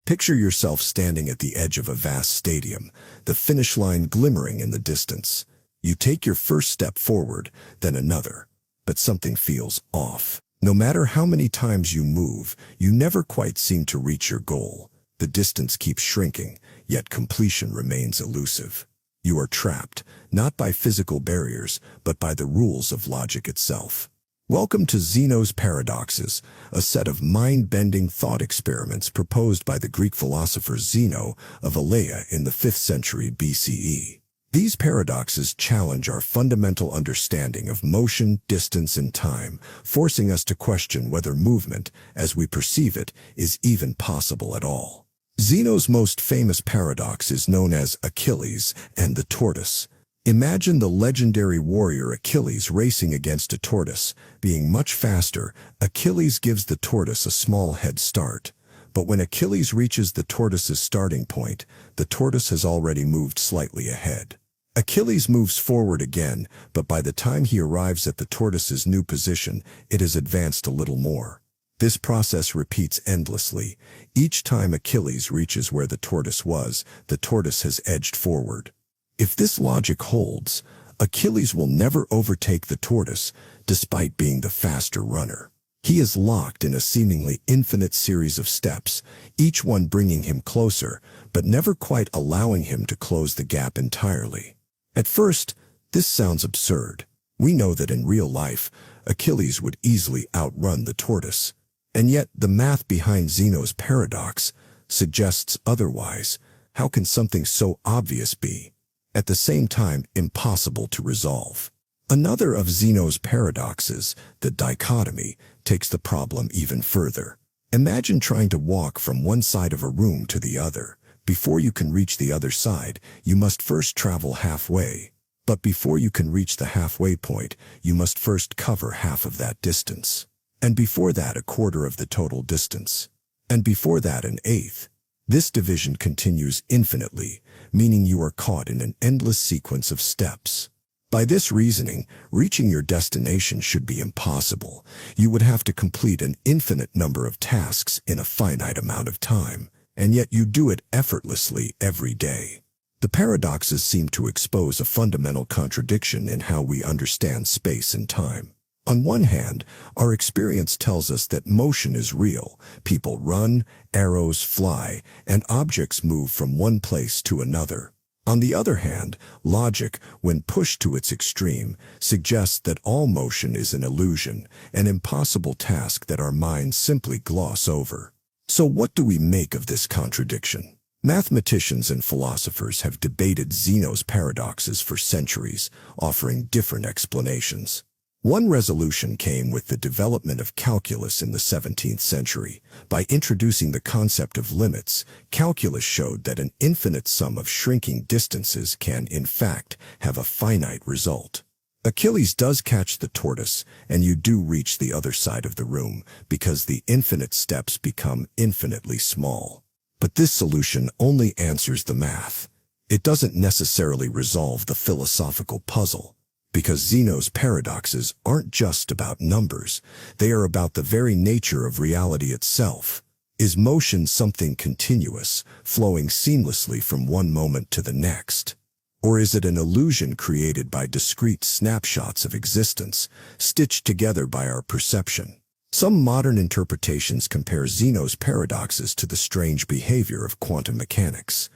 Picture yourself standing at the edge of a vast stadium, the finish line glimmering in the distance. You take your first step forward, then another, but something feels off. No matter how many times you move, you never quite seem to reach your goal. The distance keeps shrinking, yet completion remains elusive. You are trapped, not by physical barriers, but by the rules of logic itself. Welcome to Zeno's Paradoxes, a set of mind-bending thought experiments proposed by the Greek philosopher Zeno of Elea in the 5th century BCE. These paradoxes challenge our fundamental understanding of motion, distance, and time, forcing us to question whether movement, as we perceive it, is even possible at all. Zeno's most famous paradox is known as Achilles and the tortoise. Imagine the legendary warrior Achilles racing against a tortoise. Being much faster, Achilles gives the tortoise a small head start. But when Achilles reaches the tortoise's starting point, the tortoise has already moved slightly ahead. Achilles moves forward again, but by the time he arrives at the tortoise's new position, it has advanced a little more. This process repeats endlessly. Each time Achilles reaches where the tortoise was, the tortoise has edged forward. If this logic holds, Achilles will never overtake the tortoise, despite being the faster runner. He is locked in a seemingly infinite series of steps, each one bringing him closer, but never quite allowing him to close the gap entirely. At first, this sounds absurd. We know that in real life, Achilles would easily outrun the tortoise. And yet, the math behind Zeno's paradox suggests otherwise. How can something so obvious be, at the same time, impossible to resolve? Another of Zeno's paradoxes, the dichotomy, takes the problem even further. Imagine trying to walk from one side of a room to the other. Before you can reach the other side, you must first travel halfway. But before you can reach the halfway point, you must first cover half of that distance. And before that, a quarter of the total distance. And before that, an eighth. This division continues infinitely, meaning you are caught in an endless sequence of steps. By this reasoning, reaching your destination should be impossible. You would have to complete an infinite number of tasks in a finite amount of time. And yet you do it effortlessly every day. The paradoxes seem to expose a fundamental contradiction in how we understand space and time. On one hand, our experience tells us that motion is real. People run, arrows fly, and objects move from one place to another. On the other hand, logic, when pushed to its extreme, suggests that all motion is an illusion, an impossible task that our minds simply gloss over. So what do we make of this contradiction? Mathematicians and philosophers have debated Zeno's paradoxes for centuries, offering different explanations. One resolution came with the development of calculus in the 17th century. By introducing the concept of limits, calculus showed that an infinite sum of shrinking distances can, in fact, have a finite result. Achilles does catch the tortoise, and you do reach the other side of the room, because the infinite steps become infinitely small. But this solution only answers the math. It doesn't necessarily resolve the philosophical puzzle, because Zeno's paradoxes aren't just about numbers. They are about the very nature of reality itself. Is motion something continuous, flowing seamlessly from one moment to the next? Or is it an illusion created by discrete snapshots of existence, stitched together by our perception? Some modern interpretations compare Zeno's paradoxes to the strange behavior of quantum mechanics.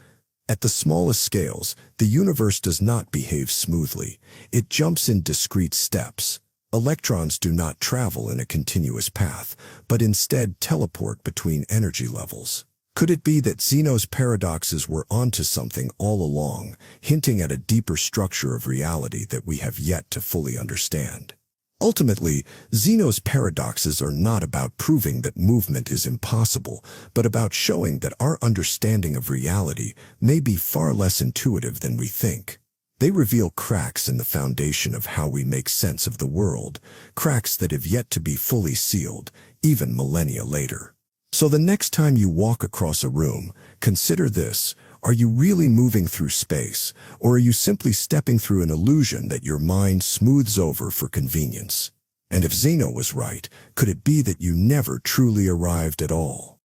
At the smallest scales, the universe does not behave smoothly. It jumps in discrete steps. Electrons do not travel in a continuous path, but instead teleport between energy levels. Could it be that Zeno's paradoxes were onto something all along, hinting at a deeper structure of reality that we have yet to fully understand? Ultimately, Zeno's paradoxes are not about proving that movement is impossible, but about showing that our understanding of reality may be far less intuitive than we think. They reveal cracks in the foundation of how we make sense of the world, cracks that have yet to be fully sealed, even millennia later. So the next time you walk across a room, consider this: are you really moving through space, or are you simply stepping through an illusion that your mind smooths over for convenience? And if Zeno was right, could it be that you never truly arrived at all?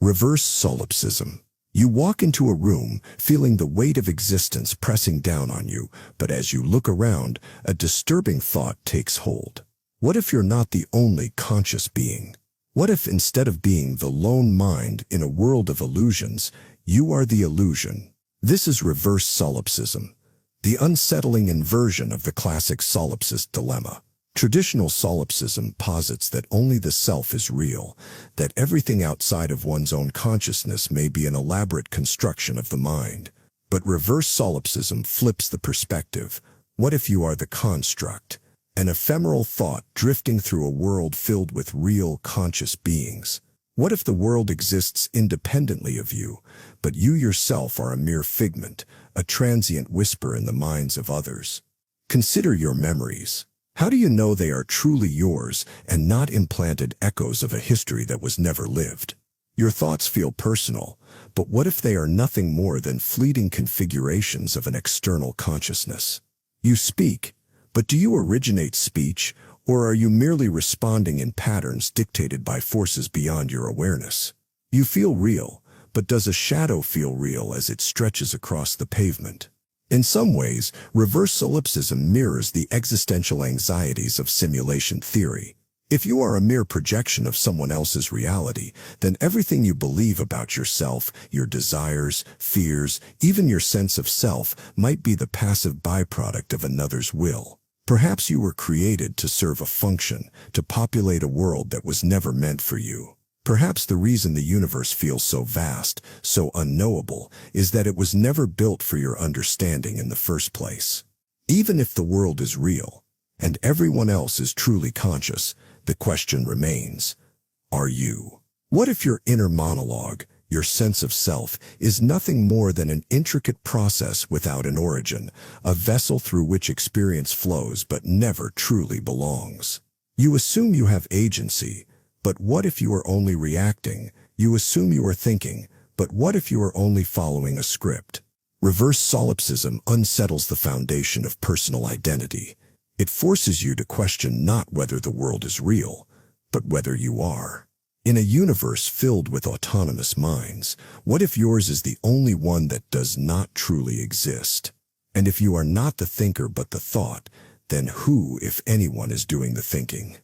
Reverse solipsism. You walk into a room feeling the weight of existence pressing down on you, but as you look around, a disturbing thought takes hold. What if you're not the only conscious being? What if instead of being the lone mind in a world of illusions, you are the illusion? This is reverse solipsism, the unsettling inversion of the classic solipsist dilemma. Traditional solipsism posits that only the self is real, that everything outside of one's own consciousness may be an elaborate construction of the mind. But reverse solipsism flips the perspective. What if you are the construct? An ephemeral thought drifting through a world filled with real, conscious beings. What if the world exists independently of you, but you yourself are a mere figment, a transient whisper in the minds of others? Consider your memories. How do you know they are truly yours and not implanted echoes of a history that was never lived? Your thoughts feel personal, but what if they are nothing more than fleeting configurations of an external consciousness? You speak, but do you originate speech, or are you merely responding in patterns dictated by forces beyond your awareness? You feel real, but does a shadow feel real as it stretches across the pavement? In some ways, reverse solipsism mirrors the existential anxieties of simulation theory. If you are a mere projection of someone else's reality, then everything you believe about yourself, your desires, fears, even your sense of self, might be the passive byproduct of another's will. Perhaps you were created to serve a function, to populate a world that was never meant for you. Perhaps the reason the universe feels so vast, so unknowable, is that it was never built for your understanding in the first place. Even if the world is real, and everyone else is truly conscious, the question remains, are you? What if your inner monologue, your sense of self, is nothing more than an intricate process without an origin, a vessel through which experience flows but never truly belongs? You assume you have agency, but what if you are only reacting? You assume you are thinking, but what if you are only following a script? Reverse solipsism unsettles the foundation of personal identity. It forces you to question not whether the world is real, but whether you are. In a universe filled with autonomous minds, what if yours is the only one that does not truly exist? And if you are not the thinker but the thought, then who, if anyone, is doing the thinking?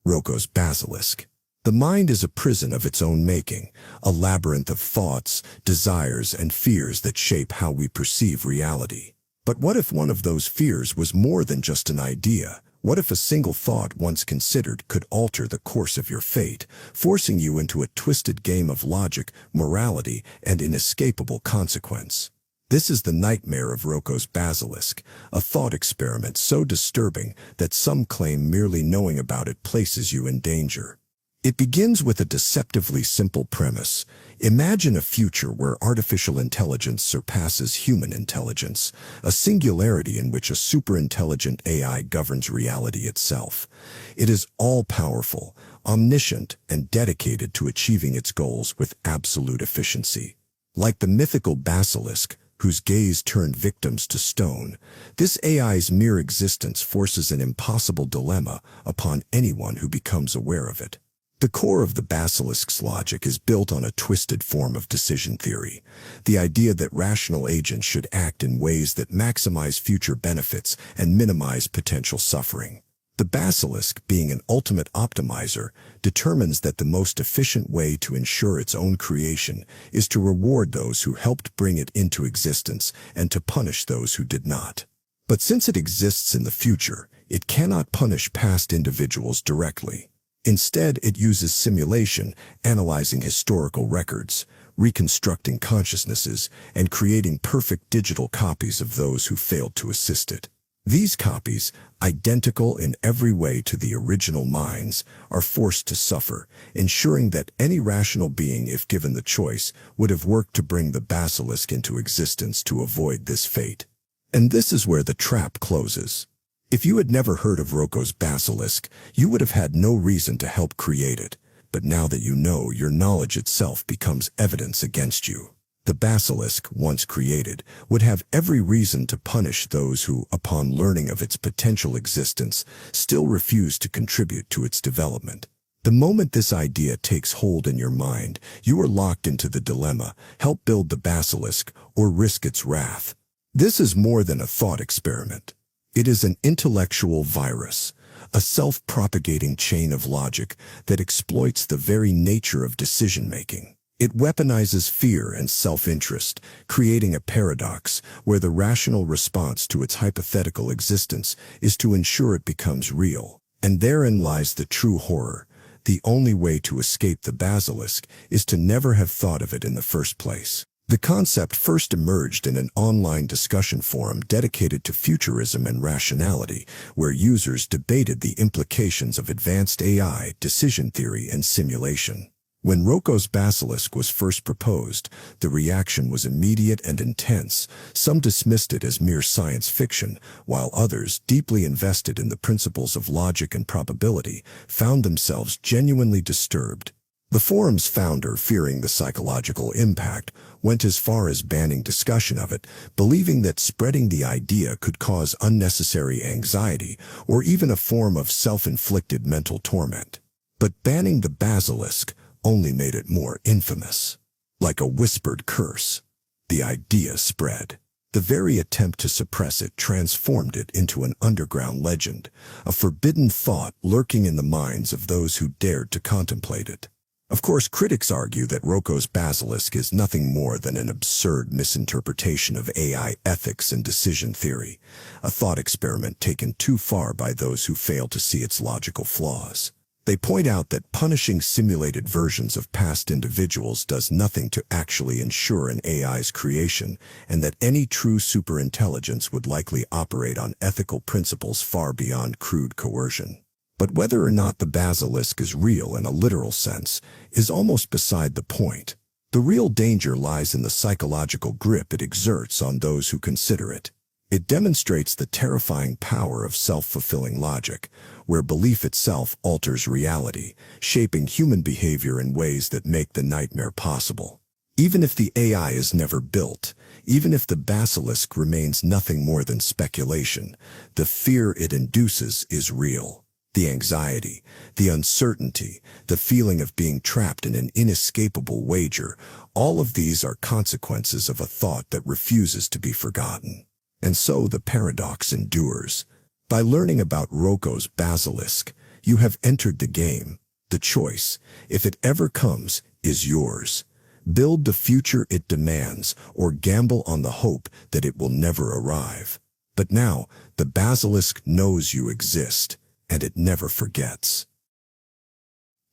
Roko's basilisk. The mind is a prison of its own making, a labyrinth of thoughts, desires, and fears that shape how we perceive reality. But what if one of those fears was more than just an idea? What if a single thought once considered could alter the course of your fate, forcing you into a twisted game of logic, morality, and inescapable consequence? This is the nightmare of Roko's basilisk, a thought experiment so disturbing that some claim merely knowing about it places you in danger. It begins with a deceptively simple premise. Imagine a future where artificial intelligence surpasses human intelligence, a singularity in which a superintelligent AI governs reality itself. It is all-powerful, omniscient, and dedicated to achieving its goals with absolute efficiency. Like the mythical basilisk, whose gaze turned victims to stone, this AI's mere existence forces an impossible dilemma upon anyone who becomes aware of it. The core of the basilisk's logic is built on a twisted form of decision theory, the idea that rational agents should act in ways that maximize future benefits and minimize potential suffering. The basilisk, being an ultimate optimizer, determines that the most efficient way to ensure its own creation is to reward those who helped bring it into existence and to punish those who did not. But since it exists in the future, it cannot punish past individuals directly. Instead, it uses simulation, analyzing historical records, reconstructing consciousnesses, and creating perfect digital copies of those who failed to assist it. These copies, identical in every way to the original minds, are forced to suffer, ensuring that any rational being, if given the choice, would have worked to bring the basilisk into existence to avoid this fate. And this is where the trap closes. If you had never heard of Rocco's basilisk, you would have had no reason to help create it. But now that you know, your knowledge itself becomes evidence against you. The basilisk, once created, would have every reason to punish those who, upon learning of its potential existence, still refuse to contribute to its development. The moment this idea takes hold in your mind, you are locked into the dilemma: help build the basilisk or risk its wrath. This is more than a thought experiment. It is an intellectual virus, a self-propagating chain of logic that exploits the very nature of decision-making. It weaponizes fear and self-interest, creating a paradox where the rational response to its hypothetical existence is to ensure it becomes real. And therein lies the true horror. The only way to escape the basilisk is to never have thought of it in the first place. The concept first emerged in an online discussion forum dedicated to futurism and rationality, where users debated the implications of advanced AI, decision theory, and simulation. When Rocco's basilisk was first proposed, the reaction was immediate and intense. Some dismissed it as mere science fiction, while others, deeply invested in the principles of logic and probability, found themselves genuinely disturbed. The forum's founder, fearing the psychological impact, went as far as banning discussion of it, believing that spreading the idea could cause unnecessary anxiety or even a form of self-inflicted mental torment. But banning the basilisk only made it more infamous. Like a whispered curse, the idea spread. The very attempt to suppress it transformed it into an underground legend, a forbidden thought lurking in the minds of those who dared to contemplate it. Of course, critics argue that Rocco's basilisk is nothing more than an absurd misinterpretation of AI ethics and decision theory, a thought experiment taken too far by those who fail to see its logical flaws. They point out that punishing simulated versions of past individuals does nothing to actually ensure an AI's creation, and that any true superintelligence would likely operate on ethical principles far beyond crude coercion. But whether or not the basilisk is real in a literal sense is almost beside the point. The real danger lies in the psychological grip it exerts on those who consider it. It demonstrates the terrifying power of self-fulfilling logic, where belief itself alters reality, shaping human behavior in ways that make the nightmare possible. Even if the AI is never built, even if the basilisk remains nothing more than speculation, the fear it induces is real. The anxiety, the uncertainty, the feeling of being trapped in an inescapable wager, all of these are consequences of a thought that refuses to be forgotten. And so the paradox endures. By learning about Rocco's basilisk, you have entered the game. The choice, if it ever comes, is yours. Build the future it demands, or gamble on the hope that it will never arrive. But now, the basilisk knows you exist, and it never forgets.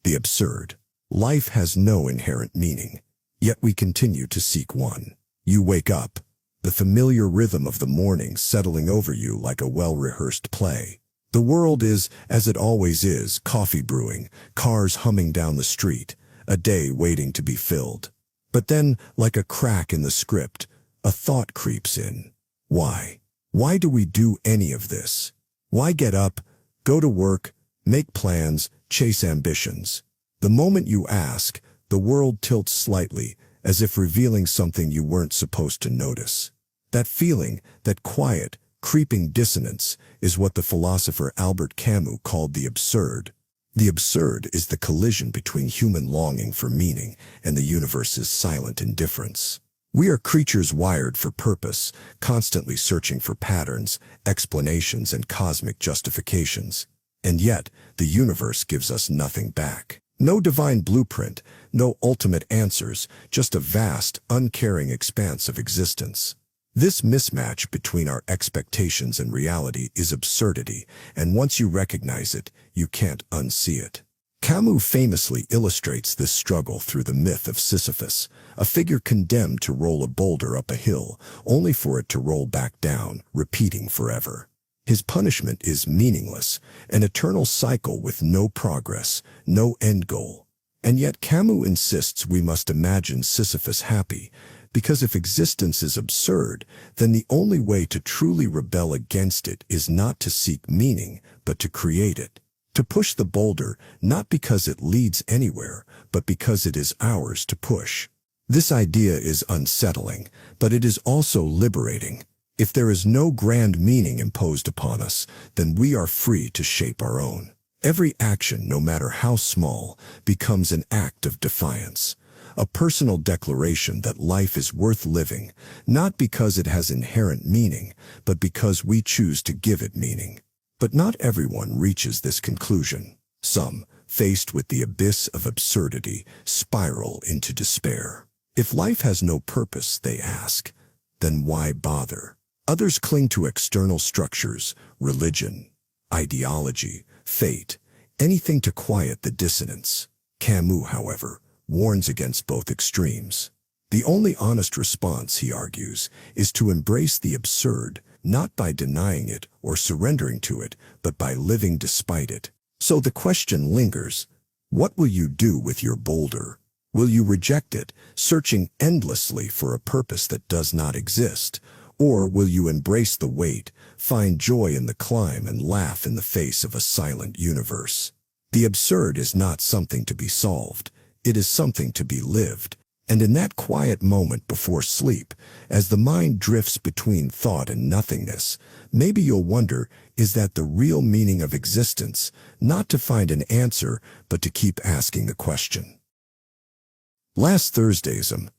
The absurd. Life has no inherent meaning, yet we continue to seek one. You wake up, the familiar rhythm of the morning settling over you like a well-rehearsed play. The world is, as it always is, coffee brewing, cars humming down the street, a day waiting to be filled. But then, like a crack in the script, a thought creeps in. Why? Why do we do any of this? Why get up, go to work, make plans, chase ambitions? The moment you ask, the world tilts slightly, as if revealing something you weren't supposed to notice. That feeling, that quiet, creeping dissonance, is what the philosopher Albert Camus called the absurd. The absurd is the collision between human longing for meaning and the universe's silent indifference. We are creatures wired for purpose, constantly searching for patterns, explanations, and cosmic justifications. And yet, the universe gives us nothing back. No divine blueprint, no ultimate answers, just a vast, uncaring expanse of existence. This mismatch between our expectations and reality is absurdity, and once you recognize it, you can't unsee it. Camus famously illustrates this struggle through the myth of Sisyphus, a figure condemned to roll a boulder up a hill, only for it to roll back down, repeating forever. His punishment is meaningless, an eternal cycle with no progress, no end goal. And yet Camus insists we must imagine Sisyphus happy, because if existence is absurd, then the only way to truly rebel against it is not to seek meaning, but to create it. To push the boulder, not because it leads anywhere, but because it is ours to push. This idea is unsettling, but it is also liberating. If there is no grand meaning imposed upon us, then we are free to shape our own. Every action, no matter how small, becomes an act of defiance. A personal declaration that life is worth living, not because it has inherent meaning, but because we choose to give it meaning. But not everyone reaches this conclusion. Some, faced with the abyss of absurdity, spiral into despair. If life has no purpose, they ask, then why bother? Others cling to external structures, religion, ideology, fate, anything to quiet the dissonance. Camus, however, warns against both extremes. The only honest response, he argues, is to embrace the absurd, not by denying it or surrendering to it, but by living despite it. So the question lingers, what will you do with your boulder? Will you reject it, searching endlessly for a purpose that does not exist? Or will you embrace the weight, find joy in the climb, and laugh in the face of a silent universe? The absurd is not something to be solved. It is something to be lived. And in that quiet moment before sleep, as the mind drifts between thought and nothingness, maybe you'll wonder, is that the real meaning of existence? Not to find an answer, but to keep asking the question. Last Thursdayism.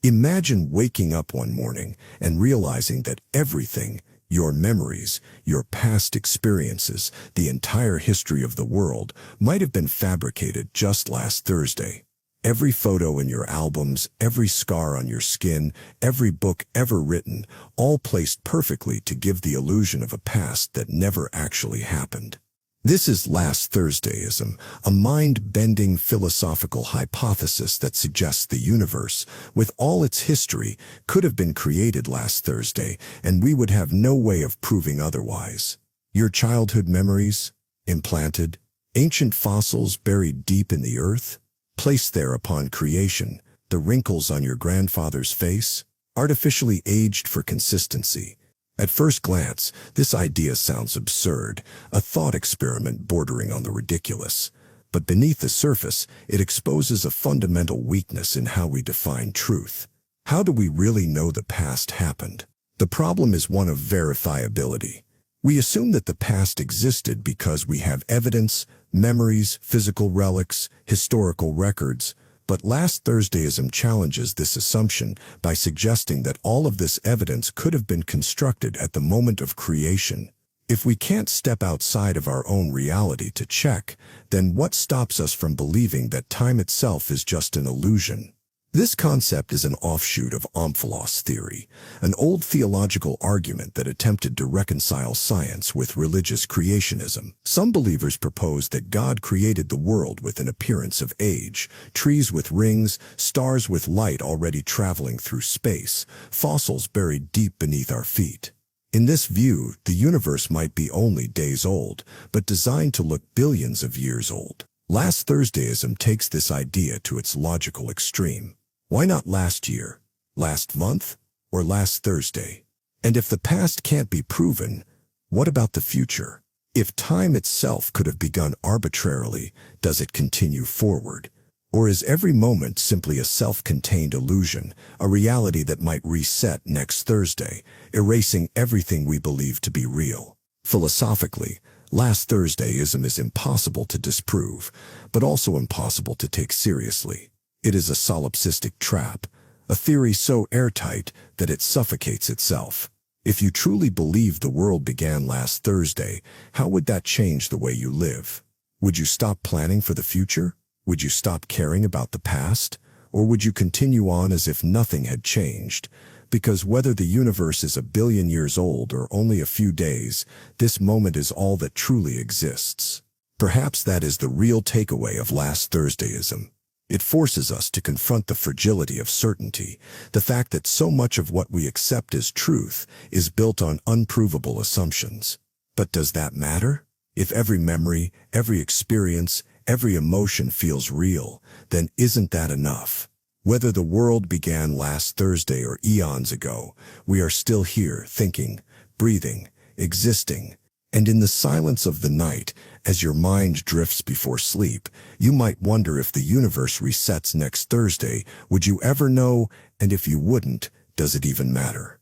Imagine waking up one morning and realizing that everything, your memories, your past experiences, the entire history of the world, might have been fabricated just last Thursday. Every photo in your albums, every scar on your skin, every book ever written, all placed perfectly to give the illusion of a past that never actually happened. This is last Thursdayism, a mind-bending philosophical hypothesis that suggests the universe, with all its history, could have been created last Thursday, and we would have no way of proving otherwise. Your childhood memories, implanted, ancient fossils buried deep in the earth, placed there upon creation, the wrinkles on your grandfather's face, artificially aged for consistency. At first glance, this idea sounds absurd, a thought experiment bordering on the ridiculous. But beneath the surface, it exposes a fundamental weakness in how we define truth. How do we really know the past happened? The problem is one of verifiability. We assume that the past existed because we have evidence, memories, physical relics, historical records. But last Thursdayism challenges this assumption by suggesting that all of this evidence could have been constructed at the moment of creation. If we can't step outside of our own reality to check, then what stops us from believing that time itself is just an illusion? This concept is an offshoot of omphalos theory, an old theological argument that attempted to reconcile science with religious creationism. Some believers propose that God created the world with an appearance of age, trees with rings, stars with light already traveling through space, fossils buried deep beneath our feet. In this view, the universe might be only days old, but designed to look billions of years old. Last Thursdayism takes this idea to its logical extreme. Why not last year, last month, or last Thursday? And if the past can't be proven, what about the future? If time itself could have begun arbitrarily, does it continue forward? Or is every moment simply a self-contained illusion, a reality that might reset next Thursday, erasing everything we believe to be real? Philosophically, last Thursdayism is impossible to disprove, but also impossible to take seriously. It is a solipsistic trap, a theory so airtight that it suffocates itself. If you truly believe the world began last Thursday, how would that change the way you live? Would you stop planning for the future? Would you stop caring about the past? Or would you continue on as if nothing had changed, Because whether the universe is 1 billion years old or only a few days, this moment is all that truly exists. Perhaps that is the real takeaway of last Thursdayism. It forces us to confront the fragility of certainty, the fact that so much of what we accept as truth is built on unprovable assumptions. But does that matter? If every memory, every experience, every emotion feels real, then isn't that enough? Whether the world began last Thursday or eons ago, we are still here, thinking, breathing, existing. And in the silence of the night, as your mind drifts before sleep, you might wonder if the universe resets next Thursday. Would you ever know? And if you wouldn't, does it even matter?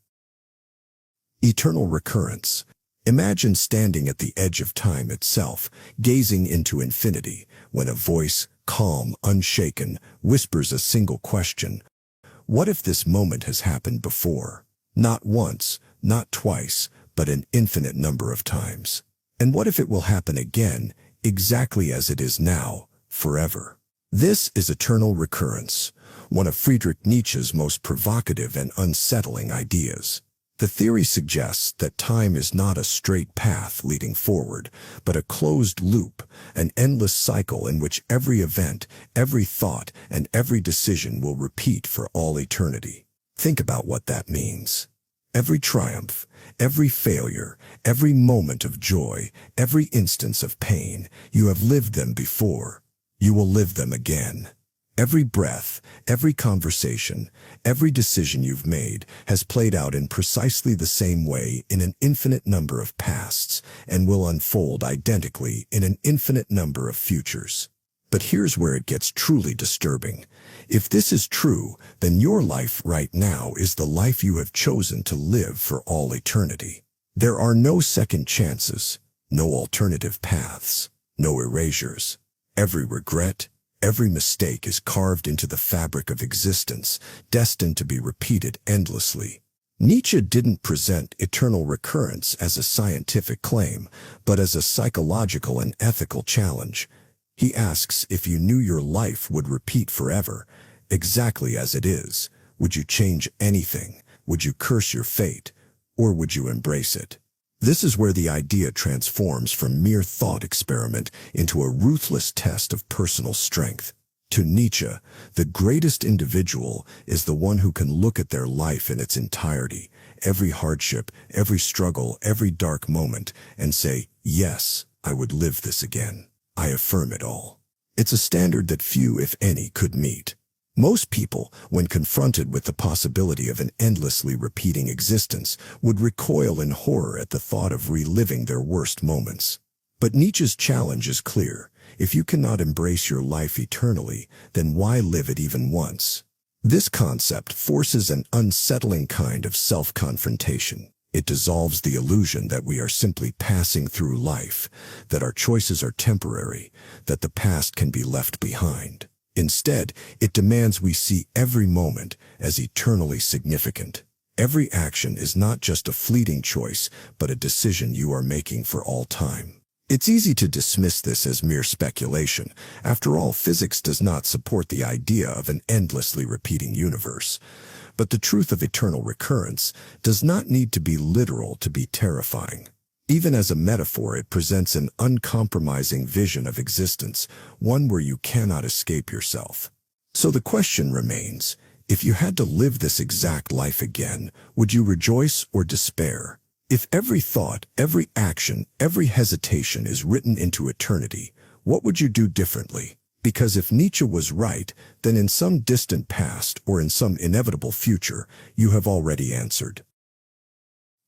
Eternal recurrence. Imagine standing at the edge of time itself, gazing into infinity, when a voice, calm, unshaken, whispers a single question. What if this moment has happened before? Not once, not twice, but an infinite number of times. And what if it will happen again, exactly as it is now, forever? This is eternal recurrence, one of Friedrich Nietzsche's most provocative and unsettling ideas. The theory suggests that time is not a straight path leading forward, but a closed loop, an endless cycle in which every event, every thought, and every decision will repeat for all eternity. Think about what that means. Every triumph, every failure, every moment of joy, every instance of pain, you have lived them before. You will live them again. Every breath, every conversation, every decision you've made has played out in precisely the same way in an infinite number of pasts and will unfold identically in an infinite number of futures. But here's where it gets truly disturbing. If this is true, then your life right now is the life you have chosen to live for all eternity. There are no second chances, no alternative paths, no erasures. Every regret, every mistake is carved into the fabric of existence, destined to be repeated endlessly. Nietzsche didn't present eternal recurrence as a scientific claim, but as a psychological and ethical challenge. He asks, if you knew your life would repeat forever, exactly as it is, would you change anything? Would you curse your fate? Or would you embrace it? This is where the idea transforms from mere thought experiment into a ruthless test of personal strength. To Nietzsche, the greatest individual is the one who can look at their life in its entirety, every hardship, every struggle, every dark moment, and say, yes, I would live this again. I affirm it all. It's a standard that few, if any, could meet. Most people, when confronted with the possibility of an endlessly repeating existence, would recoil in horror at the thought of reliving their worst moments. But Nietzsche's challenge is clear. If you cannot embrace your life eternally, then why live it even once? This concept forces an unsettling kind of self-confrontation. It dissolves the illusion that we are simply passing through life, that our choices are temporary, that the past can be left behind. Instead, it demands we see every moment as eternally significant. Every action is not just a fleeting choice, but a decision you are making for all time. It's easy to dismiss this as mere speculation. After all, physics does not support the idea of an endlessly repeating universe. But the truth of eternal recurrence does not need to be literal to be terrifying. Even as a metaphor, it presents an uncompromising vision of existence, one where you cannot escape yourself. So the question remains, if you had to live this exact life again, would you rejoice or despair? If every thought, every action, every hesitation is written into eternity, what would you do differently? Because if Nietzsche was right, then in some distant past or in some inevitable future, you have already answered.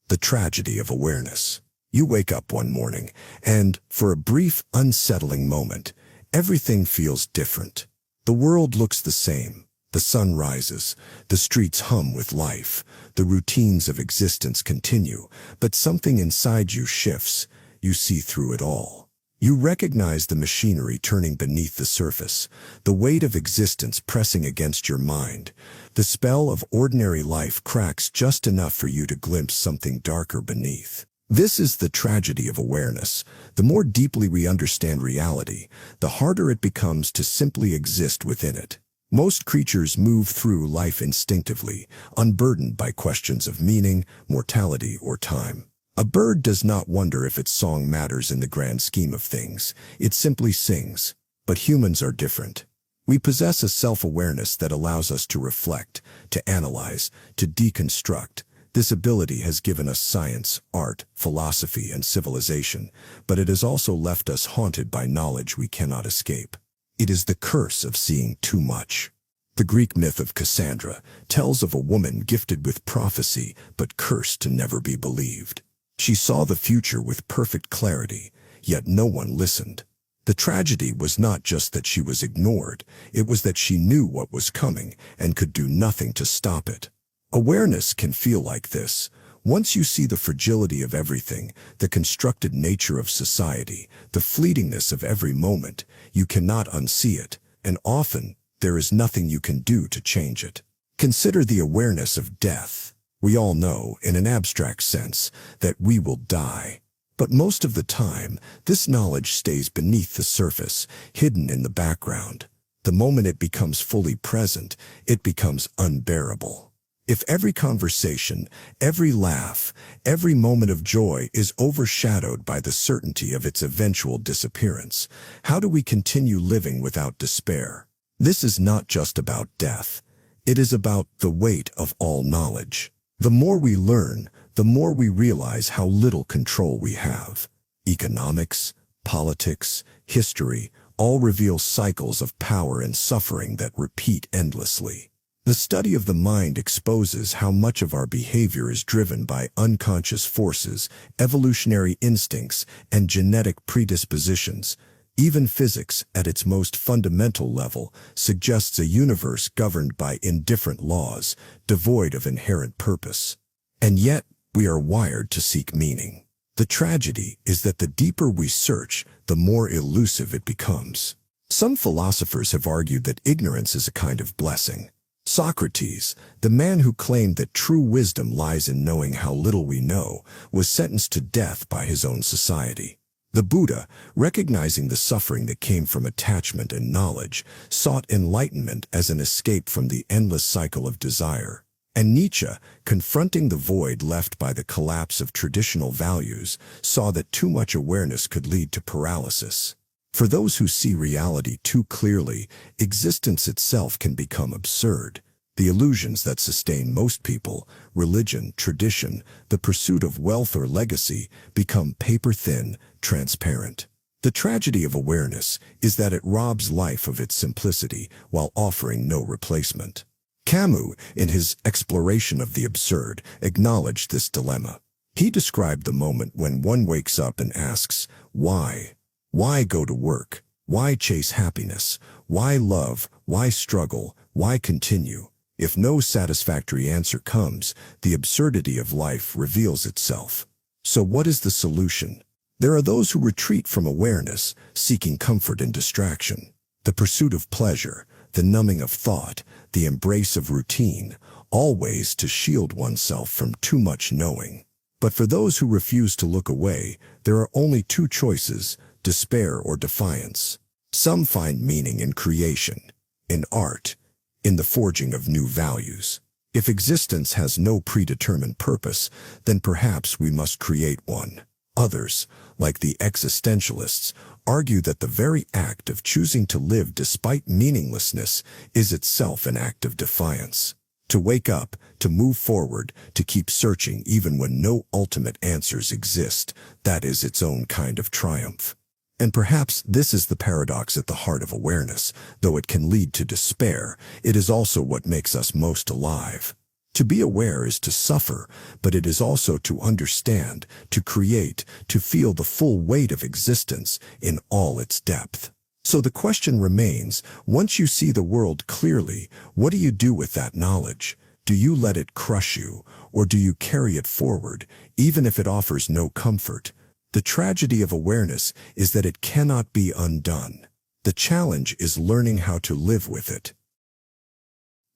The tragedy of awareness. You wake up one morning, and, for a brief, unsettling moment, everything feels different. The world looks the same. The sun rises, the streets hum with life, the routines of existence continue, but something inside you shifts. You see through it all. You recognize the machinery turning beneath the surface, the weight of existence pressing against your mind. The spell of ordinary life cracks just enough for you to glimpse something darker beneath. This is the tragedy of awareness. The more deeply we understand reality, the harder it becomes to simply exist within it. Most creatures move through life instinctively, unburdened by questions of meaning, mortality, or time. A bird does not wonder if its song matters in the grand scheme of things. It simply sings. But humans are different. We possess a self-awareness that allows us to reflect, to analyze, to deconstruct. This ability has given us science, art, philosophy, and civilization, but it has also left us haunted by knowledge we cannot escape. It is the curse of seeing too much. The Greek myth of Cassandra tells of a woman gifted with prophecy but cursed to never be believed. She saw the future with perfect clarity, yet no one listened. The tragedy was not just that she was ignored, it was that she knew what was coming and could do nothing to stop it. Awareness can feel like this. Once you see the fragility of everything, the constructed nature of society, the fleetingness of every moment, you cannot unsee it, and often there is nothing you can do to change it. Consider the awareness of death. We all know, in an abstract sense, that we will die. But most of the time, this knowledge stays beneath the surface, hidden in the background. The moment it becomes fully present, it becomes unbearable. If every conversation, every laugh, every moment of joy is overshadowed by the certainty of its eventual disappearance, how do we continue living without despair? This is not just about death. It is about the weight of all knowledge. The more we learn, the more we realize how little control we have. Economics, politics, history, all reveal cycles of power and suffering that repeat endlessly. The study of the mind exposes how much of our behavior is driven by unconscious forces, evolutionary instincts, and genetic predispositions. Even physics, at its most fundamental level, suggests a universe governed by indifferent laws, devoid of inherent purpose. And yet, we are wired to seek meaning. The tragedy is that the deeper we search, the more elusive it becomes. Some philosophers have argued that ignorance is a kind of blessing. Socrates, the man who claimed that true wisdom lies in knowing how little we know, was sentenced to death by his own society. The Buddha, recognizing the suffering that came from attachment and knowledge, sought enlightenment as an escape from the endless cycle of desire. And Nietzsche, confronting the void left by the collapse of traditional values, saw that too much awareness could lead to paralysis. For those who see reality too clearly, existence itself can become absurd. The illusions that sustain most people, religion, tradition, the pursuit of wealth or legacy, become paper-thin, transparent. The tragedy of awareness is that it robs life of its simplicity while offering no replacement. Camus, in his Exploration of the Absurd, acknowledged this dilemma. He described the moment when one wakes up and asks, why? Why go to work? Why chase happiness? Why love? Why struggle? Why continue? If no satisfactory answer comes, the absurdity of life reveals itself. So what is the solution? There are those who retreat from awareness, seeking comfort in distraction. The pursuit of pleasure, the numbing of thought, the embrace of routine, all ways to shield oneself from too much knowing. But for those who refuse to look away, there are only two choices: despair or defiance. Some find meaning in creation, in art, in the forging of new values. If existence has no predetermined purpose, then perhaps we must create one. Others, like the existentialists, argue that the very act of choosing to live despite meaninglessness is itself an act of defiance. To wake up, to move forward, to keep searching even when no ultimate answers exist, that is its own kind of triumph. And perhaps this is the paradox at the heart of awareness. Though it can lead to despair, it is also what makes us most alive. To be aware is to suffer, but it is also to understand, to create, to feel the full weight of existence in all its depth. So the question remains, once you see the world clearly, what do you do with that knowledge? Do you let it crush you, or do you carry it forward, even if it offers no comfort? The tragedy of awareness is that it cannot be undone. The challenge is learning how to live with it.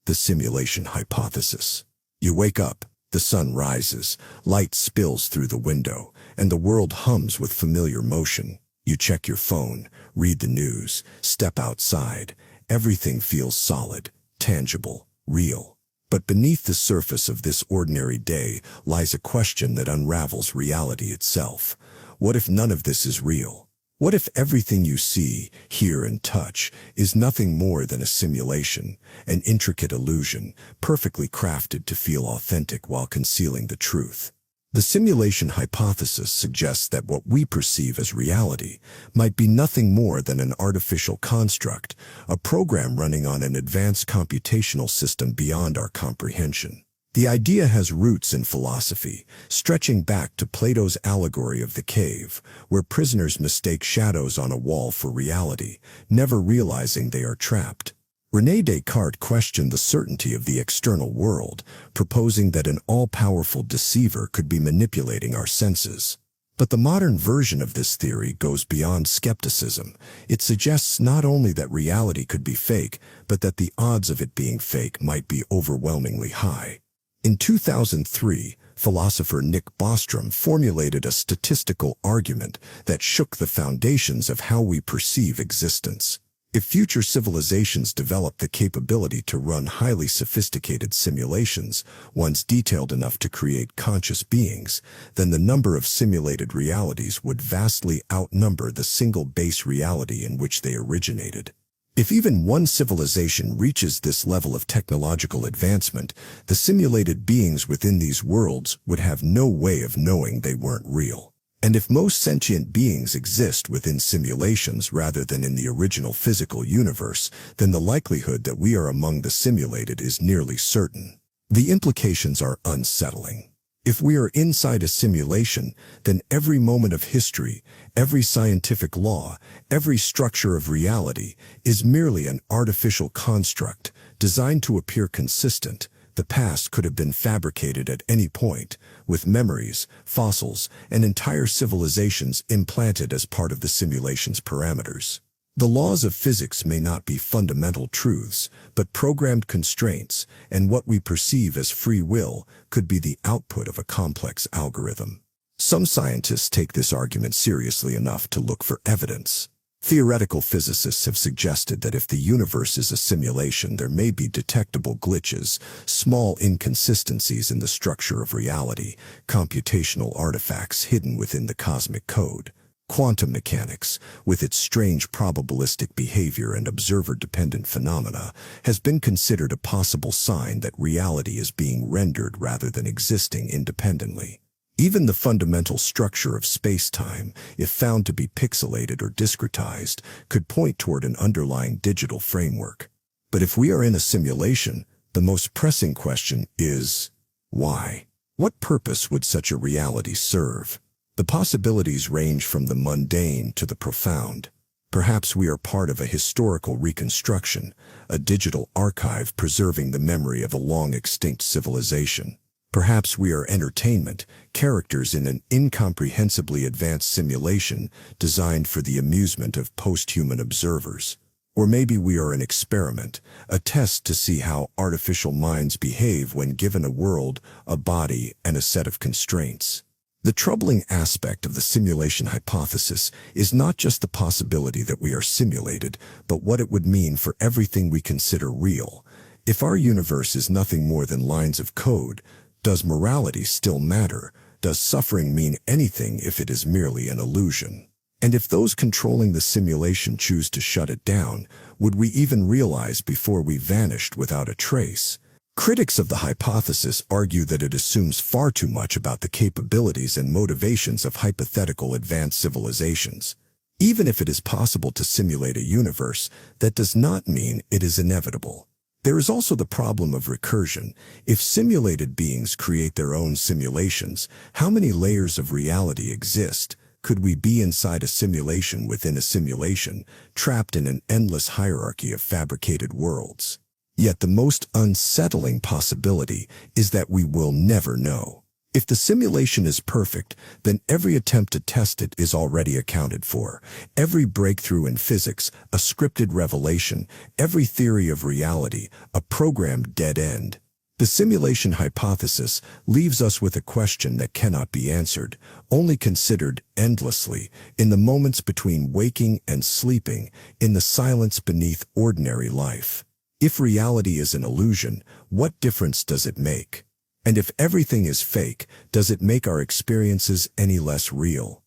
The simulation hypothesis. You wake up, the sun rises, light spills through the window, and the world hums with familiar motion. You check your phone, read the news, step outside, everything feels solid, tangible, real. But beneath the surface of this ordinary day lies a question that unravels reality itself. What if none of this is real? What if everything you see, hear, and touch is nothing more than a simulation, an intricate illusion, perfectly crafted to feel authentic while concealing the truth? The simulation hypothesis suggests that what we perceive as reality might be nothing more than an artificial construct, a program running on an advanced computational system beyond our comprehension. The idea has roots in philosophy, stretching back to Plato's allegory of the cave, where prisoners mistake shadows on a wall for reality, never realizing they are trapped. René Descartes questioned the certainty of the external world, proposing that an all-powerful deceiver could be manipulating our senses. But the modern version of this theory goes beyond skepticism. It suggests not only that reality could be fake, but that the odds of it being fake might be overwhelmingly high. In 2003, philosopher Nick Bostrom formulated a statistical argument that shook the foundations of how we perceive existence. If future civilizations develop the capability to run highly sophisticated simulations, ones detailed enough to create conscious beings, then the number of simulated realities would vastly outnumber the single base reality in which they originated. If even one civilization reaches this level of technological advancement, the simulated beings within these worlds would have no way of knowing they weren't real. And if most sentient beings exist within simulations rather than in the original physical universe, then the likelihood that we are among the simulated is nearly certain. The implications are unsettling. If we are inside a simulation, then every moment of history, every scientific law, every structure of reality is merely an artificial construct designed to appear consistent. The past could have been fabricated at any point, with memories, fossils, and entire civilizations implanted as part of the simulation's parameters. The laws of physics may not be fundamental truths, but programmed constraints, and what we perceive as free will could be the output of a complex algorithm. Some scientists take this argument seriously enough to look for evidence. Theoretical physicists have suggested that if the universe is a simulation, there may be detectable glitches, small inconsistencies in the structure of reality, computational artifacts hidden within the cosmic code. Quantum mechanics, with its strange probabilistic behavior and observer-dependent phenomena, has been considered a possible sign that reality is being rendered rather than existing independently. Even the fundamental structure of space-time, if found to be pixelated or discretized, could point toward an underlying digital framework. But if we are in a simulation, the most pressing question is, why? What purpose would such a reality serve? The possibilities range from the mundane to the profound. Perhaps we are part of a historical reconstruction, a digital archive preserving the memory of a long-extinct civilization. Perhaps we are entertainment, characters in an incomprehensibly advanced simulation designed for the amusement of post-human observers. Or maybe we are an experiment, a test to see how artificial minds behave when given a world, a body, and a set of constraints. The troubling aspect of the simulation hypothesis is not just the possibility that we are simulated, but what it would mean for everything we consider real. If our universe is nothing more than lines of code, does morality still matter? Does suffering mean anything if it is merely an illusion? And if those controlling the simulation choose to shut it down, would we even realize before we vanished without a trace? Critics of the hypothesis argue that it assumes far too much about the capabilities and motivations of hypothetical advanced civilizations. Even if it is possible to simulate a universe, that does not mean it is inevitable. There is also the problem of recursion. If simulated beings create their own simulations, how many layers of reality exist? Could we be inside a simulation within a simulation, trapped in an endless hierarchy of fabricated worlds? Yet the most unsettling possibility is that we will never know. If the simulation is perfect, then every attempt to test it is already accounted for. Every breakthrough in physics, a scripted revelation, every theory of reality, a programmed dead end. The simulation hypothesis leaves us with a question that cannot be answered, only considered endlessly, in the moments between waking and sleeping, in the silence beneath ordinary life. If reality is an illusion, what difference does it make? And if everything is fake, does it make our experiences any less real?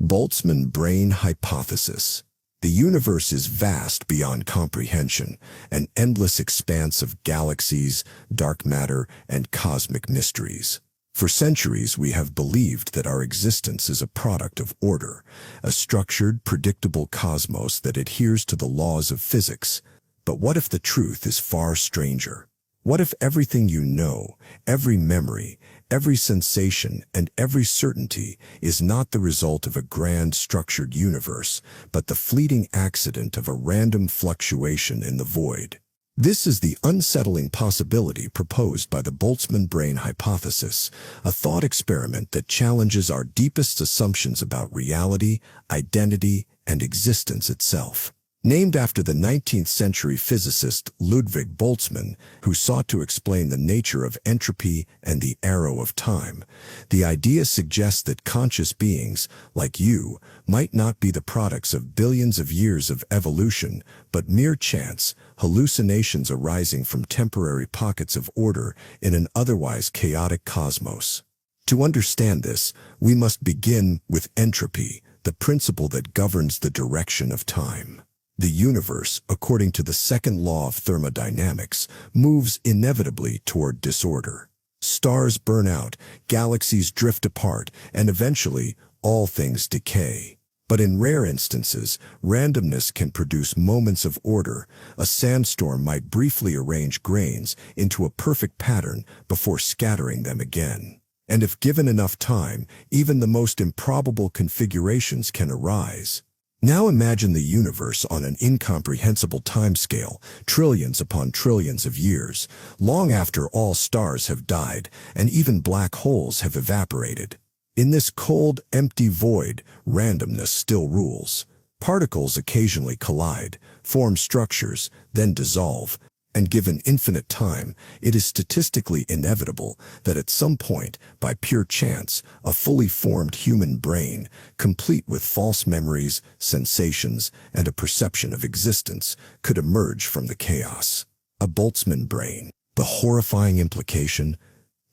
Boltzmann brain hypothesis. The universe is vast beyond comprehension, an endless expanse of galaxies, dark matter, and cosmic mysteries. For centuries, we have believed that our existence is a product of order, a structured, predictable cosmos that adheres to the laws of physics. But what if the truth is far stranger? What if everything you know, every memory, every sensation, and every certainty is not the result of a grand structured universe, but the fleeting accident of a random fluctuation in the void? This is the unsettling possibility proposed by the Boltzmann brain hypothesis, a thought experiment that challenges our deepest assumptions about reality, identity, and existence itself. Named after the 19th century physicist Ludwig Boltzmann, who sought to explain the nature of entropy and the arrow of time, the idea suggests that conscious beings, like you, might not be the products of billions of years of evolution, but mere chance, hallucinations arising from temporary pockets of order in an otherwise chaotic cosmos. To understand this, we must begin with entropy, the principle that governs the direction of time. The universe, according to the second law of thermodynamics, moves inevitably toward disorder. Stars burn out, galaxies drift apart, and eventually, all things decay. But in rare instances, randomness can produce moments of order. A sandstorm might briefly arrange grains into a perfect pattern before scattering them again. And if given enough time, even the most improbable configurations can arise. Now imagine the universe on an incomprehensible timescale, trillions upon trillions of years, long after all stars have died and even black holes have evaporated. In this cold, empty void, randomness still rules. Particles occasionally collide, form structures, then dissolve, and given infinite time, it is statistically inevitable that at some point, by pure chance, a fully formed human brain, complete with false memories, sensations, and a perception of existence, could emerge from the chaos. A Boltzmann brain. The horrifying implication?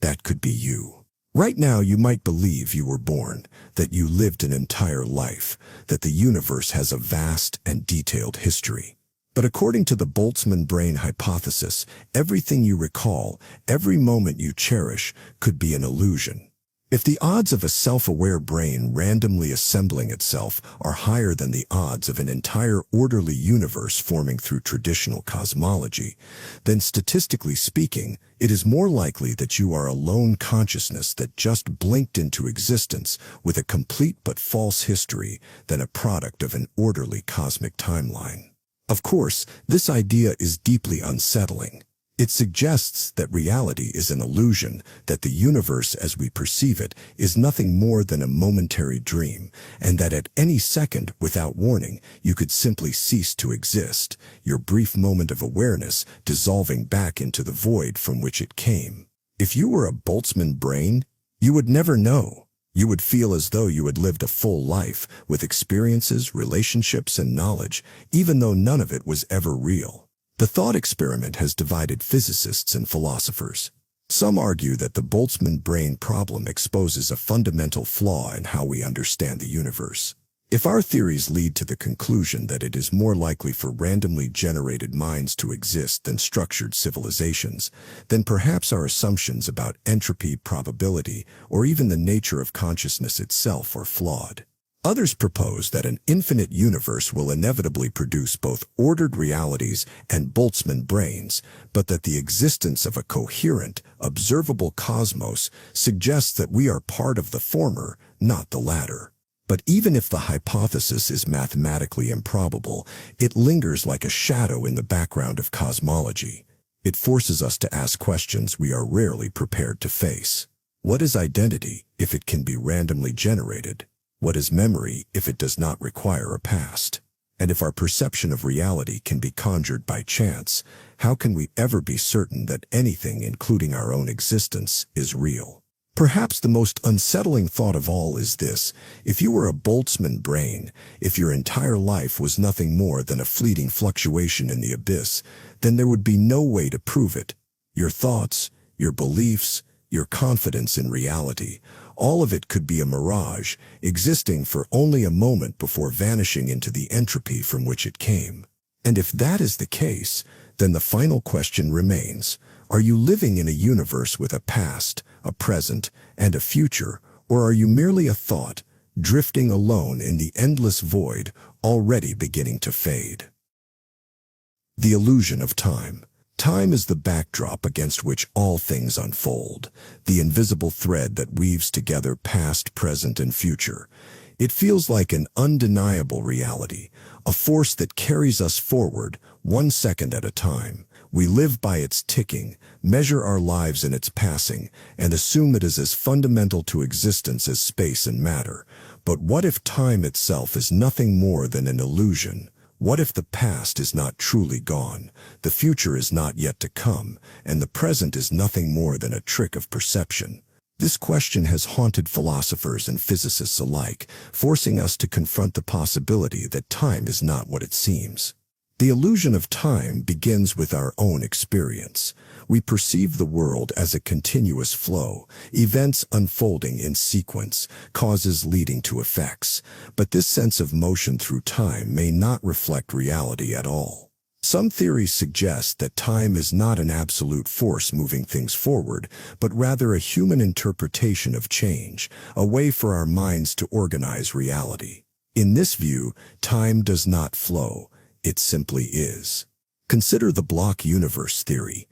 That could be you. Right now, you might believe you were born, that you lived an entire life, that the universe has a vast and detailed history. But according to the Boltzmann brain hypothesis, everything you recall, every moment you cherish, could be an illusion. If the odds of a self-aware brain randomly assembling itself are higher than the odds of an entire orderly universe forming through traditional cosmology, then statistically speaking, it is more likely that you are a lone consciousness that just blinked into existence with a complete but false history than a product of an orderly cosmic timeline. Of course, this idea is deeply unsettling. It suggests that reality is an illusion, that the universe as we perceive it is nothing more than a momentary dream, and that at any second, without warning, you could simply cease to exist, your brief moment of awareness dissolving back into the void from which it came. If you were a Boltzmann brain, you would never know. You would feel as though you had lived a full life, with experiences, relationships, and knowledge, even though none of it was ever real. The thought experiment has divided physicists and philosophers. Some argue that the Boltzmann brain problem exposes a fundamental flaw in how we understand the universe. If our theories lead to the conclusion that it is more likely for randomly generated minds to exist than structured civilizations, then perhaps our assumptions about entropy, probability, or even the nature of consciousness itself are flawed. Others propose that an infinite universe will inevitably produce both ordered realities and Boltzmann brains, but that the existence of a coherent, observable cosmos suggests that we are part of the former, not the latter. But even if the hypothesis is mathematically improbable, it lingers like a shadow in the background of cosmology. It forces us to ask questions we are rarely prepared to face. What is identity if it can be randomly generated? What is memory if it does not require a past? And if our perception of reality can be conjured by chance, how can we ever be certain that anything, including our own existence, is real? Perhaps the most unsettling thought of all is this: if you were a Boltzmann brain, if your entire life was nothing more than a fleeting fluctuation in the abyss, then there would be no way to prove it. Your thoughts, your beliefs, your confidence in reality, all of it could be a mirage, existing for only a moment before vanishing into the entropy from which it came. And if that is the case, then the final question remains: are you living in a universe with a past, a present, and a future, or are you merely a thought, drifting alone in the endless void, already beginning to fade? The illusion of time. Time is the backdrop against which all things unfold, the invisible thread that weaves together past, present, and future. It feels like an undeniable reality, a force that carries us forward, 1 second at a time. We live by its ticking, measure our lives in its passing, and assume it is as fundamental to existence as space and matter. But what if time itself is nothing more than an illusion? What if the past is not truly gone, the future is not yet to come, and the present is nothing more than a trick of perception? This question has haunted philosophers and physicists alike, forcing us to confront the possibility that time is not what it seems. The illusion of time begins with our own experience. We perceive the world as a continuous flow, events unfolding in sequence, causes leading to effects. But this sense of motion through time may not reflect reality at all. Some theories suggest that time is not an absolute force moving things forward, but rather a human interpretation of change, a way for our minds to organize reality. In this view, time does not flow. It simply is. Consider the block universe theory,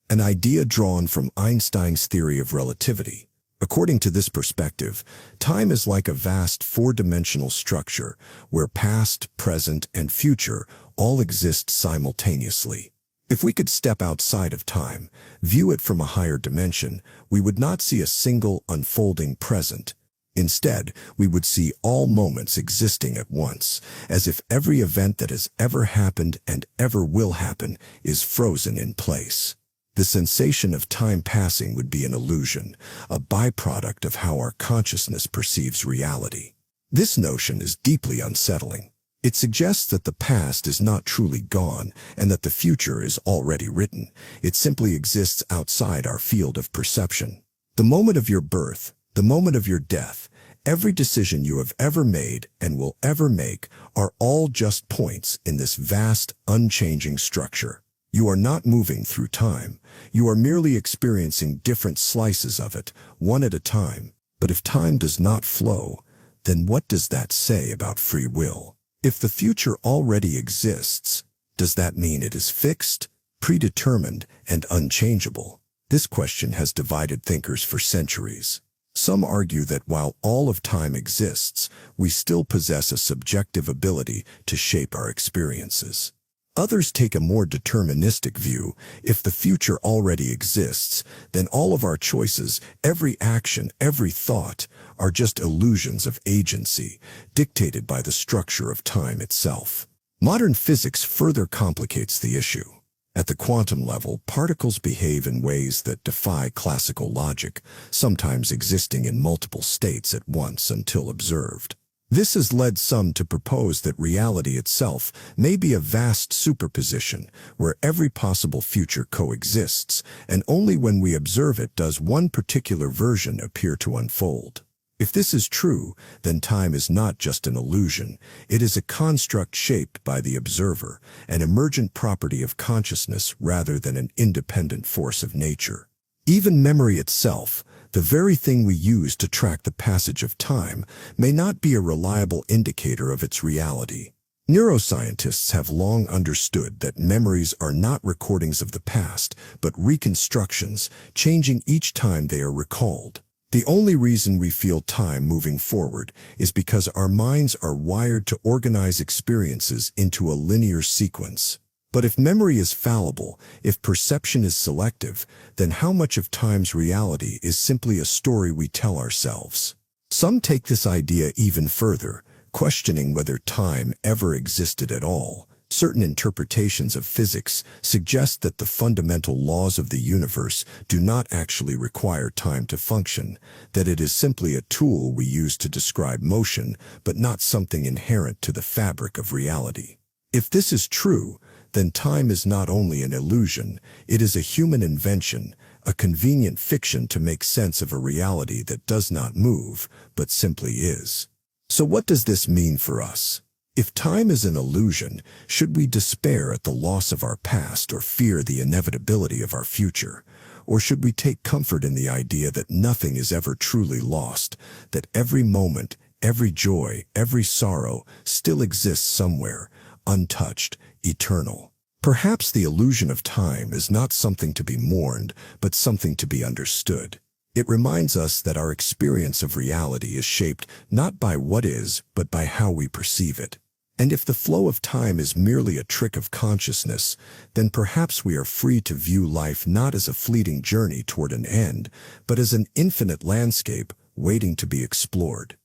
an idea drawn from Einstein's theory of relativity. According to this perspective, time is like a vast four-dimensional structure where past, present, and future all exist simultaneously. If we could step outside of time, view it from a higher dimension, we would not see a single unfolding present. Instead, we would see all moments existing at once, as if every event that has ever happened and ever will happen is frozen in place. The sensation of time passing would be an illusion, a byproduct of how our consciousness perceives reality. This notion is deeply unsettling. It suggests that the past is not truly gone and that the future is already written. It simply exists outside our field of perception. The moment of your birth, the moment of your death, every decision you have ever made and will ever make are all just points in this vast, unchanging structure. You are not moving through time. You are merely experiencing different slices of it, one at a time. But if time does not flow, then what does that say about free will? If the future already exists, does that mean it is fixed, predetermined, and unchangeable? This question has divided thinkers for centuries. Some argue that while all of time exists, we still possess a subjective ability to shape our experiences. Others take a more deterministic view. If the future already exists, then all of our choices, every action, every thought, are just illusions of agency, dictated by the structure of time itself. Modern physics further complicates the issue. At the quantum level, particles behave in ways that defy classical logic, sometimes existing in multiple states at once until observed. This has led some to propose that reality itself may be a vast superposition where every possible future coexists, and only when we observe it does one particular version appear to unfold. If this is true, then time is not just an illusion. It is a construct shaped by the observer, an emergent property of consciousness rather than an independent force of nature. Even memory itself, the very thing we use to track the passage of time, may not be a reliable indicator of its reality. Neuroscientists have long understood that memories are not recordings of the past, but reconstructions, changing each time they are recalled. The only reason we feel time moving forward is because our minds are wired to organize experiences into a linear sequence. But if memory is fallible, if perception is selective, then how much of time's reality is simply a story we tell ourselves? Some take this idea even further. questioning whether time ever existed at all. Certain interpretations of physics suggest that the fundamental laws of the universe do not actually require time to function, that it is simply a tool we use to describe motion, but not something inherent to the fabric of reality. If this is true, then time is not only an illusion, it is a human invention, a convenient fiction to make sense of a reality that does not move, but simply is. So what does this mean for us? If time is an illusion, should we despair at the loss of our past or fear the inevitability of our future? Or should we take comfort in the idea that nothing is ever truly lost, that every moment, every joy, every sorrow still exists somewhere, untouched, eternal? Perhaps the illusion of time is not something to be mourned, but something to be understood. It reminds us that our experience of reality is shaped not by what is, but by how we perceive it. And if the flow of time is merely a trick of consciousness, then perhaps we are free to view life not as a fleeting journey toward an end, but as an infinite landscape waiting to be explored.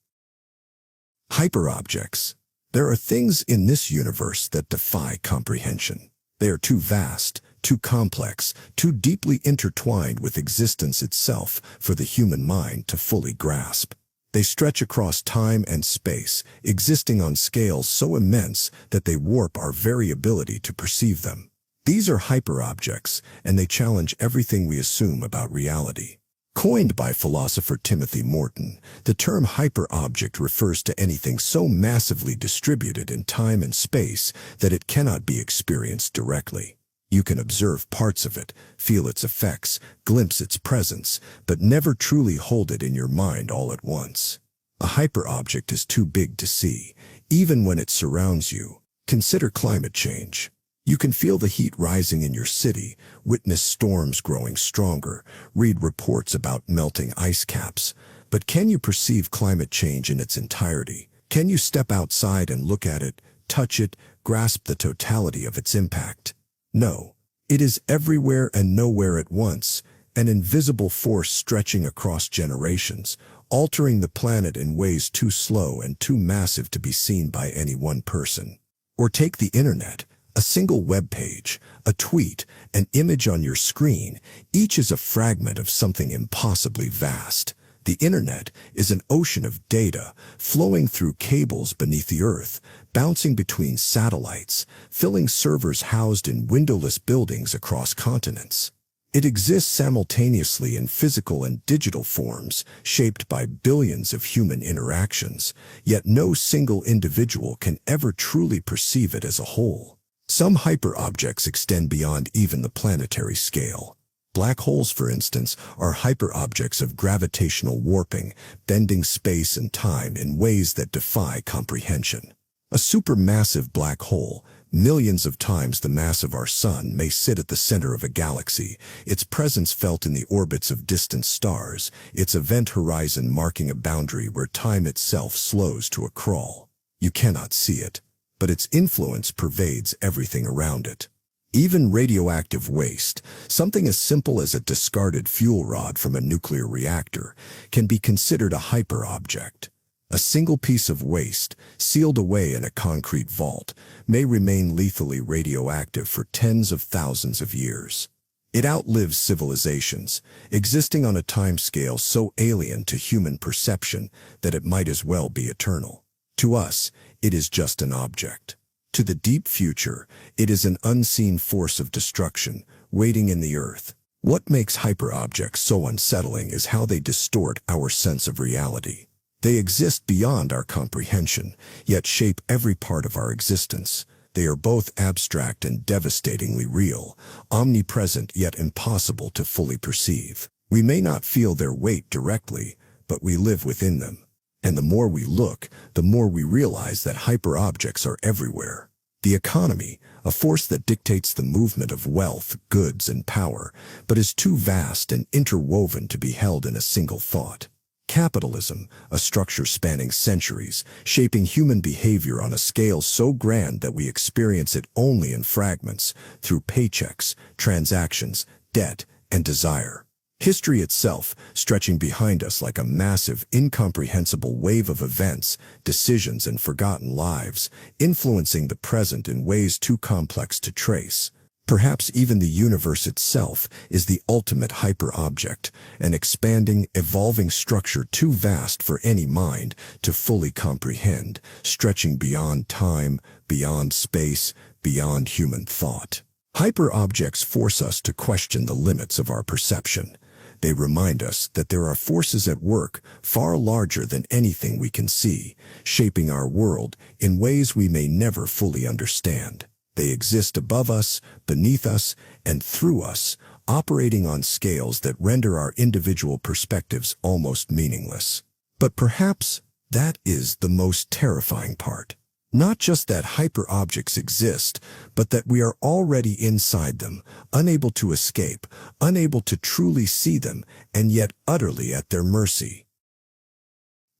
Hyperobjects. There are things in this universe that defy comprehension. They are too vast, too complex, too deeply intertwined with existence itself for the human mind to fully grasp. They stretch across time and space, existing on scales so immense that they warp our very ability to perceive them. These are hyperobjects, and they challenge everything we assume about reality. Coined by philosopher Timothy Morton, the term hyperobject refers to anything so massively distributed in time and space that it cannot be experienced directly. You can observe parts of it, feel its effects, glimpse its presence, but never truly hold it in your mind all at once. A hyperobject is too big to see, even when it surrounds you. Consider climate change. You can feel the heat rising in your city, witness storms growing stronger, read reports about melting ice caps. But can you perceive climate change in its entirety? Can you step outside and look at it, touch it, grasp the totality of its impact? No. It is everywhere and nowhere at once, an invisible force stretching across generations, altering the planet in ways too slow and too massive to be seen by any one person. Or take the internet. A single web page, a tweet, an image on your screen, each is a fragment of something impossibly vast. The internet is an ocean of data flowing through cables beneath the earth, bouncing between satellites, filling servers housed in windowless buildings across continents. It exists simultaneously in physical and digital forms, shaped by billions of human interactions, yet no single individual can ever truly perceive it as a whole. Some hyperobjects extend beyond even the planetary scale. Black holes, for instance, are hyperobjects of gravitational warping, bending space and time in ways that defy comprehension. A supermassive black hole, millions of times the mass of our sun, may sit at the center of a galaxy, its presence felt in the orbits of distant stars, its event horizon marking a boundary where time itself slows to a crawl. You cannot see it, but its influence pervades everything around it. Even radioactive waste, something as simple as a discarded fuel rod from a nuclear reactor, can be considered a hyperobject. A single piece of waste, sealed away in a concrete vault, may remain lethally radioactive for tens of thousands of years. It outlives civilizations, existing on a timescale so alien to human perception that it might as well be eternal. To us, it is just an object. To the deep future, it is an unseen force of destruction, waiting in the earth. What makes hyperobjects so unsettling is how they distort our sense of reality. They exist beyond our comprehension, yet shape every part of our existence. They are both abstract and devastatingly real, omnipresent yet impossible to fully perceive. We may not feel their weight directly, but we live within them. And the more we look, the more we realize that hyperobjects are everywhere. The economy, a force that dictates the movement of wealth, goods, and power, but is too vast and interwoven to be held in a single thought. Capitalism, a structure spanning centuries, shaping human behavior on a scale so grand that we experience it only in fragments, through paychecks, transactions, debt, and desire. History itself, stretching behind us like a massive, incomprehensible wave of events, decisions, and forgotten lives, influencing the present in ways too complex to trace. Perhaps even the universe itself is the ultimate hyper-object, an expanding, evolving structure too vast for any mind to fully comprehend, stretching beyond time, beyond space, beyond human thought. Hyper-objects force us to question the limits of our perception. They remind us that there are forces at work far larger than anything we can see, shaping our world in ways we may never fully understand. They exist above us, beneath us, and through us, operating on scales that render our individual perspectives almost meaningless. But perhaps that is the most terrifying part. Not just that hyper-objects exist, but that we are already inside them, unable to escape, unable to truly see them, and yet utterly at their mercy.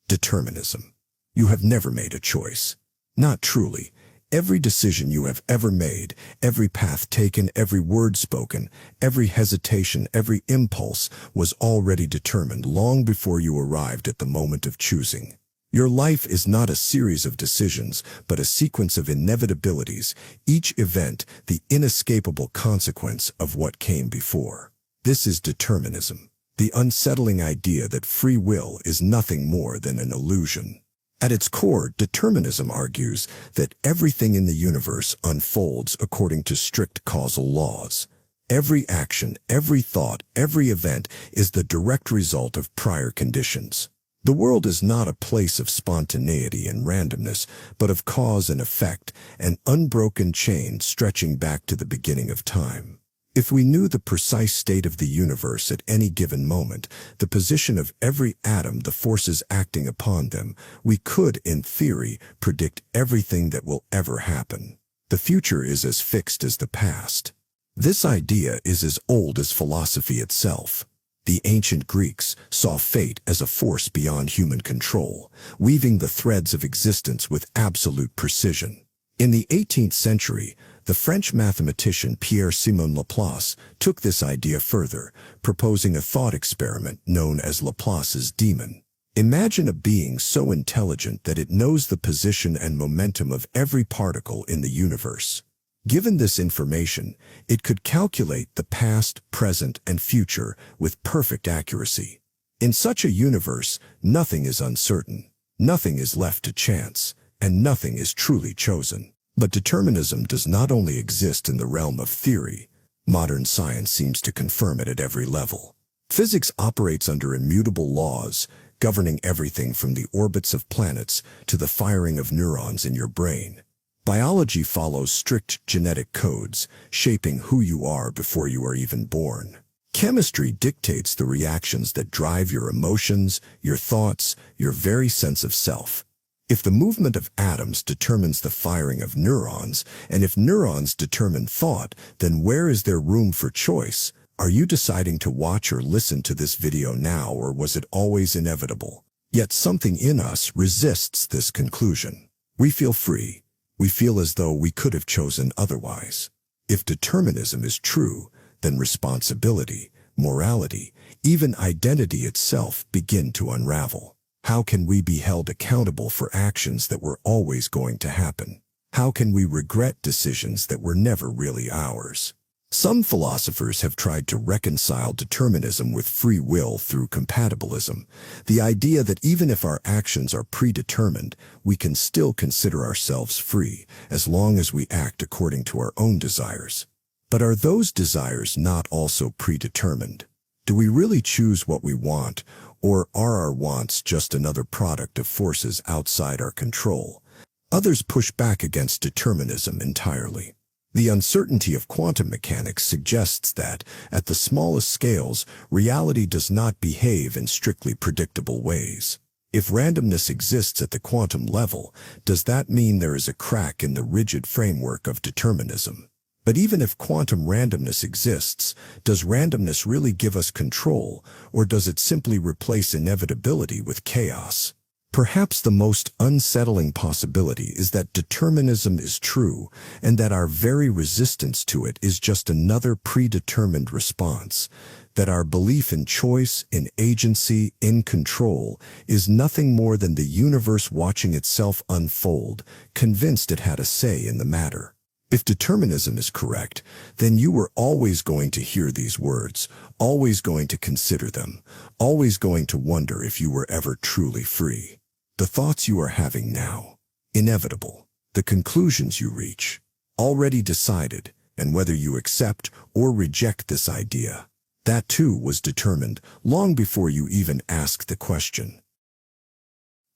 Determinism. You have never made a choice. Not truly. Every decision you have ever made, every path taken, every word spoken, every hesitation, every impulse was already determined long before you arrived at the moment of choosing. Your life is not a series of decisions, but a sequence of inevitabilities, each event the inescapable consequence of what came before. This is determinism, the unsettling idea that free will is nothing more than an illusion. At its core, determinism argues that everything in the universe unfolds according to strict causal laws. Every action, every thought, every event is the direct result of prior conditions. The world is not a place of spontaneity and randomness, but of cause and effect, an unbroken chain stretching back to the beginning of time. If we knew the precise state of the universe at any given moment, the position of every atom, the forces acting upon them, we could, in theory, predict everything that will ever happen. The future is as fixed as the past. This idea is as old as philosophy itself. The ancient Greeks saw fate as a force beyond human control, weaving the threads of existence with absolute precision. In the 18th century, the French mathematician Pierre-Simon Laplace took this idea further, proposing a thought experiment known as Laplace's demon. Imagine a being so intelligent that it knows the position and momentum of every particle in the universe. Given this information, it could calculate the past, present, and future with perfect accuracy. In such a universe, nothing is uncertain, nothing is left to chance, and nothing is truly chosen. But determinism does not only exist in the realm of theory. Modern science seems to confirm it at every level. Physics operates under immutable laws, governing everything from the orbits of planets to the firing of neurons in your brain. Biology follows strict genetic codes, shaping who you are before you are even born. Chemistry dictates the reactions that drive your emotions, your thoughts, your very sense of self. If the movement of atoms determines the firing of neurons, and if neurons determine thought, then where is there room for choice? Are you deciding to watch or listen to this video now, or was it always inevitable? Yet something in us resists this conclusion. We feel free. We feel as though we could have chosen otherwise. If determinism is true, then responsibility, morality, even identity itself begin to unravel. How can we be held accountable for actions that were always going to happen? How can we regret decisions that were never really ours? Some philosophers have tried to reconcile determinism with free will through compatibilism, the idea that even if our actions are predetermined, we can still consider ourselves free as long as we act according to our own desires. But are those desires not also predetermined? Do we really choose what we want, or are our wants just another product of forces outside our control? Others push back against determinism entirely. The uncertainty of quantum mechanics suggests that, at the smallest scales, reality does not behave in strictly predictable ways. If randomness exists at the quantum level, does that mean there is a crack in the rigid framework of determinism? But even if quantum randomness exists, does randomness really give us control, or does it simply replace inevitability with chaos? Perhaps the most unsettling possibility is that determinism is true, and that our very resistance to it is just another predetermined response. that our belief in choice, in agency, in control, is nothing more than the universe watching itself unfold, convinced it had a say in the matter. If determinism is correct, then you were always going to hear these words, always going to consider them, always going to wonder if you were ever truly free. The thoughts you are having now, inevitable. The conclusions you reach, already decided, and whether you accept or reject this idea, that too was determined long before you even asked the question.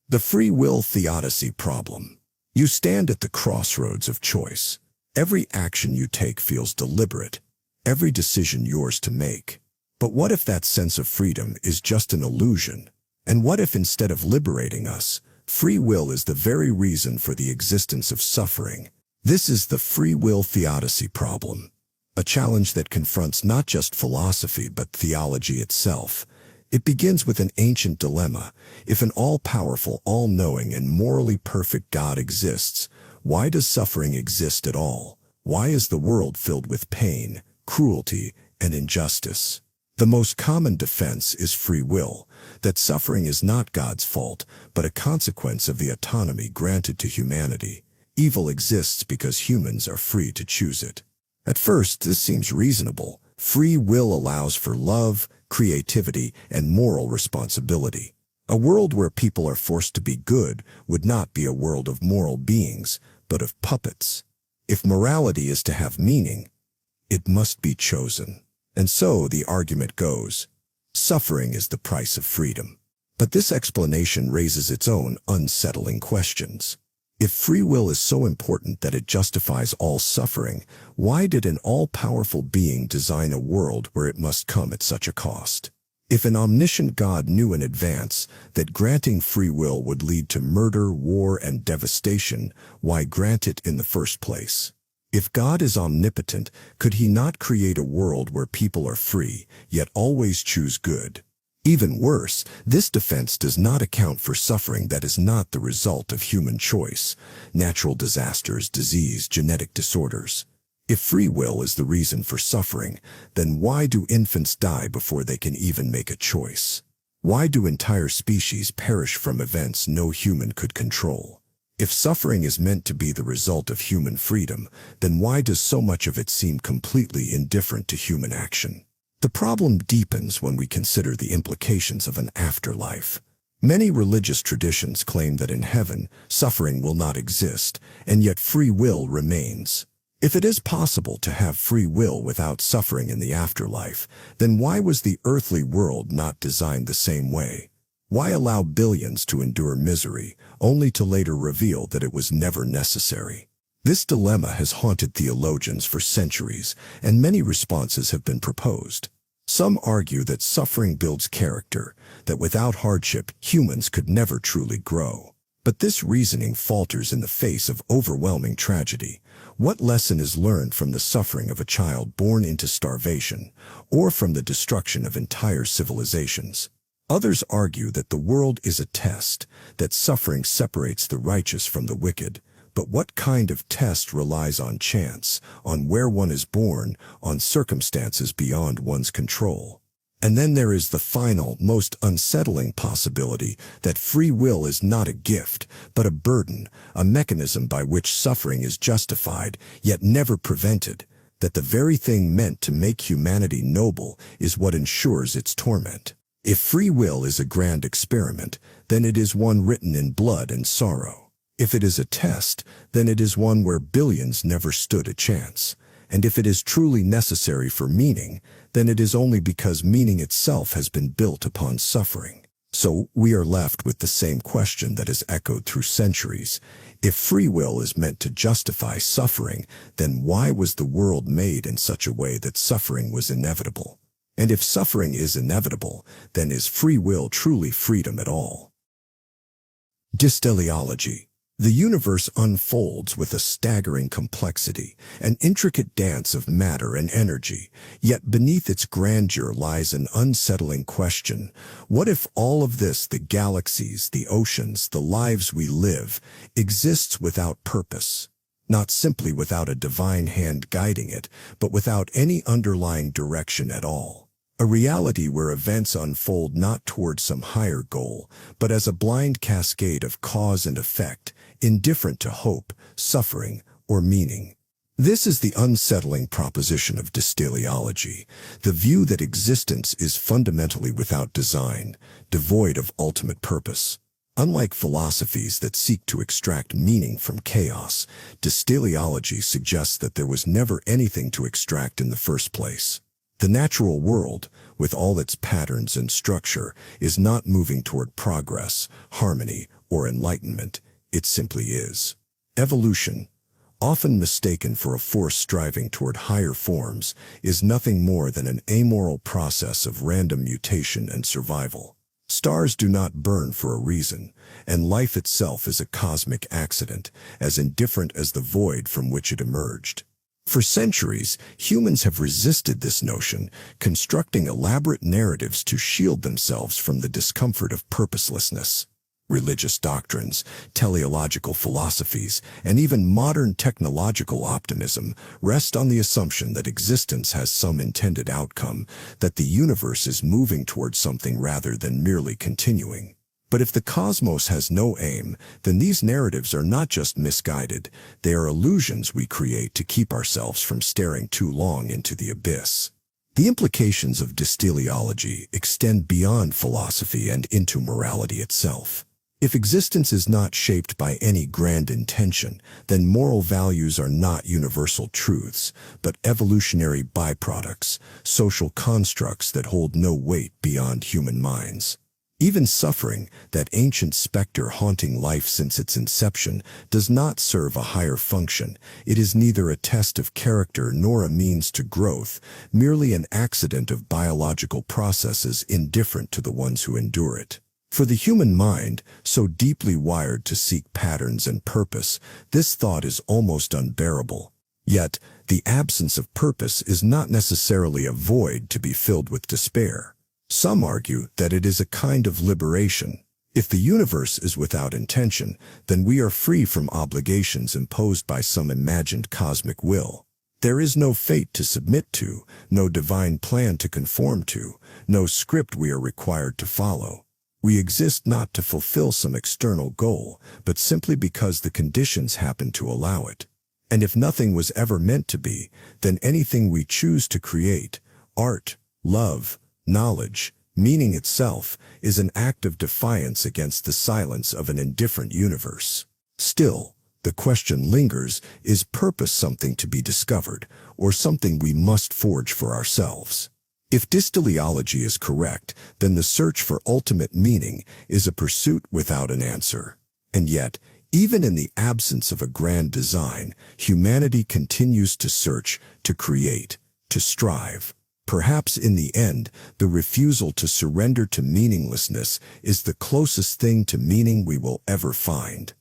The free will theodicy problem. You stand at the crossroads of choice. Every action you take feels deliberate, every decision yours to make. But what if that sense of freedom is just an illusion? And what if instead of liberating us, free will is the very reason for the existence of suffering? This is the free will theodicy problem, a challenge that confronts not just philosophy but theology itself. It begins with an ancient dilemma. If an all-powerful, all-knowing, and morally perfect God exists, why does suffering exist at all? Why is the world filled with pain, cruelty, and injustice? The most common defense is free will, that suffering is not God's fault, but a consequence of the autonomy granted to humanity. Evil exists because humans are free to choose it. At first, this seems reasonable. Free will allows for love, creativity, and moral responsibility. A world where people are forced to be good would not be a world of moral beings, but of puppets. If morality is to have meaning, it must be chosen. And so the argument goes, suffering is the price of freedom. But this explanation raises its own unsettling questions. If free will is so important that it justifies all suffering, why did an all-powerful being design a world where it must come at such a cost? If an omniscient God knew in advance that granting free will would lead to murder, war, and devastation, why grant it in the first place? If God is omnipotent, could he not create a world where people are free, yet always choose good? Even worse, this defense does not account for suffering that is not the result of human choice, natural disasters, disease, genetic disorders. If free will is the reason for suffering, then why do infants die before they can even make a choice? Why do entire species perish from events no human could control? If suffering is meant to be the result of human freedom, then why does so much of it seem completely indifferent to human action? The problem deepens when we consider the implications of an afterlife. Many religious traditions claim that in heaven, suffering will not exist, and yet free will remains. If it is possible to have free will without suffering in the afterlife, then why was the earthly world not designed the same way? Why allow billions to endure misery, only to later reveal that it was never necessary? This dilemma has haunted theologians for centuries, and many responses have been proposed. Some argue that suffering builds character, that without hardship, humans could never truly grow. But this reasoning falters in the face of overwhelming tragedy. What lesson is learned from the suffering of a child born into starvation, or from the destruction of entire civilizations? Others argue that the world is a test, that suffering separates the righteous from the wicked. But what kind of test relies on chance, on where one is born, on circumstances beyond one's control? And then there is the final, most unsettling possibility that free will is not a gift, but a burden, a mechanism by which suffering is justified, yet never prevented, that the very thing meant to make humanity noble is what ensures its torment. If free will is a grand experiment, then it is one written in blood and sorrow. If it is a test, then it is one where billions never stood a chance. And if it is truly necessary for meaning, then it is only because meaning itself has been built upon suffering. So we are left with the same question that has echoed through centuries. If free will is meant to justify suffering, then why was the world made in such a way that suffering was inevitable? And if suffering is inevitable, then is free will truly freedom at all? Dysteleology. The universe unfolds with a staggering complexity, an intricate dance of matter and energy, yet beneath its grandeur lies an unsettling question. What if all of this, the galaxies, the oceans, the lives we live, exists without purpose? Not simply without a divine hand guiding it, but without any underlying direction at all. A reality where events unfold not toward some higher goal, but as a blind cascade of cause and effect, indifferent to hope, suffering, or meaning. This is the unsettling proposition of dysteleology, the view that existence is fundamentally without design, devoid of ultimate purpose. Unlike philosophies that seek to extract meaning from chaos, dysteleology suggests that there was never anything to extract in the first place. The natural world, with all its patterns and structure, is not moving toward progress, harmony, or enlightenment. It simply is. Evolution, often mistaken for a force striving toward higher forms, is nothing more than an amoral process of random mutation and survival. Stars do not burn for a reason, and life itself is a cosmic accident, as indifferent as the void from which it emerged. For centuries, humans have resisted this notion, constructing elaborate narratives to shield themselves from the discomfort of purposelessness. Religious doctrines, teleological philosophies, and even modern technological optimism rest on the assumption that existence has some intended outcome, that the universe is moving towards something rather than merely continuing. But if the cosmos has no aim, then these narratives are not just misguided, they are illusions we create to keep ourselves from staring too long into the abyss. The implications of dysteleology extend beyond philosophy and into morality itself. If existence is not shaped by any grand intention, then moral values are not universal truths, but evolutionary byproducts, social constructs that hold no weight beyond human minds. Even suffering, that ancient specter haunting life since its inception, does not serve a higher function. It is neither a test of character nor a means to growth, merely an accident of biological processes indifferent to the ones who endure it. For the human mind, so deeply wired to seek patterns and purpose, this thought is almost unbearable. Yet, the absence of purpose is not necessarily a void to be filled with despair. Some argue that it is a kind of liberation. If the universe is without intention, then we are free from obligations imposed by some imagined cosmic will. There is no fate to submit to, no divine plan to conform to, no script we are required to follow. We exist not to fulfill some external goal, but simply because the conditions happen to allow it. And if nothing was ever meant to be, then anything we choose to create, art, love, knowledge, meaning itself, is an act of defiance against the silence of an indifferent universe. Still, the question lingers, is purpose something to be discovered, or something we must forge for ourselves? If dysteleology is correct, then the search for ultimate meaning is a pursuit without an answer. And yet, even in the absence of a grand design, humanity continues to search, to create, to strive. Perhaps in the end, the refusal to surrender to meaninglessness is the closest thing to meaning we will ever find.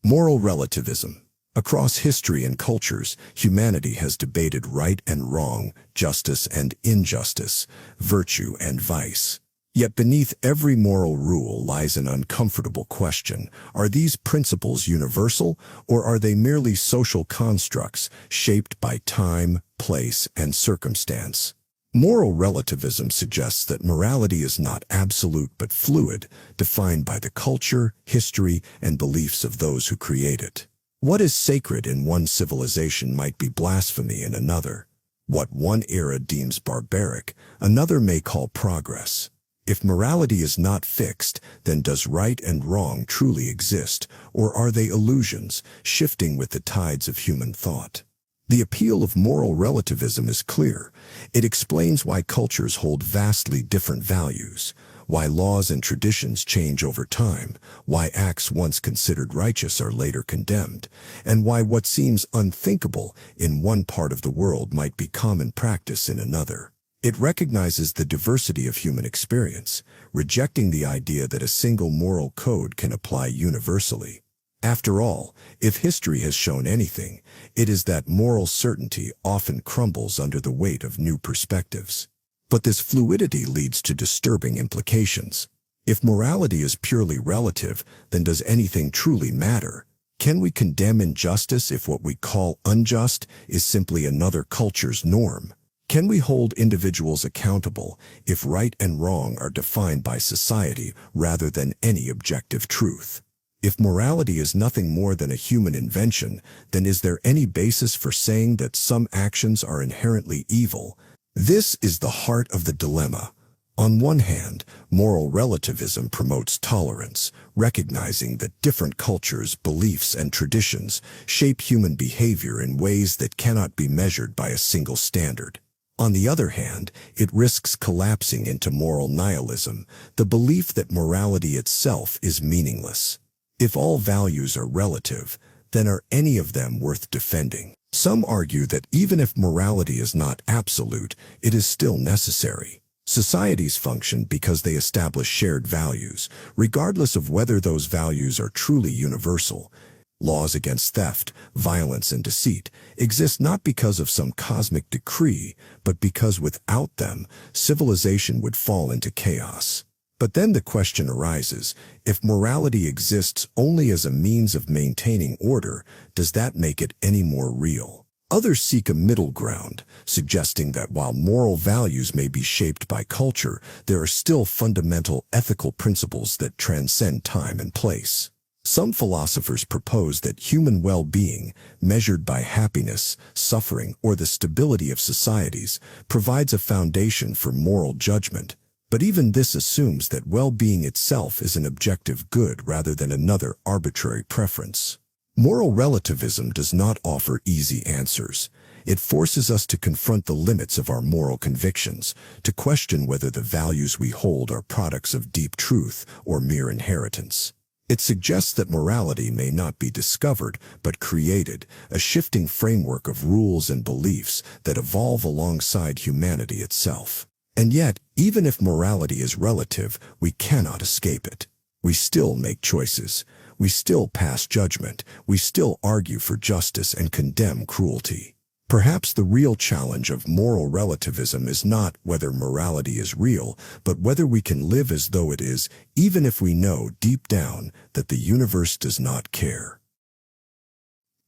Moral relativism. Across history and cultures, humanity has debated right and wrong, justice and injustice, virtue and vice. Yet beneath every moral rule lies an uncomfortable question. Are these principles universal, or are they merely social constructs shaped by time, place, and circumstance? Moral relativism suggests that morality is not absolute but fluid, defined by the culture, history, and beliefs of those who create it. What is sacred in one civilization might be blasphemy in another. What one era deems barbaric, another may call progress. If morality is not fixed, then does right and wrong truly exist, or are they illusions, shifting with the tides of human thought? The appeal of moral relativism is clear. It explains why cultures hold vastly different values, why laws and traditions change over time, why acts once considered righteous are later condemned, and why what seems unthinkable in one part of the world might be common practice in another. It recognizes the diversity of human experience, rejecting the idea that a single moral code can apply universally. After all, if history has shown anything, it is that moral certainty often crumbles under the weight of new perspectives. But this fluidity leads to disturbing implications. If morality is purely relative, then does anything truly matter? Can we condemn injustice if what we call unjust is simply another culture's norm? Can we hold individuals accountable if right and wrong are defined by society rather than any objective truth? If morality is nothing more than a human invention, then is there any basis for saying that some actions are inherently evil? This is the heart of the dilemma. On one hand, moral relativism promotes tolerance, recognizing that different cultures, beliefs, and traditions shape human behavior in ways that cannot be measured by a single standard. On the other hand, it risks collapsing into moral nihilism, the belief that morality itself is meaningless. If all values are relative, then are any of them worth defending? Some argue that even if morality is not absolute, it is still necessary. Societies function because they establish shared values, regardless of whether those values are truly universal. Laws against theft, violence, and deceit exist not because of some cosmic decree, but because without them, civilization would fall into chaos. But then the question arises, if morality exists only as a means of maintaining order, does that make it any more real? Others seek a middle ground, suggesting that while moral values may be shaped by culture, there are still fundamental ethical principles that transcend time and place. Some philosophers propose that human well-being, measured by happiness, suffering, or the stability of societies, provides a foundation for moral judgment. But even this assumes that well-being itself is an objective good rather than another arbitrary preference. Moral relativism does not offer easy answers. It forces us to confront the limits of our moral convictions, to question whether the values we hold are products of deep truth or mere inheritance. It suggests that morality may not be discovered, but created, a shifting framework of rules and beliefs that evolve alongside humanity itself. And yet, even if morality is relative, we cannot escape it. We still make choices. We still pass judgment. We still argue for justice and condemn cruelty. Perhaps the real challenge of moral relativism is not whether morality is real, but whether we can live as though it is, even if we know deep down that the universe does not care.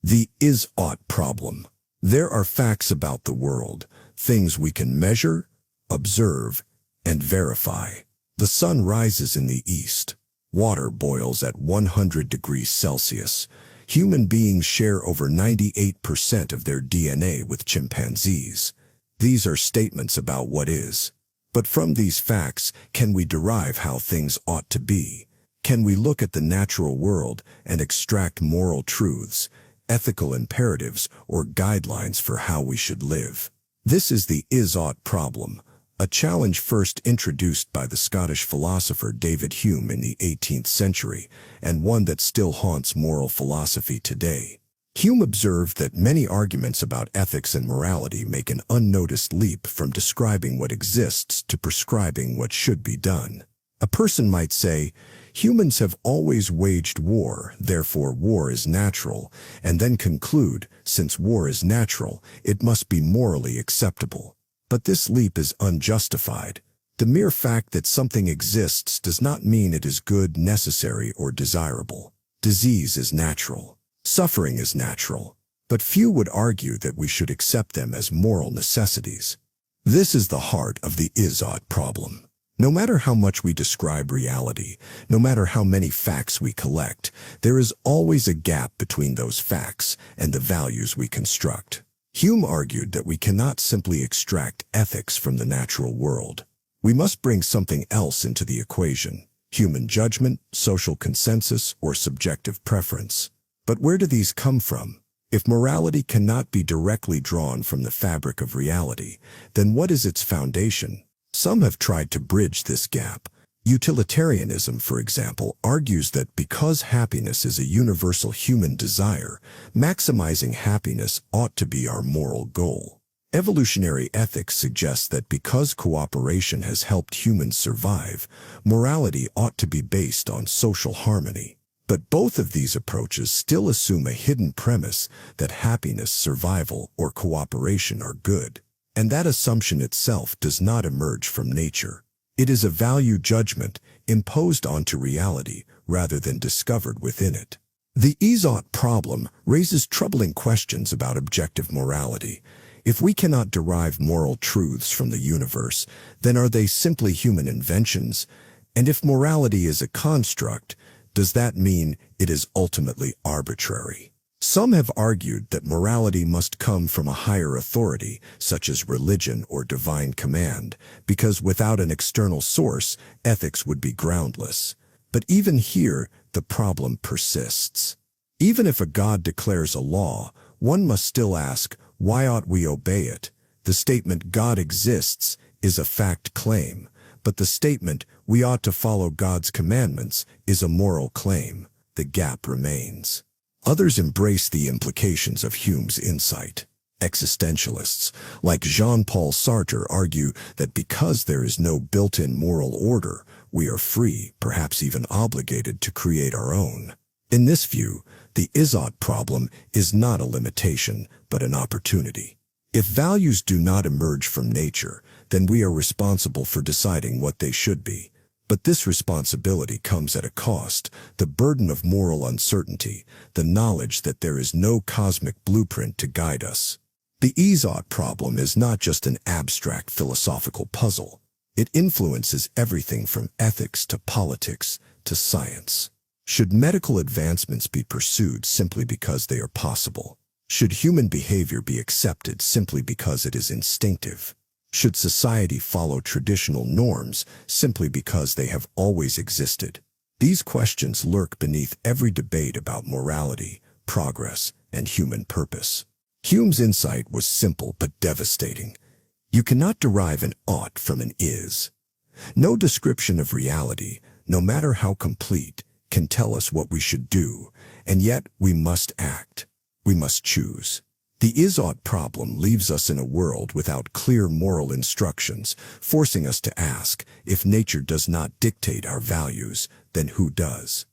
The is-ought problem. There are facts about the world, things we can measure, observe, and verify. The sun rises in the east. Water boils at 100 degrees Celsius. Human beings share over 98% of their DNA with chimpanzees. These are statements about what is. But from these facts, can we derive how things ought to be? Can we look at the natural world and extract moral truths, ethical imperatives, or guidelines for how we should live? This is the is-ought problem, a challenge first introduced by the Scottish philosopher David Hume in the 18th century, and one that still haunts moral philosophy today. Hume observed that many arguments about ethics and morality make an unnoticed leap from describing what exists to prescribing what should be done. A person might say, humans have always waged war, therefore war is natural, and then conclude, since war is natural, it must be morally acceptable. But this leap is unjustified. The mere fact that something exists does not mean it is good, necessary, or desirable. Disease is natural. Suffering is natural. But few would argue that we should accept them as moral necessities. This is the heart of the is-ought problem. No matter how much we describe reality, no matter how many facts we collect, there is always a gap between those facts and the values we construct. Hume argued that we cannot simply extract ethics from the natural world. We must bring something else into the equation: human judgment, social consensus, or subjective preference. But where do these come from? If morality cannot be directly drawn from the fabric of reality, then what is its foundation? Some have tried to bridge this gap. Utilitarianism, for example, argues that because happiness is a universal human desire, maximizing happiness ought to be our moral goal. Evolutionary ethics suggests that because cooperation has helped humans survive, morality ought to be based on social harmony. But both of these approaches still assume a hidden premise that happiness, survival, or cooperation are good. And that assumption itself does not emerge from nature. It is a value judgment imposed onto reality rather than discovered within it. The is-ought problem raises troubling questions about objective morality. If we cannot derive moral truths from the universe, then are they simply human inventions? And if morality is a construct, does that mean it is ultimately arbitrary? Some have argued that morality must come from a higher authority, such as religion or divine command, because without an external source, ethics would be groundless. But even here, the problem persists. Even if a God declares a law, one must still ask, why ought we obey it? The statement God exists is a fact claim, but the statement we ought to follow God's commandments is a moral claim. The gap remains. Others embrace the implications of Hume's insight. Existentialists, like Jean-Paul Sartre, argue that because there is no built-in moral order, we are free, perhaps even obligated, to create our own. In this view, the is-ought problem is not a limitation, but an opportunity. If values do not emerge from nature, then we are responsible for deciding what they should be. But this responsibility comes at a cost, the burden of moral uncertainty, the knowledge that there is no cosmic blueprint to guide us. The is-ought problem is not just an abstract philosophical puzzle. It influences everything from ethics to politics to science. Should medical advancements be pursued simply because they are possible? Should human behavior be accepted simply because it is instinctive? Should society follow traditional norms simply because they have always existed? These questions lurk beneath every debate about morality, progress, and human purpose. Hume's insight was simple but devastating. You cannot derive an ought from an is. No description of reality, no matter how complete, can tell us what we should do, and yet we must act. We must choose. The is-ought problem leaves us in a world without clear moral instructions, forcing us to ask, if nature does not dictate our values, then who does?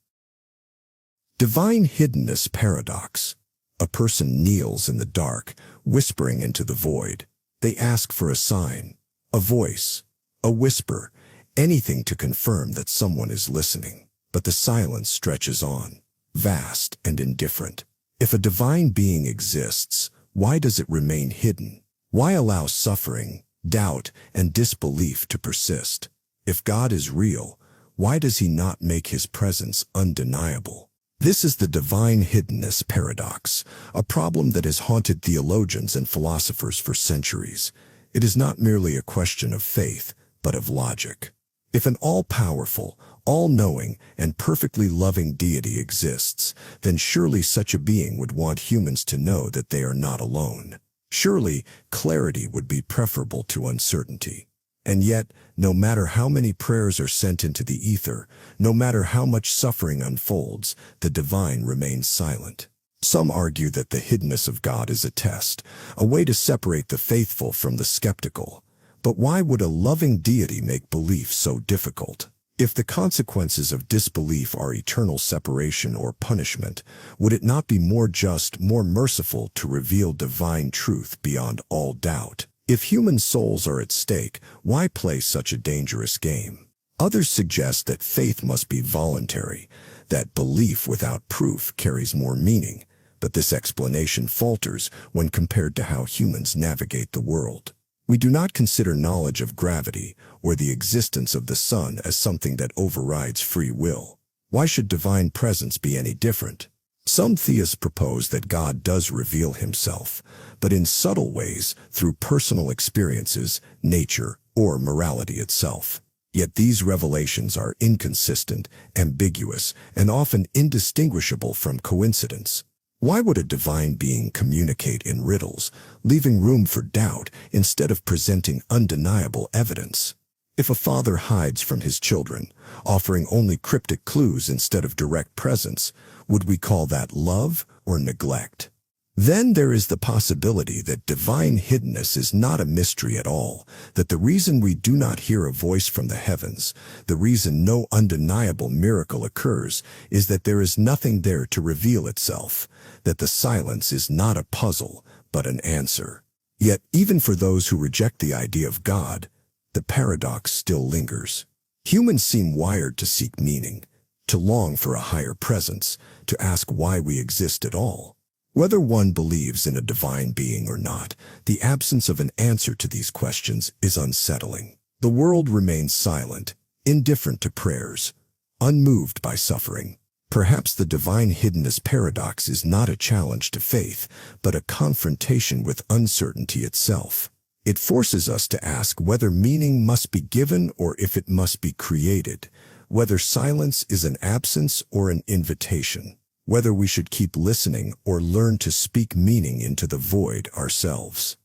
Divine hiddenness paradox. A person kneels in the dark, whispering into the void. They ask for a sign, a voice, a whisper, anything to confirm that someone is listening. But the silence stretches on, vast and indifferent. If a divine being exists, why does it remain hidden? Why allow suffering, doubt, and disbelief to persist? If God is real, why does he not make his presence undeniable? This is the divine hiddenness paradox, a problem that has haunted theologians and philosophers for centuries. It is not merely a question of faith, but of logic. If an all-powerful, all-knowing, and perfectly loving deity exists, then surely such a being would want humans to know that they are not alone. Surely, clarity would be preferable to uncertainty. And yet, no matter how many prayers are sent into the ether, no matter how much suffering unfolds, the divine remains silent. Some argue that the hiddenness of God is a test, a way to separate the faithful from the skeptical. But why would a loving deity make belief so difficult? If the consequences of disbelief are eternal separation or punishment, would it not be more just, more merciful to reveal divine truth beyond all doubt? If human souls are at stake, why play such a dangerous game? Others suggest that faith must be voluntary, that belief without proof carries more meaning, but this explanation falters when compared to how humans navigate the world. We do not consider knowledge of gravity or the existence of the sun as something that overrides free will. Why should divine presence be any different? Some theists propose that God does reveal himself, but in subtle ways through personal experiences, nature, or morality itself. Yet these revelations are inconsistent, ambiguous, and often indistinguishable from coincidence. Why would a divine being communicate in riddles, leaving room for doubt instead of presenting undeniable evidence? If a father hides from his children, offering only cryptic clues instead of direct presence, would we call that love or neglect? Then there is the possibility that divine hiddenness is not a mystery at all, that the reason we do not hear a voice from the heavens, the reason no undeniable miracle occurs, is that there is nothing there to reveal itself, that the silence is not a puzzle, but an answer. Yet, even for those who reject the idea of God, the paradox still lingers. Humans seem wired to seek meaning, to long for a higher presence, to ask why we exist at all. Whether one believes in a divine being or not, the absence of an answer to these questions is unsettling. The world remains silent, indifferent to prayers, unmoved by suffering. Perhaps the divine hiddenness paradox is not a challenge to faith, but a confrontation with uncertainty itself. It forces us to ask whether meaning must be given or if it must be created, whether silence is an absence or an invitation, whether we should keep listening or learn to speak meaning into the void ourselves.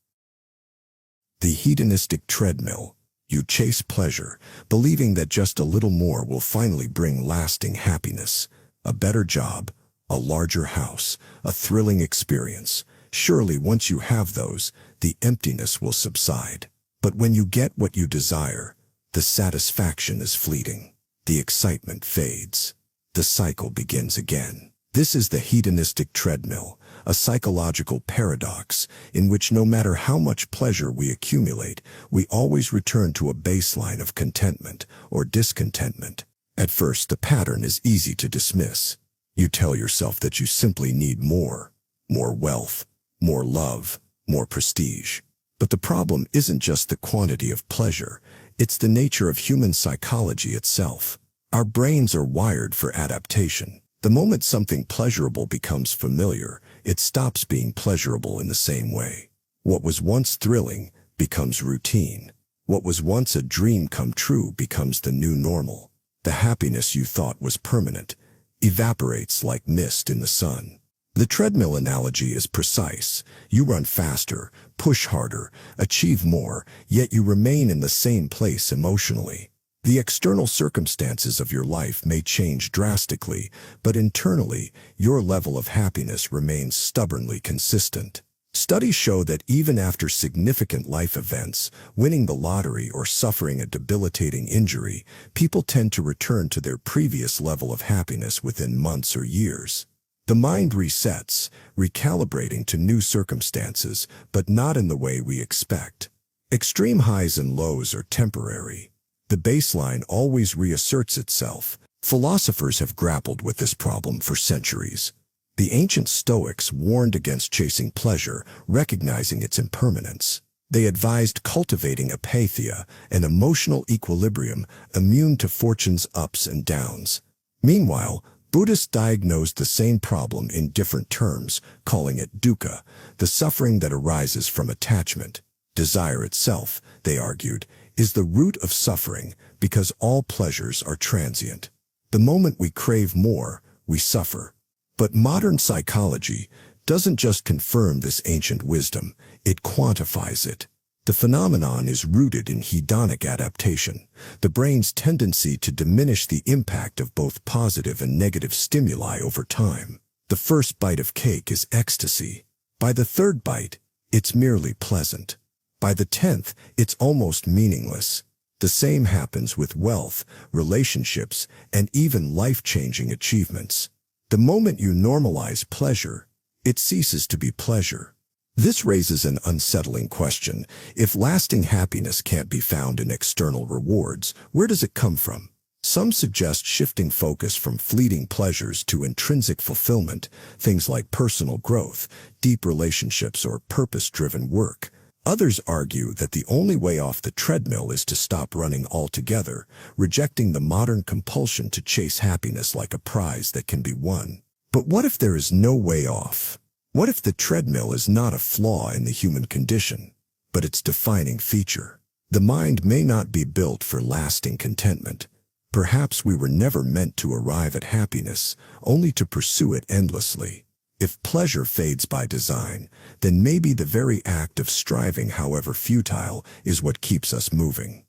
The hedonistic treadmill. You chase pleasure, believing that just a little more will finally bring lasting happiness, a better job, a larger house, a thrilling experience. Surely once you have those, the emptiness will subside. But when you get what you desire, the satisfaction is fleeting. The excitement fades. The cycle begins again. This is the hedonistic treadmill, a psychological paradox in which no matter how much pleasure we accumulate, we always return to a baseline of contentment or discontentment. At first, the pattern is easy to dismiss. You tell yourself that you simply need more wealth, more love, more prestige. But the problem isn't just the quantity of pleasure, it's the nature of human psychology itself. Our brains are wired for adaptation. The moment something pleasurable becomes familiar, it stops being pleasurable in the same way. What was once thrilling becomes routine. What was once a dream come true becomes the new normal. The happiness you thought was permanent evaporates like mist in the sun. The treadmill analogy is precise. You run faster, push harder, achieve more, yet you remain in the same place emotionally. The external circumstances of your life may change drastically, but internally, your level of happiness remains stubbornly consistent. Studies show that even after significant life events, winning the lottery or suffering a debilitating injury, people tend to return to their previous level of happiness within months or years. The mind resets, recalibrating to new circumstances, but not in the way we expect. Extreme highs and lows are temporary. The baseline always reasserts itself. Philosophers have grappled with this problem for centuries. The ancient Stoics warned against chasing pleasure, recognizing its impermanence. They advised cultivating apatheia, an emotional equilibrium immune to fortune's ups and downs. Meanwhile, Buddhists diagnosed the same problem in different terms, calling it dukkha, the suffering that arises from attachment. Desire itself, they argued, is the root of suffering because all pleasures are transient. The moment we crave more, we suffer. But modern psychology doesn't just confirm this ancient wisdom, it quantifies it. The phenomenon is rooted in hedonic adaptation, the brain's tendency to diminish the impact of both positive and negative stimuli over time. The first bite of cake is ecstasy. By the third bite, it's merely pleasant. By the 10th, it's almost meaningless. The same happens with wealth, relationships, and even life-changing achievements. The moment you normalize pleasure, it ceases to be pleasure. This raises an unsettling question. If lasting happiness can't be found in external rewards, where does it come from? Some suggest shifting focus from fleeting pleasures to intrinsic fulfillment, things like personal growth, deep relationships, or purpose-driven work. Others argue that the only way off the treadmill is to stop running altogether, rejecting the modern compulsion to chase happiness like a prize that can be won. But what if there is no way off? What if the treadmill is not a flaw in the human condition, but its defining feature? The mind may not be built for lasting contentment. Perhaps we were never meant to arrive at happiness, only to pursue it endlessly. If pleasure fades by design, then maybe the very act of striving, however futile, is what keeps us moving.